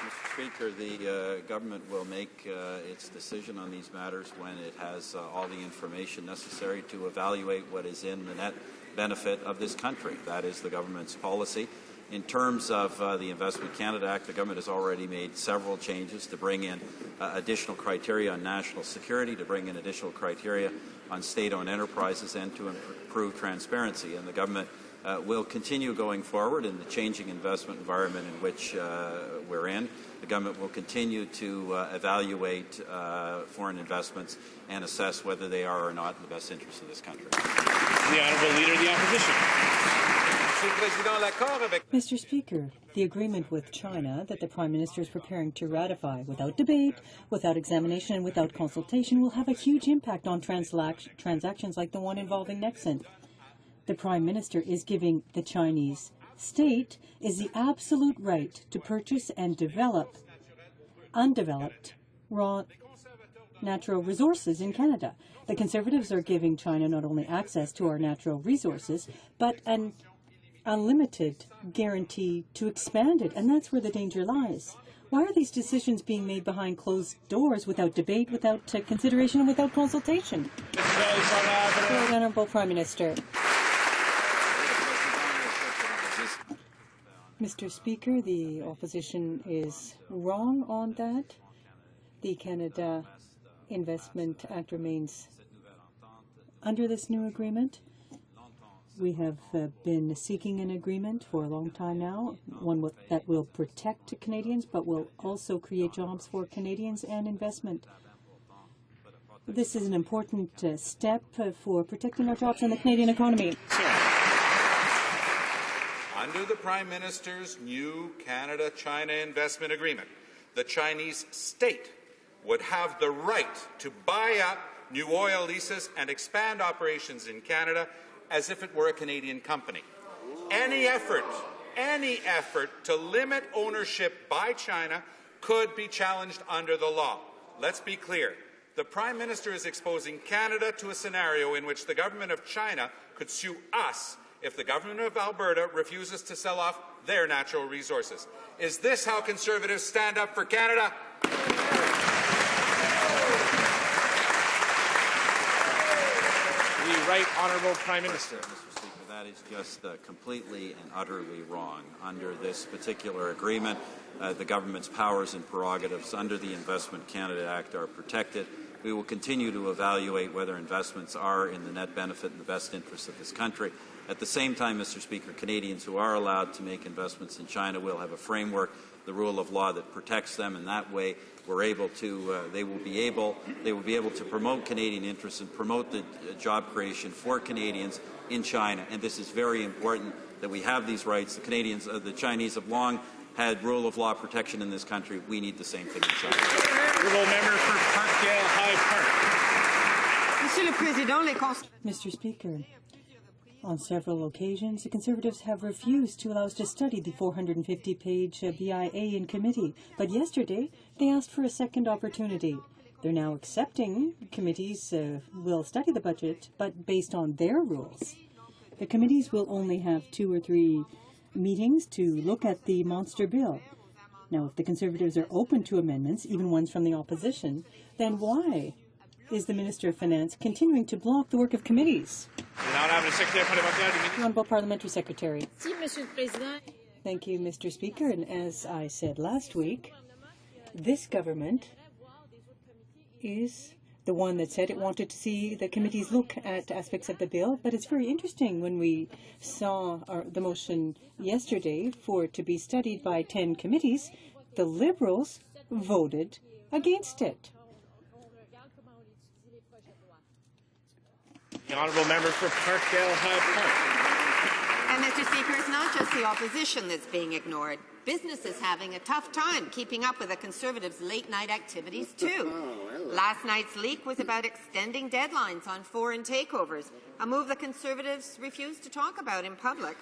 Mr. Speaker, the government will make its decision on these matters when it has all the information necessary to evaluate what is in the net benefit of this country. That is the government's policy, In terms of the Investment Canada Act, the government has already made several changes to bring in additional criteria on national security, to bring in additional criteria on state-owned enterprises, and to improve transparency. And the government will continue going forward in the changing investment environment in which we're in. The government will continue to evaluate foreign investments and assess whether they are or not in the best interest of this country. The Honourable Leader of the Opposition. Mr. Speaker, the agreement with China that the Prime Minister is preparing to ratify without debate, without examination and without consultation will have a huge impact on transactions like the one involving Nexent. The Prime Minister is giving the Chinese state the absolute right to purchase and develop undeveloped raw natural resources in Canada. The Conservatives are giving China not only access to our natural resources, but an unlimited guarantee to expand it, and that's where the danger lies. Why are these decisions being made behind closed doors, without debate, without consideration, and without consultation? The Honourable Prime Minister. Mr. Speaker, the opposition is wrong on that. The Canada Investment Act remains under this new agreement. We have been seeking an agreement for a long time now, one that will protect Canadians but will also create jobs for Canadians and investment. This is an important step for protecting our jobs and the Canadian economy. Under the Prime Minister's new Canada-China investment agreement, the Chinese state would have the right to buy up new oil leases and expand operations in Canada as if it were a Canadian company. Any effort to limit ownership by China could be challenged under the law. Let's be clear. The Prime Minister is exposing Canada to a scenario in which the government of China could sue us if the government of Alberta refuses to sell off their natural resources. Is this how Conservatives stand up for Canada? The Right Honourable Prime Minister. Mr. Speaker, that is just completely and utterly wrong. Under this particular agreement, the government's powers and prerogatives under the Investment Canada Act are protected. We will continue to evaluate whether investments are in the net benefit and the best interest of this country. At the same time, Mr. Speaker, Canadians who are allowed to make investments in China will have a framework, the rule of law that protects them, and that way we're able to, they will be able to promote Canadian interests and promote the job creation for Canadians in China. And this is very important that we have these rights. The Chinese have long had rule of law protection in this country. We need the same thing in China. Honourable Member for Parkdale High Park. Mr. Speaker, on several occasions, the Conservatives have refused to allow us to study the 450-page BIA in committee. But yesterday, they asked for a second opportunity. They're now accepting committees will study the budget, but based on their rules. The committees will only have 2 or 3 meetings to look at the monster bill. Now, if the Conservatives are open to amendments, even ones from the opposition, then why is the Minister of Finance continuing to block the work of committees? Honourable Parliamentary Secretary. Thank you, Mr. Speaker. And as I said last week, this government is the one that said it wanted to see the committees look at aspects of the bill. But it's very interesting when we saw the motion yesterday for it to be studied by 10 committees, the Liberals voted against it. The Honourable Member for Parkdale High Park. And, Mr. Speaker, it's not just the opposition that's being ignored. Business is having a tough time keeping up with the Conservatives' late-night activities, too. Last night's leak was about extending deadlines on foreign takeovers, a move the Conservatives refused to talk about in public.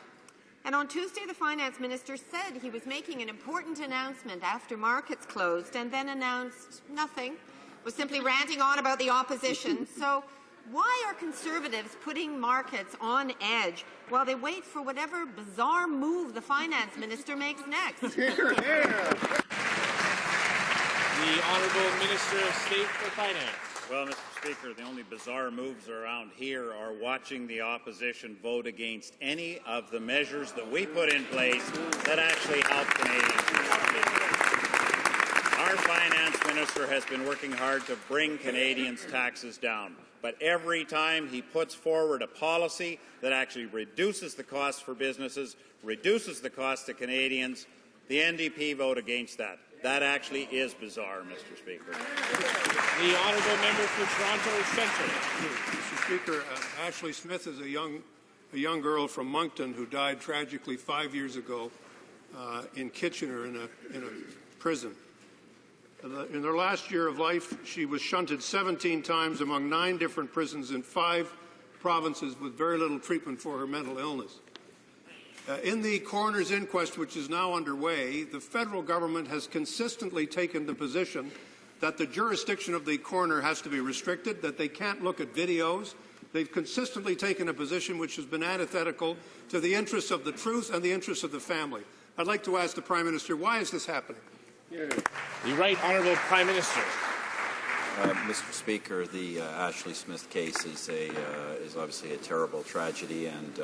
And on Tuesday, the Finance Minister said he was making an important announcement after markets closed and then announced nothing, was simply ranting on about the opposition. So why are Conservatives putting markets on edge while they wait for whatever bizarre move the Finance Minister makes next? The Honourable Minister of State for Finance. Well, Mr. Speaker, the only bizarre moves around here are watching the opposition vote against any of the measures that we put in place that actually help Canadians. Our finance minister has been working hard to bring Canadians' taxes down, but every time he puts forward a policy that actually reduces the cost for businesses, reduces the cost to Canadians, the NDP vote against that. That actually is bizarre, Mr. Speaker. The honourable member for Toronto Centre. Mr. Speaker, Ashley Smith is a young girl from Moncton who died tragically 5 years ago in Kitchener in a prison. In her last year of life, she was shunted 17 times among 9 different prisons in 5 provinces with very little treatment for her mental illness. In the coroner's inquest, which is now underway, the federal government has consistently taken the position that the jurisdiction of the coroner has to be restricted, that they can't look at videos. They've consistently taken a position which has been antithetical to the interests of the truth and the interests of the family. I'd like to ask the Prime Minister, why is this happening? The Right Honourable Prime Minister. Mr. Speaker, the Ashley Smith case is obviously a terrible tragedy, and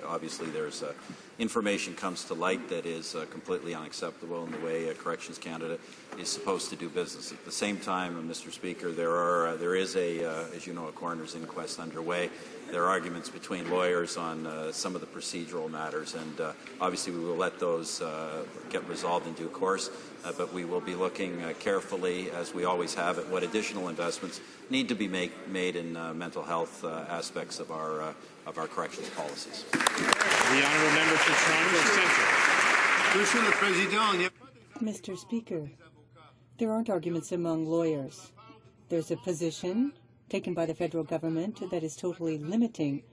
obviously there's information comes to light that is completely unacceptable in the way Corrections Canada is supposed to do business. At the same time, Mr. Speaker, there is as you know, a coroner's inquest underway. There are arguments between lawyers on some of the procedural matters, and obviously we will let those get resolved in due course. But we will be looking carefully, as we always have, at what additional investments need to be made in mental health aspects of our corrections policies. The honourable member for Toronto Centre. Mr. Speaker, there aren't arguments among lawyers. There's a position taken by the federal government that is totally limiting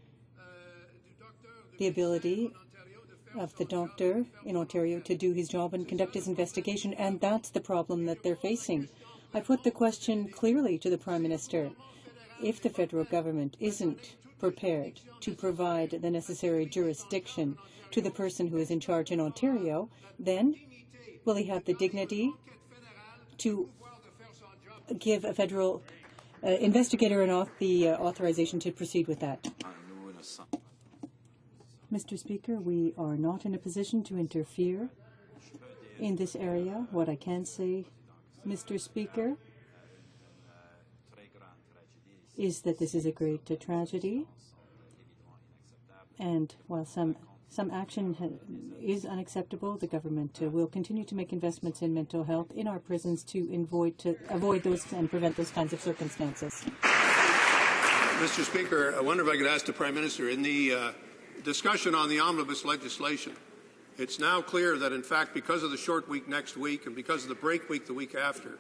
the ability of the doctor in Ontario to do his job and conduct his investigation, and that's the problem that they're facing. I put the question clearly to the Prime Minister. If the federal government isn't prepared to provide the necessary jurisdiction to the person who is in charge in Ontario, then will he have the dignity to give a federal investigator the authorization to proceed with that? Mr. Speaker, we are not in a position to interfere in this area. What I can say, Mr. Speaker, is that this is a great tragedy, and while some action is unacceptable, the government will continue to make investments in mental health in our prisons to avoid those and prevent those kinds of circumstances. Mr. Speaker, I wonder if I could ask the Prime Minister, in the discussion on the omnibus legislation, it's now clear that, in fact, because of the short week next week and because of the break week the week after,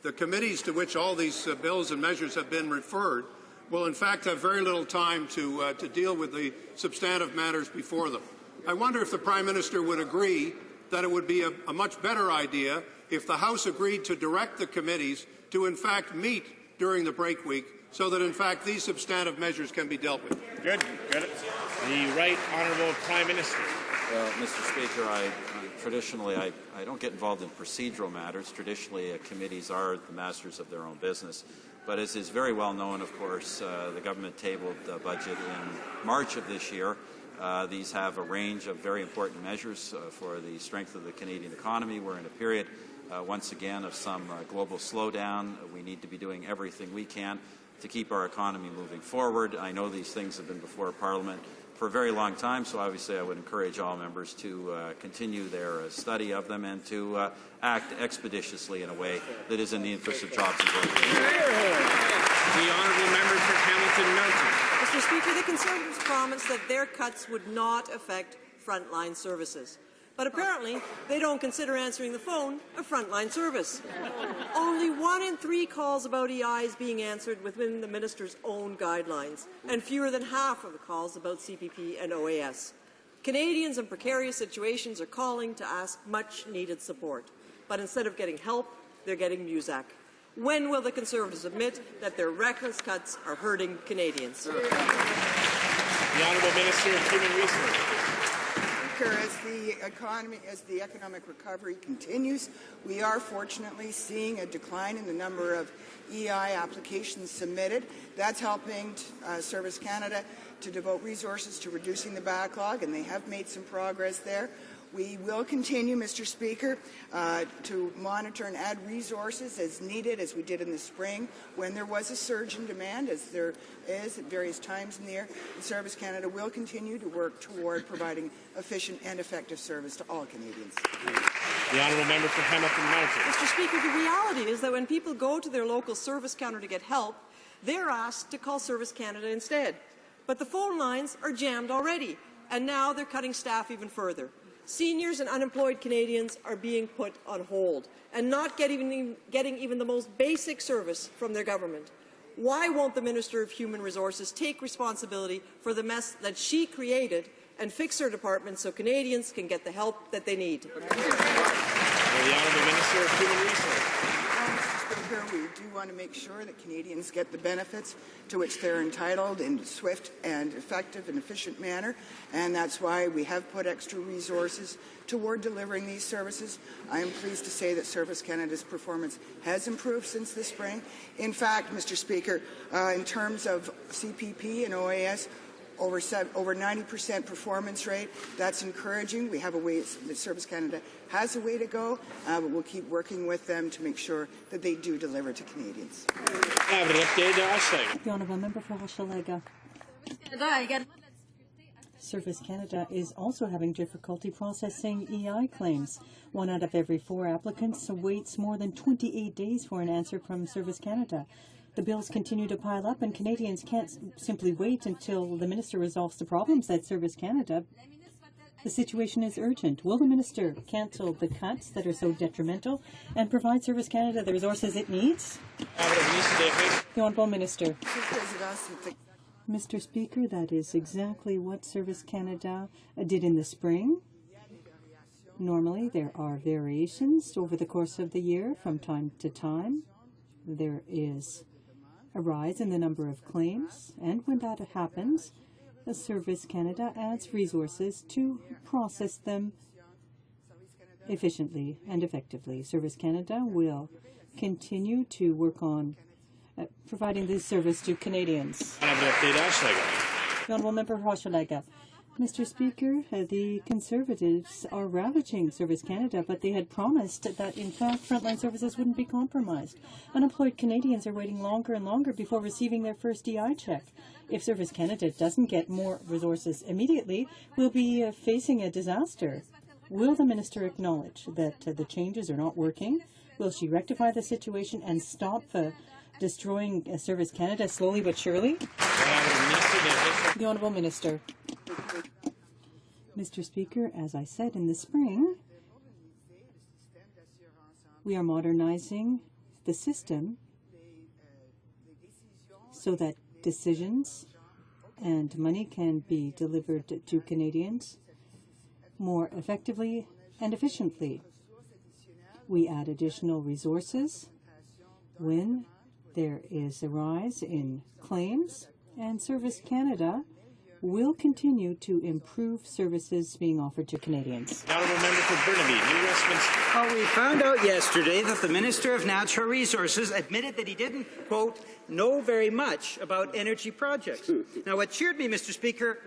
the committees to which all these bills and measures have been referred will, in fact, have very little time to deal with the substantive matters before them. I wonder if the Prime Minister would agree that it would be a much better idea if the House agreed to direct the committees to, in fact, meet during the break week so that, in fact, these substantive measures can be dealt with. Good. The Right Honourable Prime Minister. Well, Mr. Speaker, traditionally I don't get involved in procedural matters. Traditionally, committees are the masters of their own business. But as is very well known, of course, the government tabled the budget in March of this year. These have a range of very important measures for the strength of the Canadian economy. We're in a period, once again, of some global slowdown. We need to be doing everything we can to keep our economy moving forward. I know these things have been before Parliament for a very long time, so obviously I would encourage all members to continue their study of them and to act expeditiously in a way that is in the interest of jobs and growth. The honourable member for Hamilton Mountain. Mr. Speaker, the Conservatives promised that their cuts would not affect frontline services. But apparently, they don't consider answering the phone a frontline service. Only 1 in 3 calls about EI is being answered within the minister's own guidelines, and fewer than half of the calls about CPP and OAS. Canadians in precarious situations are calling to ask much-needed support. But instead of getting help, they're getting Muzak. When will the Conservatives admit that their reckless cuts are hurting Canadians? The Honourable Minister of Human Resources. Speaker, as the economic recovery continues, we are fortunately seeing a decline in the number of EI applications submitted. That's helping Service Canada to devote resources to reducing the backlog, and they have made some progress there. We will continue, Mr. Speaker, to monitor and add resources as needed, as we did in the spring when there was a surge in demand, as there is at various times in the year. And Service Canada will continue to work toward providing efficient and effective service to all Canadians. The honourable member for Hamilton Mountain. Mr. Speaker, the reality is that when people go to their local service counter to get help, they're asked to call Service Canada instead. But the phone lines are jammed already, and now they're cutting staff even further. Seniors and unemployed Canadians are being put on hold and not getting even the most basic service from their government. Why won't the Minister of Human Resources take responsibility for the mess that she created and fix her department so Canadians can get the help that they need? The Honourable Minister of Human Resources. Speaker, we do want to make sure that Canadians get the benefits to which they're entitled in a swift and effective and efficient manner, and that's why we have put extra resources toward delivering these services. I am pleased to say that Service Canada's performance has improved since the spring. In fact, Mr. Speaker, in terms of CPP and OAS, over 90% performance rate. That's encouraging. We have a way, the Service Canada has a way to go, but we'll keep working with them to make sure that they do deliver to Canadians. The Honourable Member for Hochelaga. Service Canada is also having difficulty processing EI claims. 1 out of every 4 applicants waits more than 28 days for an answer from Service Canada. The bills continue to pile up, and Canadians can't simply wait until the minister resolves the problems at Service Canada. The situation is urgent. Will the minister cancel the cuts that are so detrimental and provide Service Canada the resources it needs? The Honourable Minister. Mr. Speaker, that is exactly what Service Canada did in the spring. Normally, there are variations over the course of the year from time to time. There is a rise in the number of claims, and when that happens, the Service Canada adds resources to process them efficiently and effectively. Service Canada will continue to work on providing this service to Canadians. The Honourable Member for Hochelaga. Mr. Speaker, the Conservatives are ravaging Service Canada, but they had promised that, in fact, frontline services wouldn't be compromised. Unemployed Canadians are waiting longer and longer before receiving their first EI check. If Service Canada doesn't get more resources immediately, we'll be facing a disaster. Will the minister acknowledge that the changes are not working? Will she rectify the situation and stop destroying Service Canada slowly but surely? The Honourable Minister. Mr. Speaker, as I said in the spring, we are modernizing the system so that decisions and money can be delivered to Canadians more effectively and efficiently. We add additional resources when there is a rise in claims, and Service Canada will continue to improve services being offered to Canadians. Honourable Member for Burnaby, New Westminster. Well, we found out yesterday that the Minister of Natural Resources admitted that he didn't, quote, know very much about energy projects. Now, what cheered me, Mr. Speaker,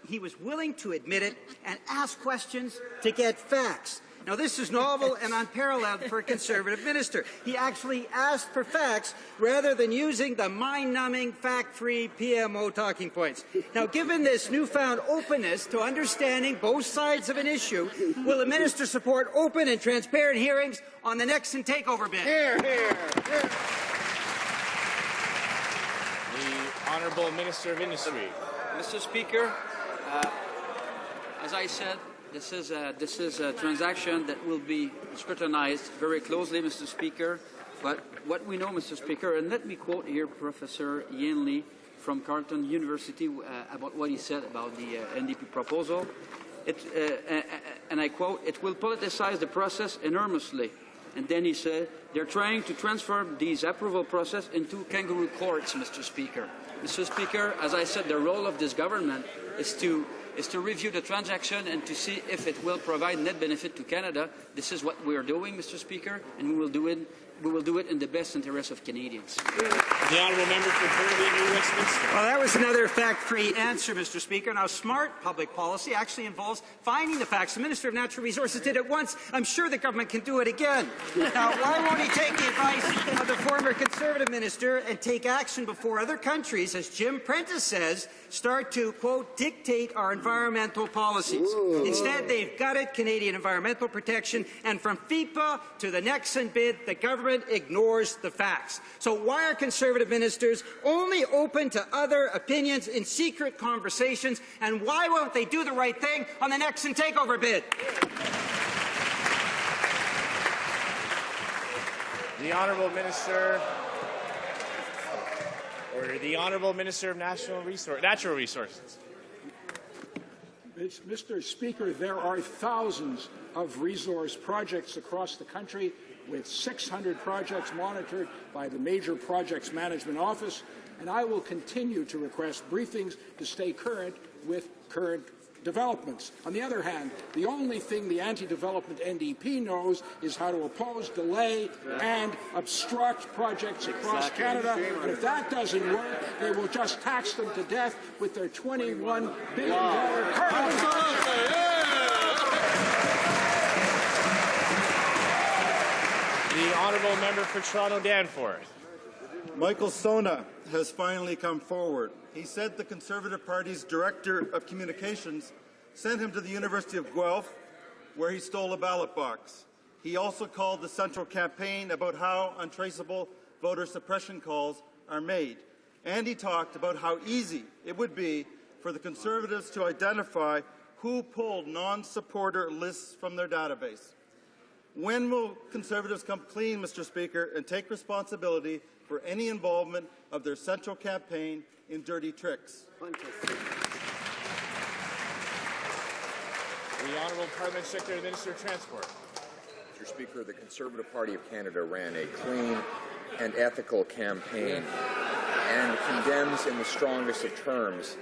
he was willing to admit it and ask questions to get facts. Now, this is novel and unparalleled for a Conservative minister. He actually asked for facts rather than using the mind-numbing, fact-free PMO talking points. Now, given this newfound openness to understanding both sides of an issue, will the minister support open and transparent hearings on the Nixon takeover bid? Hear, hear, hear. The Honourable Minister of Industry. Mr. Speaker, as I said, this is a transaction that will be scrutinized very closely, Mr. Speaker. But what we know, Mr. Speaker, and let me quote here Professor Yanley from Carleton University about what he said about the NDP proposal. And I quote, "It will politicize the process enormously And then he said, they're trying to transform these approval process into kangaroo courts, Mr. Speaker. Mr. Speaker, as I said, the role of this government is to review the transaction and to see if it will provide net benefit to Canada. This is what we are doing, Mr. Speaker, and we will do it in the best interest of Canadians. The honourable member for Burnaby, New Westminster. Well, that was another fact-free answer, Mr. Speaker. Now, smart public policy actually involves finding the facts. The Minister of Natural Resources did it once. I'm sure the government can do it again. Now, why won't he take the advice of the former Conservative minister and take action before other countries, as Jim Prentice says, start to, quote, dictate our environmental policies? Instead, they've gutted Canadian environmental protection, and from FIPA to the Nexon bid, the government ignores the facts. So why are Conservative ministers only open to other opinions in secret conversations, and why won't they do the right thing on the Nexon takeover bid? The Honourable Minister, or the Honourable Minister of Natural Resources. Mr. Speaker, there are thousands of resource projects across the country, with 600 projects monitored by the Major Projects Management Office, and I will continue to request briefings to stay current with current developments. On the other hand, the only thing the anti-development NDP knows is how to oppose, delay, and obstruct projects across Canada, and if that doesn't work, they will just tax them to death with their $21 billion carbon tax. The Honourable Member for Toronto Danforth. Michael Sona has finally come forward. He said the Conservative Party's Director of Communications sent him to the University of Guelph, where he stole a ballot box. He also called the Central Campaign about how untraceable voter suppression calls are made. And he talked about how easy it would be for the Conservatives to identify who pulled non-supporter lists from their database. When will Conservatives come clean, Mr. Speaker, and take responsibility for any involvement of their Central Campaign in dirty tricks? The Honourable Parliament Secretary, Minister of Transport. Mr. Speaker, the Conservative Party of Canada ran a clean and ethical campaign and condemns in the strongest of terms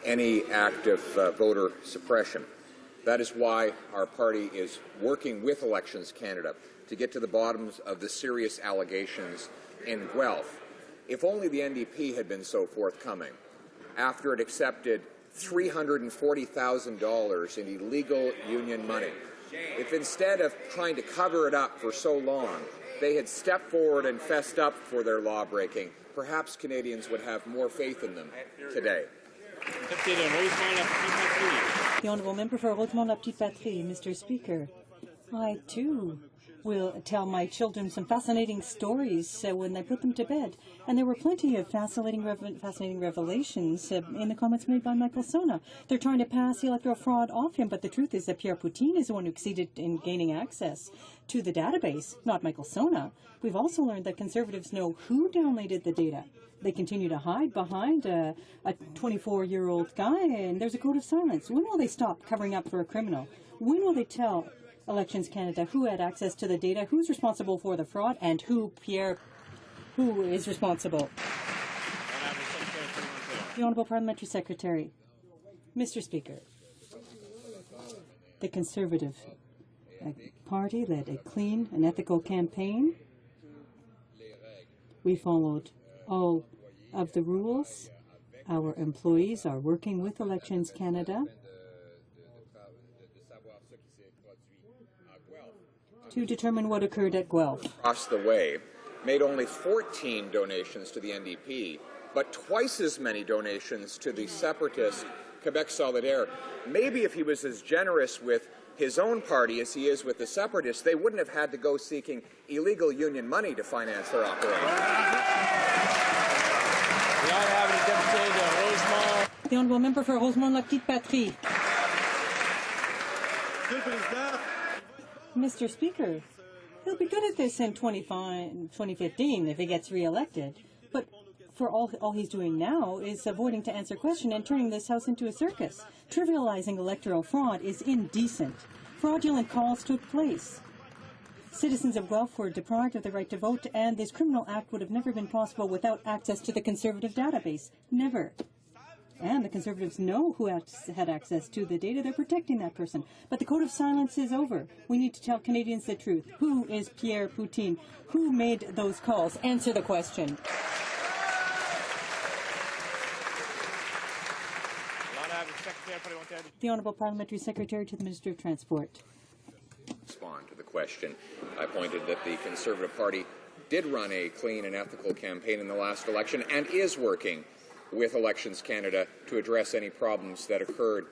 any act of voter suppression. That is why our party is working with Elections Canada to get to the bottom of the serious allegations in Guelph. If only the NDP had been so forthcoming after it accepted $340,000 in illegal union money. If instead of trying to cover it up for so long, they had stepped forward and fessed up for their law-breaking, perhaps Canadians would have more faith in them today. The Honourable Member for Rosemont-la-Petite-Patrie. Mr. Speaker, I too will tell my children some fascinating stories when I put them to bed. And there were plenty of fascinating revelations in the comments made by Michael Sona. They're trying to pass electoral fraud off him, but the truth is that Pierre Poutine is the one who exceeded in gaining access to the database, not Michael Sona. We've also learned that Conservatives know who downloaded the data. They continue to hide behind a 24-year-old guy, and there's a code of silence. When will they stop covering up for a criminal? When will they tell Elections Canada who had access to the data, who's responsible for the fraud, and who is responsible? The Honourable Parliamentary Secretary. Mr. Speaker, the Conservative Party led a clean and ethical campaign. We followed all of the rules. Our employees are working with Elections Canada to determine what occurred at Guelph. Across the way, made only 14 donations to the NDP, but twice as many donations to the separatist Quebec Solidaire. Maybe if he was as generous with his own party as he is with the separatists, they wouldn't have had to go seeking illegal union money to finance their operation. The Honourable Member for Rosemont-la-Petite-Patrie. Mr. Speaker, he'll be good at this in 2015 if he gets re-elected. But for all he's doing now is avoiding to answer questions and turning this House into a circus. Trivializing electoral fraud is indecent. Fraudulent calls took place. Citizens of Guelph were deprived of the right to vote, and this criminal act would have never been possible without access to the Conservative database. Never. And the Conservatives know who had access to the data. They're protecting that person. But the code of silence is over. We need to tell Canadians the truth. Who is Pierre Poutine? Who made those calls? Answer the question. The Honourable Parliamentary Secretary to the Minister of Transport. Respond to the question. I pointed that the Conservative Party did run a clean and ethical campaign in the last election and is working with Elections Canada to address any problems that occurred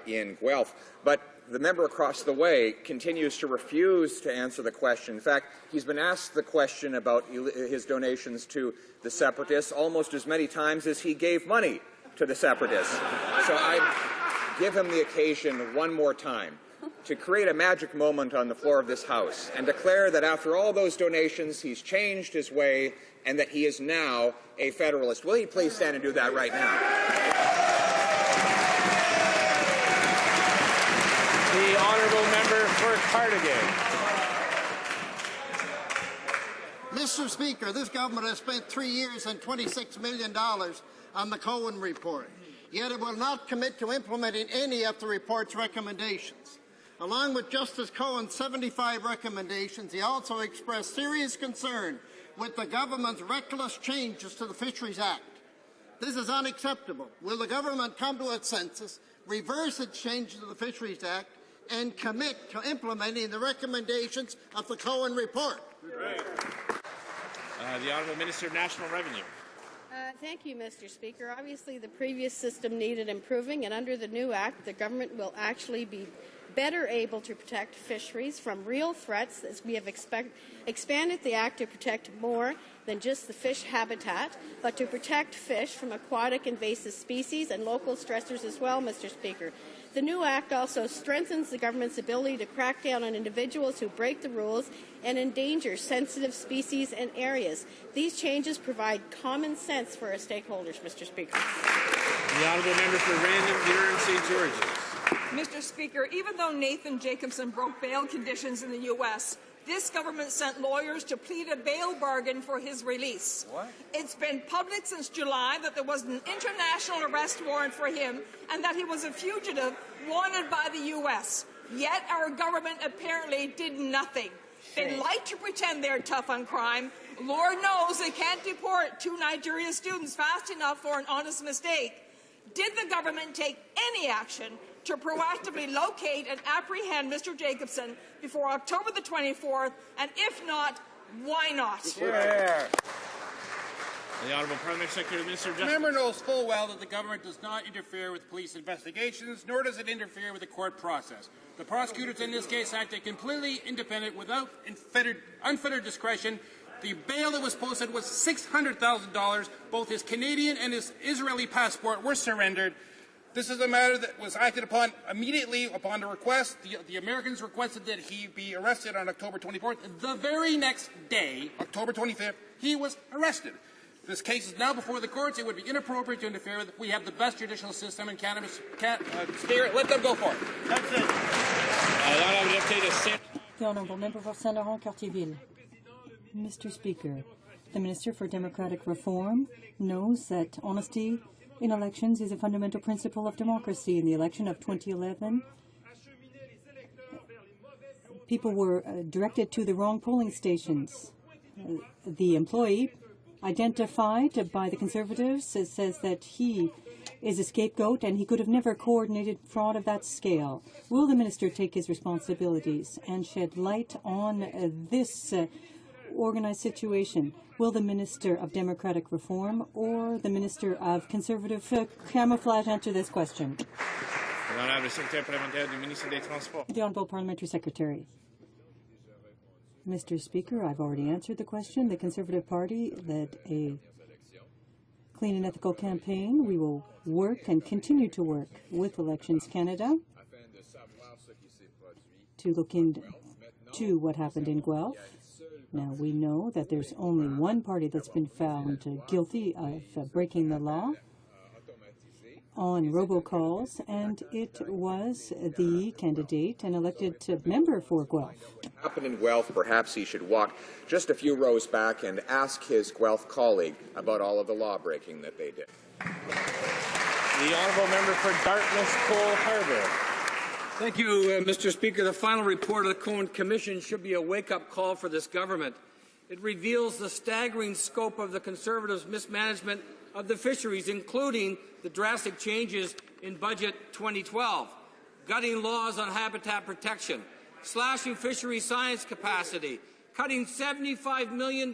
in Guelph. But the member across the way continues to refuse to answer the question. In fact, he's been asked the question about his donations to the Separatists almost as many times as he gave money to the Separatists. So I give him the occasion one more time to create a magic moment on the floor of this House and declare that after all those donations, he's changed his way and that he is now a Federalist. Will he please stand and do that right now? The honourable member for Cardigan. Mr. Speaker, this government has spent 3 years and $26 million on the Cohen report, yet it will not commit to implementing any of the report's recommendations. Along with Justice Cohen's 75 recommendations, he also expressed serious concern with the government's reckless changes to the Fisheries Act. This is unacceptable. Will the government come to its senses, reverse its changes to the Fisheries Act, and commit to implementing the recommendations of the Cohen report? The Honourable Minister of National Revenue. Thank you, Mr. Speaker. Obviously, the previous system needed improving, and under the new Act, the government will actually be better able to protect fisheries from real threats, as we have expanded the Act to protect more than just the fish habitat, but to protect fish from aquatic invasive species and local stressors as well, Mr. Speaker. The new Act also strengthens the government's ability to crack down on individuals who break the rules and endanger sensitive species and areas. These changes provide common sense for our stakeholders, Mr. Speaker. The Honourable Member for Random, Durham, St. George's. Mr. Speaker, even though Nathan Jacobson broke bail conditions in the U.S., this government sent lawyers to plead a bail bargain for his release. What? It's been public since July that there was an international arrest warrant for him and that he was a fugitive wanted by the U.S. Yet our government apparently did nothing. They like to pretend they're tough on crime. Lord knows they can't deport 2 Nigerian students fast enough for an honest mistake. Did the government take any action to proactively locate and apprehend Mr. Jacobson before October the 24th? And if not, why not? The Honourable Parliamentary Secretary, Minister of Justice. The member knows full well that the government does not interfere with police investigations, nor does it interfere with the court process. The prosecutors in this case acted completely independent, without unfettered discretion. The bail that was posted was $600,000. Both his Canadian and his Israeli passport were surrendered. This is a matter that was acted upon immediately upon the request. The Americans requested that he be arrested on October 24th. The very next day, October 25th, he was arrested. This case is now before the courts. It would be inappropriate to interfere with. We have the best judicial system in Canada. Speaker, let them go for it. That's it. The Honourable Member for Saint Laurent, Cartierville. Mr. Speaker, the Minister for Democratic Reform knows that honesty in elections is a fundamental principle of democracy. In the election of 2011, people were directed to the wrong polling stations. The employee identified by the Conservatives says that he is a scapegoat and he could have never coordinated fraud of that scale. Will the Minister take his responsibilities and shed light on this organized situation? Will the Minister of Democratic Reform or the Minister of Conservative Camouflage answer this question? The Honourable Parliamentary Secretary. Mr. Speaker, I've already answered the question. The Conservative Party led a clean and ethical campaign. We will work and continue to work with Elections Canada to look into what happened in Guelph. Now, we know that there's only one party that's been found guilty of breaking the law. on robocalls, and it was the candidate and elected member for Guelph. Happened in Guelph, perhaps he should walk just a few rows back and ask his Guelph colleague about all of the law-breaking that they did. The honourable member for Dartmouth Cole Harbour. Thank you, Mr. Speaker. The final report of the Cohen Commission should be a wake-up call for this government. It reveals the staggering scope of the Conservatives' mismanagement of the fisheries, including the drastic changes in Budget 2012, gutting laws on habitat protection, slashing fisheries science capacity, cutting $75 million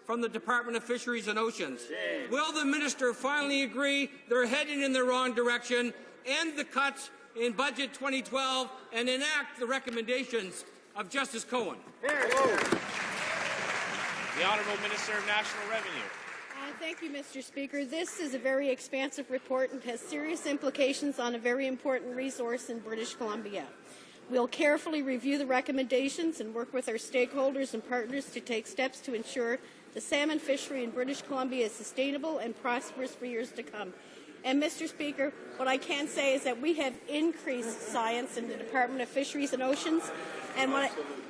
from the Department of Fisheries and Oceans. Will the minister finally agree they're heading in the wrong direction, end the cuts in Budget 2012, and enact the recommendations of Justice Cohen? The Honourable Minister of National Revenue. Thank you, Mr. Speaker. This is a very expansive report and has serious implications on a very important resource in British Columbia. We'll carefully review the recommendations and work with our stakeholders and partners to take steps to ensure the salmon fishery in British Columbia is sustainable and prosperous for years to come. And, Mr. Speaker, what I can say is that we have increased science in the Department of Fisheries and Oceans. And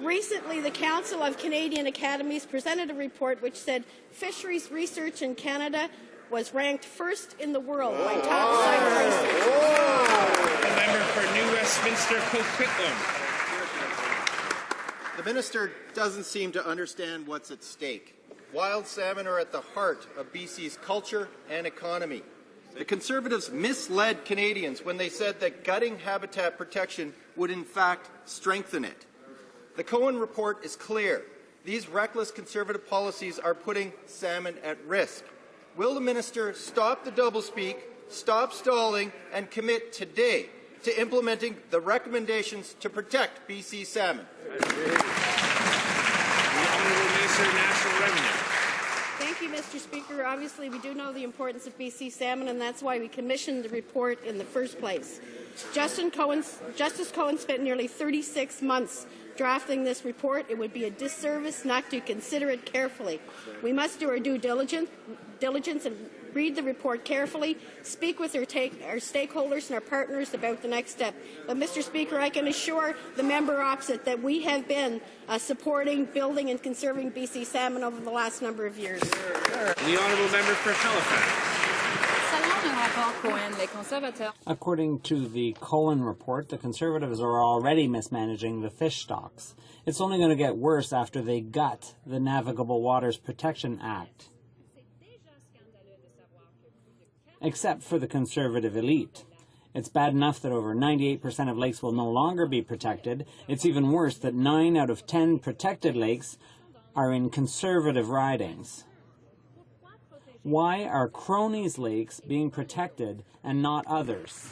recently, the Council of Canadian Academies presented a report which said fisheries research in Canada was ranked first in the world by top science research. The member for New Westminster Coquitlam. The minister doesn't seem to understand what's at stake. Wild salmon are at the heart of BC's culture and economy. The Conservatives misled Canadians when they said that gutting habitat protection would in fact strengthen it. The Cohen report is clear. These reckless Conservative policies are putting salmon at risk. Will the minister stop the doublespeak, stop stalling, and commit today to implementing the recommendations to protect BC salmon? The Honourable Minister of National Revenue. Thank you, Mr. Speaker. Obviously, we do know the importance of BC salmon, and that's why we commissioned the report in the first place. Justice Cohen spent nearly 36 months drafting this report. It would be a disservice not to consider it carefully. We must do our due diligence and read the report carefully, speak with our stakeholders and our partners about the next step. But, Mr. Speaker, I can assure the member opposite that we have been supporting, building and conserving BC salmon over the last number of years. The honourable member for Halifax. According to the Cohen report, the Conservatives are already mismanaging the fish stocks. It's only going to get worse after they gut the Navigable Waters Protection Act. Except for the Conservative elite. It's bad enough that over 98% of lakes will no longer be protected. It's even worse that 9 out of 10 protected lakes are in Conservative ridings. Why are cronies' lakes being protected and not others?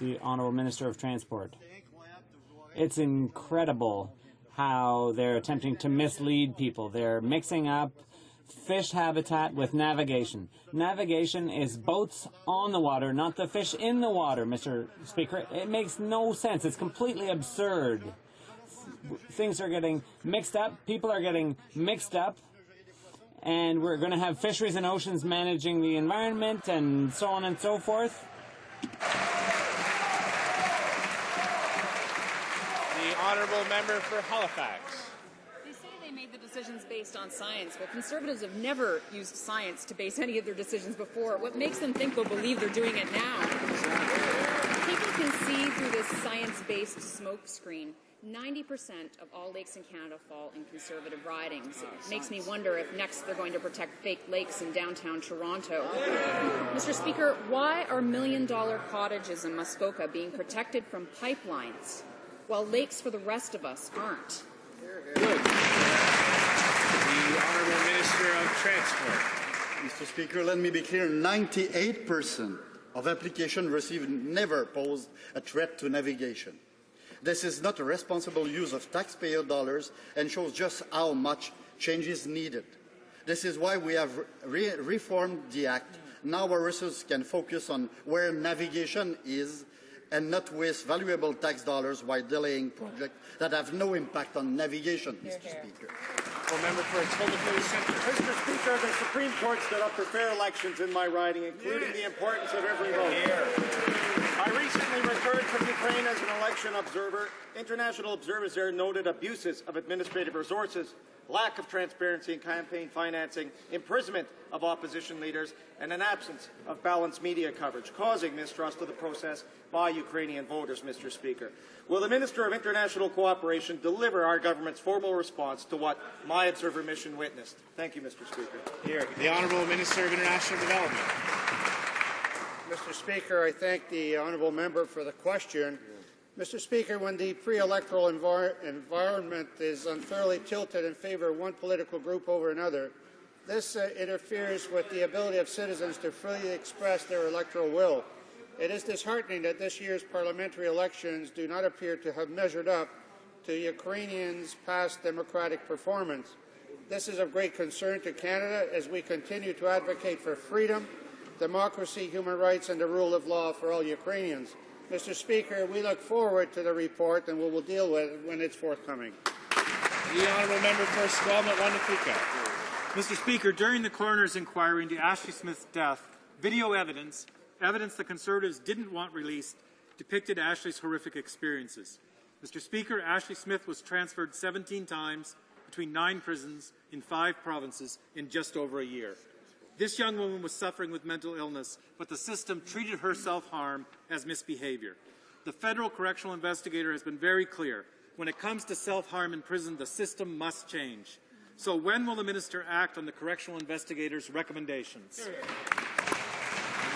The Honourable Minister of Transport. It's incredible how they're attempting to mislead people. They're mixing up fish habitat with navigation. Navigation is boats on the water, not the fish in the water, Mr. Speaker. It makes no sense. It's completely absurd. Things are getting mixed up. People are getting mixed up. And we're going to have fisheries and oceans managing the environment and so on and so forth. The honourable member for Halifax. They say they made the decisions based on science. Well, Conservatives have never used science to base any of their decisions before. What makes them think they'll believe they're doing it now? People can see through this science-based smoke screen. 90% of all lakes in Canada fall in Conservative ridings. It makes me wonder if next they're going to protect fake lakes in downtown Toronto. Mr. Speaker, why are million-dollar cottages in Muskoka being protected from pipelines while lakes for the rest of us aren't? The Honourable Minister of Transport. Mr. Speaker, let me be clear. 98% of applications received never posed a threat to navigation. This is not a responsible use of taxpayer dollars and shows just how much change is needed. This is why we have reformed the Act. Now our resources can focus on where navigation is and not waste valuable tax dollars while delaying projects that have no impact on navigation, Mr. Speaker. Member for Etobicoke Centre. Mr. Speaker, Speaker, the Supreme Court stood up for fair elections in my riding, including the importance of every vote. I recently returned from Ukraine as an election observer. International observers there noted abuses of administrative resources, lack of transparency in campaign financing, imprisonment of opposition leaders, and an absence of balanced media coverage, causing mistrust of the process by Ukrainian voters, Mr. Speaker. Will the Minister of International Cooperation deliver our government's formal response to what my observer mission witnessed? Thank you, Mr. Speaker. Here, the Honourable Minister of International Development. Mr. Speaker, I thank the honourable member for the question. Mr. Speaker, when the pre-electoral environment is unfairly tilted in favour of one political group over another, this interferes with the ability of citizens to freely express their electoral will. It is disheartening that this year's parliamentary elections do not appear to have measured up to Ukrainians' past democratic performance. This is of great concern to Canada as we continue to advocate for freedom, democracy, human rights, and the rule of law for all Ukrainians. Mr. Speaker, we look forward to the report and we will deal with it when it's forthcoming. The Honourable Member for Squamish-Waunakika. Mr. Speaker, during the coroner's inquiry into Ashley Smith's death, video evidence the Conservatives didn't want released, depicted Ashley's horrific experiences. Mr. Speaker, Ashley Smith was transferred 17 times between 9 prisons in 5 provinces in just over a year. This young woman was suffering with mental illness, but the system treated her self-harm as misbehavior. The federal correctional investigator has been very clear. When it comes to self-harm in prison, the system must change. So when will the minister act on the correctional investigator's recommendations?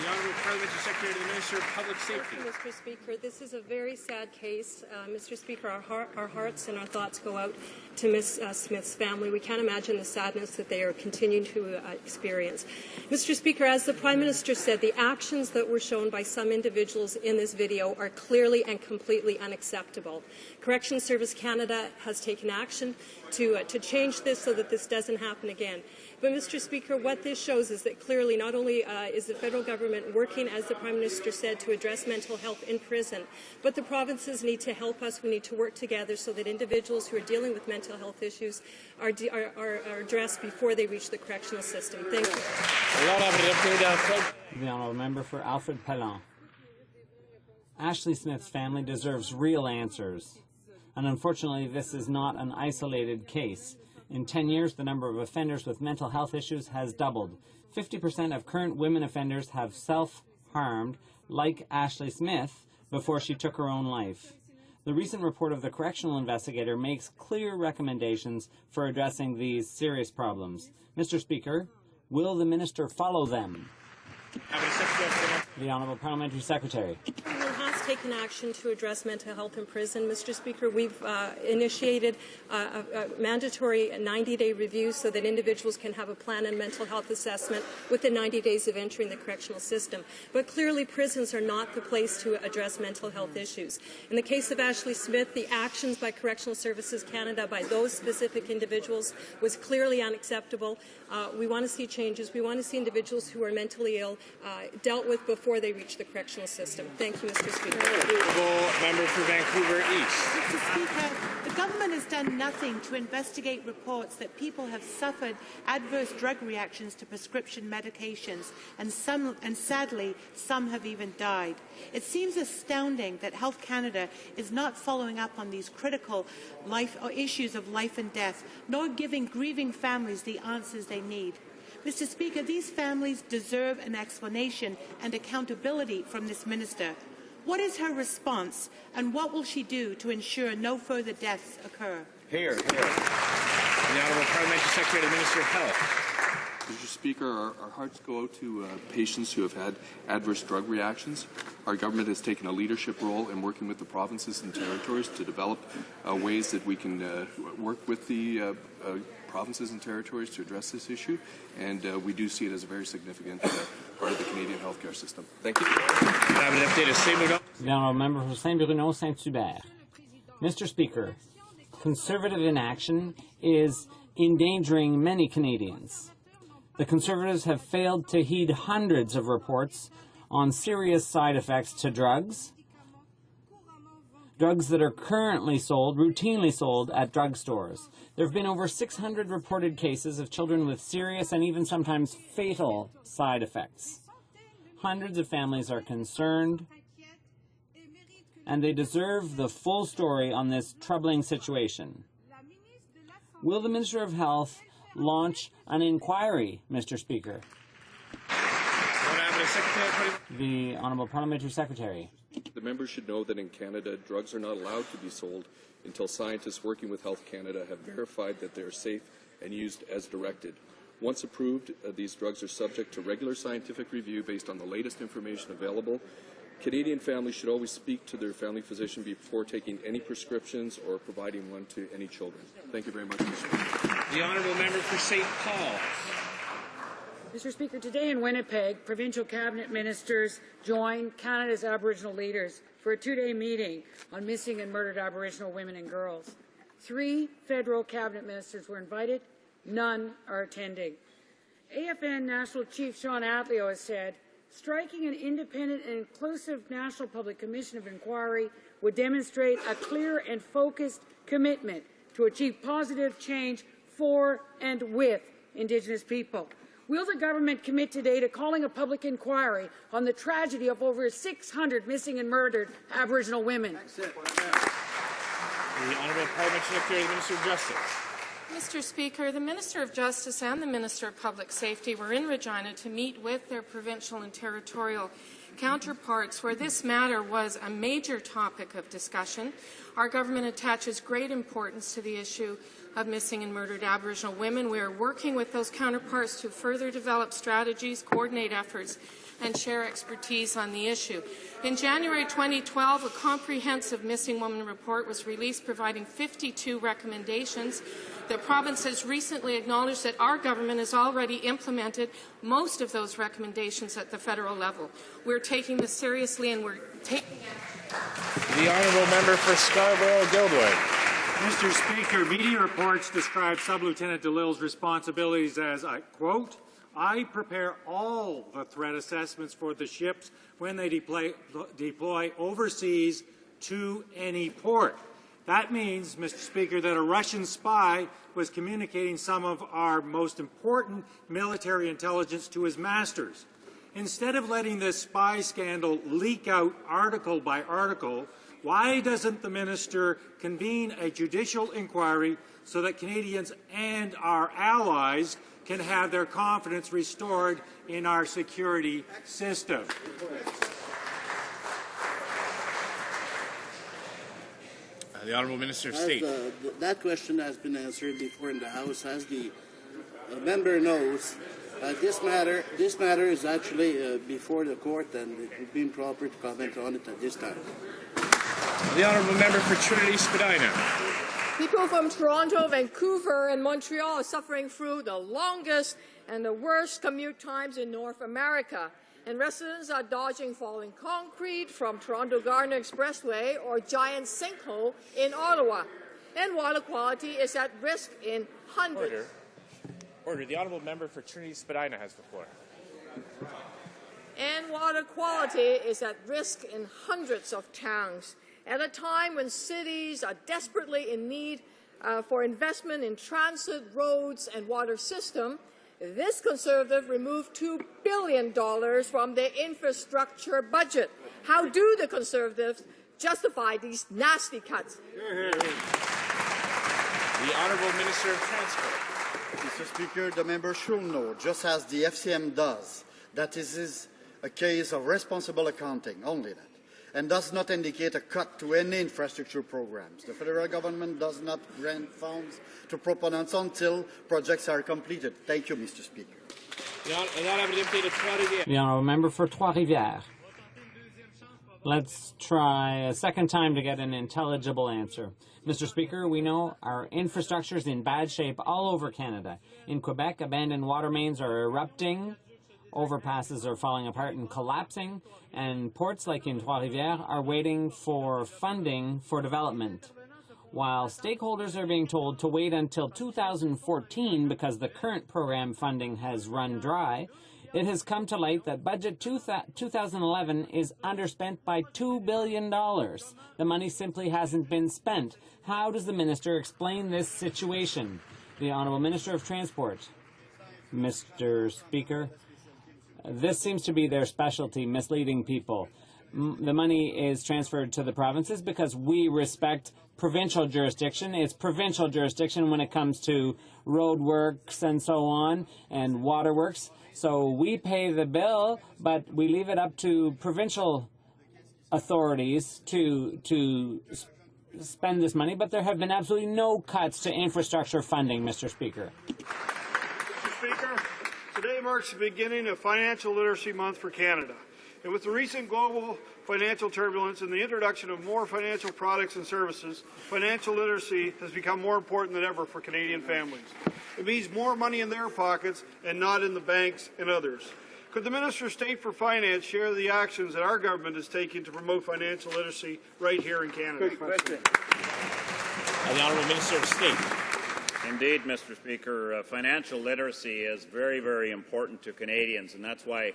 The Honourable Parliamentary Secretary to the Minister of Public Safety. Thank you, Mr. Speaker. This is a very sad case. Mr. Speaker, our hearts and our thoughts go out to Ms. Smith's family. We can't imagine the sadness that they are continuing to experience. Mr. Speaker, as the Prime Minister said, the actions that were shown by some individuals in this video are clearly and completely unacceptable. Corrections Service Canada has taken action to change this so that this doesn't happen again. But, Mr. Speaker, what this shows is that clearly not only is the federal government working, as the Prime Minister said, to address mental health in prison, but the provinces need to help us. We need to work together so that individuals who are dealing with mental health issues are addressed before they reach the correctional system. Thank you. The Honourable Member for Alfred Pellant. Ashley Smith's family deserves real answers. And unfortunately, this is not an isolated case. In 10 years, the number of offenders with mental health issues has doubled. 50% of current women offenders have self-harmed, like Ashley Smith, before she took her own life. The recent report of the correctional investigator makes clear recommendations for addressing these serious problems. Mr. Speaker, will the minister follow them? The Honourable Parliamentary Secretary. Has taken action to address mental health in prison. Mr. Speaker, we've initiated a mandatory 90-day review so that individuals can have a plan and mental health assessment within 90 days of entering the correctional system. But clearly, prisons are not the place to address mental health issues. In the case of Ashley Smith, the actions by Correctional Services Canada by those specific individuals was clearly unacceptable. We want to see changes. We want to see individuals who are mentally ill dealt with before they reach the correctional system. Thank you, Mr. Speaker. Member for Vancouver East. Mr. Speaker, the government has done nothing to investigate reports that people have suffered adverse drug reactions to prescription medications, and sadly, some have even died. It seems astounding that Health Canada is not following up on these critical issues of life and death, nor giving grieving families the answers they need. Mr. Speaker, these families deserve an explanation and accountability from this minister. What is her response, and what will she do to ensure no further deaths occur? Here. The Honourable Parliamentary Secretary to the Minister of Health. Mr. Speaker, our hearts go out to patients who have had adverse drug reactions. Our government has taken a leadership role in working with the provinces and territories to develop ways that we can work with the provinces and territories to address this issue, and we do see it as a very significant part of the Canadian healthcare system. Thank you. The Honourable Member for Saint-Bruno, Saint-Hubert. Mr. Speaker, Conservative inaction is endangering many Canadians. The Conservatives have failed to heed hundreds of reports on serious side effects to drugs, drugs that are currently routinely sold at drugstores. There have been over 600 reported cases of children with serious and even sometimes fatal side effects. Hundreds of families are concerned, and they deserve the full story on this troubling situation. Will the Minister of Health launch an inquiry, Mr. Speaker? The Honourable Parliamentary Secretary. The members should know that in Canada, drugs are not allowed to be sold until scientists working with Health Canada have verified that they are safe and used as directed. Once approved, these drugs are subject to regular scientific review based on the latest information available. Canadian families should always speak to their family physician before taking any prescriptions or providing one to any children. Thank you very much, Mr. Speaker. The Honourable Member for St. Paul. Mr. Speaker, today in Winnipeg, provincial cabinet ministers joined Canada's Aboriginal leaders for a two-day meeting on missing and murdered Aboriginal women and girls. 3 federal cabinet ministers were invited. None are attending. AFN National Chief Sean Atleo has said, striking an independent and inclusive National Public Commission of Inquiry would demonstrate a clear and focused commitment to achieve positive change for and with Indigenous people. Will the government commit today to calling a public inquiry on the tragedy of over 600 missing and murdered Aboriginal women? The Honourable Parliamentary Secretary, the Minister of Justice. Mr. Speaker, the Minister of Justice and the Minister of Public Safety were in Regina to meet with their provincial and territorial counterparts where this matter was a major topic of discussion. Our government attaches great importance to the issue of missing and murdered Aboriginal women. We are working with those counterparts to further develop strategies, coordinate efforts, and share expertise on the issue. In January 2012, a comprehensive missing woman report was released providing 52 recommendations. The province has recently acknowledged that our government has already implemented most of those recommendations at the federal level. We're taking this seriously and we're taking it. The Honourable Member for Scarborough-Guildwood. Mr. Speaker, media reports describe Sub-Lieutenant DeLille's responsibilities as, I quote, I prepare all the threat assessments for the ships when they deploy overseas to any port. That means, Mr. Speaker, that a Russian spy was communicating some of our most important military intelligence to his masters. Instead of letting this spy scandal leak out article by article, why doesn't the minister convene a judicial inquiry so that Canadians and our allies can have their confidence restored in our security system? The Honourable Minister of State. That question has been answered before in the House. As the member knows, this matter is actually before the court, and it would be improper to comment on it at this time. The Honourable Member for Trinity Spadina. People from Toronto, Vancouver, and Montreal are suffering through the longest and the worst commute times in North America. And residents are dodging falling concrete from Toronto Gardiner Expressway or giant sinkhole in Ottawa. And water quality is at risk in hundreds. Order. The Honourable Member for Trinity Spadina has the floor. And water quality is at risk in hundreds of towns. At a time when cities are desperately in need for investment in transit, roads, and water system, this Conservative removed $2 billion from their infrastructure budget. How do the Conservatives justify these nasty cuts? The Honourable Minister of Transport. Mr. Speaker, the member should know, just as the FCM does, that this is a case of responsible accounting, only that, and does not indicate a cut to any infrastructure programs. The federal government does not grant funds to proponents until projects are completed. Thank you, Mr. Speaker. The Honourable Member for Trois-Rivières. Let's try a second time to get an intelligible answer. Mr. Speaker, we know our infrastructure is in bad shape all over Canada. In Quebec, abandoned water mains are erupting, overpasses are falling apart and collapsing, and ports like in Trois-Rivières are waiting for funding for development. While stakeholders are being told to wait until 2014 because the current program funding has run dry, it has come to light that Budget 2011 is underspent by $2 billion. The money simply hasn't been spent. How does the minister explain this situation? The Honourable Minister of Transport. Mr. Speaker, this seems to be their specialty, misleading people. The money is transferred to the provinces because we respect provincial jurisdiction. It's provincial jurisdiction when it comes to road works and so on, and water works. So we pay the bill, but we leave it up to provincial authorities to spend this money. But there have been absolutely no cuts to infrastructure funding, Mr. Speaker. Mr. Speaker, today marks the beginning of Financial Literacy Month for Canada. And with the recent global financial turbulence and the introduction of more financial products and services, financial literacy has become more important than ever for Canadian families. It means more money in their pockets and not in the banks and others. Could the Minister of State for Finance share the actions that our government is taking to promote financial literacy right here in Canada? Good question. The Honourable Minister of State. Indeed, Mr. Speaker, financial literacy is very, very important to Canadians, and that's why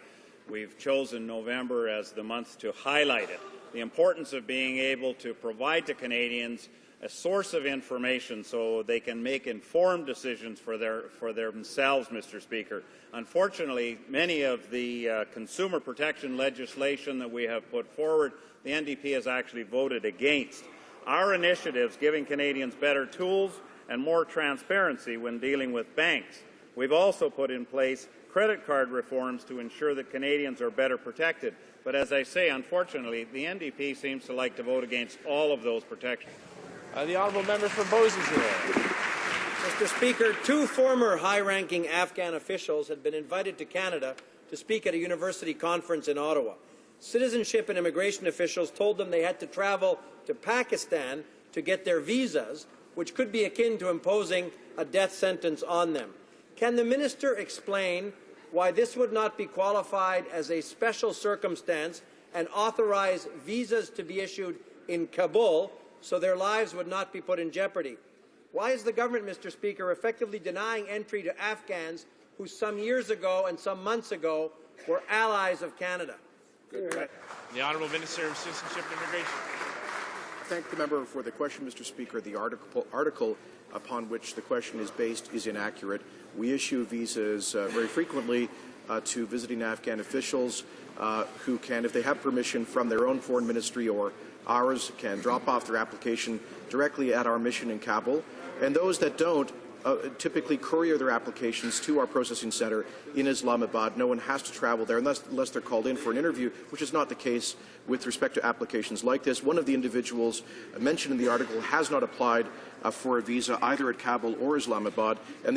we've chosen November as the month to highlight it. The importance of being able to provide to Canadians a source of information so they can make informed decisions for themselves, Mr. Speaker. Unfortunately, many of the consumer protection legislation that we have put forward, the NDP has actually voted against. Our initiatives giving Canadians better tools and more transparency when dealing with banks. We've also put in place credit card reforms to ensure that Canadians are better protected. But as I say, unfortunately, the NDP seems to like to vote against all of those protections. The Honourable Member for Beausejour. Mr. Speaker, two former high-ranking Afghan officials had been invited to Canada to speak at a university conference in Ottawa. Citizenship and immigration officials told them they had to travel to Pakistan to get their visas, which could be akin to imposing a death sentence on them. Can the minister explain why this would not be qualified as a special circumstance and authorize visas to be issued in Kabul so their lives would not be put in jeopardy? Why is the government, Mr. Speaker, effectively denying entry to Afghans who some years ago and some months ago were allies of Canada? The Honourable Minister of Citizenship and Immigration. Thank the member for the question, Mr. Speaker. The article upon which the question is based is inaccurate. We issue visas very frequently to visiting Afghan officials who can, if they have permission from their own foreign ministry or ours, can drop off their application directly at our mission in Kabul. And those that don't typically courier their applications to our processing centre in Islamabad. No one has to travel there unless they're called in for an interview, which is not the case with respect to applications like this. One of the individuals mentioned in the article has not applied for a visa either at Kabul or Islamabad, and the